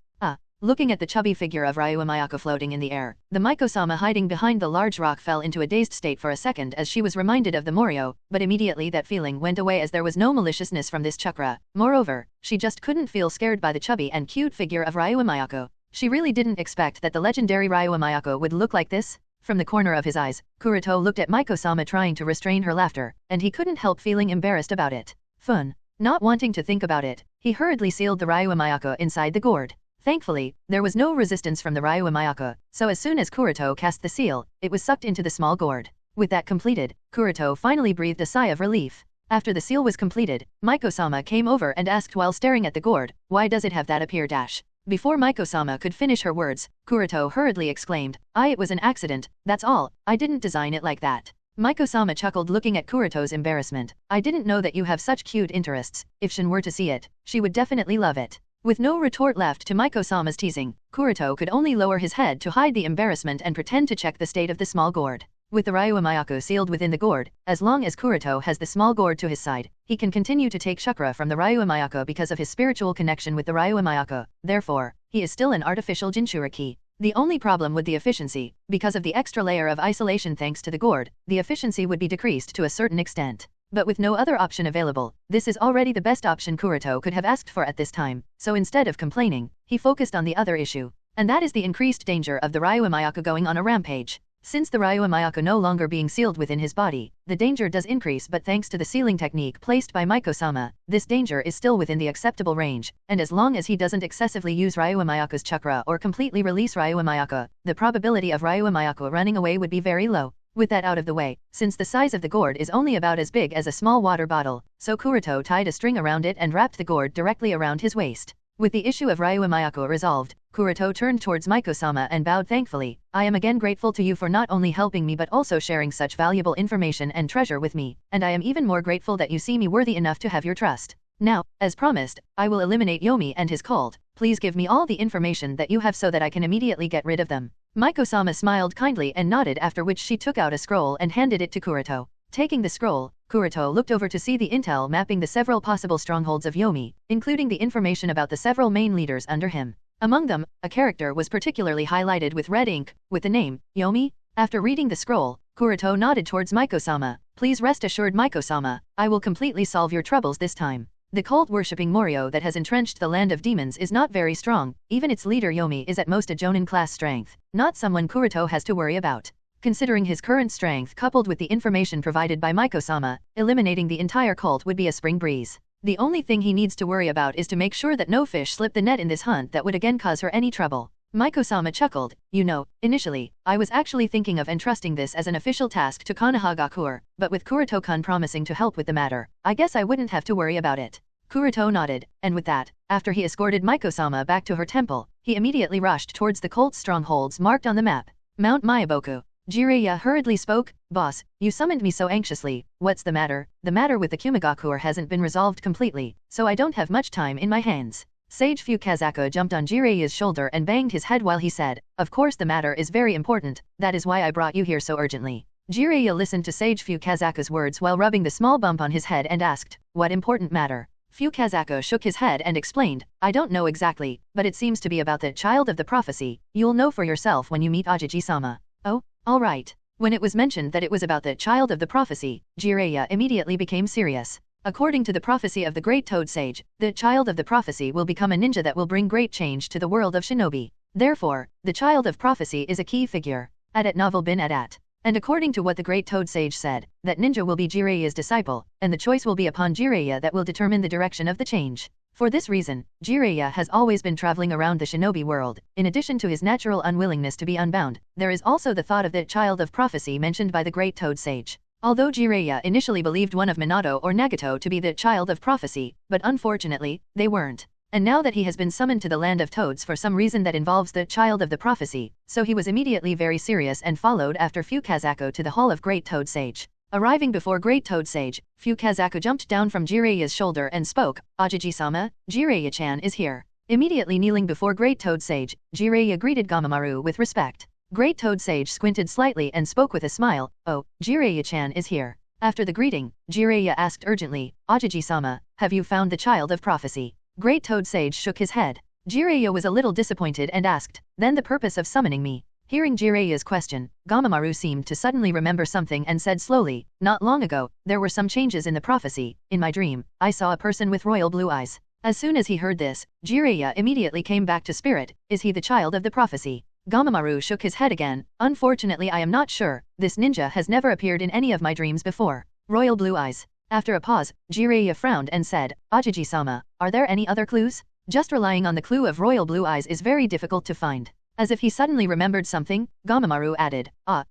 Looking at the chubby figure of Ryuumayako floating in the air, the Maiko-sama hiding behind the large rock fell into a dazed state for a second as she was reminded of the Morio, but immediately that feeling went away as there was no maliciousness from this chakra. Moreover, she just couldn't feel scared by the chubby and cute figure of Ryuumayako. She really didn't expect that the legendary Ryuumayako would look like this. From the corner of his eyes, Kuroto looked at Maiko-sama trying to restrain her laughter, and he couldn't help feeling embarrassed about it. Fun. Not wanting to think about it, he hurriedly sealed the Ryuumayako inside the gourd. Thankfully, there was no resistance from the Ryuumayako, so as soon as Kuroto cast the seal, it was sucked into the small gourd. With that completed, Kuroto finally breathed a sigh of relief. After the seal was completed, Maiko-sama came over and asked while staring at the gourd, why does it have that appear dash? Before Maiko-sama could finish her words, Kuroto hurriedly exclaimed, it was an accident, that's all, I didn't design it like that. Maiko-sama chuckled looking at Kuroto's embarrassment. I didn't know that you have such cute interests. If Shin were to see it, she would definitely love it. With no retort left to Maiko-sama's teasing, Kuroto could only lower his head to hide the embarrassment and pretend to check the state of the small gourd. With the Ryuo Mayako sealed within the gourd, as long as Kuroto has the small gourd to his side, he can continue to take chakra from the Ryuo Mayako because of his spiritual connection with the Ryuo Mayako. Therefore, he is still an artificial Jinchuriki. The only problem with the efficiency, because of the extra layer of isolation thanks to the gourd, the efficiency would be decreased to a certain extent. But with no other option available, this is already the best option Kuroto could have asked for at this time, so instead of complaining, he focused on the other issue. And that is the increased danger of the Ryuo Mayako going on a rampage. Since the Ryuo Mayako no longer being sealed within his body, the danger does increase, but thanks to the sealing technique placed by Maiko-sama, this danger is still within the acceptable range, and as long as he doesn't excessively use Ryuo Mayako's chakra or completely release Ryuo Mayako, the probability of Ryuo Mayako running away would be very low. With that out of the way, since the size of the gourd is only about as big as a small water bottle, so Kuroto tied a string around it and wrapped the gourd directly around his waist. With the issue of Ryuo Mayako resolved, Kuroto turned towards Maiko-sama and bowed thankfully. I am again grateful to you for not only helping me but also sharing such valuable information and treasure with me, and I am even more grateful that you see me worthy enough to have your trust. Now, as promised, I will eliminate Yomi and his cult. Please give me all the information that you have so that I can immediately get rid of them. Maiko-sama smiled kindly and nodded, after which she took out a scroll and handed it to Kuroto. Taking the scroll, Kuroto looked over to see the intel mapping the several possible strongholds of Yomi, including the information about the several main leaders under him. Among them, a character was particularly highlighted with red ink, with the name, Yomi. After reading the scroll, Kuroto nodded towards Maiko-sama. Please rest assured, Maiko-sama, I will completely solve your troubles this time. The cult-worshipping Morio that has entrenched the land of demons is not very strong, even its leader Yomi is at most a Jonin class strength, not someone Kuroto has to worry about. Considering his current strength coupled with the information provided by Maiko-sama, eliminating the entire cult would be a spring breeze. The only thing he needs to worry about is to make sure that no fish slip the net in this hunt that would again cause her any trouble. Maiko-sama chuckled. You know, initially, I was actually thinking of entrusting this as an official task to Konohagakure, but with Kuroto-kun promising to help with the matter, I guess I wouldn't have to worry about it. Kuroto nodded, and with that, after he escorted Maiko-sama back to her temple, he immediately rushed towards the cult's strongholds marked on the map. Mount Myaboku. Jiraiya hurriedly spoke. Boss, you summoned me so anxiously. What's the matter? The matter with the Kumigakure hasn't been resolved completely, so I don't have much time in my hands. Sage Fukazaku jumped on Jiraiya's shoulder and banged his head while he said, of course the matter is very important, that is why I brought you here so urgently. Jiraiya listened to Sage Fukazaku's words while rubbing the small bump on his head and asked, what important matter? Fukazaku shook his head and explained, I don't know exactly, but it seems to be about the child of the prophecy. You'll know for yourself when you meet Ajiji-sama. Oh, all right. When it was mentioned that it was about the child of the prophecy, Jiraiya immediately became serious. According to the prophecy of the great Toad Sage, the child of the prophecy will become a ninja that will bring great change to the world of shinobi. Therefore, the child of prophecy is a key figure. Adat novel bin adat. And according to what the great Toad Sage said, that ninja will be Jiraiya's disciple, and the choice will be upon Jiraiya that will determine the direction of the change. For this reason, Jiraiya has always been traveling around the shinobi world. In addition to his natural unwillingness to be unbound, there is also the thought of the child of prophecy mentioned by the great Toad Sage. Although Jiraiya initially believed one of Minato or Nagato to be the child of prophecy, but unfortunately, they weren't. And now that he has been summoned to the land of toads for some reason that involves the child of the prophecy, so he was immediately very serious and followed after Fukazaku to the hall of Great Toad Sage. Arriving before Great Toad Sage, Fukazaku jumped down from Jiraiya's shoulder and spoke, Ajiji-sama, Jiraiya-chan is here. Immediately kneeling before Great Toad Sage, Jiraiya greeted Gamamaru with respect. Great Toad Sage squinted slightly and spoke with a smile, oh, Jiraiya-chan is here. After the greeting, Jiraiya asked urgently, Ajiji-sama, have you found the child of prophecy? Great Toad Sage shook his head. Jiraiya was a little disappointed and asked, then the purpose of summoning me? Hearing Jiraiya's question, Gamamaru seemed to suddenly remember something and said slowly, not long ago, there were some changes in the prophecy. In my dream, I saw a person with royal blue eyes. As soon as he heard this, Jiraiya immediately came back to spirit. Is he the child of the prophecy? Gamamaru shook his head again. Unfortunately, I am not sure. This ninja has never appeared in any of my dreams before. Royal blue eyes. After a pause, Jiraiya frowned and said, Ajiji-sama, are there any other clues? Just relying on the clue of royal blue eyes is very difficult to find. As if he suddenly remembered something, Gamamaru added,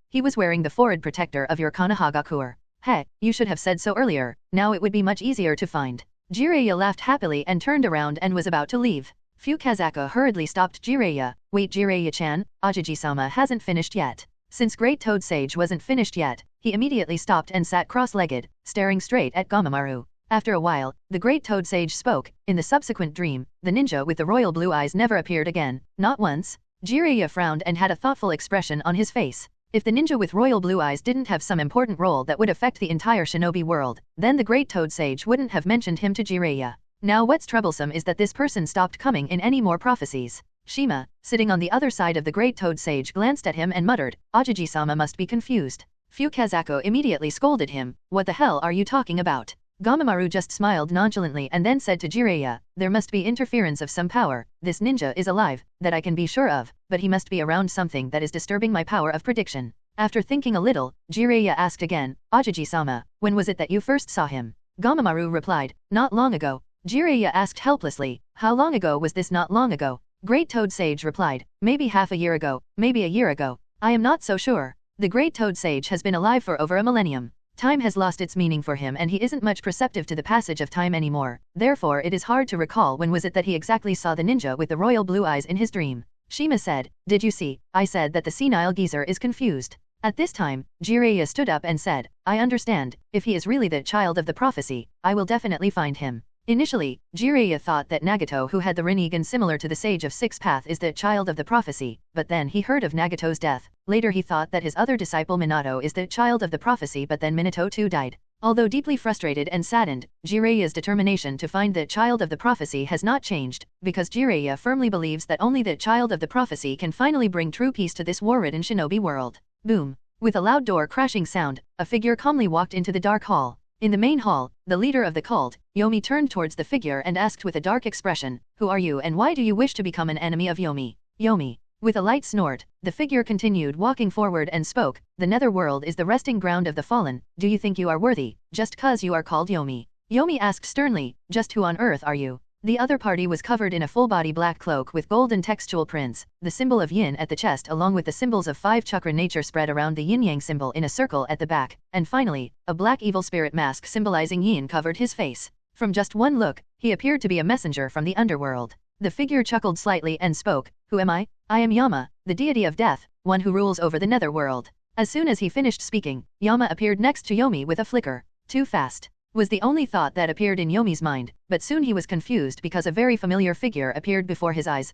he was wearing the forehead protector of your Konohagakure. Hey, you should have said so earlier, now it would be much easier to find. Jiraiya laughed happily and turned around and was about to leave. Fukazaku hurriedly stopped Jiraiya. Wait, Jiraiya-chan, Ajiji-sama hasn't finished yet. Since Great Toad Sage wasn't finished yet, he immediately stopped and sat cross-legged, staring straight at Gamamaru. After a while, the great toad sage spoke. In the subsequent dream, the ninja with the royal blue eyes never appeared again, not once. Jiraiya frowned and had a thoughtful expression on his face. If the ninja with royal blue eyes didn't have some important role that would affect the entire shinobi world, then the great toad sage wouldn't have mentioned him to Jiraiya. Now what's troublesome is that this person stopped coming in any more prophecies. Shima, sitting on the other side of the great toad sage, glanced at him and muttered, Ajaji-sama must be confused. Fukazako immediately scolded him, what the hell are you talking about? Gamamaru just smiled nonchalantly and then said to Jiraiya, there must be interference of some power, this ninja is alive, that I can be sure of, but he must be around something that is disturbing my power of prediction. After thinking a little, Jiraiya asked again, Ajaji-sama, when was it that you first saw him? Gamamaru replied, not long ago. Jiraiya asked helplessly, how long ago was this not long ago? Great Toad Sage replied, maybe half a year ago, maybe a year ago. I am not so sure. The Great Toad Sage has been alive for over a millennium. Time has lost its meaning for him and he isn't much perceptive to the passage of time anymore, therefore it is hard to recall when was it that he exactly saw the ninja with the royal blue eyes in his dream. Shima said, did you see, I said that the senile geezer is confused. At this time, Jiraiya stood up and said, I understand, if he is really the child of the prophecy, I will definitely find him. Initially, Jiraiya thought that Nagato, who had the Rinnegan similar to the Sage of Six Path, is the child of the prophecy, but then he heard of Nagato's death. Later he thought that his other disciple Minato is the child of the prophecy, but then Minato too died. Although deeply frustrated and saddened, Jiraiya's determination to find the child of the prophecy has not changed, because Jiraiya firmly believes that only the child of the prophecy can finally bring true peace to this war-ridden shinobi world. Boom! With a loud door crashing sound, a figure calmly walked into the dark hall. In the main hall, the leader of the cult, Yomi, turned towards the figure and asked with a dark expression, who are you and why do you wish to become an enemy of Yomi? Yomi. With a light snort, the figure continued walking forward and spoke, the netherworld is the resting ground of the fallen, do you think you are worthy, just cause you are called Yomi? Yomi asked sternly, just who on earth are you? The other party was covered in a full-body black cloak with golden textual prints, the symbol of yin at the chest along with the symbols of 5 chakra nature spread around the yin-yang symbol in a circle at the back, and finally, a black evil spirit mask symbolizing yin covered his face. From just one look, he appeared to be a messenger from the underworld. The figure chuckled slightly and spoke, who am I? I am Yama, the deity of death, one who rules over the netherworld. As soon as he finished speaking, Yama appeared next to Yomi with a flicker. Too fast was the only thought that appeared in Yomi's mind, but soon he was confused because a very familiar figure appeared before his eyes.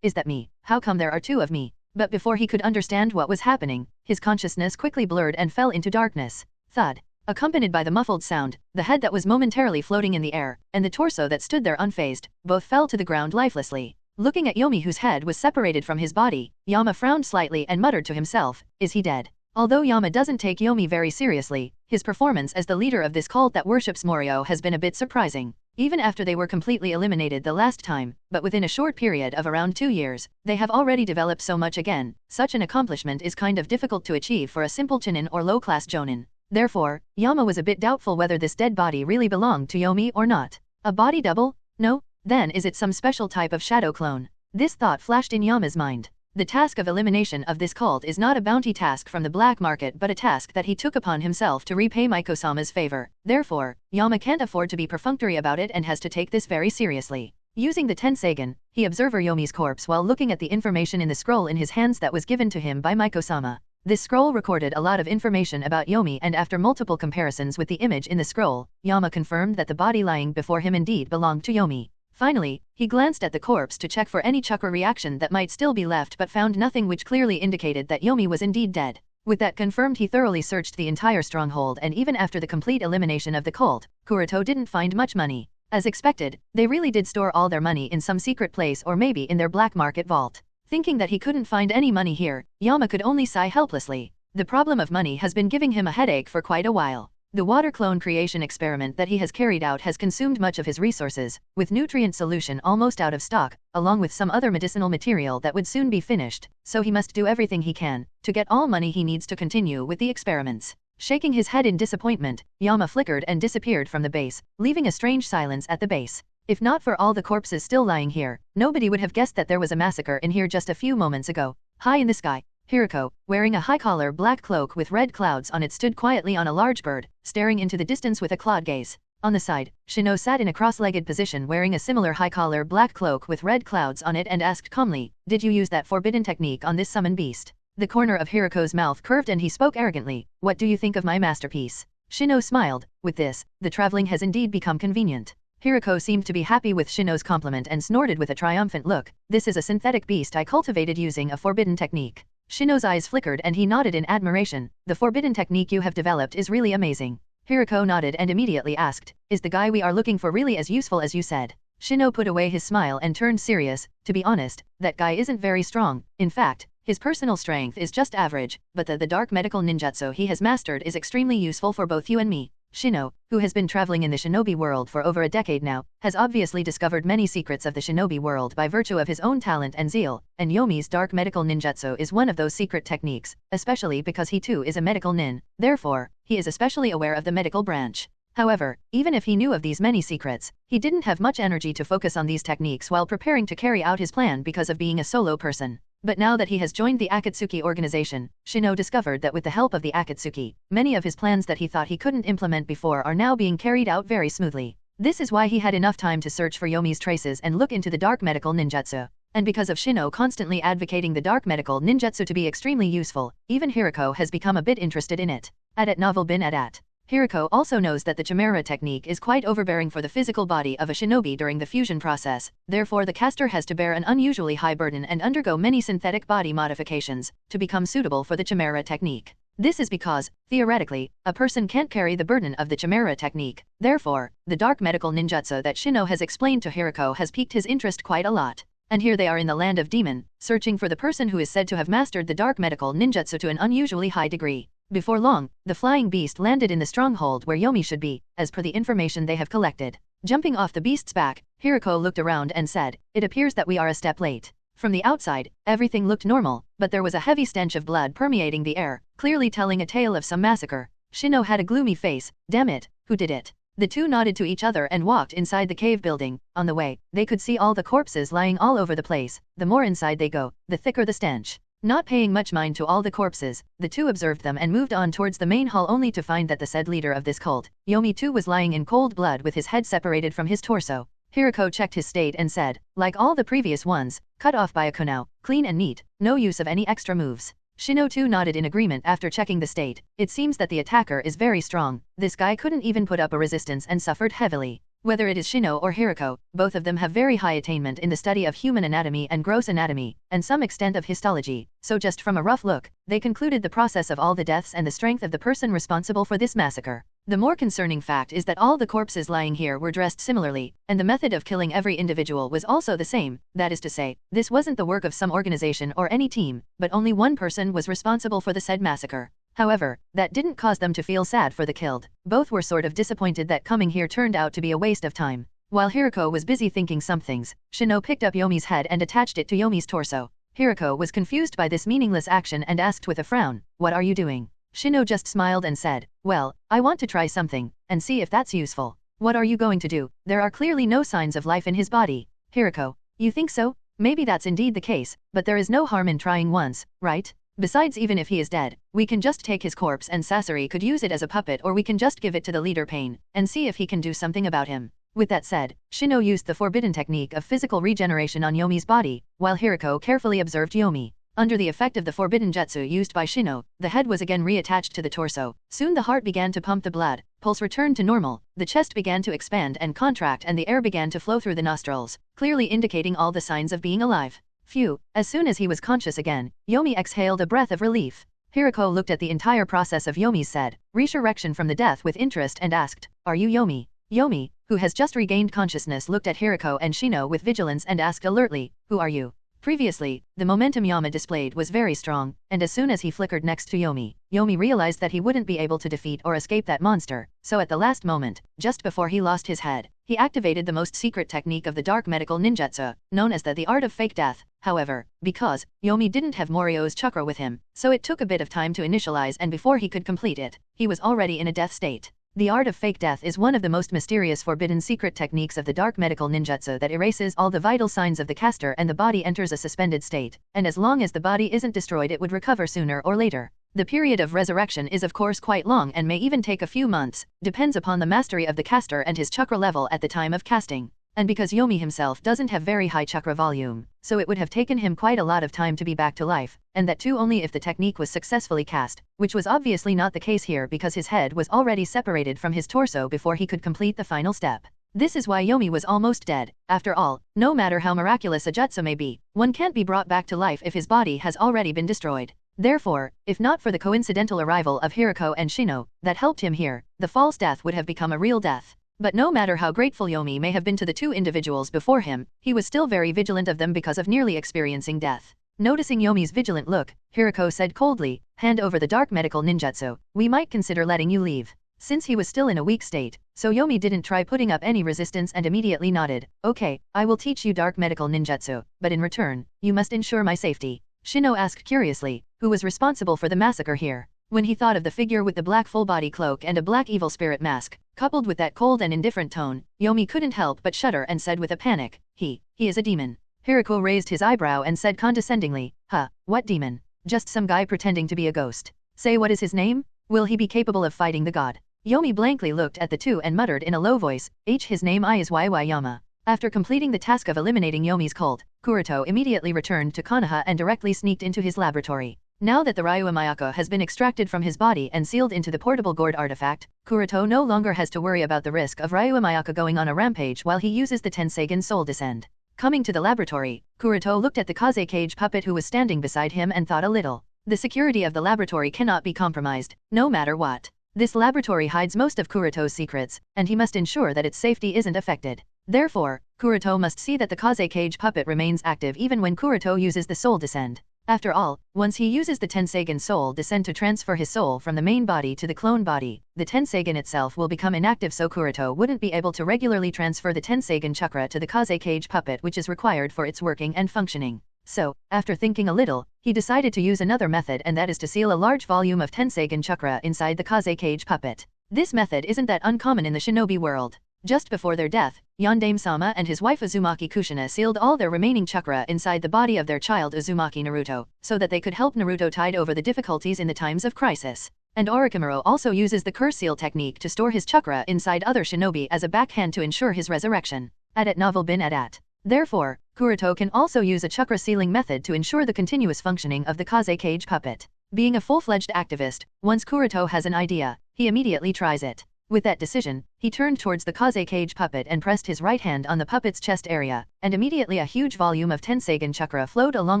Is that me? How come there are 2 of me? But before he could understand what was happening, his consciousness quickly blurred and fell into darkness. Thud. Accompanied by the muffled sound, the head that was momentarily floating in the air, and the torso that stood there unfazed, both fell to the ground lifelessly. Looking at Yomi, whose head was separated from his body, Yama frowned slightly and muttered to himself, is he dead? Although Yama doesn't take Yomi very seriously, his performance as the leader of this cult that worships Morio has been a bit surprising. Even after they were completely eliminated the last time, but within a short period of around 2 years, they have already developed so much again. Such an accomplishment is kind of difficult to achieve for a simple chinin or low-class jonin. Therefore, Yama was a bit doubtful whether this dead body really belonged to Yomi or not. A body double? No? Then is it some special type of shadow clone? This thought flashed in Yama's mind. The task of elimination of this cult is not a bounty task from the black market but a task that he took upon himself to repay Maiko-sama's favor. Therefore, Yama can't afford to be perfunctory about it and has to take this very seriously. Using the Tenseigan, he observed Yomi's corpse while looking at the information in the scroll in his hands that was given to him by Maiko-sama. This scroll recorded a lot of information about Yomi, and after multiple comparisons with the image in the scroll, Yama confirmed that the body lying before him indeed belonged to Yomi. Finally, he glanced at the corpse to check for any chakra reaction that might still be left but found nothing which clearly indicated that Yomi was indeed dead. With that confirmed, he thoroughly searched the entire stronghold, and even after the complete elimination of the cult, Kuroto didn't find much money. As expected, they really did store all their money in some secret place or maybe in their black market vault. Thinking that he couldn't find any money here, Yama could only sigh helplessly. The problem of money has been giving him a headache for quite a while. The water clone creation experiment that he has carried out has consumed much of his resources, with nutrient solution almost out of stock, along with some other medicinal material that would soon be finished, so he must do everything he can to get all money he needs to continue with the experiments. Shaking his head in disappointment, Yama flickered and disappeared from the base, leaving a strange silence at the base. If not for all the corpses still lying here, nobody would have guessed that there was a massacre in here just a few moments ago. High in the sky, Hiriko, wearing a high-collar black cloak with red clouds on it, stood quietly on a large bird, staring into the distance with a clawed gaze. On the side, Shino sat in a cross-legged position wearing a similar high-collar black cloak with red clouds on it and asked calmly, "Did you use that forbidden technique on this summon beast?" The corner of Hiriko's mouth curved and he spoke arrogantly, "What do you think of my masterpiece?" Shino smiled. With this, the traveling has indeed become convenient. Hirako seemed to be happy with Shino's compliment and snorted with a triumphant look. This is a synthetic beast I cultivated using a forbidden technique. Shino's eyes flickered and he nodded in admiration. The forbidden technique you have developed is really amazing. Hirako nodded and immediately asked, is the guy we are looking for really as useful as you said? Shino put away his smile and turned serious. To be honest, that guy isn't very strong. In fact, his personal strength is just average, but the dark medical ninjutsu he has mastered is extremely useful for both you and me. Shino, who has been traveling in the shinobi world for over a decade now, has obviously discovered many secrets of the shinobi world by virtue of his own talent and zeal, and Yomi's dark medical ninjutsu is one of those secret techniques, especially because he too is a medical nin. Therefore, he is especially aware of the medical branch. However, even if he knew of these many secrets, he didn't have much energy to focus on these techniques while preparing to carry out his plan because of being a solo person. But now that he has joined the Akatsuki organization, Shino discovered that with the help of the Akatsuki, many of his plans that he thought he couldn't implement before are now being carried out very smoothly. This is why he had enough time to search for Yomi's traces and look into the dark medical ninjutsu. And because of Shino constantly advocating the dark medical ninjutsu to be extremely useful, even Hirako has become a bit interested in it. At novel bin at. Hirako also knows that the Chimera technique is quite overbearing for the physical body of a shinobi during the fusion process, therefore the caster has to bear an unusually high burden and undergo many synthetic body modifications to become suitable for the Chimera technique. This is because, theoretically, a person can't carry the burden of the Chimera technique. Therefore, the dark medical ninjutsu that Shino has explained to Hirako has piqued his interest quite a lot. And here they are in the land of demon, searching for the person who is said to have mastered the dark medical ninjutsu to an unusually high degree. Before long, the flying beast landed in the stronghold where Yomi should be, as per the information they have collected. Jumping off the beast's back, Hirako looked around and said, it appears that we are a step late. From the outside, everything looked normal, but there was a heavy stench of blood permeating the air, clearly telling a tale of some massacre. Shino had a gloomy face. Damn it, who did it? The two nodded to each other and walked inside the cave building. On the way, they could see all the corpses lying all over the place. The more inside they go, the thicker the stench. Not paying much mind to all the corpses, the two observed them and moved on towards the main hall only to find that the said leader of this cult, Yomi too, was lying in cold blood with his head separated from his torso. Hirako checked his state and said, like all the previous ones, cut off by a kunao, clean and neat, no use of any extra moves. Shino too nodded in agreement after checking the state. It seems that the attacker is very strong. This guy couldn't even put up a resistance and suffered heavily. Whether it is Shino or Hirako, both of them have very high attainment in the study of human anatomy and gross anatomy, and some extent of histology, so just from a rough look, they concluded the process of all the deaths and the strength of the person responsible for this massacre. The more concerning fact is that all the corpses lying here were dressed similarly, and the method of killing every individual was also the same. That is to say, this wasn't the work of some organization or any team, but only one person was responsible for the said massacre. However, that didn't cause them to feel sad for the killed. Both were sort of disappointed that coming here turned out to be a waste of time. While Hirako was busy thinking some things, Shino picked up Yomi's head and attached it to Yomi's torso. Hirako was confused by this meaningless action and asked with a frown, "What are you doing?" Shino just smiled and said, "Well, I want to try something, and see if that's useful." "What are you going to do? There are clearly no signs of life in his body." Hirako, "You think so? Maybe that's indeed the case, but there is no harm in trying once, right? Besides, even if he is dead, we can just take his corpse and Sasori could use it as a puppet, or we can just give it to the leader Pain, and see if he can do something about him." With that said, Shino used the forbidden technique of physical regeneration on Yomi's body, while Hirako carefully observed Yomi. Under the effect of the forbidden jutsu used by Shino, the head was again reattached to the torso. Soon the heart began to pump the blood, pulse returned to normal, the chest began to expand and contract, and the air began to flow through the nostrils, clearly indicating all the signs of being alive. Phew, as soon as he was conscious again, Yomi exhaled a breath of relief. Hirako looked at the entire process of Yomi's said resurrection from the death with interest and asked, "Are you Yomi?" Yomi, who has just regained consciousness, looked at Hirako and Shino with vigilance and asked alertly, "Who are you?" Previously, the momentum Yama displayed was very strong, and as soon as he flickered next to Yomi, Yomi realized that he wouldn't be able to defeat or escape that monster, so at the last moment, just before he lost his head, he activated the most secret technique of the dark medical ninjutsu, known as the art of fake death. However, because Yomi didn't have Morio's chakra with him, so it took a bit of time to initialize, and before he could complete it, he was already in a death state. The art of fake death is one of the most mysterious forbidden secret techniques of the dark medical ninjutsu that erases all the vital signs of the caster and the body enters a suspended state, and as long as the body isn't destroyed it would recover sooner or later. The period of resurrection is of course quite long and may even take a few months, depends upon the mastery of the caster and his chakra level at the time of casting. and because Yomi himself doesn't have very high chakra volume, so it would have taken him quite a lot of time to be back to life, and that too only if the technique was successfully cast, which was obviously not the case here because his head was already separated from his torso before he could complete the final step. This is why Yomi was almost dead. After all, no matter how miraculous a jutsu may be, one can't be brought back to life if his body has already been destroyed. Therefore, if not for the coincidental arrival of Hiriko and Shino, that helped him here, the false death would have become a real death. But no matter how grateful Yomi may have been to the two individuals before him, he was still very vigilant of them because of nearly experiencing death. Noticing Yomi's vigilant look, Hiriko said coldly, "Hand over the dark medical ninjutsu, we might consider letting you leave." Since he was still in a weak state, so Yomi didn't try putting up any resistance and immediately nodded. "Okay, I will teach you dark medical ninjutsu, but in return, you must ensure my safety." Shino asked curiously, who was responsible for the massacre here. When he thought of the figure with the black full-body cloak and a black evil spirit mask, coupled with that cold and indifferent tone, Yomi couldn't help but shudder and said with a panic, He is a demon." Hiriko raised his eyebrow and said condescendingly, "Huh, what demon? Just some guy pretending to be a ghost. Say what is his name? Will he be capable of fighting the god?" Yomi blankly looked at the two and muttered in a low voice, his name is Yama. After completing the task of eliminating Yomi's cult, Kuroto immediately returned to Konoha and directly sneaked into his laboratory. Now that the Ryumayaka has been extracted from his body and sealed into the portable gourd artifact, Kuroto no longer has to worry about the risk of Ryumayaka going on a rampage while he uses the Tenseigan soul descend. Coming to the laboratory, Kuroto looked at the Kaze cage puppet who was standing beside him and thought a little. The security of the laboratory cannot be compromised, no matter what. This laboratory hides most of Kuroto's secrets, and he must ensure that its safety isn't affected. Therefore, Kuroto must see that the Kaze cage puppet remains active even when Kuroto uses the soul descend. After all, once he uses the Tenseigan soul descend to transfer his soul from the main body to the clone body, the Tenseigan itself will become inactive, so Kuroto wouldn't be able to regularly transfer the Tenseigan chakra to the Kaze cage puppet, which is required for its working and functioning. So, after thinking a little, he decided to use another method, and that is to seal a large volume of Tenseigan chakra inside the Kaze cage puppet. This method isn't that uncommon in the shinobi world. Just before their death, Yondaime-sama and his wife Uzumaki Kushina sealed all their remaining chakra inside the body of their child Uzumaki Naruto, so that they could help Naruto tide over the difficulties in the times of crisis. And Orochimaru also uses the curse seal technique to store his chakra inside other shinobi as a backhand to ensure his resurrection. At novel bin at. Therefore, Kuroto can also use a chakra sealing method to ensure the continuous functioning of the Kaze cage puppet. Being a full-fledged activist, once Kuroto has an idea, he immediately tries it. With that decision, he turned towards the Kaze cage puppet and pressed his right hand on the puppet's chest area, and immediately a huge volume of Tenseigan chakra flowed along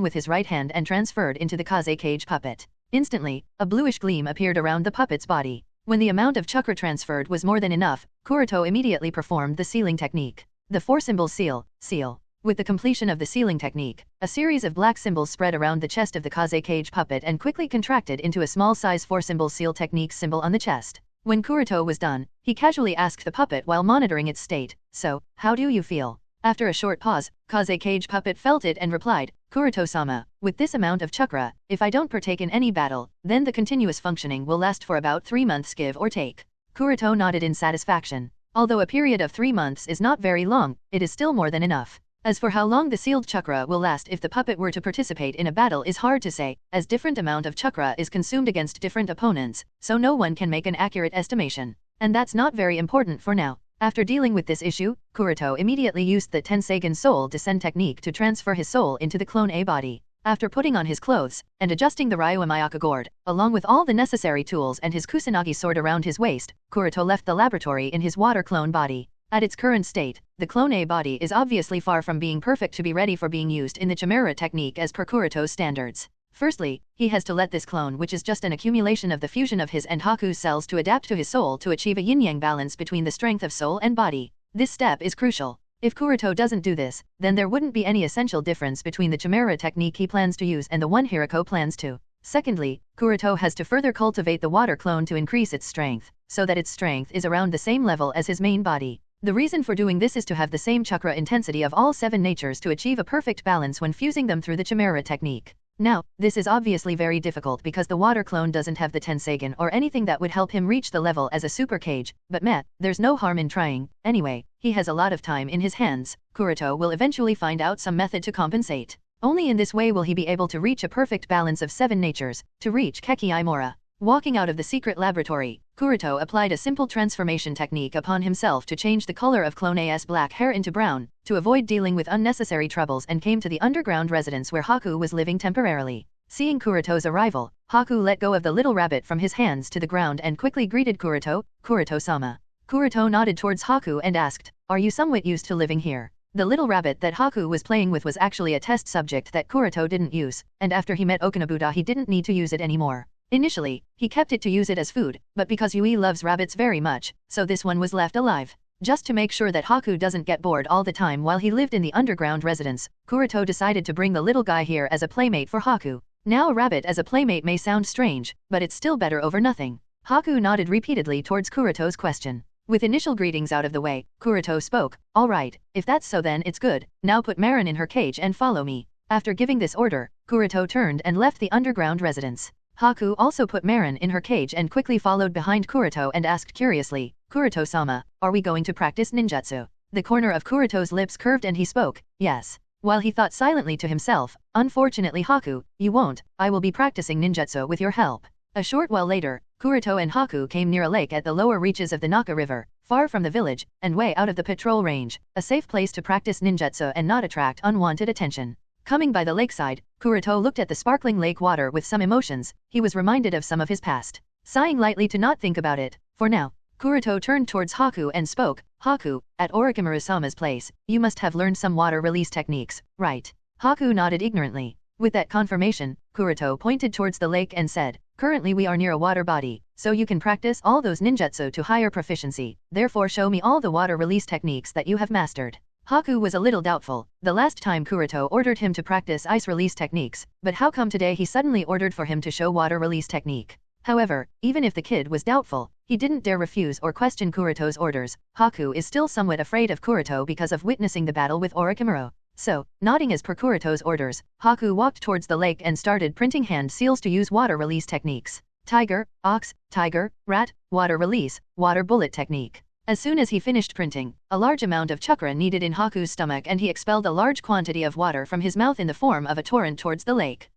with his right hand and transferred into the Kaze cage puppet. Instantly, a bluish gleam appeared around the puppet's body. When the amount of chakra transferred was more than enough, Kuroto immediately performed the sealing technique. The 4 symbols seal. With the completion of the sealing technique, a series of black symbols spread around the chest of the Kaze cage puppet and quickly contracted into a small size 4 symbol seal technique symbol on the chest. When Kuroto was done, he casually asked the puppet while monitoring its state, "So, how do you feel?" After a short pause, Kaze cage puppet felt it and replied, "Kuroto-sama, with this amount of chakra, if I don't partake in any battle, then the continuous functioning will last for about 3 months, give or take." Kuroto nodded in satisfaction. Although a period of 3 months is not very long, it is still more than enough. As for how long the sealed chakra will last if the puppet were to participate in a battle is hard to say, as different amount of chakra is consumed against different opponents, so no one can make an accurate estimation. And that's not very important for now. After dealing with this issue, Kuroto immediately used the Tenseigan soul descend technique to transfer his soul into the clone A body. After putting on his clothes, and adjusting the Ryumayaka gourd, along with all the necessary tools and his kusanagi sword around his waist, Kuroto left the laboratory in his water clone body. At its current state, the clone A body is obviously far from being perfect to be ready for being used in the Chimera technique as per Kuroto's standards. Firstly, he has to let this clone, which is just an accumulation of the fusion of his and Haku's cells, to adapt to his soul to achieve a yin-yang balance between the strength of soul and body. This step is crucial. If Kuroto doesn't do this, then there wouldn't be any essential difference between the Chimera technique he plans to use and the one Hiriko plans to. Secondly, Kuroto has to further cultivate the water clone to increase its strength, so that its strength is around the same level as his main body. The reason for doing this is to have the same chakra intensity of all 7 natures to achieve a perfect balance when fusing them through the Chimera technique. Now, this is obviously very difficult because the water clone doesn't have the Tenseigan or anything that would help him reach the level as a super kage, but there's no harm in trying. Anyway, he has a lot of time in his hands. Kuroto will eventually find out some method to compensate. Only in this way will he be able to reach a perfect balance of 7 natures, to reach Keki Imora. Walking out of the secret laboratory, Kuroto applied a simple transformation technique upon himself to change the color of Clone's black hair into brown, to avoid dealing with unnecessary troubles, and came to the underground residence where Haku was living temporarily. Seeing Kuroto's arrival, Haku let go of the little rabbit from his hands to the ground and quickly greeted Kuroto, "Kuroto-sama." Kuroto nodded towards Haku and asked, "Are you somewhat used to living here?" The little rabbit that Haku was playing with was actually a test subject that Kuroto didn't use, and after he met Okinabuta he didn't need to use it anymore. Initially, he kept it to use it as food, but because Yui loves rabbits very much, so this one was left alive. Just to make sure that Haku doesn't get bored all the time while he lived in the underground residence, Kuroto decided to bring the little guy here as a playmate for Haku. Now a rabbit as a playmate may sound strange, but it's still better over nothing. Haku nodded repeatedly towards Kuroto's question. With initial greetings out of the way, Kuroto spoke, "All right, if that's so then it's good, now put Marin in her cage and follow me." After giving this order, Kuroto turned and left the underground residence. Haku also put Marin in her cage and quickly followed behind Kuroto and asked curiously, "Kuroto-sama, are we going to practice ninjutsu?" The corner of Kuroto's lips curved and he spoke, "Yes." While he thought silently to himself, "Unfortunately Haku, you won't, I will be practicing ninjutsu with your help." A short while later, Kuroto and Haku came near a lake at the lower reaches of the Naka River, far from the village, and way out of the patrol range, a safe place to practice ninjutsu and not attract unwanted attention. Coming by the lakeside, Kuroto looked at the sparkling lake water with some emotions. He was reminded of some of his past. Sighing lightly to not think about it, for now, Kuroto turned towards Haku and spoke, "Haku, at Orochimaru-sama's place, you must have learned some water release techniques, right?" Haku nodded ignorantly. With that confirmation, Kuroto pointed towards the lake and said, "Currently we are near a water body, so you can practice all those ninjutsu to higher proficiency, therefore show me all the water release techniques that you have mastered." Haku was a little doubtful. The last time Kuroto ordered him to practice ice release techniques, but how come today he suddenly ordered for him to show water release technique? However, even if the kid was doubtful, he didn't dare refuse or question Kuroto's orders. Haku is still somewhat afraid of Kuroto because of witnessing the battle with Orochimaru. So, nodding as per Kuroto's orders, Haku walked towards the lake and started printing hand seals to use water release techniques. Tiger, ox, tiger, rat, water release, water bullet technique. As soon as he finished printing, a large amount of chakra needed in Haku's stomach and he expelled a large quantity of water from his mouth in the form of a torrent towards the lake.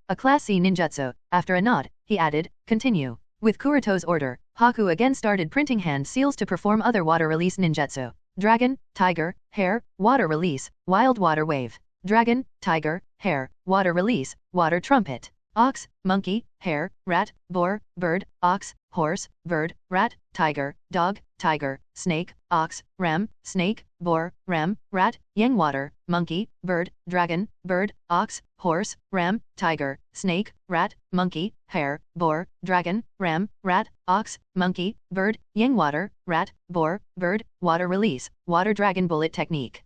A Class C ninjutsu. After a nod, he added, "Continue." With Kuroto's order, Haku again started printing hand seals to perform other water release ninjutsu. Dragon, tiger, hare, water release, wild water wave. Dragon, tiger, hare, water release, water trumpet. Ox, monkey, hare, rat, boar, bird, ox, horse, bird, rat, tiger, dog, tiger, snake, ox, ram, snake, boar, ram, rat, yang water, monkey, bird, dragon, bird, ox, horse, ram, tiger, snake, rat, monkey, hare, boar, dragon, ram, rat, ox, monkey, bird, yang water, rat, boar, bird, water release, water dragon bullet technique.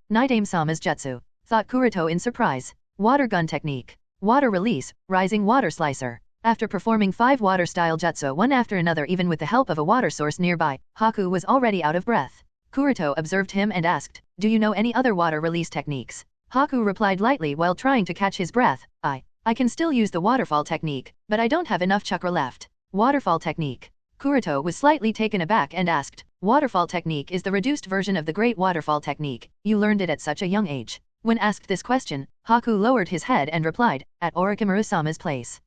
Nidaime-sama's jutsu, thought Kuroto in surprise. Water gun technique. Water release, rising water slicer. After performing 5 water-style jutsu one after another even with the help of a water source nearby, Haku was already out of breath. Kuroto observed him and asked, "Do you know any other water release techniques?" Haku replied lightly while trying to catch his breath, I can still use the waterfall technique, but I don't have enough chakra left." Waterfall technique. Kuroto was slightly taken aback and asked, "Waterfall technique is the reduced version of the Great Waterfall technique. You learned it at such a young age." When asked this question, Haku lowered his head and replied, "At Orochimaru-sama's place.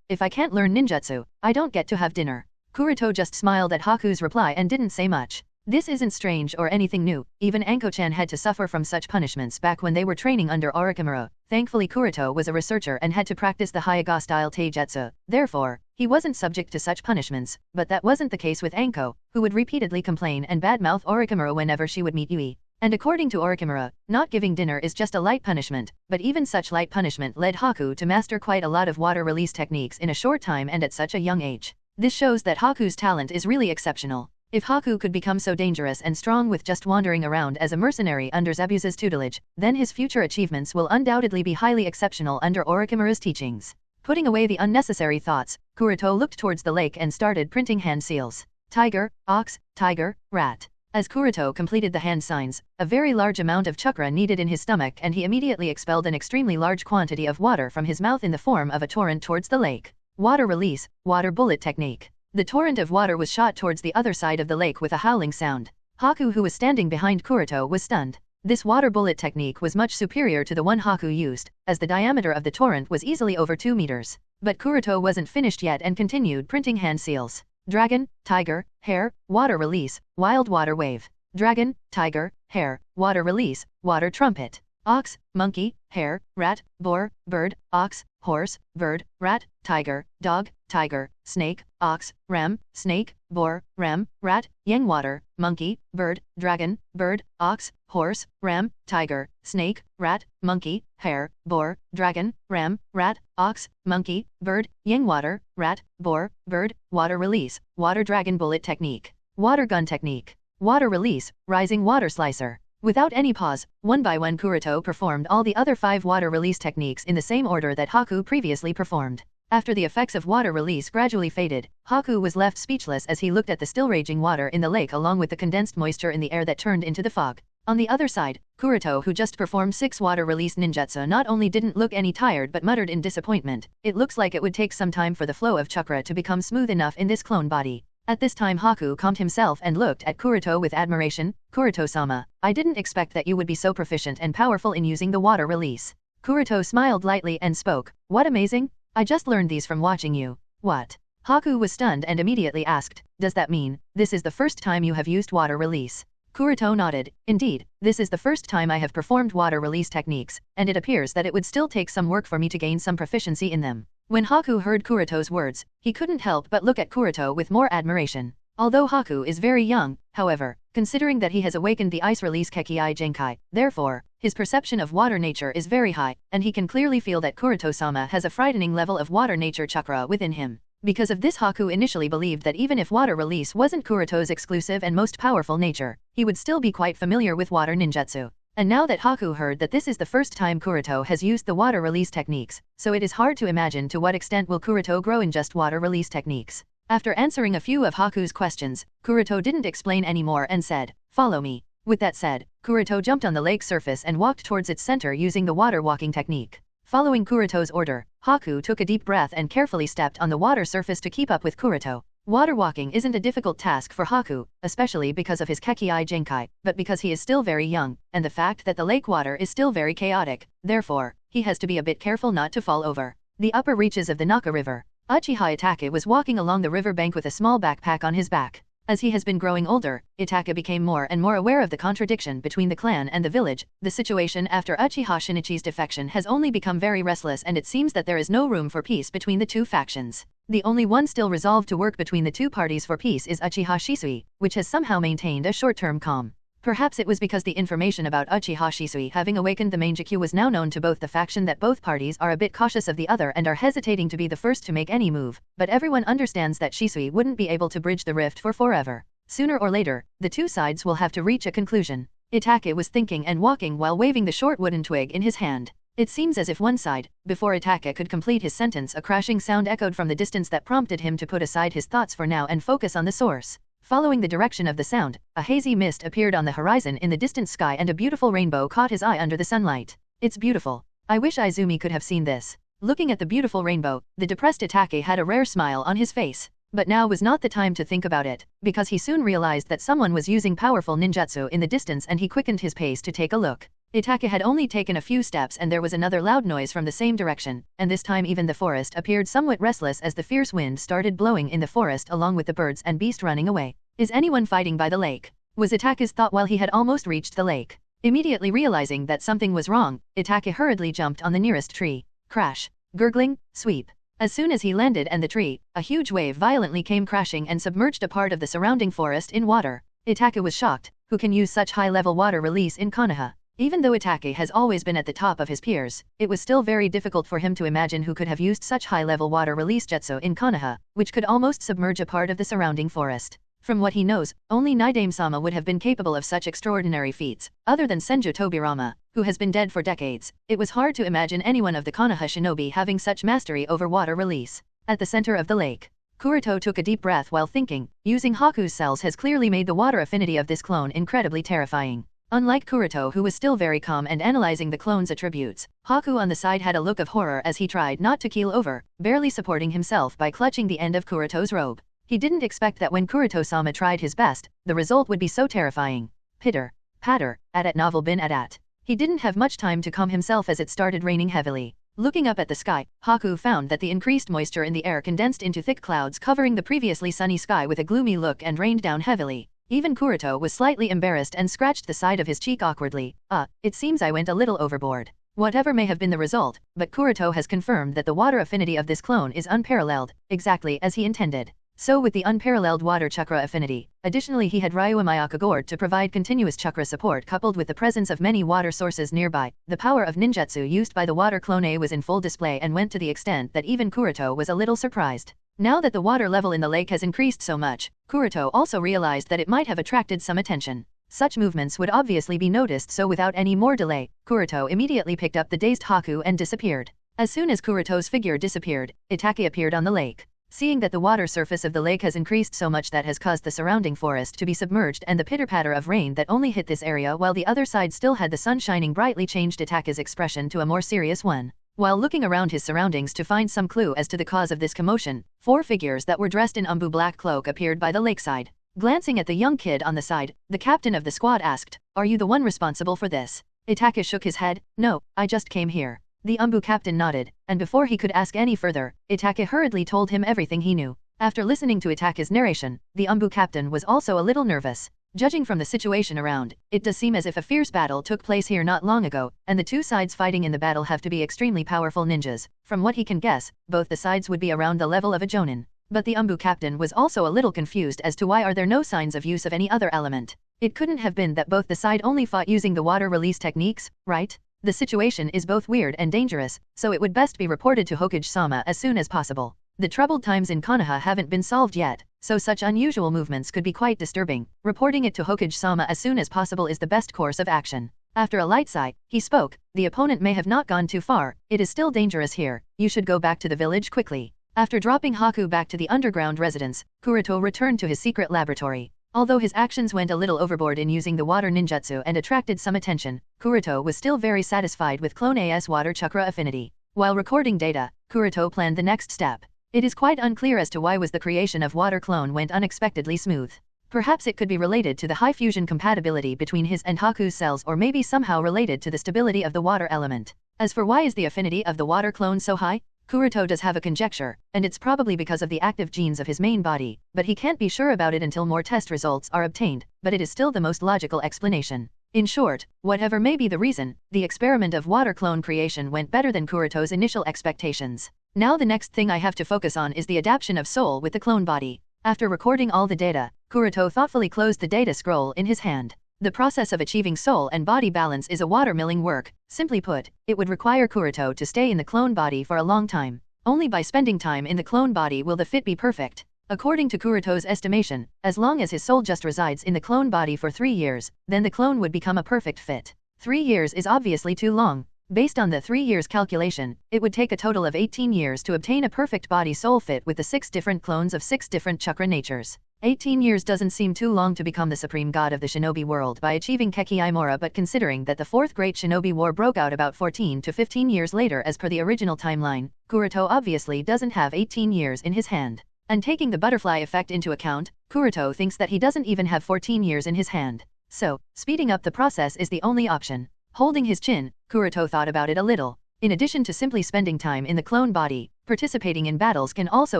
If I can't learn ninjutsu, I don't get to have dinner." Kuroto just smiled at Haku's reply and didn't say much. This isn't strange or anything new, even Anko-chan had to suffer from such punishments back when they were training under Orochimaru. Thankfully Kuroto was a researcher and had to practice the Hyuga-style taijutsu, therefore, he wasn't subject to such punishments, but that wasn't the case with Anko, who would repeatedly complain and badmouth Orochimaru whenever she would meet Yui. And according to Orochimaru, not giving dinner is just a light punishment, but even such light punishment led Haku to master quite a lot of water release techniques in a short time and at such a young age. This shows that Haku's talent is really exceptional. If Haku could become so dangerous and strong with just wandering around as a mercenary under Zabuza's tutelage, then his future achievements will undoubtedly be highly exceptional under Orochimaru's teachings. Putting away the unnecessary thoughts, Kuroto looked towards the lake and started printing hand seals. Tiger, ox, tiger, rat. As Kuroto completed the hand signs, a very large amount of chakra needed in his stomach and he immediately expelled an extremely large quantity of water from his mouth in the form of a torrent towards the lake. Water release, water bullet technique. The torrent of water was shot towards the other side of the lake with a howling sound. Haku, who was standing behind Kuroto, was stunned. This water bullet technique was much superior to the one Haku used, as the diameter of the torrent was easily over 2 meters. But Kuroto wasn't finished yet and continued printing hand seals. Dragon, tiger, hare, water release, wild water wave. Dragon, tiger, hare, water release, water trumpet. Ox, monkey, hare, rat, boar, bird, ox, horse, bird, rat, tiger, dog, tiger, snake, ox, ram, snake, boar, ram, rat, yang water, monkey, bird, dragon, bird, ox, horse, ram, tiger, snake, rat, monkey, hare, boar, dragon, ram, rat, ox, monkey, bird, yang water, rat, boar, bird, water release, water dragon bullet technique. Water gun technique. Water release, rising water slicer. Without any pause, one by one Kuroto performed all the other 5 water release techniques in the same order that Haku previously performed. After the effects of water release gradually faded, Haku was left speechless as he looked at the still raging water in the lake along with the condensed moisture in the air that turned into the fog. On the other side, Kuroto, who just performed 6 water release ninjutsu, not only didn't look any tired but muttered in disappointment. It looks like it would take some time for the flow of chakra to become smooth enough in this clone body. At this time Haku calmed himself and looked at Kuroto with admiration. Kuroto-sama, I didn't expect that you would be so proficient and powerful in using the water release. Kuroto smiled lightly and spoke, what amazing? I just learned these from watching you. What? Haku was stunned and immediately asked, does that mean, this is the first time you have used water release? Kuroto nodded, indeed, this is the first time I have performed water release techniques, and it appears that it would still take some work for me to gain some proficiency in them. When Haku heard Kuroto's words, he couldn't help but look at Kuroto with more admiration. Although Haku is very young, however, considering that he has awakened the ice release Kekii Genkai, therefore, his perception of water nature is very high, and he can clearly feel that Kuroto-sama has a frightening level of water nature chakra within him. Because of this Haku initially believed that even if water release wasn't Kuroto's exclusive and most powerful nature, he would still be quite familiar with water ninjutsu. And now that Haku heard that this is the first time Kuroto has used the water release techniques, so it is hard to imagine to what extent will Kuroto grow in just water release techniques. After answering a few of Haku's questions, Kuroto didn't explain anymore and said, follow me. With that said, Kuroto jumped on the lake surface and walked towards its center using the water walking technique. Following Kuroto's order, Haku took a deep breath and carefully stepped on the water surface to keep up with Kuroto. Water walking isn't a difficult task for Haku, especially because of his Kekii Genkai, but because he is still very young, and the fact that the lake water is still very chaotic, therefore, he has to be a bit careful not to fall over. The upper reaches of the Naka River. Uchiha Itachi was walking along the river bank with a small backpack on his back. As he has been growing older, Itachi became more and more aware of the contradiction between the clan and the village. The situation after Uchiha Shinichi's defection has only become very restless, and it seems that there is no room for peace between the two factions. The only one still resolved to work between the two parties for peace is Uchiha Shisui, which has somehow maintained a short-term calm. Perhaps it was because the information about Uchiha Shisui having awakened the Mangekyou was now known to both the faction that both parties are a bit cautious of the other and are hesitating to be the first to make any move, but everyone understands that Shisui wouldn't be able to bridge the rift for forever. Sooner or later, the two sides will have to reach a conclusion. Itachi was thinking and walking while waving the short wooden twig in his hand. It seems as if one side, before Itachi could complete his sentence, a crashing sound echoed from the distance that prompted him to put aside his thoughts for now and focus on the source. Following the direction of the sound, a hazy mist appeared on the horizon in the distant sky and a beautiful rainbow caught his eye under the sunlight. It's beautiful. I wish Izumi could have seen this. Looking at the beautiful rainbow, the depressed Itachi had a rare smile on his face. But now was not the time to think about it, because he soon realized that someone was using powerful ninjutsu in the distance and he quickened his pace to take a look. Itachi had only taken a few steps and there was another loud noise from the same direction, and this time even the forest appeared somewhat restless as the fierce wind started blowing in the forest along with the birds and beast running away. Is anyone fighting by the lake? Was Itachi's thought while he had almost reached the lake. Immediately realizing that something was wrong, Itachi hurriedly jumped on the nearest tree. Crash. Gurgling. Sweep. As soon as he landed and the tree, a huge wave violently came crashing and submerged a part of the surrounding forest in water. Itachi was shocked. Who can use such high-level water release in Konoha? Even though Itachi has always been at the top of his peers, it was still very difficult for him to imagine who could have used such high-level water release jutsu in Konoha, which could almost submerge a part of the surrounding forest. From what he knows, only Nidame-sama would have been capable of such extraordinary feats. Other than Senju Tobirama, who has been dead for decades, it was hard to imagine anyone of the Konoha shinobi having such mastery over water release. At the center of the lake, Kuroto took a deep breath while thinking. Using Haku's cells has clearly made the water affinity of this clone incredibly terrifying. Unlike Kuroto, who was still very calm and analyzing the clone's attributes, Haku on the side had a look of horror as he tried not to keel over, barely supporting himself by clutching the end of Kuroto's robe. He didn't expect that when Kuroto-sama tried his best, the result would be so terrifying. Pitter, patter, at novel bin at. He didn't have much time to calm himself as it started raining heavily. Looking up at the sky, Haku found that the increased moisture in the air condensed into thick clouds covering the previously sunny sky with a gloomy look and rained down heavily. Even Kuroto was slightly embarrassed and scratched the side of his cheek awkwardly. It seems I went a little overboard. Whatever may have been the result, but Kuroto has confirmed that the water affinity of this clone is unparalleled, exactly as he intended. So with the unparalleled water chakra affinity, additionally he had Ryumayaka Gourd to provide continuous chakra support coupled with the presence of many water sources nearby. The power of ninjutsu used by the water clone was in full display and went to the extent that even Kuroto was a little surprised. Now that the water level in the lake has increased so much, Kuroto also realized that it might have attracted some attention. Such movements would obviously be noticed, so without any more delay, Kuroto immediately picked up the dazed Haku and disappeared. As soon as Kuroto's figure disappeared, Itake appeared on the lake. Seeing that the water surface of the lake has increased so much that has caused the surrounding forest to be submerged and the pitter-patter of rain that only hit this area while the other side still had the sun shining brightly changed Itake's expression to a more serious one. While looking around his surroundings to find some clue as to the cause of this commotion, 4 figures that were dressed in Anbu black cloak appeared by the lakeside. Glancing at the young kid on the side, the captain of the squad asked, "Are you the one responsible for this?" Itake shook his head. "No, I just came here." The Anbu captain nodded, and before he could ask any further, Itake hurriedly told him everything he knew. After listening to Itake's narration, the Anbu captain was also a little nervous. Judging from the situation around, it does seem as if a fierce battle took place here not long ago, and the two sides fighting in the battle have to be extremely powerful ninjas. From what he can guess, both the sides would be around the level of a jonin. But the Anbu captain was also a little confused as to why are there no signs of use of any other element. It couldn't have been that both the side only fought using the water release techniques, right? The situation is both weird and dangerous, so it would best be reported to Hokage-sama as soon as possible. The troubled times in Konoha haven't been solved yet, so such unusual movements could be quite disturbing. Reporting it to Hokage-sama as soon as possible is the best course of action. After a light sigh, he spoke, "The opponent may have not gone too far, it is still dangerous here, you should go back to the village quickly." After dropping Haku back to the underground residence, Kuroto returned to his secret laboratory. Although his actions went a little overboard in using the water ninjutsu and attracted some attention, Kuroto was still very satisfied with Clone A's water chakra affinity. While recording data, Kuroto planned the next step. It is quite unclear as to why was the creation of water clone went unexpectedly smooth. Perhaps it could be related to the high fusion compatibility between his and Haku's cells, or maybe somehow related to the stability of the water element. As for why is the affinity of the water clone so high, Kuroto does have a conjecture, and it's probably because of the active genes of his main body, but he can't be sure about it until more test results are obtained, but it is still the most logical explanation. In short, whatever may be the reason, the experiment of water clone creation went better than Kuroto's initial expectations. Now the next thing I have to focus on is the adaptation of soul with the clone body. After recording all the data, Kuroto thoughtfully closed the data scroll in his hand. The process of achieving soul and body balance is a watermilling work. Simply put, it would require Kuroto to stay in the clone body for a long time. Only by spending time in the clone body will the fit be perfect. According to Kuroto's estimation, as long as his soul just resides in the clone body for 3 years, then the clone would become a perfect fit. 3 years is obviously too long. Based on the 3 years calculation, it would take a total of 18 years to obtain a perfect body-soul fit with the 6 different clones of 6 different chakra natures. 18 years doesn't seem too long to become the supreme god of the shinobi world by achieving Keki Imora, but considering that the 4th Great Shinobi War broke out about 14 to 15 years later as per the original timeline, Kuroto obviously doesn't have 18 years in his hand. And taking the butterfly effect into account, Kuroto thinks that he doesn't even have 14 years in his hand. So, speeding up the process is the only option. Holding his chin, Kuroto thought about it a little. In addition to simply spending time in the clone body, participating in battles can also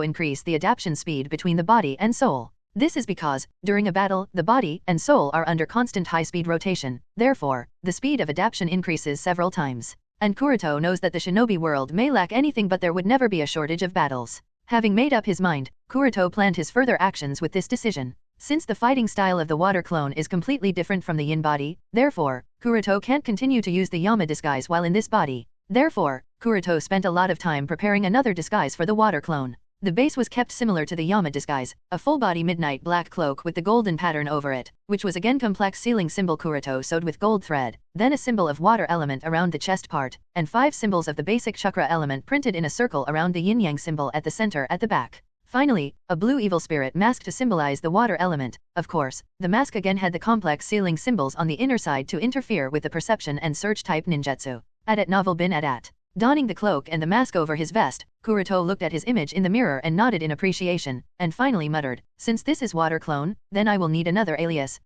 increase the adaptation speed between the body and soul. This is because, during a battle, the body and soul are under constant high-speed rotation, therefore, the speed of adaptation increases several times. And Kuroto knows that the shinobi world may lack anything, but there would never be a shortage of battles. Having made up his mind, Kuroto planned his further actions with this decision. Since the fighting style of the water clone is completely different from the yin body, therefore, Kuroto can't continue to use the Yama disguise while in this body. Therefore, Kuroto spent a lot of time preparing another disguise for the water clone. The base was kept similar to the Yama disguise, a full-body midnight black cloak with the golden pattern over it, which was again complex ceiling symbol Kuroto sewed with gold thread, then a symbol of water element around the chest part, and 5 symbols of the basic chakra element printed in a circle around the yin-yang symbol at the center at the back. Finally, a blue evil spirit mask to symbolize the water element. Of course, the mask again had the complex ceiling symbols on the inner side to interfere with the perception and search type ninjutsu. At novel bin at. Donning the cloak and the mask over his vest, Kuroto looked at his image in the mirror and nodded in appreciation, and finally muttered, "Since this is water clone, then I will need another alias.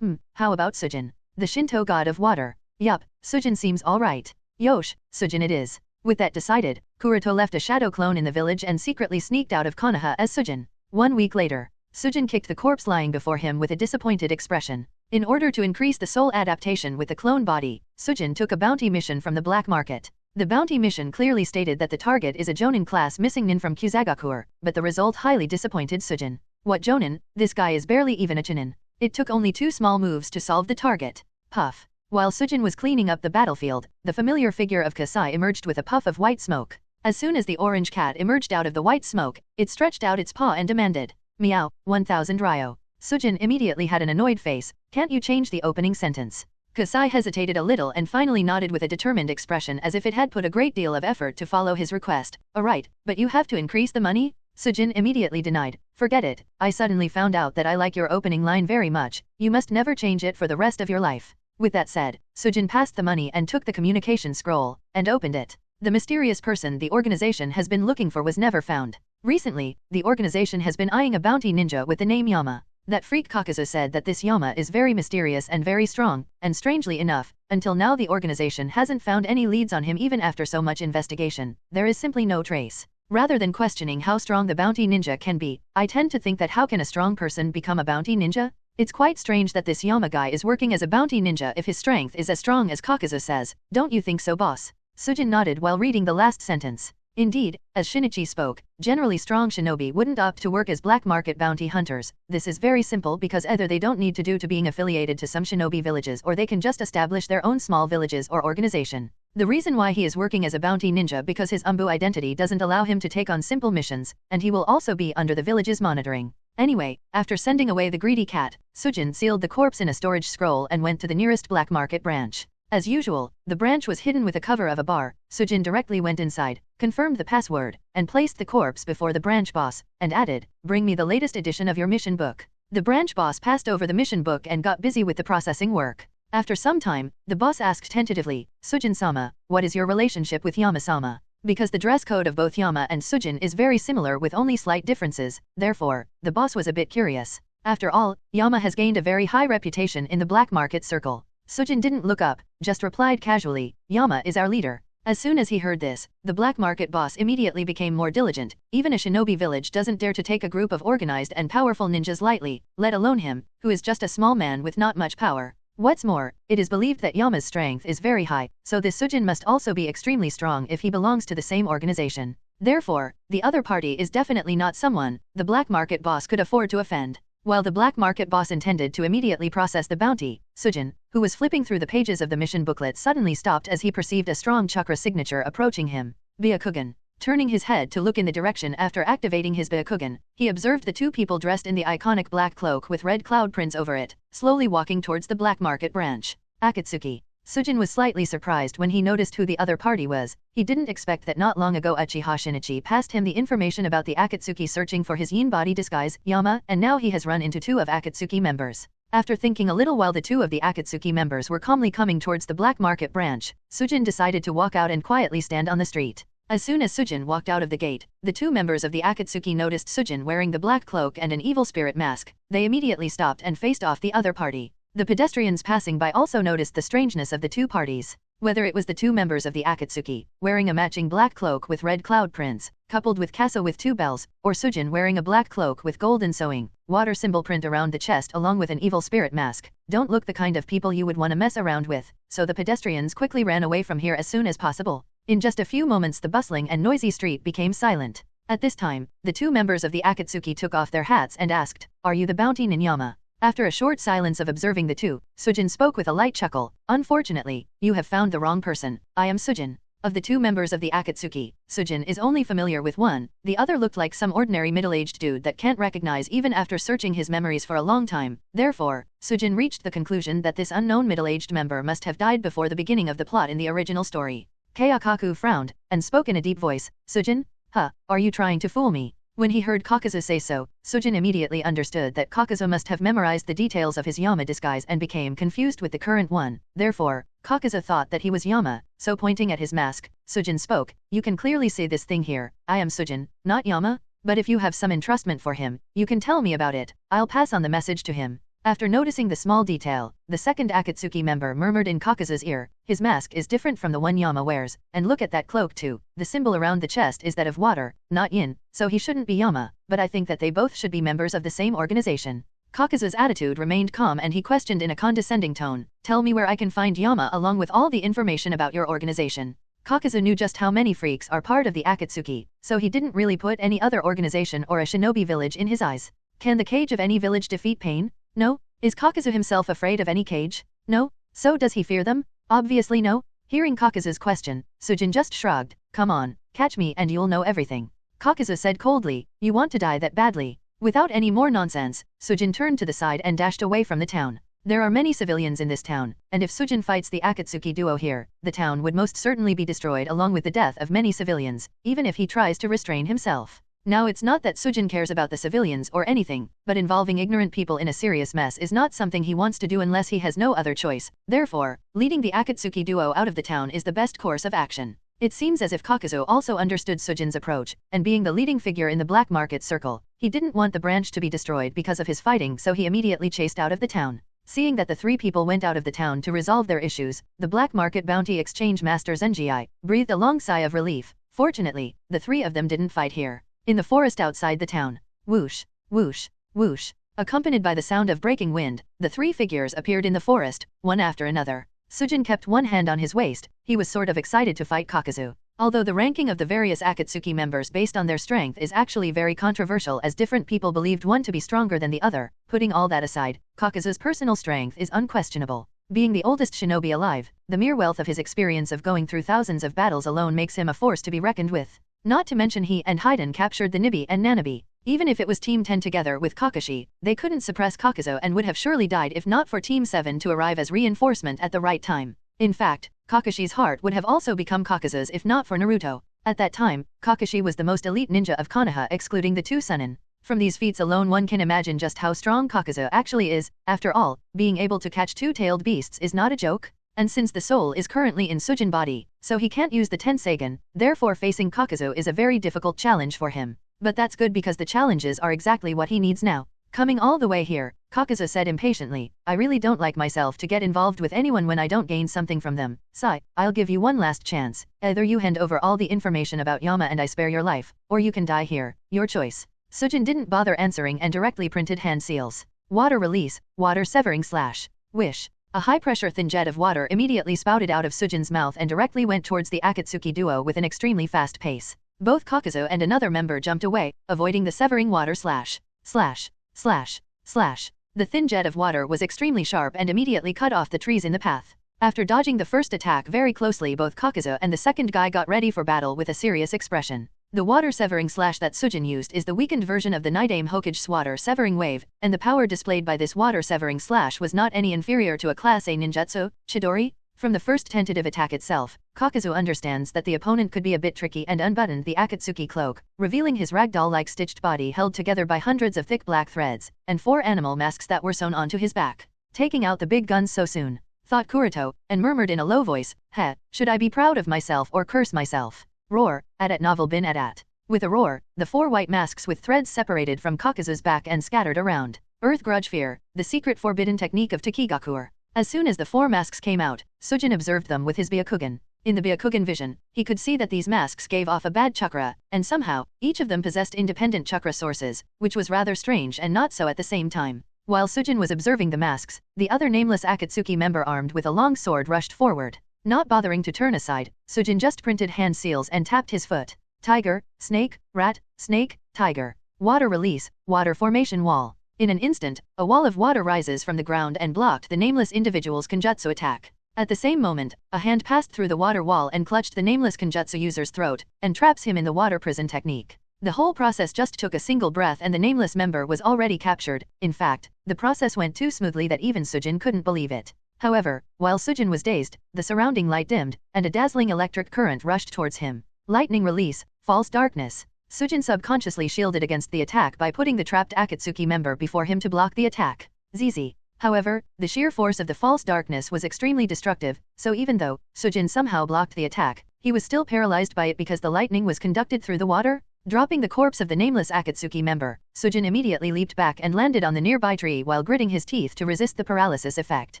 How about Sujin? The Shinto god of water. Yup, Sujin seems alright. Yosh, Sujin it is." With that decided, Kuroto left a shadow clone in the village and secretly sneaked out of Konoha as Sujin. 1 week later, Sujin kicked the corpse lying before him with a disappointed expression. In order to increase the soul adaptation with the clone body, Sujin took a bounty mission from the black market. The bounty mission clearly stated that the target is a Jonin class missing nin from Kyuzagokur, but the result highly disappointed Sujin. What Jonin? This guy is barely even a Chunin. It took only 2 small moves to solve the target. Puff. While Sujin was cleaning up the battlefield, the familiar figure of Kasai emerged with a puff of white smoke. As soon as the orange cat emerged out of the white smoke, it stretched out its paw and demanded, "Meow, 1000 ryo." Sujin immediately had an annoyed face. "Can't you change the opening sentence?" Kasai hesitated a little and finally nodded with a determined expression as if it had put a great deal of effort to follow his request. "Alright, but you have to increase the money?" Sujin immediately denied. "Forget it, I suddenly found out that I like your opening line very much, you must never change it for the rest of your life." With that said, Sujin passed the money and took the communication scroll, and opened it. The mysterious person the organization has been looking for was never found. Recently, the organization has been eyeing a bounty ninja with the name Yama. That freak Kakazo said that this Yama is very mysterious and very strong, and strangely enough, until now the organization hasn't found any leads on him even after so much investigation. There is simply no trace. Rather than questioning how strong the bounty ninja can be, I tend to think that how can a strong person become a bounty ninja? It's quite strange that this Yama guy is working as a bounty ninja if his strength is as strong as Kakazo says. Don't you think so, boss? Sujin nodded while reading the last sentence. Indeed, as Shinichi spoke, generally strong shinobi wouldn't opt to work as black market bounty hunters. This is very simple because either they don't need to being affiliated to some shinobi villages or they can just establish their own small villages or organization. The reason why he is working as a bounty ninja because his Anbu identity doesn't allow him to take on simple missions, and he will also be under the village's monitoring. Anyway, after sending away the greedy cat, Sujin sealed the corpse in a storage scroll and went to the nearest black market branch. As usual, the branch was hidden with a cover of a bar. Sujin directly went inside, confirmed the password, and placed the corpse before the branch boss, and added, "Bring me the latest edition of your mission book." The branch boss passed over the mission book and got busy with the processing work. After some time, the boss asked tentatively, "Sujin-sama, what is your relationship with Yama-sama?" Because the dress code of both Yama and Sujin is very similar with only slight differences, therefore, the boss was a bit curious. After all, Yama has gained a very high reputation in the black market circle. Sujin didn't look up, just replied casually, "Yama is our leader." As soon as he heard this, the black market boss immediately became more diligent. Even a shinobi village doesn't dare to take a group of organized and powerful ninjas lightly, let alone him, who is just a small man with not much power. What's more, it is believed that Yama's strength is very high, so this Sujin must also be extremely strong if he belongs to the same organization. Therefore, the other party is definitely not someone the black market boss could afford to offend. While the black market boss intended to immediately process the bounty, Sujin, who was flipping through the pages of the mission booklet, suddenly stopped as he perceived a strong chakra signature approaching him. Byakugan. Turning his head to look in the direction after activating his Byakugan, he observed the 2 people dressed in the iconic black cloak with red cloud prints over it, slowly walking towards the black market branch. Akatsuki. Sujin was slightly surprised when he noticed who the other party was. He didn't expect that not long ago Uchiha Shinichi passed him the information about the Akatsuki searching for his yin body disguise, Yama, and now he has run into 2 of Akatsuki members. After thinking a little while the 2 of the Akatsuki members were calmly coming towards the black market branch, Sujin decided to walk out and quietly stand on the street. As soon as Sujin walked out of the gate, the 2 members of the Akatsuki noticed Sujin wearing the black cloak and an evil spirit mask. They immediately stopped and faced off the other party. The pedestrians passing by also noticed the strangeness of the 2 parties. Whether it was the 2 members of the Akatsuki, wearing a matching black cloak with red cloud prints, coupled with Kaso with 2 bells, or Sujin wearing a black cloak with golden sewing, water symbol print around the chest along with an evil spirit mask, don't look the kind of people you would want to mess around with, so the pedestrians quickly ran away from here as soon as possible. In just a few moments the bustling and noisy street became silent. At this time, the 2 members of the Akatsuki took off their hats and asked, "Are you the bounty ninja?" After a short silence of observing the 2, Sujin spoke with a light chuckle, "Unfortunately, you have found the wrong person. I am Sujin." Of the 2 members of the Akatsuki, Sujin is only familiar with one, the other looked like some ordinary middle-aged dude that can't recognize even after searching his memories for a long time. Therefore, Sujin reached the conclusion that this unknown middle-aged member must have died before the beginning of the plot in the original story. Kayakaku frowned, and spoke in a deep voice, "Sujin? Are you trying to fool me?" When he heard Kakazo say so, Sujin immediately understood that Kakazo must have memorized the details of his Yama disguise and became confused with the current one. Therefore, Kakazo thought that he was Yama, so pointing at his mask, Sujin spoke, "You can clearly see this thing here. I am Sujin, not Yama, but if you have some entrustment for him, you can tell me about it. I'll pass on the message to him." After noticing the small detail, the second Akatsuki member murmured in Kakazu's ear, "His mask is different from the one Yama wears, and look at that cloak too. The symbol around the chest is that of water, not yin, so he shouldn't be Yama, but I think that they both should be members of the same organization." Kakazu's attitude remained calm and he questioned in a condescending tone, "Tell me where I can find Yama along with all the information about your organization." Kakazu knew just how many freaks are part of the Akatsuki, so he didn't really put any other organization or a shinobi village in his eyes. Can the cage of any village defeat pain? No. Is Kakazu himself afraid of any cage? No. So does he fear them? Obviously no. Hearing Kakazu's question, Sujin just shrugged, "Come on, catch me and you'll know everything." Kakazu said coldly, "You want to die that badly?" Without any more nonsense, Sujin turned to the side and dashed away from the town. There are many civilians in this town, and if Sujin fights the Akatsuki duo here, the town would most certainly be destroyed along with the death of many civilians, even if he tries to restrain himself. Now it's not that Sujin cares about the civilians or anything, but involving ignorant people in a serious mess is not something he wants to do unless he has no other choice. Therefore, leading the Akatsuki duo out of the town is the best course of action. It seems as if Kakazu also understood Sujin's approach, and being the leading figure in the black market circle, he didn't want the branch to be destroyed because of his fighting, so he immediately chased out of the town. Seeing that the three people went out of the town to resolve their issues, the black market bounty exchange master Zenji breathed a long sigh of relief. Fortunately, the three of them didn't fight here. In the forest outside the town, whoosh, whoosh, whoosh, accompanied by the sound of breaking wind, the three figures appeared in the forest, one after another. Sujin kept one hand on his waist, he was sort of excited to fight Kakazu. Although the ranking of the various Akatsuki members based on their strength is actually very controversial as different people believed one to be stronger than the other, putting all that aside, Kakazu's personal strength is unquestionable. Being the oldest shinobi alive, the mere wealth of his experience of going through thousands of battles alone makes him a force to be reckoned with. Not to mention he and Haiden captured the Nibi and Nanabi. Even if it was Team 10 together with Kakashi, they couldn't suppress Kakazu and would have surely died if not for Team 7 to arrive as reinforcement at the right time. In fact, Kakashi's heart would have also become Kakazu's if not for Naruto. At that time, Kakashi was the most elite ninja of Konoha excluding the two Sannin. From these feats alone one can imagine just how strong Kakazu actually is. After all, being able to catch two-tailed beasts is not a joke. And since the soul is currently in Sujin body, so he can't use the Tenseigan, therefore facing Kakazu is a very difficult challenge for him. But that's good because the challenges are exactly what he needs now. Coming all the way here, Kakazu said impatiently, "I really don't like myself to get involved with anyone when I don't gain something from them. Sai, I'll give you one last chance. Either you hand over all the information about Yama and I spare your life, or you can die here, your choice." Sujin didn't bother answering and directly printed hand seals. Water release, water severing slash. Wish. A high-pressure thin jet of water immediately spouted out of Sujin's mouth and directly went towards the Akatsuki duo with an extremely fast pace. Both Kakazu and another member jumped away, avoiding the severing water slash. Slash. Slash. Slash. The thin jet of water was extremely sharp and immediately cut off the trees in the path. After dodging the first attack very closely, both Kakazu and the second guy got ready for battle with a serious expression. The water severing slash that Sujin used is the weakened version of the Nidaime Hokage's water severing wave, and the power displayed by this water severing slash was not any inferior to a Class A ninjutsu, Chidori. From the first tentative attack itself, Kakazu understands that the opponent could be a bit tricky and unbuttoned the Akatsuki cloak, revealing his ragdoll-like stitched body held together by hundreds of thick black threads, and 4 animal masks that were sewn onto his back. Taking out the big guns so soon, thought Kuroto, and murmured in a low voice, "Heh, should I be proud of myself or curse myself?" Roar, at novel bin at. With a roar, the 4 white masks with threads separated from Kakazu's back and scattered around. Earth Grudge Fear, the secret forbidden technique of Takigakuer. As soon as the 4 masks came out, Sujin observed them with his Byakugan. In the Byakugan vision, he could see that these masks gave off a bad chakra, and somehow, each of them possessed independent chakra sources, which was rather strange and not so at the same time. While Sujin was observing the masks, the other nameless Akatsuki member armed with a long sword rushed forward. Not bothering to turn aside, Sujin just printed hand seals and tapped his foot. Tiger, snake, rat, snake, tiger. Water release, water formation wall. In an instant, a wall of water rises from the ground and blocked the nameless individual's Kenjutsu attack. At the same moment, a hand passed through the water wall and clutched the nameless Kenjutsu user's throat, and traps him in the water prison technique. The whole process just took a single breath and the nameless member was already captured. In fact, the process went too smoothly that even Sujin couldn't believe it. However, while Sujin was dazed, the surrounding light dimmed, and a dazzling electric current rushed towards him. Lightning release, false darkness. Sujin subconsciously shielded against the attack by putting the trapped Akatsuki member before him to block the attack. ZZ. However, the sheer force of the false darkness was extremely destructive, so even though Sujin somehow blocked the attack, he was still paralyzed by it because the lightning was conducted through the water. Dropping the corpse of the nameless Akatsuki member, Sujin immediately leaped back and landed on the nearby tree while gritting his teeth to resist the paralysis effect.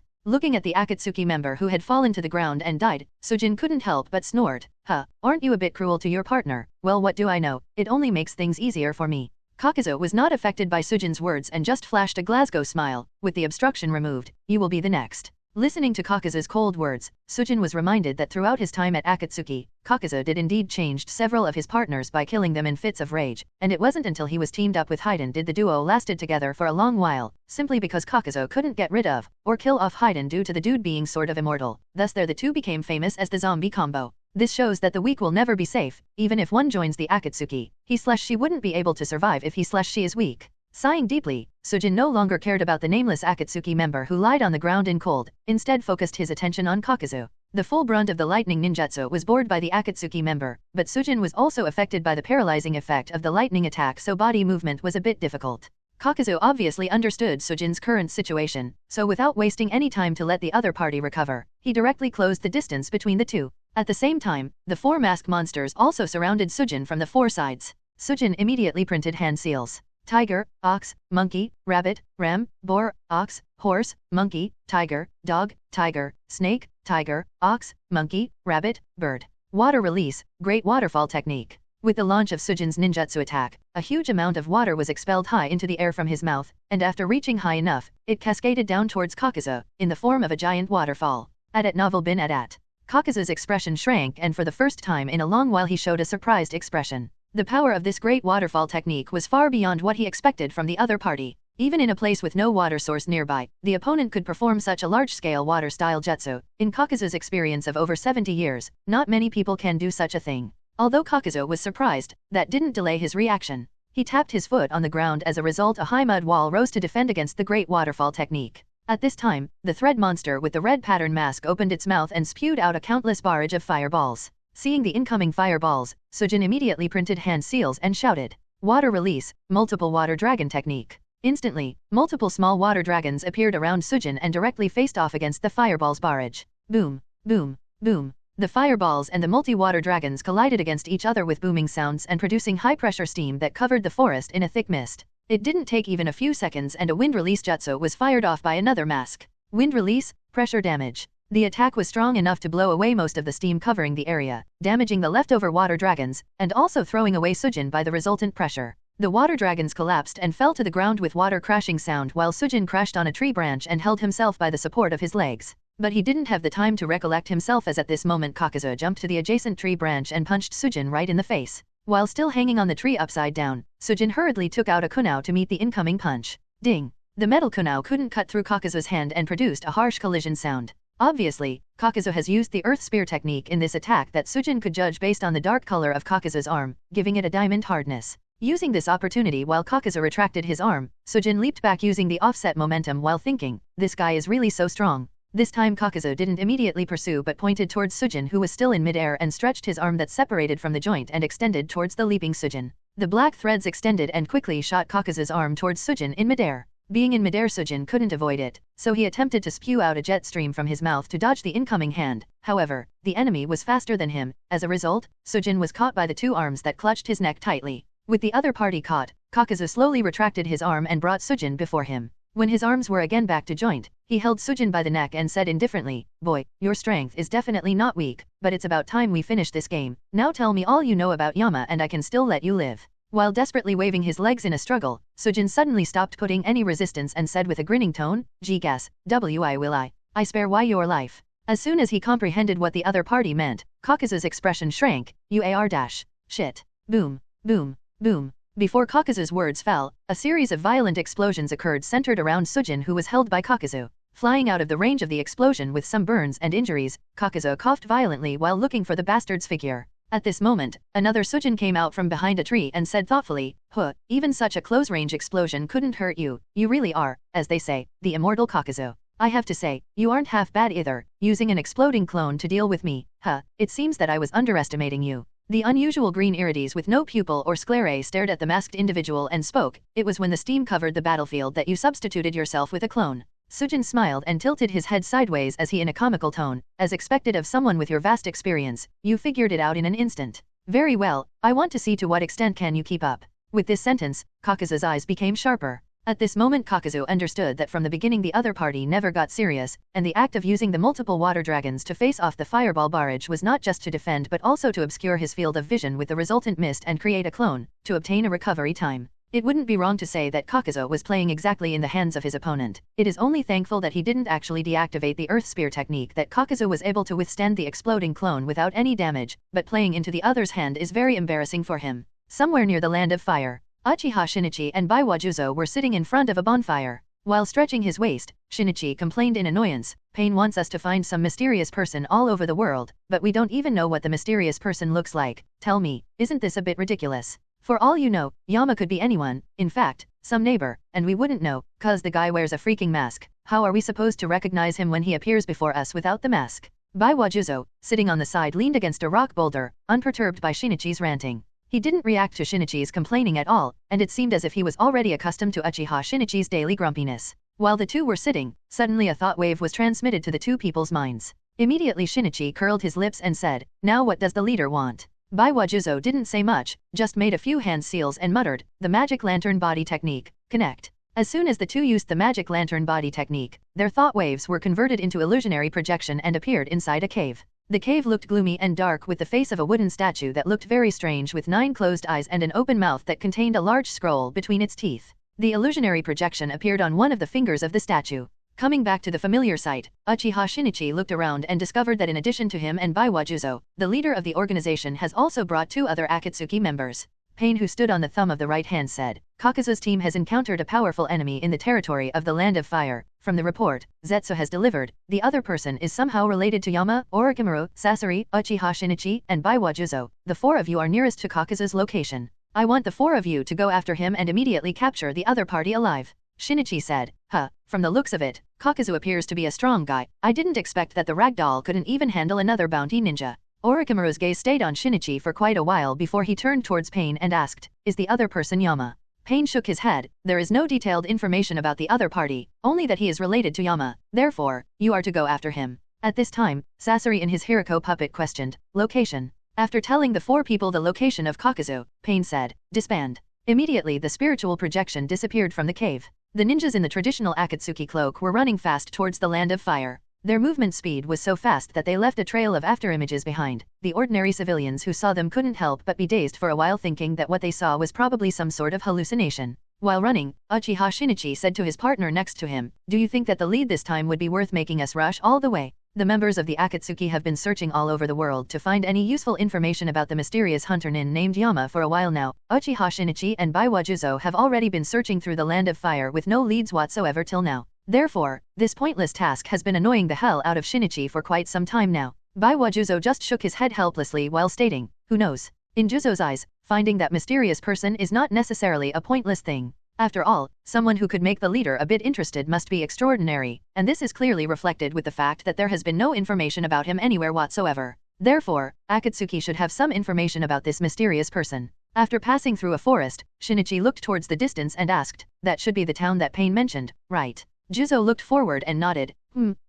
Looking at the Akatsuki member who had fallen to the ground and died, Sujin couldn't help but snort. Aren't you a bit cruel to your partner? Well, what do I know, it only makes things easier for me. Kakuzu was not affected by Sujin's words and just flashed a Glasgow smile. With the obstruction removed, you will be the next. Listening to Kakuzu's cold words, Sujin was reminded that throughout his time at Akatsuki, Kakuzu did indeed changed several of his partners by killing them in fits of rage, and it wasn't until he was teamed up with Haiden did the duo lasted together for a long while, simply because Kakuzu couldn't get rid of, or kill off Haiden due to the dude being sort of immortal. Thus the two became famous as the zombie combo. This shows that the weak will never be safe, even if one joins the Akatsuki, he/she wouldn't be able to survive if he/she is weak. Sighing deeply, Sujin no longer cared about the nameless Akatsuki member who lied on the ground in cold, instead focused his attention on Kakuzu. The full brunt of the lightning ninjutsu was borne by the Akatsuki member, but Sujin was also affected by the paralyzing effect of the lightning attack, so body movement was a bit difficult. Kakuzu obviously understood Sujin's current situation, so without wasting any time to let the other party recover, he directly closed the distance between the two. At the same time, the four masked monsters also surrounded Sujin from the four sides. Sujin immediately printed hand seals. Tiger, ox, monkey, rabbit, ram, boar, ox, horse, monkey, tiger, dog, tiger, snake, tiger, ox, monkey, rabbit, bird. Water release, great waterfall technique. With the launch of Sujin's ninjutsu attack, a huge amount of water was expelled high into the air from his mouth, and after reaching high enough, it cascaded down towards Kakuzu, in the form of a giant waterfall. At novel bin at. Kakuzu's expression shrank and for the first time in a long while he showed a surprised expression. The power of this great waterfall technique was far beyond what he expected from the other party. Even in a place with no water source nearby, the opponent could perform such a large-scale water-style jutsu. In Kakuzu's experience of over 70 years, not many people can do such a thing. Although Kakuzu was surprised, that didn't delay his reaction. He tapped his foot on the ground. As a result, a high mud wall rose to defend against the great waterfall technique. At this time, the thread monster with the red pattern mask opened its mouth and spewed out a countless barrage of fireballs. Seeing the incoming fireballs, Sujin immediately printed hand seals and shouted, "Water release, multiple water dragon technique." Instantly, multiple small water dragons appeared around Sujin and directly faced off against the fireballs barrage. Boom, boom, boom. The fireballs and the multi-water dragons collided against each other with booming sounds and producing high-pressure steam that covered the forest in a thick mist. It didn't take even a few seconds and a wind release jutsu was fired off by another mask. Wind release, pressure damage. The attack was strong enough to blow away most of the steam covering the area, damaging the leftover water dragons, and also throwing away Sujin by the resultant pressure. The water dragons collapsed and fell to the ground with water crashing sound while Sujin crashed on a tree branch and held himself by the support of his legs. But he didn't have the time to recollect himself as at this moment Kakuzu jumped to the adjacent tree branch and punched Sujin right in the face. While still hanging on the tree upside down, Sujin hurriedly took out a kunai to meet the incoming punch. Ding! The metal kunai couldn't cut through Kakuzu's hand and produced a harsh collision sound. Obviously, Kakuzu has used the earth spear technique in this attack that Sujin could judge based on the dark color of Kakuzu's arm, giving it a diamond hardness. Using this opportunity while Kakuzu retracted his arm, Sujin leaped back using the offset momentum while thinking, this guy is really so strong. This time Kakuzu didn't immediately pursue but pointed towards Sujin who was still in midair and stretched his arm that separated from the joint and extended towards the leaping Sujin. The black threads extended and quickly shot Kakuzu's arm towards Sujin in midair. Being in midair, Sujin couldn't avoid it, so he attempted to spew out a jet stream from his mouth to dodge the incoming hand. However, the enemy was faster than him. As a result, Sujin was caught by the two arms that clutched his neck tightly. With the other party caught, Kakuzu slowly retracted his arm and brought Sujin before him. When his arms were again back to joint, he held Sujin by the neck and said indifferently, "Boy, your strength is definitely not weak, but it's about time we finish this game. Now tell me all you know about Yama and I can still let you live." While desperately waving his legs in a struggle, Sujin suddenly stopped putting any resistance and said with a grinning tone, "G-gas, W-I will I spare why your life." As soon as he comprehended what the other party meant, Kakuzu's expression shrank, "Shit. Boom, boom, boom." Before Kakuzu's words fell, a series of violent explosions occurred centered around Sujin who was held by Kakuzu. Flying out of the range of the explosion with some burns and injuries, Kakuzu coughed violently while looking for the bastard's figure. At this moment, another Sujin came out from behind a tree and said thoughtfully, even such a close-range explosion couldn't hurt you. You really are, as they say, the immortal Kakuzu. I have to say, you aren't half bad either, using an exploding clone to deal with me. It seems that I was underestimating you." The unusual green irides with no pupil or sclerae stared at the masked individual and spoke. "It was when the steam covered the battlefield that you substituted yourself with a clone." Sujin smiled and tilted his head sideways as he in a comical tone, "As expected of someone with your vast experience, you figured it out in an instant." Very well, I want to see to what extent can you keep up. With this sentence, Kakazu's eyes became sharper. At this moment Kakazu understood that from the beginning the other party never got serious, and the act of using the multiple water dragons to face off the fireball barrage was not just to defend but also to obscure his field of vision with the resultant mist and create a clone, to obtain a recovery time. It wouldn't be wrong to say that Kakazu was playing exactly in the hands of his opponent. It is only thankful that he didn't actually deactivate the Earth Spear technique that Kakazu was able to withstand the exploding clone without any damage, but playing into the other's hand is very embarrassing for him. Somewhere near the Land of Fire, Uchiha Shinichi and Baiwajuzo were sitting in front of a bonfire. While stretching his waist, Shinichi complained in annoyance, "Pain wants us to find some mysterious person all over the world, but we don't even know what the mysterious person looks like. Tell me, isn't this a bit ridiculous? For all you know, Yama could be anyone, in fact, some neighbor, and we wouldn't know, 'cause the guy wears a freaking mask. How are we supposed to recognize him when he appears before us without the mask?" Baiwajuzo, sitting on the side, leaned against a rock boulder, unperturbed by Shinichi's ranting. He didn't react to Shinichi's complaining at all, and it seemed as if he was already accustomed to Uchiha Shinichi's daily grumpiness. While the two were sitting, suddenly a thought wave was transmitted to the two people's minds. Immediately Shinichi curled his lips and said, "Now what does the leader want?" Baiwajuzo didn't say much, just made a few hand seals and muttered, "The magic lantern body technique, connect." As soon as the two used the magic lantern body technique, their thought waves were converted into illusionary projection and appeared inside a cave. The cave looked gloomy and dark with the face of a wooden statue that looked very strange with 9 closed eyes and an open mouth that contained a large scroll between its teeth. The illusionary projection appeared on one of the fingers of the statue. Coming back to the familiar sight, Uchiha Shinichi looked around and discovered that in addition to him and Baiwajuzo, the leader of the organization has also brought 2 other Akatsuki members. Pain, who stood on the thumb of the right hand, said, "Kakazu's team has encountered a powerful enemy in the territory of the Land of Fire. From the report Zetsu has delivered, the other person is somehow related to Yama, Orochimaru, Sasori, Uchiha Shinichi, and Baiwajuzo. The 4 of you are nearest to Kakazu's location. I want the 4 of you to go after him and immediately capture the other party alive." Shinichi said, From the looks of it, Kakazu appears to be a strong guy. I didn't expect that the ragdoll couldn't even handle another bounty ninja." Orochimaru's gaze stayed on Shinichi for quite a while before he turned towards Pain and asked, "Is the other person Yama?" Pain shook his head. "There is no detailed information about the other party, only that he is related to Yama. Therefore, you are to go after him." At this time, Sasori in his Hiriko puppet questioned, "Location?" After telling the 4 people the location of Kakazu, Pain said, "Disband." Immediately the spiritual projection disappeared from the cave. The ninjas in the traditional Akatsuki cloak were running fast towards the Land of Fire. Their movement speed was so fast that they left a trail of afterimages behind. The ordinary civilians who saw them couldn't help but be dazed for a while, thinking that what they saw was probably some sort of hallucination. While running, Uchiha Shinichi said to his partner next to him, "Do you think that the lead this time would be worth making us rush all the way? The members of the Akatsuki have been searching all over the world to find any useful information about the mysterious hunter nin named Yama for a while now. Uchiha Shinichi and Baiwajuzo have already been searching through the Land of Fire with no leads whatsoever till now. Therefore, this pointless task has been annoying the hell out of Shinichi for quite some time now." Baiwajuzo just shook his head helplessly while stating, "Who knows?" In Juzo's eyes, finding that mysterious person is not necessarily a pointless thing. After all, someone who could make the leader a bit interested must be extraordinary, and this is clearly reflected with the fact that there has been no information about him anywhere whatsoever. Therefore, Akatsuki should have some information about this mysterious person. After passing through a forest, Shinichi looked towards the distance and asked, "That should be the town that Pain mentioned, right?" Juzo looked forward and nodded,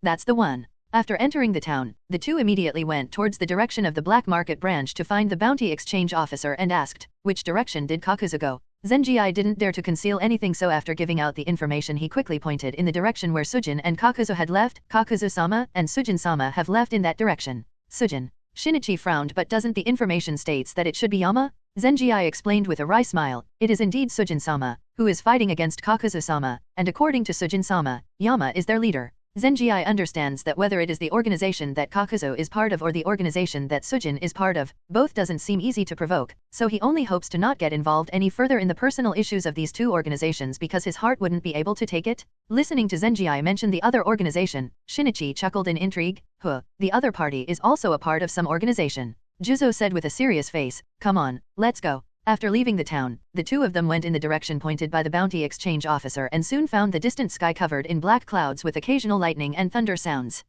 That's the one." After entering the town, the two immediately went towards the direction of the black market branch to find the bounty exchange officer and asked, "Which direction did Kakazu go?" Zenji didn't dare to conceal anything, so after giving out the information he quickly pointed in the direction where Sujin and Kakazu had left. "Kakazu-sama and Sujin-sama have left in that direction." "Sujin." Shinichi frowned, "But doesn't the information states that it should be Yama?" Zenji explained with a wry smile, "It is indeed Sujin-sama, who is fighting against Kakazu-sama, and according to Sujin-sama, Yama is their leader." Zenji understands that whether it is the organization that Kakazu is part of or the organization that Sujin is part of, both doesn't seem easy to provoke, so he only hopes to not get involved any further in the personal issues of these two organizations because his heart wouldn't be able to take it. Listening to Zenji mention the other organization, Shinichi chuckled in intrigue. The other party is also a part of some organization." Juzo said with a serious face, "Come on, let's go." After leaving the town, the two of them went in the direction pointed by the bounty exchange officer and soon found the distant sky covered in black clouds with occasional lightning and thunder sounds.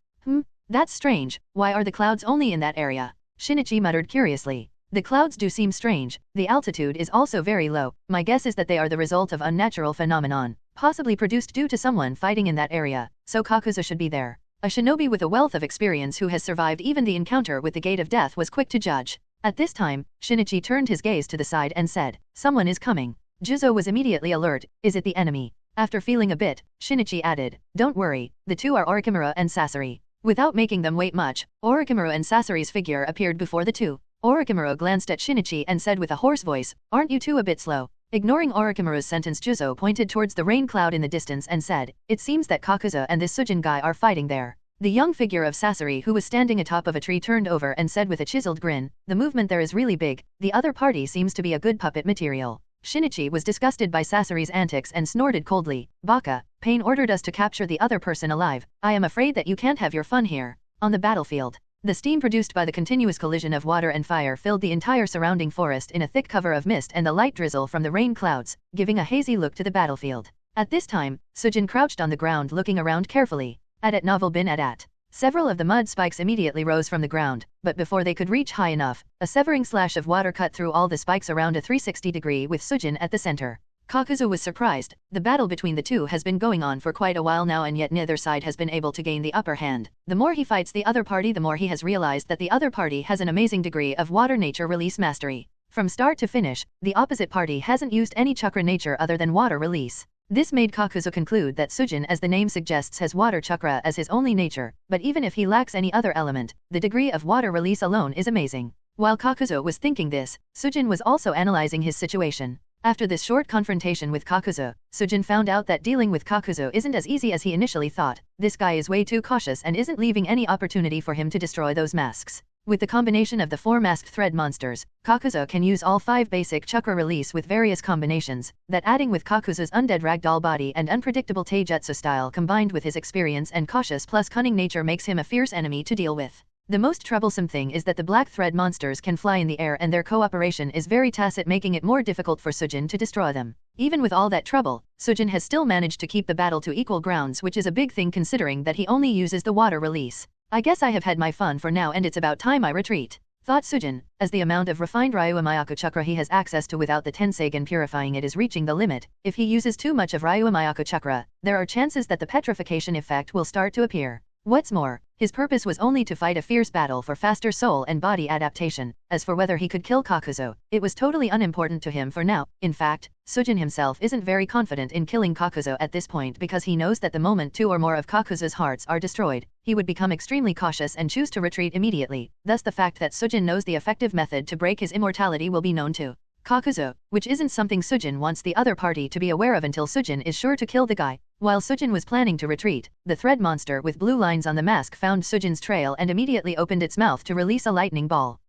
That's strange. Why are the clouds only in that area?" Shinichi muttered curiously. "The clouds do seem strange. The altitude is also very low. My guess is that they are the result of unnatural phenomenon, possibly produced due to someone fighting in that area, so Kakazu should be there." A shinobi with a wealth of experience who has survived even the encounter with the Gate of Death was quick to judge. At this time, Shinichi turned his gaze to the side and said, "Someone is coming." Juzo was immediately alert. "Is it the enemy?" After feeling a bit, Shinichi added, "Don't worry, the two are Orochimaru and Sasori." Without making them wait much, Orochimaru and Sasori's figure appeared before the two. Orochimaru glanced at Shinichi and said with a hoarse voice, "Aren't you two a bit slow?" Ignoring Orochimaru's sentence, Juzo pointed towards the rain cloud in the distance and said, "It seems that Kakuzu and this Sujin guy are fighting there." The young figure of Sasori, who was standing atop of a tree, turned over and said with a chiseled grin, "The movement there is really big. The other party seems to be a good puppet material." Shinichi was disgusted by Sasori's antics and snorted coldly, "Baka, Pain ordered us to capture the other person alive. I am afraid that you can't have your fun here." On the battlefield, the steam produced by the continuous collision of water and fire filled the entire surrounding forest in a thick cover of mist and the light drizzle from the rain clouds, giving a hazy look to the battlefield. At this time, Sujin crouched on the ground looking around carefully. At novel bin at. Several of the mud spikes immediately rose from the ground, but before they could reach high enough, a severing slash of water cut through all the spikes around a 360-degree with Sujin at the center. Kakuzu was surprised. The battle between the two has been going on for quite a while now, and yet neither side has been able to gain the upper hand. The more he fights the other party, the more he has realized that the other party has an amazing degree of water nature release mastery. From start to finish, the opposite party hasn't used any chakra nature other than water release. This made Kakuzu conclude that Sujin, as the name suggests, has water chakra as his only nature, but even if he lacks any other element, the degree of water release alone is amazing. While Kakuzu was thinking this, Sujin was also analyzing his situation. After this short confrontation with Kakuzu, Sujin found out that dealing with Kakuzu isn't as easy as he initially thought. This guy is way too cautious and isn't leaving any opportunity for him to destroy those masks. With the combination of the 4 masked thread monsters, Kakuzu can use all 5 basic chakra release with various combinations, that adding with Kakuzu's undead ragdoll body and unpredictable taijutsu style combined with his experience and cautious plus cunning nature makes him a fierce enemy to deal with. The most troublesome thing is that the black thread monsters can fly in the air and their cooperation is very tacit, making it more difficult for Sujin to destroy them. Even with all that trouble, Sujin has still managed to keep the battle to equal grounds, which is a big thing considering that he only uses the water release. "I guess I have had my fun for now and it's about time I retreat," thought Sujin, as the amount of refined Ryuamayaku chakra he has access to without the Tenseigan purifying it is reaching the limit. If he uses too much of Ryuamayaku chakra, there are chances that the petrification effect will start to appear. What's more, his purpose was only to fight a fierce battle for faster soul and body adaptation. As for whether he could kill Kakuzu, it was totally unimportant to him for now. In fact, Sujin himself isn't very confident in killing Kakuzu at this point because he knows that the moment 2 or more of Kakuzu's hearts are destroyed, he would become extremely cautious and choose to retreat immediately. Thus the fact that Sujin knows the effective method to break his immortality will be known to Kakuzu, which isn't something Sujin wants the other party to be aware of until Sujin is sure to kill the guy. While Sujin was planning to retreat, the thread monster with blue lines on the mask found Sujin's trail and immediately opened its mouth to release a lightning ball.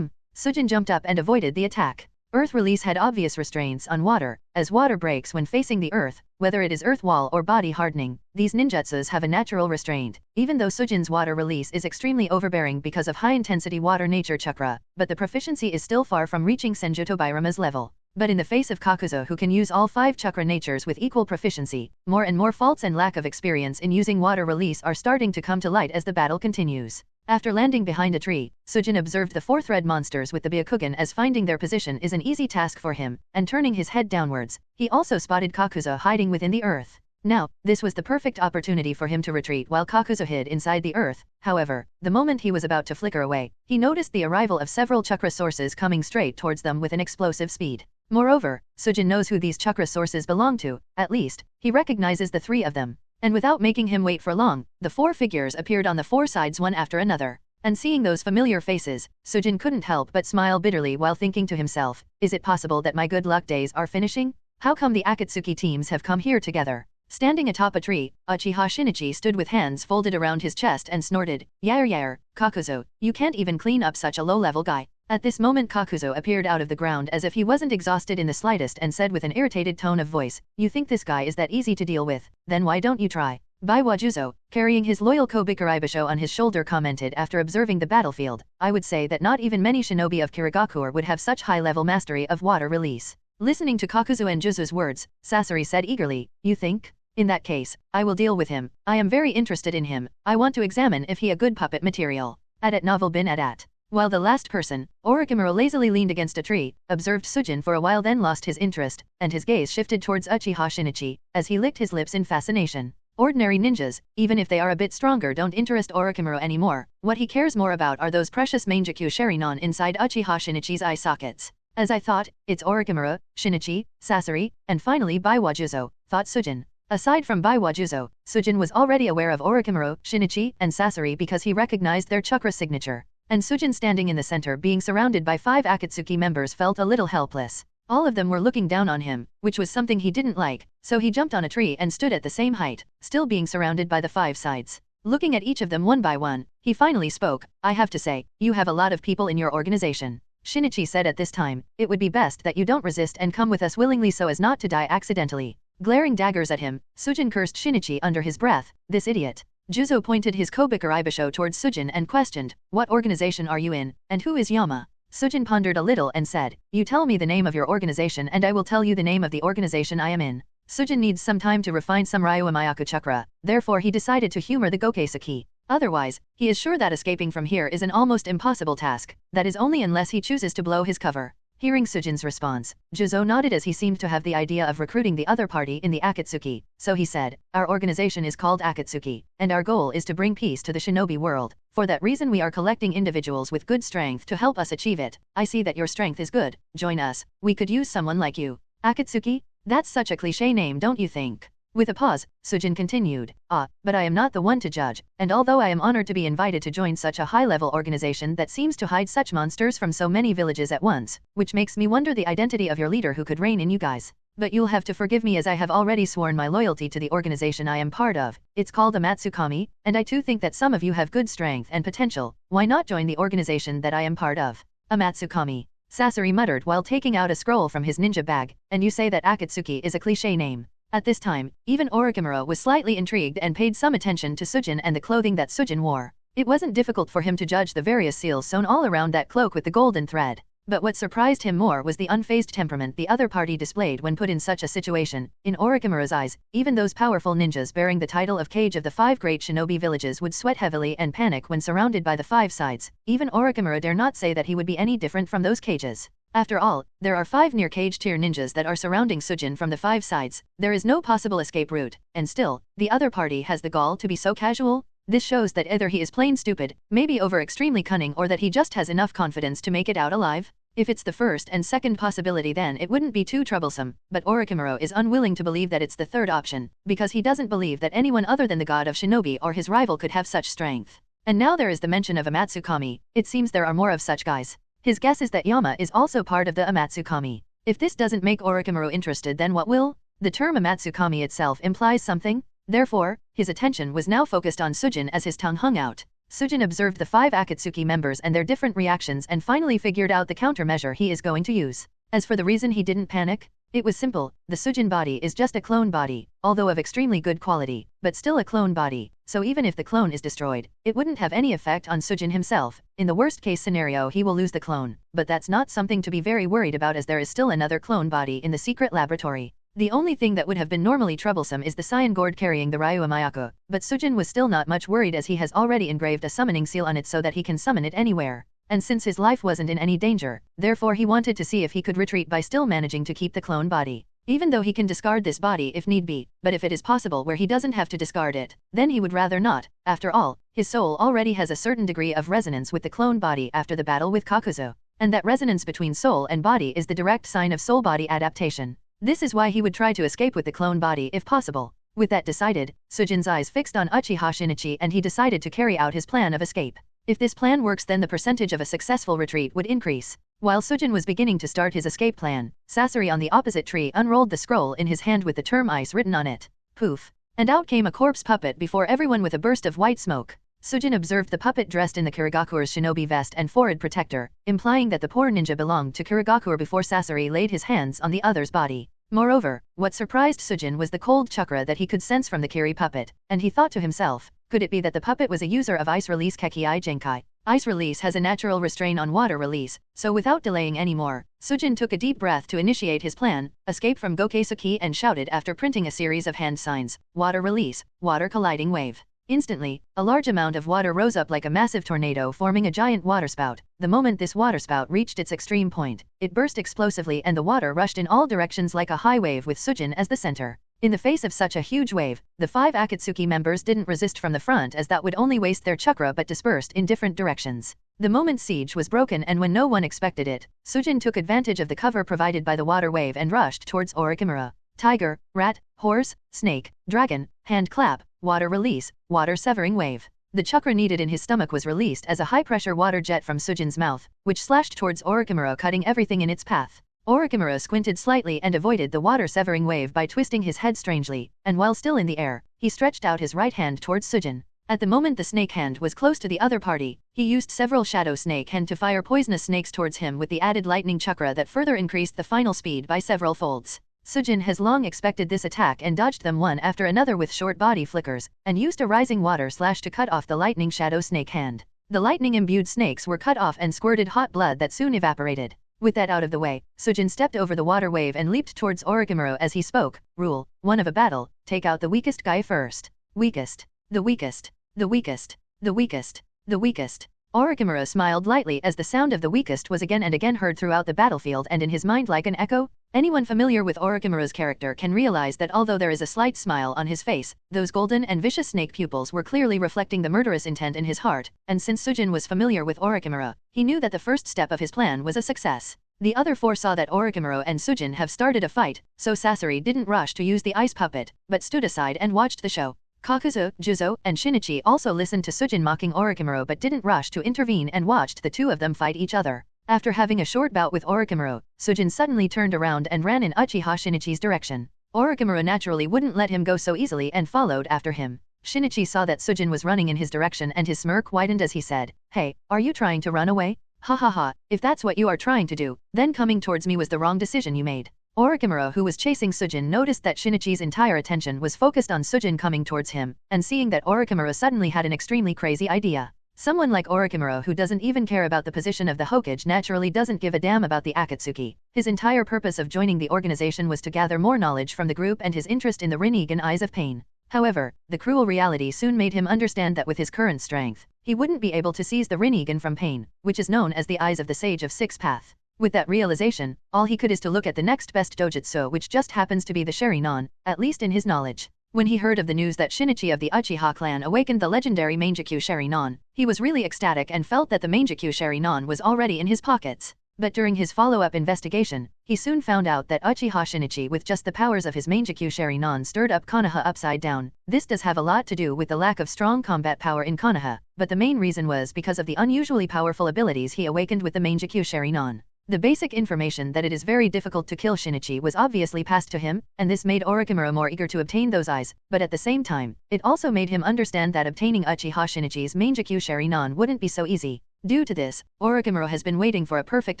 Sujin jumped up and avoided the attack. Earth release had obvious restraints on water, as water breaks when facing the earth, whether it is earth wall or body hardening. These ninjutsus have a natural restraint, even though Sujin's water release is extremely overbearing because of high-intensity water nature chakra, but the proficiency is still far from reaching Senjutsu Bairama's level. But in the face of Kakuzu, who can use all 5 chakra natures with equal proficiency, more and more faults and lack of experience in using water release are starting to come to light as the battle continues. After landing behind a tree, Sujin observed the 4 thread monsters with the Byakugan, as finding their position is an easy task for him, and turning his head downwards, he also spotted Kakuzu hiding within the earth. Now, this was the perfect opportunity for him to retreat while Kakuzu hid inside the earth. However, the moment he was about to flicker away, he noticed the arrival of several chakra sources coming straight towards them with an explosive speed. Moreover, Sujin knows who these chakra sources belong to. At least, he recognizes the 3 of them. And without making him wait for long, the 4 figures appeared on the 4 sides one after another. And seeing those familiar faces, Sujin couldn't help but smile bitterly while thinking to himself, is it possible that my good luck days are finishing? How come the Akatsuki teams have come here together? Standing atop a tree, Uchiha Shinichi stood with hands folded around his chest and snorted, Yair, Kakuzu, you can't even clean up such a low-level guy. At this moment Kakuzu appeared out of the ground as if he wasn't exhausted in the slightest and said with an irritated tone of voice, you think this guy is that easy to deal with, then why don't you try? Baiwa Juzo, carrying his loyal Kobikaribasho on his shoulder, commented after observing the battlefield, I would say that not even many shinobi of Kirigakure would have such high-level mastery of water release. Listening to Kakuzu and Juzo's words, Sasori said eagerly, you think? In that case, I will deal with him. I am very interested in him. I want to examine if he a good puppet material. At novel bin at. While the last person, Orochimaru, lazily leaned against a tree, observed Sujin for a while, then lost his interest, and his gaze shifted towards Uchiha Shinichi, as he licked his lips in fascination. Ordinary ninjas, even if they are a bit stronger, don't interest Orochimaru anymore. What he cares more about are those precious Mangekyou Shurinon inside Uchiha Shinichi's eye sockets. As I thought, it's Orochimaru, Shinichi, Sasori, and finally Baiwajuzo, thought Sujin. Aside from Baiwajuzo, Sujin was already aware of Orochimaru, Shinichi, and Sasori because he recognized their chakra signature. And Sujin, standing in the center being surrounded by 5 Akatsuki members, felt a little helpless. All of them were looking down on him, which was something he didn't like, so he jumped on a tree and stood at the same height, still being surrounded by the 5 sides. Looking at each of them one by one, he finally spoke. I have to say, you have a lot of people in your organization. Shinichi said at this time, it would be best that you don't resist and come with us willingly so as not to die accidentally. Glaring daggers at him, Sujin cursed Shinichi under his breath, this idiot. Juzo pointed his Kobukaribasho towards Sujin and questioned, what organization are you in, and who is Yama? Sujin pondered a little and said, you tell me the name of your organization and I will tell you the name of the organization I am in. Sujin needs some time to refine some Ryuamayaku chakra, therefore he decided to humor the Gokei-suki. Otherwise, he is sure that escaping from here is an almost impossible task, that is only unless he chooses to blow his cover. Hearing Sujin's response, Juzo nodded as he seemed to have the idea of recruiting the other party in the Akatsuki, so he said, our organization is called Akatsuki, and our goal is to bring peace to the shinobi world. For that reason we are collecting individuals with good strength to help us achieve it. I see that your strength is good, join us, we could use someone like you. Akatsuki? That's such a cliché name, don't you think? With a pause, Sujin continued, but I am not the one to judge, and although I am honored to be invited to join such a high-level organization that seems to hide such monsters from so many villages at once, which makes me wonder the identity of your leader who could reign in you guys. But you'll have to forgive me as I have already sworn my loyalty to the organization I am part of. It's called a Matsukami, and I too think that some of you have good strength and potential. Why not join the organization that I am part of? A Matsukami. Sasori muttered while taking out a scroll from his ninja bag, and you say that Akatsuki is a cliché name. At this time, even Orochimaru was slightly intrigued and paid some attention to Sujin and the clothing that Sujin wore. It wasn't difficult for him to judge the various seals sewn all around that cloak with the golden thread. But what surprised him more was the unfazed temperament the other party displayed when put in such a situation. In Orochimaru's eyes, even those powerful ninjas bearing the title of Kage of the 5 great shinobi villages would sweat heavily and panic when surrounded by the 5 sides. Even Orochimaru dare not say that he would be any different from those Kages. After all, there are 5 near Kage tier ninjas that are surrounding Sujin from the 5 sides. There is no possible escape route, and still, the other party has the gall to be so casual? This shows that either he is plain stupid, maybe over extremely cunning, or that he just has enough confidence to make it out alive. If it's the first and second possibility, then it wouldn't be too troublesome, but Orochimaru is unwilling to believe that it's the third option, because he doesn't believe that anyone other than the god of shinobi or his rival could have such strength. And now there is the mention of a Matsukami. It seems there are more of such guys. His guess is that Yama is also part of the Amatsukami. If this doesn't make Orochimaru interested, then what will? The term Amatsukami itself implies something. Therefore, his attention was now focused on Sujin as his tongue hung out. Sujin observed the 5 Akatsuki members and their different reactions and finally figured out the countermeasure he is going to use. As for the reason he didn't panic, it was simple. The Sujin body is just a clone body, although of extremely good quality, but still a clone body, so even if the clone is destroyed, it wouldn't have any effect on Sujin himself. In the worst case scenario he will lose the clone, but that's not something to be very worried about as there is still another clone body in the secret laboratory. The only thing that would have been normally troublesome is the Cyan Gourd carrying the Ryuamayaku, but Sujin was still not much worried as he has already engraved a summoning seal on it so that he can summon it anywhere. And since his life wasn't in any danger, therefore he wanted to see if he could retreat by still managing to keep the clone body. Even though he can discard this body if need be, but if it is possible where he doesn't have to discard it, then he would rather not. After all, his soul already has a certain degree of resonance with the clone body after the battle with Kakuzu. And that resonance between soul and body is the direct sign of soul-body adaptation. This is why he would try to escape with the clone body if possible. With that decided, Sujin's eyes fixed on Uchiha Shinichi and he decided to carry out his plan of escape. If this plan works, then the percentage of a successful retreat would increase. While Sujin was beginning to start his escape plan, Sasori on the opposite tree unrolled the scroll in his hand with the term ice written on it. Poof. And out came a corpse puppet before everyone with a burst of white smoke. Sujin observed the puppet dressed in the Kirigakure's shinobi vest and forehead protector, implying that the poor ninja belonged to Kirigakure before Sasori laid his hands on the other's body. Moreover, what surprised Sujin was the cold chakra that he could sense from the Kiri puppet, and he thought to himself, could it be that the puppet was a user of ice release Kekii Genkai? Ice release has a natural restraint on water release, so without delaying anymore, Sujin took a deep breath to initiate his plan, escape from Gokei-suki, and shouted after printing a series of hand signs, water release, water colliding wave. Instantly, a large amount of water rose up like a massive tornado, forming a giant waterspout. The moment this waterspout reached its extreme point, it burst explosively and the water rushed in all directions like a high wave with Sujin as the center. In the face of such a huge wave, the 5 Akatsuki members didn't resist from the front as that would only waste their chakra but dispersed in different directions. The moment siege was broken and when no one expected it, Sujin took advantage of the cover provided by the water wave and rushed towards Orochimaru. Tiger, rat, horse, snake, dragon, hand clap, water release, water severing wave. The chakra needed in his stomach was released as a high-pressure water jet from Sujin's mouth, which slashed towards Orochimaru, cutting everything in its path. Orochimaru squinted slightly and avoided the water-severing wave by twisting his head strangely, and while still in the air, he stretched out his right hand towards Sujin. At the moment the snake hand was close to the other party, he used several shadow snake hand to fire poisonous snakes towards him with the added lightning chakra that further increased the final speed by several folds. Sujin has long expected this attack and dodged them one after another with short body flickers, and used a rising water slash to cut off the lightning shadow snake hand. The lightning-imbued snakes were cut off and squirted hot blood that soon evaporated. With that out of the way, Sujin stepped over the water wave and leaped towards Orochimaru as he spoke. Rule 1 of a battle, take out the weakest guy first. Weakest. The weakest. The weakest. The weakest. The weakest. Orochimaru smiled lightly as the sound of the weakest was again and again heard throughout the battlefield and in his mind like an echo. Anyone familiar with Orochimaru's character can realize that although there is a slight smile on his face, those golden and vicious snake pupils were clearly reflecting the murderous intent in his heart, and since Sujin was familiar with Orochimaru, he knew that the first step of his plan was a success. The other 4 saw that Orochimaru and Sujin have started a fight, so Sasori didn't rush to use the ice puppet, but stood aside and watched the show. Kakuzu, Juzo, and Shinichi also listened to Sujin mocking Orochimaru but didn't rush to intervene and watched the 2 of them fight each other. After having a short bout with Orochimaru, Sujin suddenly turned around and ran in Uchiha Shinichi's direction. Orochimaru naturally wouldn't let him go so easily and followed after him. Shinichi saw that Sujin was running in his direction and his smirk widened as he said, "Hey, are you trying to run away? Ha ha ha, if that's what you are trying to do, then coming towards me was the wrong decision you made." Orochimaru, who was chasing Sujin, noticed that Shinichi's entire attention was focused on Sujin coming towards him, and seeing that Orochimaru suddenly had an extremely crazy idea. Someone like Orochimaru who doesn't even care about the position of the Hokage naturally doesn't give a damn about the Akatsuki. His entire purpose of joining the organization was to gather more knowledge from the group and his interest in the Rinnegan Eyes of Pain. However, the cruel reality soon made him understand that with his current strength, he wouldn't be able to seize the Rinnegan from pain, which is known as the Eyes of the Sage of Six Path. With that realization, all he could is to look at the next best dojutsu, which just happens to be the Sharingan, at least in his knowledge. When he heard of the news that Shinichi of the Uchiha clan awakened the legendary Mangekyou Sharingan, he was really ecstatic and felt that the Mangekyou Sharingan was already in his pockets. But during his follow-up investigation, he soon found out that Uchiha Shinichi with just the powers of his Mangekyou Sharingan stirred up Konoha upside down. This does have a lot to do with the lack of strong combat power in Konoha, but the main reason was because of the unusually powerful abilities he awakened with the Mangekyou Sharingan. The basic information that it is very difficult to kill Shinichi was obviously passed to him, and this made Orochimaru more eager to obtain those eyes, but at the same time, it also made him understand that obtaining Uchiha Shinichi's Mangekyou Sharingan wouldn't be so easy. Due to this, Orochimaru has been waiting for a perfect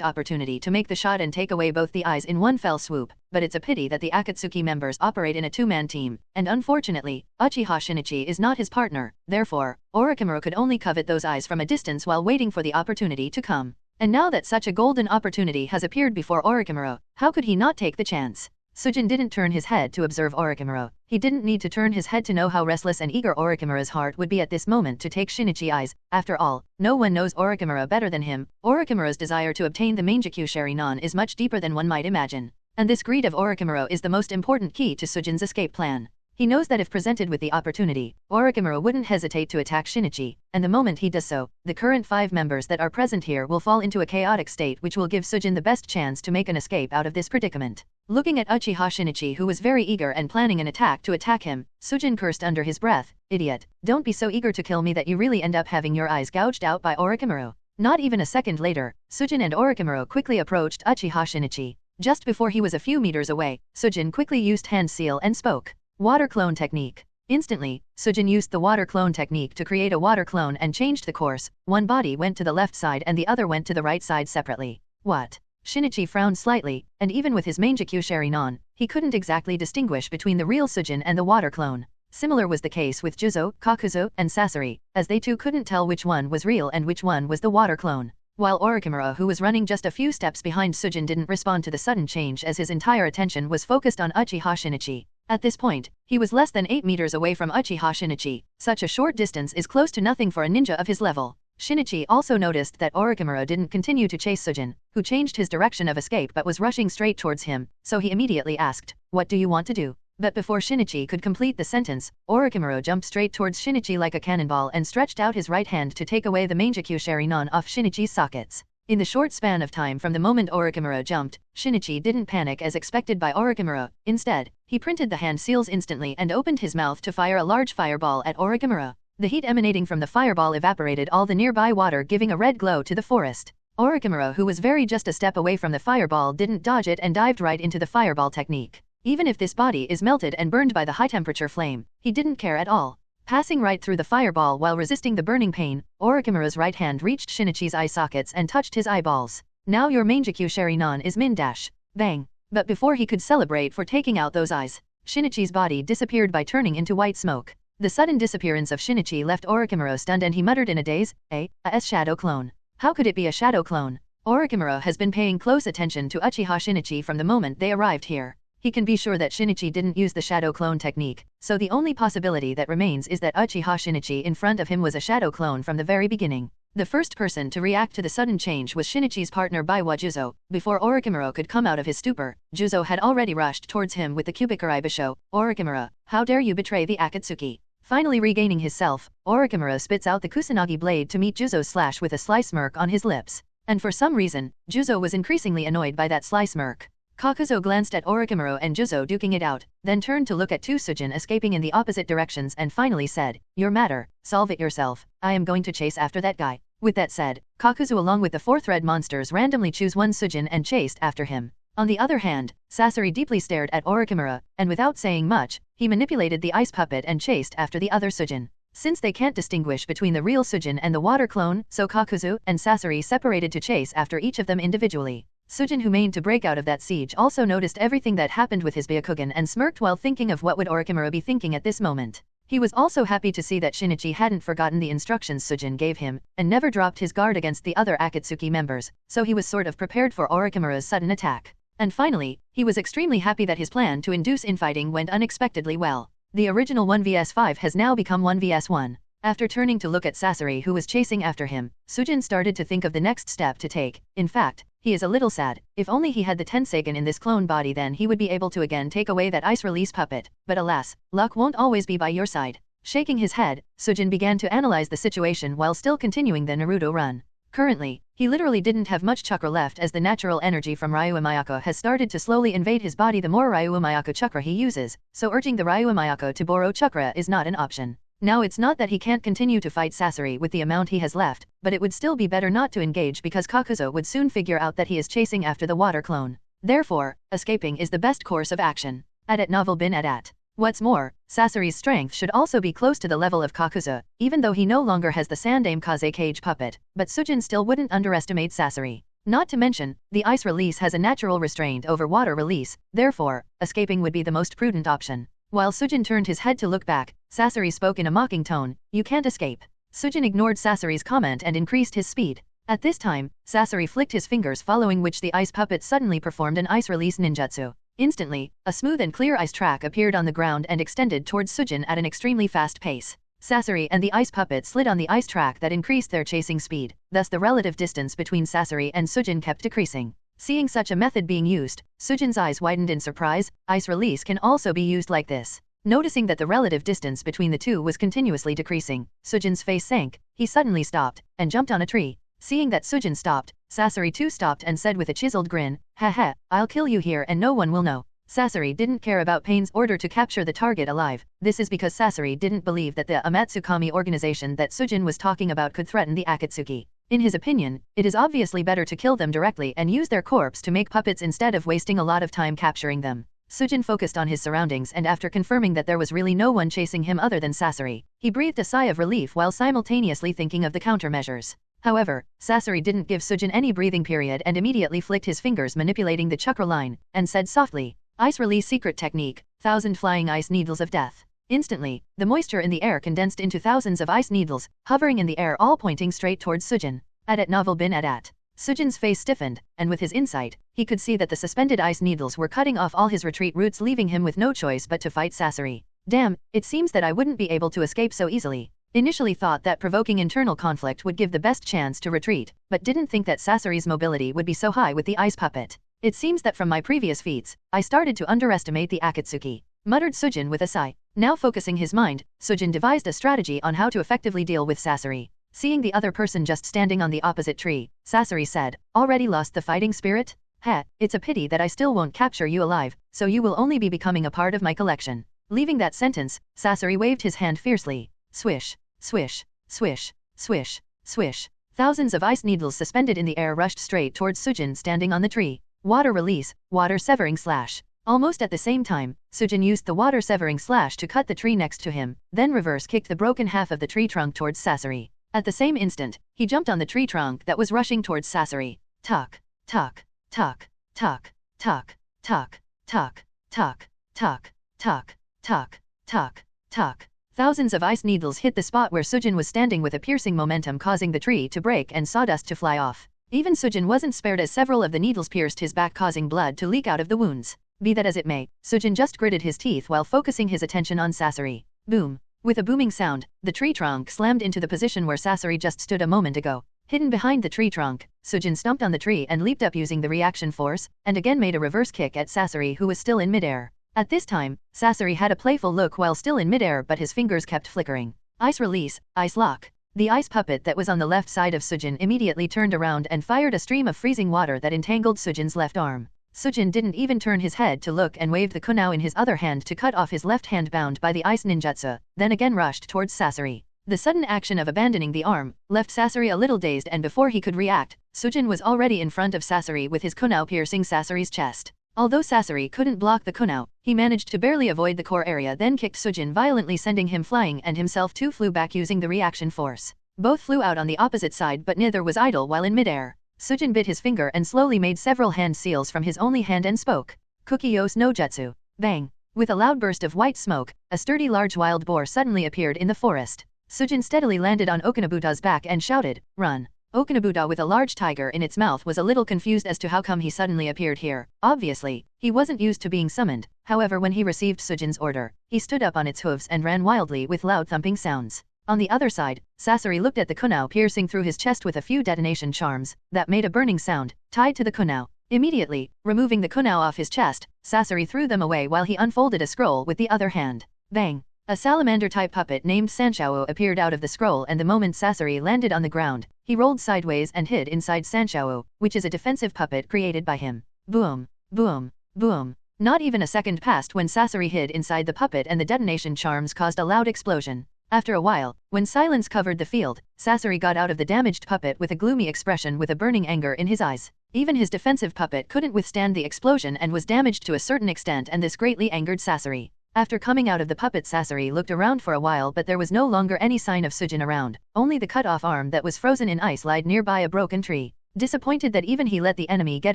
opportunity to make the shot and take away both the eyes in one fell swoop, but it's a pity that the Akatsuki members operate in a 2-man team, and unfortunately, Uchiha Shinichi is not his partner. Therefore, Orochimaru could only covet those eyes from a distance while waiting for the opportunity to come. And now that such a golden opportunity has appeared before Orochimaru, how could he not take the chance? Sujin didn't turn his head to observe Orochimaru. He didn't need to turn his head to know how restless and eager Orochimaru's heart would be at this moment to take Shinichi eyes. After all, no one knows Orochimaru better than him. Orochimaru's desire to obtain the Mangekyou Sharingan is much deeper than one might imagine. And this greed of Orochimaru is the most important key to Sujin's escape plan. He knows that if presented with the opportunity, Orochimaru wouldn't hesitate to attack Shinichi, and the moment he does so, the current 5 members that are present here will fall into a chaotic state which will give Sujin the best chance to make an escape out of this predicament. Looking at Uchiha Shinichi, who was very eager and planning an attack to attack him, Sujin cursed under his breath, "Idiot, don't be so eager to kill me that you really end up having your eyes gouged out by Orochimaru." Not even a second later, Sujin and Orochimaru quickly approached Uchiha Shinichi. Just before he was a few meters away, Sujin quickly used hand seal and spoke. Water clone technique. Instantly, Sujin used the water clone technique to create a water clone and changed the course. One body went to the left side and the other went to the right side separately. What? Shinichi frowned slightly, and even with his Mangekyou Sharingan, he couldn't exactly distinguish between the real Sujin and the water clone. Similar was the case with Juzo, Kakuzu, and Sasori, as they too couldn't tell which one was real and which one was the water clone. While Orochimaru, who was running just a few steps behind Sujin, didn't respond to the sudden change as his entire attention was focused on Uchiha Shinichi. At this point, he was less than 8 meters away from Uchiha Shinichi. Such a short distance is close to nothing for a ninja of his level. Shinichi also noticed that Orochimaru didn't continue to chase Sujin, who changed his direction of escape but was rushing straight towards him, so he immediately asked, "What do you want to do?" But before Shinichi could complete the sentence, Orochimaru jumped straight towards Shinichi like a cannonball and stretched out his right hand to take away the Mangekyou Sharingan off Shinichi's sockets. In the short span of time from the moment Orochimaru jumped, Shinichi didn't panic as expected by Orochimaru. Instead, he printed the hand seals instantly and opened his mouth to fire a large fireball at Orochimaru. The heat emanating from the fireball evaporated all the nearby water, giving a red glow to the forest. Orochimaru, who was very just a step away from the fireball, didn't dodge it and dived right into the fireball technique. Even if this body is melted and burned by the high-temperature flame, he didn't care at all. Passing right through the fireball while resisting the burning pain, Orochimaru's right hand reached Shinichi's eye sockets and touched his eyeballs. Now your Mangekyou Sharingan is min dash. Bang. But before he could celebrate for taking out those eyes, Shinichi's body disappeared by turning into white smoke. The sudden disappearance of Shinichi left Orochimaru stunned and he muttered in a daze, a shadow clone. How could it be a shadow clone? Orochimaru has been paying close attention to Uchiha Shinichi from the moment they arrived here. He can be sure that Shinichi didn't use the shadow clone technique, so the only possibility that remains is that Uchiha Shinichi in front of him was a shadow clone from the very beginning. The first person to react to the sudden change was Shinichi's partner Baiwa Juzo. Before Orochimaru could come out of his stupor, Juzo had already rushed towards him with the Kubikurei Basho. Orochimaru, how dare you betray the Akatsuki? Finally regaining his self, Orochimaru spits out the Kusanagi blade to meet Juzo's slash with a sly smirk on his lips. And for some reason, Juzo was increasingly annoyed by that sly smirk. Kakuzu glanced at Orochimaru and Juzo duking it out, then turned to look at two Sujin escaping in the opposite directions and finally said, "Your matter, solve it yourself, I am going to chase after that guy." With that said, Kakuzu along with the 4 red monsters randomly choose one Sujin and chased after him. On the other hand, Sasori deeply stared at Orochimaru, and without saying much, he manipulated the ice puppet and chased after the other Sujin. Since they can't distinguish between the real Sujin and the water clone, so Kakuzu and Sasori separated to chase after each of them individually. Sujin, who made to break out of that siege, also noticed everything that happened with his Byakugan and smirked while thinking of what would Orochimaru be thinking at this moment. He was also happy to see that Shinichi hadn't forgotten the instructions Sujin gave him, and never dropped his guard against the other Akatsuki members, so he was sort of prepared for Orochimaru's sudden attack. And finally, he was extremely happy that his plan to induce infighting went unexpectedly well. The original 1vs5 has now become 1vs1. After turning to look at Sasori, who was chasing after him, Sujin started to think of the next step to take. In fact, he is a little sad. If only he had the Tenseigan in this clone body, then he would be able to again take away that ice release puppet. But alas, luck won't always be by your side. Shaking his head, Sujin began to analyze the situation while still continuing the Naruto run. Currently, he literally didn't have much chakra left as the natural energy from Ryuo Mayako has started to slowly invade his body the more Ryuo Mayako chakra he uses, so urging the Ryuo Mayako to borrow chakra is not an option. Now it's not that he can't continue to fight Sasori with the amount he has left, but it would still be better not to engage because Kakuzu would soon figure out that he is chasing after the water clone. Therefore, escaping is the best course of action. At novel bin at. What's more, Sasori's strength should also be close to the level of Kakuzu, even though he no longer has the Sandame Kaze cage puppet, but Sujin still wouldn't underestimate Sasori. Not to mention, the ice release has a natural restraint over water release, therefore, escaping would be the most prudent option. While Sujin turned his head to look back, Sasori spoke in a mocking tone, "You can't escape." Sujin ignored Sasori's comment and increased his speed. At this time, Sasori flicked his fingers, following which the ice puppet suddenly performed an ice release ninjutsu. Instantly, a smooth and clear ice track appeared on the ground and extended towards Sujin at an extremely fast pace. Sasori and the ice puppet slid on the ice track that increased their chasing speed, thus the relative distance between Sasori and Sujin kept decreasing. Seeing such a method being used, Sujin's eyes widened in surprise. Ice release can also be used like this. Noticing that the relative distance between the two was continuously decreasing, Sujin's face sank. He suddenly stopped and jumped on a tree. Seeing that Sujin stopped, Sasori too stopped and said with a chiseled grin, "Haha, I'll kill you here and no one will know." Sasori didn't care about Pain's order to capture the target alive. This is because Sasori didn't believe that the Amatsukami organization that Sujin was talking about could threaten the Akatsuki. In his opinion, it is obviously better to kill them directly and use their corpse to make puppets instead of wasting a lot of time capturing them. Sujin focused on his surroundings and after confirming that there was really no one chasing him other than Sasori, he breathed a sigh of relief while simultaneously thinking of the countermeasures. However, Sasori didn't give Sujin any breathing period and immediately flicked his fingers manipulating the chakra line, and said softly, "Ice release secret technique, 1000 flying ice needles of death." Instantly, the moisture in the air condensed into thousands of ice needles, hovering in the air all pointing straight towards Sujin. At novel bin at. Sujin's face stiffened, and with his insight, he could see that the suspended ice needles were cutting off all his retreat routes, leaving him with no choice but to fight Sasori. Damn, it seems that I wouldn't be able to escape so easily. Initially thought that provoking internal conflict would give the best chance to retreat, but didn't think that Sasori's mobility would be so high with the ice puppet. It seems that from my previous feats, I started to underestimate the Akatsuki. muttered Sujin with a sigh. Now focusing his mind, Sujin devised a strategy on how to effectively deal with Sasori. Seeing the other person just standing on the opposite tree, Sasori said, "Already lost the fighting spirit? Heh, it's a pity that I still won't capture you alive, so you will only be becoming a part of my collection." Leaving that sentence, Sasori waved his hand fiercely. Swish, swish, swish, swish, swish. Thousands of ice needles suspended in the air rushed straight towards Sujin standing on the tree. Water release, water severing slash. Almost at the same time, Sujin used the water severing slash to cut the tree next to him, then reverse kicked the broken half of the tree trunk towards Sasori. At the same instant, he jumped on the tree trunk that was rushing towards Sasori. Tuck, tuck, tuck, tuck, tuck, tuck, tuck, tuck, tuck, tuck, tuck, tuck, tuck. Thousands of ice needles hit the spot where Sujin was standing with a piercing momentum causing the tree to break and sawdust to fly off. Even Sujin wasn't spared as several of the needles pierced his back causing blood to leak out of the wounds. Be that as it may, Sujin just gritted his teeth while focusing his attention on Sasori. Boom. With a booming sound, the tree trunk slammed into the position where Sasori just stood a moment ago. Hidden behind the tree trunk, Sujin stomped on the tree and leaped up using the reaction force, and again made a reverse kick at Sasori who was still in midair. At this time, Sasori had a playful look while still in midair but his fingers kept flickering. Ice release, ice lock. The ice puppet that was on the left side of Sujin immediately turned around and fired a stream of freezing water that entangled Sujin's left arm. Sujin didn't even turn his head to look and waved the kunao in his other hand to cut off his left hand bound by the ice ninjutsu, then again rushed towards Sasori. The sudden action of abandoning the arm left Sasori a little dazed, and before he could react, Sujin was already in front of Sasori with his kunao piercing Sasori's chest. Although Sasori couldn't block the kunao, he managed to barely avoid the core area, then kicked Sujin violently, sending him flying, and himself too flew back using the reaction force. Both flew out on the opposite side, but neither was idle while in midair. Sujin bit his finger and slowly made several hand seals from his only hand and spoke. Kukiyos no jutsu. Bang. With a loud burst of white smoke, a sturdy large wild boar suddenly appeared in the forest. Sujin steadily landed on Okanobuta's back and shouted, "Run." Okanobuta with a large tiger in its mouth was a little confused as to how come he suddenly appeared here. Obviously, he wasn't used to being summoned. However, when he received Sujin's order, he stood up on its hooves and ran wildly with loud thumping sounds. On the other side, Sasori looked at the kunao piercing through his chest with a few detonation charms that made a burning sound, tied to the kunao. Immediately, removing the kunao off his chest, Sasori threw them away while he unfolded a scroll with the other hand. Bang! A salamander-type puppet named Sanshao appeared out of the scroll, and the moment Sasori landed on the ground, he rolled sideways and hid inside Sanshao, which is a defensive puppet created by him. Boom! Boom! Boom! Not even a second passed when Sasori hid inside the puppet and the detonation charms caused a loud explosion. After a while, when silence covered the field, Sasori got out of the damaged puppet with a gloomy expression with a burning anger in his eyes. Even his defensive puppet couldn't withstand the explosion and was damaged to a certain extent, and this greatly angered Sasori. After coming out of the puppet, Sasori looked around for a while, but there was no longer any sign of Sujin around. Only the cut-off arm that was frozen in ice lied nearby a broken tree. Disappointed that even he let the enemy get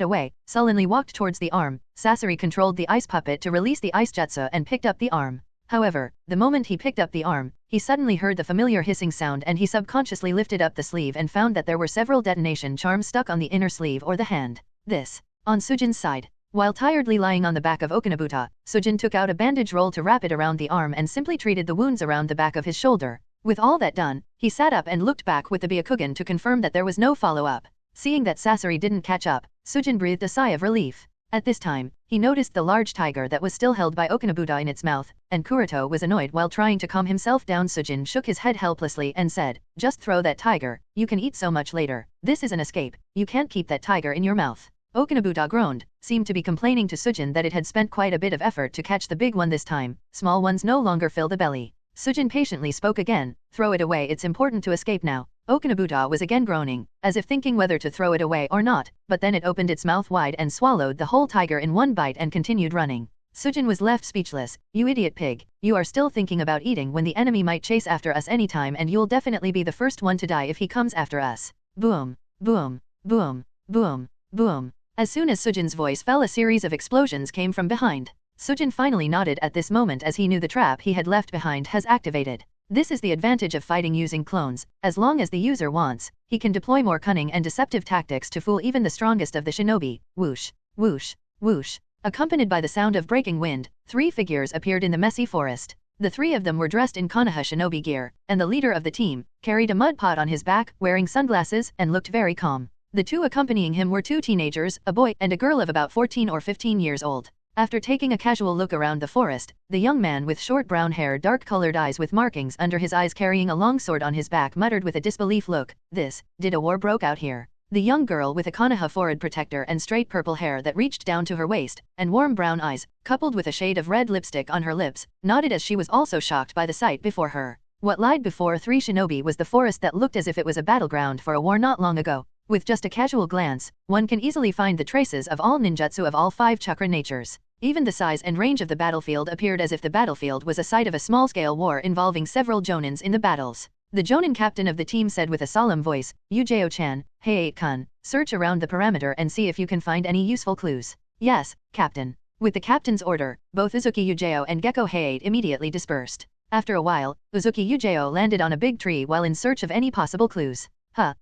away, sullenly walked towards the arm. Sasori controlled the ice puppet to release the ice jutsu and picked up the arm. However, the moment he picked up the arm, he suddenly heard the familiar hissing sound, and he subconsciously lifted up the sleeve and found that there were several detonation charms stuck on the inner sleeve or the hand. This, on Sujin's side. While tiredly lying on the back of Okanobuta, Sujin took out a bandage roll to wrap it around the arm and simply treated the wounds around the back of his shoulder. With all that done, he sat up and looked back with the Byakugan to confirm that there was no follow-up. Seeing that Sasori didn't catch up, Sujin breathed a sigh of relief. At this time, he noticed the large tiger that was still held by Okanobuta in its mouth, and Kuroto was annoyed. While trying to calm himself down, Sujin shook his head helplessly and said, "Just throw that tiger, you can eat so much later. This is an escape, you can't keep that tiger in your mouth." Okanobuta groaned, seemed to be complaining to Sujin that it had spent quite a bit of effort to catch the big one this time. Small ones no longer fill the belly. Sujin patiently spoke again, "Throw it away, it's important to escape now." Okanobuta was again groaning, as if thinking whether to throw it away or not, but then it opened its mouth wide and swallowed the whole tiger in one bite and continued running. Sujin was left speechless. "You idiot pig, you are still thinking about eating when the enemy might chase after us anytime, and you'll definitely be the first one to die if he comes after us." Boom! Boom! Boom! Boom! Boom! As soon as Sujin's voice fell, a series of explosions came from behind. Sujin finally nodded at this moment, as he knew the trap he had left behind has activated. This is the advantage of fighting using clones. As long as the user wants, he can deploy more cunning and deceptive tactics to fool even the strongest of the shinobi. Whoosh! Whoosh! Whoosh! Accompanied by the sound of breaking wind, 3 figures appeared in the messy forest. The 3 of them were dressed in Konoha shinobi gear, and the leader of the team carried a mud pot on his back, wearing sunglasses, and looked very calm. The 2 accompanying him were 2 teenagers, a boy and a girl of about 14 or 15 years old. After taking a casual look around the forest, the young man with short brown hair, dark-colored eyes with markings under his eyes, carrying a long sword on his back, muttered with a disbelief look, did a war broke out here? The young girl with a Konoha forehead protector and straight purple hair that reached down to her waist, and warm brown eyes, coupled with a shade of red lipstick on her lips, nodded as she was also shocked by the sight before her. What lied before three shinobi was the forest that looked as if it was a battleground for a war not long ago. With just a casual glance, one can easily find the traces of all ninjutsu of all 5 chakra natures. Even the size and range of the battlefield appeared as if the battlefield was a site of a small-scale war involving several jonins in the battles. The jonin captain of the team said with a solemn voice, Yujeo-chan, Heiei-kun, search around the perimeter and see if you can find any useful clues. Yes, captain. With the captain's order, both Uzuki Yujeo and Gekko Heiei immediately dispersed. After a while, Uzuki Yujeo landed on a big tree while in search of any possible clues.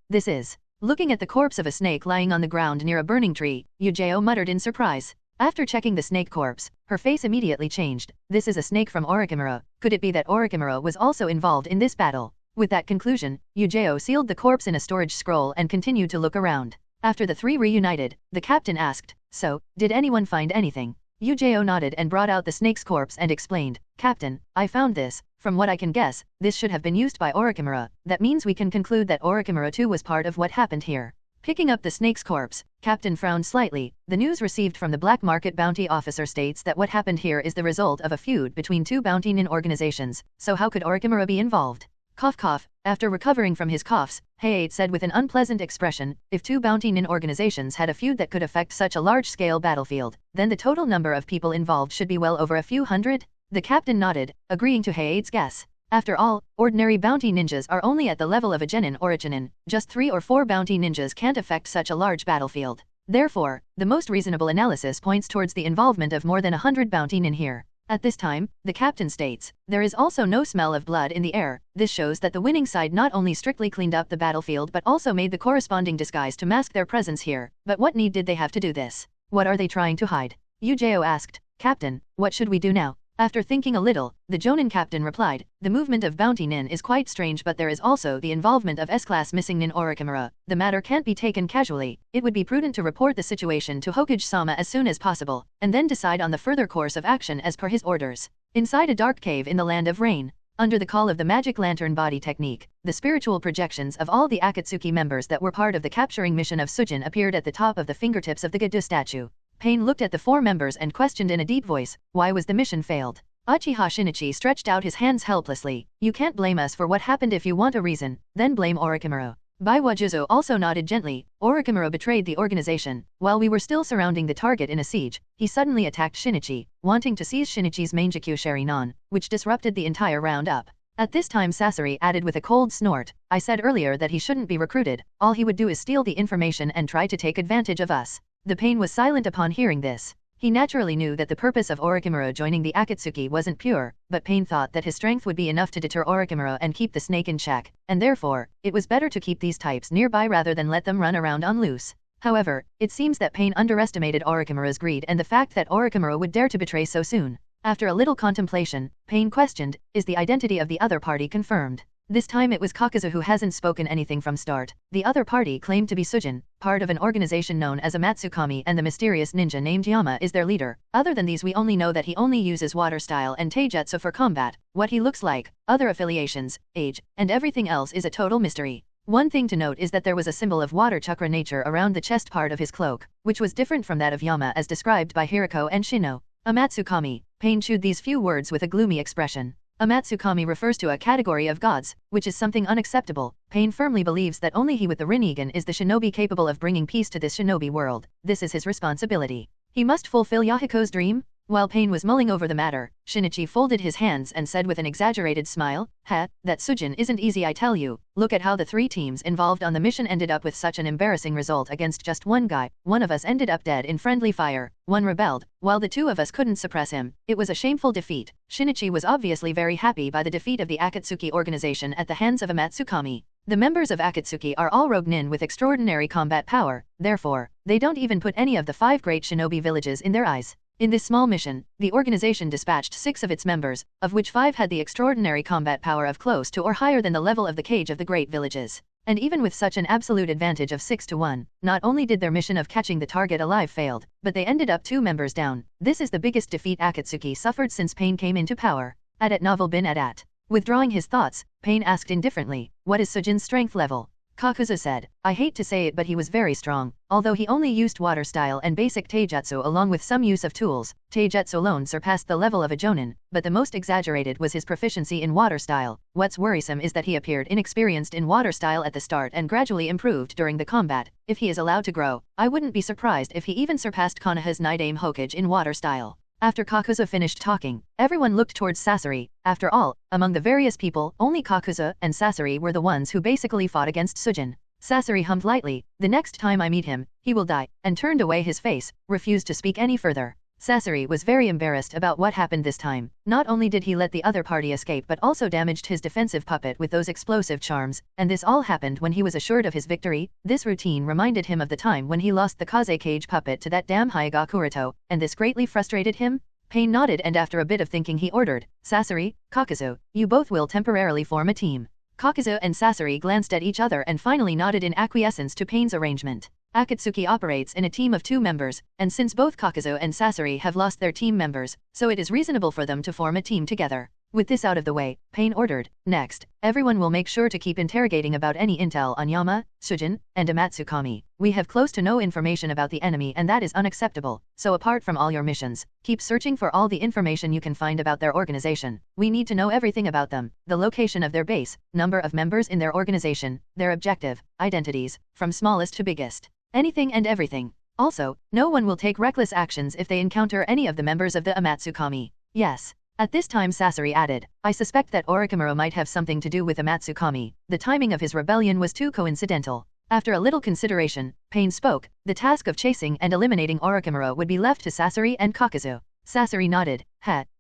This is. Looking at the corpse of a snake lying on the ground near a burning tree, Yujeo muttered in surprise. After checking the snake corpse, her face immediately changed. This is a snake from Orochimaru. Could it be that Orochimaru was also involved in this battle? With that conclusion, Yujeo sealed the corpse in a storage scroll and continued to look around. After the three reunited, the captain asked, "So, did anyone find anything?" Yujeo nodded and brought out the snake's corpse and explained, "Captain, I found this. From what I can guess, this should have been used by Orochimaru. That means we can conclude that Orochimaru too was part of what happened here." Picking up the snake's corpse, Captain frowned slightly. The news received from the black market bounty officer states that what happened here is the result of a feud between 2 bounty nin organizations, so how could Orochimaru be involved? Cough cough. After recovering from his coughs, Heiei said with an unpleasant expression, if 2 bounty nin organizations had a feud that could affect such a large-scale battlefield, then the total number of people involved should be well over a few hundred? The captain nodded, agreeing to Heiei's guess. After all, ordinary bounty ninjas are only at the level of a genin or a chunin. Just 3 or 4 bounty ninjas can't affect such a large battlefield. Therefore, the most reasonable analysis points towards the involvement of more than 100 bounty nin here. At this time, the captain states, there is also no smell of blood in the air. This shows that the winning side not only strictly cleaned up the battlefield but also made the corresponding disguise to mask their presence here. But what need did they have to do this? What are they trying to hide? Yujeo asked, Captain, what should we do now? After thinking a little, the jonin captain replied, the movement of bounty nin is quite strange, but there is also the involvement of S-class missing nin Orochimaru. The matter can't be taken casually. It would be prudent to report the situation to Hokage-sama as soon as possible, and then decide on the further course of action as per his orders. Inside a dark cave in the land of rain, under the call of the magic lantern body technique, the spiritual projections of all the Akatsuki members that were part of the capturing mission of Sujin appeared at the top of the fingertips of the Gadu statue. Pain looked at the 4 members and questioned in a deep voice, why was the mission failed? Uchiha Shinichi stretched out his hands helplessly. You can't blame us for what happened. If you want a reason, then blame Orochimaru. Baiwa Juzo also nodded gently. Orochimaru betrayed the organization. While we were still surrounding the target in a siege, he suddenly attacked Shinichi, wanting to seize Shinichi's Mangekyou Sharinon, which disrupted the entire roundup. At this time Sasori added with a cold snort, I said earlier that he shouldn't be recruited. All he would do is steal the information and try to take advantage of us. The Pain was silent upon hearing this. He naturally knew that the purpose of Orochimaru joining the Akatsuki wasn't pure, but Pain thought that his strength would be enough to deter Orochimaru and keep the snake in check, and therefore, it was better to keep these types nearby rather than let them run around on loose. However, it seems that Pain underestimated Orochimaru's greed and the fact that Orochimaru would dare to betray so soon. After a little contemplation, Pain questioned, is the identity of the other party confirmed? This time it was Kakazu who hasn't spoken anything from start. The other party claimed to be Sujin, part of an organization known as a Matsukami, and the mysterious ninja named Yama is their leader. Other than these we only know that he only uses water style and taijutsu for combat. What he looks like, other affiliations, age, and everything else is a total mystery. One thing to note is that there was a symbol of water chakra nature around the chest part of his cloak, which was different from that of Yama as described by Hiriko and Shino. A Matsukami. Pain chewed these few words with a gloomy expression. A Matsukami refers to a category of gods, which is something unacceptable. Pain firmly believes that only he with the Rinnegan is the shinobi capable of bringing peace to this shinobi world. This is his responsibility. He must fulfill Yahiko's dream? While Pain was mulling over the matter, Shinichi folded his hands and said with an exaggerated smile, that Sujin isn't easy, I tell you. Look at how the 3 teams involved on the mission ended up with such an embarrassing result against just one guy. One of us ended up dead in friendly fire, one rebelled, while the 2 of us couldn't suppress him. It was a shameful defeat. Shinichi was obviously very happy by the defeat of the Akatsuki organization at the hands of a Matsukami. The members of Akatsuki are all rogue nin with extraordinary combat power, therefore, they don't even put any of the 5 great shinobi villages in their eyes. In this small mission, the organization dispatched 6 of its members, of which 5 had the extraordinary combat power of close to or higher than the level of the cage of the great villages. And even with such an absolute advantage of 6-1, not only did their mission of catching the target alive failed, but they ended up 2 members down. This is the biggest defeat Akatsuki suffered since Pain came into power. At novel bin at. Withdrawing his thoughts, Pain asked indifferently, what is Sujin's strength level? Kakuzu said, I hate to say it but he was very strong, although he only used water style and basic taijutsu along with some use of tools. Taijutsu alone surpassed the level of a jonin, but the most exaggerated was his proficiency in water style. What's worrisome is that he appeared inexperienced in water style at the start and gradually improved during the combat. If he is allowed to grow, I wouldn't be surprised if he even surpassed Konoha's Nidaime Hokage in water style. After Kakuzu finished talking, everyone looked towards Sasori. After all, among the various people, only Kakuzu and Sasori were the ones who basically fought against Sujin. Sasori hummed lightly, the next time I meet him, he will die, and turned away his face, refused to speak any further. Sasori was very embarrassed about what happened this time. Not only did he let the other party escape but also damaged his defensive puppet with those explosive charms, and this all happened when he was assured of his victory. This routine reminded him of the time when he lost the Kaze Cage puppet to that damn Hyuga Kuroto, and this greatly frustrated him. Pain nodded and after a bit of thinking he ordered, Sasori, Kakuzu, you both will temporarily form a team. Kakuzu and Sasori glanced at each other and finally nodded in acquiescence to Pain's arrangement. Akatsuki operates in a team of 2 members, and since both Kakuzu and Sasori have lost their team members, so it is reasonable for them to form a team together. With this out of the way, Pain ordered, next, everyone will make sure to keep interrogating about any intel on Yama, Sujin, and Amatsukami. We have close to no information about the enemy and that is unacceptable, so apart from all your missions, keep searching for all the information you can find about their organization. We need to know everything about them, the location of their base, number of members in their organization, their objective, identities, from smallest to biggest. Anything and everything. Also, no one will take reckless actions if they encounter any of the members of the Amatsukami. Yes. At this time Sasori added, I suspect that Orochimaru might have something to do with Amatsukami. The timing of his rebellion was too coincidental. After a little consideration, Pain spoke, the task of chasing and eliminating Orochimaru would be left to Sasori and Kakuzu. Sasori nodded,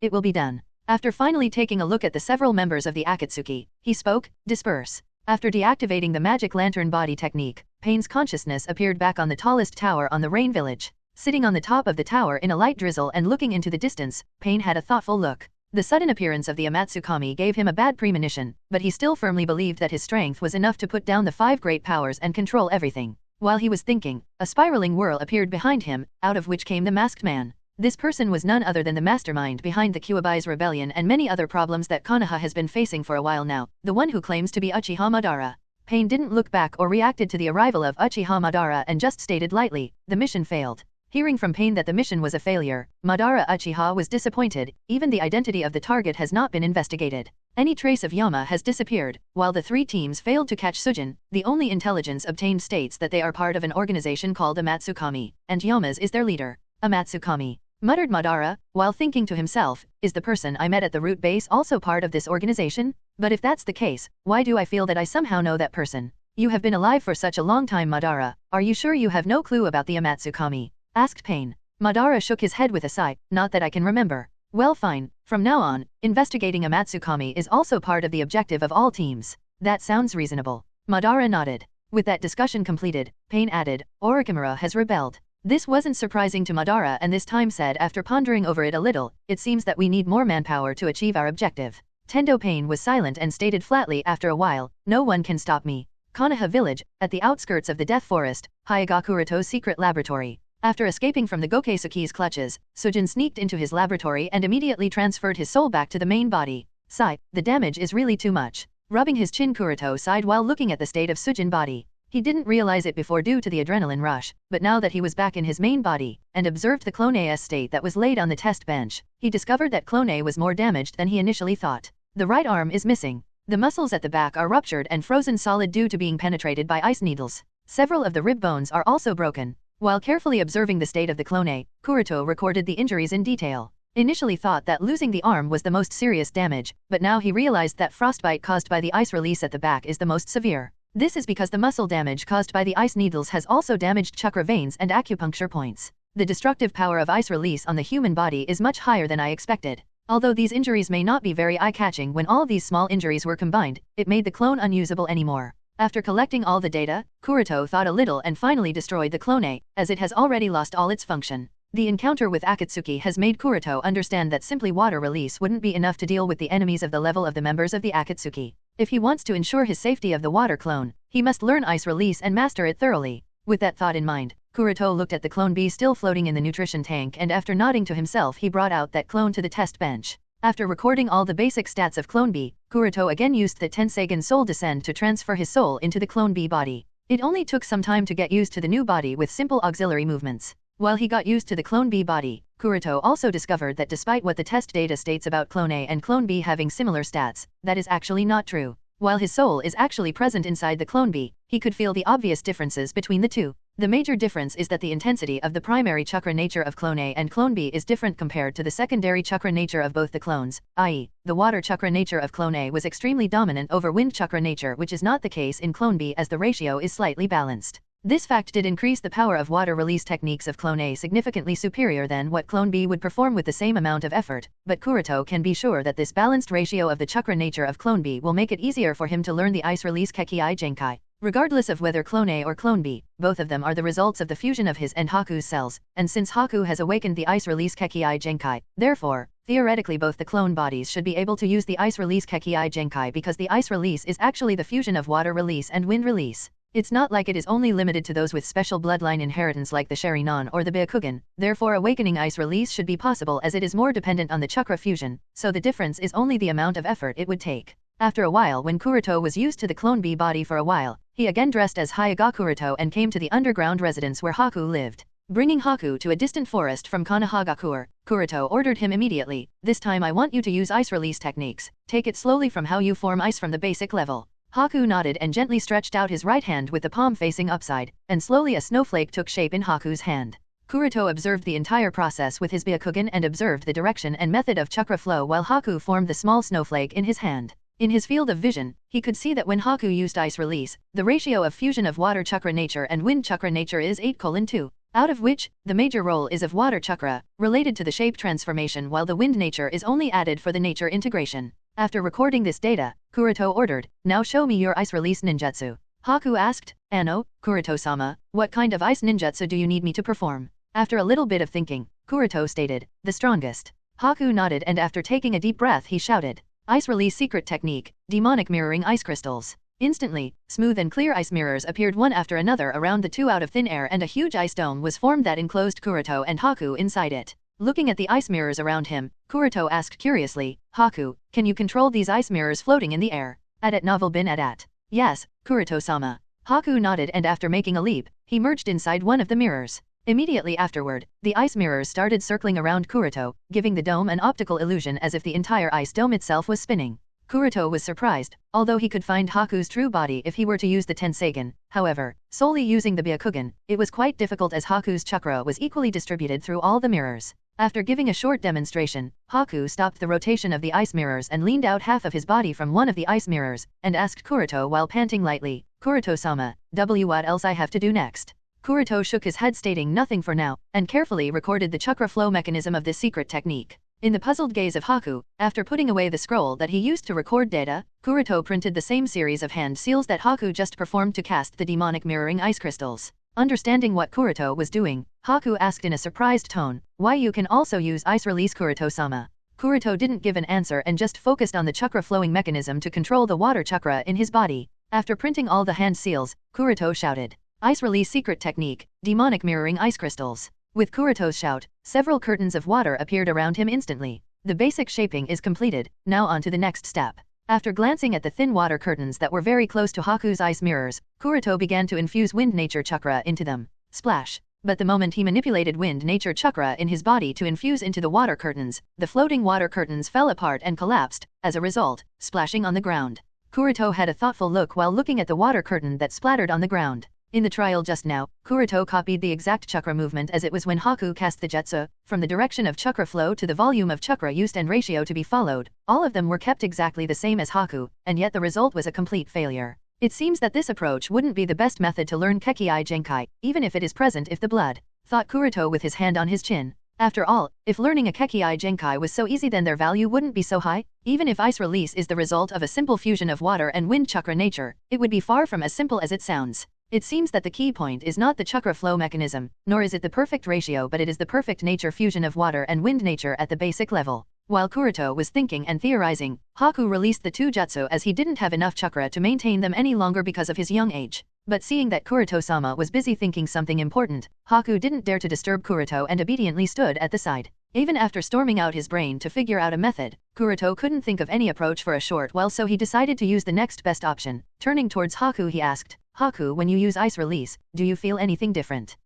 it will be done. After finally taking a look at the several members of the Akatsuki, he spoke, disperse. After deactivating the magic lantern body technique, Pain's consciousness appeared back on the tallest tower on the Rain Village. Sitting on the top of the tower in a light drizzle and looking into the distance, Pain had a thoughtful look. The sudden appearance of the Amatsukami gave him a bad premonition, but he still firmly believed that his strength was enough to put down the 5 great powers and control everything. While he was thinking, a spiraling whirl appeared behind him, out of which came the masked man. This person was none other than the mastermind behind the Kyuubi's rebellion and many other problems that Konoha has been facing for a while now, the one who claims to be Uchiha Madara. Pain didn't look back or reacted to the arrival of Uchiha Madara and just stated lightly, the mission failed. Hearing from Pain that the mission was a failure, Madara Uchiha was disappointed. Even the identity of the target has not been investigated. Any trace of Yama has disappeared. While the 3 teams failed to catch Sujin, the only intelligence obtained states that they are part of an organization called Amatsukami, and Yama's is their leader. Amatsukami, muttered Madara, while thinking to himself, is the person I met at the root base also part of this organization? But if that's the case, why do I feel that I somehow know that person? You have been alive for such a long time, Madara. Are you sure you have no clue about the Amatsukami? Asked Pain. Madara shook his head with a sigh, not that I can remember. Well fine, from now on, investigating Amatsukami is also part of the objective of all teams. That sounds reasonable. Madara nodded. With that discussion completed, Pain added, Orochimaru has rebelled. This wasn't surprising to Madara and this time said after pondering over it a little, it seems that we need more manpower to achieve our objective. Tendo Pain was silent and stated flatly after a while, no one can stop me. Konoha village, at the outskirts of the Death Forest, Hyuga Kuroto's secret laboratory. After escaping from the Gokeisuki's clutches, Sujin sneaked into his laboratory and immediately transferred his soul back to the main body. Sigh, the damage is really too much. Rubbing his chin, Kuroto sighed while looking at the state of Sujin's body. He didn't realize it before due to the adrenaline rush, but now that he was back in his main body, and observed the Clone A's state that was laid on the test bench, he discovered that Clone A was more damaged than he initially thought. The right arm is missing. The muscles at the back are ruptured and frozen solid due to being penetrated by ice needles. Several of the rib bones are also broken. While carefully observing the state of the Clone A, Kuroto recorded the injuries in detail. Initially thought that losing the arm was the most serious damage, but now he realized that frostbite caused by the ice release at the back is the most severe. This is because the muscle damage caused by the ice needles has also damaged chakra veins and acupuncture points. The destructive power of ice release on the human body is much higher than I expected. Although these injuries may not be very eye-catching when all these small injuries were combined, it made the clone unusable anymore. After collecting all the data, Kuroto thought a little and finally destroyed the Clone A, as it has already lost all its function. The encounter with Akatsuki has made Kuroto understand that simply water release wouldn't be enough to deal with the enemies of the level of the members of the Akatsuki. If he wants to ensure his safety of the water clone, he must learn ice release and master it thoroughly. With that thought in mind, Kuroto looked at the clone bee still floating in the nutrition tank, and after nodding to himself he brought out that clone to the test bench. After recording all the basic stats of clone bee, Kuroto again used the Tenseigan soul descend to transfer his soul into the clone bee body. It only took some time to get used to the new body with simple auxiliary movements. While he got used to the clone bee body, Kuroto also discovered that despite what the test data states about clone A and clone B having similar stats, that is actually not true. While his soul is actually present inside the clone bee, he could feel the obvious differences between the two. The major difference is that the intensity of the primary chakra nature of clone A and clone B is different compared to the secondary chakra nature of both the clones, i.e., the water chakra nature of clone A was extremely dominant over wind chakra nature, which is not the case in clone B as the ratio is slightly balanced. This fact did increase the power of water release techniques of clone A significantly superior than what clone B would perform with the same amount of effort, but Kuroto can be sure that this balanced ratio of the chakra nature of clone B will make it easier for him to learn the ice release Kekii Genkai. Regardless of whether clone A or clone B, both of them are the results of the fusion of his and Haku's cells, and since Haku has awakened the ice release Kekii Genkai, therefore, theoretically both the clone bodies should be able to use the ice release Kekii Genkai because the ice release is actually the fusion of water release and wind release. It's not like it is only limited to those with special bloodline inheritance like the Sharingan or the Byakugan, therefore awakening ice release should be possible as it is more dependent on the chakra fusion, so the difference is only the amount of effort it would take. After a while, when Kuroto was used to the clone bee body for a while, he again dressed as Hyuga Kuroto and came to the underground residence where Haku lived. Bringing Haku to a distant forest from Konohagakure, Kuroto ordered him immediately, "This time I want you to use ice release techniques. Take it slowly from how you form ice from the basic level." Haku nodded and gently stretched out his right hand with the palm facing upside, and slowly a snowflake took shape in Haku's hand. Kuroto observed the entire process with his Byakugan and observed the direction and method of chakra flow while Haku formed the small snowflake in his hand. In his field of vision, he could see that when Haku used ice release, the ratio of fusion of water chakra nature and wind chakra nature is 8:2, out of which, the major role is of water chakra, related to the shape transformation, while the wind nature is only added for the nature integration. After recording this data, Kuroto ordered, "Now show me your ice release ninjutsu." Haku asked, "Anno, Kuroto-sama, what kind of ice ninjutsu do you need me to perform?" After a little bit of thinking, Kuroto stated, "The strongest." Haku nodded and after taking a deep breath he shouted, "Ice release secret technique, demonic mirroring ice crystals." Instantly, smooth and clear ice mirrors appeared one after another around the two out of thin air, and a huge ice dome was formed that enclosed Kuroto and Haku inside it. Looking at the ice mirrors around him, Kuroto asked curiously, "Haku, can you control these ice mirrors floating in the air?" Adat novel bin adat. "Yes, Kuroto-sama." Haku nodded and after making a leap, he merged inside one of the mirrors. Immediately afterward, the ice mirrors started circling around Kuroto, giving the dome an optical illusion as if the entire ice dome itself was spinning. Kuroto was surprised, although he could find Haku's true body if he were to use the Tenseigan. However, solely using the Byakugan, it was quite difficult as Haku's chakra was equally distributed through all the mirrors. After giving a short demonstration, Haku stopped the rotation of the ice mirrors and leaned out half of his body from one of the ice mirrors, and asked Kuroto while panting lightly, "Kuroto-sama, what else I have to do next?" Kuroto shook his head stating nothing for now, and carefully recorded the chakra flow mechanism of this secret technique. In the puzzled gaze of Haku, after putting away the scroll that he used to record data, Kuroto printed the same series of hand seals that Haku just performed to cast the demonic mirroring ice crystals. Understanding what Kuroto was doing, Haku asked in a surprised tone, "Why you can also use ice release Kuroto-sama?" Kuroto didn't give an answer and just focused on the chakra flowing mechanism to control the water chakra in his body. After printing all the hand seals, Kuroto shouted, "Ice release secret technique, demonic mirroring ice crystals." With Kuroto's shout, several curtains of water appeared around him instantly. The basic shaping is completed, now on to the next step. After glancing at the thin water curtains that were very close to Haku's ice mirrors, Kuroto began to infuse wind nature chakra into them. Splash! But the moment he manipulated wind nature chakra in his body to infuse into the water curtains, the floating water curtains fell apart and collapsed, as a result, splashing on the ground. Kuroto had a thoughtful look while looking at the water curtain that splattered on the ground. In the trial just now, Kuroto copied the exact chakra movement as it was when Haku cast the jutsu, from the direction of chakra flow to the volume of chakra used and ratio to be followed. All of them were kept exactly the same as Haku, and yet the result was a complete failure. It seems that this approach wouldn't be the best method to learn Kekii Genkai, even if it is present if the blood, thought Kuroto with his hand on his chin. After all, if learning a Kekii Genkai was so easy then their value wouldn't be so high. Even if ice release is the result of a simple fusion of water and wind chakra nature, it would be far from as simple as it sounds. It seems that the key point is not the chakra flow mechanism, nor is it the perfect ratio, but it is the perfect nature fusion of water and wind nature at the basic level. While Kuroto was thinking and theorizing, Haku released the 2 jutsu as he didn't have enough chakra to maintain them any longer because of his young age. But seeing that Kuroto-sama was busy thinking something important, Haku didn't dare to disturb Kuroto and obediently stood at the side. Even after storming out his brain to figure out a method, Kuroto couldn't think of any approach for a short while, so he decided to use the next best option. Turning towards Haku, he asked, "Haku, when you use ice release, do you feel anything different?"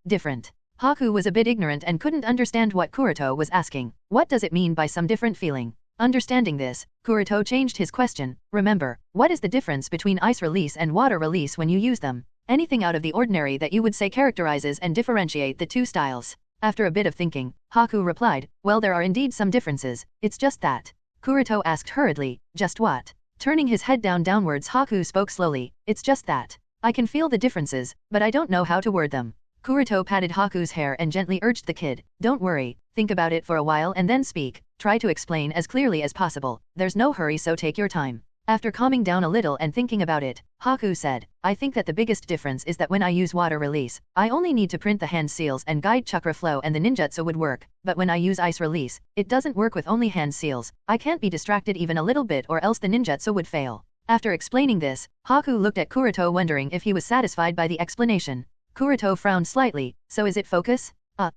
Different. Haku was a bit ignorant and couldn't understand what Kuroto was asking. What does it mean by some different feeling? Understanding this, Kuroto changed his question. Remember, what is the difference between ice release and water release when you use them? Anything out of the ordinary that you would say characterizes and differentiate the 2 styles? After a bit of thinking, Haku replied, "Well, there are indeed some differences, it's just that." Kuroto asked hurriedly, "Just what?" Turning his head downwards, Haku spoke slowly, "It's just that. I can feel the differences, but I don't know how to word them." Kuroto patted Haku's hair and gently urged the kid, "Don't worry, think about it for a while and then speak. Try to explain as clearly as possible. There's no hurry, so take your time." After calming down a little and thinking about it, Haku said, "I think that the biggest difference is that when I use water release, I only need to print the hand seals and guide chakra flow and the ninjutsu would work, but when I use ice release, it doesn't work with only hand seals. I can't be distracted even a little bit or else the ninjutsu would fail." After explaining this, Haku looked at Kuroto wondering if he was satisfied by the explanation. Kuroto frowned slightly, "So is it focus?"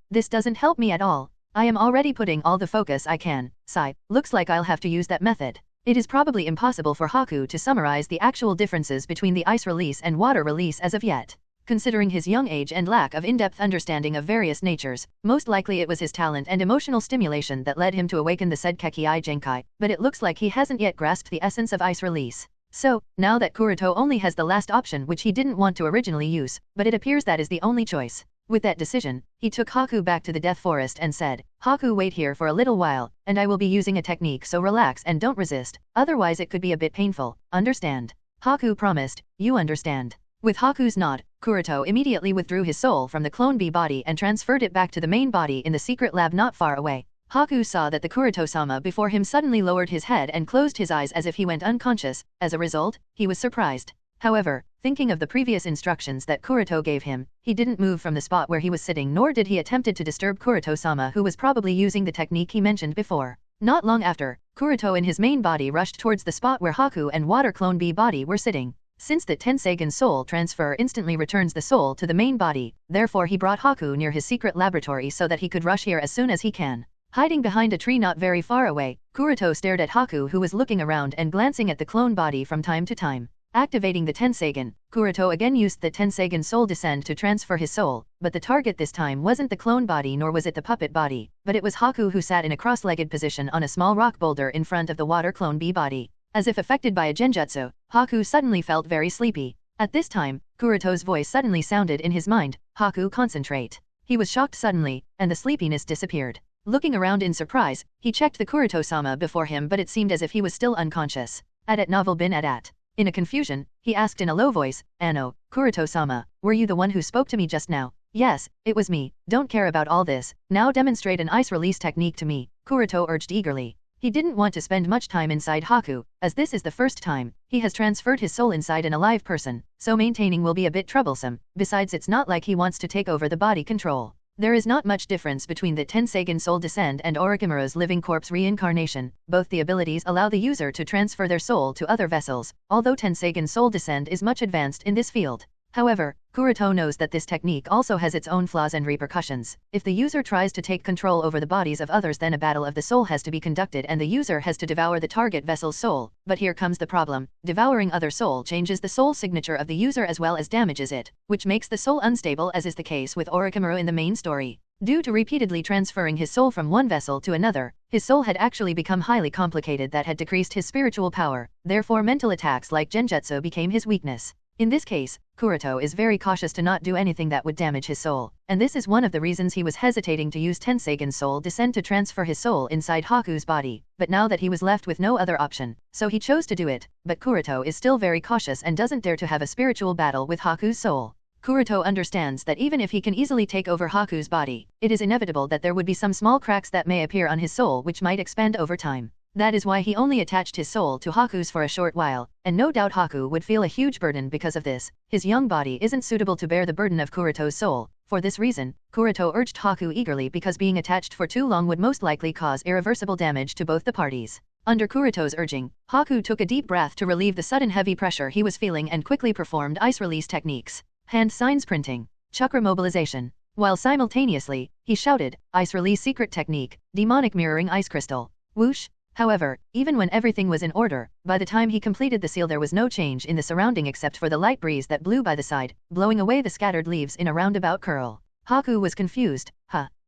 This doesn't help me at all. I am already putting all the focus I can. Sigh, looks like I'll have to use that method." It is probably impossible for Haku to summarize the actual differences between the ice release and water release as of yet. Considering his young age and lack of in-depth understanding of various natures, most likely it was his talent and emotional stimulation that led him to awaken the said Kekkei Genkai, but it looks like he hasn't yet grasped the essence of ice release. So, now that Kuroto only has the last option which he didn't want to originally use, but it appears that is the only choice. With that decision, he took Haku back to the Death Forest and said, "Haku, wait here for a little while, and I will be using a technique, so relax and don't resist, otherwise it could be a bit painful, understand?" Haku promised, "You understand." With Haku's nod, Kuroto immediately withdrew his soul from the clone bee body and transferred it back to the main body in the secret lab not far away. Haku saw that the Kuroto-sama before him suddenly lowered his head and closed his eyes as if he went unconscious. As a result, he was surprised. However, thinking of the previous instructions that Kuroto gave him, he didn't move from the spot where he was sitting, nor did he attempted to disturb Kuroto-sama, who was probably using the technique he mentioned before. Not long after, Kuroto in his main body rushed towards the spot where Haku and water clone bee body were sitting. Since the Tenseigan soul transfer instantly returns the soul to the main body, therefore he brought Haku near his secret laboratory so that he could rush here as soon as he can. Hiding behind a tree not very far away, Kuroto stared at Haku, who was looking around and glancing at the clone body from time to time. Activating the Tenseigan, Kuroto again used the Tenseigan soul descend to transfer his soul, but the target this time wasn't the clone body nor was it the puppet body, but it was Haku, who sat in a cross-legged position on a small rock boulder in front of the water clone bee body. As if affected by a genjutsu, Haku suddenly felt very sleepy. At this time, Kuroto's voice suddenly sounded in his mind, "Haku, concentrate." He was shocked suddenly, and the sleepiness disappeared. Looking around in surprise, he checked the Kuroto-sama before him, but it seemed as if he was still unconscious. At novel bin at. In a confusion, he asked in a low voice, "Ano, Kuroto-sama, were you the one who spoke to me just now?" "Yes, it was me. Don't care about all this. Now demonstrate an ice release technique to me," Kuroto urged eagerly. He didn't want to spend much time inside Haku, as this is the first time he has transferred his soul inside an alive person, so maintaining will be a bit troublesome. Besides, it's not like he wants to take over the body control. There is not much difference between the Tenseigan Soul Descend and Orochimaru's Living Corpse Reincarnation. Both the abilities allow the user to transfer their soul to other vessels, although Tenseigan Soul Descend is much advanced in this field. However, Kuroto knows that this technique also has its own flaws and repercussions. If the user tries to take control over the bodies of others, then a battle of the soul has to be conducted and the user has to devour the target vessel's soul. But here comes the problem. Devouring other soul changes the soul signature of the user as well as damages it, which makes the soul unstable, as is the case with Orochimaru in the main story. Due to repeatedly transferring his soul from one vessel to another, his soul had actually become highly complicated that had decreased his spiritual power. Therefore mental attacks like genjutsu became his weakness. In this case, Kuroto is very cautious to not do anything that would damage his soul, and this is one of the reasons he was hesitating to use Tenseigan Soul Descend to transfer his soul inside Haku's body, but now that he was left with no other option, so he chose to do it. But Kuroto is still very cautious and doesn't dare to have a spiritual battle with Haku's soul. Kuroto understands that even if he can easily take over Haku's body, it is inevitable that there would be some small cracks that may appear on his soul which might expand over time. That is why he only attached his soul to Haku's for a short while, and no doubt Haku would feel a huge burden because of this. His young body isn't suitable to bear the burden of Kuroto's soul, For this reason, Kuroto urged Haku eagerly because being attached for too long would most likely cause irreversible damage to both the parties. Under Kuroto's urging, Haku took a deep breath to relieve the sudden heavy pressure he was feeling and quickly performed ice release techniques, hand signs printing, chakra mobilization, while simultaneously, he shouted, ice release secret technique, demonic mirroring ice crystal, whoosh. However, even when everything was in order, by the time he completed the seal there was no change in the surrounding except for the light breeze that blew by the side, blowing away the scattered leaves in a roundabout curl. Haku was confused,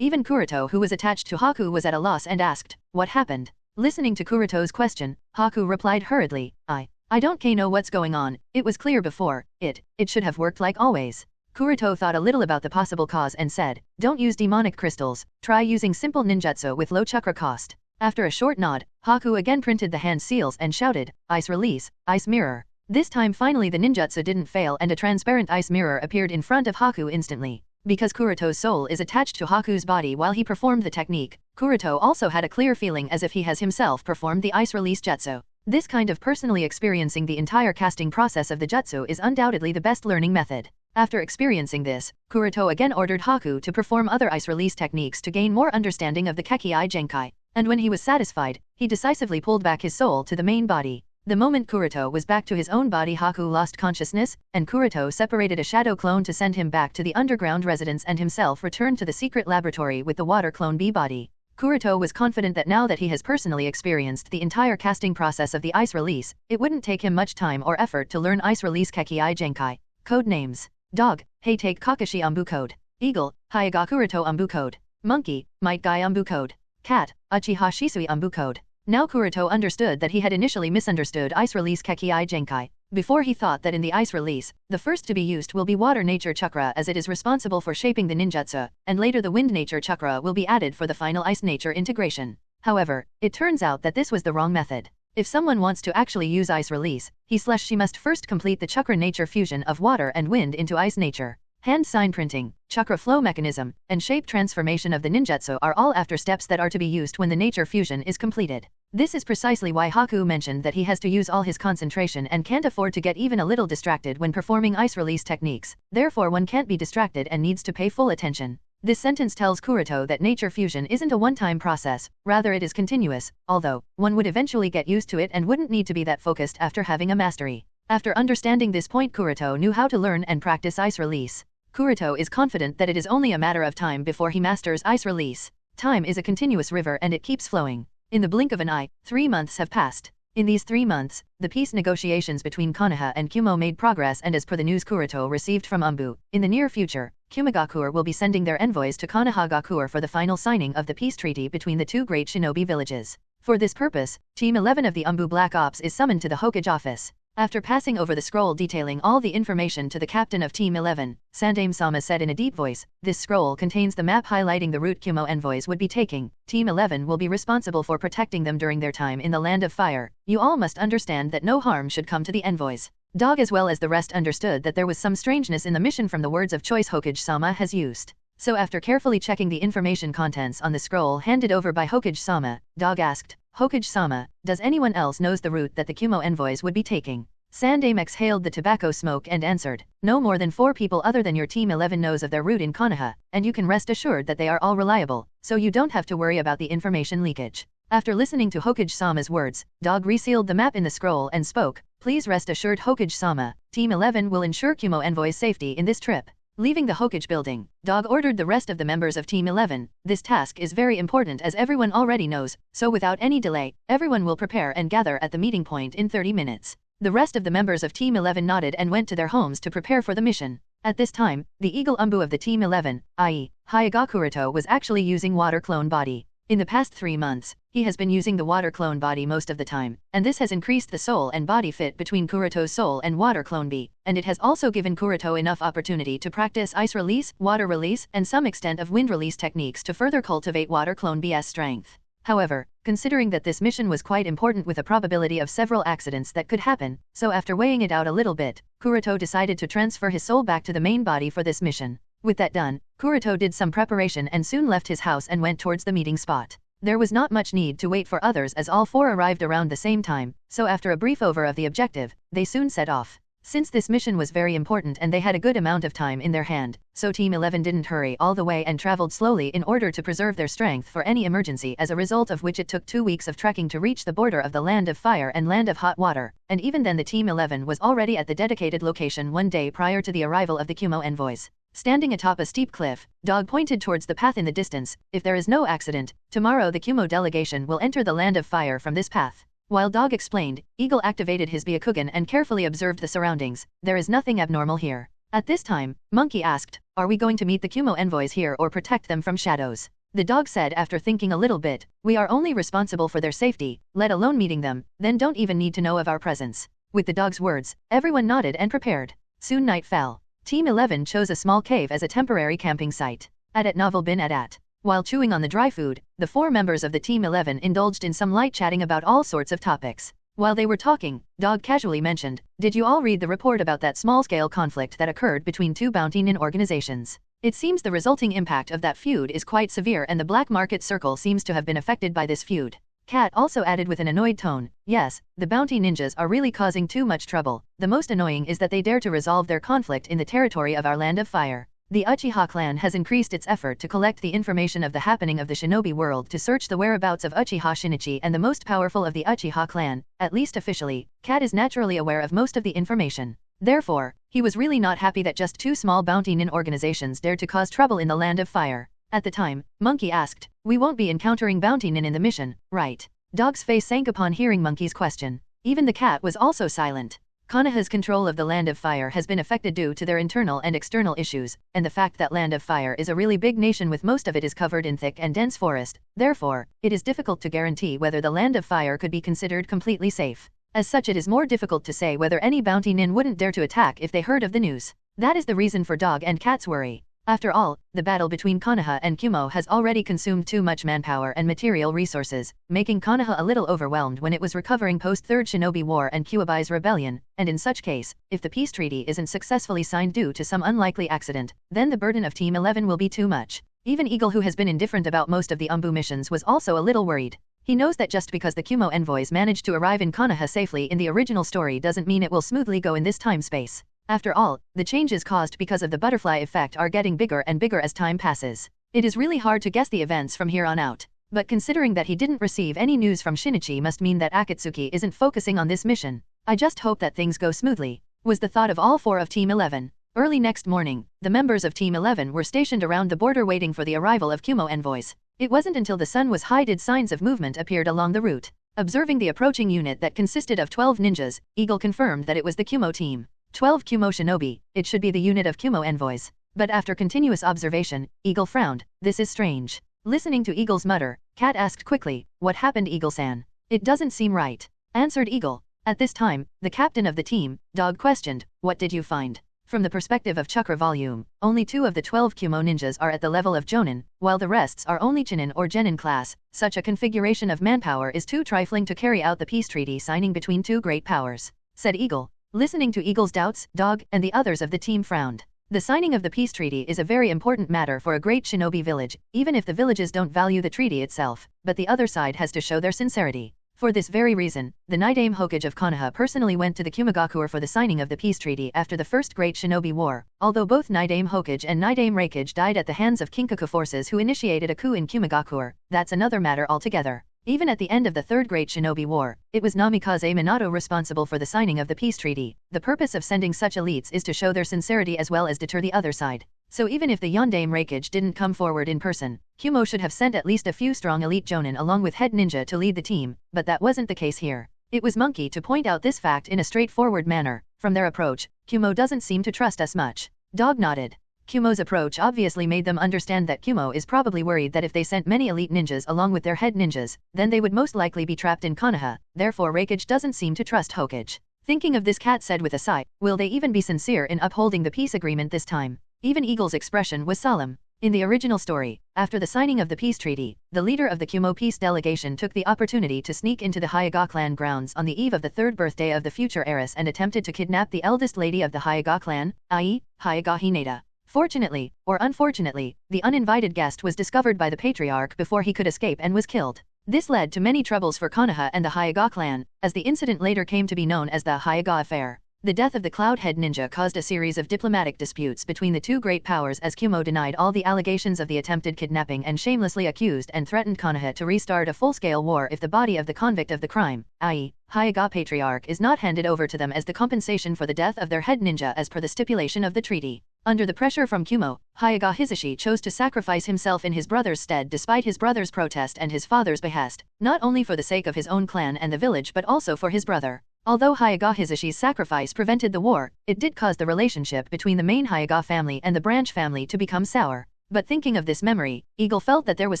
Even Kuroto who was attached to Haku was at a loss and asked, what happened? Listening to Kuroto's question, Haku replied hurriedly, I don't know what's going on, it was clear before, it should have worked like always. Kuroto thought a little about the possible cause and said, don't use demonic crystals, try using simple ninjutsu with low chakra cost. After a short nod, Haku again printed the hand seals and shouted, ice release, ice mirror. This time finally the ninjutsu didn't fail and a transparent ice mirror appeared in front of Haku instantly. Because Kuroto's soul is attached to Haku's body while he performed the technique, Kuroto also had a clear feeling as if he has himself performed the ice release jutsu. This kind of personally experiencing the entire casting process of the jutsu is undoubtedly the best learning method. After experiencing this, Kuroto again ordered Haku to perform other ice release techniques to gain more understanding of the Kekkai Genkai. And when he was satisfied, he decisively pulled back his soul to the main body. The moment Kuroto was back to his own body, Haku lost consciousness, and Kuroto separated a shadow clone to send him back to the underground residence and himself returned to the secret laboratory with the water clone B body. Kuroto was confident that now that he has personally experienced the entire casting process of the ice release, it wouldn't take him much time or effort to learn ice release Kekkai Genkai. Code names. Dog, Hey Take Kakashi Anbu code. Eagle, Hyuga Kuroto Anbu code. Monkey, Might Guy Anbu code. Cat, Uchiha Shisui Anbu code. Now Kuroto understood that he had initially misunderstood ice release Kekkai Genkai. Before he thought that in the ice release, the first to be used will be water nature chakra as it is responsible for shaping the ninjutsu, and later the wind nature chakra will be added for the final ice nature integration. However, it turns out that this was the wrong method. If someone wants to actually use ice release, he/she must first complete the chakra nature fusion of water and wind into ice nature. Hand sign printing, chakra flow mechanism, and shape transformation of the ninjutsu are all after steps that are to be used when the nature fusion is completed. This is precisely why Haku mentioned that he has to use all his concentration and can't afford to get even a little distracted when performing ice release techniques, therefore one can't be distracted and needs to pay full attention. This sentence tells Kuroto that nature fusion isn't a one-time process, rather it is continuous, although, one would eventually get used to it and wouldn't need to be that focused after having a mastery. After understanding this point, Kuroto knew how to learn and practice ice release. Kuroto is confident that it is only a matter of time before he masters ice release. Time is a continuous river and it keeps flowing. In the blink of an eye, 3 months have passed. In these 3 months, the peace negotiations between Konoha and Kumo made progress, and as per the news Kuroto received from Anbu, in the near future, Kumogakur will be sending their envoys to Konohagakur for the final signing of the peace treaty between the two great shinobi villages. For this purpose, Team 11 of the Anbu Black Ops is summoned to the Hokage office. After passing over the scroll detailing all the information to the captain of Team 11, Sandaime-sama said in a deep voice, this scroll contains the map highlighting the route Kumo envoys would be taking. Team 11 will be responsible for protecting them during their time in the Land of Fire. You all must understand that no harm should come to the envoys. Dog as well as the rest understood that there was some strangeness in the mission from the words of choice Hokage-sama has used. So after carefully checking the information contents on the scroll handed over by Hokage-sama, Dog asked, Hokage-sama, does anyone else knows the route that the Kumo envoys would be taking? Sandaime exhaled the tobacco smoke and answered, no more than 4 people other than your Team 11 knows of their route in Konoha, and you can rest assured that they are all reliable, so you don't have to worry about the information leakage. After listening to Hokage-sama's words, Dog resealed the map in the scroll and spoke, please rest assured Hokage-sama, Team 11 will ensure Kumo envoys' safety in this trip. Leaving the Hokage building, Dog ordered the rest of the members of Team 11. This task is very important as everyone already knows, so without any delay, everyone will prepare and gather at the meeting point in 30 minutes. The rest of the members of Team 11 nodded and went to their homes to prepare for the mission. At this time, the Eagle Anbu of the Team 11, i.e., Hyuga Kuroto, was actually using water clone body. In the past 3 months, he has been using the water clone body most of the time, and this has increased the soul and body fit between Kuroto's soul and water clone B, and it has also given Kuroto enough opportunity to practice ice release, water release, and some extent of wind release techniques to further cultivate water clone B's strength. However, considering that this mission was quite important with a probability of several accidents that could happen, so after weighing it out a little bit, Kuroto decided to transfer his soul back to the main body for this mission. With that done, Kuroto did some preparation and soon left his house and went towards the meeting spot. There was not much need to wait for others as all 4 arrived around the same time, so after a brief over of the objective, they soon set off. Since this mission was very important and they had a good amount of time in their hand, so Team 11 didn't hurry all the way and traveled slowly in order to preserve their strength for any emergency, as a result of which it took 2 weeks of trekking to reach the border of the Land of Fire and Land of Hot Water, and even then the Team 11 was already at the dedicated location 1 day prior to the arrival of the Kumo envoys. Standing atop a steep cliff, Dog pointed towards the path in the distance. If there is no accident, tomorrow the Kumo delegation will enter the Land of Fire from this path. While Dog explained, Eagle activated his Byakugan and carefully observed the surroundings. There is nothing abnormal here. At this time, Monkey asked, "Are we going to meet the Kumo envoys here or protect them from shadows?" The dog said after thinking a little bit, "We are only responsible for their safety, let alone meeting them, then don't even need to know of our presence." With the dog's words, everyone nodded and prepared. Soon night fell. Team 11 chose a small cave as a temporary camping site. At Novel Bin at. While chewing on the dry food, the 4 members of the Team 11 indulged in some light chatting about all sorts of topics. While they were talking, Dog casually mentioned, "Did you all read the report about that small-scale conflict that occurred between 2 bounty nin organizations? It seems the resulting impact of that feud is quite severe and the black market circle seems to have been affected by this feud." Cat also added with an annoyed tone, "Yes, the bounty ninjas are really causing too much trouble. The most annoying is that they dare to resolve their conflict in the territory of our Land of Fire. The Uchiha clan has increased its effort to collect the information of the happening of the shinobi world to search the whereabouts of Uchiha Shinichi and the most powerful of the Uchiha clan, at least officially. Cat is naturally aware of most of the information. Therefore, he was really not happy that just 2 small bounty nin organizations dared to cause trouble in the Land of Fire. At the time, Monkey asked, "We won't be encountering bounty nin in the mission, right?" Dog's face sank upon hearing Monkey's question. Even the cat was also silent. Konoha's control of the Land of Fire has been affected due to their internal and external issues, and the fact that Land of Fire is a really big nation with most of it is covered in thick and dense forest. Therefore, it is difficult to guarantee whether the Land of Fire could be considered completely safe. As such, it is more difficult to say whether any bounty nin wouldn't dare to attack if they heard of the news. That is the reason for Dog and Cat's worry. After all, the battle between Konoha and Kumo has already consumed too much manpower and material resources, making Konoha a little overwhelmed when it was recovering post-Third Shinobi War and Kyuubi's rebellion, and in such case, if the peace treaty isn't successfully signed due to some unlikely accident, then the burden of Team 11 will be too much. Even Eagle, who has been indifferent about most of the Anbu missions, was also a little worried. He knows that just because the Kumo envoys managed to arrive in Konoha safely in the original story doesn't mean it will smoothly go in this time space. After all, the changes caused because of the butterfly effect are getting bigger and bigger as time passes. It is really hard to guess the events from here on out. But considering that he didn't receive any news from Shinichi must mean that Akatsuki isn't focusing on this mission. I just hope that things go smoothly, was the thought of all 4 of Team 11. Early next morning, the members of Team 11 were stationed around the border waiting for the arrival of Kumo envoys. It wasn't until the sun was high did signs of movement appeared along the route. Observing the approaching unit that consisted of 12 ninjas, Eagle confirmed that it was the Kumo team. 12 Kumo shinobi, it should be the unit of Kumo envoys. But after continuous observation, Eagle frowned. This is strange. Listening to Eagle's mutter, Cat asked quickly, "What happened, Eagle-san?" "It doesn't seem right," answered Eagle. At this time, the captain of the team, Dog, questioned, "What did you find?" From the perspective of chakra volume, only 2 of the 12 Kumo ninjas are at the level of Jonin, while the rests are only Chinin or Genin class. Such a configuration of manpower is too trifling to carry out the peace treaty signing between 2 great powers, said Eagle. Listening to Eagle's doubts, Dog and the others of the team frowned. The signing of the peace treaty is a very important matter for a great shinobi village, even if the villages don't value the treaty itself, but the other side has to show their sincerity. For this very reason, the Naidame Hokage of Konoha personally went to the Kumogakuer for the signing of the peace treaty after the First Great Shinobi War, although both Naidame Hokage and Naidame Reikage died at the hands of Kinkaku forces who initiated a coup in Kumogakuer. That's another matter altogether. Even at the end of the Third Great Shinobi War, it was Namikaze Minato responsible for the signing of the peace treaty. The purpose of sending such elites is to show their sincerity as well as deter the other side. So even if the Yondaime Reikage didn't come forward in person, Kumo should have sent at least a few strong elite jonin along with head ninja to lead the team, but that wasn't the case here. It was Monkey to point out this fact in a straightforward manner. From their approach, Kumo doesn't seem to trust us much. Dog nodded. Kumo's approach obviously made them understand that Kumo is probably worried that if they sent many elite ninjas along with their head ninjas, then they would most likely be trapped in Konoha, therefore Reikage doesn't seem to trust Hokage. Thinking of this, Cat said with a sigh, "Will they even be sincere in upholding the peace agreement this time?" Even Eagle's expression was solemn. In the original story, after the signing of the peace treaty, the leader of the Kumo peace delegation took the opportunity to sneak into the Hyuga clan grounds on the eve of the 3rd birthday of the future heiress and attempted to kidnap the eldest lady of the Hyuga clan, i.e., Hyuga Hinata. Fortunately, or unfortunately, the uninvited guest was discovered by the patriarch before he could escape and was killed. This led to many troubles for Konoha and the Hyuga clan, as the incident later came to be known as the Hyuga affair. The death of the Cloud-Head Ninja caused a series of diplomatic disputes between the two great powers as Kumo denied all the allegations of the attempted kidnapping and shamelessly accused and threatened Konoha to restart a full-scale war if the body of the convict of the crime, i.e., Hyuga Patriarch, is not handed over to them as the compensation for the death of their head ninja as per the stipulation of the treaty. Under the pressure from Kumo, Hyuga Hisashi chose to sacrifice himself in his brother's stead despite his brother's protest and his father's behest, not only for the sake of his own clan and the village but also for his brother. Although Hyuga Hisashi's sacrifice prevented the war, it did cause the relationship between the main Hyuga family and the branch family to become sour. But thinking of this memory, Eagle felt that there was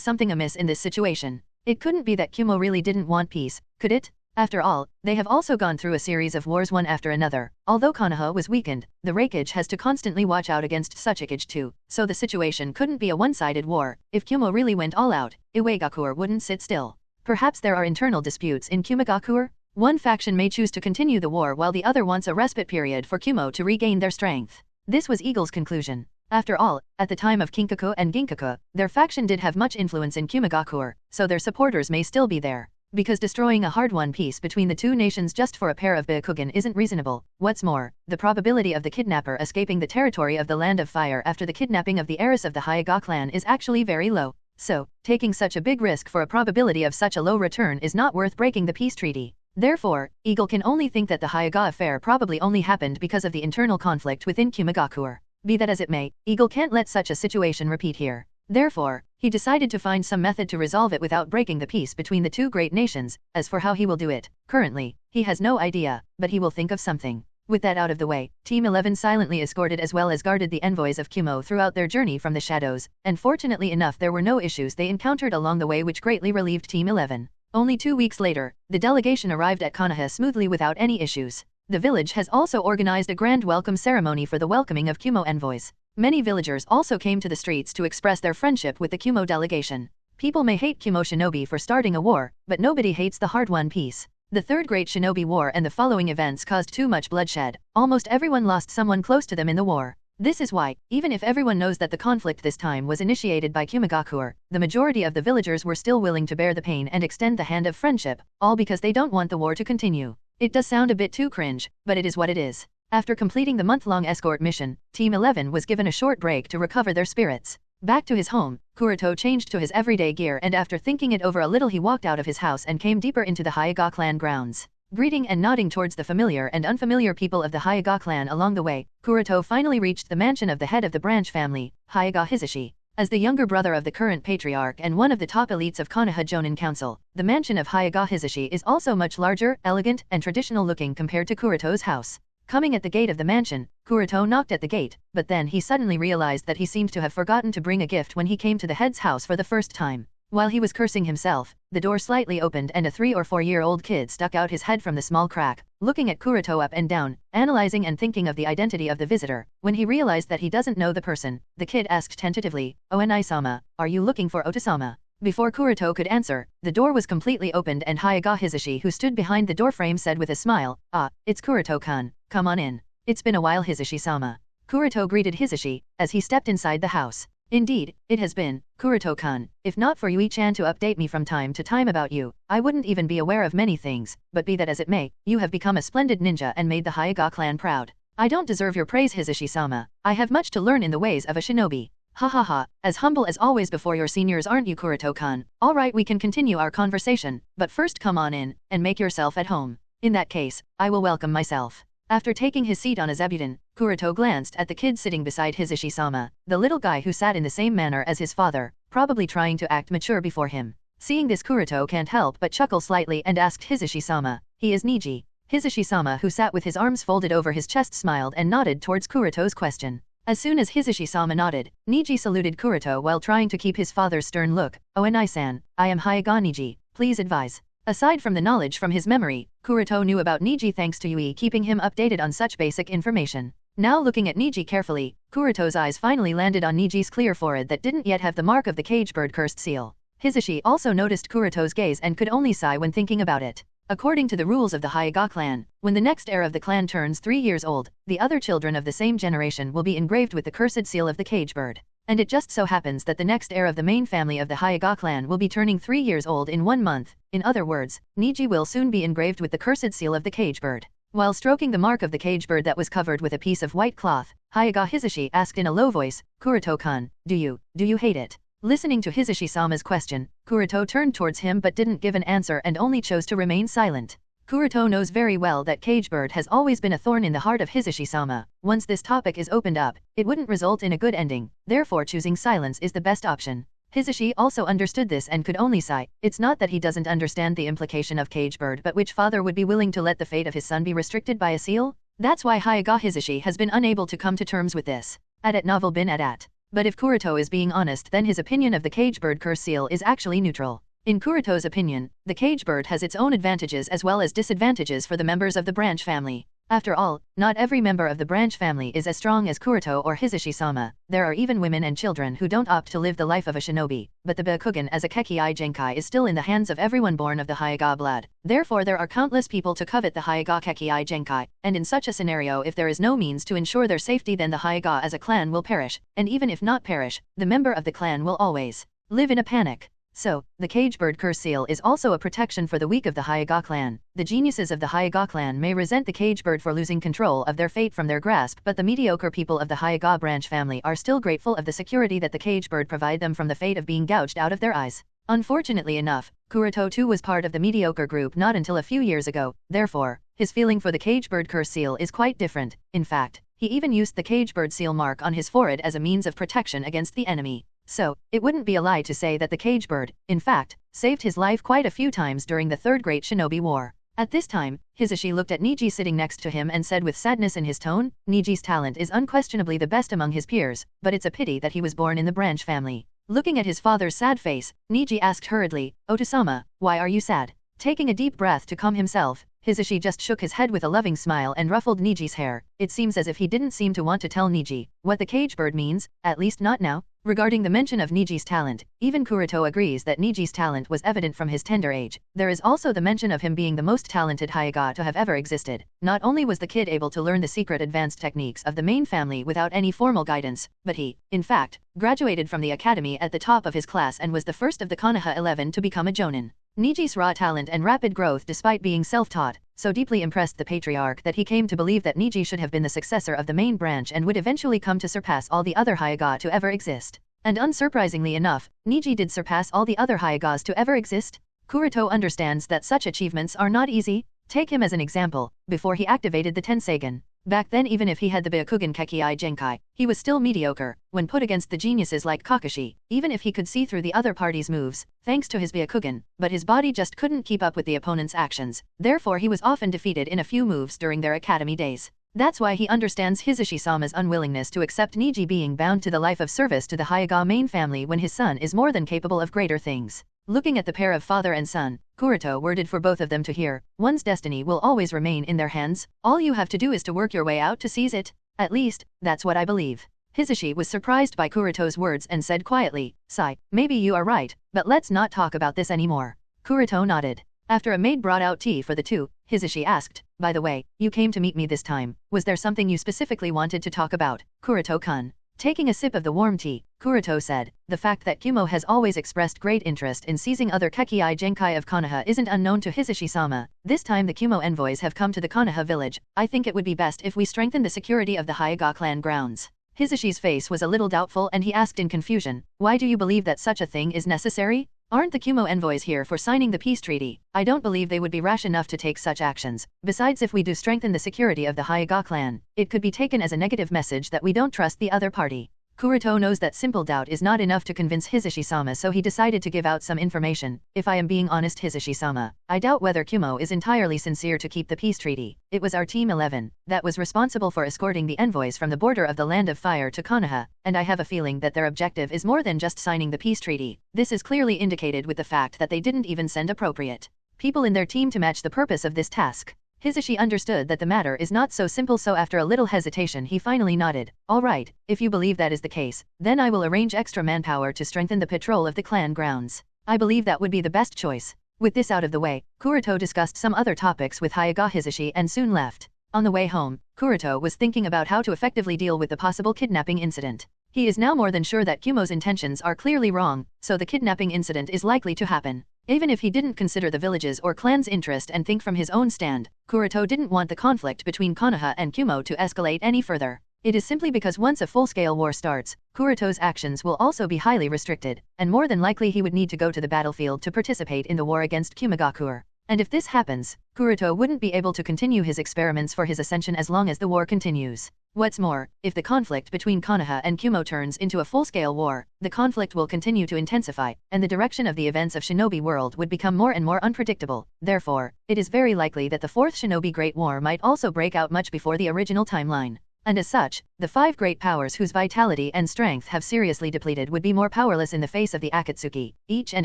something amiss in this situation. It couldn't be that Kumo really didn't want peace, could it? After all, they have also gone through a series of wars one after another. Although Konoha was weakened, the Raikage has to constantly watch out against Tsuchikage too, so the situation couldn't be a one-sided war. If Kumo really went all out, Iwagakure wouldn't sit still. Perhaps there are internal disputes in Kumagakure? One faction may choose to continue the war while the other wants a respite period for Kumo to regain their strength. This was Eagle's conclusion. After all, at the time of Kinkaku and Ginkaku, their faction did have much influence in Kumagakure, so their supporters may still be there. Because destroying a hard-won peace between the two nations just for a pair of Byakugan isn't reasonable. What's more, the probability of the kidnapper escaping the territory of the Land of Fire after the kidnapping of the heiress of the Hyuga clan is actually very low. So, taking such a big risk for a probability of such a low return is not worth breaking the peace treaty. Therefore, Eagle can only think that the Hyuga affair probably only happened because of the internal conflict within Kumagakure. Be that as it may, Eagle can't let such a situation repeat here. Therefore, he decided to find some method to resolve it without breaking the peace between the two great nations. As for how he will do it, currently, he has no idea, but he will think of something. With that out of the way, Team 11 silently escorted as well as guarded the envoys of Kumo throughout their journey from the shadows, and fortunately enough there were no issues they encountered along the way which greatly relieved Team 11. Only 2 weeks later, the delegation arrived at Konoha smoothly without any issues. The village has also organized a grand welcome ceremony for the welcoming of Kumo envoys. Many villagers also came to the streets to express their friendship with the Kumo delegation. People may hate Kumo shinobi for starting a war, but nobody hates the hard-won peace. The Third Great Shinobi War and the following events caused too much bloodshed. Almost everyone lost someone close to them in the war. This is why, even if everyone knows that the conflict this time was initiated by Kumagakure, the majority of the villagers were still willing to bear the pain and extend the hand of friendship, all because they don't want the war to continue. It does sound a bit too cringe, but it is what it is. After completing the month-long escort mission, Team 11 was given a short break to recover their spirits. Back to his home, Kuroto changed to his everyday gear and after thinking it over a little he walked out of his house and came deeper into the Hyuga clan grounds. Greeting and nodding towards the familiar and unfamiliar people of the Hyuga clan along the way, Kuroto finally reached the mansion of the head of the branch family, Hyuga Hisashi. As the younger brother of the current patriarch and one of the top elites of Konoha Jonin Council, the mansion of Hyuga Hisashi is also much larger, elegant, and traditional looking compared to Kuroto's house. Coming at the gate of the mansion, Kuroto knocked at the gate, but then he suddenly realized that he seemed to have forgotten to bring a gift when he came to the head's house for the first time. While he was cursing himself, the door slightly opened and a 3 or 4 year old kid stuck out his head from the small crack, looking at Kuroto up and down, analyzing and thinking of the identity of the visitor. When he realized that he doesn't know the person, the kid asked tentatively, "Onai-sama, are you looking for Oto-sama?" Before Kuroto could answer, the door was completely opened and Hyuga Hisashi who stood behind the doorframe said with a smile, "Ah, it's Kuroto-kun, come on in. It's been a while Hisashi-sama." Kuroto greeted Hisashi, as he stepped inside the house. "Indeed, it has been, Kuroto-kun. If not for Yui-chan to update me from time to time about you, I wouldn't even be aware of many things, but be that as it may, you have become a splendid ninja and made the Hyuga clan proud. I don't deserve your praise Hisashi-sama. I have much to learn in the ways of a shinobi. Ha ha ha, as humble as always before your seniors aren't you Kuroto-kun? Alright we can continue our conversation, but first come on in, and make yourself at home. In that case, I will welcome myself." After taking his seat on a zebuton, Kuroto glanced at the kid sitting beside Hisashi-sama, the little guy who sat in the same manner as his father, probably trying to act mature before him. Seeing this Kuroto can't help but chuckle slightly and asked Hisashi-sama, "He is Niji." Hisashi-sama who sat with his arms folded over his chest smiled and nodded towards Kuroto's question. As soon as Hisashi-sama nodded, Niji saluted Kuroto while trying to keep his father's stern look. "Onai-san, I am Hyuga Niji, please advise." Aside from the knowledge from his memory, Kuroto knew about Niji thanks to Yui keeping him updated on such basic information. Now looking at Niji carefully, Kuroto's eyes finally landed on Niji's clear forehead that didn't yet have the mark of the cage bird cursed seal. Hisashi also noticed Kuroto's gaze and could only sigh when thinking about it. According to the rules of the Hyuga clan, when the next heir of the clan turns 3 years old, the other children of the same generation will be engraved with the cursed seal of the cage bird. And it just so happens that the next heir of the main family of the Hyuga clan will be turning 3 years old in 1 month. In other words, Niji will soon be engraved with the cursed seal of the cage bird. While stroking the mark of the cage bird that was covered with a piece of white cloth, Hyuga Hisashi asked in a low voice, Kuroto-kun, do you hate it? Listening to Hisashi-sama's question, Kuroto turned towards him but didn't give an answer and only chose to remain silent. Kuroto knows very well that cage bird has always been a thorn in the heart of Hisashi-sama. Once this topic is opened up, it wouldn't result in a good ending, therefore choosing silence is the best option. Hisashi also understood this and could only sigh. It's not that he doesn't understand the implication of cage bird, but which father would be willing to let the fate of his son be restricted by a seal? That's why Hyuga Hisashi has been unable to come to terms with this. At novel bin at. But if Kuroto is being honest, then his opinion of the cage bird curse seal is actually neutral. In Kuroto's opinion, the cage bird has its own advantages as well as disadvantages for the members of the branch family. After all, not every member of the branch family is as strong as Kuroto or Hisashi-sama. There are even women and children who don't opt to live the life of a shinobi, but the Byakugan as a Kekii Genkai is still in the hands of everyone born of the Hyuga blood. Therefore there are countless people to covet the Hyuga Kekii Genkai, and in such a scenario if there is no means to ensure their safety then the Hyuga as a clan will perish, and even if not perish, the member of the clan will always live in a panic. So, the cage bird curse seal is also a protection for the weak of the Hyuga clan. The geniuses of the Hyuga clan may resent the cage bird for losing control of their fate from their grasp, but the mediocre people of the Hyuga branch family are still grateful of the security that the cage bird provide them from the fate of being gouged out of their eyes. Unfortunately enough, Kuroto too was part of the mediocre group not until a few years ago, therefore, his feeling for the cage bird curse seal is quite different. In fact, he even used the cage bird seal mark on his forehead as a means of protection against the enemy. So, it wouldn't be a lie to say that the cage bird, in fact, saved his life quite a few times during the Third Great Shinobi War. At this time, Hisashi looked at Niji sitting next to him and said with sadness in his tone, Niji's talent is unquestionably the best among his peers, but it's a pity that he was born in the branch family. Looking at his father's sad face, Niji asked hurriedly, Otosama, why are you sad? Taking a deep breath to calm himself, Hisashi just shook his head with a loving smile and ruffled Niji's hair. It seems as if he didn't seem to want to tell Niji what the cage bird means, at least not now. Regarding the mention of Niji's talent, even Kuroto agrees that Niji's talent was evident from his tender age. There is also the mention of him being the most talented Hyuga to have ever existed. Not only was the kid able to learn the secret advanced techniques of the main family without any formal guidance, but he, in fact, graduated from the academy at the top of his class and was the first of the Konoha 11 to become a jonin. Niji's raw talent and rapid growth despite being self-taught, so deeply impressed the patriarch that he came to believe that Niji should have been the successor of the main branch and would eventually come to surpass all the other Hyuga to ever exist. And unsurprisingly enough, Niji did surpass all the other Hyugas to ever exist. Kuroto understands that such achievements are not easy. Take him as an example, before he activated the Tenseigan. Back then even if he had the Byakugan Kekii Genkai, he was still mediocre, when put against the geniuses like Kakashi, even if he could see through the other party's moves, thanks to his Byakugan, but his body just couldn't keep up with the opponent's actions, therefore he was often defeated in a few moves during their academy days. That's why he understands Hisashi-sama's unwillingness to accept Niji being bound to the life of service to the Hyuga main family when his son is more than capable of greater things. Looking at the pair of father and son, Kuroto worded for both of them to hear, one's destiny will always remain in their hands, all you have to do is to work your way out to seize it. At least, that's what I believe. Hisashi was surprised by Kuroto's words and said quietly, Sai, maybe you are right, but let's not talk about this anymore. Kuroto nodded. After a maid brought out tea for the two, Hisashi asked, by the way, you came to meet me this time, was there something you specifically wanted to talk about, Kuroto-kun? Taking a sip of the warm tea, Kuroto said, the fact that Kumo has always expressed great interest in seizing other Kekii Genkai of Konoha isn't unknown to Hisashi-sama. This time the Kumo envoys have come to the Konoha village, I think it would be best if we strengthen the security of the Hyuga clan grounds. Hisashi's face was a little doubtful and he asked in confusion, why do you believe that such a thing is necessary? Aren't the Kumo envoys here for signing the peace treaty? I don't believe they would be rash enough to take such actions. Besides, if we do strengthen the security of the Hyuga clan, it could be taken as a negative message that we don't trust the other party. Kuroto knows that simple doubt is not enough to convince Hisashi-sama, so he decided to give out some information. If I am being honest, Hisashi-sama, I doubt whether Kumo is entirely sincere to keep the peace treaty. It was our Team 11 that was responsible for escorting the envoys from the border of the Land of Fire to Konoha, and I have a feeling that their objective is more than just signing the peace treaty. This is clearly indicated with the fact that they didn't even send appropriate people in their team to match the purpose of this task. Hisashi understood that the matter is not so simple, so after a little hesitation he finally nodded. All right, if you believe that is the case, then I will arrange extra manpower to strengthen the patrol of the clan grounds. I believe that would be the best choice. With this out of the way, Kuroto discussed some other topics with Hyuga Hisashi and soon left. On the way home, Kuroto was thinking about how to effectively deal with the possible kidnapping incident. He is now more than sure that Kumo's intentions are clearly wrong, so the kidnapping incident is likely to happen. Even if he didn't consider the village's or clan's interest and think from his own stand, Kuroto didn't want the conflict between Konoha and Kumo to escalate any further. It is simply because once a full-scale war starts, Kuroto's actions will also be highly restricted, and more than likely he would need to go to the battlefield to participate in the war against Kumogakure. And if this happens, Kuroto wouldn't be able to continue his experiments for his ascension as long as the war continues. What's more, if the conflict between Konoha and Kumo turns into a full-scale war, the conflict will continue to intensify, and the direction of the events of Shinobi World would become more and more unpredictable. Therefore, it is very likely that the Fourth Shinobi Great War might also break out much before the original timeline. And as such, the 5 great powers whose vitality and strength have seriously depleted would be more powerless in the face of the Akatsuki. Each and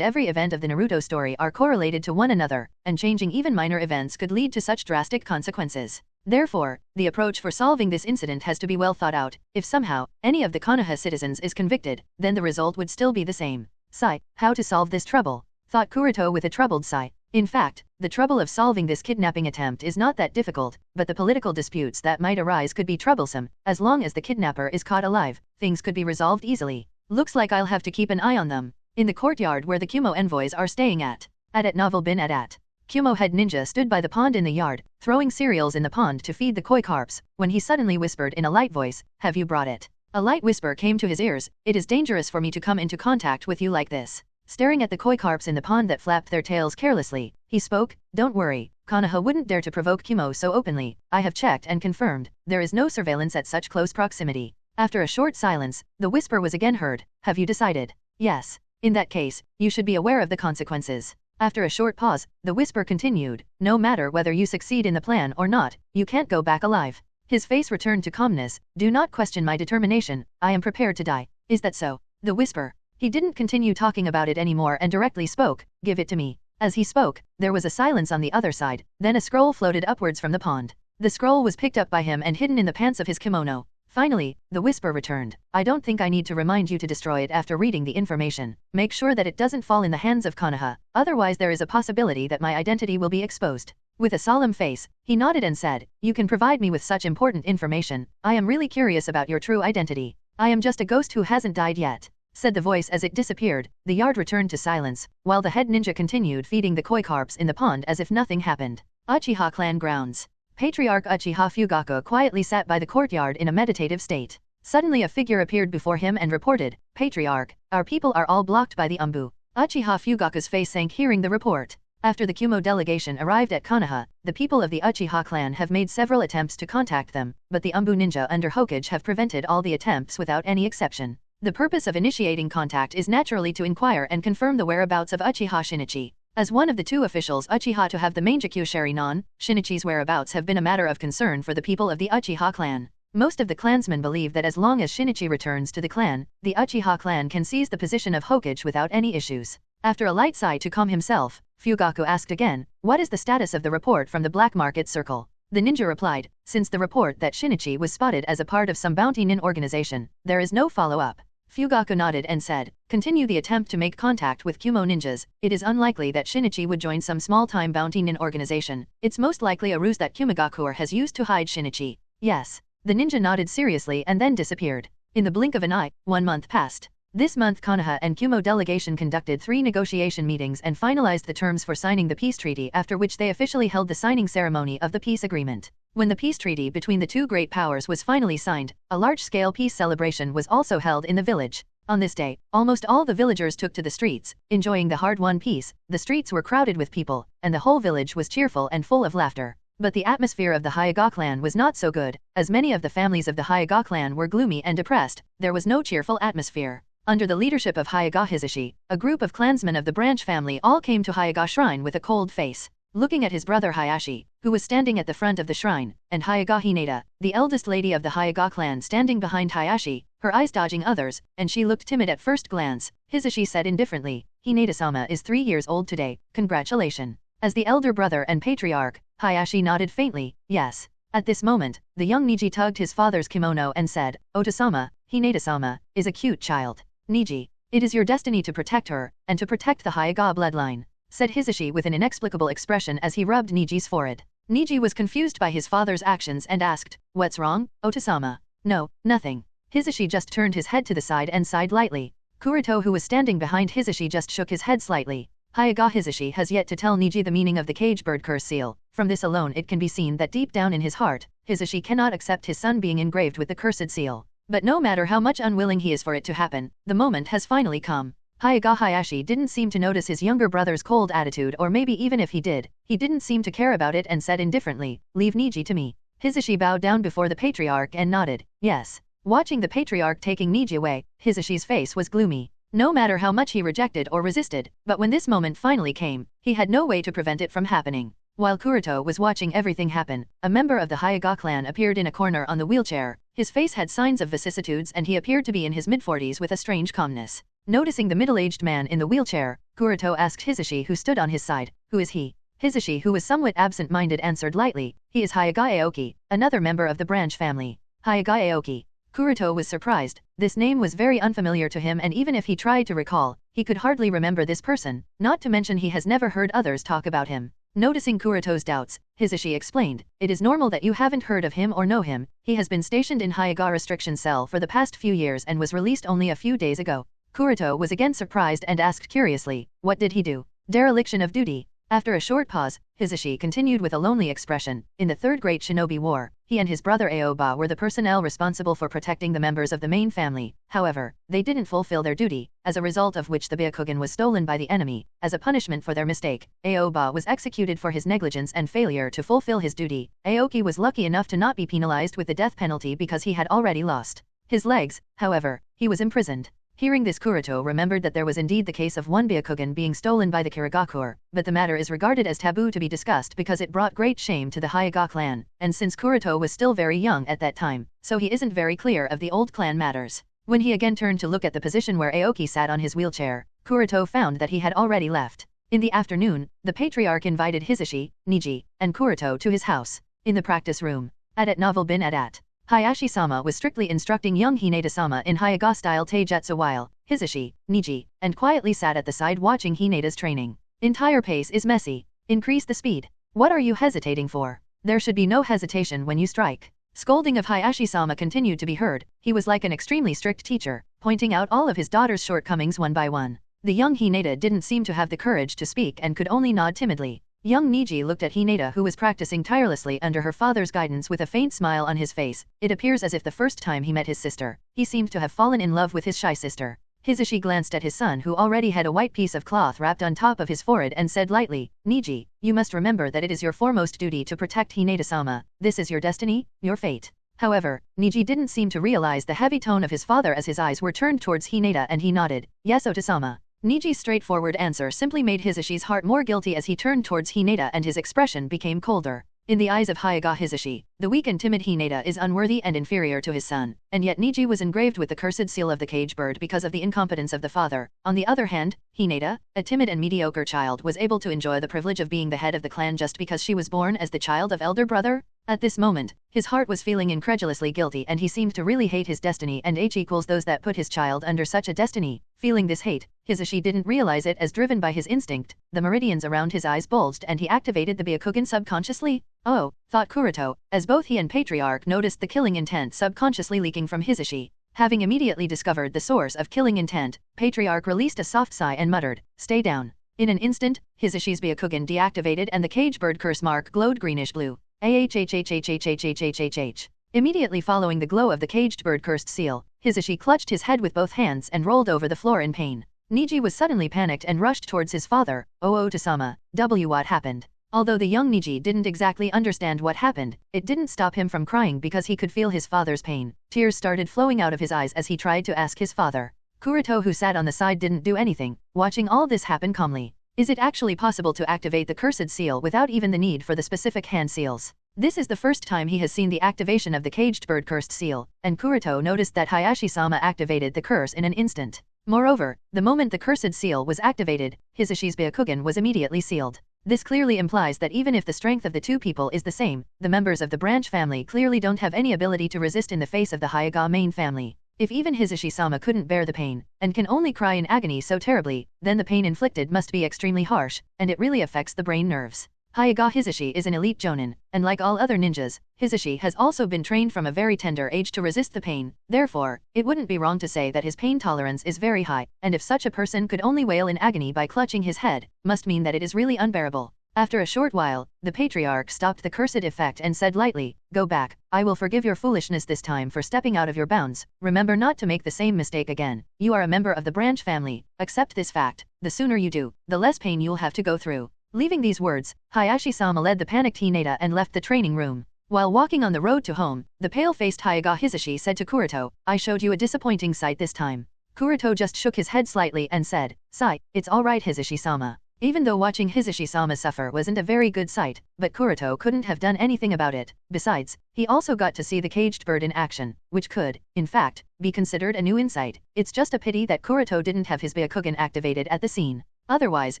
every event of the Naruto story are correlated to one another, and changing even minor events could lead to such drastic consequences. Therefore, the approach for solving this incident has to be well thought out. If somehow, any of the Konoha citizens is convicted, then the result would still be the same. Sigh, how to solve this trouble? Thought Kuroto with a troubled sigh. In fact, the trouble of solving this kidnapping attempt is not that difficult, but the political disputes that might arise could be troublesome. As long as the kidnapper is caught alive, things could be resolved easily. Looks like I'll have to keep an eye on them. In the courtyard where the Kumo envoys are staying at novel bin at. Kumo head ninja stood by the pond in the yard, throwing cereals in the pond to feed the koi carps, when he suddenly whispered in a light voice, "Have you brought it?" A light whisper came to his ears, "It is dangerous for me to come into contact with you like this." Staring at the koi carps in the pond that flapped their tails carelessly, he spoke, "Don't worry, Konoha wouldn't dare to provoke Kumo so openly. I have checked and confirmed, there is no surveillance at such close proximity." After a short silence, the whisper was again heard, "Have you decided?" "Yes. In that case, you should be aware of the consequences." After a short pause, the whisper continued, "No matter whether you succeed in the plan or not, you can't go back alive." His face returned to calmness, "Do not question my determination, I am prepared to die." "Is that so?" The whisper. He didn't continue talking about it anymore and directly spoke, "Give it to me." As he spoke, there was a silence on the other side, then a scroll floated upwards from the pond. The scroll was picked up by him and hidden in the pants of his kimono. Finally, the whisper returned, "I don't think I need to remind you to destroy it after reading the information. Make sure that it doesn't fall in the hands of Konoha, otherwise there is a possibility that my identity will be exposed." With a solemn face, he nodded and said, "You can provide me with such important information. I am really curious about your true identity." "I am just a ghost who hasn't died yet," said the voice as it disappeared. The yard returned to silence, while the head ninja continued feeding the koi carps in the pond as if nothing happened. Uchiha clan grounds. Patriarch Uchiha Fugaku quietly sat by the courtyard in a meditative state. Suddenly a figure appeared before him and reported, "Patriarch, our people are all blocked by the Anbu." Uchiha Fugaku's face sank hearing the report. After the Kumo delegation arrived at Konoha, the people of the Uchiha clan have made several attempts to contact them, but the Anbu ninja under Hokage have prevented all the attempts without any exception. The purpose of initiating contact is naturally to inquire and confirm the whereabouts of Uchiha Shinichi. As one of the 2 officials Uchiha to have the Mangekyou Sharinon, Shinichi's whereabouts have been a matter of concern for the people of the Uchiha clan. Most of the clansmen believe that as long as Shinichi returns to the clan, the Uchiha clan can seize the position of Hokage without any issues. After a light sigh to calm himself, Fugaku asked again, "What is the status of the report from the black market circle?" The ninja replied, "Since the report that Shinichi was spotted as a part of some bounty nin organization, there is no follow-up." Fugaku nodded and said, "Continue the attempt to make contact with Kumo ninjas. It is unlikely that Shinichi would join some small-time bounty nin organization. It's most likely a ruse that Kumogakure has used to hide Shinichi." "Yes." The ninja nodded seriously and then disappeared. In the blink of an eye, 1 month passed. This month Konoha and Kumo delegation conducted 3 negotiation meetings and finalized the terms for signing the peace treaty, after which they officially held the signing ceremony of the peace agreement. When the peace treaty between the 2 great powers was finally signed, a large-scale peace celebration was also held in the village. On this day, almost all the villagers took to the streets, enjoying the hard-won peace. The streets were crowded with people, and the whole village was cheerful and full of laughter. But the atmosphere of the Hyuga clan was not so good, as many of the families of the Hyuga clan were gloomy and depressed. There was no cheerful atmosphere. Under the leadership of Hyuga Hisashi, a group of clansmen of the branch family all came to Hyuga shrine with a cold face. Looking at his brother Hayashi, who was standing at the front of the shrine, and Hyuga Hinata, the eldest lady of the Hyuga clan, standing behind Hayashi, her eyes dodging others, and she looked timid at first glance, Hisashi said indifferently, "Hinata-sama is 3 years old today, congratulations." As the elder brother and patriarch, Hayashi nodded faintly, "Yes." At this moment, the young Niji tugged his father's kimono and said, "Ota-sama, Hinata-sama is a cute child. Niji, it is your destiny to protect her, and to protect the Hyuga bloodline," said Hisashi with an inexplicable expression as he rubbed Niji's forehead. Niji was confused by his father's actions and asked, "What's wrong, Ota-sama?" "No, nothing." Hisashi just turned his head to the side and sighed lightly. Kuroto, who was standing behind Hisashi, just shook his head slightly. Hyuga Hisashi has yet to tell Niji the meaning of the cage bird curse seal. From this alone it can be seen that deep down in his heart, Hisashi cannot accept his son being engraved with the cursed seal. But no matter how much unwilling he is for it to happen, the moment has finally come. Hyuga Hayashi didn't seem to notice his younger brother's cold attitude, or maybe even if he did, he didn't seem to care about it and said indifferently, "Leave Niji to me." Hisashi bowed down before the patriarch and nodded, yes. Watching the patriarch taking Niji away, Hisashi's face was gloomy. No matter how much he rejected or resisted, but when this moment finally came, he had no way to prevent it from happening. While Kuroto was watching everything happen, a member of the Hyuga clan appeared in a corner on the wheelchair. His face had signs of vicissitudes and he appeared to be in his mid-40s with a strange calmness. Noticing the middle-aged man in the wheelchair, Kuroto asked Hisashi, who stood on his side, "Who is he?" Hisashi, who was somewhat absent-minded, answered lightly, "He is Hyuga Aoki, another member of the branch family." Hyuga Aoki. Kuroto was surprised. This name was very unfamiliar to him, and even if he tried to recall, he could hardly remember this person, not to mention he has never heard others talk about him. Noticing Kuroto's doubts, Hisashi explained, "It is normal that you haven't heard of him or know him. He has been stationed in Hyuga restriction cell for the past few years and was released only a few days ago." Kuroto was again surprised and asked curiously, "What did he do?" "Dereliction of duty." After a short pause, Hisashi continued with a lonely expression, "In the Third Great Shinobi War, he and his brother Aoba were the personnel responsible for protecting the members of the main family. However, they didn't fulfill their duty, as a result of which the Byakugan was stolen by the enemy. As a punishment for their mistake, Aoba was executed for his negligence and failure to fulfill his duty. Aoki was lucky enough to not be penalized with the death penalty because he had already lost his legs. However, he was imprisoned." Hearing this, Kuroto remembered that there was indeed the case of one Byakugan being stolen by the Kirigakure, but the matter is regarded as taboo to be discussed because it brought great shame to the Hyuga clan, and since Kuroto was still very young at that time, so he isn't very clear of the old clan matters. When he again turned to look at the position where Aoki sat on his wheelchair, Kuroto found that he had already left. In the afternoon, the patriarch invited Hisashi, Niji, and Kuroto to his house. In the practice room, at Novel Bin at. Hayashi-sama was strictly instructing young Hinata-sama in Hyuga-style taijutsu while Hisashi, Niji, and quietly sat at the side watching Hinata's training. "Entire pace is messy. Increase the speed. What are you hesitating for? There should be no hesitation when you strike." Scolding of Hayashi-sama continued to be heard. He was like an extremely strict teacher, pointing out all of his daughter's shortcomings one by one. The young Hinata didn't seem to have the courage to speak and could only nod timidly. Young Niji looked at Hinata, who was practicing tirelessly under her father's guidance, with a faint smile on his face. It appears as if the first time he met his sister, he seemed to have fallen in love with his shy sister. Hisashi glanced at his son, who already had a white piece of cloth wrapped on top of his forehead, and said lightly, "Niji, you must remember that it is your foremost duty to protect Hinata-sama. This is your destiny, your fate." However, Niji didn't seem to realize the heavy tone of his father as his eyes were turned towards Hinata and he nodded, "Yes, Ota-sama." Niji's straightforward answer simply made Hisashi's heart more guilty as he turned towards Hinata and his expression became colder. In the eyes of Hyuga Hisashi, the weak and timid Hinata is unworthy and inferior to his son, and yet Niji was engraved with the cursed seal of the cage bird because of the incompetence of the father. On the other hand, Hinata, a timid and mediocre child, was able to enjoy the privilege of being the head of the clan just because she was born as the child of elder brother. At this moment, his heart was feeling incredulously guilty and he seemed to really hate his destiny and h equals those that put his child under such a destiny. Feeling this hate, Hisashi didn't realize it as driven by his instinct. The meridians around his eyes bulged and he activated the Byakugan subconsciously. "Oh," thought Kuroto, as both he and Patriarch noticed the killing intent subconsciously leaking from Hisashi. Having immediately discovered the source of killing intent, Patriarch released a soft sigh and muttered, "Stay down." In an instant, Hisashi's Byakugan deactivated and the cage bird curse mark glowed greenish-blue. AHHHHHHHHHH. Immediately following the glow of the caged bird cursed seal, Hisashi clutched his head with both hands and rolled over the floor in pain. Niji was suddenly panicked and rushed towards his father. "Oh, Ota-sama, what happened?" Although the young Niji didn't exactly understand what happened, it didn't stop him from crying because he could feel his father's pain. Tears started flowing out of his eyes as he tried to ask his father. Kuroto, who sat on the side, didn't do anything, watching all this happen calmly. Is it actually possible to activate the cursed seal without even the need for the specific hand seals? This is the first time he has seen the activation of the caged bird cursed seal, and Kuroto noticed that Hayashi-sama activated the curse in an instant. Moreover, the moment the cursed seal was activated, Hisashi's Byakugan was immediately sealed. This clearly implies that even if the strength of the two people is the same, the members of the branch family clearly don't have any ability to resist in the face of the Hyuga main family. If even Hisashi-sama couldn't bear the pain, and can only cry in agony so terribly, then the pain inflicted must be extremely harsh, and it really affects the brain nerves. Hyuga Hisashi is an elite jonin, and like all other ninjas, Hisashi has also been trained from a very tender age to resist the pain. Therefore, it wouldn't be wrong to say that his pain tolerance is very high, and if such a person could only wail in agony by clutching his head, must mean that it is really unbearable. After a short while, the patriarch stopped the cursed effect and said lightly, "Go back, I will forgive your foolishness this time for stepping out of your bounds. Remember not to make the same mistake again. You are a member of the branch family. Accept this fact. The sooner you do, the less pain you'll have to go through." Leaving these words, Hayashi-sama led the panicked Hinata and left the training room. While walking on the road to home, the pale-faced Hyuga Hisashi said to Kuroto, "I showed you a disappointing sight this time." Kuroto just shook his head slightly and said, "Sigh, it's alright Hisashi-sama." Even though watching Hisashi-sama suffer wasn't a very good sight, but Kuroto couldn't have done anything about it. Besides, he also got to see the caged bird in action, which could, in fact, be considered a new insight. It's just a pity that Kuroto didn't have his Byakugan activated at the scene. Otherwise,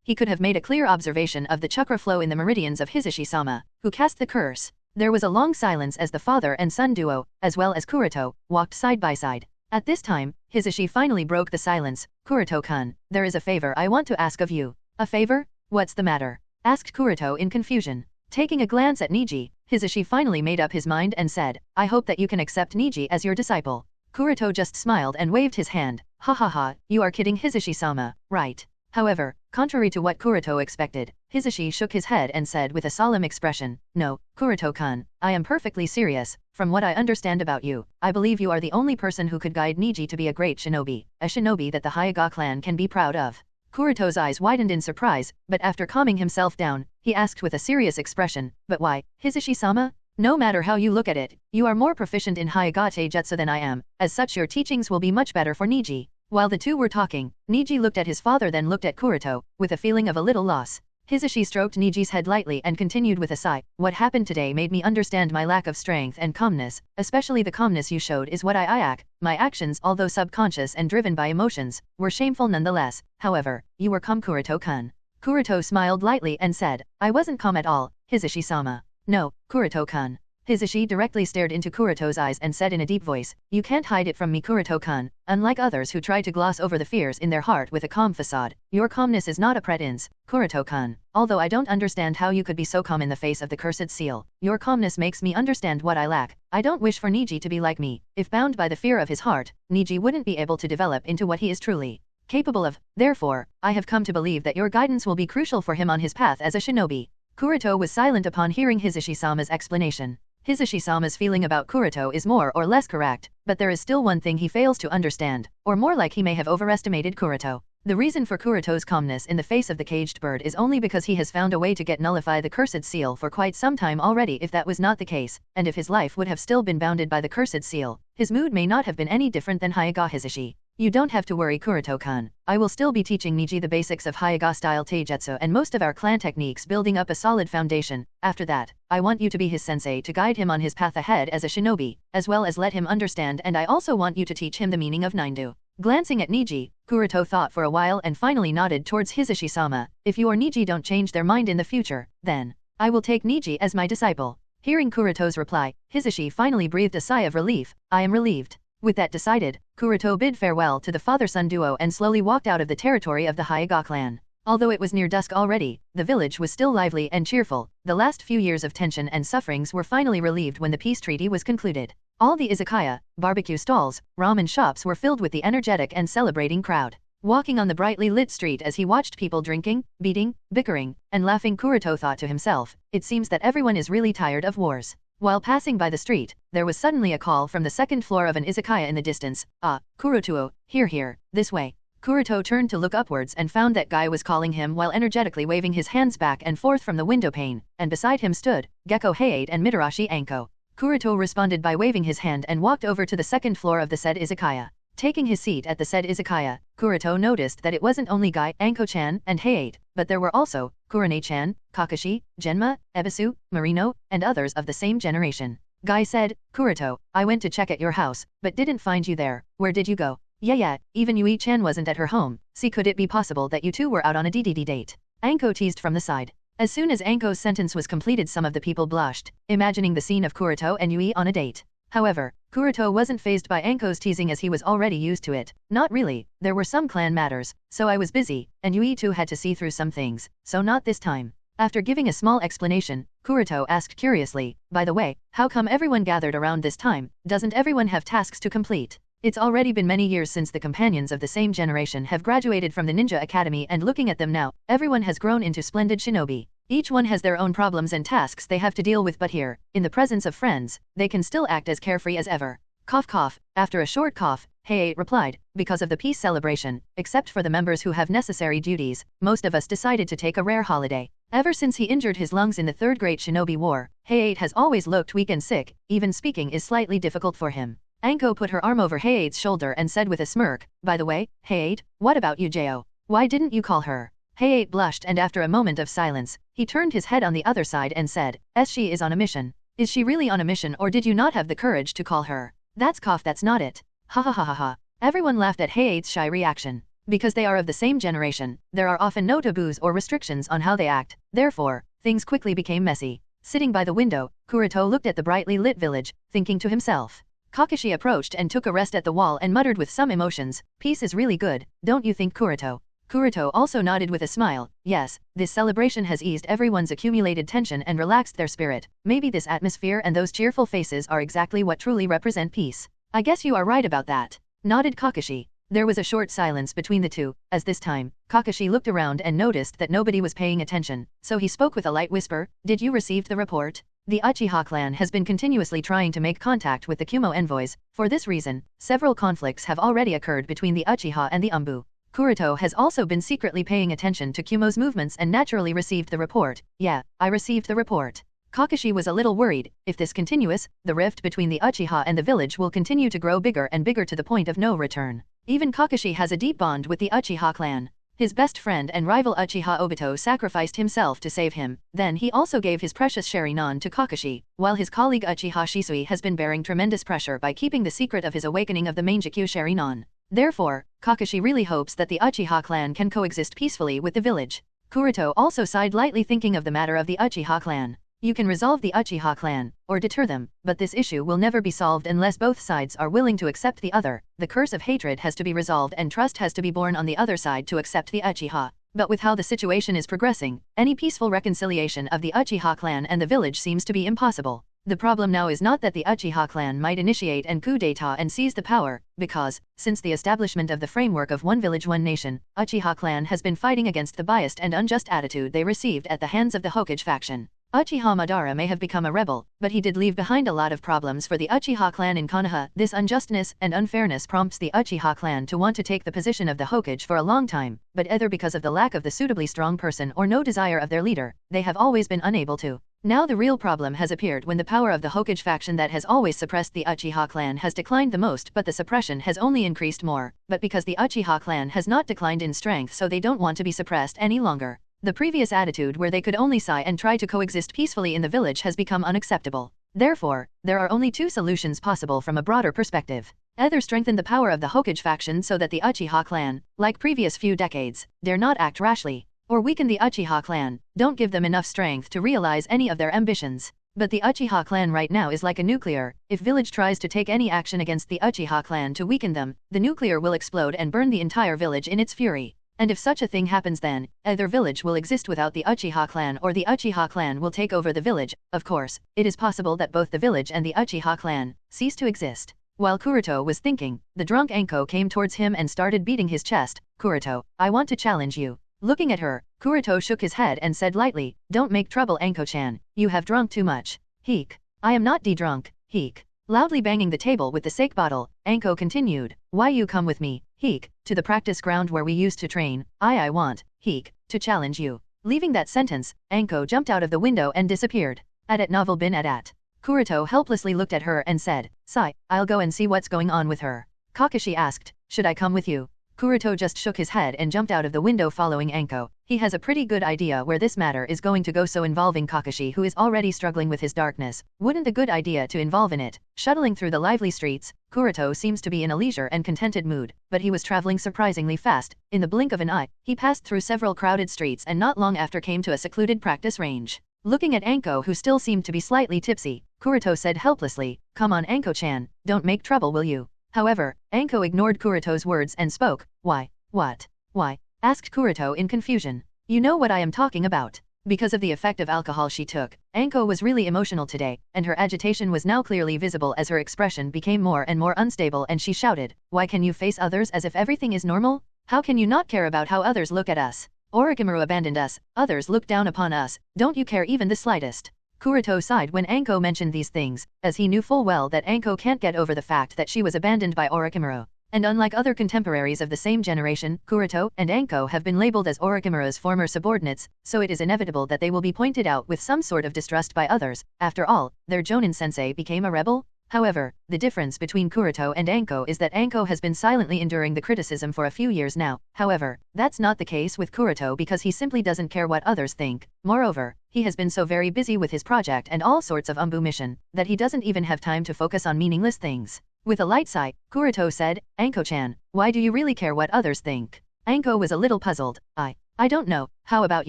he could have made a clear observation of the chakra flow in the meridians of Hisashi-sama, who cast the curse. There was a long silence as the father and son duo, as well as Kuroto, walked side by side. At this time, Hisashi finally broke the silence. "Kuroto-kun, there is a favor I want to ask of you." "A favor? What's the matter?" asked Kuroto in confusion. Taking a glance at Niji, Hisashi finally made up his mind and said, "I hope that you can accept Niji as your disciple." Kuroto just smiled and waved his hand. "Ha ha ha, you are kidding Hisashi-sama, right?" However, contrary to what Kuroto expected, Hisashi shook his head and said with a solemn expression, "No, Kuroto-kun, I am perfectly serious. From what I understand about you, I believe you are the only person who could guide Niji to be a great shinobi, a shinobi that the Hyuga clan can be proud of." Kuroto's eyes widened in surprise, but after calming himself down, he asked with a serious expression, "But why, Hisashi-sama? No matter how you look at it, you are more proficient in Hyuga Taijutsu than I am, as such your teachings will be much better for Niji." While the two were talking, Niji looked at his father then looked at Kuroto, with a feeling of a little loss. Hisashi stroked Niji's head lightly and continued with a sigh, "What happened today made me understand my lack of strength and calmness, especially the calmness you showed is what I lack. My actions, although subconscious and driven by emotions, were shameful nonetheless. However, you were calm Kuroto-kun." Kuroto smiled lightly and said, "I wasn't calm at all, Hisashi-sama." "No, Kuroto-kun." Hisashi directly stared into Kuroto's eyes and said in a deep voice, "You can't hide it from me Kuroto-kun. Unlike others who try to gloss over the fears in their heart with a calm facade, your calmness is not a pretense, Kuroto-kun. Although I don't understand how you could be so calm in the face of the cursed seal, your calmness makes me understand what I lack. I don't wish for Niji to be like me. If bound by the fear of his heart, Niji wouldn't be able to develop into what he is truly capable of. Therefore, I have come to believe that your guidance will be crucial for him on his path as a shinobi." Kuroto was silent upon hearing Hisashi-sama's explanation. Hisashi-sama's feeling about Kuroto is more or less correct, but there is still one thing he fails to understand, or more like he may have overestimated Kuroto. The reason for Kuroto's calmness in the face of the caged bird is only because he has found a way to nullify the cursed seal for quite some time already. If that was not the case, and if his life would have still been bounded by the cursed seal, his mood may not have been any different than Hyuga Hisashi. "You don't have to worry Kuroto-kun. I will still be teaching Niji the basics of Hyuga-style taijutsu and most of our clan techniques, building up a solid foundation. After that, I want you to be his sensei to guide him on his path ahead as a shinobi, as well as let him understand, and I also want you to teach him the meaning of ninjutsu." Glancing at Niji, Kuroto thought for a while and finally nodded towards Hisashi-sama. "If you or Niji don't change their mind in the future, then I will take Niji as my disciple." Hearing Kuroto's reply, Hisashi finally breathed a sigh of relief. "I am relieved." With that decided, Kuroto bid farewell to the father-son duo and slowly walked out of the territory of the Hyuga clan. Although it was near dusk already, the village was still lively and cheerful. The last few years of tension and sufferings were finally relieved when the peace treaty was concluded. All the izakaya, barbecue stalls, ramen shops were filled with the energetic and celebrating crowd. Walking on the brightly lit street as he watched people drinking, beating, bickering, and laughing, Kuroto thought to himself, "It seems that everyone is really tired of wars." While passing by the street, there was suddenly a call from the second floor of an izakaya in the distance. "Ah, Kuroto, here, this way." Kuroto turned to look upwards and found that guy was calling him while energetically waving his hands back and forth from the window pane, and beside him stood Gecko Hayate and Mitarashi Anko. Kuroto responded by waving his hand and walked over to the second floor of the said izakaya. Taking his seat at the said izakaya, Kuroto noticed that it wasn't only Guy, Anko-chan, and Hayate, but there were also Kurone-chan, Kakashi, Genma, Ebisu, Marino, and others of the same generation. Guy said, "Kuroto, I went to check at your house, but didn't find you there. Where did you go?" Yeah, even Yui-chan wasn't at her home. See, could it be possible that you two were out on a DDD date?" Anko teased from the side. As soon as Anko's sentence was completed, some of the people blushed, imagining the scene of Kuroto and Yui on a date. However, Kuroto wasn't fazed by Anko's teasing as he was already used to it. "Not really, there were some clan matters, so I was busy, and Yui too had to see through some things, so not this time." After giving a small explanation, Kuroto asked curiously, by the way, how come everyone gathered around this time? Doesn't everyone have tasks to complete? It's already been many years since the companions of the same generation have graduated from the ninja academy, and looking at them now, everyone has grown into splendid shinobi. Each one has their own problems and tasks they have to deal with, but here, in the presence of friends, they can still act as carefree as ever. Cough cough. After a short cough, Hayate replied, because of the peace celebration, except for the members who have necessary duties, most of us decided to take a rare holiday. Ever since he injured his lungs in the Third Great Shinobi War, Hayate has always looked weak and sick, even speaking is slightly difficult for him. Anko put her arm over Hayate's shoulder and said with a smirk, by the way, Hayate, what about Yujeo? Why didn't you call her? Hayate blushed, and after a moment of silence, he turned his head on the other side and said, she is on a mission. Is she really on a mission, or did you not have the courage to call her? That's not it. Ha ha ha ha ha. Everyone laughed at Hayate's shy reaction. Because they are of the same generation, there are often no taboos or restrictions on how they act, therefore, things quickly became messy. Sitting by the window, Kuroto looked at the brightly lit village, thinking to himself. Kakashi approached and took a rest at the wall and muttered with some emotions, peace is really good, don't you think, Kuroto? Kuroto also nodded with a smile, yes, this celebration has eased everyone's accumulated tension and relaxed their spirit. Maybe this atmosphere and those cheerful faces are exactly what truly represent peace. I guess you are right about that, nodded Kakashi. There was a short silence between the two, as this time, Kakashi looked around and noticed that nobody was paying attention, so he spoke with a light whisper, did you receive the report? The Uchiha clan has been continuously trying to make contact with the Kumo envoys. For this reason, several conflicts have already occurred between the Uchiha and the Anbu. Kuroto has also been secretly paying attention to Kumo's movements and naturally received the report. Yeah, I received the report. Kakashi was a little worried. If this continues, the rift between the Uchiha and the village will continue to grow bigger and bigger to the point of no return. Even Kakashi has a deep bond with the Uchiha clan. His best friend and rival Uchiha Obito sacrificed himself to save him, then he also gave his precious Sharingan to Kakashi, while his colleague Uchiha Shisui has been bearing tremendous pressure by keeping the secret of his awakening of the Mangekyou Sharingan. Therefore, Kakashi really hopes that the Uchiha clan can coexist peacefully with the village. Kuroto also sighed lightly, thinking of the matter of the Uchiha clan. You can resolve the Uchiha clan, or deter them, but this issue will never be solved unless both sides are willing to accept the other. The curse of hatred has to be resolved and trust has to be born on the other side to accept the Uchiha. But with how the situation is progressing, any peaceful reconciliation of the Uchiha clan and the village seems to be impossible. The problem now is not that the Uchiha clan might initiate an coup d'etat and seize the power, because, since the establishment of the framework of one village one nation, Uchiha clan has been fighting against the biased and unjust attitude they received at the hands of the Hokage faction. Uchiha Madara may have become a rebel, but he did leave behind a lot of problems for the Uchiha clan in Konoha. This unjustness and unfairness prompts the Uchiha clan to want to take the position of the Hokage for a long time, but either because of the lack of the suitably strong person or no desire of their leader, they have always been unable to. Now the real problem has appeared when the power of the Hokage faction that has always suppressed the Uchiha clan has declined the most, but the suppression has only increased more, but because the Uchiha clan has not declined in strength, so they don't want to be suppressed any longer. The previous attitude where they could only sigh and try to coexist peacefully in the village has become unacceptable. Therefore, there are only two solutions possible from a broader perspective. Either strengthen the power of the Hokage faction so that the Uchiha clan, like previous few decades, dare not act rashly, or weaken the Uchiha clan, don't give them enough strength to realize any of their ambitions. But the Uchiha clan right now is like a nuclear. If village tries to take any action against the Uchiha clan to weaken them, the nuclear will explode and burn the entire village in its fury. And if such a thing happens, then either village will exist without the Uchiha clan or the Uchiha clan will take over the village. Of course, it is possible that both the village and the Uchiha clan cease to exist. While Kuroto was thinking, the drunk Anko came towards him and started beating his chest. Kuroto, I want to challenge you. Looking at her, Kuroto shook his head and said lightly, don't make trouble, Anko-chan, you have drunk too much. Heek. I am not de-drunk, heek. Loudly banging the table with the sake bottle, Anko continued, why you come with me, heek, to the practice ground where we used to train. I want, heek, to challenge you. Leaving that sentence, Anko jumped out of the window and disappeared. At novel bin at. Kuroto helplessly looked at her and said, sigh, I'll go and see what's going on with her. Kakashi asked, should I come with you? Kuroto just shook his head and jumped out of the window following Anko. He has a pretty good idea where this matter is going to go, so involving Kakashi, who is already struggling with his darkness, wouldn't a good idea to involve in it. Shuttling through the lively streets, Kuroto seems to be in a leisure and contented mood, but he was traveling surprisingly fast. In the blink of an eye, he passed through several crowded streets and not long after came to a secluded practice range. Looking at Anko, who still seemed to be slightly tipsy, Kuroto said helplessly, come on Anko-chan, don't make trouble, will you? However, Anko ignored Kuroto's words and spoke. Why? What? Why? Asked Kuroto in confusion. You know what I am talking about. Because of the effect of alcohol she took, Anko was really emotional today, and her agitation was now clearly visible as her expression became more and more unstable and she shouted, "Why can you face others as if everything is normal? How can you not care about how others look at us? Orochimaru abandoned us, others look down upon us, don't you care even the slightest?" Kuroto sighed when Anko mentioned these things, as he knew full well that Anko can't get over the fact that she was abandoned by Orochimaru. And unlike other contemporaries of the same generation, Kuroto and Anko have been labeled as Orochimaru's former subordinates, so it is inevitable that they will be pointed out with some sort of distrust by others. After all, their Jonin sensei became a rebel? However, the difference between Kuroto and Anko is that Anko has been silently enduring the criticism for a few years now. However, that's not the case with Kuroto because he simply doesn't care what others think. Moreover, he has been so very busy with his project and all sorts of Anbu mission, that he doesn't even have time to focus on meaningless things. With a light sigh, Kuroto said, "Anko-chan, why do you really care what others think?" Anko was a little puzzled. I don't know, how about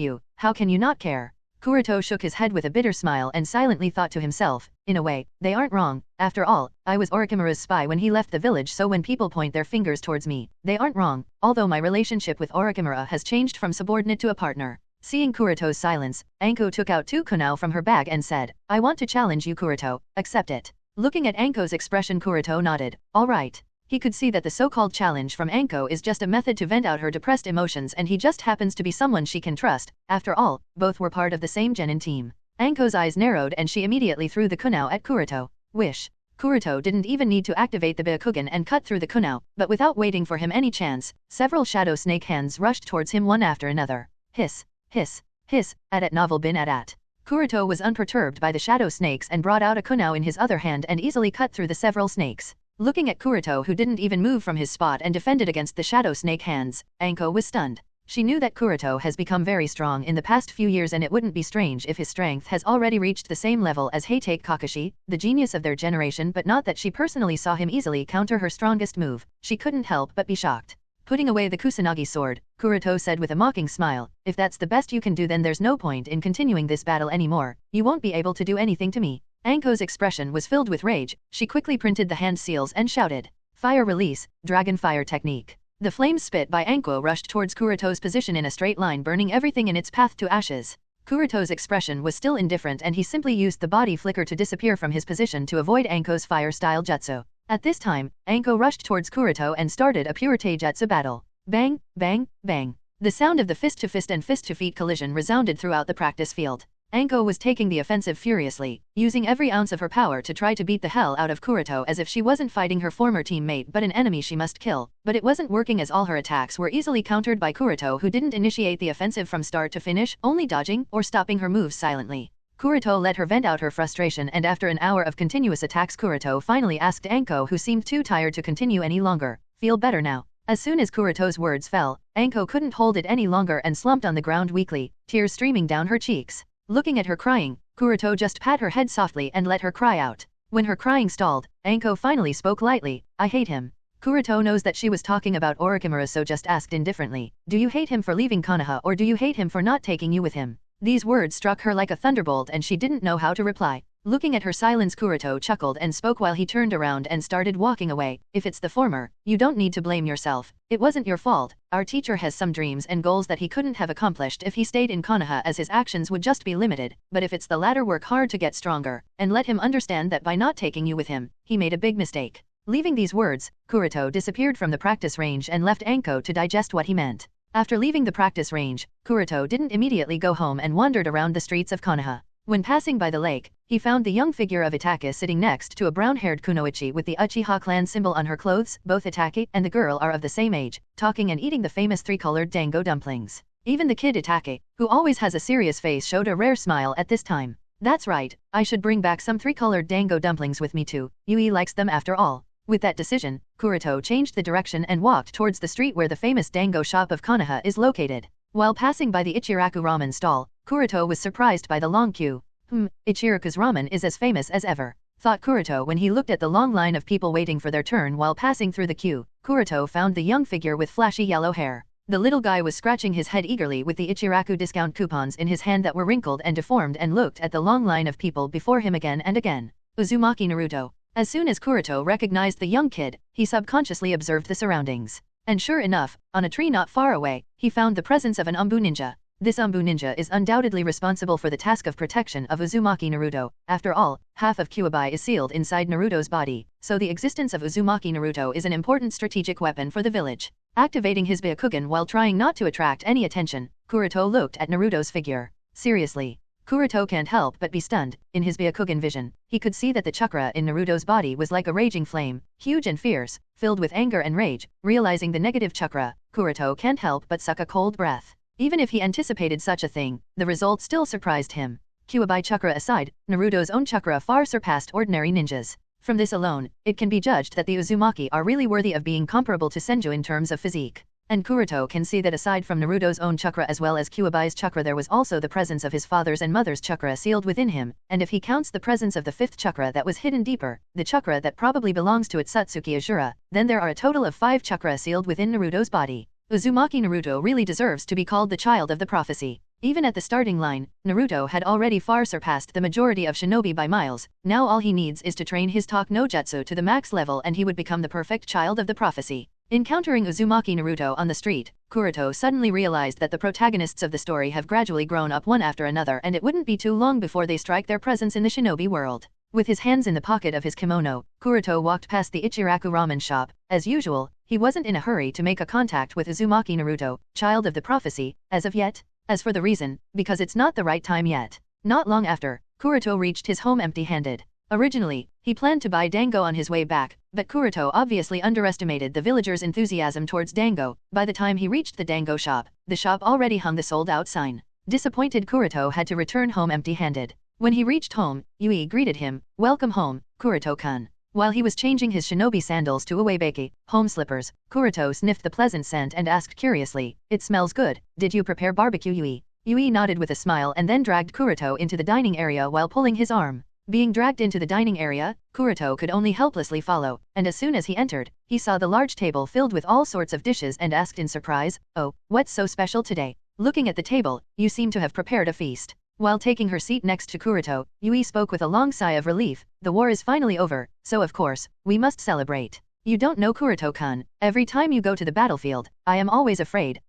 you, how can you not care?" Kuroto shook his head with a bitter smile and silently thought to himself, "In a way, they aren't wrong. After all, I was Orochimaru's spy when he left the village, so when people point their fingers towards me, they aren't wrong, although my relationship with Orochimaru has changed from subordinate to a partner." Seeing Kuroto's silence, Anko took out 2 kunao from her bag and said, "I want to challenge you, Kuroto, accept it." Looking at Anko's expression, Kuroto nodded. All right. He could see that the so-called challenge from Anko is just a method to vent out her depressed emotions, and he just happens to be someone she can trust. After all, both were part of the same genin team. Anko's eyes narrowed and she immediately threw the kunao at Kuroto. Wish. Kuroto didn't even need to activate the Byakugan and cut through the kunao, but without waiting for him any chance, several shadow snake hands rushed towards him one after another. Hiss, hiss, hiss, at novel bin at. Kuroto was unperturbed by the shadow snakes and brought out a kunao in his other hand and easily cut through the several snakes. Looking at Kuroto, who didn't even move from his spot and defended against the shadow snake hands, Anko was stunned. She knew that Kuroto has become very strong in the past few years, and it wouldn't be strange if his strength has already reached the same level as Heitake Kakashi, the genius of their generation, but not that she personally saw him easily counter her strongest move. She couldn't help but be shocked. Putting away the Kusanagi sword, Kuroto said with a mocking smile, "If that's the best you can do, then there's no point in continuing this battle anymore. You won't be able to do anything to me." Anko's expression was filled with rage. She quickly printed the hand seals and shouted, "Fire release, dragon fire technique." The flames spit by Anko rushed towards Kuroto's position in a straight line, burning everything in its path to ashes. Kuroto's expression was still indifferent and he simply used the body flicker to disappear from his position to avoid Anko's fire-style jutsu. At this time, Anko rushed towards Kuroto and started a pure taijutsu battle. Bang, bang, bang. The sound of the fist-to-fist and fist-to-feet collision resounded throughout the practice field. Anko was taking the offensive furiously, using every ounce of her power to try to beat the hell out of Kuroto as if she wasn't fighting her former teammate but an enemy she must kill. But it wasn't working, as all her attacks were easily countered by Kuroto, who didn't initiate the offensive from start to finish, only dodging or stopping her moves silently. Kuroto let her vent out her frustration, and after an hour of continuous attacks, Kuroto finally asked Anko, who seemed too tired to continue any longer, "Feel better now?" As soon as Kuroto's words fell, Anko couldn't hold it any longer and slumped on the ground weakly, tears streaming down her cheeks. Looking at her crying, Kuroto just pat her head softly and let her cry out. When her crying stalled, Anko finally spoke lightly, "I hate him." Kuroto knows that she was talking about Orochimaru, so just asked indifferently, "Do you hate him for leaving Konoha, or do you hate him for not taking you with him?" These words struck her like a thunderbolt and she didn't know how to reply. Looking at her silence, Kuroto chuckled and spoke while he turned around and started walking away. "If it's the former, you don't need to blame yourself. It wasn't your fault. Our teacher has some dreams and goals that he couldn't have accomplished if he stayed in Konoha, as his actions would just be limited. But if it's the latter, work hard to get stronger, and let him understand that by not taking you with him, he made a big mistake." Leaving these words, Kuroto disappeared from the practice range and left Anko to digest what he meant. After leaving the practice range, Kuroto didn't immediately go home and wandered around the streets of Konoha. When passing by the lake, he found the young figure of Itachi sitting next to a brown-haired kunoichi with the Uchiha clan symbol on her clothes. Both Itachi and the girl are of the same age, talking and eating the famous three-colored dango dumplings. Even the kid Itachi, who always has a serious face, showed a rare smile at this time. "That's right, I should bring back some three-colored dango dumplings with me too. Yui likes them after all." With that decision, Kuroto changed the direction and walked towards the street where the famous dango shop of Konoha is located. While passing by the Ichiraku ramen stall, Kuroto was surprised by the long queue. Ichiraku's ramen is as famous as ever, thought Kuroto when he looked at the long line of people waiting for their turn. While passing through the queue, Kuroto found the young figure with flashy yellow hair. The little guy was scratching his head eagerly with the Ichiraku discount coupons in his hand that were wrinkled and deformed, and looked at the long line of people before him again and again. Uzumaki Naruto. As soon as Kuroto recognized the young kid, he subconsciously observed the surroundings. And sure enough, on a tree not far away, he found the presence of an Anbu ninja. This Anbu ninja is undoubtedly responsible for the task of protection of Uzumaki Naruto. After all, half of Kyuubi is sealed inside Naruto's body, so the existence of Uzumaki Naruto is an important strategic weapon for the village. Activating his Byakugan while trying not to attract any attention, Kuroto looked at Naruto's figure. Seriously. Kuroto can't help but be stunned. In his Byakugan vision, he could see that the chakra in Naruto's body was like a raging flame, huge and fierce, filled with anger and rage. Realizing the negative chakra, Kuroto can't help but suck a cold breath. Even if he anticipated such a thing, the result still surprised him. Kyuubi chakra aside, Naruto's own chakra far surpassed ordinary ninjas. From this alone, it can be judged that the Uzumaki are really worthy of being comparable to Senju in terms of physique. And Kuroto can see that aside from Naruto's own chakra as well as Kyuubi's chakra, there was also the presence of his father's and mother's chakra sealed within him, and if he counts the presence of the fifth chakra that was hidden deeper, the chakra that probably belongs to Otsutsuki Ashura, then there are a total of 5 chakra sealed within Naruto's body. Uzumaki Naruto really deserves to be called the child of the prophecy. Even at the starting line, Naruto had already far surpassed the majority of shinobi by miles. Now all he needs is to train his talk no jutsu to the max level and he would become the perfect child of the prophecy. Encountering Uzumaki Naruto on the street, Kuroto suddenly realized that the protagonists of the story have gradually grown up one after another and it wouldn't be too long before they strike their presence in the shinobi world. With his hands in the pocket of his kimono, Kuroto walked past the Ichiraku ramen shop. As usual, he wasn't in a hurry to make a contact with Uzumaki Naruto, child of the prophecy, as of yet. As for the reason, because it's not the right time yet. Not long after, Kuroto reached his home empty-handed. Originally, he planned to buy dango on his way back, but Kuroto obviously underestimated the villagers' enthusiasm towards dango. By the time he reached the dango shop, the shop already hung the sold-out sign. Disappointed, Kuroto had to return home empty-handed. When he reached home, Yui greeted him, "Welcome home, Kuroto-kun." While he was changing his shinobi sandals to uwebeki, home slippers, Kuroto sniffed the pleasant scent and asked curiously, "It smells good, did you prepare barbecue, Yui?" Yui nodded with a smile and then dragged Kuroto into the dining area while pulling his arm. Being dragged into the dining area, Kuroto could only helplessly follow, and as soon as he entered, he saw the large table filled with all sorts of dishes and asked in surprise, "Oh, what's so special today?" Looking at the table, "You seem to have prepared a feast." While taking her seat next to Kuroto, Yui spoke with a long sigh of relief. "The war is finally over, so of course, we must celebrate. You don't know, Kuroto-kun, every time you go to the battlefield, I am always afraid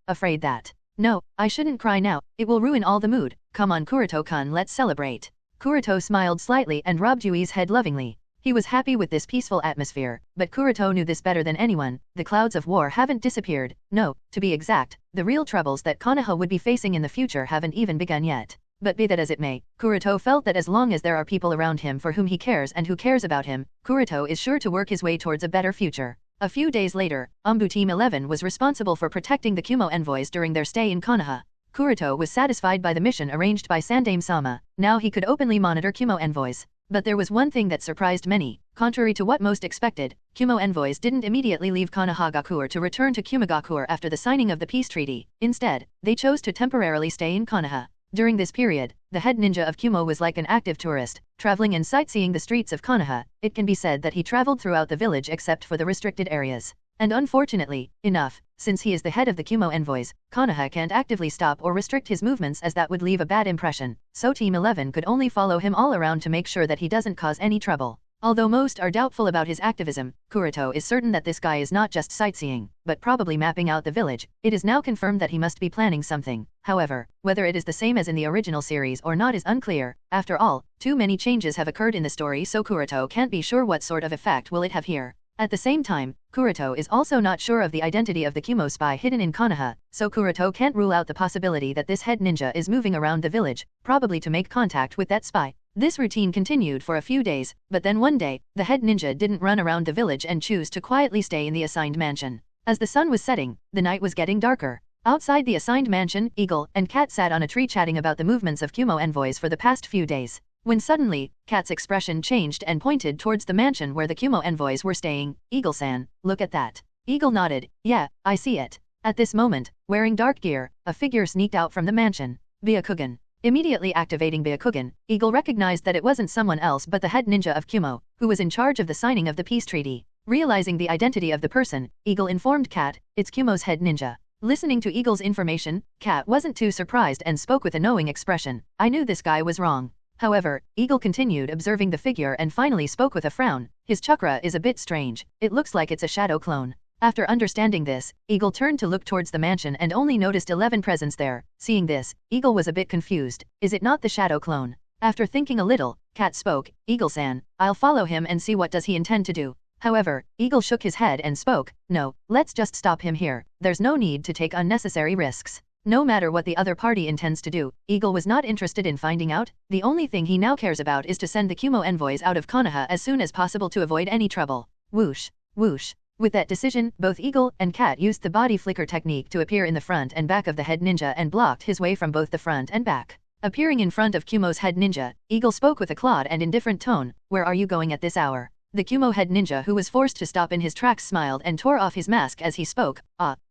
that. No, I shouldn't cry now, it will ruin all the mood. Come on, Kuroto-kun, let's celebrate." Kuroto smiled slightly and rubbed Yui's head lovingly. He was happy with this peaceful atmosphere, but Kuroto knew this better than anyone. The clouds of war haven't disappeared. No, to be exact, the real troubles that Konoha would be facing in the future haven't even begun yet. But be that as it may, Kuroto felt that as long as there are people around him for whom he cares and who cares about him, Kuroto is sure to work his way towards a better future. A few days later, Anbu Team 11 was responsible for protecting the Kumo envoys during their stay in Konoha. Kuroto was satisfied by the mission arranged by Sandaime-sama. Now he could openly monitor Kumo envoys. But there was one thing that surprised many. Contrary to what most expected, Kumo envoys didn't immediately leave Konohagakure to return to Kumogakure after the signing of the peace treaty. Instead, they chose to temporarily stay in Konoha. During this period, the head ninja of Kumo was like an active tourist, traveling and sightseeing the streets of Konoha. It can be said that he traveled throughout the village except for the restricted areas. And unfortunately, enough, since he is the head of the Kumo envoys, Konoha can't actively stop or restrict his movements as that would leave a bad impression, so Team 11 could only follow him all around to make sure that he doesn't cause any trouble. Although most are doubtful about his activism, Kuroto is certain that this guy is not just sightseeing, but probably mapping out the village. It is now confirmed that he must be planning something. However, whether it is the same as in the original series or not is unclear. After all, too many changes have occurred in the story, so Kuroto can't be sure what sort of effect will it have here. At the same time, Kuroto is also not sure of the identity of the Kumo spy hidden in Konoha, so Kuroto can't rule out the possibility that this head ninja is moving around the village, probably to make contact with that spy. This routine continued for a few days, but then one day, the head ninja didn't run around the village and choose to quietly stay in the assigned mansion. As the sun was setting, the night was getting darker. Outside the assigned mansion, Eagle and Cat sat on a tree chatting about the movements of Kumo envoys for the past few days. When suddenly, Cat's expression changed and pointed towards the mansion where the Kumo envoys were staying. "Eagle-san, look at that." Eagle nodded. "Yeah, I see it." At this moment, wearing dark gear, a figure sneaked out from the mansion. Byakugan. Immediately activating Byakugan, Eagle recognized that it wasn't someone else but the head ninja of Kumo, who was in charge of the signing of the peace treaty. Realizing the identity of the person, Eagle informed Cat, "It's Kumo's head ninja." Listening to Eagle's information, Cat wasn't too surprised and spoke with a knowing expression. "I knew this guy was wrong." However, Eagle continued observing the figure and finally spoke with a frown. "His chakra is a bit strange. It looks like it's a shadow clone." After understanding this, Eagle turned to look towards the mansion and only noticed 11 presents there. Seeing this, Eagle was a bit confused. Is it not the shadow clone? After thinking a little, Cat spoke, Eagle-san, I'll follow him and see what does he intend to do. However, Eagle shook his head and spoke, no, let's just stop him here. There's no need to take unnecessary risks. No matter what the other party intends to do, Eagle was not interested in finding out. The only thing he now cares about is to send the Kumo envoys out of Konoha as soon as possible to avoid any trouble. Whoosh, whoosh. With that decision, both Eagle and Cat used the body flicker technique to appear in the front and back of the head ninja and blocked his way from both the front and back. Appearing in front of Kumo's head ninja, Eagle spoke with a clawed and indifferent tone, where are you going at this hour? The Kumo head ninja who was forced to stop in his tracks smiled and tore off his mask as he spoke,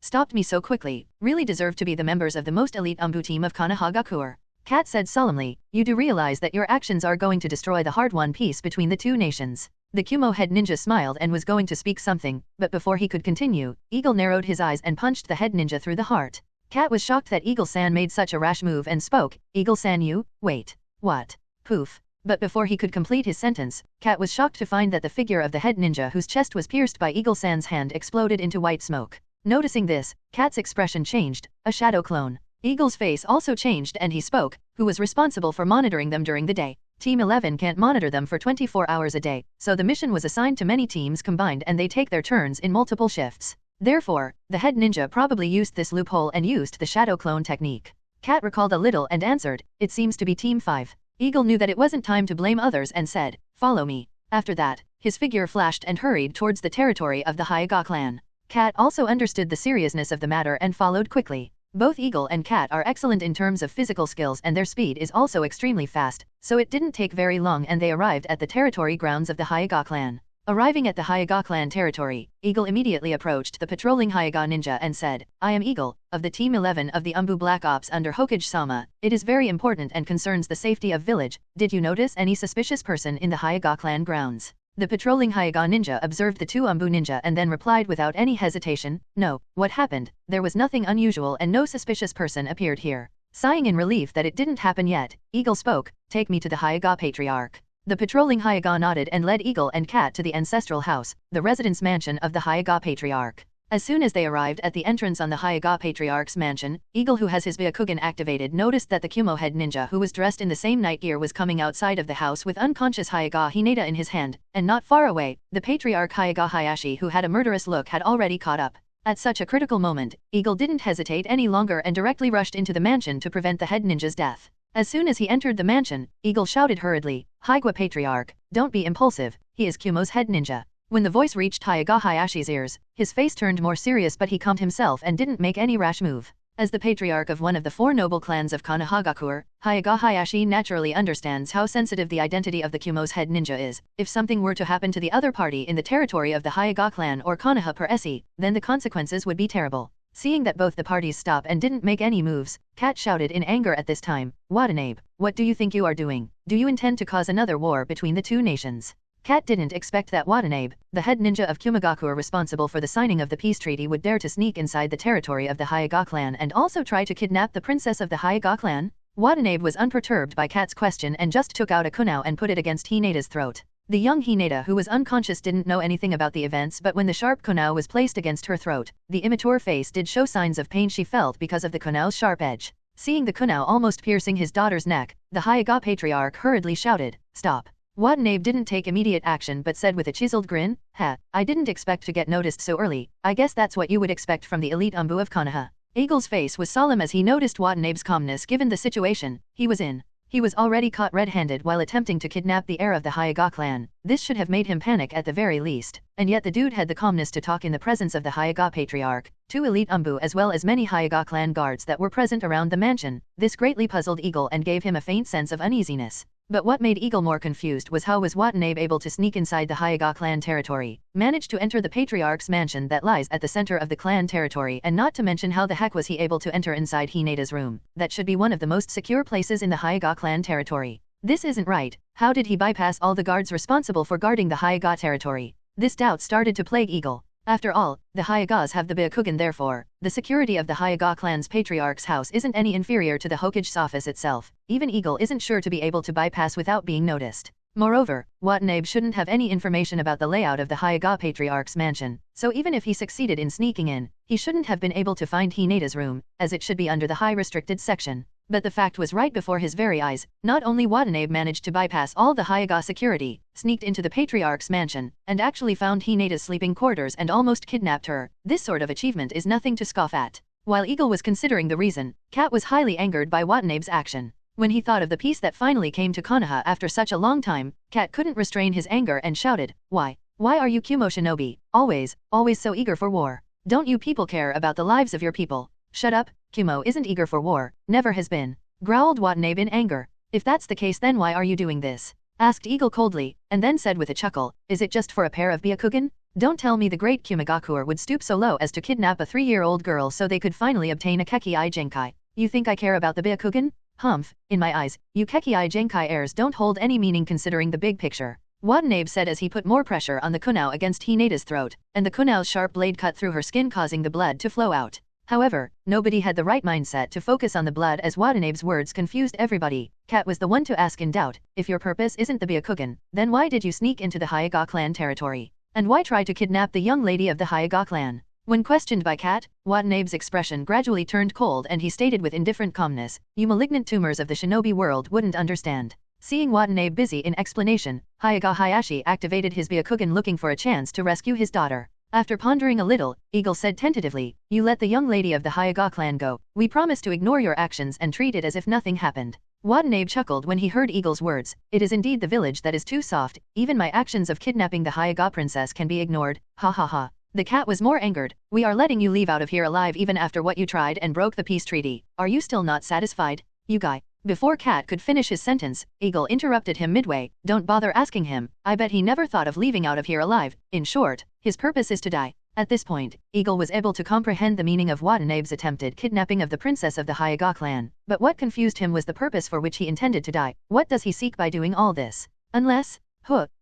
stopped me so quickly, really deserve to be the members of the most elite Anbu team of Konohagakure. Cat said solemnly, you do realize that your actions are going to destroy the hard-won peace between the two nations. The Kumo head ninja smiled and was going to speak something, but before he could continue, Eagle narrowed his eyes and punched the head ninja through the heart. Cat was shocked that Eagle-san made such a rash move and spoke, Eagle-san you, wait, what? Poof. But before he could complete his sentence, Cat was shocked to find that the figure of the head ninja whose chest was pierced by Eagle-san's hand exploded into white smoke. Noticing this, Cat's expression changed, a shadow clone. Eagle's face also changed and he spoke, who was responsible for monitoring them during the day. Team 11 can't monitor them for 24 hours a day, so the mission was assigned to many teams combined and they take their turns in multiple shifts. Therefore, the head ninja probably used this loophole and used the shadow clone technique. Cat recalled a little and answered, it seems to be Team 5. Eagle knew that it wasn't time to blame others and said, follow me. After that, his figure flashed and hurried towards the territory of the Hyuga clan. Cat also understood the seriousness of the matter and followed quickly. Both Eagle and Cat are excellent in terms of physical skills and their speed is also extremely fast, so it didn't take very long and they arrived at the territory grounds of the Hyuga clan. Arriving at the Hyuga clan territory, Eagle immediately approached the patrolling Hyuga ninja and said, I am Eagle, of the Team 11 of the Anbu Black Ops under Hokage-sama. It is very important and concerns the safety of village. Did you notice any suspicious person in the Hyuga clan grounds? The patrolling Hyuga ninja observed the two Anbu ninja and then replied without any hesitation, no, what happened? There was nothing unusual and no suspicious person appeared here. Sighing in relief that it didn't happen yet, Eagle spoke, take me to the Hyuga Patriarch. The patrolling Hyuga nodded and led Eagle and Cat to the ancestral house, the residence mansion of the Hyuga Patriarch. As soon as they arrived at the entrance on the Hyuga Patriarch's mansion, Eagle who has his Byakugan activated noticed that the Kumo head ninja who was dressed in the same night gear was coming outside of the house with unconscious Hyuga Hinata in his hand, and not far away, the Patriarch Hyuga Hayashi who had a murderous look had already caught up. At such a critical moment, Eagle didn't hesitate any longer and directly rushed into the mansion to prevent the head ninja's death. As soon as he entered the mansion, Eagle shouted hurriedly, Hyuga Patriarch, don't be impulsive, he is Kumo's head ninja. When the voice reached Hyuga Hayashi's ears, his face turned more serious but he calmed himself and didn't make any rash move. As the patriarch of one of the four noble clans of Konohagakure, Hyuga Hayashi naturally understands how sensitive the identity of the Kumo's head ninja is. If something were to happen to the other party in the territory of the Hyuga clan or Konoha per se, then the consequences would be terrible. Seeing that both the parties stopped and didn't make any moves, Cat shouted in anger at this time, Watanabe, what do you think you are doing? Do you intend to cause another war between the two nations? Cat didn't expect that Watanabe, the head ninja of Kumogakure responsible for the signing of the peace treaty would dare to sneak inside the territory of the Hyuga clan and also try to kidnap the princess of the Hyuga clan. Watanabe was unperturbed by Cat's question and just took out a kunao and put it against Hinata's throat. The young Hinata who was unconscious didn't know anything about the events but when the sharp kunao was placed against her throat, the immature face did show signs of pain she felt because of the kunao's sharp edge. Seeing the kunao almost piercing his daughter's neck, the Hyuga Patriarch hurriedly shouted, stop. Watanabe didn't take immediate action but said with a chiseled grin, I didn't expect to get noticed so early, I guess that's what you would expect from the elite Anbu of Konoha. Eagle's face was solemn as he noticed Watanabe's calmness given the situation he was in. He was already caught red-handed while attempting to kidnap the heir of the Hyuga clan. This should have made him panic at the very least. And yet the dude had the calmness to talk in the presence of the Hyuga Patriarch, two elite Anbu as well as many Hyuga clan guards that were present around the mansion. This greatly puzzled Eagle and gave him a faint sense of uneasiness. But what made Eagle more confused was how was Watanabe able to sneak inside the Hyuga clan territory, manage to enter the Patriarch's mansion that lies at the center of the clan territory and not to mention how the heck was he able to enter inside Hinata's room, that should be one of the most secure places in the Hyuga clan territory. This isn't right, how did he bypass all the guards responsible for guarding the Hyuga territory? This doubt started to plague Eagle. After all, the Hyugas have the Byakugan therefore, the security of the Hyuga clan's patriarch's house isn't any inferior to the Hokage's office itself. Even Eagle isn't sure to be able to bypass without being noticed. Moreover, Watanabe shouldn't have any information about the layout of the Hyuga Patriarch's mansion, so even if he succeeded in sneaking in, he shouldn't have been able to find Hineda's room, as it should be under the high restricted section. But the fact was right before his very eyes. Not only Watanabe managed to bypass all the Hyuga security, sneaked into the Patriarch's mansion, and actually found Hineda's sleeping quarters and almost kidnapped her. This sort of achievement is nothing to scoff at. While Eagle was considering the reason, Cat was highly angered by Watanabe's action. When he thought of the peace that finally came to Konoha after such a long time, Cat couldn't restrain his anger and shouted, "Why? Why are you Kumo shinobi, always so eager for war? Don't you people care about the lives of your people?" "Shut up, Kumo isn't eager for war, never has been," growled Watanabe in anger. "If that's the case then why are you doing this?" asked Eagle coldly, and then said with a chuckle, "Is it just for a pair of Byakugan? Don't tell me the great Kumigakuer would stoop so low as to kidnap a 3-year-old girl so they could finally obtain a Kekii Genkai. You think I care about the Byakugan? Humph, in my eyes, you Kekii Genkai heirs don't hold any meaning considering the big picture," Watanabe said as he put more pressure on the kunao against Hineda's throat, and the kunao's sharp blade cut through her skin causing the blood to flow out. However, nobody had the right mindset to focus on the blood as Watanabe's words confused everybody. Cat was the one to ask in doubt, "If your purpose isn't the Byakugan, then why did you sneak into the Hyuga clan territory? And why try to kidnap the young lady of the Hyuga clan?" When questioned by Cat, Watanabe's expression gradually turned cold and he stated with indifferent calmness, "You malignant tumors of the shinobi world wouldn't understand." Seeing Watanabe busy in explanation, Hyuga Hayashi activated his Byakugan looking for a chance to rescue his daughter. After pondering a little, Eagle said tentatively, "You let the young lady of the Hyuga clan go. We promise to ignore your actions and treat it as if nothing happened." Watanabe chuckled when he heard Eagle's words. "It is indeed the village that is too soft, even my actions of kidnapping the Hyuga princess can be ignored. Ha ha ha." The cat was more angered. "We are letting you leave out of here alive even after what you tried and broke the peace treaty. Are you still not satisfied? You guy." Before Cat could finish his sentence, Eagle interrupted him midway. "Don't bother asking him. I bet he never thought of leaving out of here alive. In short, his purpose is to die." At this point, Eagle was able to comprehend the meaning of Watanabe's attempted kidnapping of the princess of the Hyuga clan. But what confused him was the purpose for which he intended to die. What does he seek by doing all this? Unless,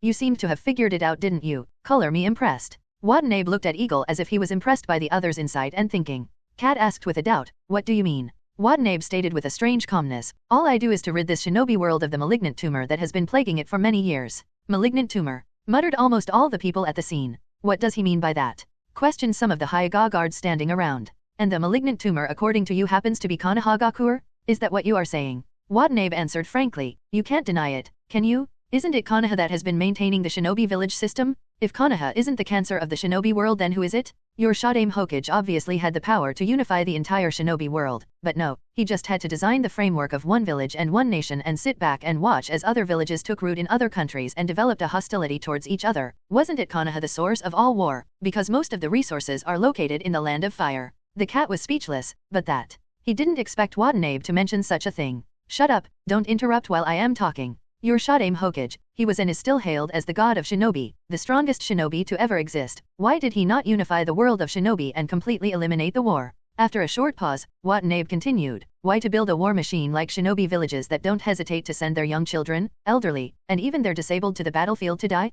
you seemed to have figured it out, didn't you? Color me impressed. Watanabe looked at Eagle as if he was impressed by the other's insight and thinking. Cat asked with a doubt, "What do you mean?" Watanabe stated with a strange calmness, "All I do is to rid this shinobi world of the malignant tumor that has been plaguing it for many years." "Malignant tumor?" muttered almost all the people at the scene. "What does he mean by that?" questioned some of the Hyuga guards standing around. "And the malignant tumor according to you happens to be Konohagakuer? Is that what you are saying?" Watanabe answered frankly, "You can't deny it, can you? Isn't it Konoha that has been maintaining the shinobi village system? If Konoha isn't the cancer of the shinobi world then who is it? Your Shadame Hokage obviously had the power to unify the entire shinobi world, but no, he just had to design the framework of one village and one nation and sit back and watch as other villages took root in other countries and developed a hostility towards each other. Wasn't it Konoha the source of all war? Because most of the resources are located in the land of fire." The cat was speechless, but that. He didn't expect Watanabe to mention such a thing. "Shut up, don't interrupt while I am talking. Your Shadame Hokage, he was and is still hailed as the god of shinobi, the strongest shinobi to ever exist. Why did he not unify the world of shinobi and completely eliminate the war?" After a short pause, Watanabe continued, "Why to build a war machine like shinobi villages that don't hesitate to send their young children, elderly, and even their disabled to the battlefield to die?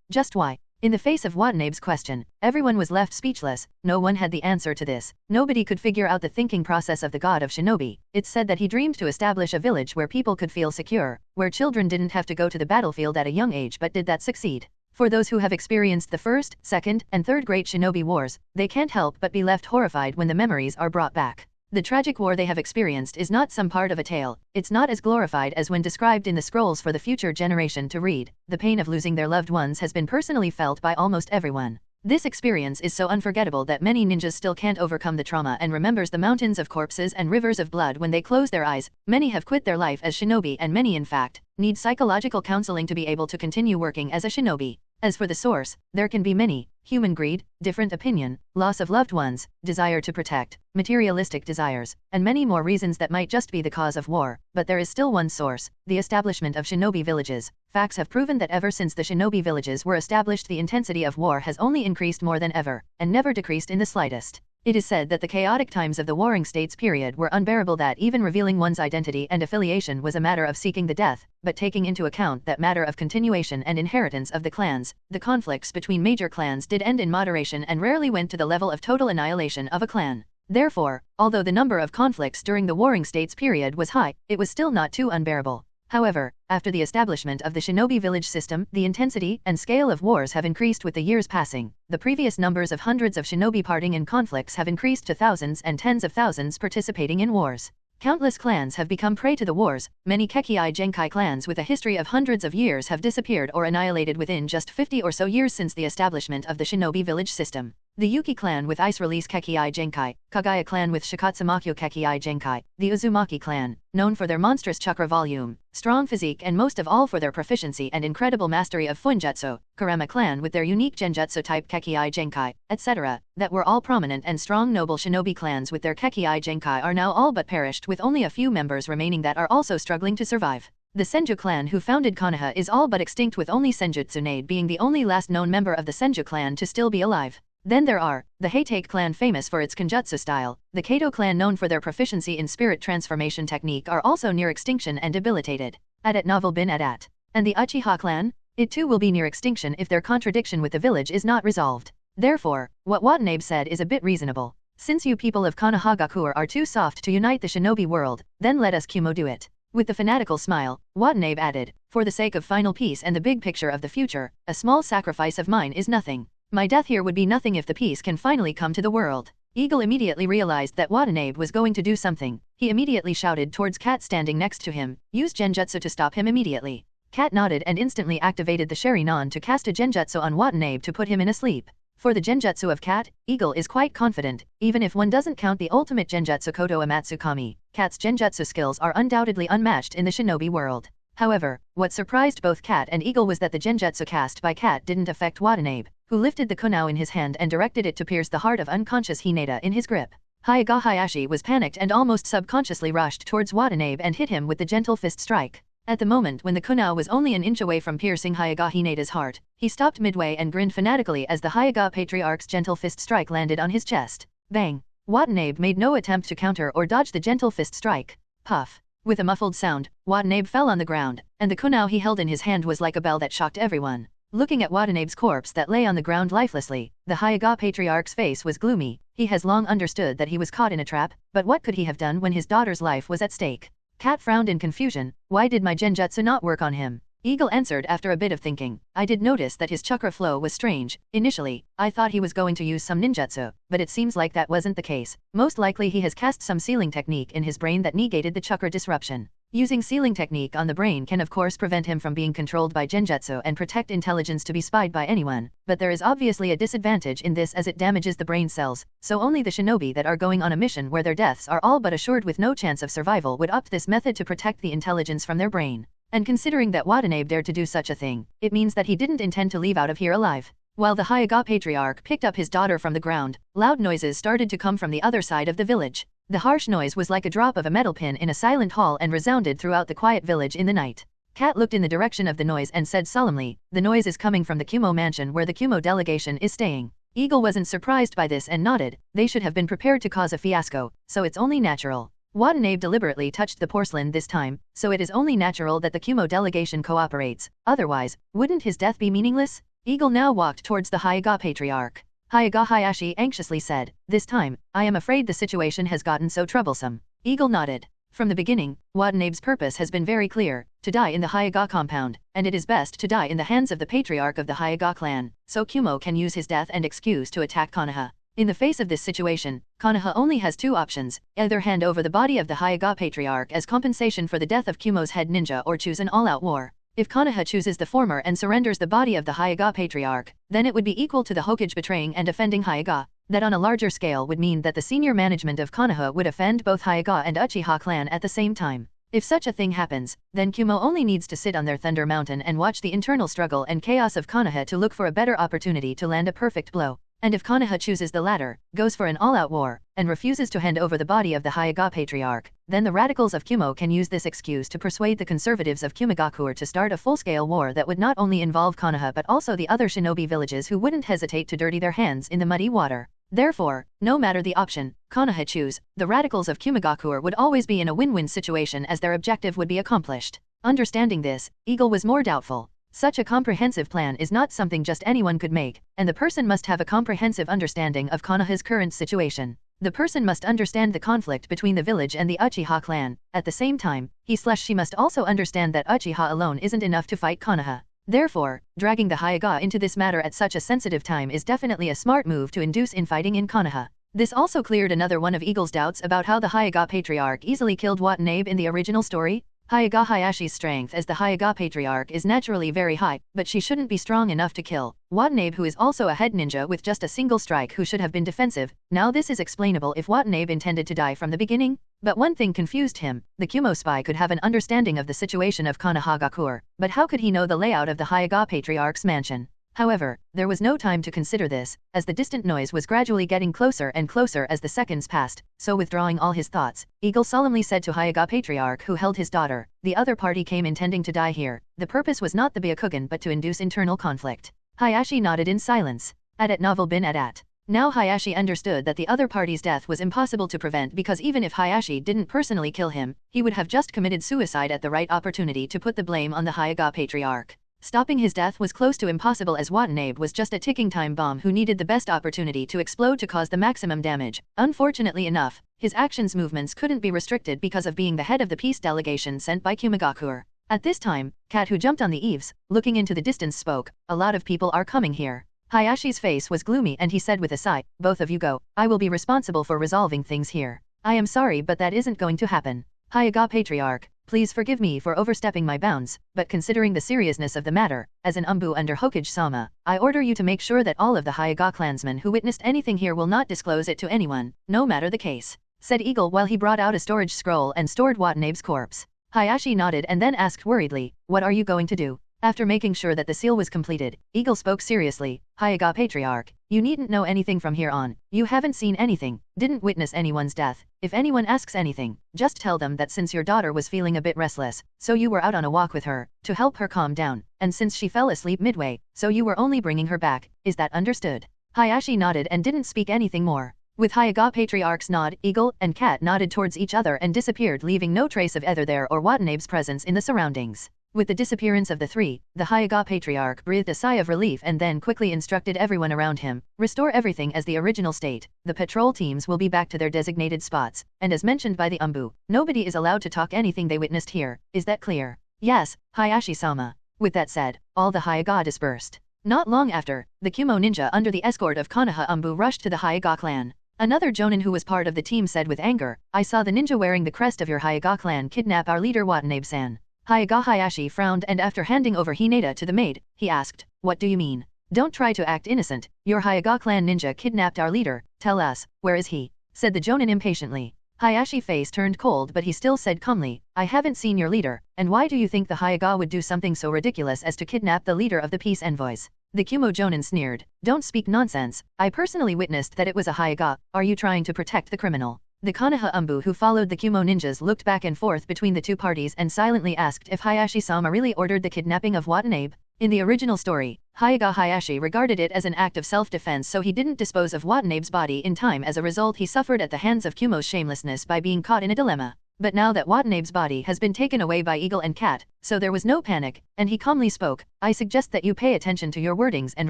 Just why?" In the face of Watanabe's question, everyone was left speechless. No one had the answer to this. Nobody could figure out the thinking process of the god of shinobi. It's said that he dreamed to establish a village where people could feel secure, where children didn't have to go to the battlefield at a young age, but did that succeed? For those who have experienced the first, second, and third great shinobi wars, they can't help but be left horrified when the memories are brought back. The tragic war they have experienced is not some part of a tale. It's not as glorified as when described in the scrolls for the future generation to read. The pain of losing their loved ones has been personally felt by almost everyone. This experience is so unforgettable that many ninjas still can't overcome the trauma and remembers the mountains of corpses and rivers of blood when they close their eyes. Many have quit their life as shinobi and many in fact, need psychological counseling to be able to continue working as a shinobi. As for the source, there can be many: human greed, different opinion, loss of loved ones, desire to protect, materialistic desires, and many more reasons that might just be the cause of war. But there is still one source: the establishment of shinobi villages. Facts have proven that ever since the shinobi villages were established, the intensity of war has only increased more than ever, and never decreased in the slightest. It is said that the chaotic times of the Warring States period were unbearable, that even revealing one's identity and affiliation was a matter of seeking the death, but taking into account that matter of continuation and inheritance of the clans, the conflicts between major clans did end in moderation and rarely went to the level of total annihilation of a clan. Therefore, although the number of conflicts during the Warring States period was high, it was still not too unbearable. However, after the establishment of the shinobi village system, the intensity and scale of wars have increased with the years passing. The previous numbers of hundreds of shinobi parting in conflicts have increased to thousands and tens of thousands participating in wars. Countless clans have become prey to the wars. Many Kekkai Genkai clans with a history of hundreds of years have disappeared or annihilated within just 50 or so years since the establishment of the shinobi village system. The Yuki clan with ice release Kekkai Genkai, Kagaya clan with Shikatsumakyo Kekkai Genkai, the Uzumaki clan, known for their monstrous chakra volume, strong physique and most of all for their proficiency and incredible mastery of Funjutsu, Kurama clan with their unique Genjutsu type Kekkai Genkai, etc., that were all prominent and strong noble shinobi clans with their Kekkai Genkai are now all but perished with only a few members remaining that are also struggling to survive. The Senju clan who founded Konoha is all but extinct with only Senju Tsunade being the only last known member of the Senju clan to still be alive. Then there are the Heitake clan famous for its Kenjutsu style, the Kato clan known for their proficiency in spirit transformation technique are also near extinction and debilitated. Adat novel bin adat. And the Uchiha clan? It too will be near extinction if their contradiction with the village is not resolved. Therefore, what Watanabe said is a bit reasonable. Since you people of Konohagakure are too soft to unite the shinobi world, then let us Kumo do it. With the fanatical smile, Watanabe added, for the sake of final peace and the big picture of the future, a small sacrifice of mine is nothing. My death here would be nothing if the peace can finally come to the world. Eagle immediately realized that Watanabe was going to do something. He immediately shouted towards Cat standing next to him, use Genjutsu to stop him immediately. Cat nodded and instantly activated the Sharingan to cast a Genjutsu on Watanabe to put him in a sleep. For the Genjutsu of Cat, Eagle is quite confident, even if one doesn't count the ultimate Genjutsu Koto Amatsukami, Cat's Genjutsu skills are undoubtedly unmatched in the shinobi world. However, what surprised both Cat and Eagle was that the Genjutsu cast by Cat didn't affect Watanabe, who lifted the kunao in his hand and directed it to pierce the heart of unconscious Hinata in his grip. Hyuga Hayashi was panicked and almost subconsciously rushed towards Watanabe and hit him with the gentle fist strike. At the moment when the kunao was only an inch away from piercing Hyuga Hinata's heart, he stopped midway and grinned fanatically as the Hyuga Patriarch's gentle fist strike landed on his chest. Bang! Watanabe made no attempt to counter or dodge the gentle fist strike. Puff! With a muffled sound, Watanabe fell on the ground, and the kunao he held in his hand was like a bell that shocked everyone. Looking at Watanabe's corpse that lay on the ground lifelessly, the Hyuga Patriarch's face was gloomy. He has long understood that he was caught in a trap, but what could he have done when his daughter's life was at stake? Cat frowned in confusion. Why did my Genjutsu not work on him? Eagle answered after a bit of thinking. I did notice that his chakra flow was strange. Initially, I thought he was going to use some ninjutsu, but it seems like that wasn't the case. Most likely he has cast some sealing technique in his brain that negated the chakra disruption. Using sealing technique on the brain can of course prevent him from being controlled by Genjutsu and protect intelligence to be spied by anyone, but there is obviously a disadvantage in this as it damages the brain cells, so only the shinobi that are going on a mission where their deaths are all but assured with no chance of survival would opt this method to protect the intelligence from their brain. And considering that Watanabe dared to do such a thing, it means that he didn't intend to leave out of here alive. While the Hyuga Patriarch picked up his daughter from the ground, loud noises started to come from the other side of the village. The harsh noise was like a drop of a metal pin in a silent hall and resounded throughout the quiet village in the night. Cat looked in the direction of the noise and said solemnly, the noise is coming from the Kumo mansion where the Kumo delegation is staying. Eagle wasn't surprised by this and nodded. They should have been prepared to cause a fiasco, so it's only natural. Watanabe deliberately touched the porcelain this time, so it is only natural that the Kumo delegation cooperates, otherwise, wouldn't his death be meaningless? Eagle now walked towards the Hyuga Patriarch. Hyuga Hayashi anxiously said, this time, I am afraid the situation has gotten so troublesome. Eagle nodded. From the beginning, Watanabe's purpose has been very clear, to die in the Hyuga compound, and it is best to die in the hands of the Patriarch of the Hyuga clan, so Kumo can use his death and excuse to attack Konoha. In the face of this situation, Konoha only has two options, either hand over the body of the Hyuga Patriarch as compensation for the death of Kumo's head ninja or choose an all-out war. If Konoha chooses the former and surrenders the body of the Hyuga Patriarch, then it would be equal to the Hokage betraying and offending Hyuga. That on a larger scale would mean that the senior management of Konoha would offend both Hyuga and Uchiha clan at the same time. If such a thing happens, then Kumo only needs to sit on their Thunder Mountain and watch the internal struggle and chaos of Konoha to look for a better opportunity to land a perfect blow. And if Konoha chooses the latter, goes for an all-out war, and refuses to hand over the body of the Hyuga Patriarch, then the radicals of Kumo can use this excuse to persuade the conservatives of Kumogakure to start a full-scale war that would not only involve Konoha but also the other shinobi villages who wouldn't hesitate to dirty their hands in the muddy water. Therefore, no matter the option Konoha choose, the radicals of Kumogakure would always be in a win-win situation as their objective would be accomplished. Understanding this, Eagle was more doubtful. Such a comprehensive plan is not something just anyone could make, and the person must have a comprehensive understanding of Konoha's current situation. The person must understand the conflict between the village and the Uchiha clan. At the same time, he/she must also understand that Uchiha alone isn't enough to fight Konoha. Therefore, dragging the Hyuga into this matter at such a sensitive time is definitely a smart move to induce infighting in Konoha. This also cleared another one of Eagle's doubts about how the Hyuga Patriarch easily killed Watanabe in the original story. Hyuga Hayashi's strength as the Hyuga Patriarch is naturally very high, but she shouldn't be strong enough to kill Watanabe, who is also a head ninja with just a single strike who should have been defensive. Now this is explainable if Watanabe intended to die from the beginning. But one thing confused him: the Kumo spy could have an understanding of the situation of Konohagakure, but how could he know the layout of the Hyuga Patriarch's mansion? However, there was no time to consider this, as the distant noise was gradually getting closer and closer as the seconds passed. So withdrawing all his thoughts, Eagle solemnly said to Hyuga Patriarch, who held his daughter, "The other party came intending to die here. The purpose was not the Byakugan but to induce internal conflict." Hayashi nodded in silence. At novel bin at. Now Hayashi understood that the other party's death was impossible to prevent, because even if Hayashi didn't personally kill him, he would have just committed suicide at the right opportunity to put the blame on the Hyuga Patriarch. Stopping his death was close to impossible, as Watanabe was just a ticking time bomb who needed the best opportunity to explode to cause the maximum damage. Unfortunately enough, his movements couldn't be restricted because of being the head of the peace delegation sent by Kumagakure. At this time, Kat, who jumped on the eaves, looking into the distance, spoke. "A lot of people are coming here." Hayashi's face was gloomy and he said with a sigh, "Both of you go. I will be responsible for resolving things here." "I am sorry, but that isn't going to happen. Hyuga Patriarch, please forgive me for overstepping my bounds, but considering the seriousness of the matter, as an Anbu under Hokage-sama, I order you to make sure that all of the Hyuga clansmen who witnessed anything here will not disclose it to anyone, no matter the case," said Eagle while he brought out a storage scroll and stored Watanabe's corpse. Hayashi nodded and then asked worriedly, "What are you going to do?" After making sure that the seal was completed, Eagle spoke seriously. "Hyuga Patriarch, you needn't know anything from here on. You haven't seen anything, didn't witness anyone's death. If anyone asks anything, just tell them that since your daughter was feeling a bit restless, so you were out on a walk with her, to help her calm down, and since she fell asleep midway, so you were only bringing her back. Is that understood?" Hayashi nodded and didn't speak anything more. With Hyuga Patriarch's nod, Eagle and Kat nodded towards each other and disappeared, leaving no trace of either their or Watanabe's presence in the surroundings. With the disappearance of the three, the Hyuga Patriarch breathed a sigh of relief and then quickly instructed everyone around him, "Restore everything as the original state. The patrol teams will be back to their designated spots, and as mentioned by the Anbu, nobody is allowed to talk anything they witnessed here. Is that clear?" "Yes, Hayashi-sama." With that said, all the Hyuga dispersed. Not long after, the Kumo ninja under the escort of Konoha Anbu rushed to the Hyuga clan. Another jonin who was part of the team said with anger, "I saw the ninja wearing the crest of your Hyuga clan kidnap our leader Watanabe-san." Hyuga Hayashi frowned and after handing over Hinata to the maid, he asked, "What do you mean? Don't try to act innocent. Your Hyuga clan ninja kidnapped our leader. Tell us, where is he?" said the jonin impatiently. Hayashi's face turned cold, but he still said calmly, "I haven't seen your leader, and why do you think the Hyuga would do something so ridiculous as to kidnap the leader of the peace envoys?" The Kumo jonin sneered, "Don't speak nonsense. I personally witnessed that it was a Hyuga. Are you trying to protect the criminal?" The Konoha Anbu who followed the Kumo ninjas looked back and forth between the two parties and silently asked if Hayashi-sama really ordered the kidnapping of Watanabe. In the original story, Hyuga Hayashi regarded it as an act of self-defense, so he didn't dispose of Watanabe's body in time. As a result, he suffered at the hands of Kumo's shamelessness by being caught in a dilemma. But now that Watanabe's body has been taken away by Eagle and Kat, so there was no panic, and he calmly spoke, "I suggest that you pay attention to your wordings and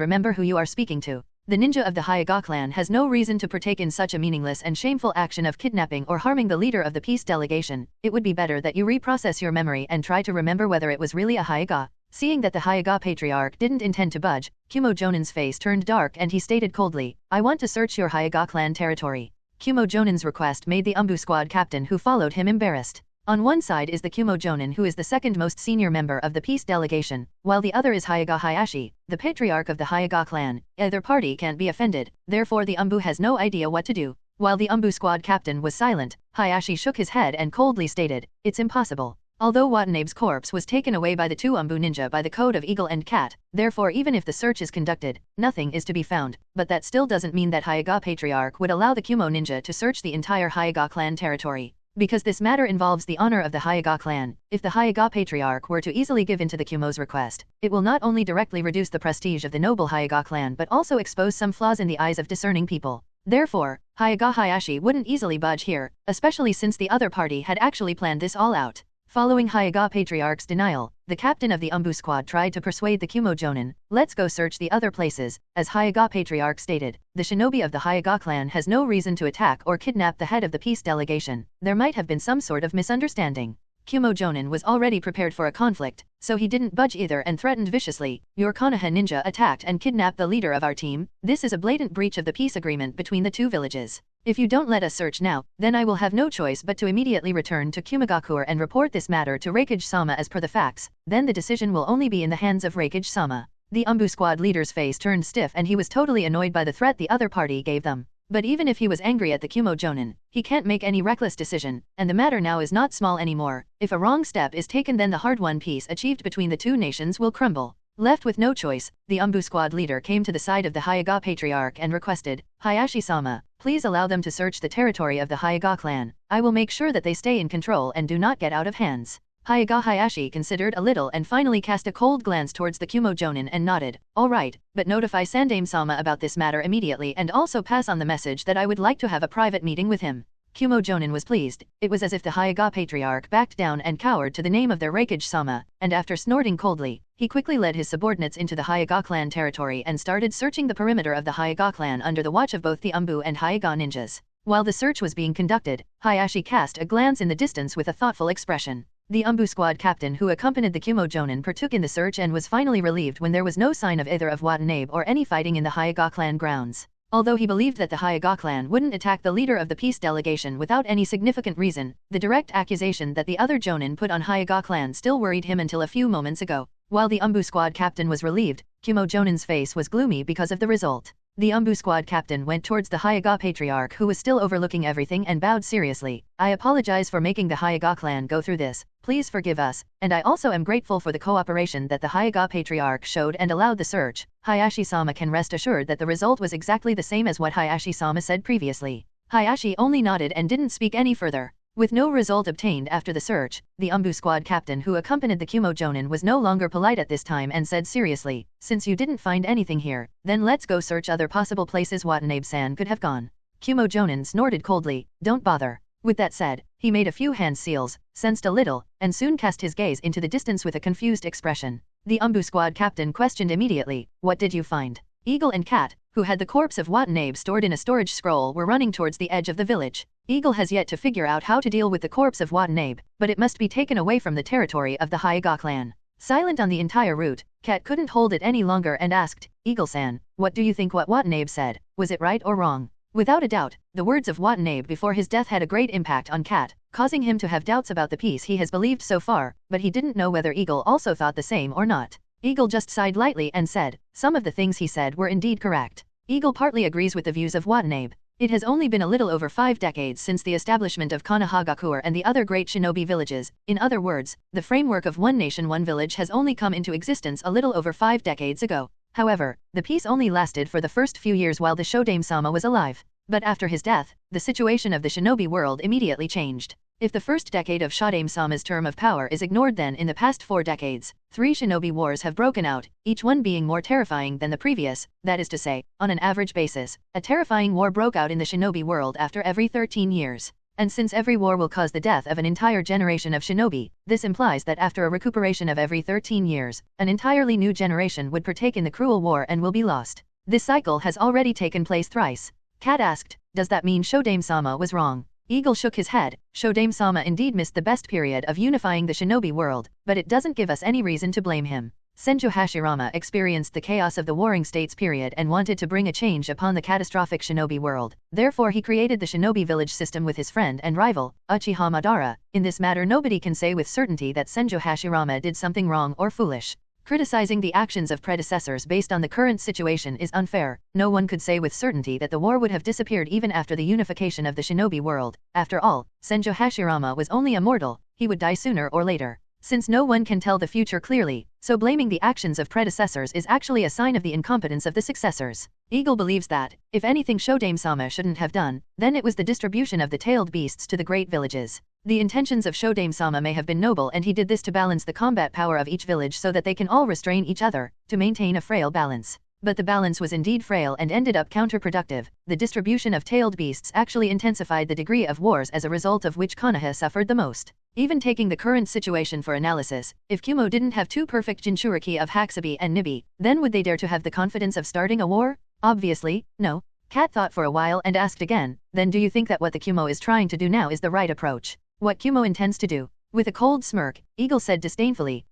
remember who you are speaking to. The ninja of the Hyuga clan has no reason to partake in such a meaningless and shameful action of kidnapping or harming the leader of the peace delegation. It would be better that you reprocess your memory and try to remember whether it was really a Hyuga." Seeing that the Hyuga Patriarch didn't intend to budge, Kumo jonin's face turned dark and he stated coldly, "I want to search your Hyuga clan territory." Kumo jonin's request made the Anbu squad captain who followed him embarrassed. On one side is the Kumo jonin, who is the second most senior member of the peace delegation, while the other is Hyuga Hayashi, the patriarch of the Hyuga clan. Either party can't be offended, therefore the Anbu has no idea what to do. While the Anbu squad captain was silent, Hayashi shook his head and coldly stated, "It's impossible." Although Watanabe's corpse was taken away by the two Anbu ninja by the code of Eagle and Kat, therefore even if the search is conducted, nothing is to be found, but that still doesn't mean that Hyuga Patriarch would allow the Kumo ninja to search the entire Hyuga clan territory. Because this matter involves the honor of the Hyuga clan, if the Hyuga Patriarch were to easily give in to the Kumo's request, it will not only directly reduce the prestige of the noble Hyuga clan but also expose some flaws in the eyes of discerning people. Therefore, Hyuga Hayashi wouldn't easily budge here, especially since the other party had actually planned this all out. Following Hyuga Patriarch's denial, the captain of the Anbu squad tried to persuade the Kumo Jonin, let's go search the other places. As Hyuga Patriarch stated, the shinobi of the Hyuga clan has no reason to attack or kidnap the head of the peace delegation. There might have been some sort of misunderstanding. Kumo Jonin was already prepared for a conflict, so he didn't budge either and threatened viciously, your Konoha ninja attacked and kidnapped the leader of our team. This is a blatant breach of the peace agreement between the two villages. If you don't let us search now, then I will have no choice but to immediately return to Kumogakure and report this matter to Reikage-sama as per the facts. Then the decision will only be in the hands of Reikage-sama. The Anbu squad leader's face turned stiff and he was totally annoyed by the threat the other party gave them. But even if he was angry at the Kumo Jonin, he can't make any reckless decision, and the matter now is not small anymore. If a wrong step is taken, then the hard-won peace achieved between the two nations will crumble. Left with no choice, the Anbu squad leader came to the side of the Hyuga Patriarch and requested, Hayashi-sama, please allow them to search the territory of the Hyuga clan. I will make sure that they stay in control and do not get out of hands. Hyuga Hayashi considered a little and finally cast a cold glance towards the Kumo Jonin and nodded, alright, but notify Sandaime-sama about this matter immediately and also pass on the message that I would like to have a private meeting with him. Kumo Jonin was pleased. It was as if the Hyuga Patriarch backed down and cowered to the name of their Reikage-sama, and after snorting coldly, he quickly led his subordinates into the Hyuga clan territory and started searching the perimeter of the Hyuga clan under the watch of both the Anbu and Hyuga ninjas. While the search was being conducted, Hayashi cast a glance in the distance with a thoughtful expression. The Anbu squad captain who accompanied the Kumo Jonin partook in the search and was finally relieved when there was no sign of either of Watanabe or any fighting in the Hyuga clan grounds. Although he believed that the Hyuga clan wouldn't attack the leader of the peace delegation without any significant reason, the direct accusation that the other Jonin put on Hyuga clan still worried him until a few moments ago. While the Anbu squad captain was relieved, Kumo Jonin's face was gloomy because of the result. The Anbu squad captain went towards the Hyuga Patriarch who was still overlooking everything and bowed seriously. I apologize for making the Hyuga clan go through this. Please forgive us, and I also am grateful for the cooperation that the Hyuga Patriarch showed and allowed the search. Hayashi-sama can rest assured that the result was exactly the same as what Hayashi-sama said previously. Hayashi only nodded and didn't speak any further. With no result obtained after the search, the Anbu squad captain who accompanied the Kumo Jonin was no longer polite at this time and said seriously, since you didn't find anything here, then let's go search other possible places Watanabe-san could have gone. Kumo Jonin snorted coldly, don't bother. With that said, he made a few hand seals, sensed a little, and soon cast his gaze into the distance with a confused expression. The Anbu squad captain questioned immediately, what did you find? Eagle and Cat, who had the corpse of Watanabe stored in a storage scroll, were running towards the edge of the village. Eagle has yet to figure out how to deal with the corpse of Watanabe, but it must be taken away from the territory of the Hyuga clan. Silent on the entire route, Cat couldn't hold it any longer and asked, Eagle-san, what do you think what Watanabe said? Was it right or wrong? Without a doubt, the words of Watanabe before his death had a great impact on Cat, causing him to have doubts about the peace he has believed so far, but he didn't know whether Eagle also thought the same or not. Eagle just sighed lightly and said, some of the things he said were indeed correct. Eagle partly agrees with the views of Watanabe. It has only been a little over 5 decades since the establishment of Konohagakure and the other great shinobi villages. In other words, the framework of one nation one village has only come into existence a little over 5 decades ago. However, the peace only lasted for the first few years while the Shodaime-sama was alive. But after his death, the situation of the shinobi world immediately changed. If the first decade of Shodaime-sama's term of power is ignored, then in the past 4 decades, 3 shinobi wars have broken out, each one being more terrifying than the previous. That is to say, on an average basis, a terrifying war broke out in the shinobi world after every 13 years. And since every war will cause the death of an entire generation of shinobi, this implies that after a recuperation of every 13 years, an entirely new generation would partake in the cruel war and will be lost. This cycle has already taken place thrice. Cat asked, does that mean Shodaime-sama was wrong? Eagle shook his head. Shodaime-sama indeed missed the best period of unifying the shinobi world, but it doesn't give us any reason to blame him. Senju Hashirama experienced the chaos of the Warring States period and wanted to bring a change upon the catastrophic shinobi world. Therefore he created the shinobi village system with his friend and rival, Uchiha Madara. In this matter nobody can say with certainty that Senju Hashirama did something wrong or foolish. Criticizing the actions of predecessors based on the current situation is unfair. No one could say with certainty that the war would have disappeared even after the unification of the shinobi world. After all, Senju Hashirama was only a mortal, he would die sooner or later. Since no one can tell the future clearly, so blaming the actions of predecessors is actually a sign of the incompetence of the successors. Eagle believes that, if anything Shodaime-sama shouldn't have done, then it was the distribution of the tailed beasts to the great villages. The intentions of Shodaime-sama may have been noble, and he did this to balance the combat power of each village so that they can all restrain each other, to maintain a frail balance. But the balance was indeed frail and ended up counterproductive. The distribution of tailed beasts actually intensified the degree of wars, as a result of which Konoha suffered the most. Even taking the current situation for analysis, if Kumo didn't have two perfect Jinchuriki of Hakubi and Nibi, then would they dare to have the confidence of starting a war? Obviously, no. Kat thought for a while and asked again, then do you think that what the Kumo is trying to do now is the right approach? What Kumo intends to do? With a cold smirk, Eagle said disdainfully,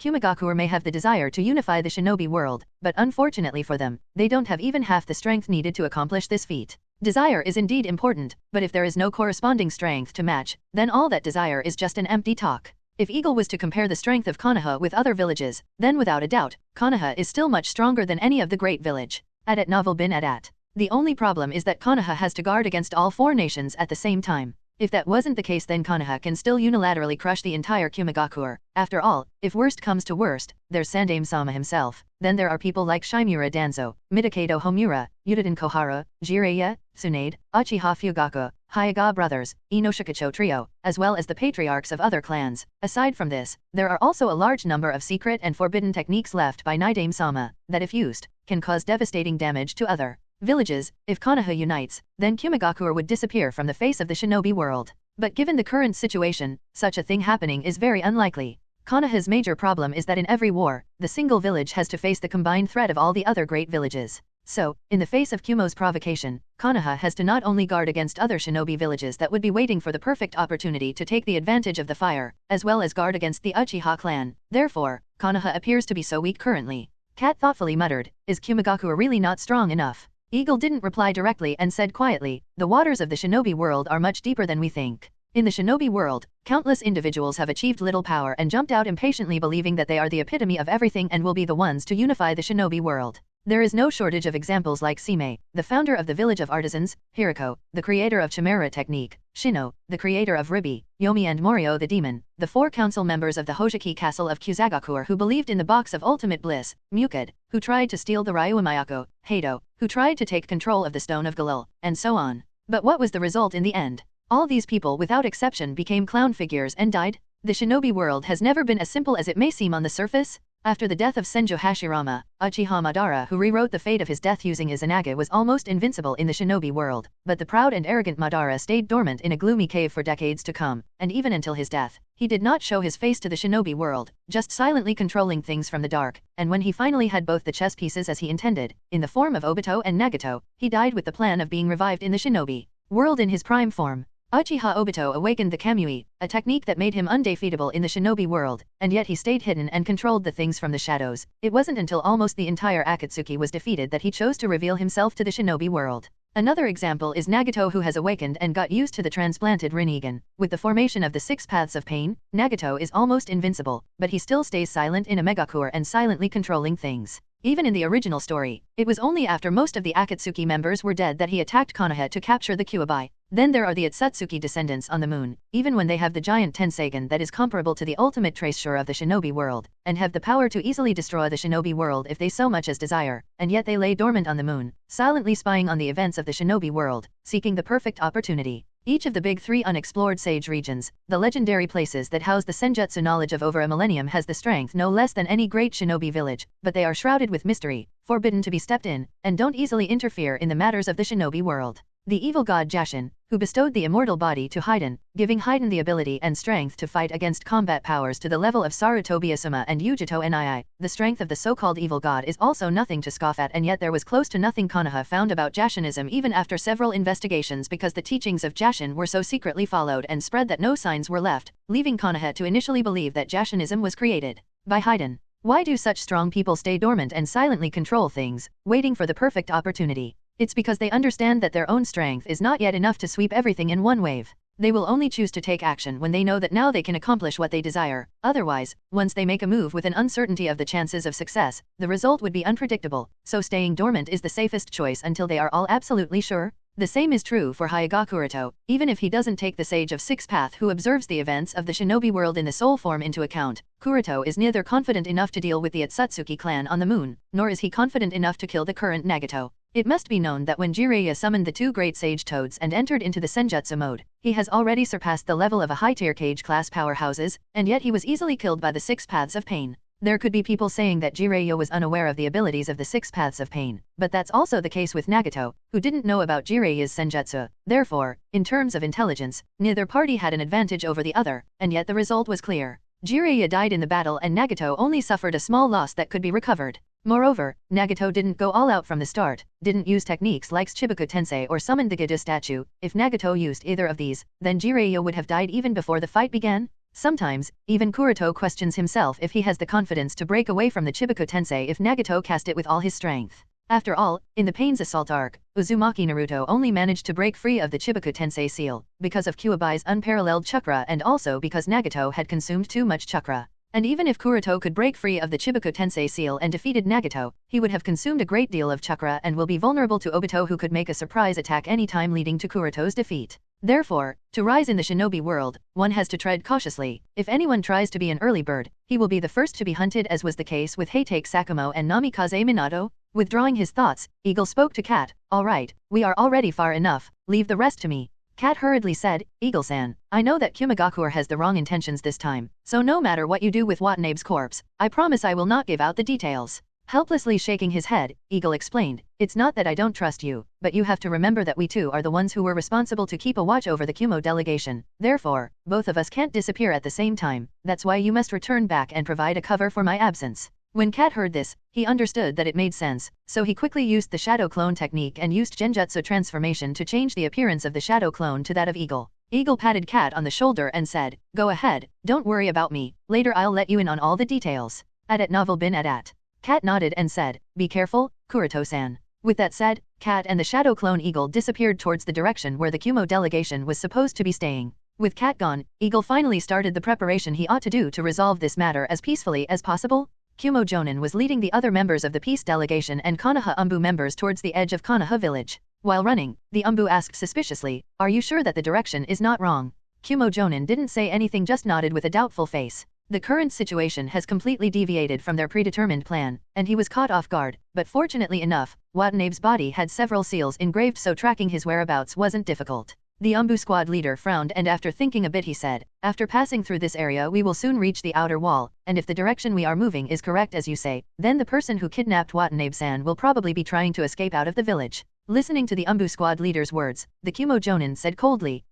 Kumogakure may have the desire to unify the shinobi world, but unfortunately for them, they don't have even half the strength needed to accomplish this feat. Desire is indeed important, but if there is no corresponding strength to match, then all that desire is just an empty talk. If Eagle was to compare the strength of Konoha with other villages, then without a doubt, Konoha is still much stronger than any of the great village. At novel bin at. The only problem is that Konoha has to guard against all four nations at the same time. If that wasn't the case, then Konoha can still unilaterally crush the entire Kumogakure. After all, if worst comes to worst, there's Sandaime-sama himself. Then there are people like Shimura Danzo, Midokado Homura, Yudiden Kohara, Jiraiya, Tsunade, Uchiha Fugaku, Hyuga brothers, Inoshikacho trio, as well as the patriarchs of other clans. Aside from this, there are also a large number of secret and forbidden techniques left by Nidaime-sama, that if used, can cause devastating damage to other villages. If Konoha unites, then Kumogakure would disappear from the face of the shinobi world. But given the current situation, such a thing happening is very unlikely. Konoha's major problem is that in every war, the single village has to face the combined threat of all the other great villages. So, in the face of Kumo's provocation, Konoha has to not only guard against other shinobi villages that would be waiting for the perfect opportunity to take the advantage of the fire, as well as guard against the Uchiha clan. Therefore, Konoha appears to be so weak currently. Kat thoughtfully muttered, is Kumogakure really not strong enough? Eagle didn't reply directly and said quietly, the waters of the shinobi world are much deeper than we think. In the shinobi world, countless individuals have achieved little power and jumped out impatiently believing that they are the epitome of everything and will be the ones to unify the shinobi world. There is no shortage of examples like Sime, the founder of the village of artisans, Hiriko, the creator of Chimera technique, Shino, the creator of Ribi, Yomi and Morio the demon, the four council members of the Hojiki castle of Kusagakure who believed in the box of ultimate bliss, Mukid, who tried to steal the Ryumayako, Heido, who tried to take control of the Stone of Galil, and so on. But what was the result in the end? All these people without exception became clown figures and died. The shinobi world has never been as simple as it may seem on the surface. After the death of Senju Hashirama, Uchiha Madara, who rewrote the fate of his death using Izanagi, was almost invincible in the shinobi world, but the proud and arrogant Madara stayed dormant in a gloomy cave for decades to come, and even until his death, he did not show his face to the shinobi world, just silently controlling things from the dark, and when he finally had both the chess pieces as he intended, in the form of Obito and Nagato, he died with the plan of being revived in the shinobi world in his prime form. Uchiha Obito awakened the Kamui, a technique that made him undefeatable in the shinobi world, and yet he stayed hidden and controlled the things from the shadows. It wasn't until almost the entire Akatsuki was defeated that he chose to reveal himself to the shinobi world. Another example is Nagato, who has awakened and got used to the transplanted Rinnegan. With the formation of the 6 paths of pain, Nagato is almost invincible, but he still stays silent in a Megakure and silently controlling things. Even in the original story, it was only after most of the Akatsuki members were dead that he attacked Konoha to capture the Kyuubi. Then there are the Otsutsuki descendants on the moon. Even when they have the giant Tenseigan that is comparable to the ultimate treasure of the shinobi world, and have the power to easily destroy the shinobi world if they so much as desire, and yet they lay dormant on the moon, silently spying on the events of the shinobi world, seeking the perfect opportunity. Each of the big 3 unexplored sage regions, the legendary places that house the senjutsu knowledge of over a millennium, has the strength no less than any great shinobi village, but they are shrouded with mystery, forbidden to be stepped in, and don't easily interfere in the matters of the shinobi world. The evil god Jashin, who bestowed the immortal body to Haiden, giving Haiden the ability and strength to fight against combat powers to the level of Sarutobi Asuma and Yujito Nii. The strength of the so-called evil god is also nothing to scoff at, and yet there was close to nothing Konoha found about Jashinism even after several investigations, because the teachings of Jashin were so secretly followed and spread that no signs were left, leaving Konoha to initially believe that Jashinism was created by Haiden. Why do such strong people stay dormant and silently control things, waiting for the perfect opportunity? It's because they understand that their own strength is not yet enough to sweep everything in one wave. They will only choose to take action when they know that now they can accomplish what they desire. Otherwise, once they make a move with an uncertainty of the chances of success, the result would be unpredictable. So staying dormant is the safest choice until they are all absolutely sure. The same is true for Hyuga Kuroto, even if he doesn't take the Sage of 6 Path who observes the events of the shinobi world in the soul form into account. Kuroto is neither confident enough to deal with the Otsutsuki clan on the moon, nor is he confident enough to kill the current Nagato. It must be known that when Jiraiya summoned the 2 great sage toads and entered into the senjutsu mode, he has already surpassed the level of a high-tier Kage class powerhouses, and yet he was easily killed by the 6 paths of pain. There could be people saying that Jiraiya was unaware of the abilities of the 6 paths of pain, but that's also the case with Nagato, who didn't know about Jiraiya's senjutsu. Therefore, in terms of intelligence, neither party had an advantage over the other, and yet the result was clear. Jiraiya died in the battle and Nagato only suffered a small loss that could be recovered. Moreover, Nagato didn't go all out from the start, didn't use techniques like Chibuku Tensei or summoned the Gida statue. If Nagato used either of these, then Jiraiya would have died even before the fight began. Sometimes, even Kuroto questions himself if he has the confidence to break away from the Chibuku Tensei if Nagato cast it with all his strength. After all, in the Pain's Assault arc, Uzumaki Naruto only managed to break free of the Chibuku Tensei seal, because of Kyubai's unparalleled chakra and also because Nagato had consumed too much chakra. And even if Kuroto could break free of the Chibuku Tensei seal and defeated Nagato, he would have consumed a great deal of chakra and will be vulnerable to Obito, who could make a surprise attack any time, leading to Kuroto's defeat. Therefore, to rise in the shinobi world, one has to tread cautiously. If anyone tries to be an early bird, he will be the first to be hunted, as was the case with Heitake Sakumo and Namikaze Minato. Withdrawing his thoughts, Eagle spoke to Cat. "All right, we are already far enough, leave the rest to me." Cat hurriedly said, "Eagle-san, I know that Kumagakure has the wrong intentions this time, so no matter what you do with Watanabe's corpse, I promise I will not give out the details." Helplessly shaking his head, Eagle explained, "It's not that I don't trust you, but you have to remember that we too are the ones who were responsible to keep a watch over the Kumo delegation. Therefore, both of us can't disappear at the same time. That's why you must return back and provide a cover for my absence." When Cat heard this, he understood that it made sense, so he quickly used the shadow clone technique and used genjutsu transformation to change the appearance of the shadow clone to that of Eagle. Eagle patted Cat on the shoulder and said, "Go ahead, don't worry about me, later I'll let you in on all the details." At novel bin at. Cat nodded and said, "Be careful, Kuroto-san." With that said, Cat and the shadow clone Eagle disappeared towards the direction where the Kumo delegation was supposed to be staying. With Cat gone, Eagle finally started the preparation he ought to do to resolve this matter as peacefully as possible. Kumo Jonin was leading the other members of the peace delegation and Konoha Anbu members towards the edge of Konoha village. While running, the Anbu asked suspiciously, "Are you sure that the direction is not wrong?" Kumo Jonin didn't say anything, just nodded with a doubtful face. The current situation has completely deviated from their predetermined plan, and he was caught off guard, but fortunately enough, Watanabe's body had several seals engraved, so tracking his whereabouts wasn't difficult. The Anbu squad leader frowned and after thinking a bit he said, "After passing through this area we will soon reach the outer wall, and if the direction we are moving is correct as you say, then the person who kidnapped Watanabe-san will probably be trying to escape out of the village." Listening to the Anbu squad leader's words, the Kumo Jonin said coldly,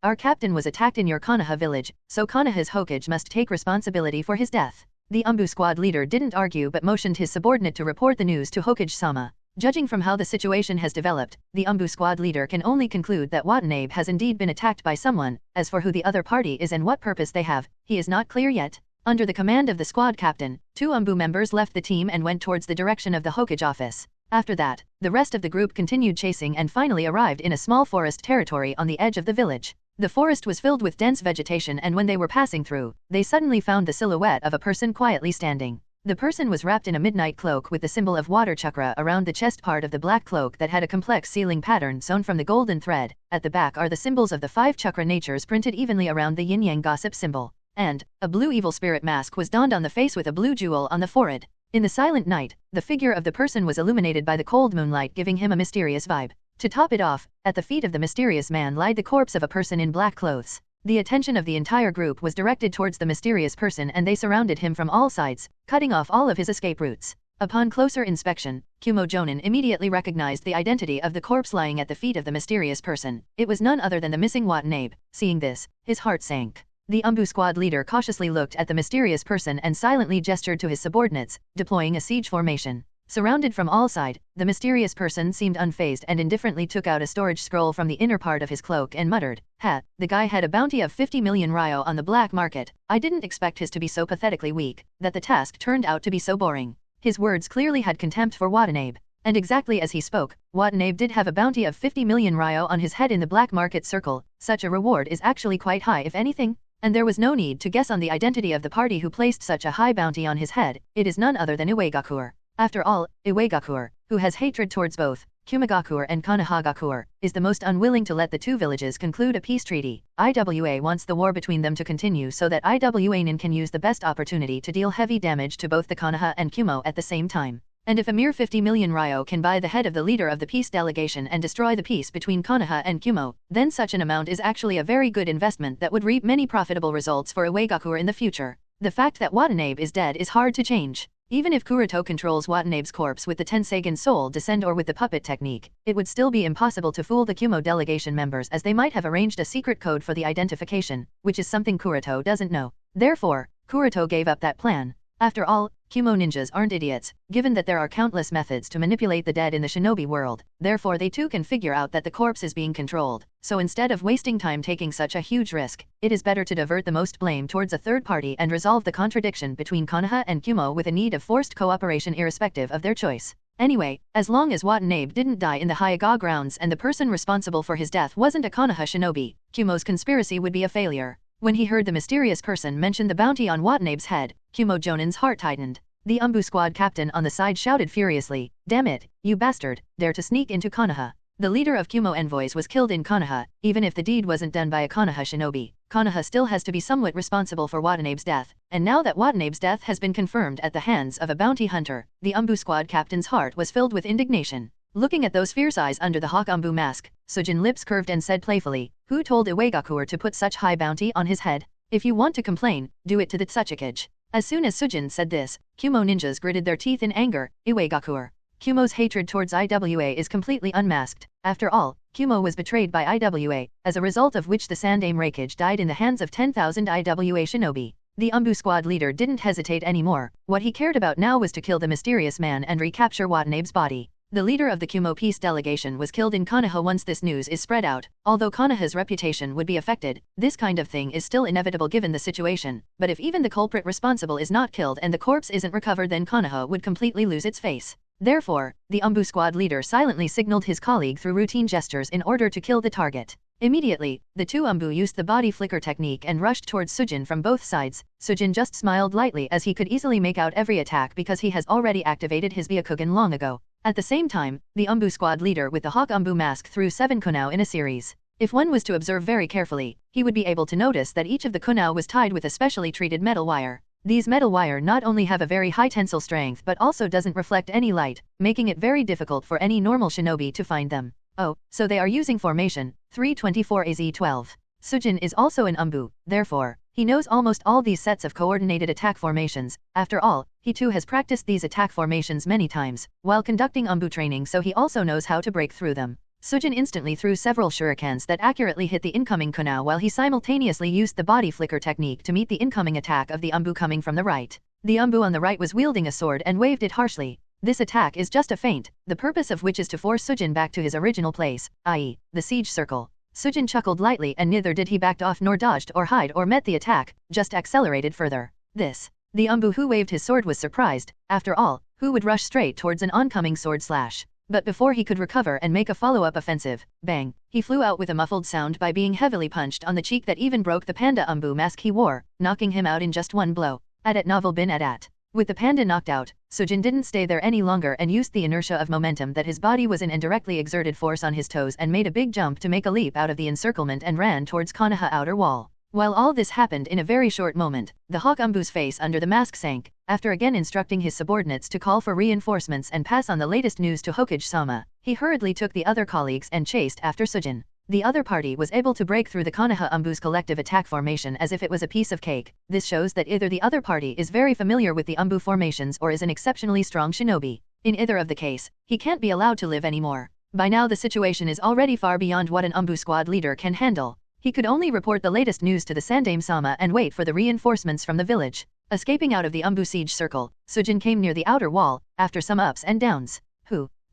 Our captain was attacked in your Konoha village, so Konoha's Hokage must take responsibility for his death." The Anbu squad leader didn't argue but motioned his subordinate to report the news to Hokage-sama. Judging from how the situation has developed, the Anbu squad leader can only conclude that Watanabe has indeed been attacked by someone. As for who the other party is and what purpose they have, he is not clear yet. Under the command of the squad captain, 2 Anbu members left the team and went towards the direction of the Hokage office. After that, the rest of the group continued chasing and finally arrived in a small forest territory on the edge of the village. The forest was filled with dense vegetation, and when they were passing through, they suddenly found the silhouette of a person quietly standing. The person was wrapped in a midnight cloak with the symbol of water chakra around the chest part of the black cloak that had a complex ceiling pattern sewn from the golden thread. At the back are the symbols of the 5 chakra natures printed evenly around the yin-yang gossip symbol. And a blue evil spirit mask was donned on the face with a blue jewel on the forehead. In the silent night, the figure of the person was illuminated by the cold moonlight, giving him a mysterious vibe. To top it off, at the feet of the mysterious man lied the corpse of a person in black clothes. The attention of the entire group was directed towards the mysterious person, and they surrounded him from all sides, cutting off all of his escape routes. Upon closer inspection, Kumo Jonin immediately recognized the identity of the corpse lying at the feet of the mysterious person. It was none other than the missing Watanabe. Seeing this, his heart sank. The Anbu squad leader cautiously looked at the mysterious person and silently gestured to his subordinates, deploying a siege formation. Surrounded from all sides, the mysterious person seemed unfazed and indifferently took out a storage scroll from the inner part of his cloak and muttered, The guy had a bounty of 50 million ryo on the black market. I didn't expect his to be so pathetically weak, that the task turned out to be so boring." His words clearly had contempt for Watanabe. And exactly as he spoke, Watanabe did have a bounty of 50 million ryo on his head in the black market circle. Such a reward is actually quite high, if anything. And there was no need to guess on the identity of the party who placed such a high bounty on his head. It is none other than Uegakure. After all, Uegakure, who has hatred towards both Kumagakure and Konohagakure, is the most unwilling to let the 2 villages conclude a peace treaty. IWA wants the war between them to continue so that IWAnin can use the best opportunity to deal heavy damage to both the Konoha and Kumo at the same time. And if a mere 50 million ryo can buy the head of the leader of the peace delegation and destroy the peace between Konoha and Kumo, then such an amount is actually a very good investment that would reap many profitable results for Uegakure in the future. The fact that Watanabe is dead is hard to change. Even if Kuroto controls Watanabe's corpse with the Tenseigan soul descend or with the puppet technique, it would still be impossible to fool the Kumo delegation members, as they might have arranged a secret code for the identification, which is something Kuroto doesn't know. Therefore, Kuroto gave up that plan. After all, Kumo ninjas aren't idiots, given that there are countless methods to manipulate the dead in the shinobi world, therefore they too can figure out that the corpse is being controlled. So instead of wasting time taking such a huge risk, it is better to divert the most blame towards a third party and resolve the contradiction between Konoha and Kumo with a need of forced cooperation irrespective of their choice. Anyway, as long as Watanabe didn't die in the Hyuga grounds and the person responsible for his death wasn't a Konoha shinobi, Kumo's conspiracy would be a failure. When he heard the mysterious person mention the bounty on Watanabe's head, Kumo Jonin's heart tightened. The Anbu squad captain on the side shouted furiously, "Damn it, you bastard, dare to sneak into Konoha." The leader of Kumo envoys was killed in Konoha. Even if the deed wasn't done by a Konoha shinobi, Konoha still has to be somewhat responsible for Watanabe's death, and now that Watanabe's death has been confirmed at the hands of a bounty hunter, the Anbu squad captain's heart was filled with indignation. Looking at those fierce eyes under the hawk Anbu mask, Sujin lips curved and said playfully, "Who told Iwagakuer to put such high bounty on his head? If you want to complain, do it to the Tsuchikage." As soon as Sujin said this, Kumo ninjas gritted their teeth in anger. Iwagakuer. Kumo's hatred towards IWA is completely unmasked. After all, Kumo was betrayed by IWA, as a result of which the Sandaime Reikage died in the hands of 10,000 IWA shinobi. The Anbu squad leader didn't hesitate anymore. What he cared about now was to kill the mysterious man and recapture Watanabe's body. The leader of the Kumo peace delegation was killed in Konoha. Once this news is spread out, although Konoha's reputation would be affected, this kind of thing is still inevitable given the situation. But if even the culprit responsible is not killed and the corpse isn't recovered, then Konoha would completely lose its face. Therefore, the Anbu squad leader silently signaled his colleague through routine gestures in order to kill the target. Immediately, the two Anbu used the body flicker technique and rushed towards Sujin from both sides. Sujin just smiled lightly as he could easily make out every attack because he has already activated his Byakugan long ago. At the same time, the Anbu squad leader with the hawk Anbu mask threw 7 kunao in a series. If one was to observe very carefully, he would be able to notice that each of the kunao was tied with a specially treated metal wire. These metal wire not only have a very high tensile strength but also doesn't reflect any light, making it very difficult for any normal shinobi to find them. Oh, so they are using formation 324 AZ12. Sujin is also an Anbu, therefore, he knows almost all these sets of coordinated attack formations. After all, he too has practiced these attack formations many times, while conducting Anbu training, so he also knows how to break through them. Sujin instantly threw several shurikens that accurately hit the incoming kunao while he simultaneously used the body flicker technique to meet the incoming attack of the Anbu coming from the right. The Anbu on the right was wielding a sword and waved it harshly. This attack is just a feint, the purpose of which is to force Sujin back to his original place, i.e., the siege circle. Sujin chuckled lightly, and neither did he backed off nor dodged or hide or met the attack, just accelerated further. The Anbu who waved his sword was surprised. After all, who would rush straight towards an oncoming sword slash? But before he could recover and make a follow-up offensive, bang, he flew out with a muffled sound by being heavily punched on the cheek that even broke the panda Anbu mask he wore, knocking him out in just one blow. At novel bin at. With the panda knocked out, Sujin didn't stay there any longer and used the inertia of momentum that his body was in and directly exerted force on his toes and made a big jump to make a leap out of the encirclement and ran towards Konoha outer wall. While all this happened in a very short moment, the hawk Anbu's face under the mask sank. After again instructing his subordinates to call for reinforcements and pass on the latest news to Hokage-sama, he hurriedly took the other colleagues and chased after Sujin. The other party was able to break through the Konoha Anbu's collective attack formation as if it was a piece of cake. This shows that either the other party is very familiar with the Anbu formations or is an exceptionally strong shinobi. In either of the case, he can't be allowed to live anymore. By now the situation is already far beyond what an Anbu squad leader can handle. He could only report the latest news to the Sandaime-sama and wait for the reinforcements from the village. Escaping out of the Anbu siege circle, Sujin came near the outer wall, after some ups and downs.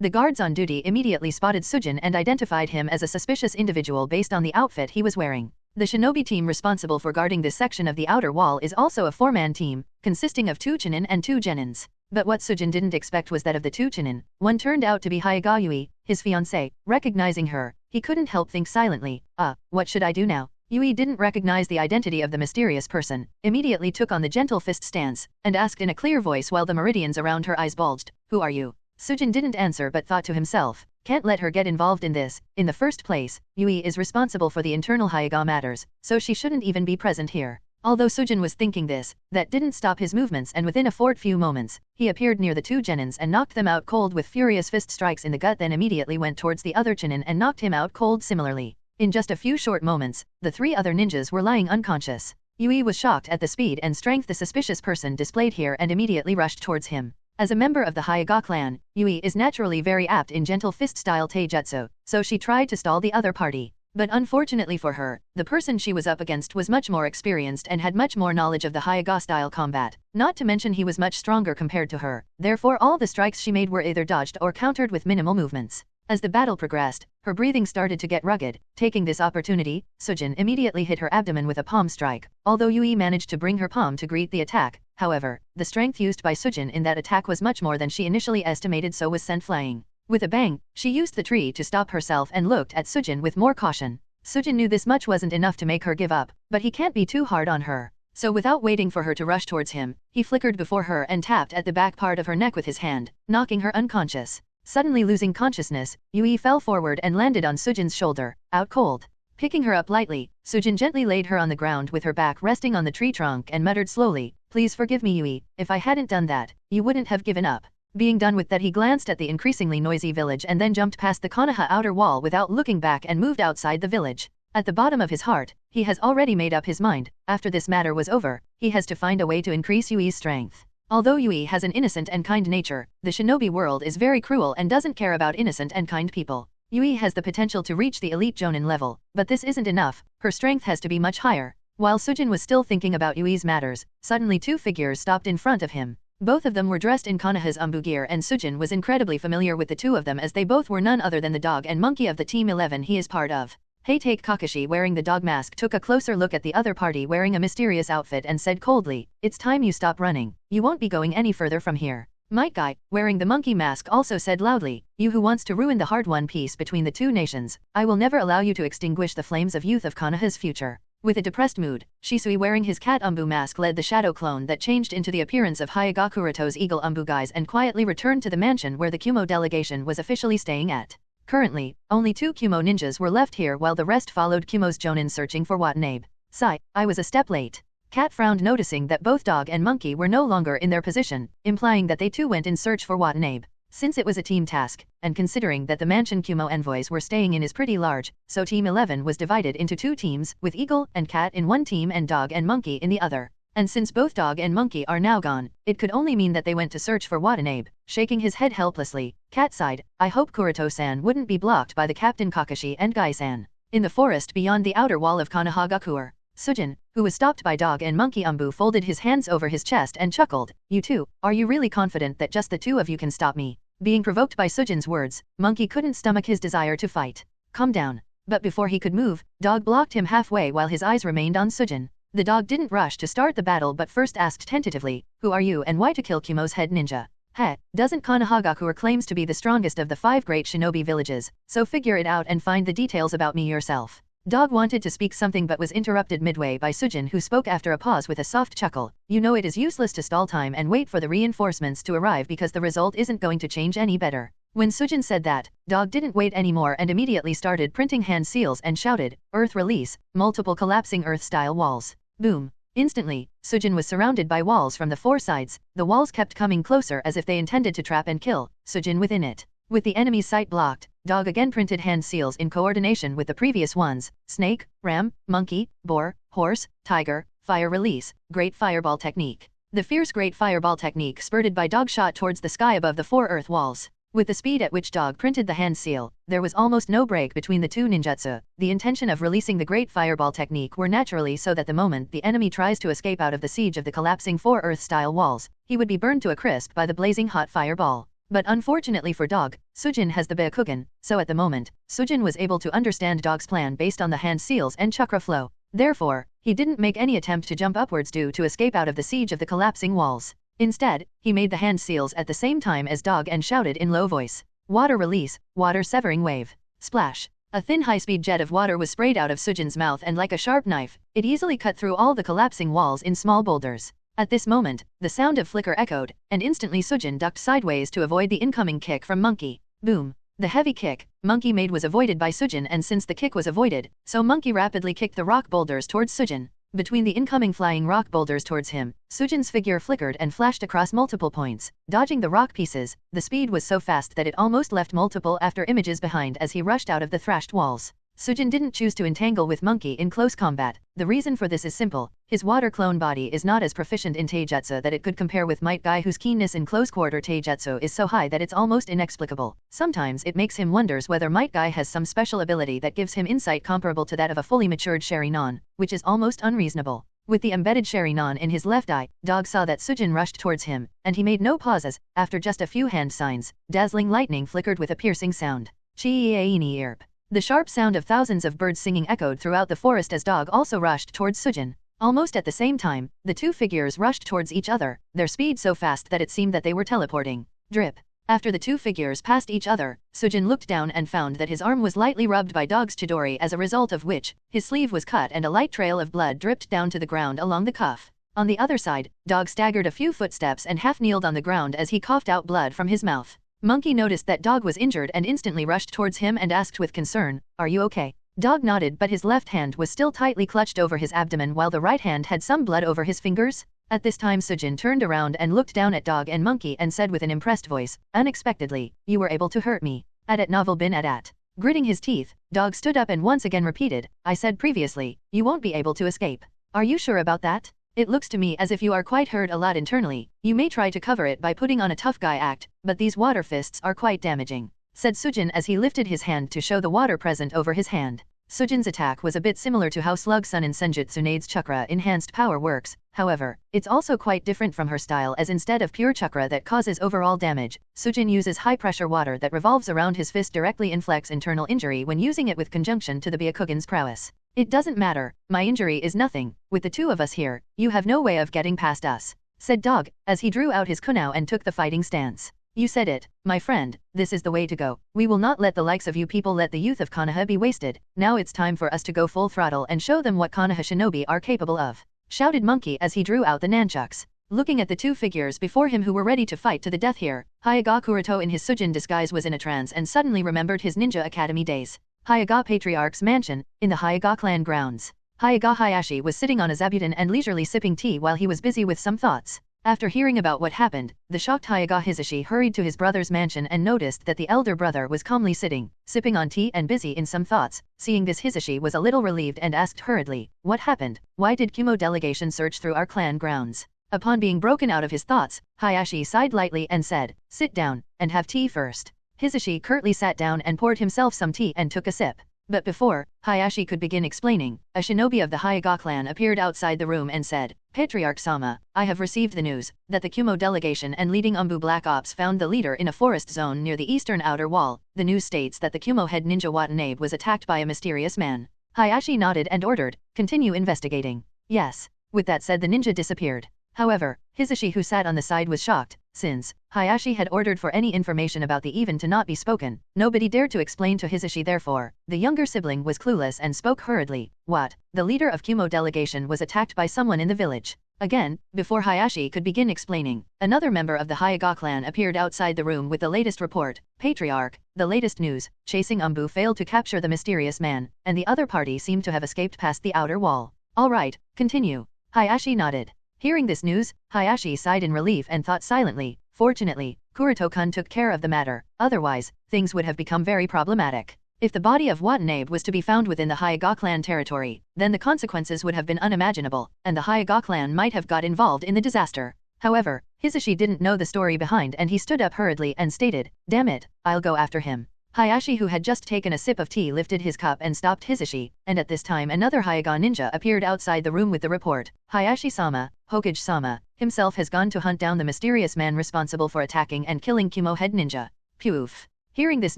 The guards on duty immediately spotted Sujin and identified him as a suspicious individual based on the outfit he was wearing. The shinobi team responsible for guarding this section of the outer wall is also a 4-man team, consisting of 2 Chunin and 2 Genins. But what Sujin didn't expect was that of the 2 Chunin, one turned out to be Hyuga Yui, his fiancée. Recognizing her, he couldn't help think silently, what should I do now? Yui didn't recognize the identity of the mysterious person, immediately took on the gentle fist stance, and asked in a clear voice while the meridians around her eyes bulged, "Who are you?" Sujin didn't answer but thought to himself, can't let her get involved in this. In the first place, Yui is responsible for the internal Hyuga matters, so she shouldn't even be present here. Although Sujin was thinking this, that didn't stop his movements, and within a few moments, he appeared near the 2 Genins and knocked them out cold with furious fist strikes in the gut, then immediately went towards the other Chunin and knocked him out cold similarly. In just a few short moments, the 3 other ninjas were lying unconscious. Yui was shocked at the speed and strength the suspicious person displayed here and immediately rushed towards him. As a member of the Hyuga clan, Yui is naturally very apt in gentle fist-style taijutsu, so she tried to stall the other party. But unfortunately for her, the person she was up against was much more experienced and had much more knowledge of the Hyuga-style combat, not to mention he was much stronger compared to her, therefore all the strikes she made were either dodged or countered with minimal movements. As the battle progressed, her breathing started to get rugged. Taking this opportunity, Sujin immediately hit her abdomen with a palm strike. Although Yui managed to bring her palm to greet the attack, however, the strength used by Sujin in that attack was much more than she initially estimated, so was sent flying. With a bang, she used the tree to stop herself and looked at Sujin with more caution. Sujin knew this much wasn't enough to make her give up, but he can't be too hard on her. So without waiting for her to rush towards him, he flickered before her and tapped at the back part of her neck with his hand, knocking her unconscious. Suddenly losing consciousness, Yui fell forward and landed on Sujin's shoulder, out cold. Picking her up lightly, Sujin gently laid her on the ground with her back resting on the tree trunk and muttered slowly, "Please forgive me, Yui, if I hadn't done that, you wouldn't have given up." Being done with that, he glanced at the increasingly noisy village and then jumped past the Konoha outer wall without looking back and moved outside the village. At the bottom of his heart, he has already made up his mind. After this matter was over, he has to find a way to increase Yui's strength. Although Yui has an innocent and kind nature, the shinobi world is very cruel and doesn't care about innocent and kind people. Yui has the potential to reach the elite Jonin level, but this isn't enough. Her strength has to be much higher. While Sujin was still thinking about Yui's matters, suddenly two figures stopped in front of him. Both of them were dressed in Konoha's Anbu gear, and Sujin was incredibly familiar with the two of them as they both were none other than the dog and monkey of the Team 11 he is part of. Heitake Kakashi, wearing the dog mask, took a closer look at the other party wearing a mysterious outfit and said coldly, "It's time you stop running. You won't be going any further from here." Mangekyou, wearing the monkey mask, also said loudly, "You who wants to ruin the hard-won peace between the two nations, I will never allow you to extinguish the flames of youth of Konoha's future." With a depressed mood, Shisui, wearing his cat Anbu mask, led the shadow clone that changed into the appearance of Hyuga Kuroto's eagle Anbu guise and quietly returned to the mansion where the Kumo delegation was officially staying at. Currently, only 2 Kumo ninjas were left here while the rest followed Kumo's Jonin searching for Watanabe. Sigh, I was a step late. Cat frowned, noticing that both dog and monkey were no longer in their position, implying that they too went in search for Watanabe. Since it was a team task, and considering that the mansion Kumo envoys were staying in is pretty large, so Team 11 was divided into 2 teams, with Eagle and Cat in one team and Dog and Monkey in the other. And since both Dog and Monkey are now gone, it could only mean that they went to search for Watanabe. Shaking his head helplessly, Cat sighed, "I hope Kuroto-san wouldn't be blocked by the Captain Kakashi and Gai-san." In the forest beyond the outer wall of Konohagakure, Sujin, who was stopped by Dog and Monkey Anbu, folded his hands over his chest and chuckled, "You two, are you really confident that just the 2 of you can stop me?" Being provoked by Sujin's words, Monkey couldn't stomach his desire to fight. "Calm down." But before he could move, Dog blocked him halfway while his eyes remained on Sujin. The dog didn't rush to start the battle but first asked tentatively, "Who are you and why to kill Kumo's head ninja?" "Heh, doesn't Konohagakure claims to be the strongest of the 5 great shinobi villages, so figure it out and find the details about me yourself." Dog wanted to speak something but was interrupted midway by Sujin, who spoke after a pause with a soft chuckle, "You know it is useless to stall time and wait for the reinforcements to arrive because the result isn't going to change any better." When Sujin said that, Dog didn't wait anymore and immediately started printing hand seals and shouted, "Earth release, multiple collapsing earth-style walls." Boom. Instantly, Sujin was surrounded by walls from the 4 sides. The walls kept coming closer as if they intended to trap and kill Sujin within it. With the enemy's sight blocked, Dog again printed hand seals in coordination with the previous ones: snake, ram, monkey, boar, horse, tiger, fire release, great fireball technique. The fierce great fireball technique spurted by Dog shot towards the sky above the 4 earth walls. With the speed at which Dog printed the hand seal, there was almost no break between the 2 ninjutsu. The intention of releasing the great fireball technique were naturally so that the moment the enemy tries to escape out of the siege of the collapsing 4 earth-style walls, he would be burned to a crisp by the blazing hot fireball. But unfortunately for Dog, Sujin has the Byakugan, so at the moment, Sujin was able to understand Dog's plan based on the hand seals and chakra flow. Therefore, he didn't make any attempt to jump upwards due to escape out of the siege of the collapsing walls. Instead, he made the hand seals at the same time as Dog and shouted in low voice, "Water release, water severing wave." Splash! A thin high-speed jet of water was sprayed out of Sujin's mouth and like a sharp knife, it easily cut through all the collapsing walls in small boulders. At this moment, the sound of flicker echoed, and instantly Sujin ducked sideways to avoid the incoming kick from Monkey. Boom! The heavy kick Monkey made was avoided by Sujin, and since the kick was avoided, so Monkey rapidly kicked the rock boulders towards Sujin. Between the incoming flying rock boulders towards him, Sujin's figure flickered and flashed across multiple points, dodging the rock pieces. The speed was so fast that it almost left multiple after images behind as he rushed out of the thrashed walls. Sujin didn't choose to entangle with Monkey in close combat. The reason for this is simple. His water clone body is not as proficient in taijutsu that it could compare with Might Guy, whose keenness in close quarter taijutsu is so high that it's almost inexplicable. Sometimes it makes him wonders whether Might Guy has some special ability that gives him insight comparable to that of a fully matured Sharingan, which is almost unreasonable. With the embedded Sharingan in his left eye, Dog saw that Sujin rushed towards him, and he made no pauses. After just a few hand signs, dazzling lightning flickered with a piercing sound. Chi-ee-ee-ee erp. The sharp sound of thousands of birds singing echoed throughout the forest as Dog also rushed towards Sujin. Almost at the same time, the two figures rushed towards each other, their speed so fast that it seemed that they were teleporting. Drip. After the two figures passed each other, Sujin looked down and found that his arm was lightly rubbed by Dog's chidori, as a result of which, his sleeve was cut and a light trail of blood dripped down to the ground along the cuff. On the other side, Dog staggered a few footsteps and half-kneeled on the ground as he coughed out blood from his mouth. Monkey noticed that Dog was injured and instantly rushed towards him and asked with concern, "Are you okay?" Dog nodded, but his left hand was still tightly clutched over his abdomen while the right hand had some blood over his fingers. At this time Sujin turned around and looked down at Dog and Monkey and said with an impressed voice, "Unexpectedly, you were able to hurt me. At novel bin at." Gritting his teeth, Dog stood up and once again repeated, "I said previously, you won't be able to escape. Are you sure about that? It looks to me as if you are quite hurt a lot internally. You may try to cover it by putting on a tough guy act, but these water fists are quite damaging," said Sujin as he lifted his hand to show the water present over his hand. Sujin's attack was a bit similar to how Slug Sun in Senjutsu Nade's chakra enhanced power works. However, it's also quite different from her style, as instead of pure chakra that causes overall damage, Sujin uses high-pressure water that revolves around his fist directly inflicts internal injury when using it with conjunction to the Byakugan's prowess. "It doesn't matter, my injury is nothing. With the two of us here, you have no way of getting past us," said Dog, as he drew out his kunao and took the fighting stance. "You said it, my friend, this is the way to go. We will not let the likes of you people let the youth of Konoha be wasted. Now it's time for us to go full throttle and show them what Konoha shinobi are capable of," shouted Monkey as he drew out the nunchucks. Looking at the two figures before him who were ready to fight to the death here, Hyuga Kuroto in his Sujin disguise was in a trance and suddenly remembered his ninja academy days. Hyuga Patriarch's mansion, in the Hyuga clan grounds. Hyuga Hayashi was sitting on a zabuton and leisurely sipping tea while he was busy with some thoughts. After hearing about what happened, the shocked Hyuga Hisashi hurried to his brother's mansion and noticed that the elder brother was calmly sitting, sipping on tea and busy in some thoughts. Seeing this, Hisashi was a little relieved and asked hurriedly, "What happened? Why did Kumo delegation search through our clan grounds?" Upon being broken out of his thoughts, Hayashi sighed lightly and said, "Sit down, and have tea first." Hisashi curtly sat down and poured himself some tea and took a sip. But before Hayashi could begin explaining, a shinobi of the Hyuga clan appeared outside the room and said, "Patriarch Sama, I have received the news that the Kumo delegation and leading Anbu Black Ops found the leader in a forest zone near the eastern outer wall. The news states that the Kumo head ninja Watanabe was attacked by a mysterious man." Hayashi nodded and ordered, "Continue investigating." "Yes." With that said, the ninja disappeared. However, Hisashi, who sat on the side, was shocked, since Hayashi had ordered for any information about the even to not be spoken. Nobody dared to explain to Hisashi. Therefore, the younger sibling was clueless and spoke hurriedly. "What? The leader of Kumo delegation was attacked by someone in the village?" Again, before Hayashi could begin explaining, another member of the Hyuga clan appeared outside the room with the latest report. "Patriarch, the latest news, chasing Anbu failed to capture the mysterious man, and the other party seemed to have escaped past the outer wall." "All right, continue." Hayashi nodded. Hearing this news, Hayashi sighed in relief and thought silently. Fortunately, Kuroto-kun took care of the matter, otherwise, things would have become very problematic. If the body of Watanabe was to be found within the Hyuga clan territory, then the consequences would have been unimaginable, and the Hyuga clan might have got involved in the disaster. However, Hisashi didn't know the story behind and he stood up hurriedly and stated, "Damn it, I'll go after him." Hayashi, who had just taken a sip of tea, lifted his cup and stopped Hisashi, and at this time another Hyuga ninja appeared outside the room with the report. "Hayashi-sama, Hokage-sama, himself has gone to hunt down the mysterious man responsible for attacking and killing Kumo head ninja." Poof. Hearing this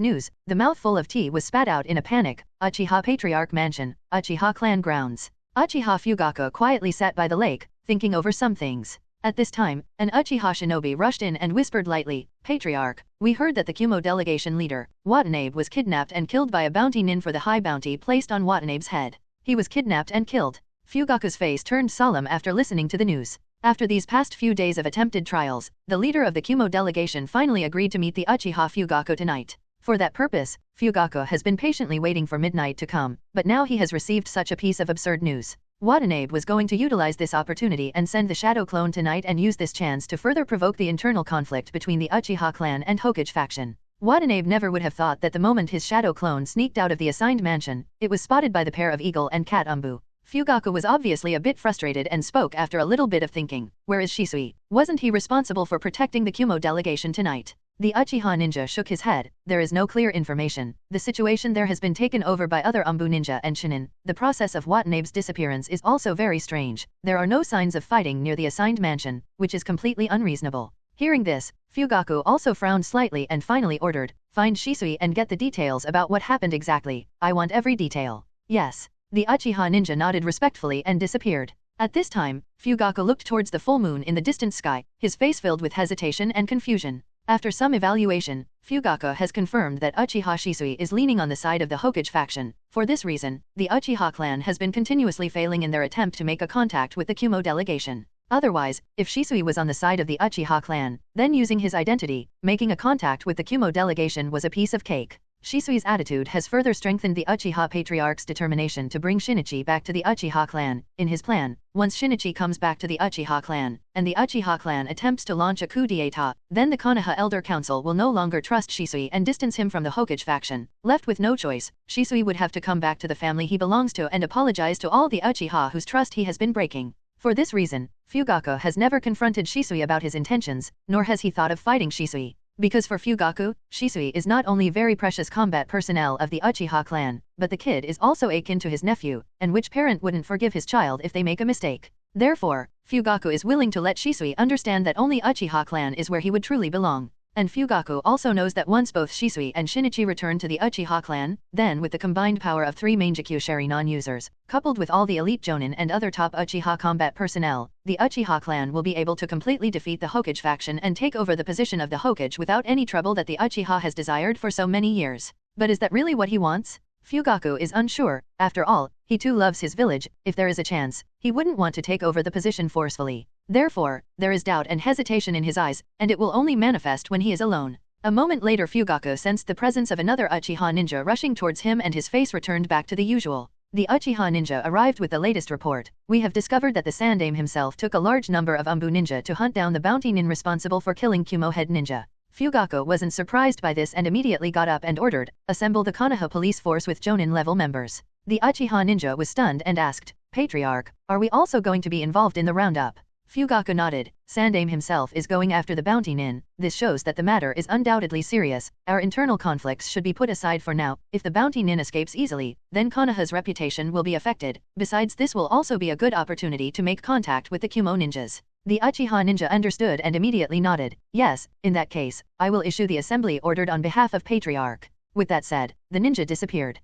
news, the mouthful of tea was spat out in a panic. Uchiha Patriarch Mansion, Uchiha clan grounds. Uchiha Fugaku quietly sat by the lake, thinking over some things. At this time, an Uchiha shinobi rushed in and whispered lightly, "Patriarch, we heard that the Kumo delegation leader, Watanabe, was kidnapped and killed by a bounty nin for the high bounty placed on Watanabe's head." He was kidnapped and killed. Fugaku's face turned solemn after listening to the news. After these past few days of attempted trials, the leader of the Kumo delegation finally agreed to meet the Uchiha Fugaku tonight. For that purpose, Fugaku has been patiently waiting for midnight to come, but now he has received such a piece of absurd news. Watanabe was going to utilize this opportunity and send the Shadow Clone tonight and use this chance to further provoke the internal conflict between the Uchiha clan and Hokage faction. Watanabe never would have thought that the moment his shadow clone sneaked out of the assigned mansion, it was spotted by the pair of eagle and cat Anbu. Fugaku was obviously a bit frustrated and spoke after a little bit of thinking. Where is Shisui? Wasn't he responsible for protecting the Kumo delegation tonight? The Uchiha ninja shook his head. There is no clear information. The situation there has been taken over by other Anbu ninja and shinin. The process of Watanabe's disappearance is also very strange. There are no signs of fighting near the assigned mansion, which is completely unreasonable. Hearing this, Fugaku also frowned slightly and finally ordered, "Find Shisui and get the details about what happened exactly. I want every detail." "Yes." The Uchiha ninja nodded respectfully and disappeared. At this time, Fugaku looked towards the full moon in the distant sky, his face filled with hesitation and confusion. After some evaluation, Fugaku has confirmed that Uchiha Shisui is leaning on the side of the Hokage faction. For this reason, the Uchiha clan has been continuously failing in their attempt to make a contact with the Kumo delegation. Otherwise, if Shisui was on the side of the Uchiha clan, then using his identity, making a contact with the Kumo delegation was a piece of cake. Shisui's attitude has further strengthened the Uchiha Patriarch's determination to bring Shinichi back to the Uchiha clan. In his plan, once Shinichi comes back to the Uchiha clan, and the Uchiha clan attempts to launch a coup d'etat, then the Konoha Elder Council will no longer trust Shisui and distance him from the Hokage faction. Left with no choice, Shisui would have to come back to the family he belongs to and apologize to all the Uchiha whose trust he has been breaking. For this reason, Fugaku has never confronted Shisui about his intentions, nor has he thought of fighting Shisui. Because for Fugaku, Shisui is not only very precious combat personnel of the Uchiha clan, but the kid is also akin to his nephew, and which parent wouldn't forgive his child if they make a mistake? Therefore, Fugaku is willing to let Shisui understand that only Uchiha clan is where he would truly belong. And Fugaku also knows that once both Shisui and Shinichi return to the Uchiha clan, then with the combined power of 3 Mangekyou Sharingan users, coupled with all the elite Jonin and other top Uchiha combat personnel, the Uchiha clan will be able to completely defeat the Hokage faction and take over the position of the Hokage without any trouble that the Uchiha has desired for so many years. But is that really what he wants? Fugaku is unsure. After all, he too loves his village. If there is a chance, he wouldn't want to take over the position forcefully. Therefore, there is doubt and hesitation in his eyes, and it will only manifest when he is alone. A moment later Fugaku sensed the presence of another Uchiha ninja rushing towards him and his face returned back to the usual. The Uchiha ninja arrived with the latest report. "We have discovered that the Sandaime himself took a large number of Anbu ninja to hunt down the bounty nin responsible for killing Kumo head ninja." Fugaku wasn't surprised by this and immediately got up and ordered, "Assemble the Konoha police force with Jonin-level members." The Uchiha ninja was stunned and asked, "Patriarch, are we also going to be involved in the roundup?" Fugaku nodded. "Sandaime himself is going after the bounty nin. This shows that the matter is undoubtedly serious. Our internal conflicts should be put aside for now. If the bounty nin escapes easily, then Konoha's reputation will be affected. Besides, this will also be a good opportunity to make contact with the Kumo ninjas." The Uchiha ninja understood and immediately nodded. "Yes, in that case, I will issue the assembly ordered on behalf of Patriarch." With that said, the ninja disappeared.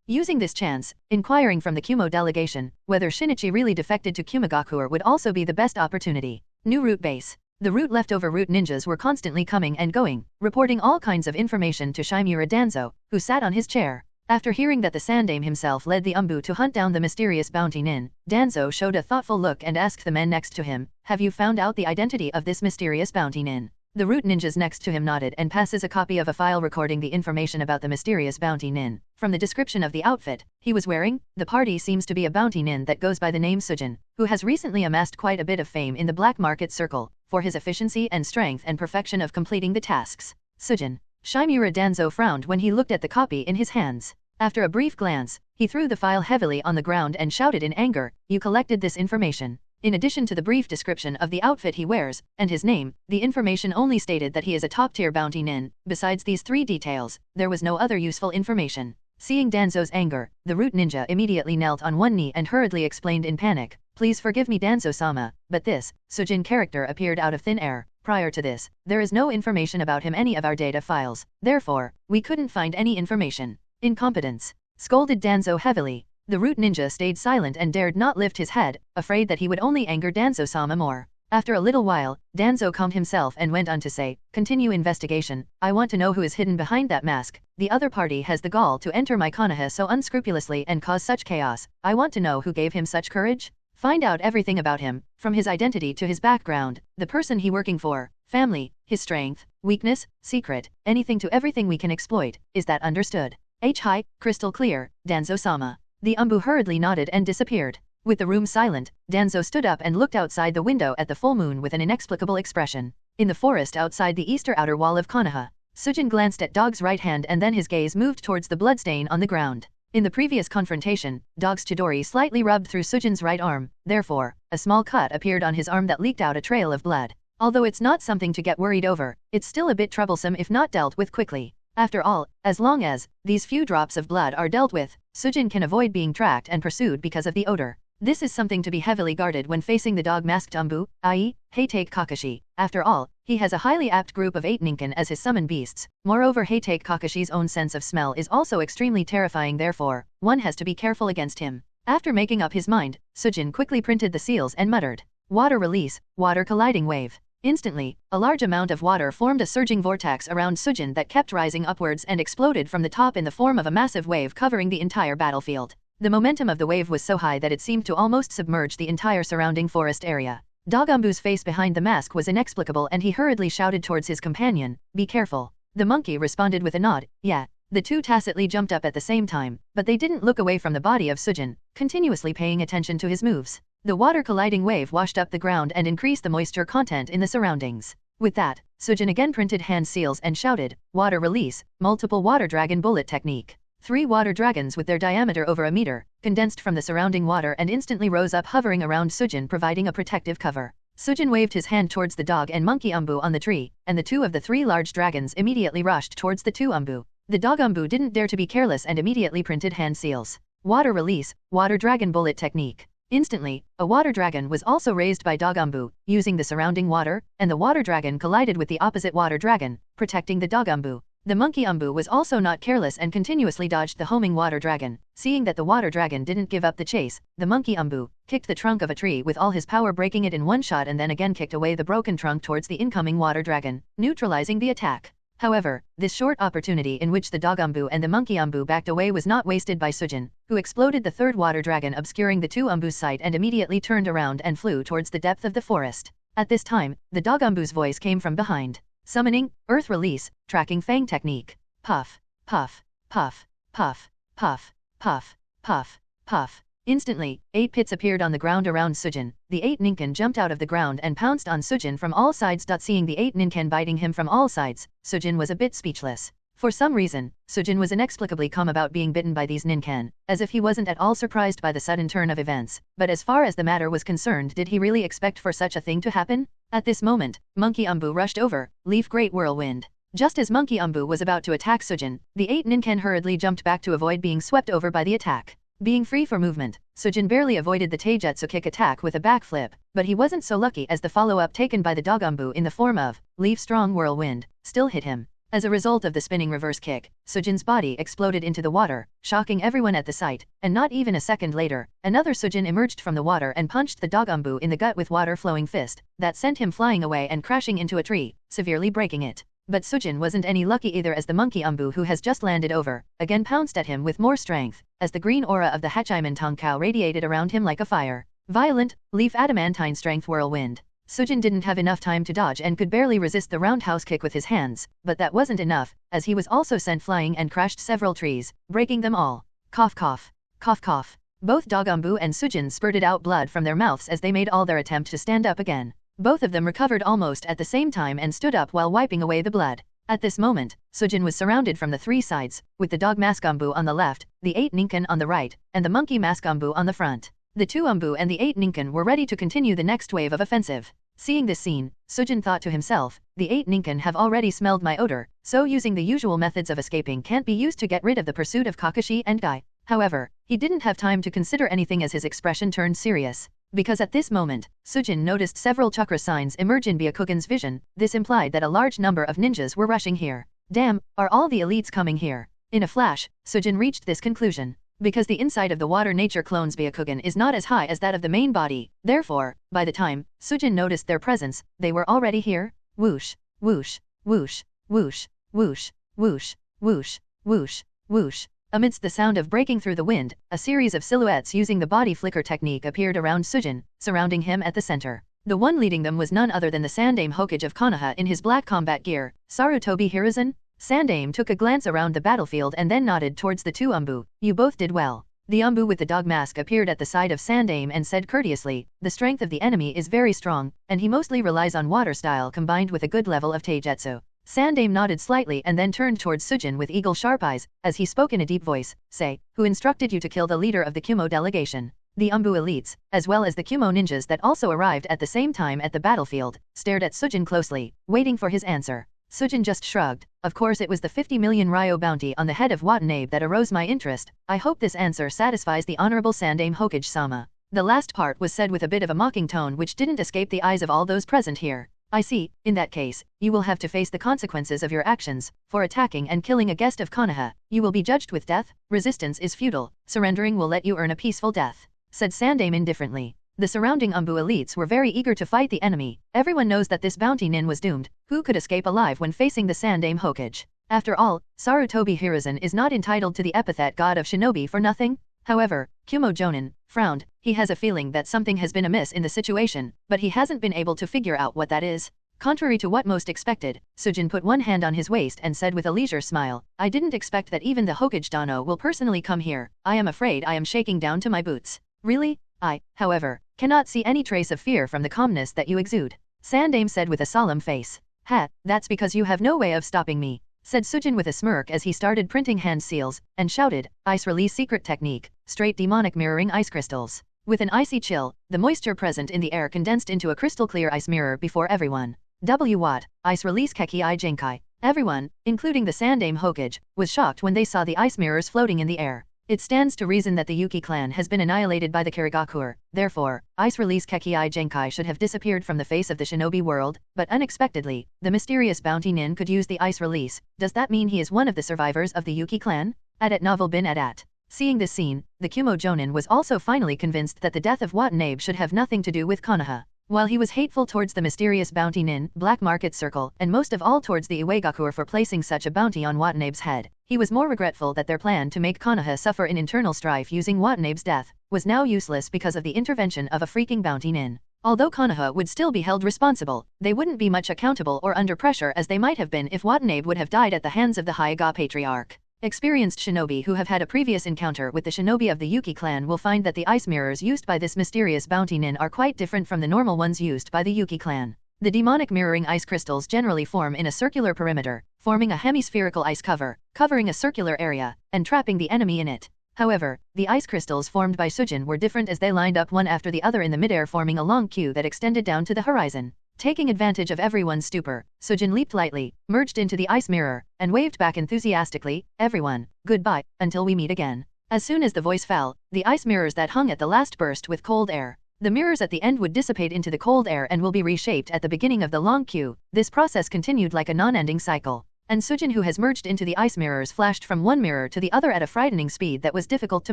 Using this chance, inquiring from the Kumo delegation, whether Shinichi really defected to Kumogakure would also be the best opportunity. New route base. The leftover route ninjas were constantly coming and going, reporting all kinds of information to Shimura Danzo, who sat on his chair. After hearing that the Sandaime himself led the Anbu to hunt down the mysterious bounty nin, Danzo showed a thoughtful look and asked the men next to him, "Have you found out the identity of this mysterious bounty nin?" The root ninjas next to him nodded and passes a copy of a file recording the information about the mysterious bounty nin. From the description of the outfit he was wearing, the party seems to be a bounty nin that goes by the name Sujin, who has recently amassed quite a bit of fame in the black market circle, for his efficiency and strength and perfection of completing the tasks. Sujin. Shimura Danzo frowned when he looked at the copy in his hands. After a brief glance, he threw the file heavily on the ground and shouted in anger, "You collected this information." In addition to the brief description of the outfit he wears, and his name, the information only stated that he is a top-tier bounty nin. Besides these 3 details, there was no other useful information. Seeing Danzo's anger, the root ninja immediately knelt on one knee and hurriedly explained in panic, "Please forgive me Danzo-sama, but this Sujin character appeared out of thin air. Prior to this, there is no information about him any of our data files. Therefore, we couldn't find any information." "Incompetence," scolded Danzo heavily. The root ninja stayed silent and dared not lift his head, afraid that he would only anger Danzo-sama more. After a little while, Danzo calmed himself and went on to say, "Continue investigation. I want to know who is hidden behind that mask. The other party has the gall to enter my Konoha so unscrupulously and cause such chaos. I want to know who gave him such courage. Find out everything about him, from his identity to his background, the person he working for, family, his strength, weakness, secret, anything to everything we can exploit. Is that understood?" "Hi, crystal clear, Danzo-sama." The Anbu hurriedly nodded and disappeared. With the room silent, Danzo stood up and looked outside the window at the full moon with an inexplicable expression. In the forest outside the eastern outer wall of Konoha, Sujin glanced at Dog's right hand and then his gaze moved towards the bloodstain on the ground. In the previous confrontation, Dog's chidori slightly rubbed through Sujin's right arm, therefore, a small cut appeared on his arm that leaked out a trail of blood. Although it's not something to get worried over, it's still a bit troublesome if not dealt with quickly. After all, as long as these few drops of blood are dealt with, Sujin can avoid being tracked and pursued because of the odor. This is something to be heavily guarded when facing the dog-masked Anbu, i.e., Heitake Kakashi. After all, he has a highly apt group of 8 ninken as his summon beasts. Moreover, Heitake Kakashi's own sense of smell is also extremely terrifying, therefore, one has to be careful against him. After making up his mind, Sujin quickly printed the seals and muttered, "Water release, water colliding wave." Instantly, a large amount of water formed a surging vortex around Sujin that kept rising upwards and exploded from the top in the form of a massive wave covering the entire battlefield. The momentum of the wave was so high that it seemed to almost submerge the entire surrounding forest area. Dog Anbu's face behind the mask was inexplicable and he hurriedly shouted towards his companion, "Be careful." The monkey responded with a nod, "Yeah." The two tacitly jumped up at the same time, but they didn't look away from the body of Sujin, continuously paying attention to his moves. The water colliding wave washed up the ground and increased the moisture content in the surroundings. With that, Sujin again printed hand seals and shouted, "Water release, multiple water dragon bullet technique." 3 water dragons with their diameter over a meter, condensed from the surrounding water and instantly rose up hovering around Sujin, providing a protective cover. Sujin waved his hand towards the dog and monkey Anbu on the tree, and the 2 of the 3 large dragons immediately rushed towards the 2 Anbu. The dog Anbu didn't dare to be careless and immediately printed hand seals. Water release, water dragon bullet technique. Instantly, a water dragon was also raised by dog Anbu, using the surrounding water, and the water dragon collided with the opposite water dragon, protecting the dog Anbu. The monkey Anbu was also not careless and continuously dodged the homing water dragon. Seeing that the water dragon didn't give up the chase, the monkey Anbu kicked the trunk of a tree with all his power, breaking it in one shot, and then again kicked away the broken trunk towards the incoming water dragon, neutralizing the attack. However, this short opportunity in which the dog Anbu and the monkey Anbu backed away was not wasted by Sujin, who exploded the 3rd water dragon, obscuring the 2 Anbu's sight, and immediately turned around and flew towards the depth of the forest. At this time, the dog Anbu's voice came from behind. Summoning, Earth Release, Tracking Fang Technique. Puff, puff, puff, puff, puff, puff, puff, puff. Instantly, 8 pits appeared on the ground around Sujin. The 8 ninken jumped out of the ground and pounced on Sujin from all sides. Seeing the 8 ninken biting him from all sides, Sujin was a bit speechless. For some reason, Sujin was inexplicably calm about being bitten by these ninken, as if he wasn't at all surprised by the sudden turn of events. But as far as the matter was concerned, did he really expect for such a thing to happen? At this moment, Monkey Anbu rushed over, Leaf Great Whirlwind. Just as Monkey Anbu was about to attack Sujin, the 8 ninken hurriedly jumped back to avoid being swept over by the attack. Being free for movement, Sujin barely avoided the taijutsu kick attack with a backflip, but he wasn't so lucky as the follow-up taken by the dog Anbu in the form of Leaf Strong Whirlwind still hit him. As a result of the spinning reverse kick, Sujin's body exploded into the water, shocking everyone at the sight, and not even a second later, another Sujin emerged from the water and punched the dog Anbu in the gut with water-flowing fist, that sent him flying away and crashing into a tree, severely breaking it. But Sujin wasn't any lucky either, as the monkey Anbu, who has just landed over, again pounced at him with more strength, as the green aura of the Hachiman Tonkao radiated around him like a fire. Violent, Leaf Adamantine Strength Whirlwind. Sujin didn't have enough time to dodge and could barely resist the roundhouse kick with his hands, but that wasn't enough, as he was also sent flying and crashed several trees, breaking them all. Cough cough. Cough cough. Both dog Anbu and Sujin spurted out blood from their mouths as they made all their attempt to stand up again. Both of them recovered almost at the same time and stood up while wiping away the blood. At this moment, Sujin was surrounded from the 3 sides, with the dog mask Anbu on the left, the 8 ninken on the right, and the monkey mask Anbu on the front. The 2 Anbu and the 8 ninken were ready to continue the next wave of offensive. Seeing this scene, Sujin thought to himself, the 8 ninken have already smelled my odor, so using the usual methods of escaping can't be used to get rid of the pursuit of Kakashi and Guy. However, he didn't have time to consider anything as his expression turned serious. Because at this moment, Sujin noticed several chakra signs emerge in Byakugan's vision. This implied that a large number of ninjas were rushing here. Damn, are all the elites coming here? In a flash, Sujin reached this conclusion. Because the inside of the water nature clone's Byakugan is not as high as that of the main body, therefore, by the time Sujin noticed their presence, they were already here. Whoosh, whoosh, whoosh, whoosh, whoosh, whoosh, whoosh, whoosh, whoosh. Amidst the sound of breaking through the wind, a series of silhouettes using the body flicker technique appeared around Sujin, surrounding him at the center. The one leading them was none other than the Sandaime Hokage of Konoha in his black combat gear, Sarutobi Hiruzen. Sandaime took a glance around the battlefield and then nodded towards the 2 Anbu. You both did well. The Anbu with the dog mask appeared at the side of Sandaime and said courteously, the strength of the enemy is very strong, and he mostly relies on water style combined with a good level of taijutsu. Sandaime nodded slightly and then turned towards Sujin with eagle-sharp eyes, as he spoke in a deep voice, "Say, who instructed you to kill the leader of the Kumo delegation?" The Anbu elites, as well as the Kumo ninjas that also arrived at the same time at the battlefield, stared at Sujin closely, waiting for his answer. Sujin just shrugged. "Of course it was the 50 million ryo bounty on the head of Watanabe that arose my interest. I hope this answer satisfies the Honorable Sandaime Hokage-sama." The last part was said with a bit of a mocking tone which didn't escape the eyes of all those present here. "I see, in that case, you will have to face the consequences of your actions. For attacking and killing a guest of Konoha, you will be judged with death. Resistance is futile. Surrendering will let you earn a peaceful death," said Sandaime indifferently. The surrounding Anbu elites were very eager to fight the enemy. Everyone knows that this bounty nin was doomed. Who could escape alive when facing the Sandaime Hokage? After all, Sarutobi Hiruzen is not entitled to the epithet God of Shinobi for nothing. However, Kumo Jonin frowned. He has a feeling that something has been amiss in the situation, but he hasn't been able to figure out what that is. Contrary to what most expected, Sujin put one hand on his waist and said with a leisure smile, "I didn't expect that even the Hokage Dano will personally come here. I am afraid I am shaking down to my boots." "Really? I, however, cannot see any trace of fear from the calmness that you exude," Sandaime said with a solemn face. "Ha, that's because you have no way of stopping me," said Sujin with a smirk as he started printing hand seals, and shouted, "Ice release secret technique, straight demonic mirroring ice crystals." With an icy chill, the moisture present in the air condensed into a crystal clear ice mirror before everyone. What? Ice release Keki Genkai. Everyone, including the Sandaime Hokage, was shocked when they saw the ice mirrors floating in the air. It stands to reason that the Yuki clan has been annihilated by the Kirigakuer. Therefore, ice release Keki Genkai should have disappeared from the face of the shinobi world, but unexpectedly, the mysterious bounty nin could use the ice release. Does that mean he is one of the survivors of the Yuki clan? At novel bin at. Seeing this scene, the Kumo Jonin was also finally convinced that the death of Watanabe should have nothing to do with Konoha. While he was hateful towards the mysterious bounty nin, Black Market Circle, and most of all towards the Iwagakuer for placing such a bounty on Watanabe's head, he was more regretful that their plan to make Konoha suffer in internal strife using Watanabe's death was now useless because of the intervention of a freaking bounty nin. Although Konoha would still be held responsible, they wouldn't be much accountable or under pressure as they might have been if Watanabe would have died at the hands of the Hyuga Patriarch. Experienced shinobi who have had a previous encounter with the shinobi of the Yuki clan will find that the ice mirrors used by this mysterious bounty nin are quite different from the normal ones used by the Yuki clan. The demonic mirroring ice crystals generally form in a circular perimeter, forming a hemispherical ice cover, covering a circular area, and trapping the enemy in it. However, the ice crystals formed by Sujin were different as they lined up one after the other in the midair forming a long queue that extended down to the horizon. Taking advantage of everyone's stupor, Sujin leaped lightly, merged into the ice mirror, and waved back enthusiastically, "Everyone, goodbye, until we meet again." As soon as the voice fell, the ice mirrors that hung at the last burst with cold air. The mirrors at the end would dissipate into the cold air and will be reshaped at the beginning of the long queue. This process continued like a non-ending cycle. And Sujin, who has merged into the ice mirrors, flashed from one mirror to the other at a frightening speed that was difficult to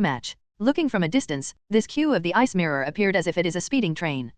match. Looking from a distance, this queue of the ice mirror appeared as if it is a speeding train.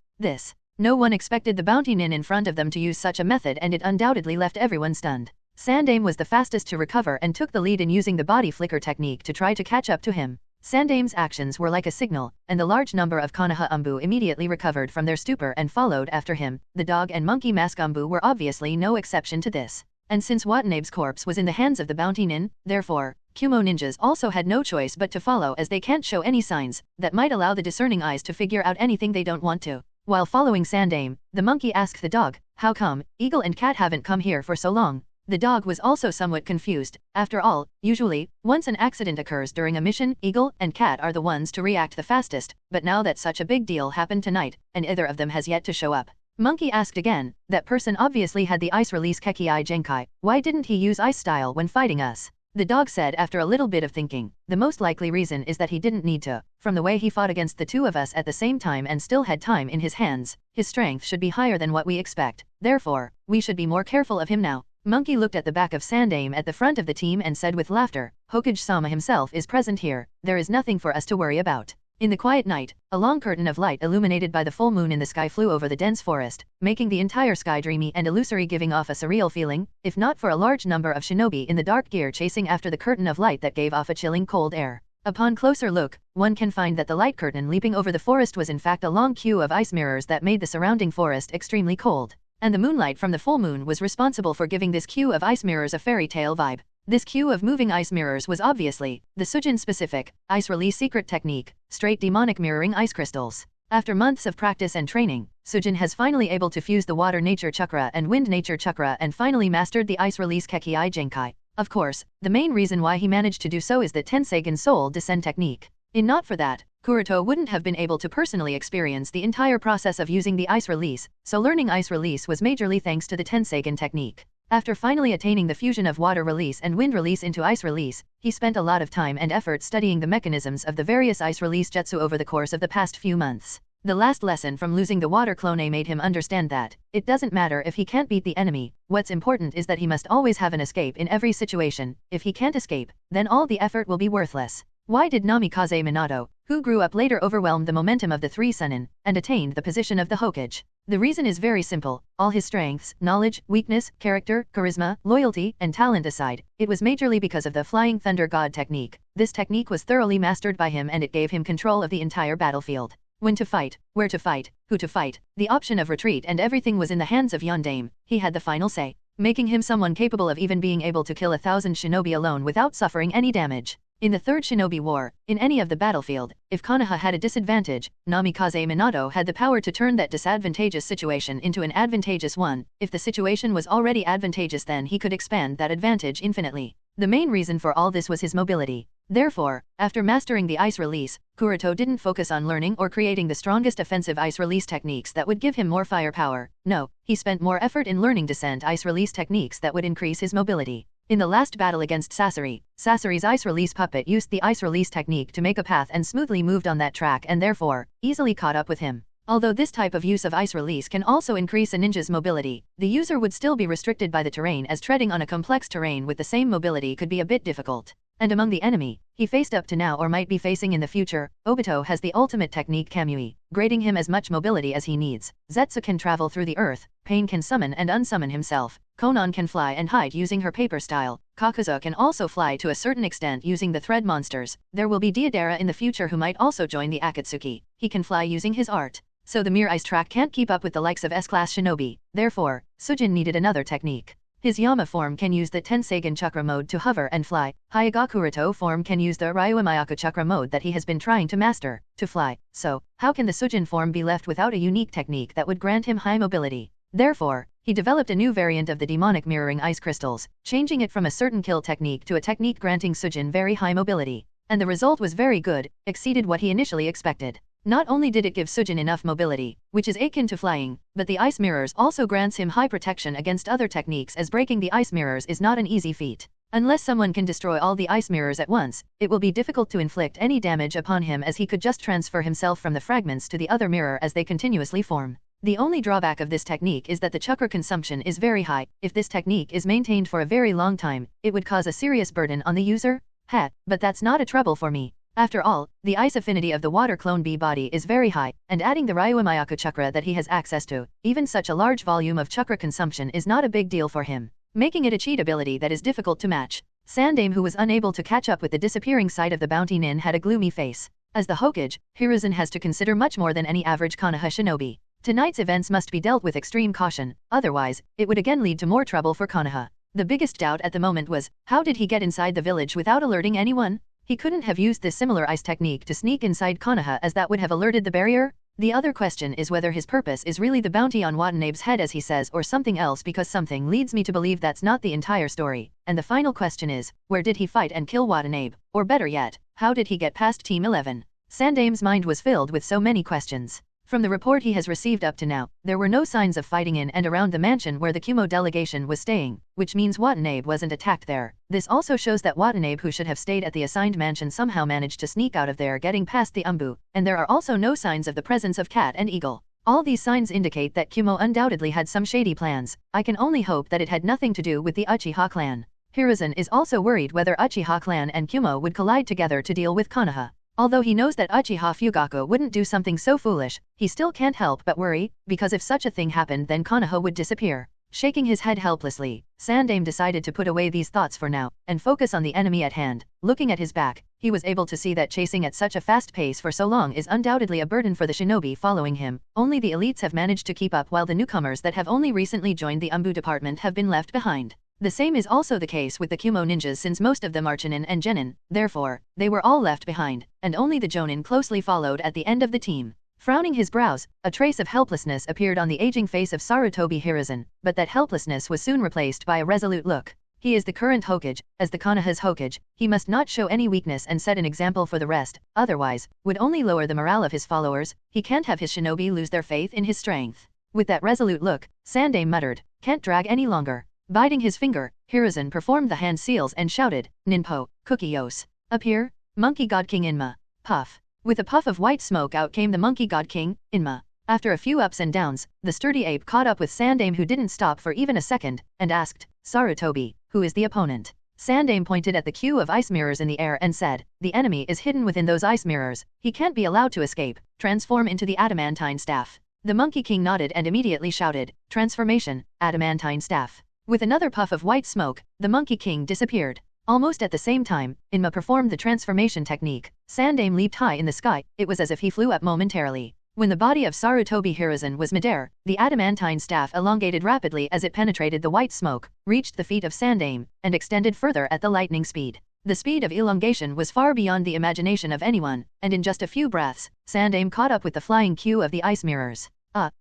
No one expected the bounty nin in front of them to use such a method, and it undoubtedly left everyone stunned. Sandaime was the fastest to recover and took the lead in using the body flicker technique to try to catch up to him. Sandaime's actions were like a signal, and the large number of Konoha Anbu immediately recovered from their stupor and followed after him. The dog and monkey mask Anbu were obviously no exception to this. And since Watanabe's corpse was in the hands of the bounty nin, therefore, Kumo ninjas also had no choice but to follow, as they can't show any signs that might allow the discerning eyes to figure out anything they don't want to. While following Sandaime, the monkey asked the dog, "How come, Eagle and Cat haven't come here for so long?" The dog was also somewhat confused. After all, usually, once an accident occurs during a mission, Eagle and Cat are the ones to react the fastest, but now that such a big deal happened tonight, and either of them has yet to show up. Monkey asked again, "That person obviously had the ice release Keki Genkai, why didn't he use ice style when fighting us?" The dog said after a little bit of thinking, "The most likely reason is that he didn't need to. From the way he fought against the two of us at the same time and still had time in his hands, his strength should be higher than what we expect. Therefore, we should be more careful of him now." Monkey looked at the back of Sandaime at the front of the team and said with laughter, "Hokage-sama himself is present here. There is nothing for us to worry about." In the quiet night, a long curtain of light illuminated by the full moon in the sky flew over the dense forest, making the entire sky dreamy and illusory, giving off a surreal feeling, if not for a large number of shinobi in the dark gear chasing after the curtain of light that gave off a chilling cold air. Upon closer look, one can find that the light curtain leaping over the forest was in fact a long queue of ice mirrors that made the surrounding forest extremely cold. And the moonlight from the full moon was responsible for giving this queue of ice mirrors a fairy tale vibe. This queue of moving ice mirrors was obviously the Sujin-specific ice release secret technique, straight demonic mirroring ice crystals. After months of practice and training, Sujin has finally able to fuse the water nature chakra and wind nature chakra and finally mastered the ice release Kekki Genkai. Of course, the main reason why he managed to do so is the Tenseigan soul descent technique. If not for that, Kuroto wouldn't have been able to personally experience the entire process of using the ice release, so learning ice release was majorly thanks to the Tenseigan technique. After finally attaining the fusion of water release and wind release into ice release, he spent a lot of time and effort studying the mechanisms of the various ice release jutsu over the course of the past few months. The last lesson from losing the water clone made him understand that it doesn't matter if he can't beat the enemy, what's important is that he must always have an escape in every situation. If he can't escape, then all the effort will be worthless. Why did Namikaze Minato, who grew up later, overwhelm the momentum of the three Sennin and attained the position of the Hokage? The reason is very simple. All his strengths, knowledge, weakness, character, charisma, loyalty, and talent aside, it was majorly because of the Flying Thunder God technique. This technique was thoroughly mastered by him and it gave him control of the entire battlefield. When to fight, where to fight, who to fight, the option of retreat and everything was in the hands of Yondaime. He had the final say, making him someone capable of even being able to kill 1,000 shinobi alone without suffering any damage. In the Third Shinobi War, in any of the battlefield, if Konoha had a disadvantage, Namikaze Minato had the power to turn that disadvantageous situation into an advantageous one. If the situation was already advantageous, then he could expand that advantage infinitely. The main reason for all this was his mobility. Therefore, after mastering the ice release, Kuroto didn't focus on learning or creating the strongest offensive ice release techniques that would give him more firepower. No, he spent more effort in learning descent ice release techniques that would increase his mobility. In the last battle against Sasori, Sasori's ice release puppet used the ice release technique to make a path and smoothly moved on that track and therefore, easily caught up with him. Although this type of use of ice release can also increase a ninja's mobility, the user would still be restricted by the terrain, as treading on a complex terrain with the same mobility could be a bit difficult. And among the enemy he faced up to now or might be facing in the future, Obito has the ultimate technique Kamui, grading him as much mobility as he needs. Zetsu can travel through the earth, Pain can summon and unsummon himself, Konan can fly and hide using her paper style, Kakuzu can also fly to a certain extent using the thread monsters. There will be Deidara in the future who might also join the Akatsuki. He can fly using his art. So the mere ice track can't keep up with the likes of S-class shinobi. Therefore, Sujin needed another technique. His Yama form can use the Tenseigan chakra mode to hover and fly. Hyuga Kuroto form can use the Ryuamayaku chakra mode that he has been trying to master, to fly. So, how can the Sujin form be left without a unique technique that would grant him high mobility? Therefore, he developed a new variant of the demonic mirroring ice crystals, changing it from a certain kill technique to a technique granting Sujin very high mobility. And the result was very good, exceeded what he initially expected. Not only did it give Sujin enough mobility, which is akin to flying, but the ice mirrors also grants him high protection against other techniques, as breaking the ice mirrors is not an easy feat. Unless someone can destroy all the ice mirrors at once, it will be difficult to inflict any damage upon him, as he could just transfer himself from the fragments to the other mirror as they continuously form. The only drawback of this technique is that the chakra consumption is very high. If this technique is maintained for a very long time, it would cause a serious burden on the user. But that's not a trouble for me. After all, the ice affinity of the water clone B body is very high, and adding the Ryuamayaku chakra that he has access to, even such a large volume of chakra consumption is not a big deal for him, making it a cheat ability that is difficult to match. Sandaime, who was unable to catch up with the disappearing sight of the bounty nin, had a gloomy face. As the Hokage, Hiruzen has to consider much more than any average Konoha shinobi. Tonight's events must be dealt with extreme caution, otherwise, it would again lead to more trouble for Konoha. The biggest doubt at the moment was, how did he get inside the village without alerting anyone? He couldn't have used this similar ice technique to sneak inside Konoha, as that would have alerted the barrier. The other question is whether his purpose is really the bounty on Watanabe's head as he says, or something else, because something leads me to believe that's not the entire story. And the final question is, where did he fight and kill Watanabe? Or better yet, how did he get past Team 11? Sandaime's mind was filled with so many questions. From the report he has received up to now, there were no signs of fighting in and around the mansion where the Kumo delegation was staying, which means Watanabe wasn't attacked there. This also shows that Watanabe, who should have stayed at the assigned mansion, somehow managed to sneak out of there, getting past the Anbu, and there are also no signs of the presence of Cat and Eagle. All these signs indicate that Kumo undoubtedly had some shady plans. I can only hope that it had nothing to do with the Uchiha clan. Hiruzen is also worried whether Uchiha clan and Kumo would collide together to deal with Konoha. Although he knows that Uchiha Fugaku wouldn't do something so foolish, he still can't help but worry, because if such a thing happened, then Konoha would disappear. Shaking his head helplessly, Sandaime decided to put away these thoughts for now, and focus on the enemy at hand. Looking at his back, he was able to see that chasing at such a fast pace for so long is undoubtedly a burden for the shinobi following him. Only the elites have managed to keep up, while the newcomers that have only recently joined the Anbu department have been left behind. The same is also the case with the Kumo ninjas, since most of them are Chunin and Genin. Therefore, they were all left behind, and only the Jonin closely followed at the end of the team. Frowning his brows, a trace of helplessness appeared on the aging face of Sarutobi Hiruzen, but that helplessness was soon replaced by a resolute look. He is the current Hokage, as the Konoha's Hokage, he must not show any weakness and set an example for the rest, otherwise, would only lower the morale of his followers, he can't have his shinobi lose their faith in his strength. With that resolute look, Sandaime muttered, "Can't drag any longer." Biting his finger, Hiruzen performed the hand seals and shouted, "Ninpo, Kukiyos. Appear, Monkey God King Inma." Puff. With a puff of white smoke out came the Monkey God King, Inma. After a few ups and downs, the sturdy ape caught up with Sandaime, who didn't stop for even a second, and asked, "Sarutobi, who is the opponent?" Sandaime pointed at the queue of ice mirrors in the air and said, "The enemy is hidden within those ice mirrors, he can't be allowed to escape, transform into the adamantine staff." The Monkey King nodded and immediately shouted, "Transformation, adamantine staff." With another puff of white smoke, the Monkey King disappeared. Almost at the same time, Inma performed the transformation technique. Sandaime leaped high in the sky, it was as if he flew up momentarily. When the body of Sarutobi Hiruzen was midair, the adamantine staff elongated rapidly as it penetrated the white smoke, reached the feet of Sandaime, and extended further at the lightning speed. The speed of elongation was far beyond the imagination of anyone, and in just a few breaths, Sandaime caught up with the flying queue of the ice mirrors.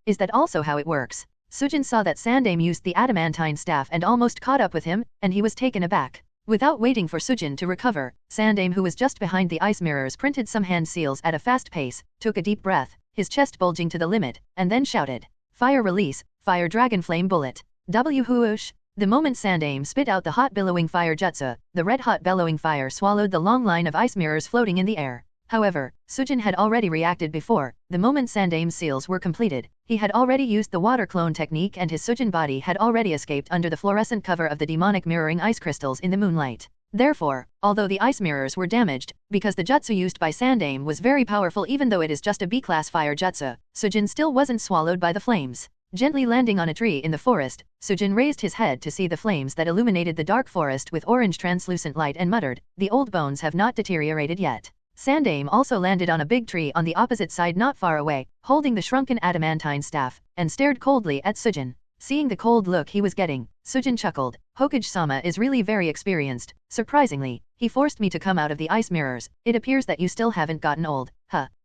Is that also how it works? Sujin saw that Sandaime used the adamantine staff and almost caught up with him, and he was taken aback. Without waiting for Sujin to recover, Sandaime, who was just behind the ice mirrors, printed some hand seals at a fast pace, took a deep breath, his chest bulging to the limit, and then shouted, "Fire release, fire dragon flame bullet." Whoosh! The moment Sandaime spit out the hot billowing fire jutsu, the red-hot bellowing fire swallowed the long line of ice mirrors floating in the air. However, Sujin had already reacted before. The moment Sandaime's seals were completed, he had already used the water clone technique and his Sujin body had already escaped under the fluorescent cover of the demonic mirroring ice crystals in the moonlight. Therefore, although the ice mirrors were damaged, because the jutsu used by Sandaime was very powerful even though it is just a B-class fire jutsu, Sujin still wasn't swallowed by the flames. Gently landing on a tree in the forest, Sujin raised his head to see the flames that illuminated the dark forest with orange translucent light and muttered, "The old bones have not deteriorated yet." Sandaime also landed on a big tree on the opposite side not far away, holding the shrunken adamantine staff, and stared coldly at Sujin. Seeing the cold look he was getting, Sujin chuckled, "Hokage-sama is really very experienced. Surprisingly, he forced me to come out of the ice mirrors. It appears that you still haven't gotten old.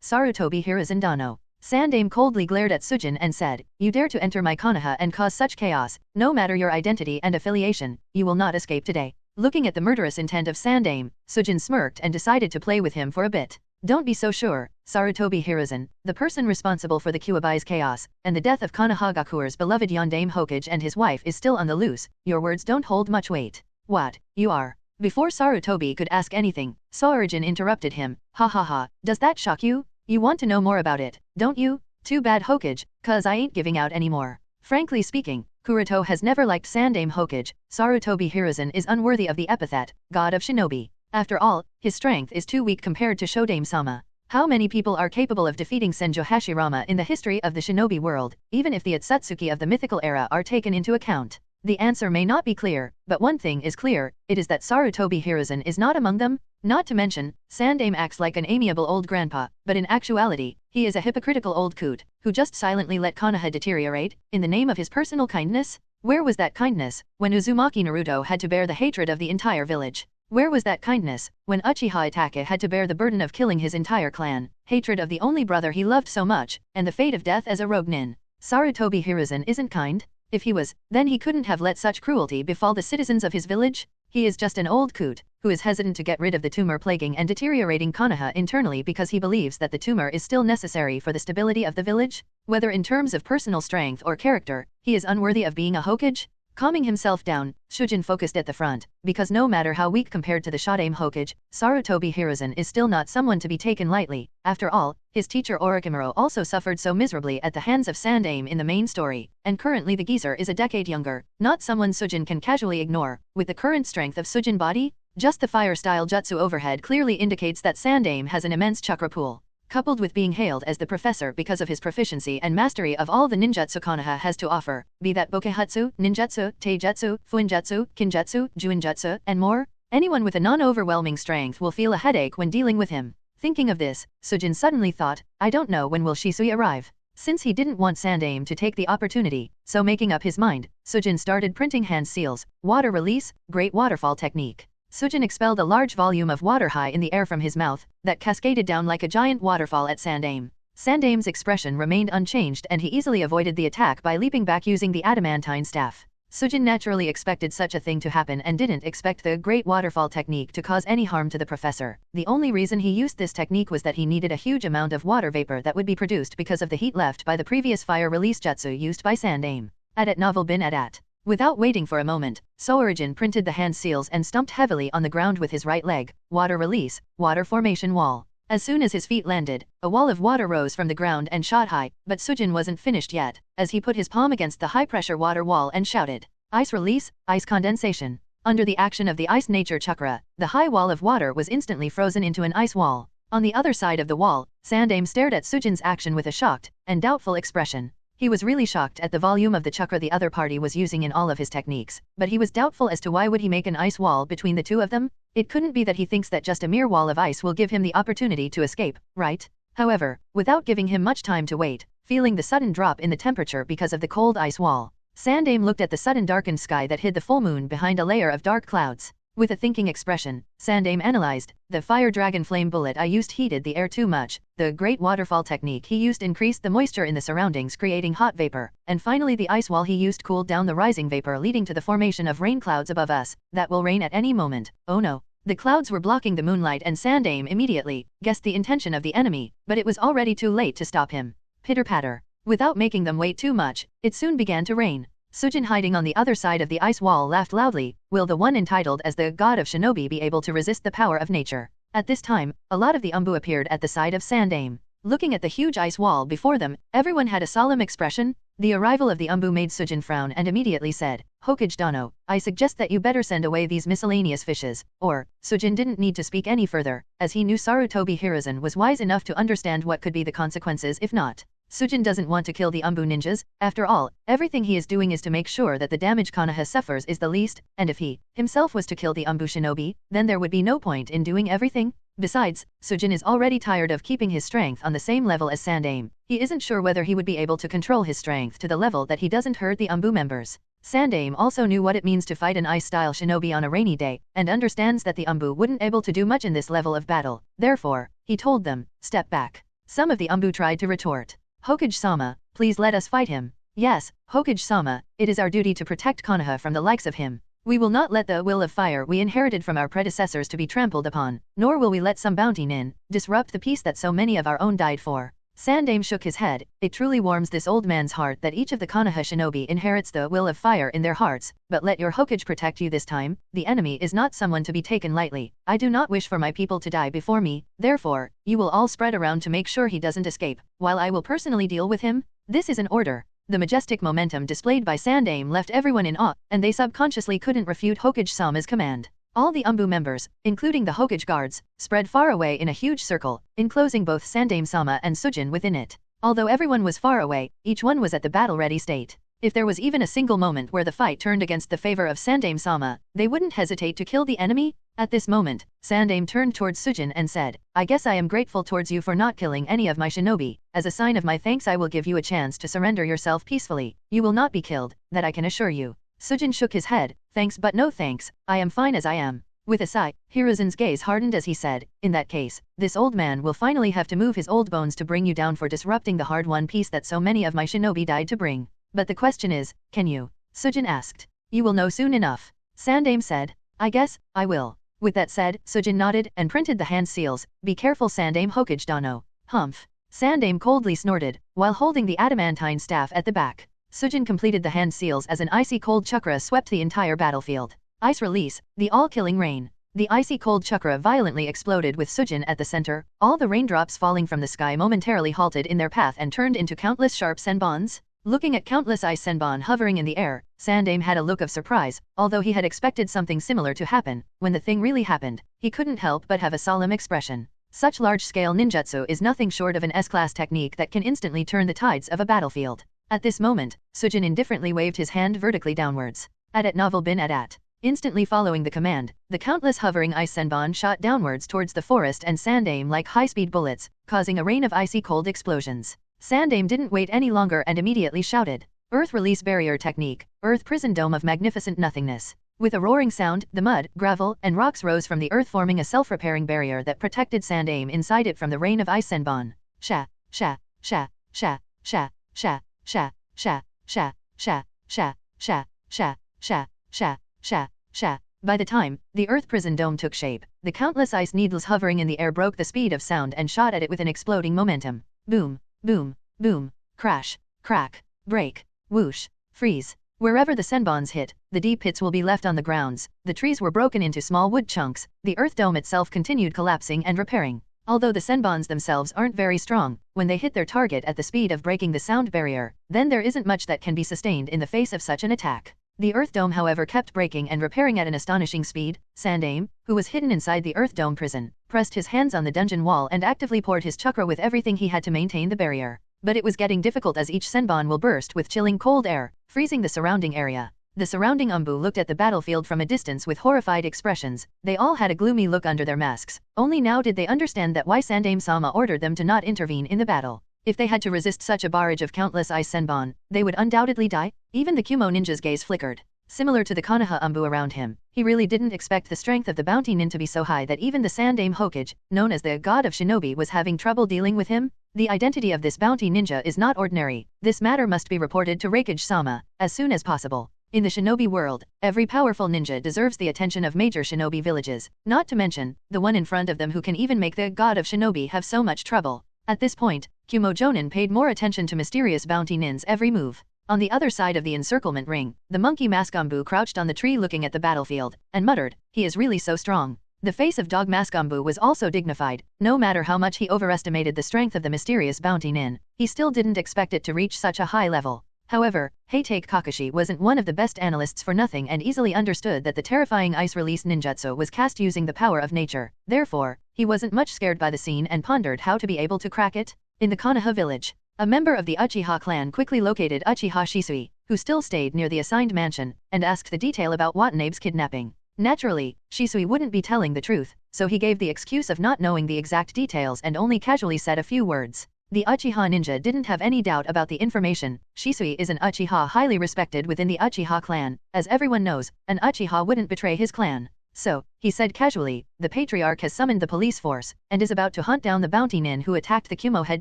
Sarutobi Hiruzen Dano." Sandaime coldly glared at Sujin and said, "You dare to enter my Konoha and cause such chaos, no matter your identity and affiliation, you will not escape today." Looking at the murderous intent of Sandaime, Sujin smirked and decided to play with him for a bit. "Don't be so sure, Sarutobi Hiruzen, the person responsible for the Kyuubi's chaos, and the death of Konohagakure's beloved Yondaime Hokage and his wife is still on the loose, your words don't hold much weight." "What, you are?" Before Sarutobi could ask anything, Soorajin interrupted him, "Ha ha ha, does that shock you? You want to know more about it, don't you? Too bad Hokage, 'cause I ain't giving out any more." Frankly speaking, Kuroto has never liked Sandaime Hokage. Sarutobi Hiruzen is unworthy of the epithet, God of Shinobi. After all, his strength is too weak compared to Shodaime-sama. How many people are capable of defeating Senjo Hashirama in the history of the shinobi world, even if the Otsutsuki of the mythical era are taken into account? The answer may not be clear, but one thing is clear, it is that Sarutobi Hiruzen is not among them. Not to mention, Sandaime acts like an amiable old grandpa, but in actuality, he is a hypocritical old coot, who just silently let Konoha deteriorate, in the name of his personal kindness? Where was that kindness, when Uzumaki Naruto had to bear the hatred of the entire village? Where was that kindness, when Uchiha Itachi had to bear the burden of killing his entire clan, hatred of the only brother he loved so much, and the fate of death as a rogue nin? Sarutobi Hiruzen isn't kind? If he was, then he couldn't have let such cruelty befall the citizens of his village? He is just an old coot, who is hesitant to get rid of the tumor plaguing and deteriorating Konoha internally because he believes that the tumor is still necessary for the stability of the village. Whether in terms of personal strength or character, he is unworthy of being a Hokage. Calming himself down, Sujin focused at the front, because no matter how weak compared to the Shodaime Hokage, Sarutobi Hiruzen is still not someone to be taken lightly. After all, his teacher Orochimaru also suffered so miserably at the hands of Sandaime in the main story, and currently the geezer is a decade younger, not someone Sujin can casually ignore. With the current strength of Sujin body, just the fire-style jutsu overhead clearly indicates that Sandaime has an immense chakra pool. Coupled with being hailed as the professor because of his proficiency and mastery of all the ninjutsu Konoha has to offer, be that bokehutsu, ninjutsu, taijutsu, fuinjutsu, kinjutsu, juinjutsu, and more, anyone with a non-overwhelming strength will feel a headache when dealing with him. Thinking of this, Sujin suddenly thought, I don't know when will Shisui arrive. Since he didn't want Sandaime to take the opportunity, so making up his mind, Sujin started printing hand seals, water release, great waterfall technique. Sujin expelled a large volume of water high in the air from his mouth, that cascaded down like a giant waterfall at Sandaime. Sandame's expression remained unchanged and he easily avoided the attack by leaping back using the adamantine staff. Sujin naturally expected such a thing to happen and didn't expect the Great Waterfall technique to cause any harm to the professor. The only reason he used this technique was that he needed a huge amount of water vapor that would be produced because of the heat left by the previous fire release jutsu used by Sandame. At novel bin at. Without waiting for a moment, Soorajin printed the hand seals and stumped heavily on the ground with his right leg. Water release, water formation wall. As soon as his feet landed, a wall of water rose from the ground and shot high, but Sujin wasn't finished yet, as he put his palm against the high-pressure water wall and shouted, "Ice release, ice condensation." Under the action of the ice nature chakra, the high wall of water was instantly frozen into an ice wall. On the other side of the wall, Sandame stared at Sujin's action with a shocked and doubtful expression. He was really shocked at the volume of the chakra the other party was using in all of his techniques, but he was doubtful as to why would he make an ice wall between the two of them? It couldn't be that he thinks that just a mere wall of ice will give him the opportunity to escape, right? However, without giving him much time to wait, feeling the sudden drop in the temperature because of the cold ice wall, Sandame looked at the sudden darkened sky that hid the full moon behind a layer of dark clouds. With a thinking expression, Sandame analyzed, the fire dragon flame bullet I used heated the air too much, the great waterfall technique he used increased the moisture in the surroundings creating hot vapor, and finally the ice wall he used cooled down the rising vapor leading to the formation of rain clouds above us, that will rain at any moment. Oh no. The clouds were blocking the moonlight and Sandame immediately guessed the intention of the enemy, but it was already too late to stop him. Pitter-patter. Without making them wait too much, it soon began to rain. Sujin hiding on the other side of the ice wall laughed loudly. Will the one entitled as the god of shinobi be able to resist the power of nature? At this time, a lot of the Anbu appeared at the side of Sandame. Looking at the huge ice wall before them, everyone had a solemn expression. The arrival of the Anbu made Sujin frown and immediately said, Hokage Dano, I suggest that you better send away these miscellaneous fishes. Or, Sujin didn't need to speak any further, as he knew Sarutobi Hiruzen was wise enough to understand what could be the consequences if not. Sujin doesn't want to kill the Anbu ninjas. After all, everything he is doing is to make sure that the damage Konoha suffers is the least, and if he himself was to kill the Anbu shinobi, then there would be no point in doing everything. Besides, Sujin is already tired of keeping his strength on the same level as Sandame. He isn't sure whether he would be able to control his strength to the level that he doesn't hurt the Anbu members. Sandame also knew what it means to fight an ice-style shinobi on a rainy day, and understands that the Anbu wouldn't able to do much in this level of battle. Therefore, he told them, step back. Some of the Anbu tried to retort. Hokage-sama, please let us fight him. Yes, Hokage-sama, it is our duty to protect Konoha from the likes of him. We will not let the will of fire we inherited from our predecessors to be trampled upon, nor will we let some bounty nin disrupt the peace that so many of our own died for. Sandame shook his head. It truly warms this old man's heart that each of the Konoha shinobi inherits the will of fire in their hearts, but let your Hokage protect you this time. The enemy is not someone to be taken lightly. I do not wish for my people to die before me, therefore, you will all spread around to make sure he doesn't escape, while I will personally deal with him. This is an order. The majestic momentum displayed by Sandame left everyone in awe, and they subconsciously couldn't refute Hokage-sama's command. All the Anbu members, including the Hokage guards, spread far away in a huge circle, enclosing both Sandame-sama and Sujin within it. Although everyone was far away, each one was at the battle-ready state. If there was even a single moment where the fight turned against the favor of Sandame-sama, they wouldn't hesitate to kill the enemy. At this moment, Sandame turned towards Sujin and said, I guess I am grateful towards you for not killing any of my shinobi. As a sign of my thanks I will give you a chance to surrender yourself peacefully. You will not be killed, that I can assure you. Sujin shook his head. Thanks but no thanks, I am fine as I am. With a sigh, Hiruzen's gaze hardened as he said, in that case, this old man will finally have to move his old bones to bring you down for disrupting the hard-won peace that so many of my shinobi died to bring. But the question is, can you? Sujin asked. You will know soon enough. Sandame said. I guess, I will. With that said, Sujin nodded and printed the hand seals. Be careful Sandame Hokage Dano. Humph. Sandame coldly snorted, while holding the adamantine staff at the back. Sujin completed the hand seals as an icy cold chakra swept the entire battlefield. Ice release, the all-killing rain. The icy cold chakra violently exploded with Sujin at the center. All the raindrops falling from the sky momentarily halted in their path and turned into countless sharp senbons. Looking at countless ice senbon hovering in the air, Sandame had a look of surprise. Although he had expected something similar to happen, when the thing really happened, he couldn't help but have a solemn expression. Such large-scale ninjutsu is nothing short of an S-class technique that can instantly turn the tides of a battlefield. At this moment, Sujin indifferently waved his hand vertically downwards. At novel bin at. Instantly following the command, the countless hovering ice senbon shot downwards towards the forest and Sandame like high-speed bullets, causing a rain of icy cold explosions. Sandame didn't wait any longer and immediately shouted, Earth Release Barrier Technique, Earth Prison Dome of Magnificent Nothingness. With a roaring sound, the mud, gravel, and rocks rose from the earth forming a self-repairing barrier that protected Sandame inside it from the rain of ice senbon. Sha, sha. sha, sha, sha, sha, sha, sha, sha, sha, sha, sha, sha, sha, sha, sha, sha. By the time the Earth prison dome took shape, the countless ice needles hovering in the air broke the speed of sound and shot at it with an exploding momentum. Boom, boom, boom, crash, crack, break, whoosh, freeze. Wherever the senbons hit, the deep hits will be left on the grounds. The trees were broken into small wood chunks. The Earth dome itself continued collapsing and repairing. Although the senbons themselves aren't very strong, when they hit their target at the speed of breaking the sound barrier, then there isn't much that can be sustained in the face of such an attack. The Earth Dome however kept breaking and repairing at an astonishing speed. Sandaime, who was hidden inside the Earth Dome prison, pressed his hands on the dungeon wall and actively poured his chakra with everything he had to maintain the barrier. But it was getting difficult as each senbon will burst with chilling cold air, freezing the surrounding area. The surrounding Anbu looked at the battlefield from a distance with horrified expressions. They all had a gloomy look under their masks. Only now did they understand that why Sandaime-sama ordered them to not intervene in the battle. If they had to resist such a barrage of countless ice senbon, they would undoubtedly die. Even the Kumo ninja's gaze flickered. Similar to the Konoha Anbu around him, he really didn't expect the strength of the bounty nin to be so high that even the Sandaime Hokage, known as the god of shinobi, was having trouble dealing with him. The identity of this bounty ninja is not ordinary. This matter must be reported to Raikage-sama as soon as possible. In the shinobi world, every powerful ninja deserves the attention of major shinobi villages, not to mention the one in front of them who can even make the god of shinobi have so much trouble. At this point, Kumo Jonin paid more attention to mysterious bounty nin's every move. On the other side of the encirclement ring, the monkey mask Anbu crouched on the tree looking at the battlefield, and muttered, "He is really so strong." The face of dog mask Anbu was also dignified. No matter how much he overestimated the strength of the mysterious bounty nin, he still didn't expect it to reach such a high level. However, Heitake Kakashi wasn't one of the best analysts for nothing and easily understood that the terrifying ice release ninjutsu was cast using the power of nature. Therefore, he wasn't much scared by the scene and pondered how to be able to crack it. In the Konoha village, a member of the Uchiha clan quickly located Uchiha Shisui, who still stayed near the assigned mansion, and asked the detail about Watanabe's kidnapping. Naturally, Shisui wouldn't be telling the truth, so he gave the excuse of not knowing the exact details and only casually said a few words. The Uchiha ninja didn't have any doubt about the information. Shisui is an Uchiha highly respected within the Uchiha clan. As everyone knows, an Uchiha wouldn't betray his clan. So, he said casually, the patriarch has summoned the police force, and is about to hunt down the bounty nin who attacked the Kumo head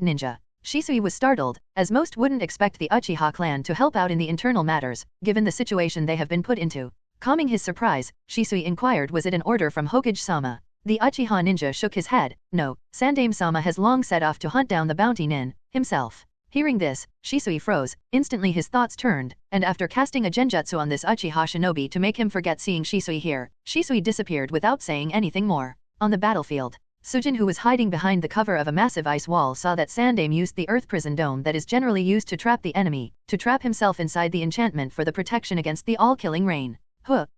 ninja. Shisui was startled, as most wouldn't expect the Uchiha clan to help out in the internal matters, given the situation they have been put into. Calming his surprise, Shisui inquired, was it an order from Hokage-sama? The Uchiha ninja shook his head. No, Sandaime-sama has long set off to hunt down the bounty nin himself. Hearing this, Shisui froze. Instantly his thoughts turned, and after casting a genjutsu on this Uchiha shinobi to make him forget seeing Shisui here, Shisui disappeared without saying anything more. On the battlefield, Sujin, who was hiding behind the cover of a massive ice wall, saw that Sandaime used the earth prison dome that is generally used to trap the enemy, to trap himself inside the enchantment for the protection against the all-killing rain.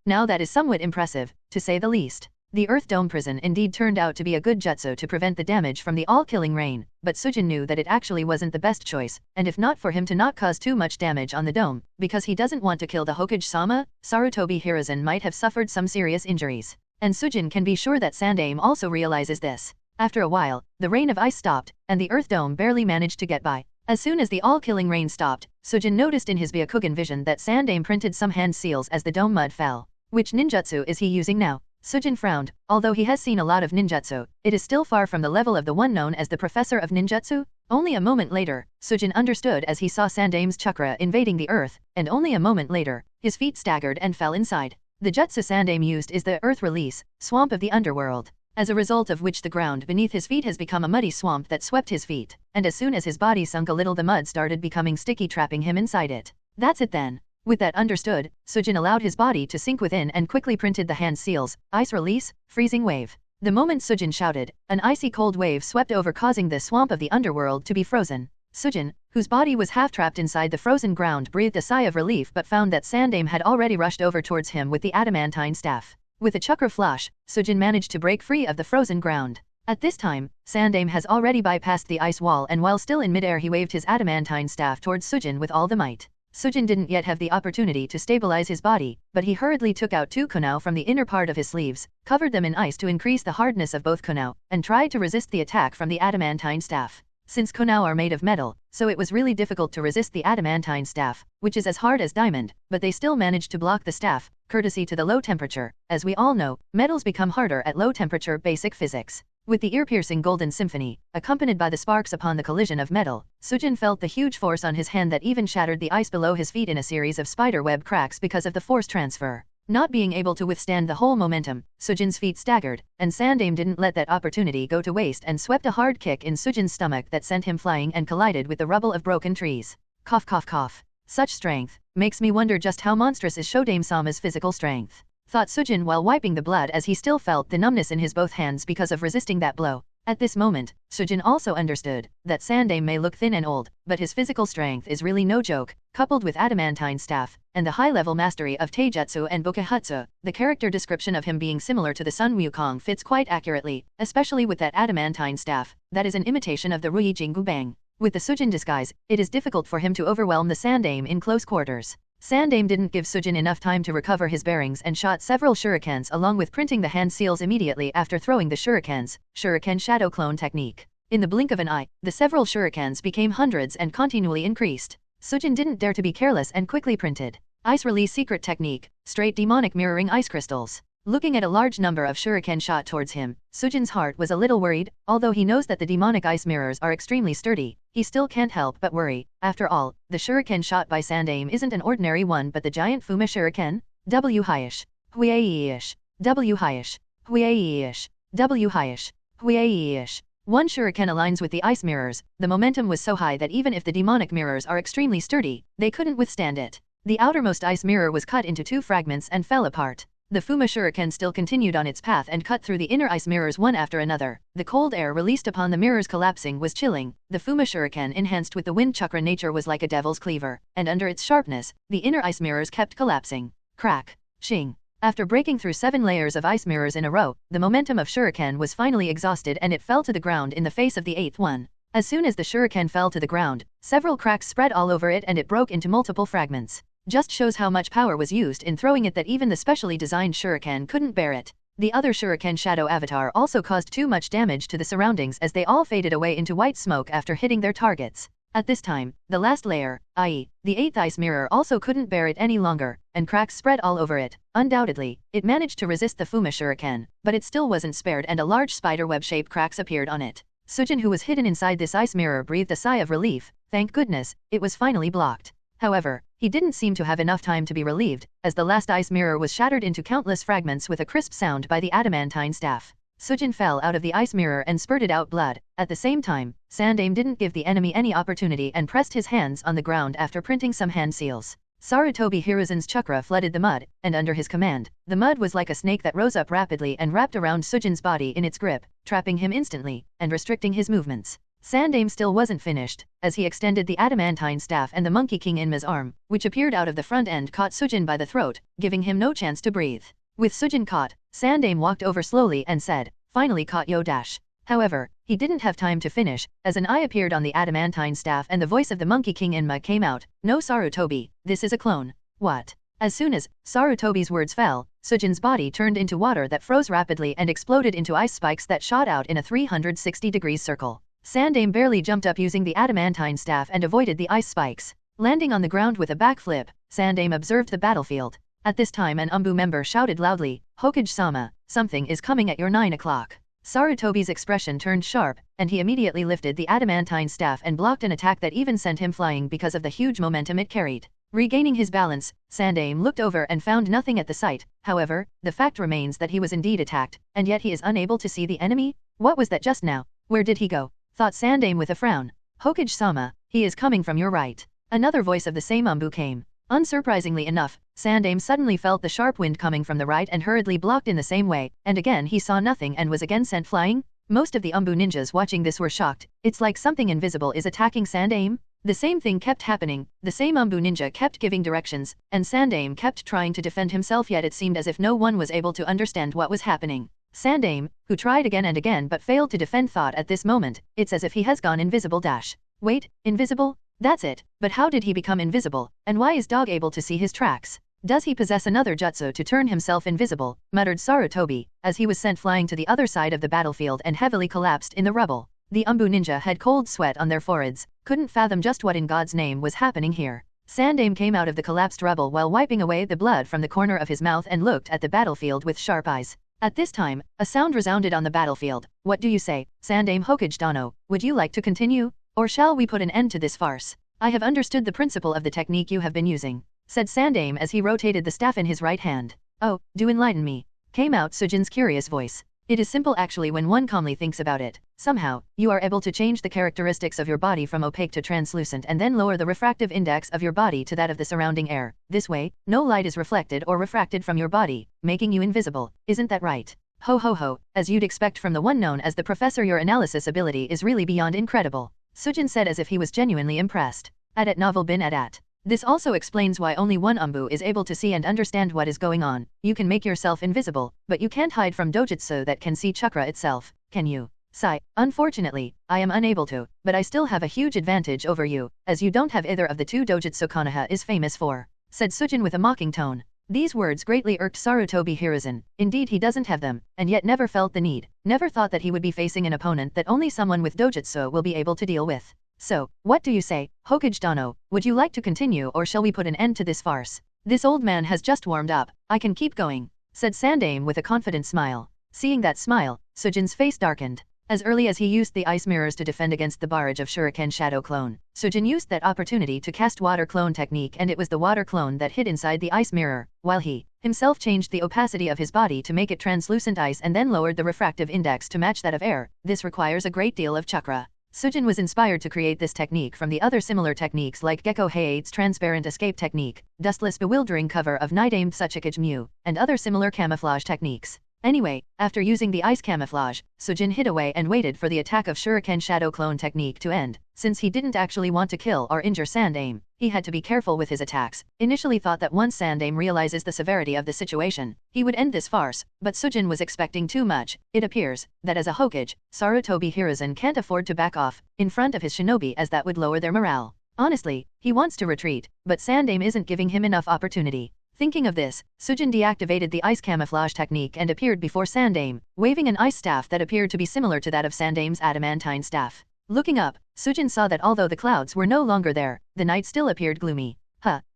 Now that is somewhat impressive, to say the least. The Earth Dome prison indeed turned out to be a good jutsu to prevent the damage from the all-killing rain, but Sujin knew that it actually wasn't the best choice, and if not for him to not cause too much damage on the dome, because he doesn't want to kill the Hokage-sama, Sarutobi Hiruzen might have suffered some serious injuries. And Sujin can be sure that Sandaime also realizes this. After a while, the rain of ice stopped, and the Earth Dome barely managed to get by. As soon as the all-killing rain stopped, Sujin noticed in his Byakugan vision that Sandaime printed some hand seals as the dome mud fell. Which ninjutsu is he using now? Sujin frowned. Although he has seen a lot of ninjutsu, it is still far from the level of the one known as the Professor of Ninjutsu. Only a moment later, Sujin understood as he saw Sandaime's chakra invading the earth, and only a moment later, his feet staggered and fell inside. The jutsu Sandaime used is the Earth Release, Swamp of the Underworld, as a result of which the ground beneath his feet has become a muddy swamp that swept his feet, and as soon as his body sunk a little the mud started becoming sticky, trapping him inside it. That's it then. With that understood, Sujin allowed his body to sink within and quickly printed the hand seals, Ice Release, Freezing Wave. The moment Sujin shouted, an icy cold wave swept over, causing the swamp of the underworld to be frozen. Sujin, whose body was half trapped inside the frozen ground, breathed a sigh of relief but found that Sandaime had already rushed over towards him with the adamantine staff. With a chakra flash, Sujin managed to break free of the frozen ground. At this time, Sandaime has already bypassed the ice wall, and while still in midair he waved his adamantine staff towards Sujin with all the might. Sujin didn't yet have the opportunity to stabilize his body, but he hurriedly took out 2 kunao from the inner part of his sleeves, covered them in ice to increase the hardness of both kunao, and tried to resist the attack from the adamantine staff. Since kunao are made of metal, so it was really difficult to resist the adamantine staff, which is as hard as diamond, but they still managed to block the staff, courtesy to the low temperature. As we all know, metals become harder at low temperature, basic physics. With the ear-piercing golden symphony, accompanied by the sparks upon the collision of metal, Sujin felt the huge force on his hand that even shattered the ice below his feet in a series of spiderweb cracks because of the force transfer. Not being able to withstand the whole momentum, Sujin's feet staggered, and Sandaime didn't let that opportunity go to waste and swept a hard kick in Sujin's stomach that sent him flying and collided with the rubble of broken trees. Cough cough cough. Such strength makes me wonder just how monstrous is Shodaime-sama's physical strength, thought Sujin while wiping the blood as he still felt the numbness in his both hands because of resisting that blow. At this moment, Sujin also understood that Sandaime may look thin and old, but his physical strength is really no joke, coupled with adamantine staff, and the high-level mastery of Taijutsu and Bukihutsu. The character description of him being similar to the Sun Wukong fits quite accurately, especially with that adamantine staff, that is an imitation of the Ruijing Gubang. With the Sujin disguise, it is difficult for him to overwhelm the Sandaime in close quarters. Sandaime didn't give Sujin enough time to recover his bearings and shot several shurikens along with printing the hand seals immediately after throwing the shurikens, shuriken shadow clone technique. In the blink of an eye, the several shurikens became hundreds and continually increased. Sujin didn't dare to be careless and quickly printed ice release secret technique, straight demonic mirroring ice crystals. Looking at a large number of shuriken shot towards him, Sujin's heart was a little worried. Although he knows that the demonic ice mirrors are extremely sturdy, he still can't help but worry. After all, the shuriken shot by Sandaime isn't an ordinary one but the giant Fuma shuriken. W highish, huieish, W highish, huieish, W highish, huieish. One shuriken aligns with the ice mirrors. The momentum was so high that even if the demonic mirrors are extremely sturdy, they couldn't withstand it. The outermost ice mirror was cut into two fragments and fell apart. The Fuma shuriken still continued on its path and cut through the inner ice mirrors one after another. The cold air released upon the mirrors collapsing was chilling. The Fuma shuriken enhanced with the wind chakra nature was like a devil's cleaver, and under its sharpness, the inner ice mirrors kept collapsing. Crack. Shing. After breaking through 7 layers of ice mirrors in a row, the momentum of shuriken was finally exhausted and it fell to the ground in the face of the 8th one. As soon as the shuriken fell to the ground, several cracks spread all over it and it broke into multiple fragments. Just shows how much power was used in throwing it that even the specially designed shuriken couldn't bear it. The other shuriken shadow avatar also caused too much damage to the surroundings as they all faded away into white smoke after hitting their targets. At this time, the last layer, i.e., the 8th ice mirror also couldn't bear it any longer, and cracks spread all over it. Undoubtedly, it managed to resist the Fuma shuriken, but it still wasn't spared and a large spider-web-shaped cracks appeared on it. Sujin, who was hidden inside this ice mirror, breathed a sigh of relief. Thank goodness, it was finally blocked. However, he didn't seem to have enough time to be relieved, as the last ice mirror was shattered into countless fragments with a crisp sound by the adamantine staff. Sujin fell out of the ice mirror and spurted out blood. At the same time, Sandaime didn't give the enemy any opportunity and pressed his hands on the ground after printing some hand seals. Sarutobi Hiruzen's chakra flooded the mud, and under his command, the mud was like a snake that rose up rapidly and wrapped around Sujin's body in its grip, trapping him instantly, and restricting his movements. Sandaime still wasn't finished, as he extended the adamantine staff and the Monkey King Inma's arm, which appeared out of the front end, caught Sujin by the throat, giving him no chance to breathe. With Sujin caught, Sandaime walked over slowly and said, "Finally caught yo dash." However, he didn't have time to finish, as an eye appeared on the adamantine staff and the voice of the Monkey King Inma came out. "No, Sarutobi, this is a clone." "What?" As soon as Sarutobi's words fell, Sujin's body turned into water that froze rapidly and exploded into ice spikes that shot out in a 360-degree circle. Sandaime barely jumped up using the adamantine staff and avoided the ice spikes. Landing on the ground with a backflip, Sandaime observed the battlefield. At this time an Anbu member shouted loudly, "Hokage-sama, something is coming at your 9 o'clock." Sarutobi's expression turned sharp, and he immediately lifted the adamantine staff and blocked an attack that even sent him flying because of the huge momentum it carried. Regaining his balance, Sandaime looked over and found nothing at the site. However, the fact remains that he was indeed attacked, and yet he is unable to see the enemy? What was that just now? Where did he go? Thought Sandaime with a frown. "Hokage-sama, he is coming from your right." Another voice of the same Anbu came. Unsurprisingly enough, Sandaime suddenly felt the sharp wind coming from the right and hurriedly blocked in the same way, and again he saw nothing and was again sent flying. Most of the Anbu ninjas watching this were shocked. It's like something invisible is attacking Sandaime. The same thing kept happening. The same Anbu ninja kept giving directions, and Sandaime kept trying to defend himself, yet it seemed as if no one was able to understand what was happening. Sandaime, who tried again and again but failed to defend, thought at this moment, it's as if he has gone invisible dash. Wait, invisible? That's it, but how did he become invisible, and why is Dog able to see his tracks? Does he possess another jutsu to turn himself invisible? Muttered Sarutobi, as he was sent flying to the other side of the battlefield and heavily collapsed in the rubble. The Anbu ninja had cold sweat on their foreheads, couldn't fathom just what in God's name was happening here. Sandaime came out of the collapsed rubble while wiping away the blood from the corner of his mouth and looked at the battlefield with sharp eyes. At this time, a sound resounded on the battlefield. What do you say, Sandaime Hokage Dano? Would you like to continue? Or shall we put an end to this farce? I have understood the principle of the technique you have been using, said Sandaime as he rotated the staff in his right hand. Oh, do enlighten me, came out Sujin's curious voice. It is simple actually when one calmly thinks about it. Somehow, you are able to change the characteristics of your body from opaque to translucent and then lower the refractive index of your body to that of the surrounding air. This way, no light is reflected or refracted from your body, making you invisible. Isn't that right? Ho ho ho, as you'd expect from the one known as the professor, your analysis ability is really beyond incredible, Sujin said as if he was genuinely impressed. At novel bin at. This also explains why only one Anbu is able to see and understand what is going on. You can make yourself invisible, but you can't hide from dojutsu that can see chakra itself, can you? Sigh, unfortunately, I am unable to, but I still have a huge advantage over you, as you don't have either of the two dojutsu Konoha is famous for, said Sujin with a mocking tone. These words greatly irked Sarutobi Hiruzen. Indeed he doesn't have them, and yet never felt the need, never thought that he would be facing an opponent that only someone with dojutsu will be able to deal with. So, what do you say, Hokage Dano? Would you like to continue or shall we put an end to this farce? This old man has just warmed up, I can keep going, said Sandaime with a confident smile. Seeing that smile, Sujin's face darkened. As early as he used the ice mirrors to defend against the barrage of Shuriken Shadow Clone, Sujin used that opportunity to cast Water Clone technique, and it was the Water Clone that hid inside the ice mirror, while he himself changed the opacity of his body to make it translucent ice and then lowered the refractive index to match that of air. This requires a great deal of chakra. Sujin was inspired to create this technique from the other similar techniques like Gecko Hei's transparent escape technique, Dustless Bewildering Cover of Night Aimed Tsuchikage Mu, and other similar camouflage techniques. Anyway, after using the ice camouflage, Sujin hid away and waited for the attack of Shuriken Shadow Clone technique to end. Since he didn't actually want to kill or injure Sandaime, he had to be careful with his attacks. Initially thought that once Sandaime realizes the severity of the situation, he would end this farce, but Sujin was expecting too much. It appears that as a Hokage, Sarutobi Hiruzen can't afford to back off in front of his shinobi, as that would lower their morale. Honestly, he wants to retreat, but Sandaime isn't giving him enough opportunity. Thinking of this, Sujin deactivated the ice camouflage technique and appeared before Sandaime, waving an ice staff that appeared to be similar to that of Sandaime's adamantine staff. Looking up, Sujin saw that although the clouds were no longer there, the night still appeared gloomy.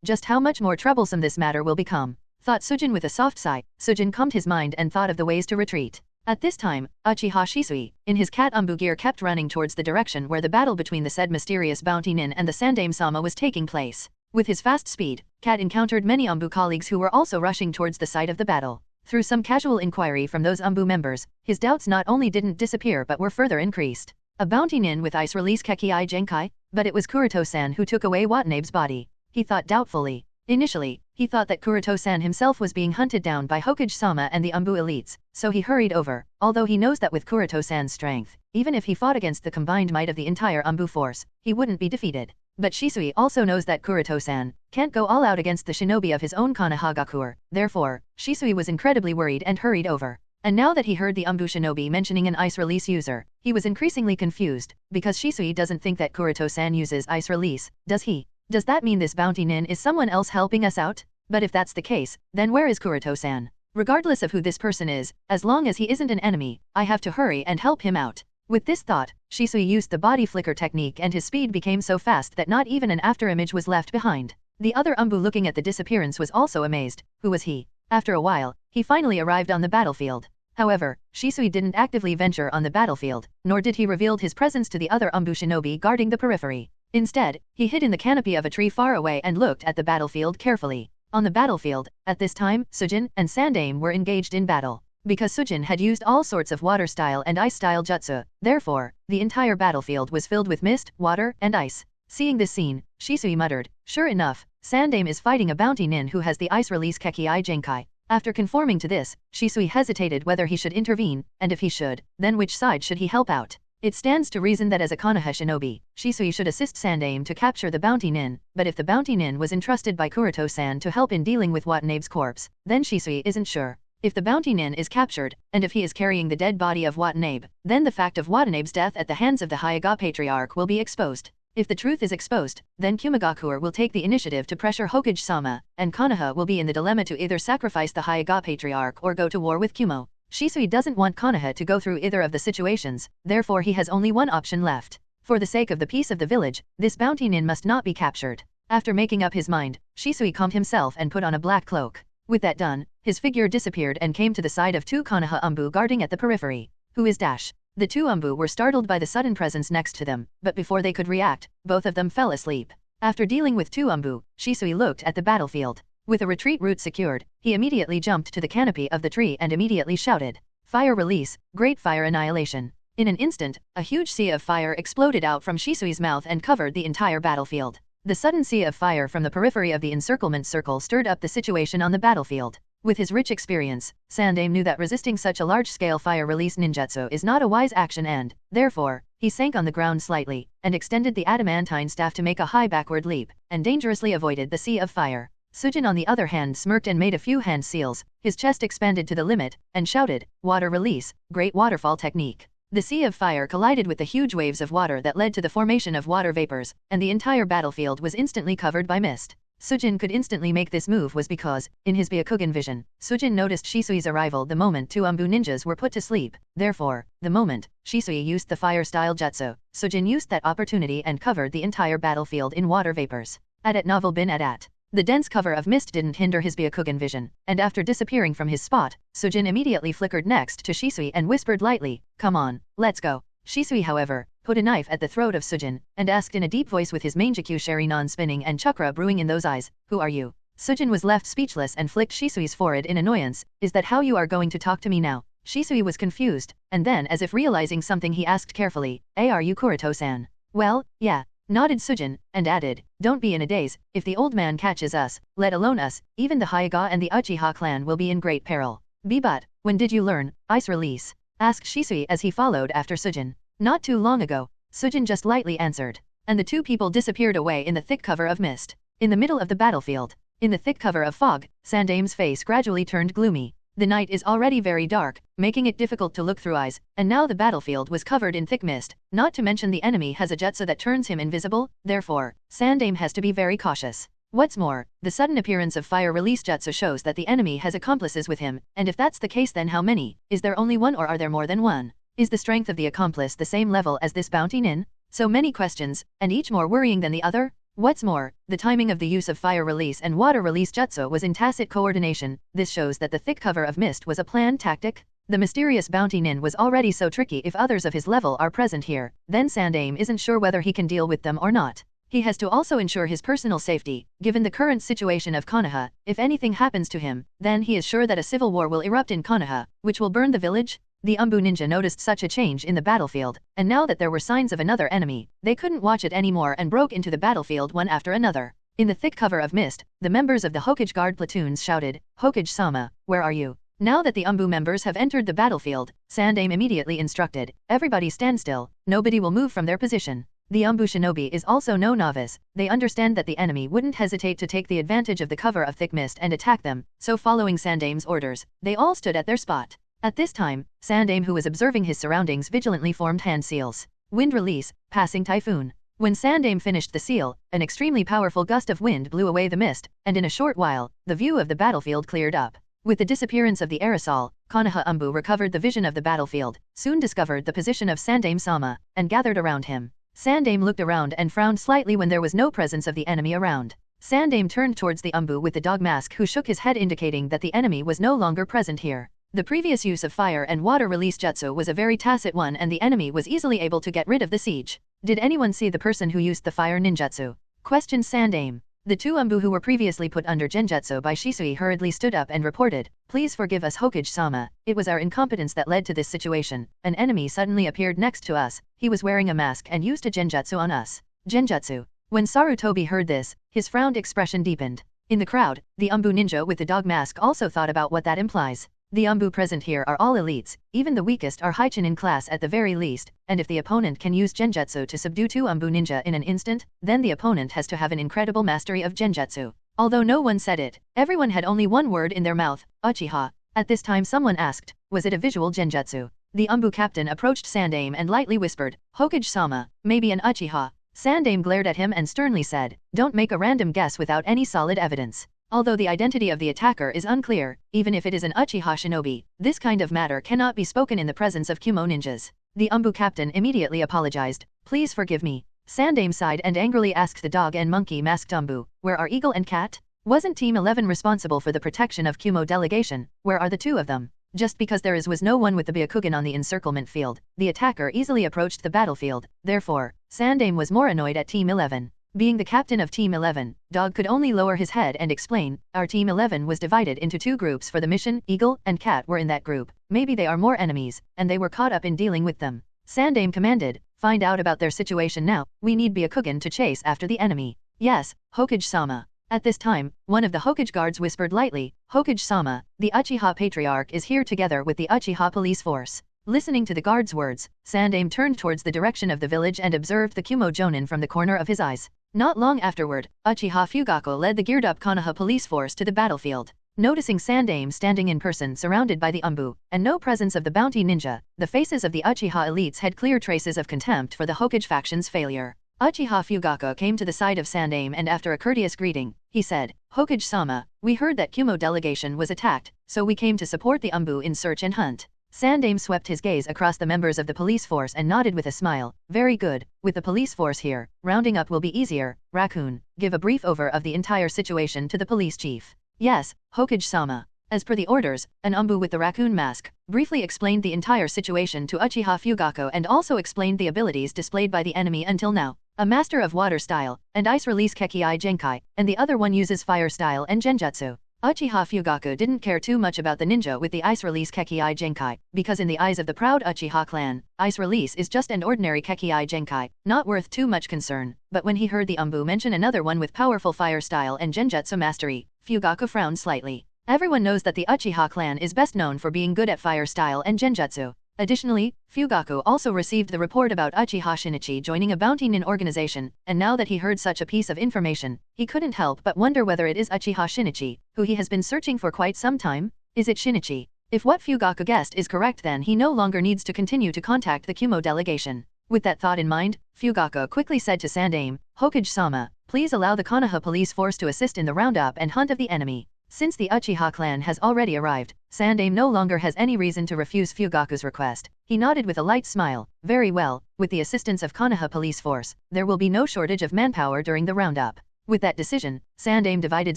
Just how much more troublesome this matter will become, thought Sujin with a soft sigh. Sujin calmed his mind and thought of the ways to retreat. At this time, Uchiha Shisui, in his cat Anbu gear, kept running towards the direction where the battle between the said mysterious bounty nin and the Sandaime-sama was taking place. With his fast speed, Cat encountered many Anbu colleagues who were also rushing towards the site of the battle. Through some casual inquiry from those Anbu members, his doubts not only didn't disappear but were further increased. A bounty nin with ice release Kekii Genkai? But it was Kuroto-san who took away Watanabe's body, he thought doubtfully. Initially, he thought that Kuroto-san himself was being hunted down by Hokage-sama and the Anbu elites, so he hurried over, although he knows that with Kuroto-san's strength, even if he fought against the combined might of the entire Anbu force, he wouldn't be defeated. But Shisui also knows that Kuroto-san can't go all out against the shinobi of his own Konohagakure. Therefore, Shisui was incredibly worried and hurried over. And now that he heard the Anbu shinobi mentioning an ice release user, he was increasingly confused, because Shisui doesn't think that Kuroto-san uses ice release, does he? Does that mean this bounty nin is someone else helping us out? But if that's the case, then where is Kuroto-san? Regardless of who this person is, as long as he isn't an enemy, I have to hurry and help him out. With this thought, Shisui used the body flicker technique and his speed became so fast that not even an afterimage was left behind. The other Anbu looking at the disappearance was also amazed. Who was he? After a while, he finally arrived on the battlefield. However, Shisui didn't actively venture on the battlefield, nor did he reveal his presence to the other Anbu shinobi guarding the periphery. Instead, he hid in the canopy of a tree far away and looked at the battlefield carefully. On the battlefield, at this time, Sujin and Sandaime were engaged in battle. Because Sujin had used all sorts of water-style and ice-style jutsu, therefore, the entire battlefield was filled with mist, water, and ice. Seeing this scene, Shisui muttered, "Sure enough, Sandaime is fighting a bounty nin who has the ice release Kekii Genkai." After conforming to this, Shisui hesitated whether he should intervene, and if he should, then which side should he help out. It stands to reason that as a Konoha shinobi, Shisui should assist Sandaime to capture the bounty nin, but if the bounty nin was entrusted by Kuroto-san to help in dealing with Watanabe's corpse, then Shisui isn't sure. If the bounty nin is captured, and if he is carrying the dead body of Watanabe, then the fact of Watanabe's death at the hands of the Hyuga Patriarch will be exposed. If the truth is exposed, then Kumagakure will take the initiative to pressure Hokage-sama, and Konoha will be in the dilemma to either sacrifice the Hyuga Patriarch or go to war with Kumo. Shisui doesn't want Konoha to go through either of the situations, therefore he has only one option left. For the sake of the peace of the village, this bounty nin must not be captured. After making up his mind, Shisui calmed himself and put on a black cloak. With that done, his figure disappeared and came to the side of two Konoha Anbu guarding at the periphery. Who is Dash? The two Anbu were startled by the sudden presence next to them, but before they could react, both of them fell asleep. After dealing with two Anbu, Shisui looked at the battlefield. With a retreat route secured, he immediately jumped to the canopy of the tree and immediately shouted, "Fire release, great fire annihilation." In an instant, a huge sea of fire exploded out from Shisui's mouth and covered the entire battlefield. The sudden sea of fire from the periphery of the encirclement circle stirred up the situation on the battlefield. With his rich experience, Sandaime knew that resisting such a large-scale fire release ninjutsu is not a wise action and, therefore, he sank on the ground slightly, and extended the adamantine staff to make a high backward leap, and dangerously avoided the sea of fire. Sujin on the other hand smirked and made a few hand seals, his chest expanded to the limit, and shouted, "Water release, great waterfall technique." The sea of fire collided with the huge waves of water that led to the formation of water vapors, and the entire battlefield was instantly covered by mist. Sujin could instantly make this move was because, in his Byakugan vision, Sujin noticed Shisui's arrival the moment two Anbu ninjas were put to sleep. Therefore, the moment Shisui used the fire-style jutsu, Sujin used that opportunity and covered the entire battlefield in water vapors. At novel bin at. The dense cover of mist didn't hinder his Byakugan vision, and after disappearing from his spot, Sujin immediately flickered next to Shisui and whispered lightly, "Come on, let's go." Shisui, however, put a knife at the throat of Sujin, and asked in a deep voice with his Mangekyou Sharingan spinning and chakra brewing in those eyes, "Who are you?" Sujin was left speechless and flicked Shisui's forehead in annoyance, "Is that how you are going to talk to me now?" Shisui was confused, and then as if realizing something he asked carefully, "Are you Kuroto-san?" "Well, yeah," nodded Sujin, and added, "Don't be in a daze, if the old man catches us, let alone us, even the Hyuga and the Uchiha clan will be in great peril." "But, when did you learn ice release?" asked Shisui as he followed after Sujin. "Not too long ago," Sujin just lightly answered. And the two people disappeared away in the thick cover of mist. In the middle of the battlefield, in the thick cover of fog, Sandaime's face gradually turned gloomy. The night is already very dark, making it difficult to look through eyes, and now the battlefield was covered in thick mist, not to mention the enemy has a jutsu that turns him invisible, therefore, Sandaime has to be very cautious. What's more, the sudden appearance of fire release jutsu shows that the enemy has accomplices with him, and if that's the case then how many? Is there only one or are there more than one? Is the strength of the accomplice the same level as this bounty nin? So many questions, and each more worrying than the other? What's more, the timing of the use of fire release and water release jutsu was in tacit coordination. This shows that the thick cover of mist was a planned tactic. The mysterious bounty nin was already so tricky. If others of his level are present here, then Sandaime isn't sure whether he can deal with them or not. He has to also ensure his personal safety. Given the current situation of Konoha, if anything happens to him, then he is sure that a civil war will erupt in Konoha, which will burn the village. The Anbu ninja noticed such a change in the battlefield, and now that there were signs of another enemy, they couldn't watch it anymore and broke into the battlefield one after another. In the thick cover of mist, the members of the Hokage guard platoons shouted, "Hokage-sama, where are you?" Now that the Anbu members have entered the battlefield, Sandaime immediately instructed, "Everybody stand still, nobody will move from their position." The Anbu shinobi is also no novice, they understand that the enemy wouldn't hesitate to take the advantage of the cover of thick mist and attack them, so following Sandaime's orders, they all stood at their spot. At this time, Sandaime who was observing his surroundings vigilantly formed hand seals. Wind release, passing typhoon. When Sandaime finished the seal, an extremely powerful gust of wind blew away the mist, and in a short while, the view of the battlefield cleared up. With the disappearance of the aerosol, Konoha Anbu recovered the vision of the battlefield, soon discovered the position of Sandaime-sama, and gathered around him. Sandaime looked around and frowned slightly when there was no presence of the enemy around. Sandaime turned towards the Anbu with the dog mask who shook his head indicating that the enemy was no longer present here. The previous use of fire and water release jutsu was a very tacit one and the enemy was easily able to get rid of the siege. "Did anyone see the person who used the fire ninjutsu?" questioned Sandaime. The two Anbu who were previously put under genjutsu by Shisui hurriedly stood up and reported, "Please forgive us Hokage-sama, it was our incompetence that led to this situation. An enemy suddenly appeared next to us, he was wearing a mask and used a genjutsu on us." Genjutsu. When Sarutobi heard this, his frowned expression deepened. In the crowd, the Anbu ninja with the dog mask also thought about what that implies. The Anbu present here are all elites, even the weakest are Haichin in class at the very least, and if the opponent can use genjutsu to subdue two Anbu ninja in an instant, then the opponent has to have an incredible mastery of genjutsu. Although no one said it, everyone had only one word in their mouth, Uchiha. At this time someone asked, was it a visual genjutsu? The Anbu captain approached Sandaime and lightly whispered, "Hokage-sama, maybe an Uchiha." Sandaime glared at him and sternly said, "Don't make a random guess without any solid evidence." Although the identity of the attacker is unclear, even if it is an Uchiha shinobi, this kind of matter cannot be spoken in the presence of Kumo ninjas. The Anbu captain immediately apologized, "Please forgive me." Sandaime sighed and angrily asked the dog and monkey masked Anbu, "Where are Eagle and Cat?" Wasn't Team 11 responsible for the protection of Kumo delegation? Where are the two of them? Just because there was no one with the Byakugan on the encirclement field, the attacker easily approached the battlefield. Therefore, Sandaime was more annoyed at Team 11. Being the captain of Team 11, Dog could only lower his head and explain, our Team 11 was divided into two groups for the mission, Eagle and Cat were in that group. Maybe they are more enemies, and they were caught up in dealing with them. Sandaime commanded, find out about their situation now, we need Byakugan to chase after the enemy. Yes, Hokage-sama. At this time, one of the Hokage guards whispered lightly, Hokage-sama, the Uchiha Patriarch is here together with the Uchiha police force. Listening to the guard's words, Sandaime turned towards the direction of the village and observed the Kumo Jonin from the corner of his eyes. Not long afterward, Uchiha Fugaku led the geared-up Konoha police force to the battlefield. Noticing Sandaime standing in person surrounded by the Anbu, and no presence of the bounty ninja, the faces of the Uchiha elites had clear traces of contempt for the Hokage faction's failure. Uchiha Fugaku came to the side of Sandaime and after a courteous greeting, he said, Hokage-sama, we heard that Kumo delegation was attacked, so we came to support the Anbu in search and hunt. Sandaime swept his gaze across the members of the police force and nodded with a smile. Very good, with the police force here, rounding up will be easier. Raccoon, give a brief over of the entire situation to the police chief. Yes, Hokage-sama. As per the orders, an Anbu with the raccoon mask briefly explained the entire situation to Uchiha Fugaku and also explained the abilities displayed by the enemy until now. A master of water style, and ice release Kekii Genkai, and the other one uses fire style and genjutsu. Uchiha Fugaku didn't care too much about the ninja with the ice release Kekii Genkai, because in the eyes of the proud Uchiha clan, ice release is just an ordinary Kekii Genkai, not worth too much concern. But when he heard the Anbu mention another one with powerful fire style and genjutsu mastery, Fugaku frowned slightly. Everyone knows that the Uchiha clan is best known for being good at fire style and genjutsu. Additionally, Fugaku also received the report about Uchiha Shinichi joining a bounty nin organization, and now that he heard such a piece of information, he couldn't help but wonder whether it is Uchiha Shinichi, who he has been searching for quite some time. Is it Shinichi? If what Fugaku guessed is correct, then he no longer needs to continue to contact the Kumo delegation. With that thought in mind, Fugaku quickly said to Sandaime, Hokage-sama, please allow the Konoha police force to assist in the roundup and hunt of the enemy. Since the Uchiha clan has already arrived, Sandaime no longer has any reason to refuse Fugaku's request. He nodded with a light smile. Very well, with the assistance of Konoha police force, there will be no shortage of manpower during the roundup. With that decision, Sandaime divided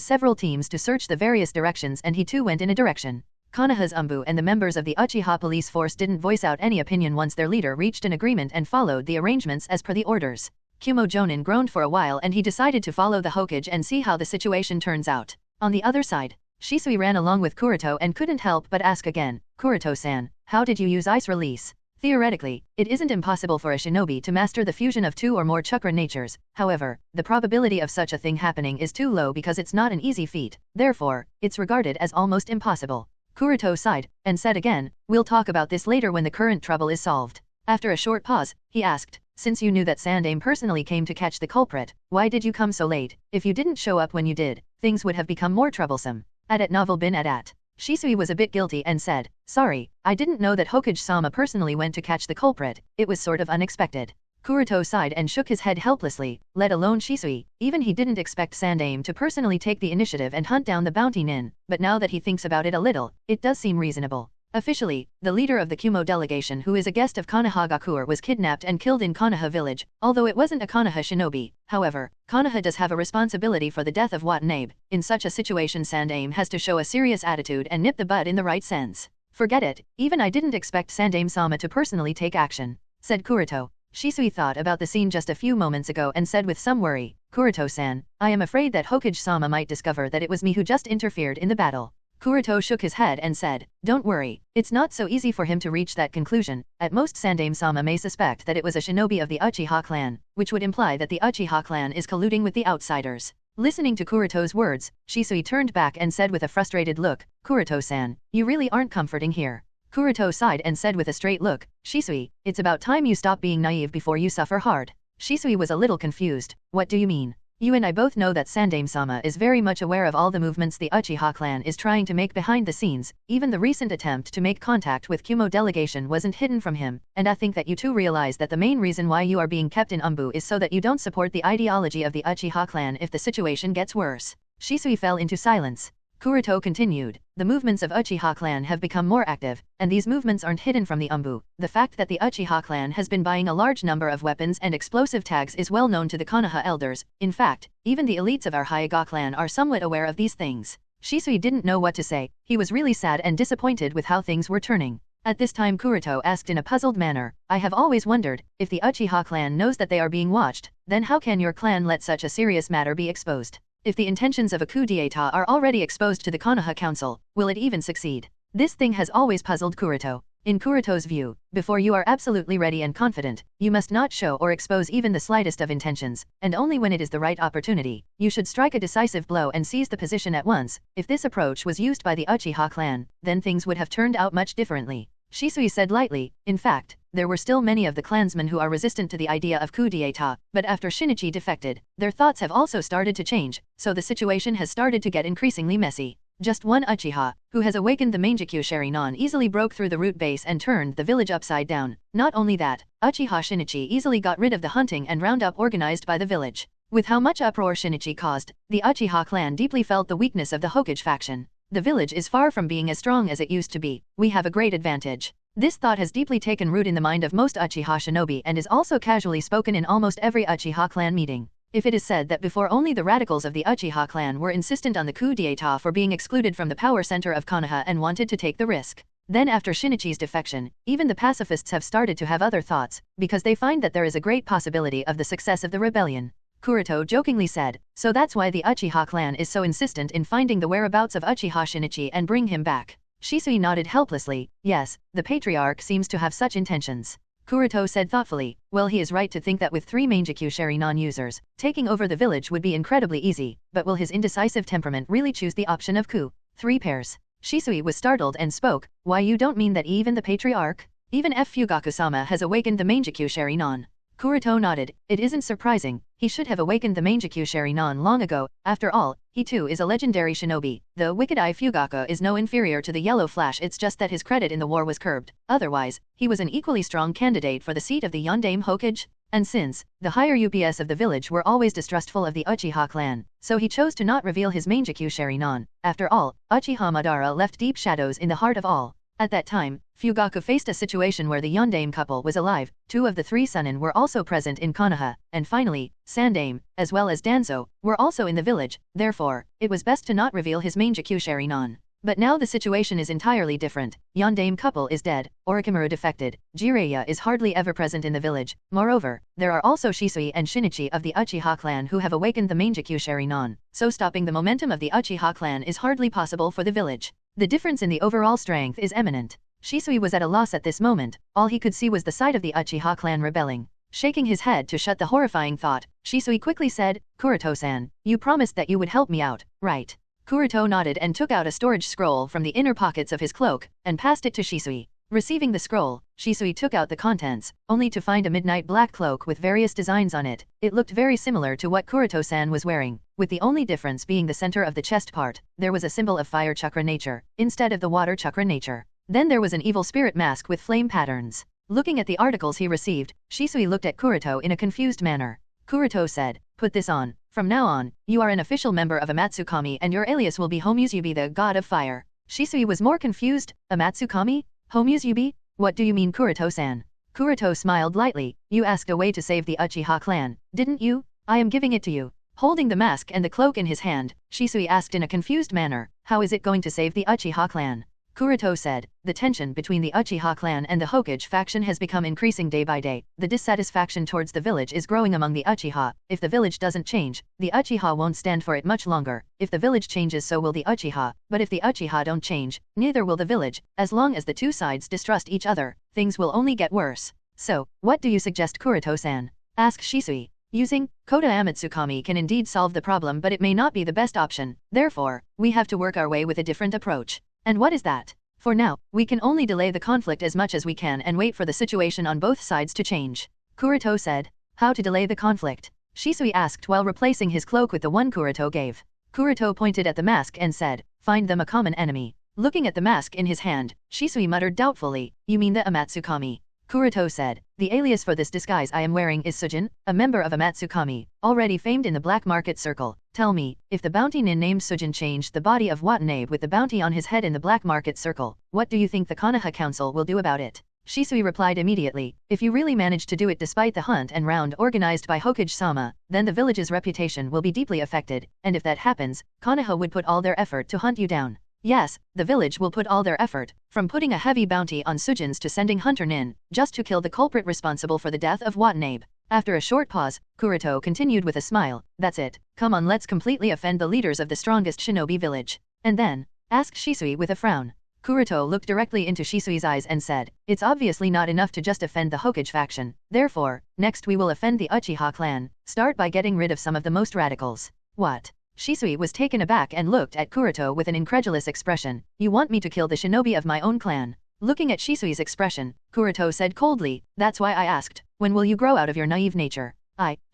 several teams to search the various directions and he too went in a direction. Konoha's Anbu and the members of the Uchiha police force didn't voice out any opinion once their leader reached an agreement and followed the arrangements as per the orders. Kumo Jonin groaned for a while and he decided to follow the Hokage and see how the situation turns out. On the other side, Shisui ran along with Kuroto and couldn't help but ask again, Kuroto-san, how did you use ice release? Theoretically, it isn't impossible for a shinobi to master the fusion of two or more chakra natures. However, the probability of such a thing happening is too low because it's not an easy feat. Therefore, it's regarded as almost impossible. Kuroto sighed and said again, we'll talk about this later when the current trouble is solved. After a short pause, he asked, since you knew that Sandaime personally came to catch the culprit, why did you come so late? If you didn't show up when you did, things would have become more troublesome. At novel bin at. Shisui was a bit guilty and said, sorry, I didn't know that Hokage-sama personally went to catch the culprit, it was sort of unexpected. Kuroto sighed and shook his head helplessly, let alone Shisui, even he didn't expect Sandaime to personally take the initiative and hunt down the bounty nin, but now that he thinks about it a little, it does seem reasonable. Officially, the leader of the Kumo delegation who is a guest of Konoha Gakure was kidnapped and killed in Konoha village, although it wasn't a Konoha shinobi. However, Konoha does have a responsibility for the death of Watanabe. In such a situation Sandaime has to show a serious attitude and nip the bud in the right sense. Forget it, even I didn't expect Sandaime-sama to personally take action, said Kuroto. Shisui thought about the scene just a few moments ago and said with some worry, Kuroto-san, I am afraid that Hokage-sama might discover that it was me who just interfered in the battle. Kuroto shook his head and said, don't worry, it's not so easy for him to reach that conclusion. At most Sandaime-sama may suspect that it was a shinobi of the Uchiha clan, which would imply that the Uchiha clan is colluding with the outsiders. Listening to Kuroto's words, Shisui turned back and said with a frustrated look, Kuroto-san, you really aren't comforting here. Kuroto sighed and said with a straight look, Shisui, it's about time you stop being naive before you suffer hard. Shisui was a little confused. What do you mean? You and I both know that Sandaime-sama is very much aware of all the movements the Uchiha clan is trying to make behind the scenes. Even the recent attempt to make contact with Kumo delegation wasn't hidden from him, and I think that you too realize that the main reason why you are being kept in Anbu is so that you don't support the ideology of the Uchiha clan if the situation gets worse. Shisui fell into silence. Kuroto continued, the movements of Uchiha clan have become more active, and these movements aren't hidden from the Anbu. The fact that the Uchiha clan has been buying a large number of weapons and explosive tags is well known to the Konoha elders. In fact, even the elites of our Hyuga clan are somewhat aware of these things. Shisui didn't know what to say. He was really sad and disappointed with how things were turning. At this time Kuroto asked in a puzzled manner, I have always wondered, if the Uchiha clan knows that they are being watched, then how can your clan let such a serious matter be exposed? If the intentions of a coup d'état are already exposed to the Konoha Council, will it even succeed? This thing has always puzzled Kuroto. In Kuroto's view, before you are absolutely ready and confident, you must not show or expose even the slightest of intentions, and only when it is the right opportunity, you should strike a decisive blow and seize the position at once. If this approach was used by the Uchiha clan, then things would have turned out much differently. Shisui said lightly, in fact, there were still many of the clansmen who are resistant to the idea of coup d'état, but after Shinichi defected, their thoughts have also started to change, so the situation has started to get increasingly messy. Just one Uchiha, who has awakened the Mangekyou Sharingan, easily broke through the root base and turned the village upside down. Not only that, Uchiha Shinichi easily got rid of the hunting and roundup organized by the village. With how much uproar Shinichi caused, the Uchiha clan deeply felt the weakness of the Hokage faction. The village is far from being as strong as it used to be. We have a great advantage. This thought has deeply taken root in the mind of most Uchiha shinobi and is also casually spoken in almost every Uchiha clan meeting. If it is said that before only the radicals of the Uchiha clan were insistent on the coup d'état for being excluded from the power center of Konoha and wanted to take the risk, then after Shinichi's defection, even the pacifists have started to have other thoughts, because they find that there is a great possibility of the success of the rebellion. Kuroto jokingly said, so that's why the Uchiha clan is so insistent in finding the whereabouts of Uchiha Shinichi and bring him back. Shisui nodded helplessly, yes, the patriarch seems to have such intentions. Kuroto said thoughtfully, well, he is right to think that with 3 Mangekyou Sharingan users, taking over the village would be incredibly easy, but will his indecisive temperament really choose the option of coup? 3 pairs. Shisui was startled and spoke, why, you don't mean that even the patriarch? Even F. Fugaku-sama has awakened the Mangekyou Sharingan. Kuroto nodded, it isn't surprising, he should have awakened the Mangekyou Sharingan long ago. After all, he too is a legendary shinobi. The Wicked Eye Fugaku is no inferior to the Yellow Flash, it's just that his credit in the war was curbed. Otherwise, he was an equally strong candidate for the seat of the Yondaime Hokage. And since the higher UPS of the village were always distrustful of the Uchiha clan, so he chose to not reveal his Mangekyou Sharingan. After all, Uchiha Madara left deep shadows in the heart of all. At that time, Fugaku faced a situation where the Yondaime couple was alive, 2 of the 3 Sunin were also present in Konoha, and finally, Sandaime, as well as Danzo, were also in the village. Therefore, it was best to not reveal his Mangekyou Sharingan. But now the situation is entirely different. Yondaime couple is dead, Orochimaru defected, Jiraiya is hardly ever present in the village. Moreover, there are also Shisui and Shinichi of the Uchiha clan who have awakened the Mangekyou Sharingan, so stopping the momentum of the Uchiha clan is hardly possible for the village. The difference in the overall strength is eminent. Shisui was at a loss at this moment, all he could see was the sight of the Uchiha clan rebelling. Shaking his head to shut the horrifying thought, Shisui quickly said, Kuroto-san, you promised that you would help me out, right? Kuroto nodded and took out a storage scroll from the inner pockets of his cloak, and passed it to Shisui. Receiving the scroll, Shisui took out the contents, only to find a midnight black cloak with various designs on it. It looked very similar to what Kuroto-san was wearing, with the only difference being the center of the chest part. There was a symbol of fire chakra nature, instead of the water chakra nature. Then there was an evil spirit mask with flame patterns. Looking at the articles he received, Shisui looked at Kuroto in a confused manner. Kuroto said, put this on. From now on, you are an official member of Amatsukami and your alias will be Homusubi, the god of fire. Shisui was more confused. Amatsukami? Homusubi? What do you mean, Kuroto-san? Kuroto smiled lightly. You asked a way to save the Uchiha clan, didn't you? I am giving it to you. Holding the mask and the cloak in his hand, Shisui asked in a confused manner, how is it going to save the Uchiha clan? Kuroto said, the tension between the Uchiha clan and the Hokage faction has become increasing day by day. The dissatisfaction towards the village is growing among the Uchiha. If the village doesn't change, the Uchiha won't stand for it much longer. If the village changes, so will the Uchiha. But if the Uchiha don't change, neither will the village. As long as the 2 sides distrust each other, things will only get worse. So, what do you suggest, Kuroto-san? Asked Shisui. Using Kota Amatsukami can indeed solve the problem, but it may not be the best option. Therefore, we have to work our way with a different approach. And what is that? For now, we can only delay the conflict as much as we can and wait for the situation on both sides to change. Kuroto said. How to delay the conflict? Shisui asked while replacing his cloak with the one Kuroto gave. Kuroto pointed at the mask and said, find them a common enemy. Looking at the mask in his hand, Shisui muttered doubtfully, you mean the Amatsukami? Kuroto said, the alias for this disguise I am wearing is Sujin, a member of Amatsukami, already famed in the black market circle. Tell me, if the bounty nin named Sujin changed the body of Watanabe with the bounty on his head in the black market circle, what do you think the Konoha Council will do about it? Shisui replied immediately, if you really manage to do it despite the hunt and round organized by Hokage-sama, then the village's reputation will be deeply affected, and if that happens, Konoha would put all their effort to hunt you down. Yes, the village will put all their effort, from putting a heavy bounty on Sujins to sending Hunter Nin, just to kill the culprit responsible for the death of Watanabe. After a short pause, Kuroto continued with a smile, that's it, come on, let's completely offend the leaders of the strongest shinobi village. And then, asked Shisui with a frown. Kuroto looked directly into Shisui's eyes and said, it's obviously not enough to just offend the Hokage faction, therefore, next we will offend the Uchiha clan, start by getting rid of some of the most radicals. What? Shisui was taken aback and looked at Kuroto with an incredulous expression, you want me to kill the shinobi of my own clan? Looking at Shisui's expression, Kuroto said coldly, that's why I asked, when will you grow out of your naive nature?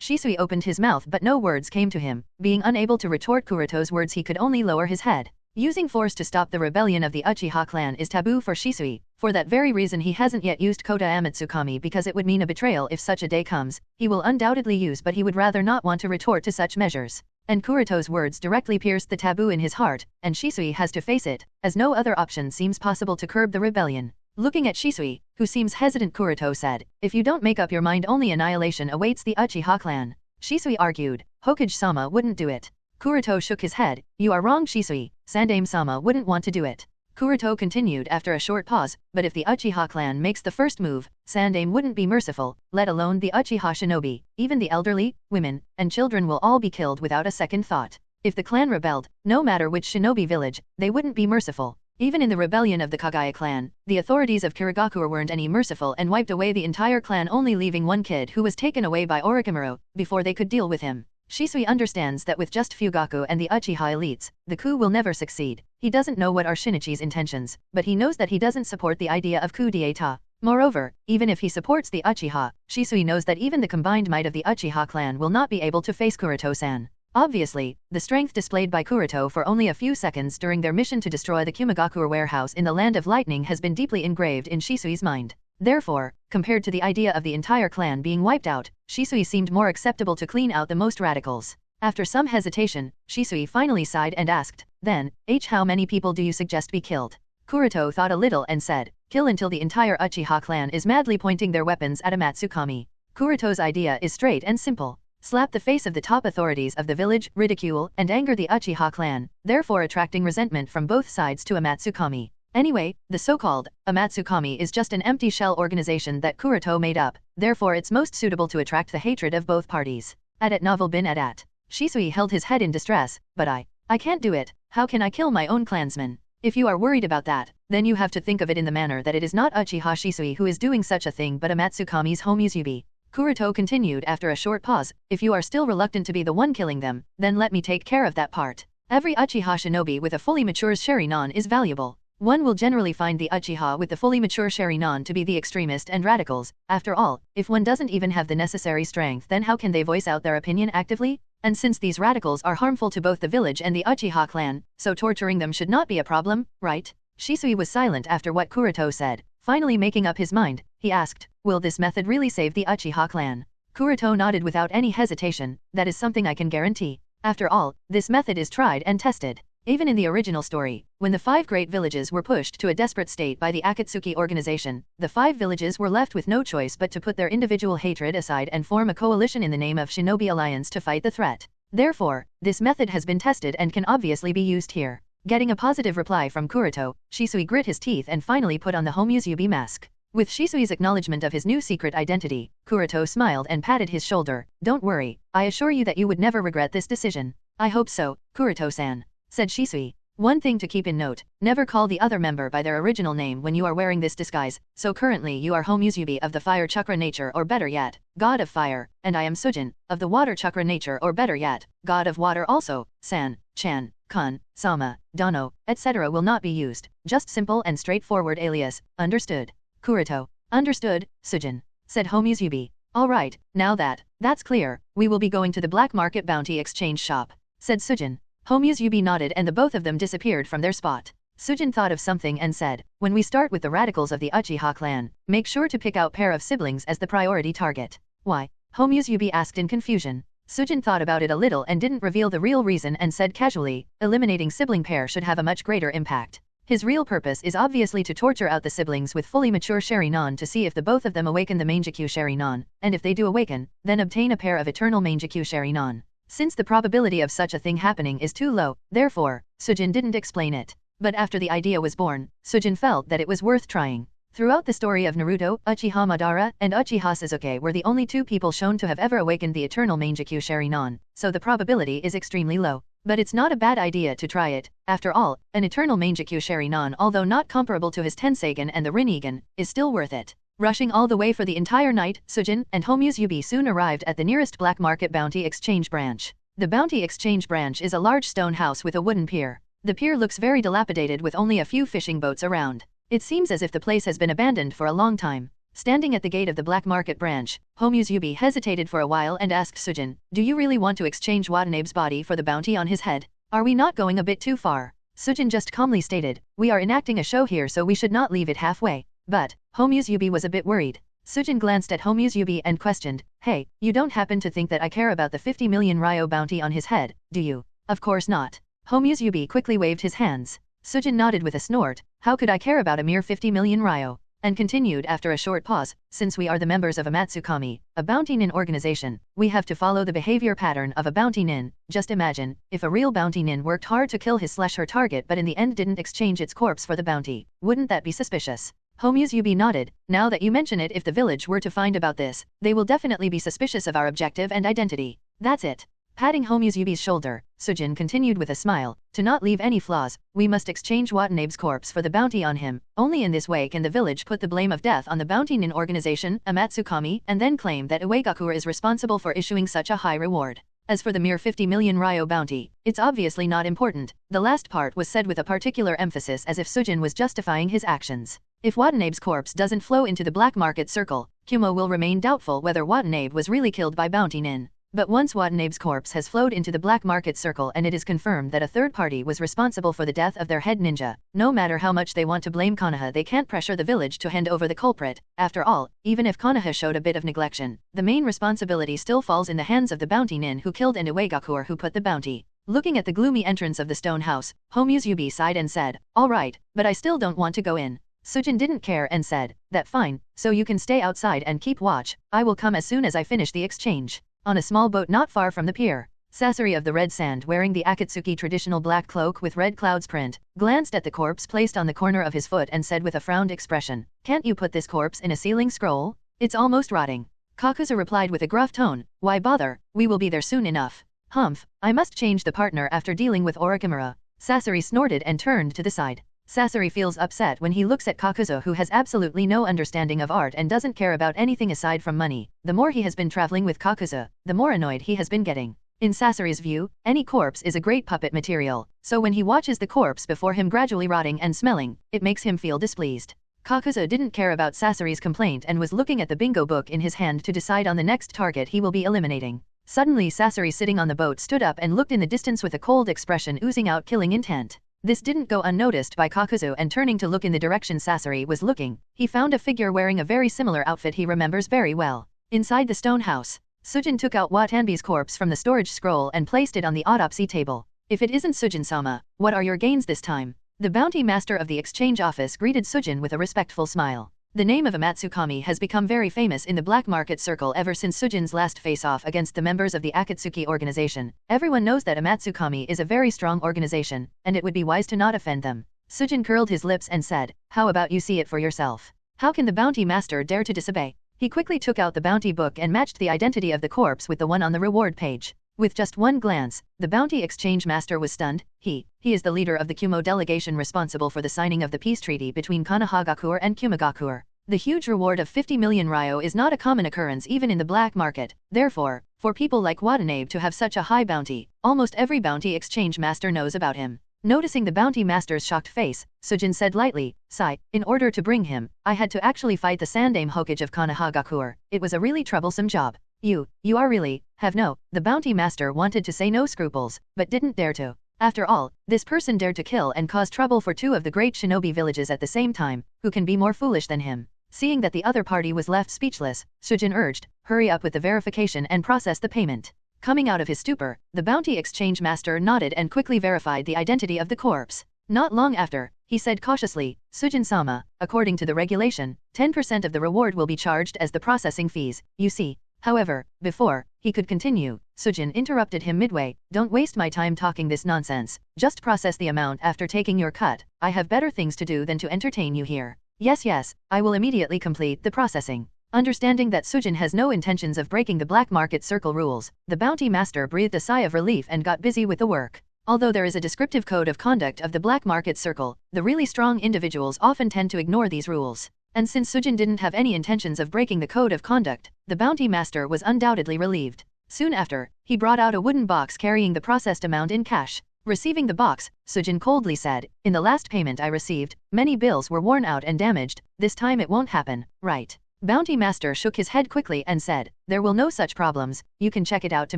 Shisui opened his mouth but no words came to him, being unable to retort Kuroto's words he could only lower his head. Using force to stop the rebellion of the Uchiha clan is taboo for Shisui, for that very reason he hasn't yet used Kota Amatsukami because it would mean a betrayal if such a day comes, he will undoubtedly use but he would rather not want to retort to such measures. And Kuroto's words directly pierced the taboo in his heart, and Shisui has to face it, as no other option seems possible to curb the rebellion. Looking at Shisui, who seems hesitant, Kuroto said, if you don't make up your mind only annihilation awaits the Uchiha clan. Shisui argued, Hokage-sama wouldn't do it. Kuroto shook his head, you are wrong Shisui, Sandaime-sama wouldn't want to do it. Kuroto continued after a short pause, but if the Uchiha clan makes the first move, Sandaime wouldn't be merciful, let alone the Uchiha shinobi, even the elderly, women, and children will all be killed without a second thought. If the clan rebelled, no matter which shinobi village, they wouldn't be merciful. Even in the rebellion of the Kagaya clan, the authorities of Kirigakura weren't any merciful and wiped away the entire clan, only leaving one kid who was taken away by Orochimaru, before they could deal with him. Shisui understands that with just Fugaku and the Uchiha elites, the coup will never succeed. He doesn't know what are Shinichi's intentions, but he knows that he doesn't support the idea of coup d'etat. Moreover, even if he supports the Uchiha, Shisui knows that even the combined might of the Uchiha clan will not be able to face Kuroto-san. Obviously, the strength displayed by Kuroto for only a few seconds during their mission to destroy the Kumogakure warehouse in the Land of Lightning has been deeply engraved in Shisui's mind. Therefore, compared to the idea of the entire clan being wiped out, Shisui seemed more acceptable to clean out the most radicals. After some hesitation, Shisui finally sighed and asked, then, how many people do you suggest be killed? Kuroto thought a little and said, kill until the entire Uchiha clan is madly pointing their weapons at Amatsukami. Kuroto's idea is straight and simple. Slap the face of the top authorities of the village, ridicule and anger the Uchiha clan, therefore attracting resentment from both sides to Amatsukami. Anyway, the so-called Amatsukami is just an empty shell organization that Kuroto made up, therefore it's most suitable to attract the hatred of both parties. Adat novel bin adat. Shisui held his head in distress, but I can't do it, how can I kill my own clansmen? If you are worried about that, then you have to think of it in the manner that it is not Uchiha Shisui who is doing such a thing but Amatsukami's home Uzubi. Kuroto continued after a short pause, if you are still reluctant to be the one killing them, then let me take care of that part. Every Uchiha shinobi with a fully mature Sharingan is valuable. One will generally find the Uchiha with the fully mature Sharingan to be the extremist and radicals. After all, if one doesn't even have the necessary strength, then how can they voice out their opinion actively? And since these radicals are harmful to both the village and the Uchiha clan, so torturing them should not be a problem, right? Shisui was silent after what Kuroto said. Finally making up his mind, he asked, will this method really save the Uchiha clan? Kuroto nodded without any hesitation, that is something I can guarantee. After all, this method is tried and tested. Even in the original story, when the 5 great villages were pushed to a desperate state by the Akatsuki organization, the 5 villages were left with no choice but to put their individual hatred aside and form a coalition in the name of Shinobi Alliance to fight the threat. Therefore, this method has been tested and can obviously be used here. Getting a positive reply from Kuroto, Shisui grit his teeth and finally put on the Homusubi mask. With Shisui's acknowledgement of his new secret identity, Kuroto smiled and patted his shoulder. Don't worry, I assure you that you would never regret this decision. I hope so, Kuroto-san, said Shisui. One thing to keep in note, never call the other member by their original name when you are wearing this disguise, so currently you are Homusubi of the fire chakra nature or better yet, god of fire, and I am Sujin, of the water chakra nature or better yet, god of water also, San, Chan, Kun, Sama, Dano, etc. will not be used, just simple and straightforward alias, understood? Kuroto, understood, Sujin, said Homusubi. Alright, now that's clear, we will be going to the black market bounty exchange shop, said Sujin. Homusubi nodded and the both of them disappeared from their spot. Sujin thought of something and said, when we start with the radicals of the Uchiha clan, make sure to pick out pair of siblings as the priority target. Why? Yubi asked in confusion. Sujin thought about it a little and didn't reveal the real reason and said casually, eliminating sibling pair should have a much greater impact. His real purpose is obviously to torture out the siblings with fully mature Sharingan to see if the both of them awaken the Mangekyou Sharingan, and if they do awaken, then obtain a pair of eternal Mangekyou Sharingan. Since the probability of such a thing happening is too low, therefore, Sujin didn't explain it. But after the idea was born, Sujin felt that it was worth trying. Throughout the story of Naruto, Uchiha Madara and Uchiha Sasuke were the only two people shown to have ever awakened the eternal Mangekyou Sharingan, so the probability is extremely low. But it's not a bad idea to try it. After all, an eternal Mangekyou Sharingan, although not comparable to his Tenseigan and the Rinnegan, is still worth it. Rushing all the way for the entire night, Sujin and Yubi soon arrived at the nearest black market bounty exchange branch. The bounty exchange branch is a large stone house with a wooden pier. The pier looks very dilapidated with only a few fishing boats around. It seems as if the place has been abandoned for a long time. Standing at the gate of the black market branch, Yubi hesitated for a while and asked Sujin, do you really want to exchange Watanabe's body for the bounty on his head? Are we not going a bit too far? Sujin just calmly stated, we are enacting a show here so we should not leave it halfway. But, Yubi was a bit worried. Sujin glanced at Yubi and questioned, hey, you don't happen to think that I care about the 50 million Ryo bounty on his head, do you? Of course not. Yubi quickly waved his hands. Sujin nodded with a snort, how could I care about a mere 50 million Ryo? And continued after a short pause, since we are the members of a Matsukami, a bounty nin organization, we have to follow the behavior pattern of a bounty nin. Just imagine, if a real bounty nin worked hard to kill his/her target but in the end didn't exchange its corpse for the bounty, wouldn't that be suspicious? Yubi nodded, now that you mention it, if the village were to find about this, they will definitely be suspicious of our objective and identity. That's it. Patting Yubi's shoulder, Sujin continued with a smile, to not leave any flaws, we must exchange Watanabe's corpse for the bounty on him. Only in this way can the village put the blame of death on the bounty nin organization, a Matsukami, and then claim that Uegaku is responsible for issuing such a high reward. As for the mere 50 million Ryo bounty, it's obviously not important. The last part was said with a particular emphasis as if Sujin was justifying his actions. If Watanabe's corpse doesn't flow into the black market circle, Kumo will remain doubtful whether Watanabe was really killed by bounty nin. But once Watanabe's corpse has flowed into the black market circle and it is confirmed that a third party was responsible for the death of their head ninja, no matter how much they want to blame Konoha, they can't pressure the village to hand over the culprit. After all, even if Konoha showed a bit of neglection, the main responsibility still falls in the hands of the bounty nin who killed and Uegaku who put the bounty. Looking at the gloomy entrance of the stone house, Yubi sighed and said, all right, but I still don't want to go in. Sujin didn't care and said, that fine, so you can stay outside and keep watch, I will come as soon as I finish the exchange. On a small boat not far from the pier, Sasori of the Red Sand, wearing the Akatsuki traditional black cloak with red clouds print, glanced at the corpse placed on the corner of his foot and said with a frowned expression, can't you put this corpse in a sealing scroll? It's almost rotting. Kakuzu replied with a gruff tone, why bother, we will be there soon enough. Humph, I must change the partner after dealing with Orochimaru. Sasori snorted and turned to the side. Sasori feels upset when he looks at Kakuzu, who has absolutely no understanding of art and doesn't care about anything aside from money. The more he has been traveling with Kakuzu, the more annoyed he has been getting. In Sasori's view, any corpse is a great puppet material, so when he watches the corpse before him gradually rotting and smelling, it makes him feel displeased. Kakuzu didn't care about Sasori's complaint and was looking at the bingo book in his hand to decide on the next target he will be eliminating. Suddenly Sasori sitting on the boat stood up and looked in the distance with a cold expression oozing out killing intent. This didn't go unnoticed by Kakuzu, and turning to look in the direction Sasori was looking, he found a figure wearing a very similar outfit he remembers very well. Inside the stone house, Sujin took out Watanabe's corpse from the storage scroll and placed it on the autopsy table. If it isn't Sujin-sama, what are your gains this time? The bounty master of the exchange office greeted Sujin with a respectful smile. The name of a Matsukami has become very famous in the black market circle ever since Sujin's last face-off against the members of the Akatsuki organization. Everyone knows that a Matsukami is a very strong organization, and it would be wise to not offend them. Sujin curled his lips and said, how about you see it for yourself? How can the bounty master dare to disobey? He quickly took out the bounty book and matched the identity of the corpse with the one on the reward page. With just one glance, the bounty exchange master was stunned. He is the leader of the Kumo delegation responsible for the signing of the peace treaty between Konohagakuer and Kumogakuer. The huge reward of 50 million Ryo is not a common occurrence even in the black market. Therefore, for people like Watanabe to have such a high bounty, almost every bounty exchange master knows about him. Noticing the bounty master's shocked face, Sujin said lightly, sigh, in order to bring him, I had to actually fight the Sandaime Hokage of Konohagakuer. It was a really troublesome job. You are really, have no, the bounty master wanted to say no scruples, but didn't dare to. After all, this person dared to kill and cause trouble for 2 of the great shinobi villages at the same time, who can be more foolish than him? Seeing that the other party was left speechless, Sujin urged, hurry up with the verification and process the payment. Coming out of his stupor, the bounty exchange master nodded and quickly verified the identity of the corpse. Not long after, he said cautiously, Sujin-sama, according to the regulation, 10% of the reward will be charged as the processing fees, you see. However, before he could continue, Sujin interrupted him midway, don't waste my time talking this nonsense, just process the amount after taking your cut, I have better things to do than to entertain you here. Yes, I will immediately complete the processing. Understanding that Sujin has no intentions of breaking the black market circle rules, the bounty master breathed a sigh of relief and got busy with the work. Although there is a descriptive code of conduct of the black market circle, the really strong individuals often tend to ignore these rules. And since Sujin didn't have any intentions of breaking the code of conduct, the bounty master was undoubtedly relieved. Soon after, he brought out a wooden box carrying the processed amount in cash. Receiving the box, Sujin coldly said, in the last payment I received, many bills were worn out and damaged, this time it won't happen, right? Bounty master shook his head quickly and said, there will no such problems, you can check it out to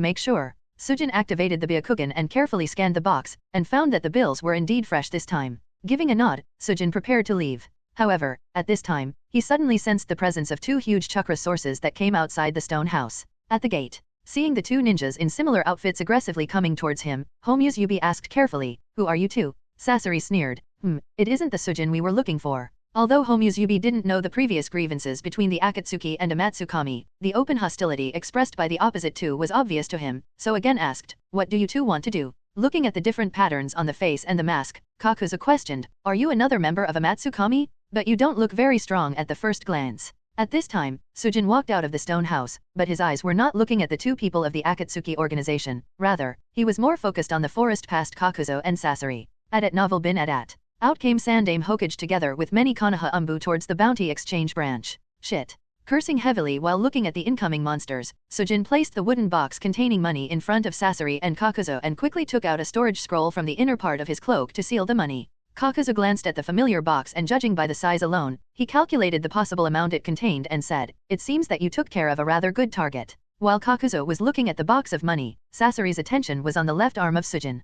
make sure. Sujin activated the Byakugan and carefully scanned the box, and found that the bills were indeed fresh this time. Giving a nod, Sujin prepared to leave. However, at this time, he suddenly sensed the presence of 2 huge chakra sources that came outside the stone house. At the gate, seeing the 2 ninjas in similar outfits aggressively coming towards him, Homusubi asked carefully, who are you 2? Sasori sneered, it isn't the Sujin we were looking for. Although Homusubi didn't know the previous grievances between the Akatsuki and Amatsukami, the open hostility expressed by the opposite 2 was obvious to him, so again asked, what do you 2 want to do? Looking at the different patterns on the face and the mask, Kakuzu questioned, are you another member of Amatsukami? But you don't look very strong at the first glance. At this time, Sujin walked out of the stone house, but his eyes were not looking at the 2 people of the Akatsuki organization, rather, he was more focused on the forest past Kakuzu and Sasori. At novel bin at. Out came Sandame Hokage together with many Konoha Anbu towards the bounty exchange branch. Shit. Cursing heavily while looking at the incoming monsters, Sujin placed the wooden box containing money in front of Sasori and Kakuzu and quickly took out a storage scroll from the inner part of his cloak to seal the money. Kakuzu glanced at the familiar box and judging by the size alone, he calculated the possible amount it contained and said, it seems that you took care of a rather good target. While Kakuzu was looking at the box of money, Sasori's attention was on the left arm of Sujin.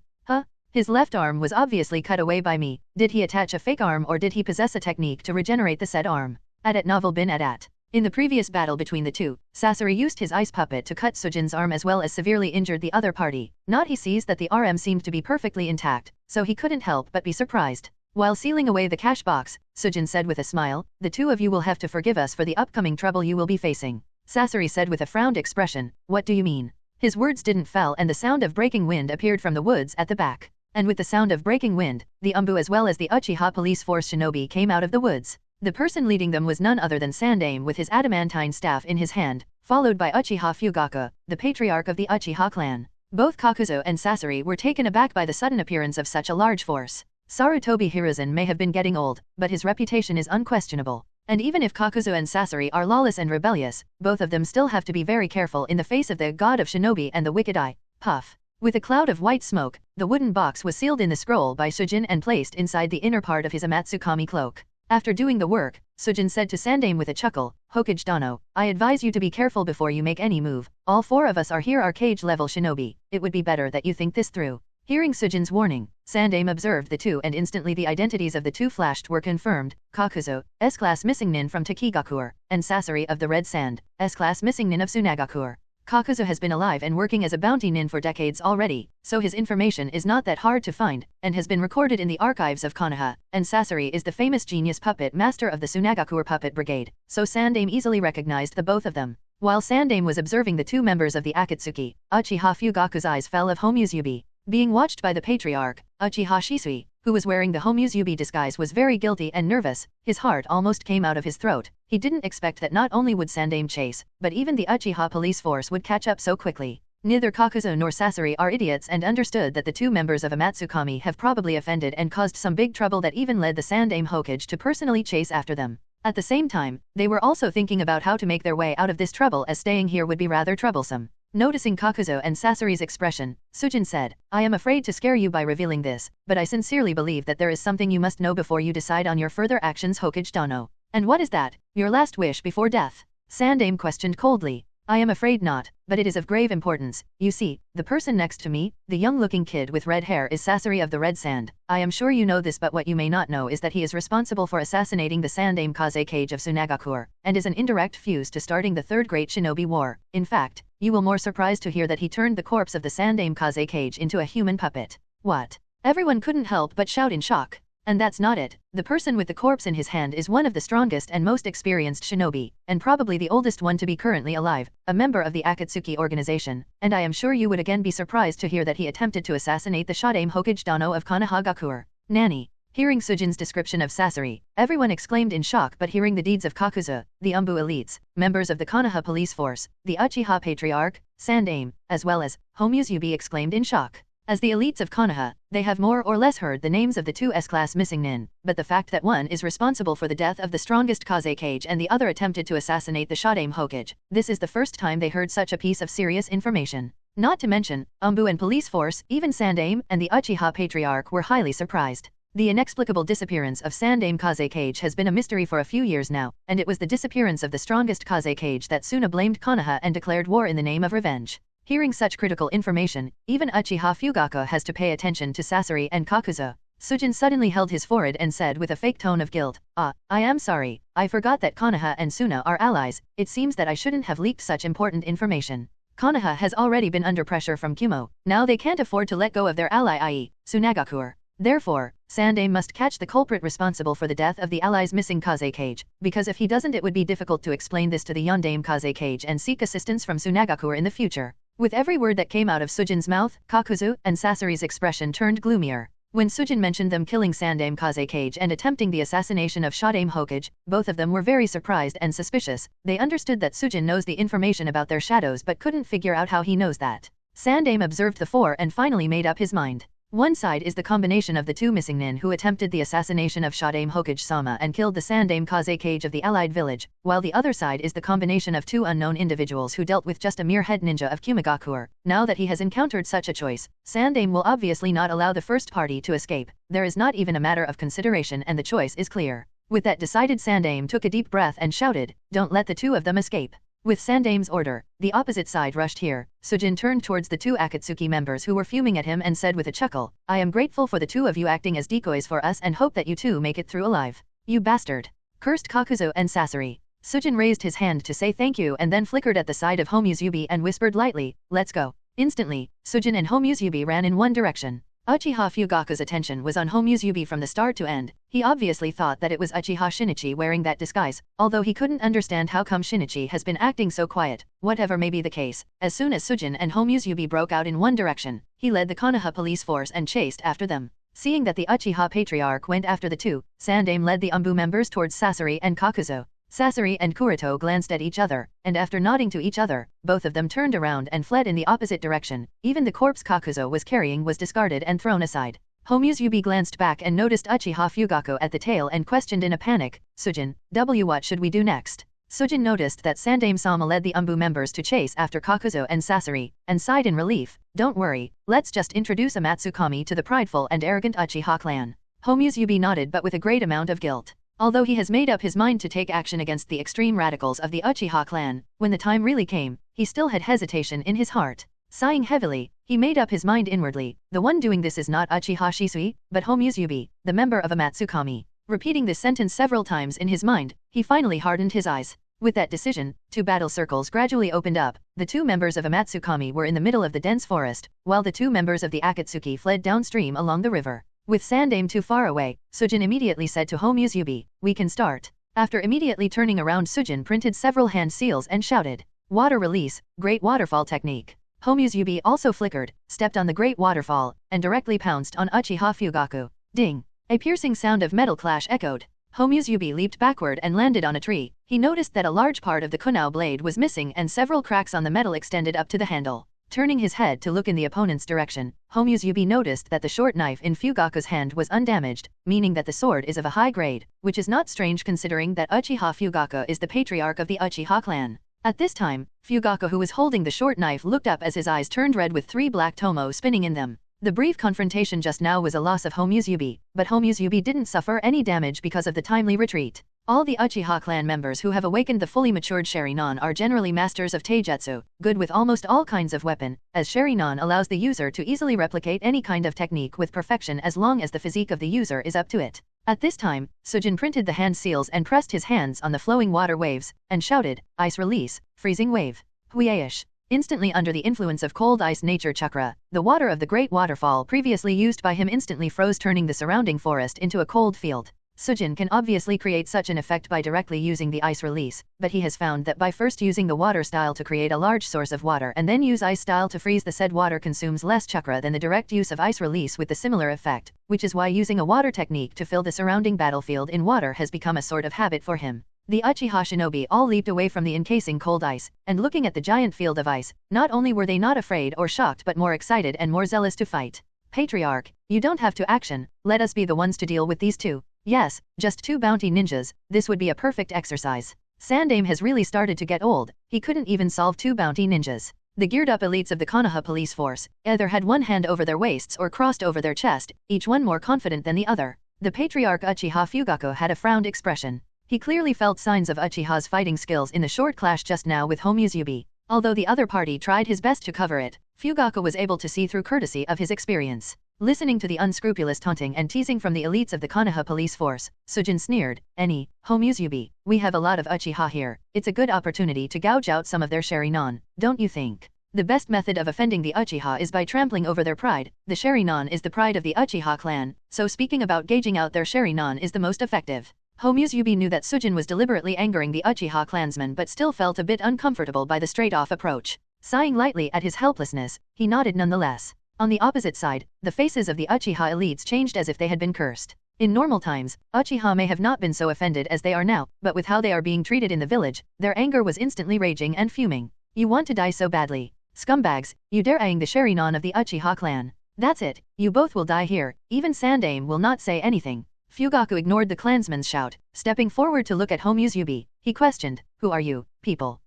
His left arm was obviously cut away by me, did he attach a fake arm or did he possess a technique to regenerate the said arm? Novel bin at. In the previous battle between the 2, Sasori used his ice puppet to cut Sujin's arm as well as severely injured the other party. Not he sees that the RM seemed to be perfectly intact, so he couldn't help but be surprised. While sealing away the cash box, Sujin said with a smile, the 2 of you will have to forgive us for the upcoming trouble you will be facing. Sasori said with a frowned expression, what do you mean? His words didn't fall and the sound of breaking wind appeared from the woods at the back. And with the sound of breaking wind, the Anbu as well as the Uchiha police force shinobi came out of the woods. The person leading them was none other than Sandame with his adamantine staff in his hand, followed by Uchiha Fugaku, the patriarch of the Uchiha clan. Both Kakuzu and Sasori were taken aback by the sudden appearance of such a large force. Sarutobi Hiruzen may have been getting old, but his reputation is unquestionable. And even if Kakuzu and Sasori are lawless and rebellious, both of them still have to be very careful in the face of the god of shinobi and the wicked eye. Puff. With a cloud of white smoke, the wooden box was sealed in the scroll by Sujin and placed inside the inner part of his Amatsukami cloak. After doing the work, Sujin said to Sandame with a chuckle, Hokage Dano, I advise you to be careful before you make any move. All 4 of us are here arcade-level shinobi. It would be better that you think this through. Hearing Sujin's warning, Sandame observed the 2 and instantly the identities of the 2 flashed were confirmed, Kakuzu, S-class missing nin from Takigakur, and Sasori of the Red Sand, S-class missing nin of Tsunagakur. Kakuzu has been alive and working as a bounty nin for decades already, so his information is not that hard to find, and has been recorded in the archives of Konoha, and Sasori is the famous genius puppet master of the Tsunagakur puppet brigade, so Sandame easily recognized the both of them. While Sandame was observing the 2 members of the Akatsuki, Uchiha Fugaku's eyes fell of Homusubi. Being watched by the patriarch, Uchiha Shisui, who was wearing the Homusubi disguise was very guilty and nervous, his heart almost came out of his throat. He didn't expect that not only would Sandame chase, but even the Uchiha police force would catch up so quickly. Neither Kakuzu nor Sasori are idiots and understood that the 2 members of Amatsukami have probably offended and caused some big trouble that even led the Sandame Hokage to personally chase after them. At the same time, they were also thinking about how to make their way out of this trouble as staying here would be rather troublesome. Noticing Kakuzu and Sasori's expression, Sujin said, I am afraid to scare you by revealing this, but I sincerely believe that there is something you must know before you decide on your further actions Hokage Dano. And what is that? Your last wish before death? Sandame questioned coldly. I am afraid not, but it is of grave importance. You see, the person next to me, the young-looking kid with red hair is Sasori of the Red Sand. I am sure you know this, but what you may not know is that he is responsible for assassinating the Sandaime Kazekage of Tsunagakure, and is an indirect fuse to starting the Third Great Shinobi War. In fact, you will more surprised to hear that he turned the corpse of the Sandaime Kazekage into a human puppet. What? Everyone couldn't help but shout in shock. And that's not it. The person with the corpse in his hand is one of the strongest and most experienced shinobi, and probably the oldest one to be currently alive, a member of the Akatsuki organization, and I am sure you would again be surprised to hear that he attempted to assassinate the Shodaime Hokage Dano of Konohagakure. Nani. Hearing Sujin's description of Sasori, everyone exclaimed in shock, but hearing the deeds of Kakuzu, the Anbu elites, members of the Konoha police force, the Uchiha patriarch, Sandaime, as well as Homuzubi exclaimed in shock. As the elites of Konoha, they have more or less heard the names of the two S-class missing nin, but the fact that one is responsible for the death of the strongest Kazekage and the other attempted to assassinate the Shodaime Hokage, this is the first time they heard such a piece of serious information. Not to mention, Anbu and police force, even Sandaime and the Uchiha patriarch were highly surprised. The inexplicable disappearance of Sandaime Kazekage has been a mystery for a few years now, and it was the disappearance of the strongest Kazekage that Suna blamed Konoha and declared war in the name of revenge. Hearing such critical information, even Uchiha Fugaku has to pay attention to Sasori and Kakuzu. Sujin suddenly held his forehead and said with a fake tone of guilt, I am sorry, I forgot that Konoha and Suna are allies, it seems that I shouldn't have leaked such important information. Konoha has already been under pressure from Kumo, now they can't afford to let go of their ally i.e., Tsunagakure. Therefore, Sandaime must catch the culprit responsible for the death of the allies' missing Kazekage, because if he doesn't it would be difficult to explain this to the Yondaime Kazekage and seek assistance from Tsunagakure in the future. With every word that came out of Sujin's mouth, Kakuzu and Sasori's expression turned gloomier. When Sujin mentioned them killing Sandaime Kazekage and attempting the assassination of Shodaime Hokage, both of them were very surprised and suspicious. They understood that Sujin knows the information about their shadows but couldn't figure out how he knows that. Sandaime observed the four and finally made up his mind. One side is the combination of the two missing nin who attempted the assassination of Shodaime Hokage Sama and killed the Sandaime Kazekage of the allied village, while the other side is the combination of two unknown individuals who dealt with just a mere head ninja of Kumagakure. Now that he has encountered such a choice, Sandaime will obviously not allow the first party to escape. There is not even a matter of consideration and the choice is clear. With that decided, Sandaime took a deep breath and shouted, "Don't let the two of them escape." With Sandaime's order, the opposite side rushed here. Sujin turned towards the two Akatsuki members who were fuming at him and said with a chuckle, "I am grateful for the two of you acting as decoys for us and hope that you two make it through alive." "You bastard!" cursed Kakuzu and Sasori. Sujin raised his hand to say thank you and then flickered at the side of Homuzubi and whispered lightly, "Let's go." Instantly, Sujin and Homuzubi ran in one direction. Uchiha Fugaku's attention was on Homuzubi from the start to end. He obviously thought that it was Uchiha Shinichi wearing that disguise, although he couldn't understand how come Shinichi has been acting so quiet. Whatever may be the case, as soon as Sujin and Homuzubi broke out in one direction, he led the Konoha police force and chased after them. Seeing that the Uchiha patriarch went after the two, Sandaime led the Anbu members towards Sasori and Kakuzu. Sasori and Kuroto glanced at each other, and after nodding to each other, both of them turned around and fled in the opposite direction. Even the corpse Kakuzu was carrying was discarded and thrown aside. Homuzubi glanced back and noticed Uchiha Fugaku at the tail and questioned in a panic, "Sujin, what should we do next?" Sujin noticed that Sandaime-sama led the Anbu members to chase after Kakuzu and Sasori, and sighed in relief, "Don't worry, let's just introduce a Matsukami to the prideful and arrogant Uchiha clan." Homuzubi nodded but with a great amount of guilt. Although he has made up his mind to take action against the extreme radicals of the Uchiha clan, when the time really came, he still had hesitation in his heart. Sighing heavily, he made up his mind inwardly, the one doing this is not Uchiha Shisui, but Homuzubi, the member of a Matsukami. Repeating this sentence several times in his mind, he finally hardened his eyes. With that decision, two battle circles gradually opened up. The two members of a Matsukami were in the middle of the dense forest, while the two members of the Akatsuki fled downstream along the river. With Sandaime too far away, Sujin immediately said to Homuzubi, "We can start." After immediately turning around, Sujin printed several hand seals and shouted, "Water release, great waterfall technique." Homuzubi also flickered, stepped on the great waterfall, and directly pounced on Uchiha Fugaku. Ding! A piercing sound of metal clash echoed. Homuzubi leaped backward and landed on a tree. He noticed that a large part of the kunao blade was missing and several cracks on the metal extended up to the handle. Turning his head to look in the opponent's direction, Homuzubi noticed that the short knife in Fugaku's hand was undamaged, meaning that the sword is of a high grade, which is not strange considering that Uchiha Fugaku is the patriarch of the Uchiha clan. At this time, Fugaku, who was holding the short knife, looked up as his eyes turned red with three black tomo spinning in them. The brief confrontation just now was a loss of Homuzubi, but Homuzubi didn't suffer any damage because of the timely retreat. All the Uchiha clan members who have awakened the fully matured Sharingan are generally masters of taijutsu, good with almost all kinds of weapon, as Sharingan allows the user to easily replicate any kind of technique with perfection as long as the physique of the user is up to it. At this time, Sujin printed the hand seals and pressed his hands on the flowing water waves, and shouted, "Ice release, freezing wave." Huieish. Instantly under the influence of cold ice nature chakra, the water of the great waterfall previously used by him instantly froze, turning the surrounding forest into a cold field. Sujin can obviously create such an effect by directly using the ice release, but he has found that by first using the water style to create a large source of water and then use ice style to freeze the said water consumes less chakra than the direct use of ice release with the similar effect, which is why using a water technique to fill the surrounding battlefield in water has become a sort of habit for him. The Uchiha shinobi all leaped away from the encasing cold ice, and looking at the giant field of ice, not only were they not afraid or shocked but more excited and more zealous to fight. Patriarch, you don't have to action, let us be the ones to deal with these two. Yes, just 2 bounty ninjas, this would be a perfect exercise. Sandaime has really started to get old, he couldn't even solve 2 bounty ninjas. The geared-up elites of the Konoha police force either had one hand over their waists or crossed over their chest, each one more confident than the other. The Patriarch Uchiha Fugaku had a frowned expression. He clearly felt signs of Uchiha's fighting skills in the short clash just now with Homusubi. Although the other party tried his best to cover it, Fugaku was able to see through courtesy of his experience. Listening to the unscrupulous taunting and teasing from the elites of the Konoha police force, Sujin sneered, "Any, Homusubi, we have a lot of Uchiha here, it's a good opportunity to gouge out some of their Sharingan, don't you think? The best method of offending the Uchiha is by trampling over their pride, the Sharingan is the pride of the Uchiha clan, so speaking about gauging out their Sharingan is the most effective." Homusubi knew that Sujin was deliberately angering the Uchiha clansmen but still felt a bit uncomfortable by the straight-off approach. Sighing lightly at his helplessness, he nodded nonetheless. On the opposite side, the faces of the Uchiha elites changed as if they had been cursed. In normal times, Uchiha may have not been so offended as they are now, but with how they are being treated in the village, their anger was instantly raging and fuming. "You want to die so badly. Scumbags, you dare aang the Sharingan of the Uchiha clan. That's it, you both will die here." Even Sandaime will not say anything. Fugaku ignored the clansman's shout, stepping forward to look at Homusubi. He questioned, "Who are you, people?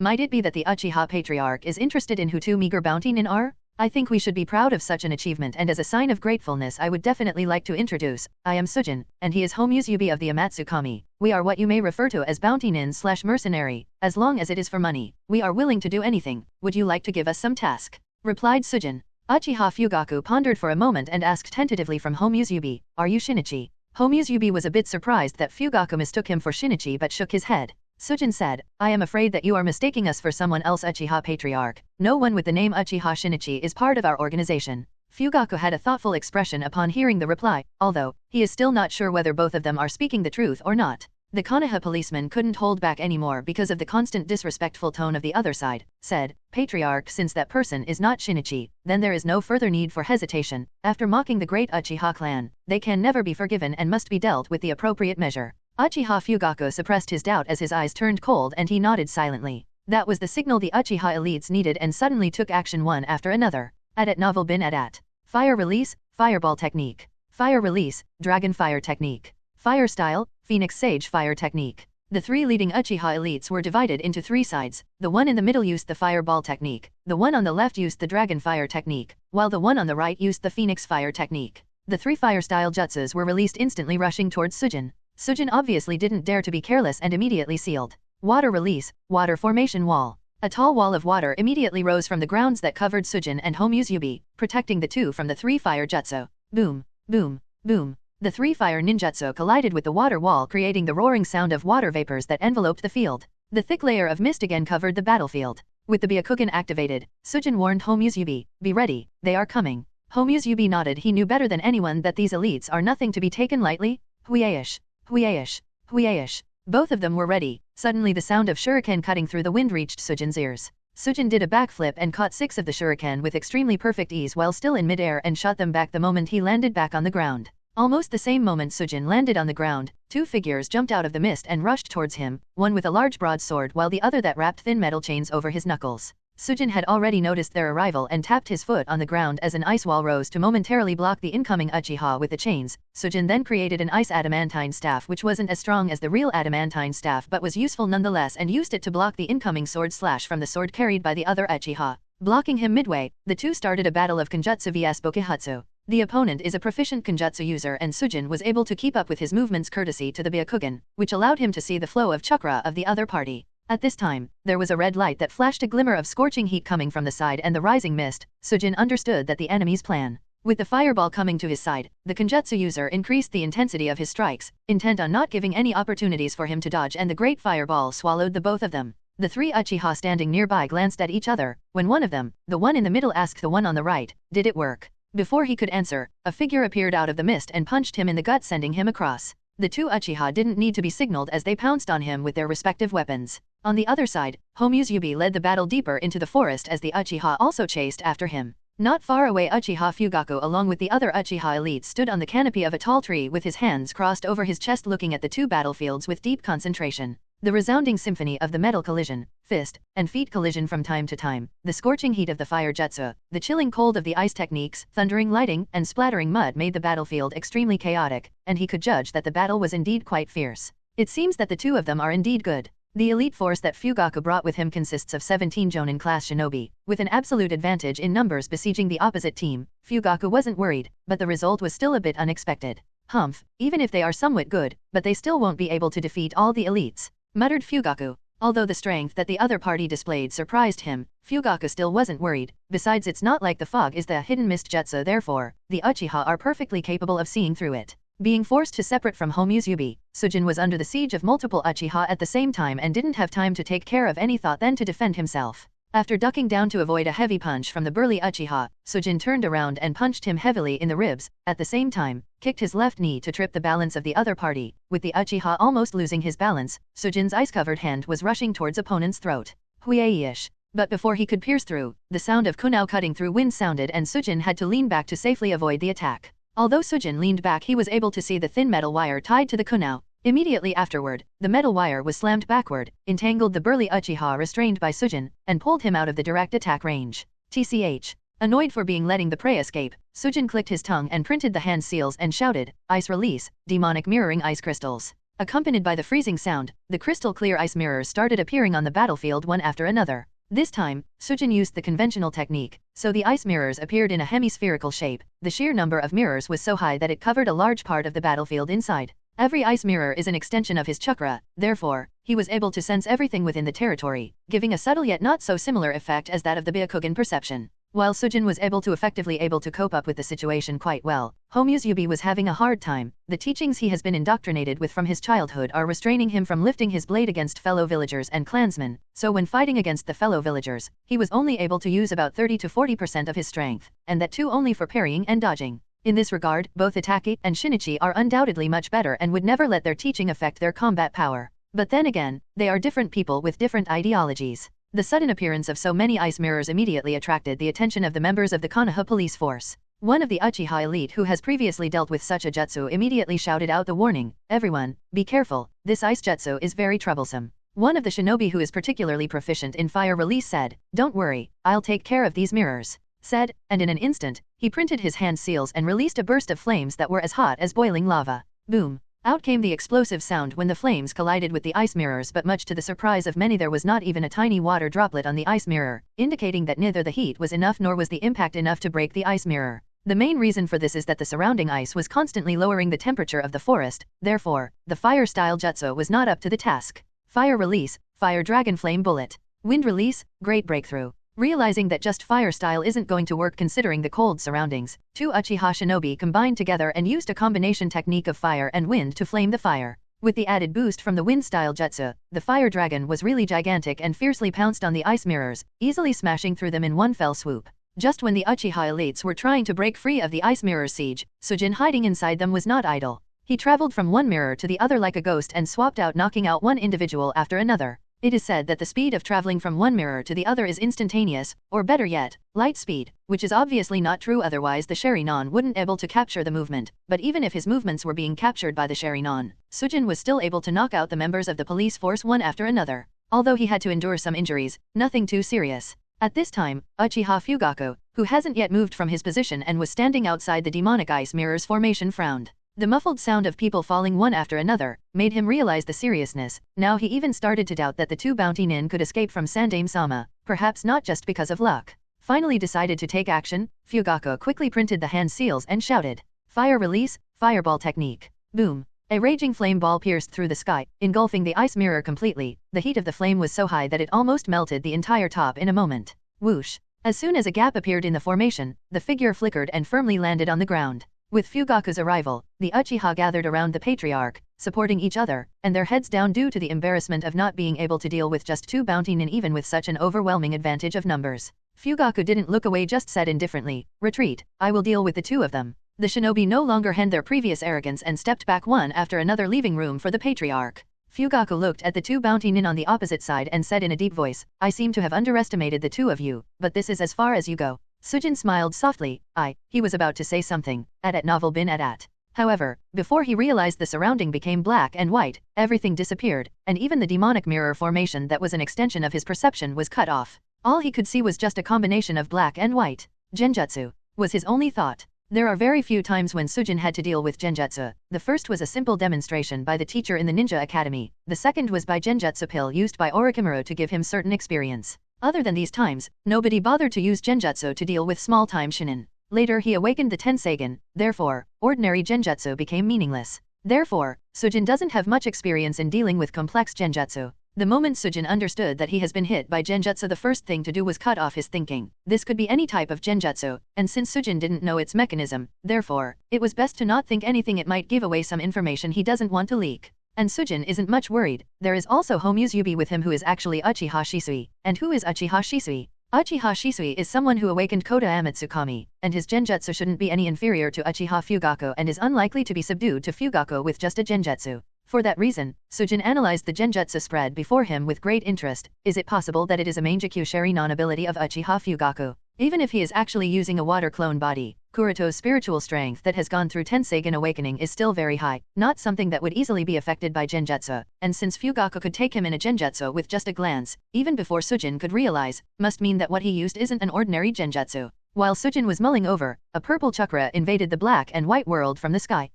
Might it be that the Uchiha Patriarch is interested in who 2 meager bounty nin are? I think we should be proud of such an achievement, and as a sign of gratefulness I would definitely like to introduce, I am Sujin, and he is Homusubi of the Amatsukami. We are what you may refer to as bounty nin/mercenary, as long as it is for money, we are willing to do anything, would you like to give us some task?" replied Sujin. Uchiha Fugaku pondered for a moment and asked tentatively from Homusubi, "Are you Shinichi?" Homusubi was a bit surprised that Fugaku mistook him for Shinichi but shook his head. Sujin said, "I am afraid that you are mistaking us for someone else. Uchiha Patriarch. No one with the name Uchiha Shinichi is part of our organization." Fugaku had a thoughtful expression upon hearing the reply, although he is still not sure whether both of them are speaking the truth or not. The Konoha policeman couldn't hold back anymore because of the constant disrespectful tone of the other side, said, "Patriarch, since that person is not Shinichi, then there is no further need for hesitation. After mocking the great Uchiha clan, they can never be forgiven and must be dealt with the appropriate measure." Uchiha Fugaku suppressed his doubt as his eyes turned cold and he nodded silently. That was the signal the Uchiha elites needed and suddenly took action one after another. Adat novel bin adat. Fire release, fireball technique. Fire release, dragon fire technique. Fire style, phoenix sage fire technique. The 3 leading Uchiha elites were divided into 3 sides. The one in the middle used the fireball technique, the one on the left used the dragon fire technique, while the one on the right used the phoenix fire technique. The 3 fire style jutsus were released instantly, rushing towards Sujin. Sujin obviously didn't dare to be careless and immediately sealed. Water release, water formation wall. A tall wall of water immediately rose from the grounds that covered Sujin and Homusubi, protecting the 2 from the 3 fire jutsu. Boom, boom, boom. The 3 fire ninjutsu collided with the water wall, creating the roaring sound of water vapors that enveloped the field. The thick layer of mist again covered the battlefield. With the Byakugan activated, Sujin warned Homusubi, "Be ready, they are coming." Homusubi nodded. He knew better than anyone that these elites are nothing to be taken lightly. Huieish. Huieish, huieish. Both of them were ready. Suddenly the sound of shuriken cutting through the wind reached Sujin's ears. Sujin did a backflip and caught 6 of the shuriken with extremely perfect ease while still in midair and shot them back the moment he landed back on the ground. Almost the same moment Sujin landed on the ground, 2 figures jumped out of the mist and rushed towards him, one with a large broadsword while the other that wrapped thin metal chains over his knuckles. Sujin had already noticed their arrival and tapped his foot on the ground as an ice wall rose to momentarily block the incoming Uchiha with the chains. Sujin then created an ice adamantine staff which wasn't as strong as the real adamantine staff but was useful nonetheless and used it to block the incoming sword slash from the sword carried by the other Uchiha. Blocking him midway, the 2 started a battle of Kenjutsu vs Bokihutsu. The opponent is a proficient Kenjutsu user and Sujin was able to keep up with his movements courtesy to the Byakugan, which allowed him to see the flow of chakra of the other party. At this time, there was a red light that flashed a glimmer of scorching heat coming from the side and the rising mist. Sujin understood that the enemy's plan. With the fireball coming to his side, the Kenjutsu user increased the intensity of his strikes, intent on not giving any opportunities for him to dodge, and the great fireball swallowed the both of them. The three Uchiha standing nearby glanced at each other, when one of them, the one in the middle, asked the one on the right, "Did it work?" Before he could answer, a figure appeared out of the mist and punched him in the gut, sending him across. The two Uchiha didn't need to be signaled as they pounced on him with their respective weapons. On the other side, Yubi led the battle deeper into the forest as the Uchiha also chased after him. Not far away, Uchiha Fugaku along with the other Uchiha elites stood on the canopy of a tall tree with his hands crossed over his chest, looking at the two battlefields with deep concentration. The resounding symphony of the metal collision, fist, and feet collision from time to time, the scorching heat of the fire jutsu, the chilling cold of the ice techniques, thundering lightning, and splattering mud made the battlefield extremely chaotic, and he could judge that the battle was indeed quite fierce. It seems that the two of them are indeed good. The elite force that Fugaku brought with him consists of 17 Jonin-class shinobi, with an absolute advantage in numbers besieging the opposite team. Fugaku wasn't worried, but the result was still a bit unexpected. Humph, even if they are somewhat good, but they still won't be able to defeat all the elites, muttered Fugaku. Although the strength that the other party displayed surprised him, Fugaku still wasn't worried. Besides, it's not like the fog is the hidden mist jutsu, therefore, the Uchiha are perfectly capable of seeing through it. Being forced to separate from Yubi, Sujin was under the siege of multiple Uchiha at the same time and didn't have time to take care of any thought than to defend himself. After ducking down to avoid a heavy punch from the burly Uchiha, Sujin turned around and punched him heavily in the ribs, at the same time, kicked his left knee to trip the balance of the other party. With the Uchiha almost losing his balance, Sujin's ice-covered hand was rushing towards opponent's throat. Huieish. But before he could pierce through, the sound of kunao cutting through wind sounded and Sujin had to lean back to safely avoid the attack. Although Sujin leaned back, he was able to see the thin metal wire tied to the kunao. Immediately afterward, the metal wire was slammed backward, entangled the burly Uchiha restrained by Sujin, and pulled him out of the direct attack range. TCH. Annoyed for being letting the prey escape, Sujin clicked his tongue and printed the hand seals and shouted, "Ice release, demonic mirroring ice crystals." Accompanied by the freezing sound, the crystal clear ice mirrors started appearing on the battlefield one after another. This time, Sujin used the conventional technique, so the ice mirrors appeared in a hemispherical shape. The sheer number of mirrors was so high that it covered a large part of the battlefield inside. Every ice mirror is an extension of his chakra, therefore, he was able to sense everything within the territory, giving a subtle yet not so similar effect as that of the Byakugan perception. While Sujin was able to cope up with the situation quite well, Yubi was having a hard time. The teachings he has been indoctrinated with from his childhood are restraining him from lifting his blade against fellow villagers and clansmen, so when fighting against the fellow villagers, he was only able to use about 30 to 40% of his strength, and that too only for parrying and dodging. In this regard, both Itachi and Shinichi are undoubtedly much better and would never let their teaching affect their combat power. But then again, they are different people with different ideologies. The sudden appearance of so many ice mirrors immediately attracted the attention of the members of the Konoha police force. One of the Uchiha elite who has previously dealt with such a jutsu immediately shouted out the warning, "Everyone, be careful, this ice jutsu is very troublesome." One of the shinobi who is particularly proficient in fire release said, "Don't worry, I'll take care of these mirrors," said, and in an instant, he printed his hand seals and released a burst of flames that were as hot as boiling lava. Boom! Out came the explosive sound when the flames collided with the ice mirrors, but much to the surprise of many there was not even a tiny water droplet on the ice mirror, indicating that neither the heat was enough nor was the impact enough to break the ice mirror. The main reason for this is that the surrounding ice was constantly lowering the temperature of the forest, therefore, the fire-style jutsu was not up to the task. Fire release, fire dragon flame bullet. Wind release, great breakthrough. Realizing that just fire style isn't going to work considering the cold surroundings, two Uchiha shinobi combined together and used a combination technique of fire and wind to flame the fire. With the added boost from the wind style jutsu, the fire dragon was really gigantic and fiercely pounced on the ice mirrors, easily smashing through them in one fell swoop. Just when the Uchiha elites were trying to break free of the ice mirror's siege, Sujin hiding inside them was not idle. He traveled from one mirror to the other like a ghost and swapped out, knocking out one individual after another. It is said that the speed of traveling from one mirror to the other is instantaneous, or better yet, light speed, which is obviously not true, otherwise the Sharingan wouldn't able to capture the movement. But even if his movements were being captured by the Sharingan, Sujin was still able to knock out the members of the police force one after another. Although he had to endure some injuries, nothing too serious. At this time, Uchiha Fugaku, who hasn't yet moved from his position and was standing outside the demonic ice mirrors formation, frowned. The muffled sound of people falling one after another made him realize the seriousness. Now he even started to doubt that the two bounty nin could escape from Sandaime-sama, perhaps not just because of luck. finally decided to take action, Hyuga quickly printed the hand seals and shouted, "Fire release, fireball technique." Boom. A raging flame ball pierced through the sky, engulfing the ice mirror completely. The heat of the flame was so high that it almost melted the entire top in a moment. Whoosh. As soon as a gap appeared in the formation, the figure flickered and firmly landed on the ground. With Fugaku's arrival, the Uchiha gathered around the patriarch, supporting each other, and their heads down due to the embarrassment of not being able to deal with just 2 bounty nin even with such an overwhelming advantage of numbers. Fugaku didn't look away, just said indifferently, "Retreat, I will deal with the 2 of them." The shinobi no longer held their previous arrogance and stepped back one after another, leaving room for the patriarch. Fugaku looked at the 2 bounty nin on the opposite side and said in a deep voice, "I seem to have underestimated the 2 of you, but this is as far as you go." Sujin smiled softly. He was about to say something. At novel bin at. However, before he realized the surrounding became black and white, everything disappeared, and even the demonic mirror formation that was an extension of his perception was cut off. All he could see was just a combination of black and white. Genjutsu was his only thought. There are very few times when Sujin had to deal with genjutsu. The first was a simple demonstration by the teacher in the ninja academy. The second was by genjutsu pill used by Orochimaru to give him certain experience. Other than these times, nobody bothered to use genjutsu to deal with small-time shinin. Later he awakened the Tenseigan, therefore, ordinary genjutsu became meaningless. Therefore, Sujin doesn't have much experience in dealing with complex genjutsu. The moment Sujin understood that he has been hit by genjutsu, the first thing to do was cut off his thinking. This could be any type of genjutsu, and since Sujin didn't know its mechanism, therefore, it was best to not think anything, it might give away some information he doesn't want to leak. And Sujin isn't much worried. There is also Homusubi with him, who is actually Uchiha Shisui. And who is Uchiha Shisui? Uchiha Shisui is someone who awakened Kota Amatsukami, and his genjutsu shouldn't be any inferior to Uchiha Fugaku and is unlikely to be subdued to Fugaku with just a genjutsu. For that reason, Sujin analyzed the genjutsu spread before him with great interest. Is it possible that it is a Mangekyou Sharinon ability of Uchiha Fugaku? Even if he is actually using a water clone body, Kuroto's spiritual strength that has gone through Tenseigan awakening is still very high, not something that would easily be affected by genjutsu, and since Fugaku could take him in a genjutsu with just a glance, even before Sujin could realize, must mean that what he used isn't an ordinary genjutsu. While Sujin was mulling over, a purple chakra invaded the black and white world from the sky.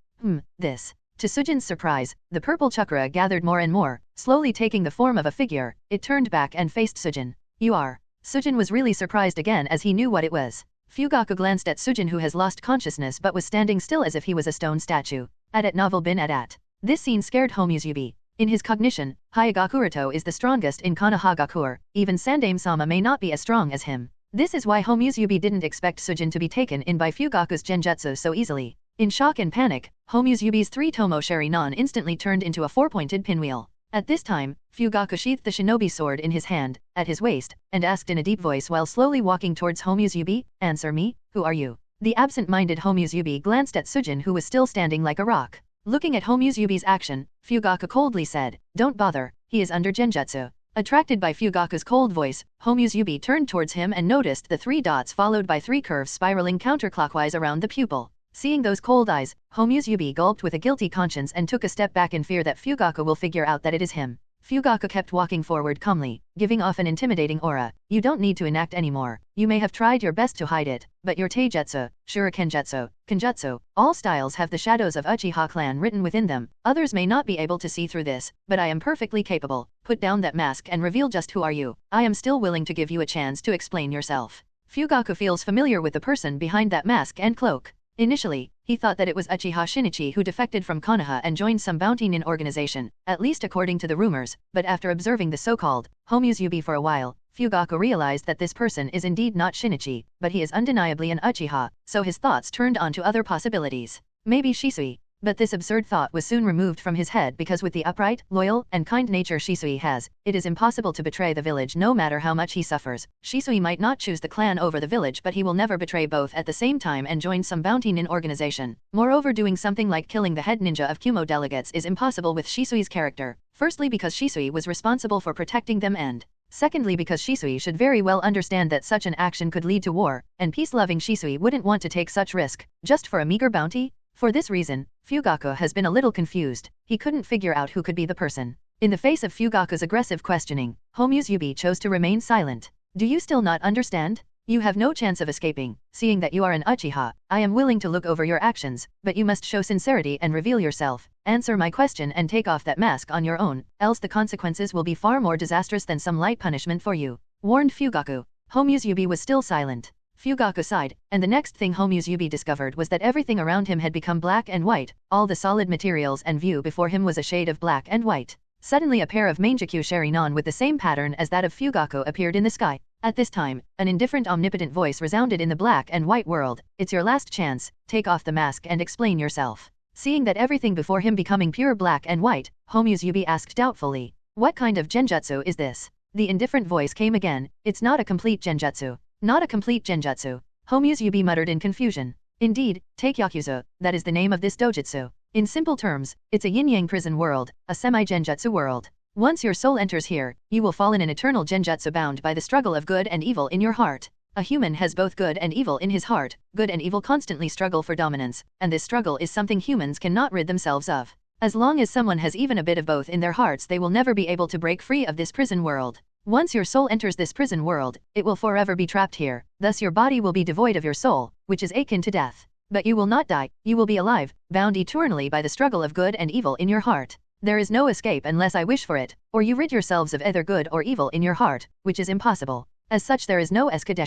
This. To Sujin's surprise, the purple chakra gathered more and more, slowly taking the form of a figure. It turned back and faced Sujin. "You are." Sujin was really surprised again as he knew what it was. Fugaku glanced at Sujin, who has lost consciousness but was standing still as if he was a stone statue. At novel bin at. This scene scared Homusubi. In his cognition, Hyuga Kuroto is the strongest in Konohagakure. Even Sandaime-sama may not be as strong as him. This is why Homusubi didn't expect Sujin to be taken in by Fugaku's genjutsu so easily. In shock and panic, Homusubi's 3 Tomo Sharinon instantly turned into a 4-pointed pinwheel. At this time, Fugaku sheathed the shinobi sword in his hand, at his waist, and asked in a deep voice while slowly walking towards Homusubi, "Answer me, who are you?" The absent-minded Homusubi glanced at Sujin, who was still standing like a rock. Looking at Homusubi's action, Fugaku coldly said, "Don't bother, he is under genjutsu." Attracted by Fugaku's cold voice, Homusubi turned towards him and noticed the 3 dots followed by 3 curves spiraling counterclockwise around the pupil. Seeing those cold eyes, Homusubi gulped with a guilty conscience and took a step back in fear that Fugaku will figure out that it is him. Fugaku kept walking forward calmly, giving off an intimidating aura. "You don't need to enact anymore. You may have tried your best to hide it, but your taijutsu, shurikenjutsu, kenjutsu, all styles have the shadows of Uchiha clan written within them. Others may not be able to see through this, but I am perfectly capable. Put down that mask and reveal just who are you. I am still willing to give you a chance to explain yourself." Fugaku feels familiar with the person behind that mask and cloak. Initially, he thought that it was Uchiha Shinichi who defected from Konoha and joined some bounty nin organization, at least according to the rumors, but after observing the so-called Homusubi for a while, Fugaku realized that this person is indeed not Shinichi, but he is undeniably an Uchiha, so his thoughts turned on to other possibilities. Maybe Shisui. But this absurd thought was soon removed from his head because with the upright, loyal, and kind nature Shisui has, it is impossible to betray the village no matter how much he suffers. Shisui might not choose the clan over the village, but he will never betray both at the same time and join some bounty nin organization. Moreover, doing something like killing the head ninja of Kumo delegates is impossible with Shisui's character. Firstly, because Shisui was responsible for protecting them, and secondly, because Shisui should very well understand that such an action could lead to war, and peace-loving Shisui wouldn't want to take such risk, just for a meager bounty. For this reason, Fugaku has been a little confused. He couldn't figure out who could be the person. In the face of Fugaku's aggressive questioning, Homusubi chose to remain silent. "Do you still not understand? You have no chance of escaping. Seeing that you are an Uchiha, I am willing to look over your actions, but you must show sincerity and reveal yourself. Answer my question and take off that mask on your own, else the consequences will be far more disastrous than some light punishment for you," warned Fugaku. Homusubi was still silent. Fugaku sighed, and the next thing Homusubi discovered was that everything around him had become black and white, all the solid materials and view before him was a shade of black and white. Suddenly a pair of Mangekyou Sharingan with the same pattern as that of Fugaku appeared in the sky. At this time, an indifferent omnipotent voice resounded in the black and white world. It's your last chance, take off the mask and explain yourself. Seeing that everything before him becoming pure black and white, Homusubi asked doubtfully, what kind of genjutsu is this? The indifferent voice came again, it's not a complete genjutsu. Not a complete genjutsu. Homusubi muttered in confusion. Indeed, take Yakuza, that is the name of this dojutsu. In simple terms, it's a yin-yang prison world, a semi-genjutsu world. Once your soul enters here, you will fall in an eternal genjutsu bound by the struggle of good and evil in your heart. A human has both good and evil in his heart, good and evil constantly struggle for dominance, and this struggle is something humans cannot rid themselves of. As long as someone has even a bit of both in their hearts, they will never be able to break free of this prison world. Once your soul enters this prison world, it will forever be trapped here, thus your body will be devoid of your soul, which is akin to death. But you will not die, you will be alive, bound eternally by the struggle of good and evil in your heart. There is no escape unless I wish for it, or you rid yourselves of either good or evil in your heart, which is impossible. As such there is no escape.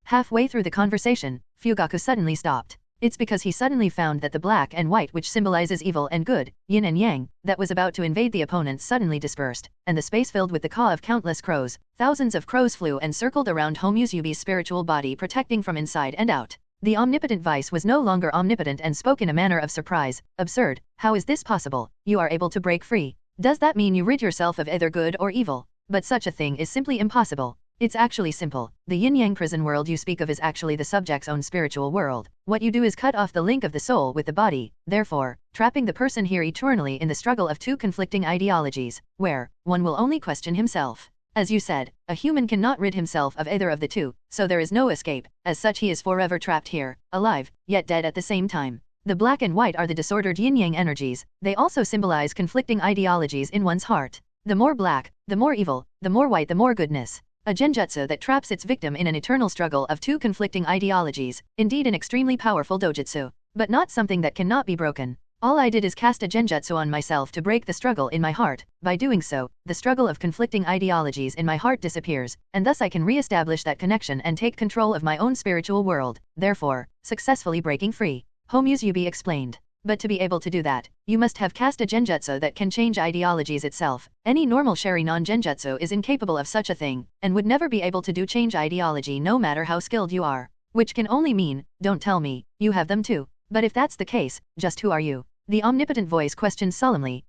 Halfway through the conversation, Fugaku suddenly stopped. It's because he suddenly found that the black and white which symbolizes evil and good, yin and yang, that was about to invade the opponent suddenly dispersed, and the space filled with the caw of countless crows. Thousands of crows flew and circled around Homusubi's spiritual body, protecting from inside and out. The omnipotent vice was no longer omnipotent and spoke in a manner of surprise. Absurd, how is this possible? You are able to break free. Does that mean you rid yourself of either good or evil? But such a thing is simply impossible. It's actually simple. The yin-yang prison world you speak of is actually the subject's own spiritual world. What you do is cut off the link of the soul with the body, therefore, trapping the person here eternally in the struggle of two conflicting ideologies, where one will only question himself. As you said, a human cannot rid himself of either of the two, so there is no escape. As such he is forever trapped here, alive, yet dead at the same time. The black and white are the disordered yin-yang energies, they also symbolize conflicting ideologies in one's heart. The more black, the more evil, the more white the more goodness. A genjutsu that traps its victim in an eternal struggle of two conflicting ideologies, indeed an extremely powerful dojutsu, but not something that cannot be broken. All I did is cast a genjutsu on myself to break the struggle in my heart. By doing so, the struggle of conflicting ideologies in my heart disappears, and thus I can re-establish that connection and take control of my own spiritual world, therefore, successfully breaking free. Homusubi explained. But to be able to do that, you must have cast a genjutsu that can change ideologies itself. Any normal Sharingan genjutsu is incapable of such a thing, and would never be able to do change ideology no matter how skilled you are. Which can only mean, don't tell me, you have them too. But if that's the case, just who are you? The omnipotent voice questioned solemnly,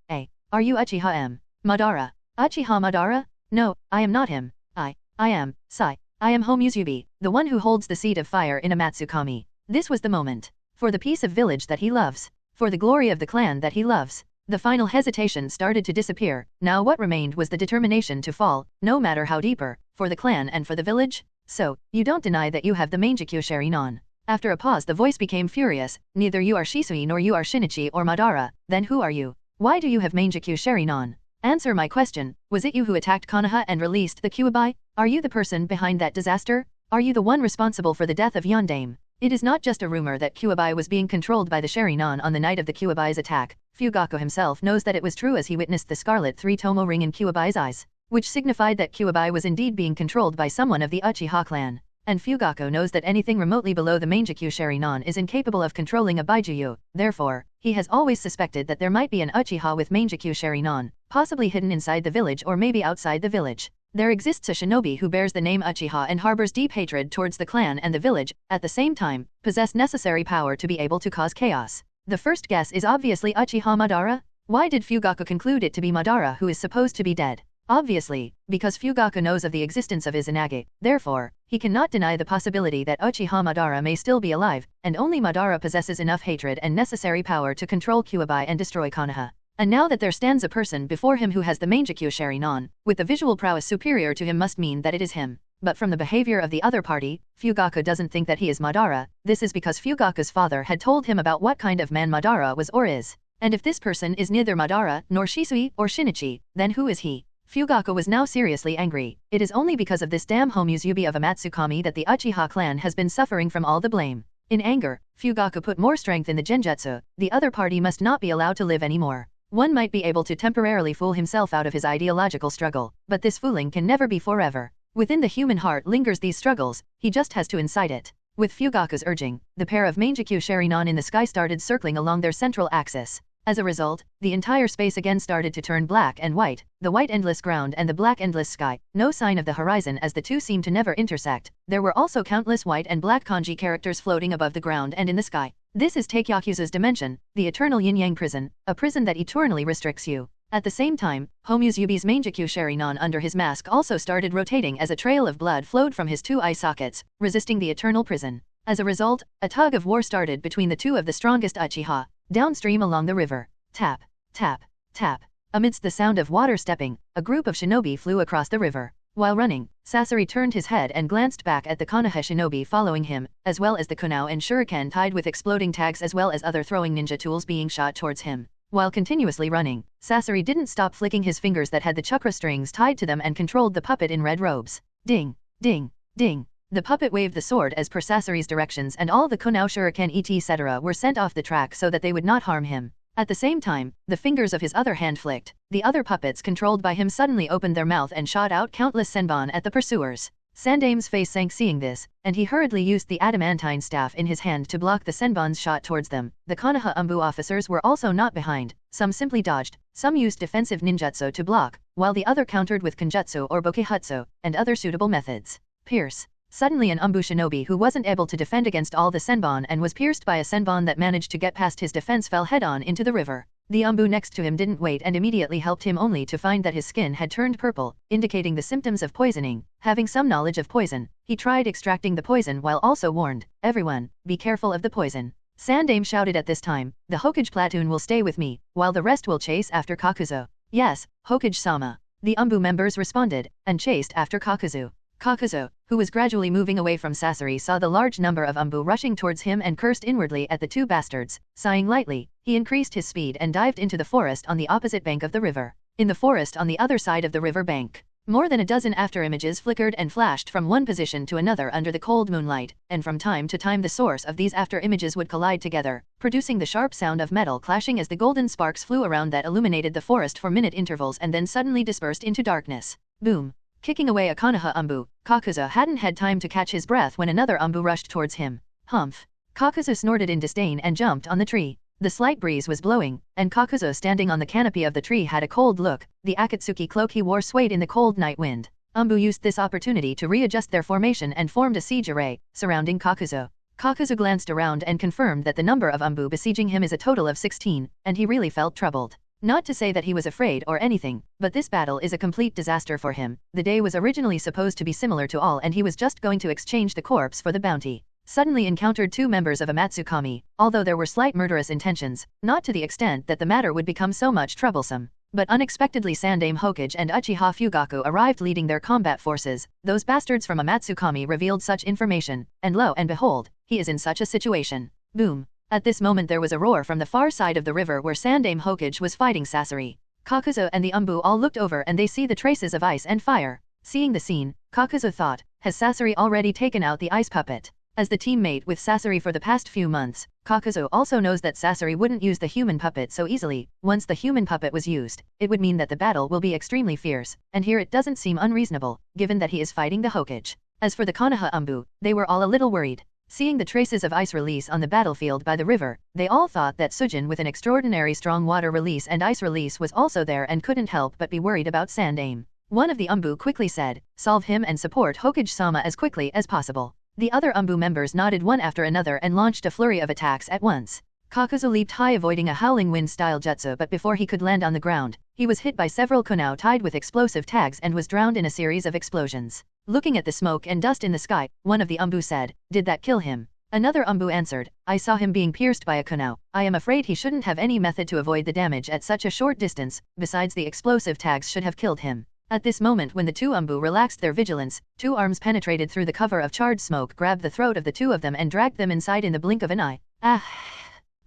are you Uchiha M. Madara? Uchiha Madara? No, I am not him. I am, I am Homusubi, the one who holds the seed of fire in Amatsukami. This was the moment. For the peace of village that he loves. For the glory of the clan that he loves. The final hesitation started to disappear, now what remained was the determination to fall, no matter how deeper, for the clan and for the village. So, you don't deny that you have the Mangekyou Sharingan. After a pause the voice became furious, neither you are Shisui nor you are Shinichi or Madara, then who are you? Why do you have Mangekyou Sharingan? Answer my question, was it you who attacked Konoha and released the Kyuubi? Are you the person behind that disaster? Are you the one responsible for the death of Yondaime? It is not just a rumor that Kyuubi was being controlled by the Sharingan on the night of the Kyuubi's attack. Fugaku himself knows that it was true as he witnessed the scarlet three-tomo ring in Kyuubi's eyes, which signified that Kyuubi was indeed being controlled by someone of the Uchiha clan. And Fugaku knows that anything remotely below the Mangekyou Sharingan is incapable of controlling a Baijuyu. Therefore, he has always suspected that there might be an Uchiha with Mangekyou Sharingan, possibly hidden inside the village or maybe outside the village. There exists a shinobi who bears the name Uchiha and harbors deep hatred towards the clan and the village, at the same time, possess necessary power to be able to cause chaos. The first guess is obviously Uchiha Madara? Why did Fugaku conclude it to be Madara who is supposed to be dead? Obviously, because Fugaku knows of the existence of Izanagi, therefore, he cannot deny the possibility that Uchiha Madara may still be alive, and only Madara possesses enough hatred and necessary power to control Kyuubi and destroy Konoha. And now that there stands a person before him who has the Mangekyou Sharingan, with the visual prowess superior to him must mean that it is him. But from the behavior of the other party, Fugaku doesn't think that he is Madara. This is because Fugaku's father had told him about what kind of man Madara was or is. And if this person is neither Madara, nor Shisui, or Shinichi, then who is he? Fugaku was now seriously angry. It is only because of this damn Homusubi of Amatsukami that the Uchiha clan has been suffering from all the blame. In anger, Fugaku put more strength in the genjutsu. The other party must not be allowed to live anymore. One might be able to temporarily fool himself out of his ideological struggle, but this fooling can never be forever. Within the human heart lingers these struggles, he just has to incite it. With Fugaku's urging, the pair of Mangekyou Sharinon in the sky started circling along their central axis. As a result, the entire space again started to turn black and white, the white endless ground and the black endless sky, no sign of the horizon as the two seemed to never intersect. There were also countless white and black kanji characters floating above the ground and in the sky. This is Taikyaku's dimension, the eternal yin-yang prison, a prison that eternally restricts you. At the same time, Homusubi's Mangekyou Sharinon under his mask also started rotating as a trail of blood flowed from his two eye sockets, resisting the eternal prison. As a result, a tug of war started between the two of the strongest Uchiha, downstream along the river. Tap, tap, tap. Amidst the sound of water stepping, a group of shinobi flew across the river. While running, Sasori turned his head and glanced back at the Konoha shinobi following him, as well as the kunao and shuriken tied with exploding tags as well as other throwing ninja tools being shot towards him. While continuously running, Sasori didn't stop flicking his fingers that had the chakra strings tied to them and controlled the puppet in red robes. Ding, ding, ding. The puppet waved the sword as per Sasori's directions and all the kunao shuriken etc. were sent off the track so that they would not harm him. At the same time, the fingers of his other hand flicked. The other puppets controlled by him suddenly opened their mouth and shot out countless senbon at the pursuers. Sandame's face sank seeing this, and he hurriedly used the adamantine staff in his hand to block the senbon's shot towards them. The Konoha Anbu officers were also not behind. Some simply dodged, some used defensive ninjutsu to block, while the other countered with kenjutsu or bokehutsu, and other suitable methods. Pierce. Suddenly an Anbu shinobi who wasn't able to defend against all the senbon and was pierced by a senbon that managed to get past his defense fell head-on into the river. The Anbu next to him didn't wait and immediately helped him only to find that his skin had turned purple, indicating the symptoms of poisoning. Having some knowledge of poison, he tried extracting the poison while also warned, "Everyone, be careful of the poison." Sandame shouted at this time, "The Hokage platoon will stay with me, while the rest will chase after Kakuzu." "Yes, Hokage-sama." The Anbu members responded, and chased after Kakuzu. Kakuzu, who was gradually moving away from Sasori, saw the large number of Anbu rushing towards him and cursed inwardly at the two bastards. Sighing lightly, he increased his speed and dived into the forest on the opposite bank of the river. In the forest on the other side of the river bank, more than a dozen after-images flickered and flashed from one position to another under the cold moonlight, and from time to time the source of these after-images would collide together, producing the sharp sound of metal clashing as the golden sparks flew around that illuminated the forest for minute intervals and then suddenly dispersed into darkness. Boom. Kicking away a Konoha Anbu, Kakuzu hadn't had time to catch his breath when another Anbu rushed towards him. Humph. Kakuzu snorted in disdain and jumped on the tree. The slight breeze was blowing, and Kakuzu standing on the canopy of the tree had a cold look. The Akatsuki cloak he wore swayed in the cold night wind. Anbu used this opportunity to readjust their formation and formed a siege array, surrounding Kakuzu. Kakuzu glanced around and confirmed that the number of Anbu besieging him is a total of 16, and he really felt troubled. Not to say that he was afraid or anything, but this battle is a complete disaster for him. The day was originally supposed to be similar to all and he was just going to exchange the corpse for the bounty. Suddenly encountered two members of a Matsukami, although there were slight murderous intentions, not to the extent that the matter would become so much troublesome. But unexpectedly Sandame Hokage and Uchiha Fugaku arrived leading their combat forces. Those bastards from a Matsukami revealed such information, and lo and behold, he is in such a situation. Boom. At this moment there was a roar from the far side of the river where Sandame Hokage was fighting Sasori. Kakuzu and the Anbu all looked over and they see the traces of ice and fire. Seeing the scene, Kakuzu thought, has Sasori already taken out the ice puppet? As the teammate with Sasori for the past few months, Kakuzu also knows that Sasori wouldn't use the human puppet so easily. Once the human puppet was used, it would mean that the battle will be extremely fierce, and here it doesn't seem unreasonable, given that he is fighting the Hokage. As for the Konoha Anbu, they were all a little worried. Seeing the traces of ice release on the battlefield by the river, they all thought that Sujin with an extraordinary strong water release and ice release was also there and couldn't help but be worried about Sandame. One of the Anbu quickly said, "Solve him and support Hokage-sama as quickly as possible." The other Anbu members nodded one after another and launched a flurry of attacks at once. Kakuzu leaped high avoiding a howling wind-style jutsu, but before he could land on the ground, he was hit by several kunao tied with explosive tags and was drowned in a series of explosions. Looking at the smoke and dust in the sky, one of the Anbu said, "Did that kill him?" Another Anbu answered, "I saw him being pierced by a kunao. I am afraid he shouldn't have any method to avoid the damage at such a short distance, besides the explosive tags should have killed him." At this moment when the two Anbu relaxed their vigilance, two arms penetrated through the cover of charred smoke, grabbed the throat of the two of them and dragged them inside in the blink of an eye. Ah!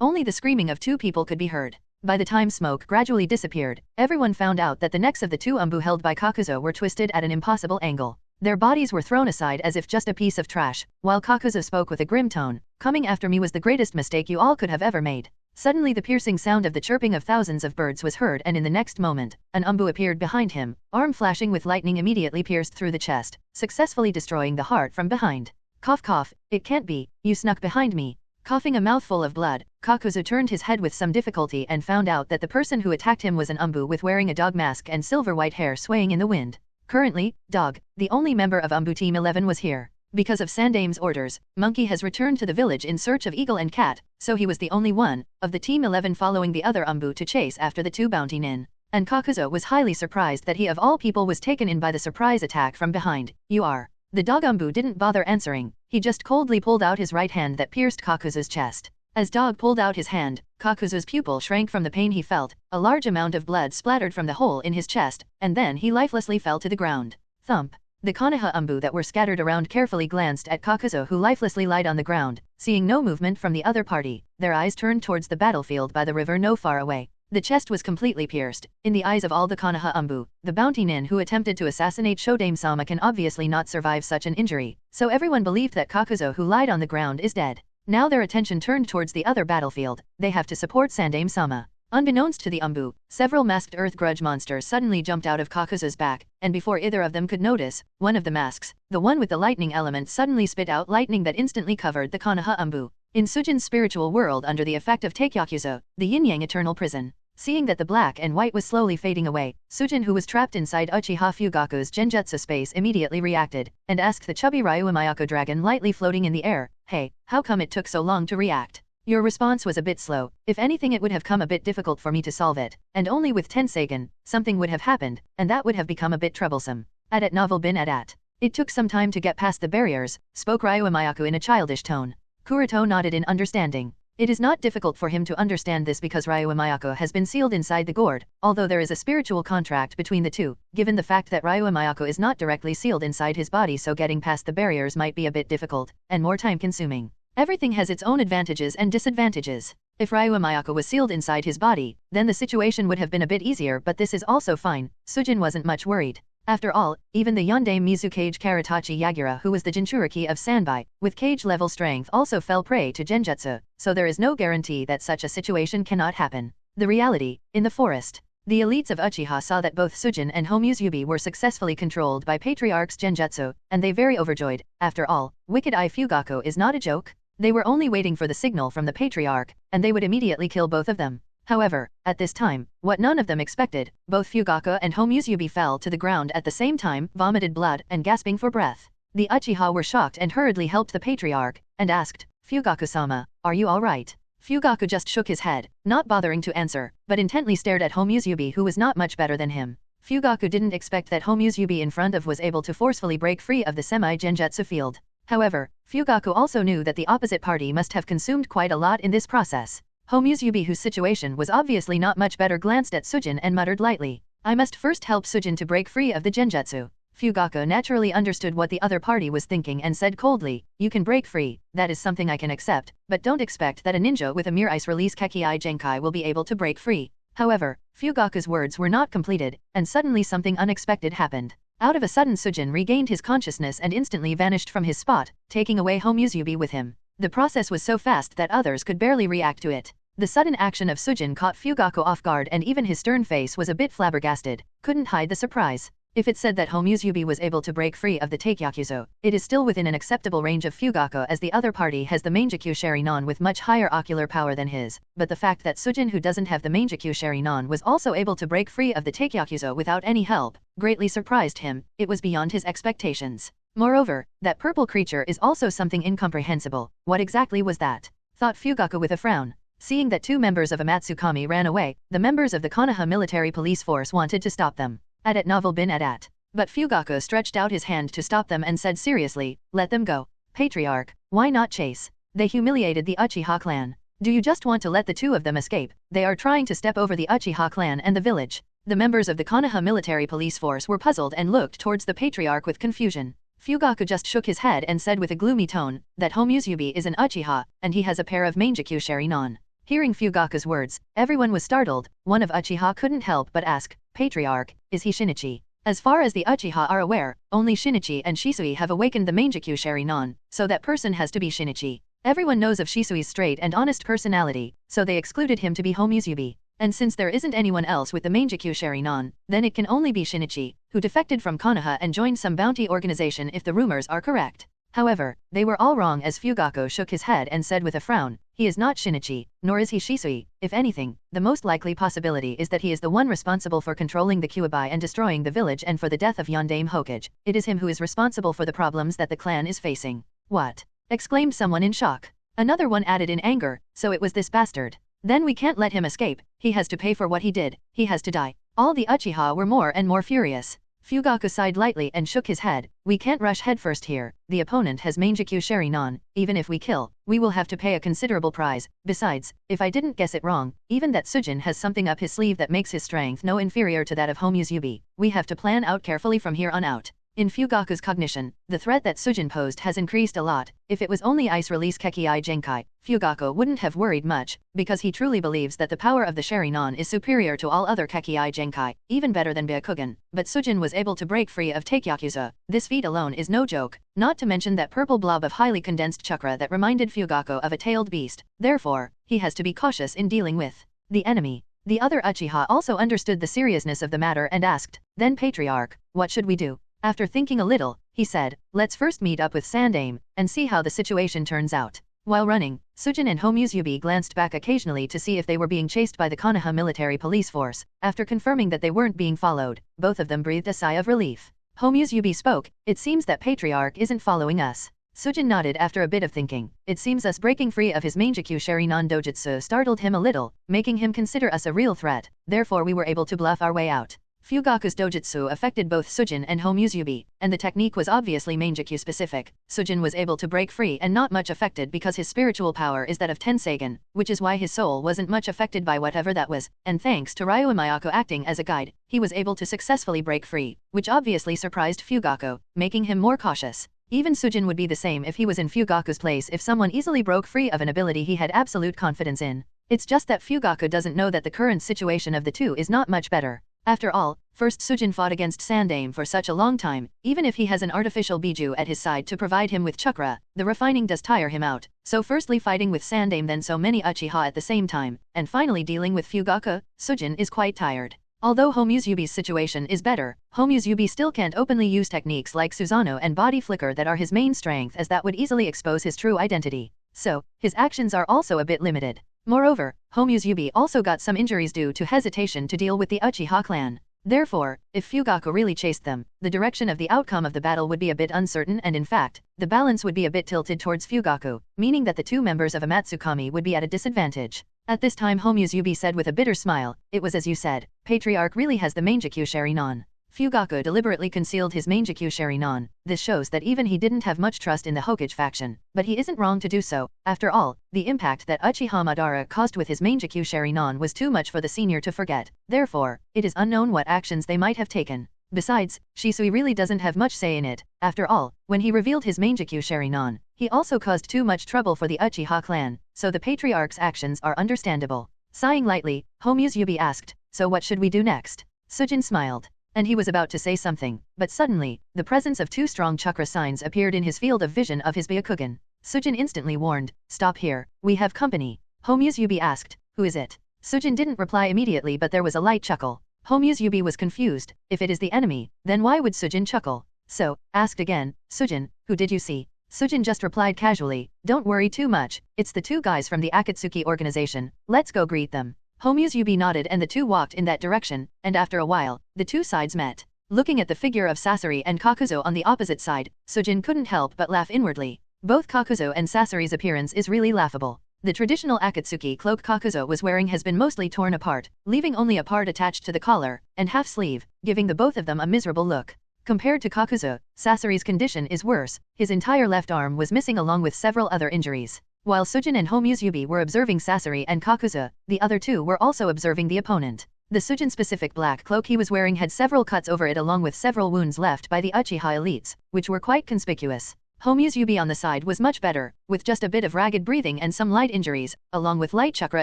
Only the screaming of two people could be heard. By the time smoke gradually disappeared, everyone found out that the necks of the two Anbu held by Kakuzu were twisted at an impossible angle. Their bodies were thrown aside as if just a piece of trash, while Kakuzu spoke with a grim tone, "Coming after me was the greatest mistake you all could have ever made. Suddenly the piercing sound of the chirping of thousands of birds was heard, and in the next moment, an Anbu appeared behind him, arm flashing with lightning immediately pierced through the chest, successfully destroying the heart from behind. Cough cough, it can't be, you snuck behind me. Coughing a mouthful of blood, Kakuzu turned his head with some difficulty and found out that the person who attacked him was an Anbu with wearing a dog mask and silver white hair swaying in the wind. Currently, Dog, the only member of Anbu Team 11 was here. Because of Sandame's orders, Monkey has returned to the village in search of Eagle and Cat, so he was the only one of the Team 11 following the other Anbu to chase after the two bounty nin. And Kakuzu was highly surprised that he of all people was taken in by the surprise attack from behind. You are. The dog Anbu didn't bother answering, he just coldly pulled out his right hand that pierced Kakuzu's chest. As Dog pulled out his hand, Kakuzu's pupil shrank from the pain he felt, a large amount of blood splattered from the hole in his chest, and then he lifelessly fell to the ground. Thump. The Konoha Anbu that were scattered around carefully glanced at Kakuzu, who lifelessly lied on the ground. Seeing no movement from the other party, their eyes turned towards the battlefield by the river no far away. The chest was completely pierced. In the eyes of all the Konoha Anbu, the bounty nin who attempted to assassinate Shodame-sama can obviously not survive such an injury, so everyone believed that Kakuzu, who lied on the ground, is dead. Now their attention turned towards the other battlefield. They have to support Sandaime-sama. Unbeknownst to the Anbu, several masked earth grudge monsters suddenly jumped out of Kakuzu's back, and before either of them could notice, one of the masks, the one with the lightning element, suddenly spit out lightning that instantly covered the Konoha Anbu. In Sujin's spiritual world under the effect of Taikyakuzo, the yin-yang eternal prison. Seeing that the black and white was slowly fading away, Sujin, who was trapped inside Uchiha Fugaku's genjutsu space, immediately reacted, and asked the chubby Ryumayako dragon lightly floating in the air, "Hey, how come it took so long to react? Your response was a bit slow. If anything, it would have come a bit difficult for me to solve it, and only with Tenseigan, something would have happened, and that would have become a bit troublesome." At novel bin at. It took some time to get past the barriers, spoke Ryumayako in a childish tone. Kuroto nodded in understanding. It is not difficult for him to understand this because Ryumayako has been sealed inside the gourd, although there is a spiritual contract between the two, given the fact that Ryumayako is not directly sealed inside his body, so getting past the barriers might be a bit difficult, and more time-consuming. Everything has its own advantages and disadvantages. If Ryumayako was sealed inside his body, then the situation would have been a bit easier, but this is also fine. Sujin wasn't much worried. After all, even the Yondaime Mizukage Karatachi Yagura, who was the Jinchuriki of Sanbai, with cage-level strength, also fell prey to genjutsu, so there is no guarantee that such a situation cannot happen. The reality, in the forest. The elites of Uchiha saw that both Sujin and Homuzubi were successfully controlled by Patriarch's genjutsu, and they very overjoyed. After all, Wicked Eye Fugaku is not a joke. They were only waiting for the signal from the Patriarch, and they would immediately kill both of them. However, at this time, what none of them expected, both Fugaku and Homuzubi fell to the ground at the same time, vomited blood, and gasping for breath. The Uchiha were shocked and hurriedly helped the Patriarch, and asked, "Fugaku-sama, are you alright?" Fugaku just shook his head, not bothering to answer, but intently stared at Homuzubi, who was not much better than him. Fugaku didn't expect that Homuzubi in front of was able to forcefully break free of the semi-genjutsu field. However, Fugaku also knew that the opposite party must have consumed quite a lot in this process. Homuzubi, whose situation was obviously not much better, glanced at Sujin and muttered lightly, "I must first help Sujin to break free of the genjutsu." Fugaku naturally understood what the other party was thinking and said coldly, "You can break free, that is something I can accept, but don't expect that a ninja with a mere ice release Kekkai Genkai will be able to break free." However, Fugaku's words were not completed, and suddenly something unexpected happened. Out of a sudden, Sujin regained his consciousness and instantly vanished from his spot, taking away Homuzubi with him. The process was so fast that others could barely react to it. The sudden action of Sujin caught Fugaku off guard, and even his stern face was a bit flabbergasted, couldn't hide the surprise. If it said that Homuzubi was able to break free of the Taikyakuzo, it is still within an acceptable range of Fugaku, as the other party has the Mangekyou Sharinon with much higher ocular power than his, but the fact that Sujin, who doesn't have the Mangekyou Sharinon, was also able to break free of the Taikyakuzo without any help, greatly surprised him. It was beyond his expectations. Moreover, that purple creature is also something incomprehensible. What exactly was that? Thought Fugaku with a frown. Seeing that two members of Amatsukami ran away, the members of the Konoha military police force wanted to stop them. At novel bin at. But Fugaku stretched out his hand to stop them and said seriously, "Let them go. Patriarch, why not chase? They humiliated the Uchiha clan. Do you just want to let the two of them escape? They are trying to step over the Uchiha clan and the village." The members of the Konoha military police force were puzzled and looked towards the Patriarch with confusion. Fugaku just shook his head and said with a gloomy tone, that Homuzubi is an Uchiha, and he has a pair of Mangekyou Sharinon. Hearing Fugaku's words, everyone was startled. One of Uchiha couldn't help but ask, "Patriarch, is he Shinichi?" As far as the Uchiha are aware, only Shinichi and Shisui have awakened the Mangekyou Sharinon, so that person has to be Shinichi. Everyone knows of Shisui's straight and honest personality, so they excluded him to be Homusubi. And since there isn't anyone else with the Mangekyou Sharinon, then it can only be Shinichi, who defected from Konoha and joined some bounty organization if the rumors are correct. However, they were all wrong as Fugaku shook his head and said with a frown, he is not Shinichi, nor is he Shisui. If anything, the most likely possibility is that he is the one responsible for controlling the Kyuubi and destroying the village and for the death of Yondaime Hokage. It is him who is responsible for the problems that the clan is facing. What? Exclaimed someone in shock. Another one added in anger, so it was this bastard. Then we can't let him escape, he has to pay for what he did, he has to die. All the Uchiha were more and more furious. Fugaku sighed lightly and shook his head, we can't rush headfirst here, the opponent has Mangekyou Sharinon, even if we kill, we will have to pay a considerable price. Besides, if I didn't guess it wrong, even that Sujin has something up his sleeve that makes his strength no inferior to that of Homusubi. We have to plan out carefully from here on out. In Fugaku's cognition, the threat that Sujin posed has increased a lot. If it was only ice release Kekii Genkai, Fugaku wouldn't have worried much, because he truly believes that the power of the Sharinon is superior to all other Kekii Genkai, even better than Byakugan. But Sujin was able to break free of Taikyakuza. This feat alone is no joke, not to mention that purple blob of highly condensed chakra that reminded Fugaku of a tailed beast. Therefore, he has to be cautious in dealing with the enemy. The other Uchiha also understood the seriousness of the matter and asked, then Patriarch, what should we do? After thinking a little, he said, let's first meet up with Sandaime, and see how the situation turns out. While running, Sujin and Homusubi glanced back occasionally to see if they were being chased by the Konoha military police force. After confirming that they weren't being followed, both of them breathed a sigh of relief. Homusubi spoke, it seems that Patriarch isn't following us. Sujin nodded after a bit of thinking. It seems us breaking free of his Mangekyou Sharinon dojutsu startled him a little, making him consider us a real threat. Therefore we were able to bluff our way out. Fugaku's dojutsu affected both Sujin and Homusubi, and the technique was obviously Mangekyou specific. Sujin was able to break free and not much affected because his spiritual power is that of Tenseigan, which is why his soul wasn't much affected by whatever that was, and thanks to Ryo Mayako acting as a guide, he was able to successfully break free, which obviously surprised Fugaku, making him more cautious. Even Sujin would be the same if he was in Fugaku's place if someone easily broke free of an ability he had absolute confidence in. It's just that Fugaku doesn't know that the current situation of the two is not much better. After all, first Sujin fought against Sandaime for such a long time, even if he has an artificial biju at his side to provide him with chakra, the refining does tire him out. So firstly fighting with Sandaime then so many Uchiha at the same time, and finally dealing with Fugaku, Sujin is quite tired. Although Homusubi's situation is better, Homusubi still can't openly use techniques like Susanoo and body flicker that are his main strength as that would easily expose his true identity. So, his actions are also a bit limited. Moreover, Homusubi also got some injuries due to hesitation to deal with the Uchiha clan. Therefore, if Fugaku really chased them, the direction of the outcome of the battle would be a bit uncertain and in fact, the balance would be a bit tilted towards Fugaku, meaning that the two members of Amatsukami would be at a disadvantage. At this time Homusubi said with a bitter smile, it was as you said, Patriarch really has the Mangekyou Sharinon. Fugaku deliberately concealed his Mangekyou Sharinon. This shows that even he didn't have much trust in the Hokage faction, but he isn't wrong to do so. After all, the impact that Uchiha Madara caused with his Mangekyou Sharinon was too much for the senior to forget. Therefore, it is unknown what actions they might have taken. Besides, Shisui really doesn't have much say in it. After all, when he revealed his Mangekyou Sharinon, he also caused too much trouble for the Uchiha clan, so the Patriarch's actions are understandable. Sighing lightly, Homusubi asked, so what should we do next? Sujin smiled. And he was about to say something, but suddenly, the presence of two strong chakra signs appeared in his field of vision of his Byakugan. Sujin instantly warned, stop here, we have company. Homusubi asked, who is it? Sujin didn't reply immediately but there was a light chuckle. Homusubi was confused, if it is the enemy, then why would Sujin chuckle? So, asked again, Sujin, who did you see? Sujin just replied casually, don't worry too much, it's the two guys from the Akatsuki organization, let's go greet them. Homusubi nodded and the two walked in that direction, and after a while, the two sides met. Looking at the figure of Sasori and Kakuzu on the opposite side, Sujin couldn't help but laugh inwardly. Both Kakuzu and Sasori's appearance is really laughable. The traditional Akatsuki cloak Kakuzu was wearing has been mostly torn apart, leaving only a part attached to the collar and half sleeve, giving the both of them a miserable look. Compared to Kakuzu, Sasori's condition is worse, his entire left arm was missing along with several other injuries. While Sujin and Homusubi were observing Sasori and Kakuzu, the other two were also observing the opponent. The Sujin-specific black cloak he was wearing had several cuts over it along with several wounds left by the Uchiha elites, which were quite conspicuous. Homusubi on the side was much better, with just a bit of ragged breathing and some light injuries, along with light chakra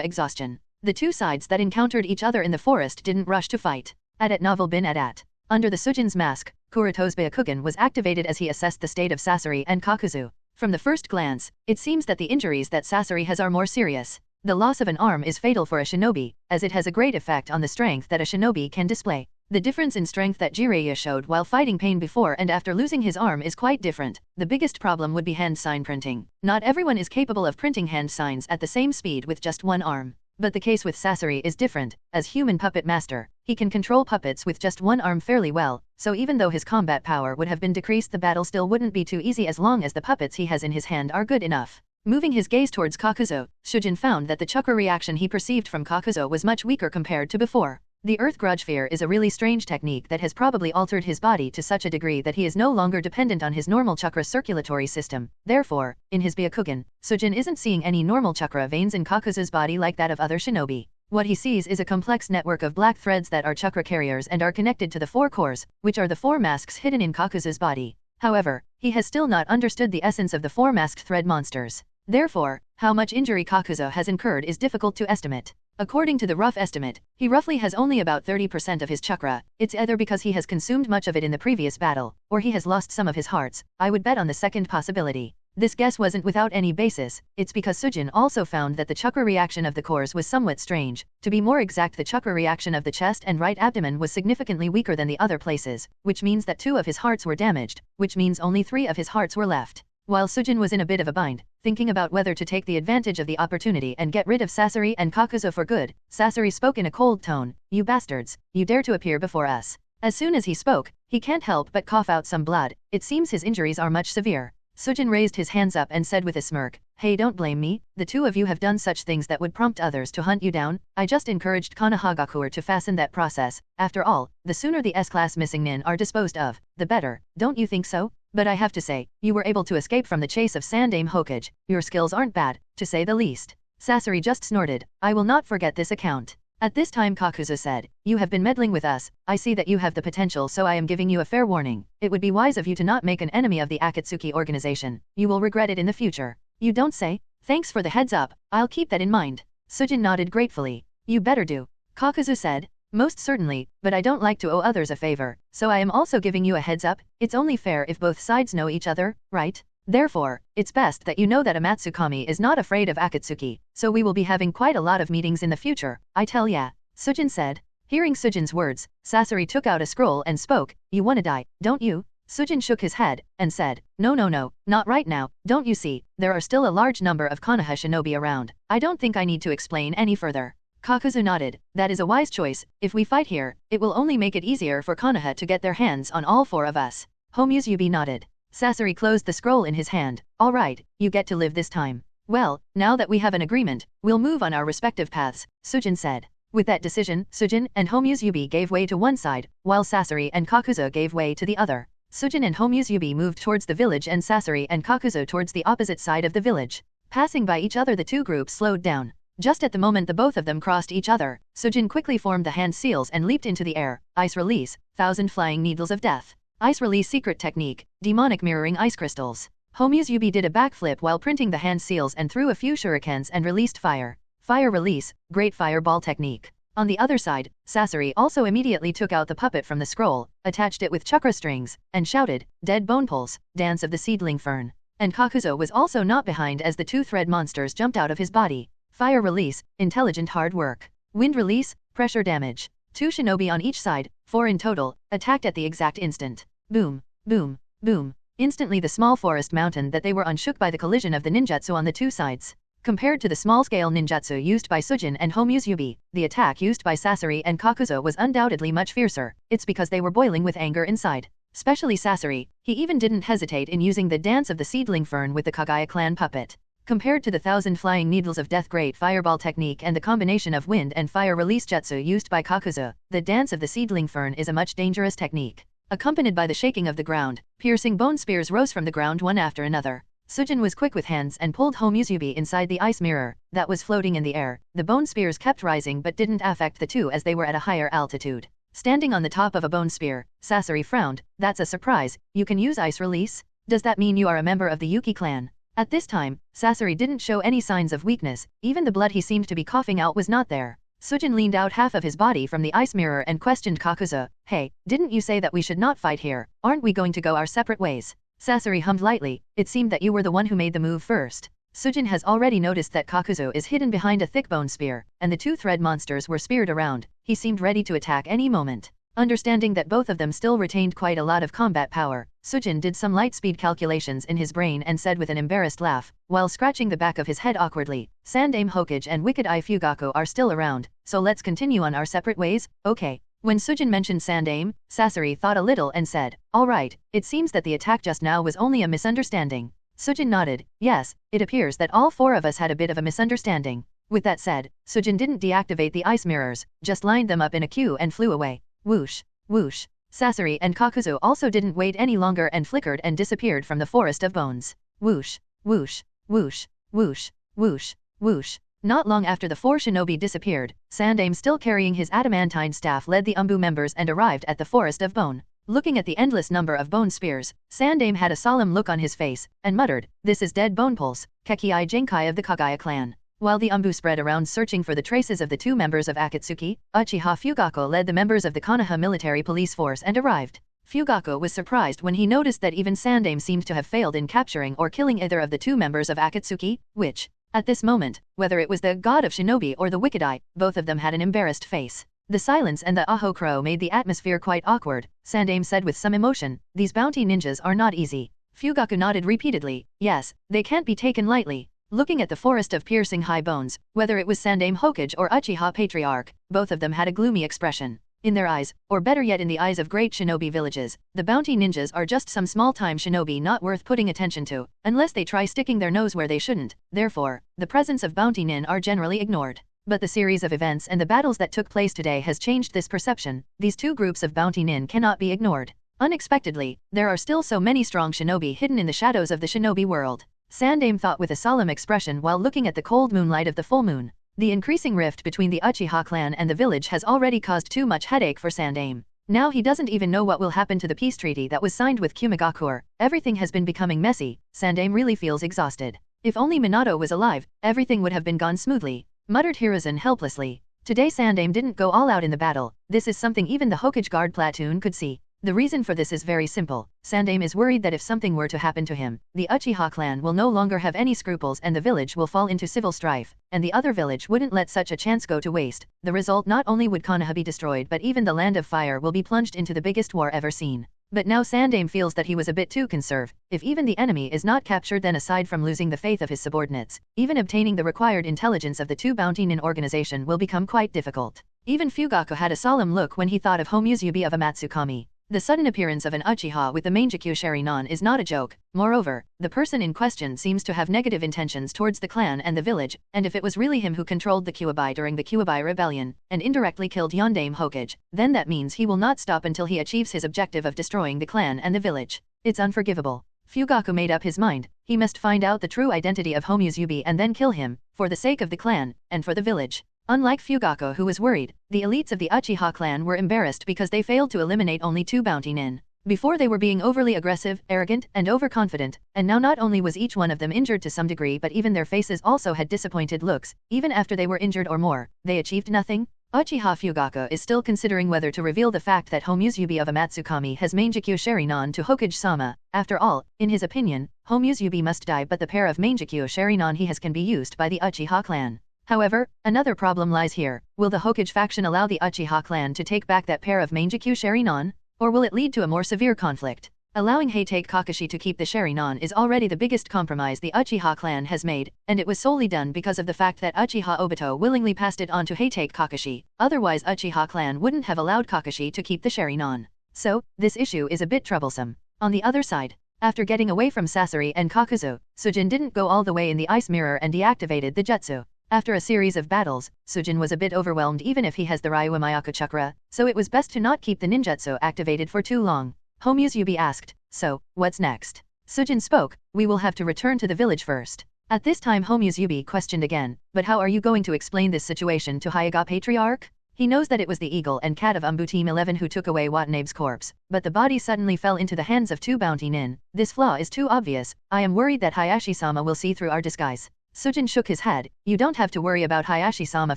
exhaustion. The two sides that encountered each other in the forest didn't rush to fight. At novel bin at. Under the Sujin's mask, Kuroto's Byakugan was activated as he assessed the state of Sasori and Kakuzu. From the first glance, it seems that the injuries that Sasori has are more serious. The loss of an arm is fatal for a shinobi, as it has a great effect on the strength that a shinobi can display. The difference in strength that Jiraiya showed while fighting pain before and after losing his arm is quite different. The biggest problem would be hand sign printing. Not everyone is capable of printing hand signs at the same speed with just one arm. But the case with Sasori is different. As human puppet master, he can control puppets with just one arm fairly well, so even though his combat power would have been decreased, the battle still wouldn't be too easy as long as the puppets he has in his hand are good enough. Moving his gaze towards Kakuzu, Shujin found that the chakra reaction he perceived from Kakuzu was much weaker compared to before. The Earth Grudge Fear is a really strange technique that has probably altered his body to such a degree that he is no longer dependent on his normal chakra circulatory system. Therefore, in his Byakugan, Shujin isn't seeing any normal chakra veins in Kakuzu's body like that of other shinobi. What he sees is a complex network of black threads that are chakra carriers and are connected to the 4 cores, which are the 4 masks hidden in Kakuzu's body. However, he has still not understood the essence of the 4 masked thread monsters. Therefore, how much injury Kakuzu has incurred is difficult to estimate. According to the rough estimate, he roughly has only about 30% of his chakra. It's either because he has consumed much of it in the previous battle, or he has lost some of his hearts. I would bet on the second possibility. This guess wasn't without any basis. It's because Shujin also found that the chakra reaction of the cores was somewhat strange. To be more exact, the chakra reaction of the chest and right abdomen was significantly weaker than the other places, which means that 2 of his hearts were damaged, which means only 3 of his hearts were left. While Shujin was in a bit of a bind, thinking about whether to take the advantage of the opportunity and get rid of Sasori and Kakuzu for good, Sasori spoke in a cold tone, "You bastards, you dare to appear before us." As soon as he spoke, he can't help but cough out some blood. It seems his injuries are much severe. Shujin raised his hands up and said with a smirk, "Hey, don't blame me. The 2 of you have done such things that would prompt others to hunt you down. I just encouraged Konohagakure to fasten that process. After all, the sooner the S-class missing nin are disposed of, the better, don't you think so? But I have to say, you were able to escape from the chase of Sandaime Hokage. Your skills aren't bad, to say the least." Sasori just snorted. "I will not forget this account." At this time Kakuzu said, "You have been meddling with us. I see that you have the potential, so I am giving you a fair warning. It would be wise of you to not make an enemy of the Akatsuki organization. You will regret it in the future." "You don't say? Thanks for the heads up. I'll keep that in mind." Shujin nodded gratefully. "You better do." Kakuzu said, "Most certainly, but I don't like to owe others a favor, so I am also giving you a heads up. It's only fair if both sides know each other, right? Therefore, it's best that you know that Amatsukami is not afraid of Akatsuki, so we will be having quite a lot of meetings in the future, I tell ya," Shujin said. Hearing Shujin's words, Sasori took out a scroll and spoke, "You wanna die, don't you?" Shujin shook his head, and said, No, not right now. Don't you see, there are still a large number of Konoha shinobi around. I don't think I need to explain any further." Kakuzu nodded. "That is a wise choice. If we fight here, it will only make it easier for Konoha to get their hands on all 4 of us." Homusubi nodded. Sasori closed the scroll in his hand. "All right, you get to live this time." "Well, now that we have an agreement, we'll move on our respective paths," Shujin said. With that decision, Shujin and Homusubi gave way to one side, while Sasori and Kakuzu gave way to the other. Shujin and Homusubi moved towards the village and Sasori and Kakuzu towards the opposite side of the village. Passing by each other, the 2 groups slowed down. Just at the moment the both of them crossed each other, Shujin quickly formed the hand seals and leaped into the air. Ice release, 1,000 flying needles of death. Ice release secret technique, demonic mirroring ice crystals. Homusubi did a backflip while printing the hand seals and threw a few shurikens and released fire. Fire release, great fireball technique. On the other side, Sasori also immediately took out the puppet from the scroll, attached it with chakra strings, and shouted, "Dead bone pulse, dance of the seedling fern." And Kakuzu was also not behind as the 2 thread monsters jumped out of his body. Fire release, intelligent hard work. Wind release, pressure damage. 2 shinobi on each side, 4 in total, attacked at the exact instant. Boom, boom, boom. Instantly the small forest mountain that they were on shook by the collision of the ninjutsu on the 2 sides. Compared to the small-scale ninjutsu used by Shujin and Homusubi, the attack used by Sasori and Kakuzu was undoubtedly much fiercer. It's because they were boiling with anger inside. Especially Sasori, he even didn't hesitate in using the dance of the seedling fern with the Kagaya clan puppet. Compared to the 1,000 flying needles of death great fireball technique and the combination of wind and fire release jutsu used by Kakuzu, the dance of the seedling fern is a much dangerous technique. Accompanied by the shaking of the ground, piercing bone spears rose from the ground one after another. Shujin was quick with hands and pulled Homusubi inside the ice mirror that was floating in the air. The bone spears kept rising but didn't affect the 2 as they were at a higher altitude. Standing on the top of a bone spear, Sasori frowned. "That's a surprise. You can use ice release? Does that mean you are a member of the Yuki clan?" At this time, Sasori didn't show any signs of weakness. Even the blood he seemed to be coughing out was not there. Shujin leaned out half of his body from the ice mirror and questioned Kakuzu, "Hey, didn't you say that we should not fight here? Aren't we going to go our separate ways?" Sasori hummed lightly, it seemed that you were the one who made the move first. Sujin has already noticed that Kakuzu is hidden behind a thick bone spear, and the two thread monsters were speared around. He seemed ready to attack any moment. Understanding that both of them still retained quite a lot of combat power, Sujin did some light speed calculations in his brain and said with an embarrassed laugh, while scratching the back of his head awkwardly, Sandaime Hokage and Wicked Eye Fugaku are still around, so let's continue on our separate ways, okay? When Sujin mentioned Sandaime, Sasori thought a little and said, alright, it seems that the attack just now was only a misunderstanding. Sujin nodded, yes, it appears that all four of us had a bit of a misunderstanding. With that said, Sujin didn't deactivate the ice mirrors, just lined them up in a queue and flew away. Whoosh, whoosh. Sasori and Kakuzu also didn't wait any longer and flickered and disappeared from the forest of bones. Whoosh, whoosh, whoosh, whoosh, whoosh, whoosh. Not long after the four shinobi disappeared, Sandaime still carrying his adamantine staff led the Anbu members and arrived at the forest of bone. Looking at the endless number of bone spears, Sandaime had a solemn look on his face, and muttered, this is dead bone pulse, Kekii Genkai of the Kagaya clan. While the Anbu spread around searching for the traces of the two members of Akatsuki, Uchiha Fugaku led the members of the Konoha military police force and arrived. Fugaku was surprised when he noticed that even Sandaime seemed to have failed in capturing or killing either of the two members of Akatsuki, which, at this moment, whether it was the god of shinobi or the Wicked Eye, both of them had an embarrassed face. The silence and the aho crow made the atmosphere quite awkward. Sandaime said with some emotion, these bounty ninjas are not easy. Fugaku nodded repeatedly, yes, they can't be taken lightly. Looking at the forest of piercing high bones, whether it was Sandaime Hokage or Uchiha Patriarch, both of them had a gloomy expression. In their eyes, or better yet in the eyes of great shinobi villages, the bounty ninjas are just some small-time shinobi not worth putting attention to, unless they try sticking their nose where they shouldn't. Therefore, the presence of bounty nin are generally ignored. But the series of events and the battles that took place today has changed this perception. These two groups of bounty nin cannot be ignored. Unexpectedly, there are still so many strong shinobi hidden in the shadows of the shinobi world. Sandaime thought with a solemn expression while looking at the cold moonlight of the full moon. The increasing rift between the Uchiha clan and the village has already caused too much headache for Sandaime. Now he doesn't even know what will happen to the peace treaty that was signed with Kumigakure. Everything has been becoming messy. Sandaime really feels exhausted. If only Minato was alive, everything would have been gone smoothly, muttered Hiruzen helplessly. Today Sandaime didn't go all out in the battle. This is something even the Hokage guard platoon could see. The reason for this is very simple. Sandaime is worried that if something were to happen to him, the Uchiha clan will no longer have any scruples and the village will fall into civil strife, and the other village wouldn't let such a chance go to waste. The result, not only would Konoha be destroyed but even the land of fire will be plunged into the biggest war ever seen. But now Sandaime feels that he was a bit too conservative. If even the enemy is not captured, then aside from losing the faith of his subordinates, even obtaining the required intelligence of the two bounty nin organization will become quite difficult. Even Fugaku had a solemn look when he thought of Homuzubi of Amatsukami. The sudden appearance of an Uchiha with the Mangekyou Sharingan is not a joke. Moreover, the person in question seems to have negative intentions towards the clan and the village, and if it was really him who controlled the Kyuubi during the Kyuubi rebellion, and indirectly killed Yondaime Hokage, then that means he will not stop until he achieves his objective of destroying the clan and the village. It's unforgivable. Fugaku made up his mind. He must find out the true identity of Homuzubi and then kill him, for the sake of the clan, and for the village. Unlike Fugaku, who was worried, the elites of the Uchiha clan were embarrassed because they failed to eliminate only two bounty nin. Before they were being overly aggressive, arrogant, and overconfident, and now not only was each one of them injured to some degree but even their faces also had disappointed looks. Even after they were injured or more, they achieved nothing. Uchiha Fugaku is still considering whether to reveal the fact that Homuzubi of Amatsukami has Mangekyou Sharingan to Hokage-sama. After all, in his opinion, Homuzubi must die, but the pair of Mangekyou Sharingan he has can be used by the Uchiha clan. However, another problem lies here. Will the Hokage faction allow the Uchiha clan to take back that pair of Mangekyou Sharingan? Or will it lead to a more severe conflict? Allowing Heitake Kakashi to keep the Sharingan is already the biggest compromise the Uchiha clan has made, and it was solely done because of the fact that Uchiha Obito willingly passed it on to Heitake Kakashi. Otherwise Uchiha clan wouldn't have allowed Kakashi to keep the Sharingan. So, this issue is a bit troublesome. On the other side, after getting away from Sasori and Kakuzu, Sujin didn't go all the way in the ice mirror and deactivated the jutsu. After a series of battles, Sujin was a bit overwhelmed even if he has the Ryuwa Myaku chakra, so it was best to not keep the ninjutsu activated for too long. Homuzubi asked, so, what's next? Sujin spoke, we will have to return to the village first. At this time Homuzubi questioned again, but how are you going to explain this situation to Hyuga Patriarch? He knows that it was the eagle and cat of Anbu Team 11 who took away Watanabe's corpse, but the body suddenly fell into the hands of two bounty nin. This flaw is too obvious. I am worried that Hayashi-sama will see through our disguise. Sujin shook his head. You don't have to worry about Hayashi-sama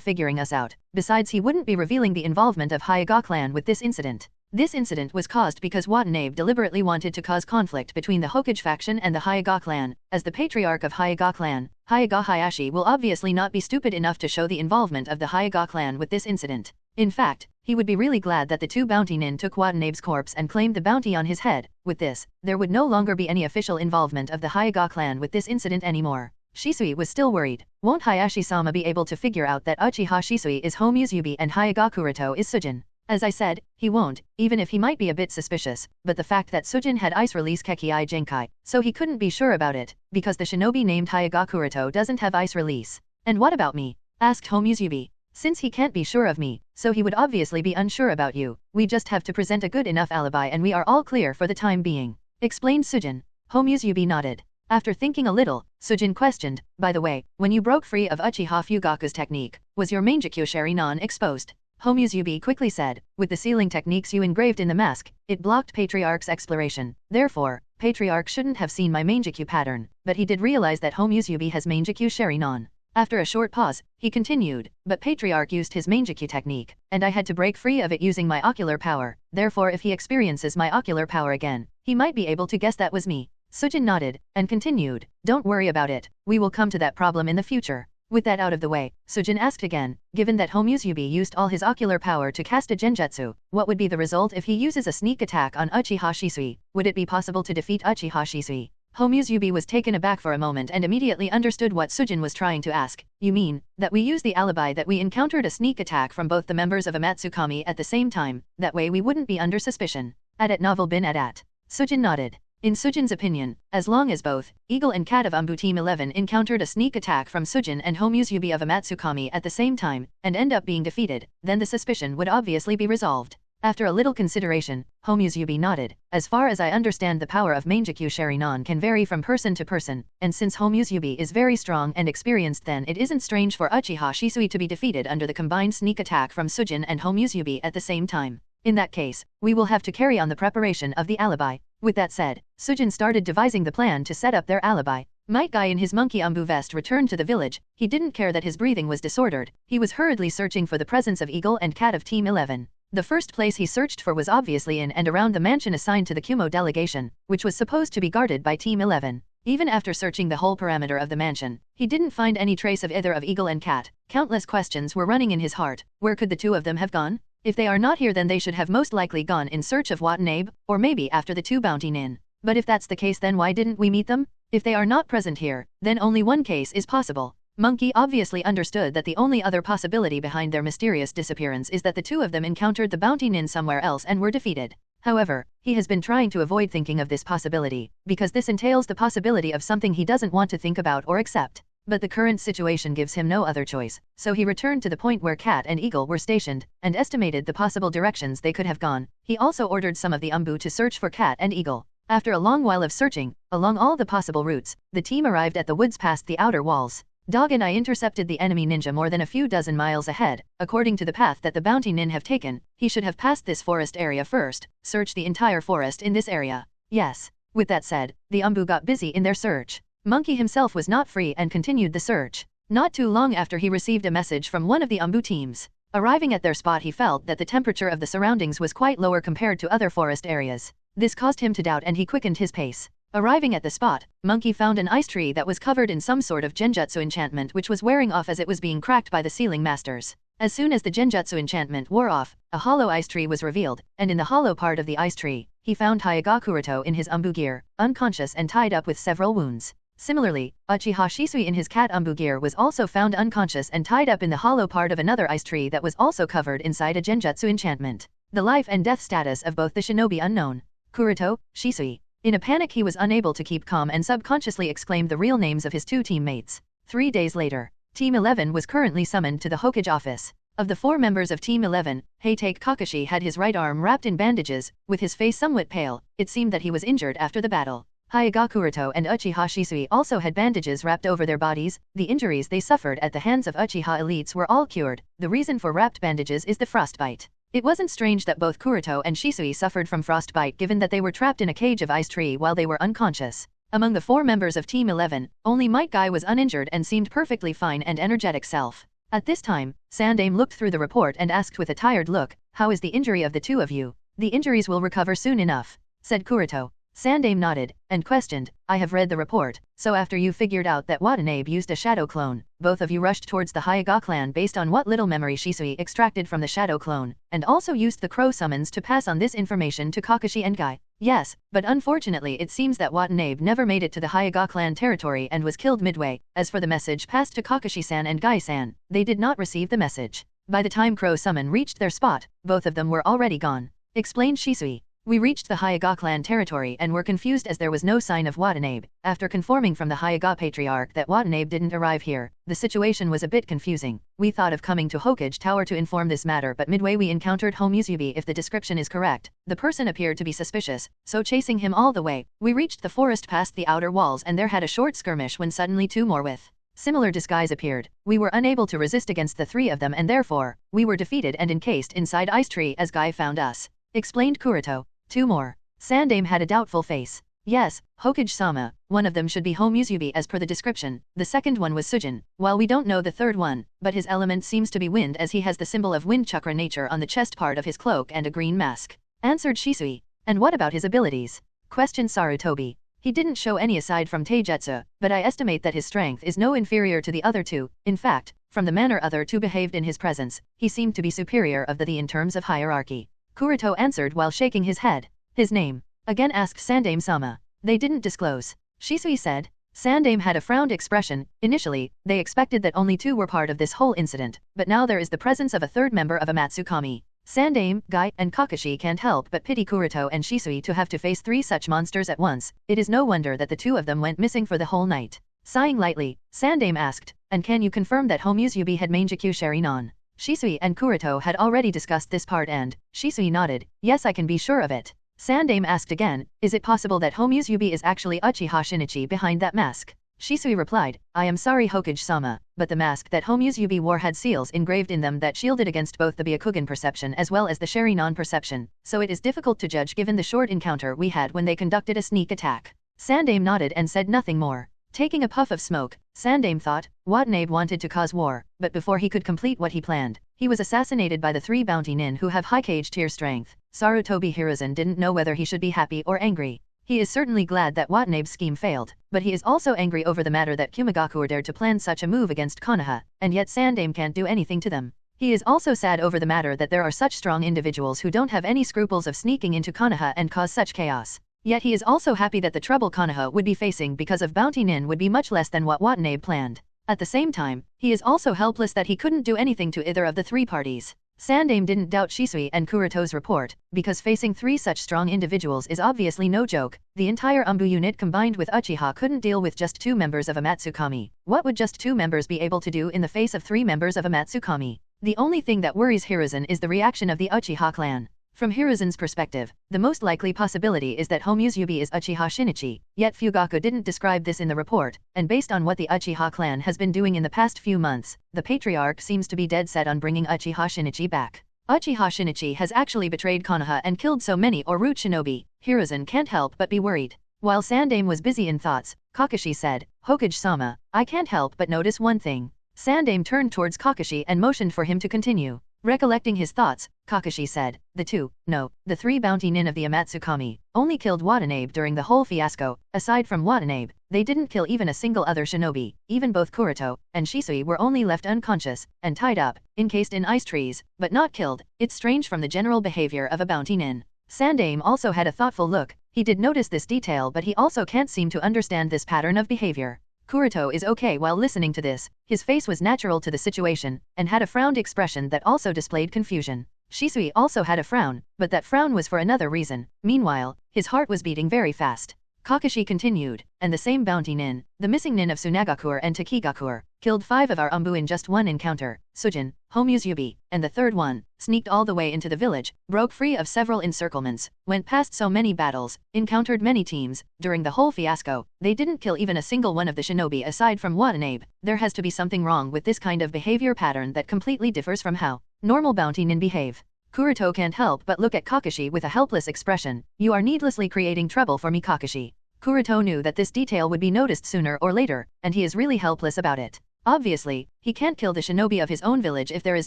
figuring us out. Besides, he wouldn't be revealing the involvement of Hyuga clan with this incident. This incident was caused because Watanabe deliberately wanted to cause conflict between the Hokage faction and the Hyuga clan. As the patriarch of Hyuga clan, Hyuga Hayashi will obviously not be stupid enough to show the involvement of the Hyuga clan with this incident. In fact, he would be really glad that the two bounty nin took Watanabe's corpse and claimed the bounty on his head. With this, there would no longer be any official involvement of the Hyuga clan with this incident anymore. Shisui was still worried. Won't Hayashi-sama be able to figure out that Uchiha Shisui is Homusubi and Hyuga Kuroto is Sujin? As I said, he won't, even if he might be a bit suspicious, but the fact that Sujin had ice release Kekii Genkai, so he couldn't be sure about it, because the shinobi named Hyuga Kuroto doesn't have ice release. And what about me? Asked Homusubi. Since he can't be sure of me, so he would obviously be unsure about you, we just have to present a good enough alibi and we are all clear for the time being. Explained Sujin. Homusubi nodded. After thinking a little, Sujin questioned, by the way, when you broke free of Uchiha Fugaku's technique, was your Mangekyou Sharingan exposed? Homusubi quickly said, with the sealing techniques you engraved in the mask, it blocked Patriarch's exploration. Therefore, Patriarch shouldn't have seen my Mangekyou pattern, but he did realize that Homusubi has Mangekyou Sharingan. After a short pause, he continued, but Patriarch used his Mangekyou technique, and I had to break free of it using my ocular power. Therefore if he experiences my ocular power again, he might be able to guess that was me. Sujin nodded, and continued, don't worry about it, we will come to that problem in the future. With that out of the way, Sujin asked again, given that Homusubi used all his ocular power to cast a genjutsu, what would be the result if he uses a sneak attack on Uchiha Shisui? Would it be possible to defeat Uchiha Shisui? Homusubi was taken aback for a moment and immediately understood what Sujin was trying to ask. You mean, that we use the alibi that we encountered a sneak attack from both the members of Amatsukami at the same time, that way we wouldn't be under suspicion. At novel bin at. Sujin nodded. In Sujin's opinion, as long as both, Eagle and Cat of Anbu Team 11 encountered a sneak attack from Sujin and Homusubi of Amatsukami at the same time, and end up being defeated, then the suspicion would obviously be resolved. After a little consideration, Homusubi nodded. As far as I understand, the power of Mangekyou Sharingan can vary from person to person, and since Homusubi is very strong and experienced, then it isn't strange for Uchiha Shisui to be defeated under the combined sneak attack from Sujin and Homusubi at the same time. In that case, we will have to carry on the preparation of the alibi. With that said, Sujin started devising the plan to set up their alibi. Might Guy in his monkey Anbu vest returned to the village. He didn't care that his breathing was disordered. He was hurriedly searching for the presence of Eagle and Cat of Team 11. The first place he searched for was obviously in and around the mansion assigned to the Kumo delegation, which was supposed to be guarded by Team 11. Even after searching the whole perimeter of the mansion, he didn't find any trace of either of Eagle and Cat. Countless questions were running in his heart. Where could the two of them have gone? If they are not here, then they should have most likely gone in search of Watanabe, or maybe after the two bounty nin. But if that's the case, then why didn't we meet them? If they are not present here, then only one case is possible. Monkey obviously understood that the only other possibility behind their mysterious disappearance is that the two of them encountered the bounty nin somewhere else and were defeated. However, he has been trying to avoid thinking of this possibility, because this entails the possibility of something he doesn't want to think about or accept. But the current situation gives him no other choice, so he returned to the point where Cat and Eagle were stationed, and estimated the possible directions they could have gone. He also ordered some of the Anbu to search for Cat and Eagle. After a long while of searching, along all the possible routes, the team arrived at the woods past the outer walls. Dog and I intercepted the enemy ninja more than a few dozen miles ahead. According to the path that the bounty nin have taken, he should have passed this forest area first. Search the entire forest in this area. Yes. With that said, the Anbu got busy in their search. Monkey himself was not free and continued the search. Not too long after, he received a message from one of the Anbu teams. Arriving at their spot, he felt that the temperature of the surroundings was quite lower compared to other forest areas. This caused him to doubt and he quickened his pace. Arriving at the spot, Monkey found an ice tree that was covered in some sort of genjutsu enchantment, which was wearing off as it was being cracked by the sealing masters. As soon as the genjutsu enchantment wore off, a hollow ice tree was revealed, and in the hollow part of the ice tree, he found Hyuga Kuroto in his Anbu gear, unconscious and tied up with several wounds. Similarly, Uchiha Shisui in his cat Anbu gear was also found unconscious and tied up in the hollow part of another ice tree that was also covered inside a genjutsu enchantment. The life and death status of both the shinobi unknown. Kuroto, Shisui. In a panic, he was unable to keep calm and subconsciously exclaimed the real names of his two teammates. 3 days later, Team 11 was currently summoned to the Hokage office. Of the 4 members of Team 11, Heitake Kakashi had his right arm wrapped in bandages, with his face somewhat pale. It seemed that he was injured after the battle. Hyuga Kuroto and Uchiha Shisui also had bandages wrapped over their bodies. The injuries they suffered at the hands of Uchiha elites were all cured. The reason for wrapped bandages is the frostbite. It wasn't strange that both Kuroto and Shisui suffered from frostbite, given that they were trapped in a cage of ice tree while they were unconscious. Among the 4 members of Team 11, only Might Guy was uninjured and seemed perfectly fine and energetic self. At this time, Sandame looked through the report and asked with a tired look, "How is the injury of the two of you?" The injuries will recover soon enough, said Kuroto. Sandaime nodded, and questioned, I have read the report, so after you figured out that Watanabe used a shadow clone, both of you rushed towards the Hyuga clan based on what little memory Shisui extracted from the shadow clone, and also used the crow summons to pass on this information to Kakashi and Guy. Yes, but unfortunately it seems that Watanabe never made it to the Hyuga clan territory and was killed midway. As for the message passed to Kakashi-san and Guy-san, they did not receive the message. By the time crow summon reached their spot, both of them were already gone, explained Shisui. We reached the Hyuga clan territory and were confused as there was no sign of Watanabe. After confirming from the Hyuga patriarch that Watanabe didn't arrive here, the situation was a bit confusing. We thought of coming to Hokage Tower to inform this matter, but midway we encountered Homusubi. If the description is correct, the person appeared to be suspicious, so chasing him all the way, we reached the forest past the outer walls and there had a short skirmish when suddenly two more with similar disguise appeared. We were unable to resist against the three of them and therefore, we were defeated and encased inside Ice Tree as Guy found us, explained Kuroto. Two more. Sandaime had a doubtful face. Yes, Hokage-sama, one of them should be Homusubi as per the description, the second one was Sujin, while we don't know the third one, but his element seems to be wind as he has the symbol of wind chakra nature on the chest part of his cloak and a green mask, answered Shisui. And what about his abilities? Questioned Sarutobi. He didn't show any aside from Taijutsu, but I estimate that his strength is no inferior to the other two. In fact, from the manner other two behaved in his presence, he seemed to be superior of the in terms of hierarchy. Kuroto answered while shaking his head. His name? Again asked Sandaime-sama. They didn't disclose. Shisui said. Sandaime had a frowned expression. Initially, they expected that only two were part of this whole incident, but now there is the presence of a third member of Amatsukami. Sandaime, Guy, and Kakashi can't help but pity Kuroto and Shisui to have to face three such monsters at once. It is no wonder that the two of them went missing for the whole night. Sighing lightly, Sandaime asked, and can you confirm that Homusubi had Mangekyou Sharingan? Shisui and Kuroto had already discussed this part and Shisui nodded. Yes, I can be sure of it. Sandaime asked again, is it possible that Homusubi is actually Uchiha Shinichi behind that mask? Shisui replied, I am sorry Hokage-sama, but the mask that Homusubi wore had seals engraved in them that shielded against both the Byakugan perception as well as the Sharingan perception, so it is difficult to judge given the short encounter we had when they conducted a sneak attack. Sandaime nodded and said nothing more. Taking a puff of smoke, Sandaime thought, Watanabe wanted to cause war, but before he could complete what he planned, he was assassinated by the three bounty nin who have Hokage tier strength. Sarutobi Hiruzen didn't know whether he should be happy or angry. He is certainly glad that Watanabe's scheme failed, but he is also angry over the matter that Kumigaku dared to plan such a move against Konoha, and yet Sandaime can't do anything to them. He is also sad over the matter that there are such strong individuals who don't have any scruples of sneaking into Konoha and cause such chaos. Yet he is also happy that the trouble Konoha would be facing because of bounty nin would be much less than what Watanabe planned. At the same time, he is also helpless that he couldn't do anything to either of the three parties. Sandaime didn't doubt Shisui and Kuroto's report, because facing three such strong individuals is obviously no joke. The entire Anbu unit combined with Uchiha couldn't deal with just two members of Amatsukami. What would just two members be able to do in the face of three members of Amatsukami? The only thing that worries Hiruzen is the reaction of the Uchiha clan. From Hiruzen's perspective, the most likely possibility is that Homusubi is Uchiha Shinichi, yet Fugaku didn't describe this in the report, and based on what the Uchiha clan has been doing in the past few months, the patriarch seems to be dead set on bringing Uchiha Shinichi back. Uchiha Shinichi has actually betrayed Konoha and killed so many root shinobi. Hiruzen can't help but be worried. While Sandaime was busy in thoughts, Kakashi said, Hokage-sama, I can't help but notice one thing. Sandaime turned towards Kakashi and motioned for him to continue. Recollecting his thoughts, Kakashi said, the three bounty nin of the Amatsukami, only killed Watanabe during the whole fiasco. Aside from Watanabe, they didn't kill even a single other shinobi. Even both Kuroto and Shisui were only left unconscious and tied up, encased in ice trees, but not killed. It's strange from the general behavior of a bounty nin. Sandaime also had a thoughtful look. He did notice this detail, but he also can't seem to understand this pattern of behavior. Kuroto is okay while listening to this. His face was natural to the situation, and had a frowned expression that also displayed confusion. Shisui also had a frown, but that frown was for another reason. Meanwhile, his heart was beating very fast. Kakashi continued, and the same bounty nin, the missing nin of Tsunagakur and Takigakur, killed 5 of our Anbu in just one encounter. Sujin, Homusubi, and the third one, sneaked all the way into the village, broke free of several encirclements, went past so many battles, encountered many teams. During the whole fiasco, they didn't kill even a single one of the shinobi aside from Watanabe. There has to be something wrong with this kind of behavior pattern that completely differs from how normal bounty nin behave. Kuroto can't help but look at Kakashi with a helpless expression. You are needlessly creating trouble for me, Kakashi. Kuroto knew that this detail would be noticed sooner or later, and he is really helpless about it. Obviously, he can't kill the shinobi of his own village if there is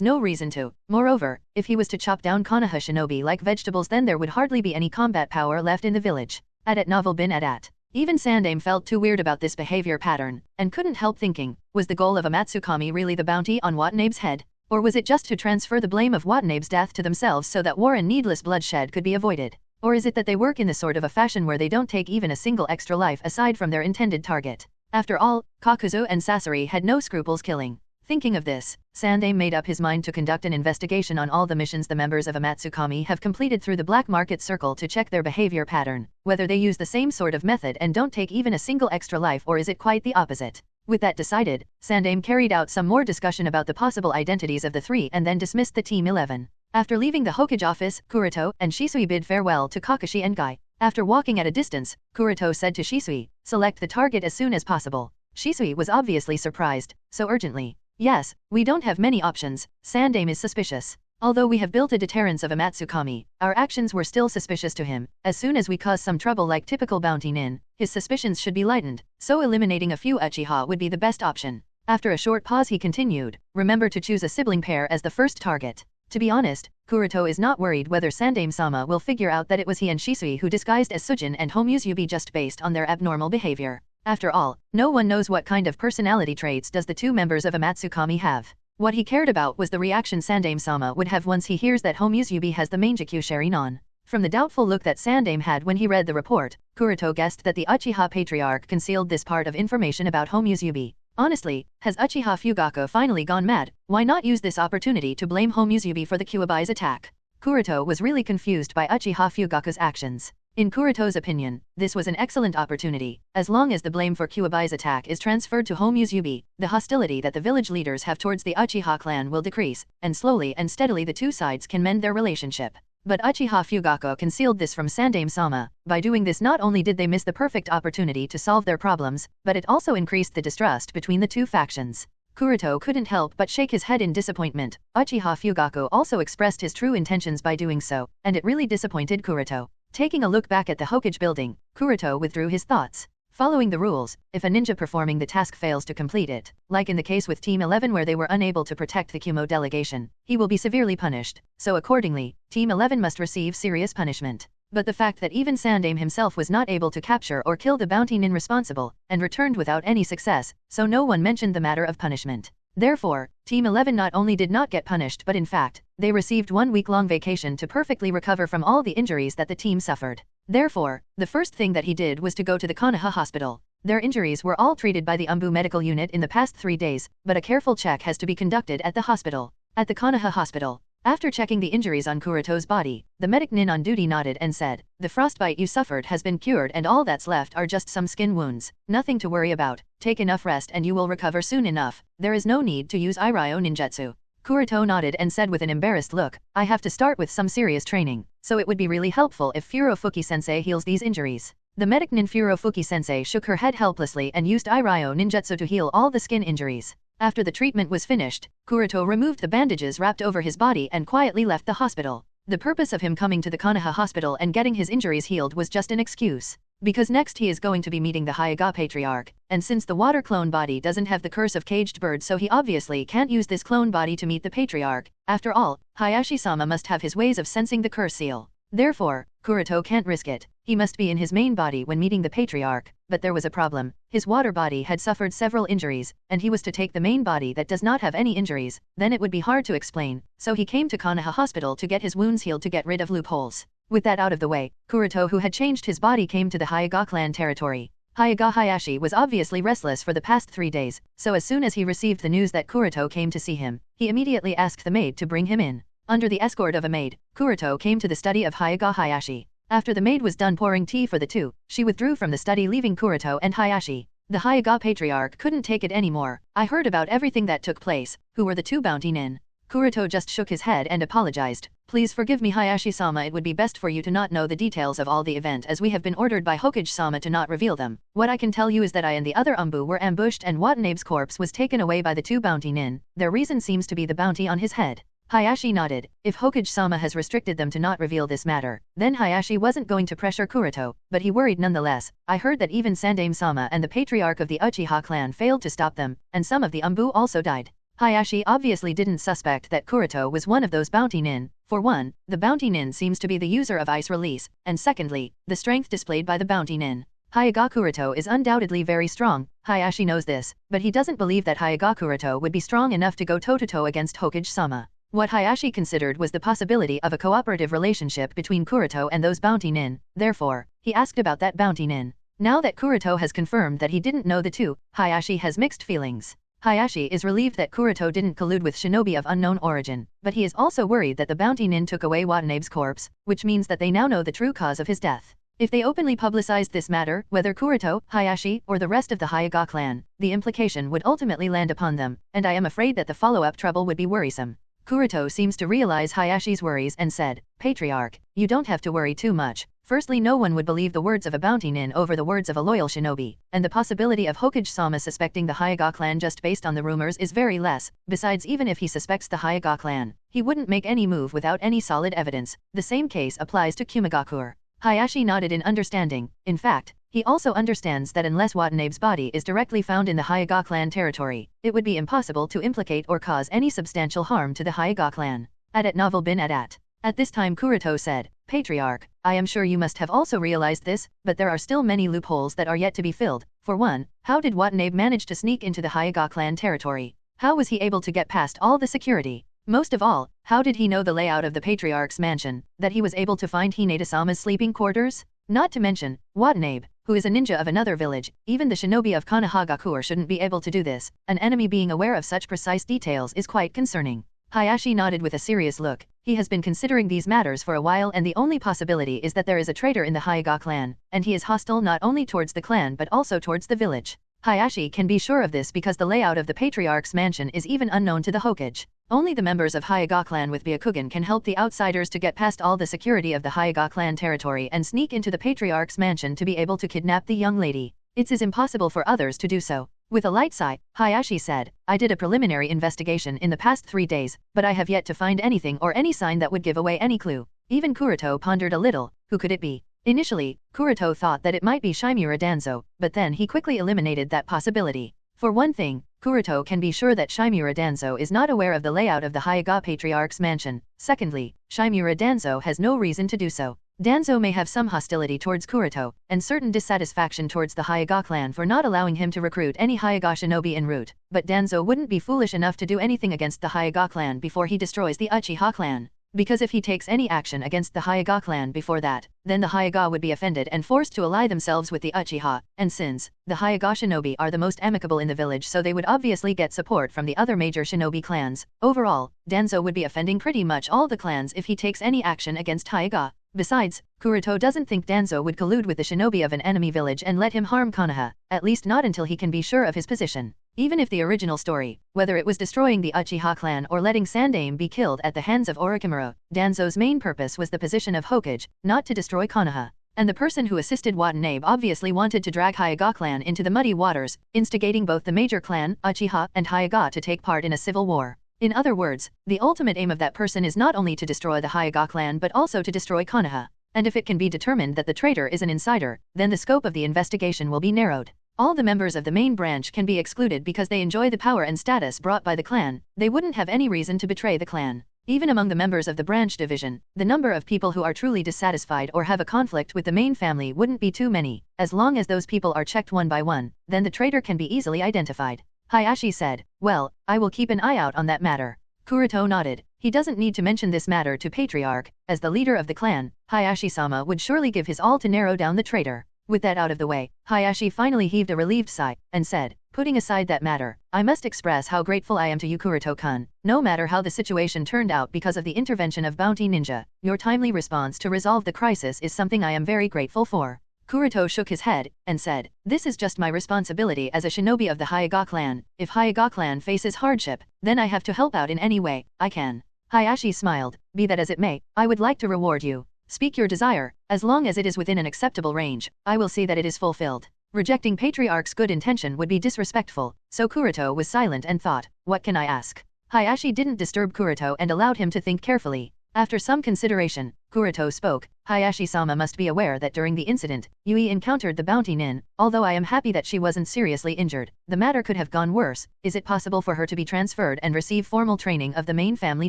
no reason to. Moreover, if he was to chop down Konoha shinobi like vegetables, then there would hardly be any combat power left in the village. At novel bin at. Even Sandaime felt too weird about this behavior pattern, and couldn't help thinking, was the goal of Amatsukami really the bounty on Watanabe's head? Or was it just to transfer the blame of Watanabe's death to themselves so that war and needless bloodshed could be avoided? Or is it that they work in the sort of a fashion where they don't take even a single extra life aside from their intended target? After all, Kakuzu and Sasori had no scruples killing. Thinking of this, Sandaime made up his mind to conduct an investigation on all the missions the members of Amatsukami have completed through the Black Market Circle to check their behavior pattern, whether they use the same sort of method and don't take even a single extra life, or is it quite the opposite. With that decided, Sandaime carried out some more discussion about the possible identities of the three and then dismissed the Team 11. After leaving the Hokage office, Kuroto and Shisui bid farewell to Kakashi and Guy. After walking at a distance, Kuroto said to Shisui, "Select the target as soon as possible." Shisui was obviously surprised, so urgently. "Yes, we don't have many options." Sandaime is suspicious. Although we have built a deterrence of Amatsukami, our actions were still suspicious to him. As soon as we cause some trouble like typical bounty nin, his suspicions should be lightened, so eliminating a few Uchiha would be the best option. After a short pause he continued, "Remember to choose a sibling pair as the first target." To be honest, Kuroto is not worried whether Sandaime-sama will figure out that it was he and Shisui who disguised as Sujin and Homusubi just based on their abnormal behavior. After all, no one knows what kind of personality traits does the two members of Amatsukami have. What he cared about was the reaction Sandaime-sama would have once he hears that Homusubi has the Mangekyou Sharingan. From the doubtful look that Sandaime had when he read the report, Kuroto guessed that the Uchiha Patriarch concealed this part of information about Homusubi. Honestly, has Uchiha Fugaku finally gone mad? Why not use this opportunity to blame Homusubi for the Kuwabai's attack? Kuroto was really confused by Uchiha Fugaku's actions. In Kuroto's opinion, this was an excellent opportunity. As long as the blame for Kuwabai's attack is transferred to Homusubi, the hostility that the village leaders have towards the Uchiha clan will decrease, and slowly and steadily the two sides can mend their relationship. But Uchiha Fugaku concealed this from Sandaime-sama. By doing this, not only did they miss the perfect opportunity to solve their problems, but it also increased the distrust between the two factions. Kuroto couldn't help but shake his head in disappointment. Uchiha Fugaku also expressed his true intentions by doing so, and it really disappointed Kuroto. Taking a look back at the Hokage building, Kuroto withdrew his thoughts. Following the rules, if a ninja performing the task fails to complete it, like in the case with Team 11 where they were unable to protect the Kumo delegation, he will be severely punished, so accordingly, Team 11 must receive serious punishment. But the fact that even Sandaime himself was not able to capture or kill the bounty nin responsible, and returned without any success, so no one mentioned the matter of punishment. Therefore, Team 11 not only did not get punished but in fact, they received 1 week-long vacation to perfectly recover from all the injuries that the team suffered. Therefore, the first thing that he did was to go to the Konoha hospital. Their injuries were all treated by the Anbu medical unit in the past 3 days, but a careful check has to be conducted at the hospital. At the Konoha hospital, after checking the injuries on Kuroto's body, the medic nin on duty nodded and said, "The frostbite you suffered has been cured and all that's left are just some skin wounds. Nothing to worry about. Take enough rest and you will recover soon enough. There is no need to use Iryo ninjutsu." Kuroto nodded and said with an embarrassed look, "I have to start with some serious training, so it would be really helpful if Furofuki-sensei heals these injuries." The medic nin Furofuki-sensei shook her head helplessly and used Iryo ninjutsu to heal all the skin injuries. After the treatment was finished, Kuroto removed the bandages wrapped over his body and quietly left the hospital. The purpose of him coming to the Konoha hospital and getting his injuries healed was just an excuse. Because next he is going to be meeting the Hyuga Patriarch, and since the water clone body doesn't have the curse of caged bird, so he obviously can't use this clone body to meet the Patriarch. After all, Hayashi-sama must have his ways of sensing the curse seal. Therefore, Kuroto can't risk it. He must be in his main body when meeting the Patriarch. But there was a problem. His water body had suffered several injuries, and he was to take the main body that does not have any injuries. Then it would be hard to explain, so he came to Konoha Hospital to get his wounds healed to get rid of loopholes. With that out of the way, Kuroto, who had changed his body, came to the Hyuga clan territory. Hyuga Hayashi was obviously restless for the past 3 days, so as soon as he received the news that Kuroto came to see him, he immediately asked the maid to bring him in. Under the escort of a maid, Kuroto came to the study of Hyuga Hayashi. After the maid was done pouring tea for the two, she withdrew from the study, leaving Kuroto and Hayashi. The Hyuga Patriarch couldn't take it anymore. "I heard about everything that took place. Who were the two bounty nin?" Kuroto just shook his head and apologized. "Please forgive me, Hayashi-sama, it would be best for you to not know the details of all the event, as we have been ordered by Hokage-sama to not reveal them. What I can tell you is that I and the other Anbu were ambushed and Watanabe's corpse was taken away by the two bounty nin. Their reason seems to be the bounty on his head." Hayashi nodded. If Hokage-sama has restricted them to not reveal this matter, then Hayashi wasn't going to pressure Kuroto, but he worried nonetheless. I heard that even Sandaime-sama and the patriarch of the Uchiha clan failed to stop them, and some of the Anbu also died. Hayashi obviously didn't suspect that Kuroto was one of those bounty nin. For one, the bounty nin seems to be the user of ice release, and secondly, the strength displayed by the bounty nin. Hyuga Kuroto is undoubtedly very strong. Hayashi knows this, but he doesn't believe that Hyuga Kuroto would be strong enough to go toe-to-toe against Hokage-sama. What Hayashi considered was the possibility of a cooperative relationship between Kuroto and those bounty nin, therefore, he asked about that bounty nin. Now that Kuroto has confirmed that he didn't know the two, Hayashi has mixed feelings. Hayashi is relieved that Kuroto didn't collude with shinobi of unknown origin, but he is also worried that the bounty nin took away Watanabe's corpse, which means that they now know the true cause of his death. If they openly publicized this matter, whether Kuroto, Hayashi, or the rest of the Hyuga clan, the implication would ultimately land upon them, and I am afraid that the follow-up trouble would be worrisome. Kuroto seems to realize Hayashi's worries and said, Patriarch, you don't have to worry too much. Firstly, no one would believe the words of a bounty nin over the words of a loyal shinobi, and the possibility of Hokage-sama suspecting the Hyuga clan just based on the rumors is very less. Besides, even if he suspects the Hyuga clan, he wouldn't make any move without any solid evidence. The same case applies to Kumigakure. Hayashi nodded in understanding. In fact, he also understands that unless Watanabe's body is directly found in the Hyuga clan territory, it would be impossible to implicate or cause any substantial harm to the Hyuga clan. At novel bin at. At this time Kuroto said, Patriarch, I am sure you must have also realized this, but there are still many loopholes that are yet to be filled. For one, how did Watanabe manage to sneak into the Hyuga clan territory? How was he able to get past all the security? Most of all, how did he know the layout of the Patriarch's mansion, that he was able to find Hinata-sama's sleeping quarters? Not to mention, Watanabe, who is a ninja of another village, even the shinobi of Konohagakure shouldn't be able to do this. An enemy being aware of such precise details is quite concerning. Hayashi nodded with a serious look. He has been considering these matters for a while, and the only possibility is that there is a traitor in the Hyuga clan, and he is hostile not only towards the clan but also towards the village. Hayashi can be sure of this because the layout of the Patriarch's mansion is even unknown to the Hokage. Only the members of Hyuga clan with Byakugan can help the outsiders to get past all the security of the Hyuga clan territory and sneak into the Patriarch's mansion to be able to kidnap the young lady. It is impossible for others to do so. With a light sigh, Hayashi said, I did a preliminary investigation in the past 3 days, but I have yet to find anything or any sign that would give away any clue. Even Kuroto pondered a little. Who could it be? Initially, Kuroto thought that it might be Shimura Danzo, but then he quickly eliminated that possibility. For one thing, Kuroto can be sure that Shimura Danzo is not aware of the layout of the Hyuga Patriarch's mansion. Secondly, Shimura Danzo has no reason to do so. Danzo may have some hostility towards Kuroto, and certain dissatisfaction towards the Hyuga clan for not allowing him to recruit any Hyuga shinobi en route, but Danzo wouldn't be foolish enough to do anything against the Hyuga clan before he destroys the Uchiha clan. Because if he takes any action against the Hyuga clan before that, then the Hyuga would be offended and forced to ally themselves with the Uchiha, and since the Hyuga shinobi are the most amicable in the village, so they would obviously get support from the other major shinobi clans. Overall, Danzo would be offending pretty much all the clans if he takes any action against Hyuga. Besides, Kuroto doesn't think Danzo would collude with the shinobi of an enemy village and let him harm Konoha, at least not until he can be sure of his position. Even if the original story, whether it was destroying the Uchiha clan or letting Sandaime be killed at the hands of Orochimaru, Danzo's main purpose was the position of Hokage, not to destroy Konoha. And the person who assisted Watanabe obviously wanted to drag Hyuga clan into the muddy waters, instigating both the major clan, Uchiha, and Hyuga to take part in a civil war. In other words, the ultimate aim of that person is not only to destroy the Hyuga clan but also to destroy Konoha. And if it can be determined that the traitor is an insider, then the scope of the investigation will be narrowed. All the members of the main branch can be excluded because they enjoy the power and status brought by the clan. They wouldn't have any reason to betray the clan. Even among the members of the branch division, the number of people who are truly dissatisfied or have a conflict with the main family wouldn't be too many. As long as those people are checked one by one, then the traitor can be easily identified. Hayashi said, well, I will keep an eye out on that matter. Kuroto nodded. He doesn't need to mention this matter to Patriarch. As the leader of the clan, Hayashi-sama would surely give his all to narrow down the traitor. With that out of the way, Hayashi finally heaved a relieved sigh, and said, putting aside that matter, I must express how grateful I am to you, Kuroto-kun. No matter how the situation turned out because of the intervention of Bounty Ninja, your timely response to resolve the crisis is something I am very grateful for. Kuroto shook his head, and said, this is just my responsibility as a shinobi of the Hyuga clan. If Hyuga clan faces hardship, then I have to help out in any way I can. Hayashi smiled, be that as it may, I would like to reward you. Speak your desire, as long as it is within an acceptable range, I will see that it is fulfilled. Rejecting Patriarch's good intention would be disrespectful, so Kuroto was silent and thought, what can I ask? Hayashi didn't disturb Kuroto and allowed him to think carefully. After some consideration, Kuroto spoke. Hayashi-sama must be aware that during the incident, Yui encountered the bounty nin. Although I am happy that she wasn't seriously injured, the matter could have gone worse. Is it possible for her to be transferred and receive formal training of the main family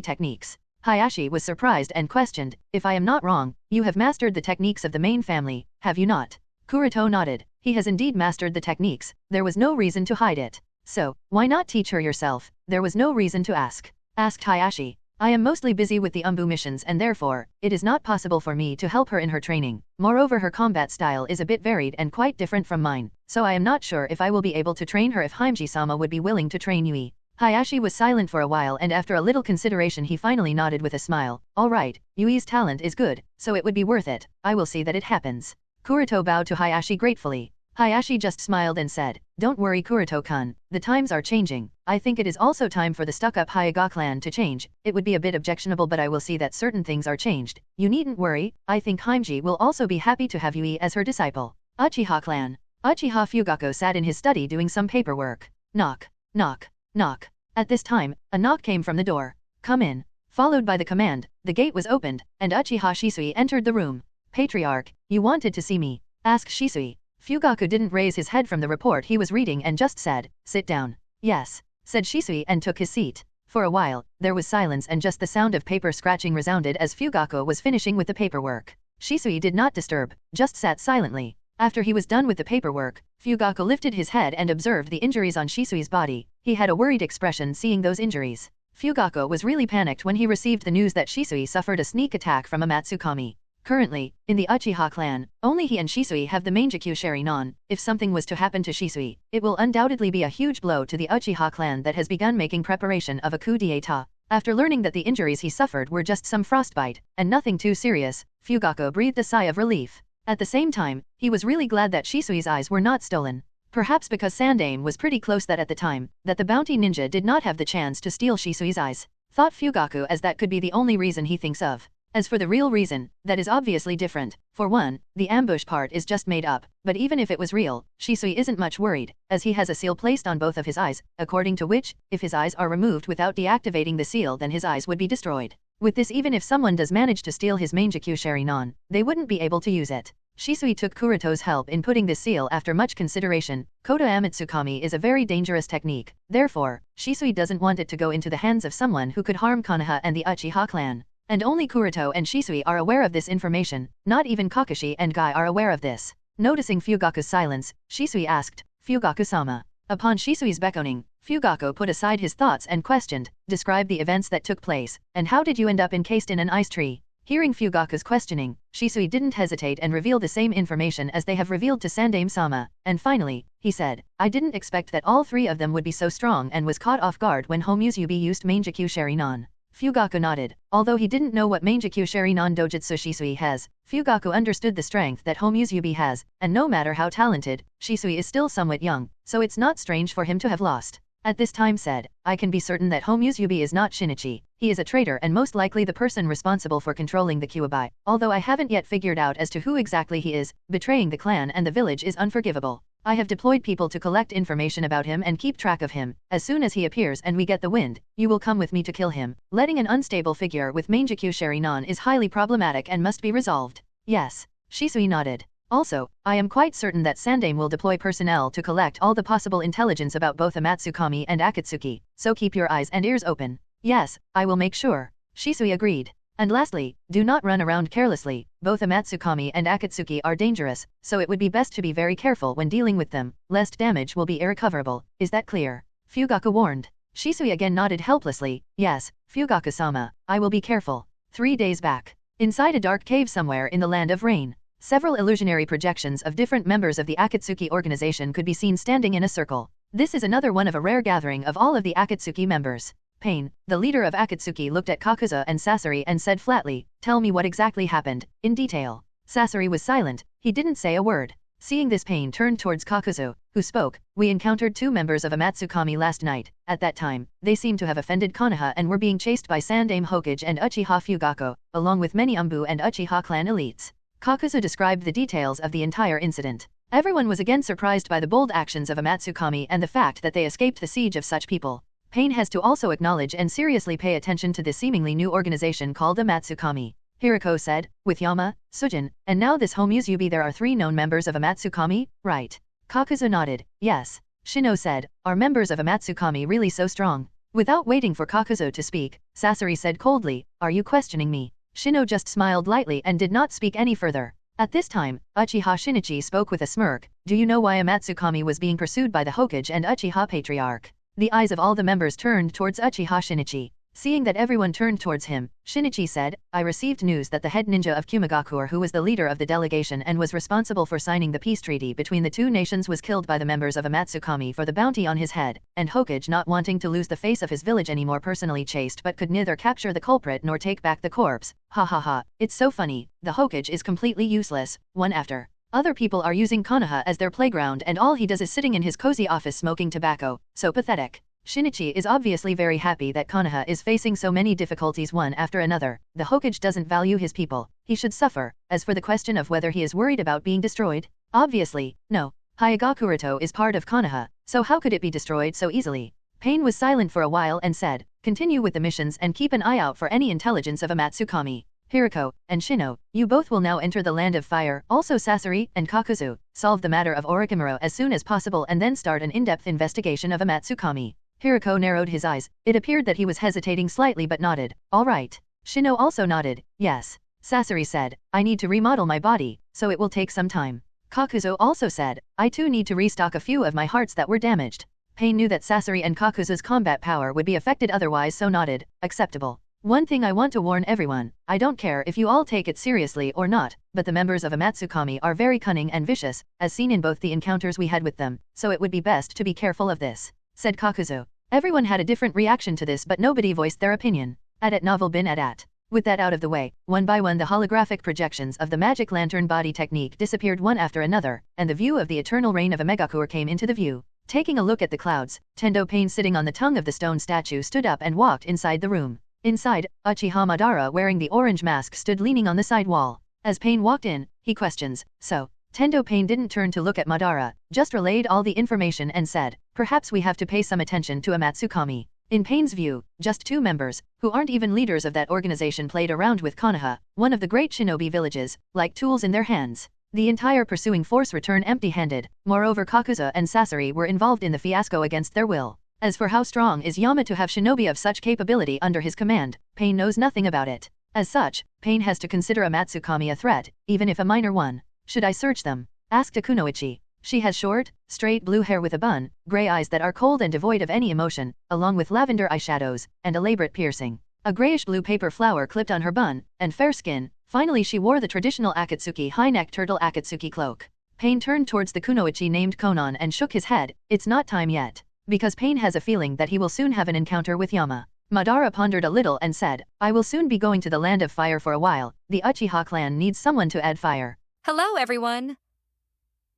techniques? Hayashi was surprised and questioned. If I am not wrong, you have mastered the techniques of the main family, have you not? Kuroto nodded. He has indeed mastered the techniques. There was no reason to hide it. So, why not teach her yourself? There was no reason to asked Hayashi. I am mostly busy with the Anbu missions and therefore, it is not possible for me to help her in her training. Moreover, her combat style is a bit varied and quite different from mine, so I am not sure if I will be able to train her if Hyuga-sama would be willing to train Yui. Hayashi was silent for a while and after a little consideration he finally nodded with a smile. Alright, Yui's talent is good, so it would be worth it. I will see that it happens. Kuroto bowed to Hayashi gratefully. Hayashi just smiled and said, Don't worry Kuroto-kun, the times are changing. I think it is also time for the stuck-up Hyuga clan to change. It would be a bit objectionable but I will see that certain things are changed. You needn't worry, I think Hyuga will also be happy to have Yui as her disciple. Uchiha clan. Uchiha Fugaku sat in his study doing some paperwork. Knock, knock, knock. At this time, a knock came from the door. Come in. Followed by the command, the gate was opened, and Uchiha Shisui entered the room. Patriarch, you wanted to see me? Asked Shisui. Fugaku didn't raise his head from the report he was reading and just said, Sit down. Yes, said Shisui and took his seat. For a while, there was silence and just the sound of paper scratching resounded as Fugaku was finishing with the paperwork. Shisui did not disturb, just sat silently. After he was done with the paperwork, Fugaku lifted his head and observed the injuries on Shisui's body. He had a worried expression seeing those injuries. Fugaku was really panicked when he received the news that Shisui suffered a sneak attack from a Matsukami. Currently, in the Uchiha clan, only he and Shisui have the Mangekyou Sharingan. If something was to happen to Shisui, it will undoubtedly be a huge blow to the Uchiha clan that has begun making preparation of a coup d'etat. After learning that the injuries he suffered were just some frostbite, and nothing too serious, Fugaku breathed a sigh of relief. At the same time, he was really glad that Shisui's eyes were not stolen. Perhaps because Sandaime was pretty close that at the time, that the bounty ninja did not have the chance to steal Shisui's eyes. Thought Fugaku as that could be the only reason he thinks of. As for the real reason, that is obviously different. For one, the ambush part is just made up, but even if it was real, Shisui isn't much worried, as he has a seal placed on both of his eyes, according to which, if his eyes are removed without deactivating the seal then his eyes would be destroyed. With this even if someone does manage to steal his Mangekyou Sharingan, they wouldn't be able to use it. Shisui took Kuroto's help in putting this seal after much consideration. Koto Amatsukami is a very dangerous technique, therefore, Shisui doesn't want it to go into the hands of someone who could harm Konoha and the Uchiha clan. And only Kuroto and Shisui are aware of this information, not even Kakashi and Guy are aware of this. Noticing Fugaku's silence, Shisui asked, Fugaku-sama. Upon Shisui's beckoning, Fugaku put aside his thoughts and questioned, describe the events that took place, and how did you end up encased in an ice tree? Hearing Fugaku's questioning, Shisui didn't hesitate and reveal the same information as they have revealed to Sandaime-sama, and finally, he said, I didn't expect that all three of them would be so strong and was caught off guard when Homusubi used Mangekyou Sharingan. Fugaku nodded. Although he didn't know what Mangekyou Sharingan dojutsu Shisui has, Fugaku understood the strength that Homusubi has, and no matter how talented, Shisui is still somewhat young, so it's not strange for him to have lost. At this time said, I can be certain that Homusubi is not Shinichi. He is a traitor and most likely the person responsible for controlling the Kyuubi. Although I haven't yet figured out as to who exactly he is, betraying the clan and the village is unforgivable. I have deployed people to collect information about him and keep track of him. As soon as he appears and we get the wind, you will come with me to kill him. Letting an unstable figure with Mangekyou Sharingan is highly problematic and must be resolved. Yes. Shisui nodded. Also, I am quite certain that Sandaime will deploy personnel to collect all the possible intelligence about both Amatsukami and Akatsuki, so keep your eyes and ears open. Yes, I will make sure. Shisui agreed. And lastly, do not run around carelessly. Both Amatsukami and Akatsuki are dangerous, so it would be best to be very careful when dealing with them, lest damage will be irrecoverable. Is that clear? Fugaku warned. Shisui again nodded helplessly. Yes, Fugaku-sama, I will be careful. 3 days back. Inside a dark cave somewhere in the land of rain, several illusionary projections of different members of the Akatsuki organization could be seen standing in a circle. This is another one of a rare gathering of all of the Akatsuki members. Pain, the leader of Akatsuki, looked at Kakuzu and Sasori and said flatly, tell me what exactly happened, in detail. Sasori was silent, he didn't say a word. Seeing this, Pain turned towards Kakuzu, who spoke, we encountered 2 members of Amatsukami last night. At that time, they seemed to have offended Konoha and were being chased by Sandaime Hokage and Uchiha Fugaku, along with many Anbu and Uchiha clan elites. Kakuzu described the details of the entire incident. Everyone was again surprised by the bold actions of Amatsukami and the fact that they escaped the siege of such people. Pain has to also acknowledge and seriously pay attention to this seemingly new organization called the Matsukami. Hirako said, with Yama, Sujin, and now this home Uzubi there are 3 known members of a Matsukami, right? Kakuzu nodded, yes. Shino said, are members of a Matsukami really so strong? Without waiting for Kakuzu to speak, Sasori said coldly, are you questioning me? Shino just smiled lightly and did not speak any further. At this time, Uchiha Shinichi spoke with a smirk, do you know why a Matsukami was being pursued by the Hokage and Uchiha Patriarch? The eyes of all the members turned towards Uchiha Shinichi. Seeing that everyone turned towards him, Shinichi said, I received news that the head ninja of Kumagakure who was the leader of the delegation and was responsible for signing the peace treaty between the 2 nations was killed by the members of a Matsukami for the bounty on his head, and Hokage not wanting to lose the face of his village anymore personally chased but could neither capture the culprit nor take back the corpse. Ha ha ha, it's so funny, the Hokage is completely useless, one after. Other people are using Konoha as their playground and all he does is sitting in his cozy office smoking tobacco, so pathetic. Shinichi is obviously very happy that Konoha is facing so many difficulties one after another. The Hokage doesn't value his people, he should suffer. As for the question of whether he is worried about being destroyed, obviously, no. Hyuga Kuroto is part of Konoha, so how could it be destroyed so easily? Pain was silent for a while and said, continue with the missions and keep an eye out for any intelligence of a Matsukami. Hirako and Shino, you both will now enter the land of fire, also Sasori and Kakuzu, solve the matter of Orochimaru as soon as possible and then start an in-depth investigation of a Matsukami. Hirako narrowed his eyes, it appeared that he was hesitating slightly but nodded, all right. Shino also nodded, yes. Sasori said, I need to remodel my body, so it will take some time. Kakuzu also said, I too need to restock a few of my hearts that were damaged. Pain knew that Sasori and Kakuzu's combat power would be affected otherwise so nodded, acceptable. One thing I want to warn everyone, I don't care if you all take it seriously or not, but the members of a Matsukami are very cunning and vicious, as seen in both the encounters we had with them, so it would be best to be careful of this, said Kakuzu. Everyone had a different reaction to this but nobody voiced their opinion. At novel bin at. With that out of the way, one by one the holographic projections of the magic lantern body technique disappeared one after another, and the view of the eternal reign of a Mangekyou came into the view. Taking a look at the clouds, Tendo Pain sitting on the tongue of the stone statue stood up and walked inside the room. Inside, Uchiha Madara wearing the orange mask stood leaning on the side wall. As Pain walked in, he questions, so, Tendo Pain didn't turn to look at Madara, just relayed all the information and said, perhaps we have to pay some attention to a Matsukami. In Pain's view, just 2 members, who aren't even leaders of that organization played around with Konoha, one of the great shinobi villages, like tools in their hands. The entire pursuing force returned empty-handed, moreover Kakuzu and Sasori were involved in the fiasco against their will. As for how strong is Yama to have shinobi of such capability under his command, Pain knows nothing about it. As such, Pain has to consider a Matsukami a threat, even if a minor one. Should I search them? Asked Kunoichi. She has short, straight blue hair with a bun, grey eyes that are cold and devoid of any emotion, along with lavender eyeshadows, and elaborate piercing. A greyish-blue paper flower clipped on her bun, and fair skin. Finally she wore the traditional Akatsuki high-neck turtle Akatsuki cloak. Pain turned towards the Kunoichi named Konan and shook his head, it's not time yet. Because Pain has a feeling that he will soon have an encounter with Yama. Madara pondered a little and said, I will soon be going to the land of fire for a while, the Uchiha clan needs someone to add fire. Hello everyone!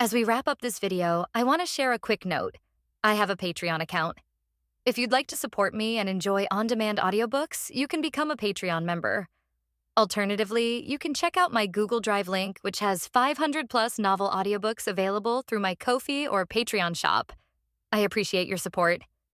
As we wrap up this video, I want to share a quick note. I have a Patreon account. If you'd like to support me and enjoy on-demand audiobooks, you can become a Patreon member. Alternatively, you can check out my Google Drive link, which has 500+ novel audiobooks available through my Ko-fi or Patreon shop. I appreciate your support.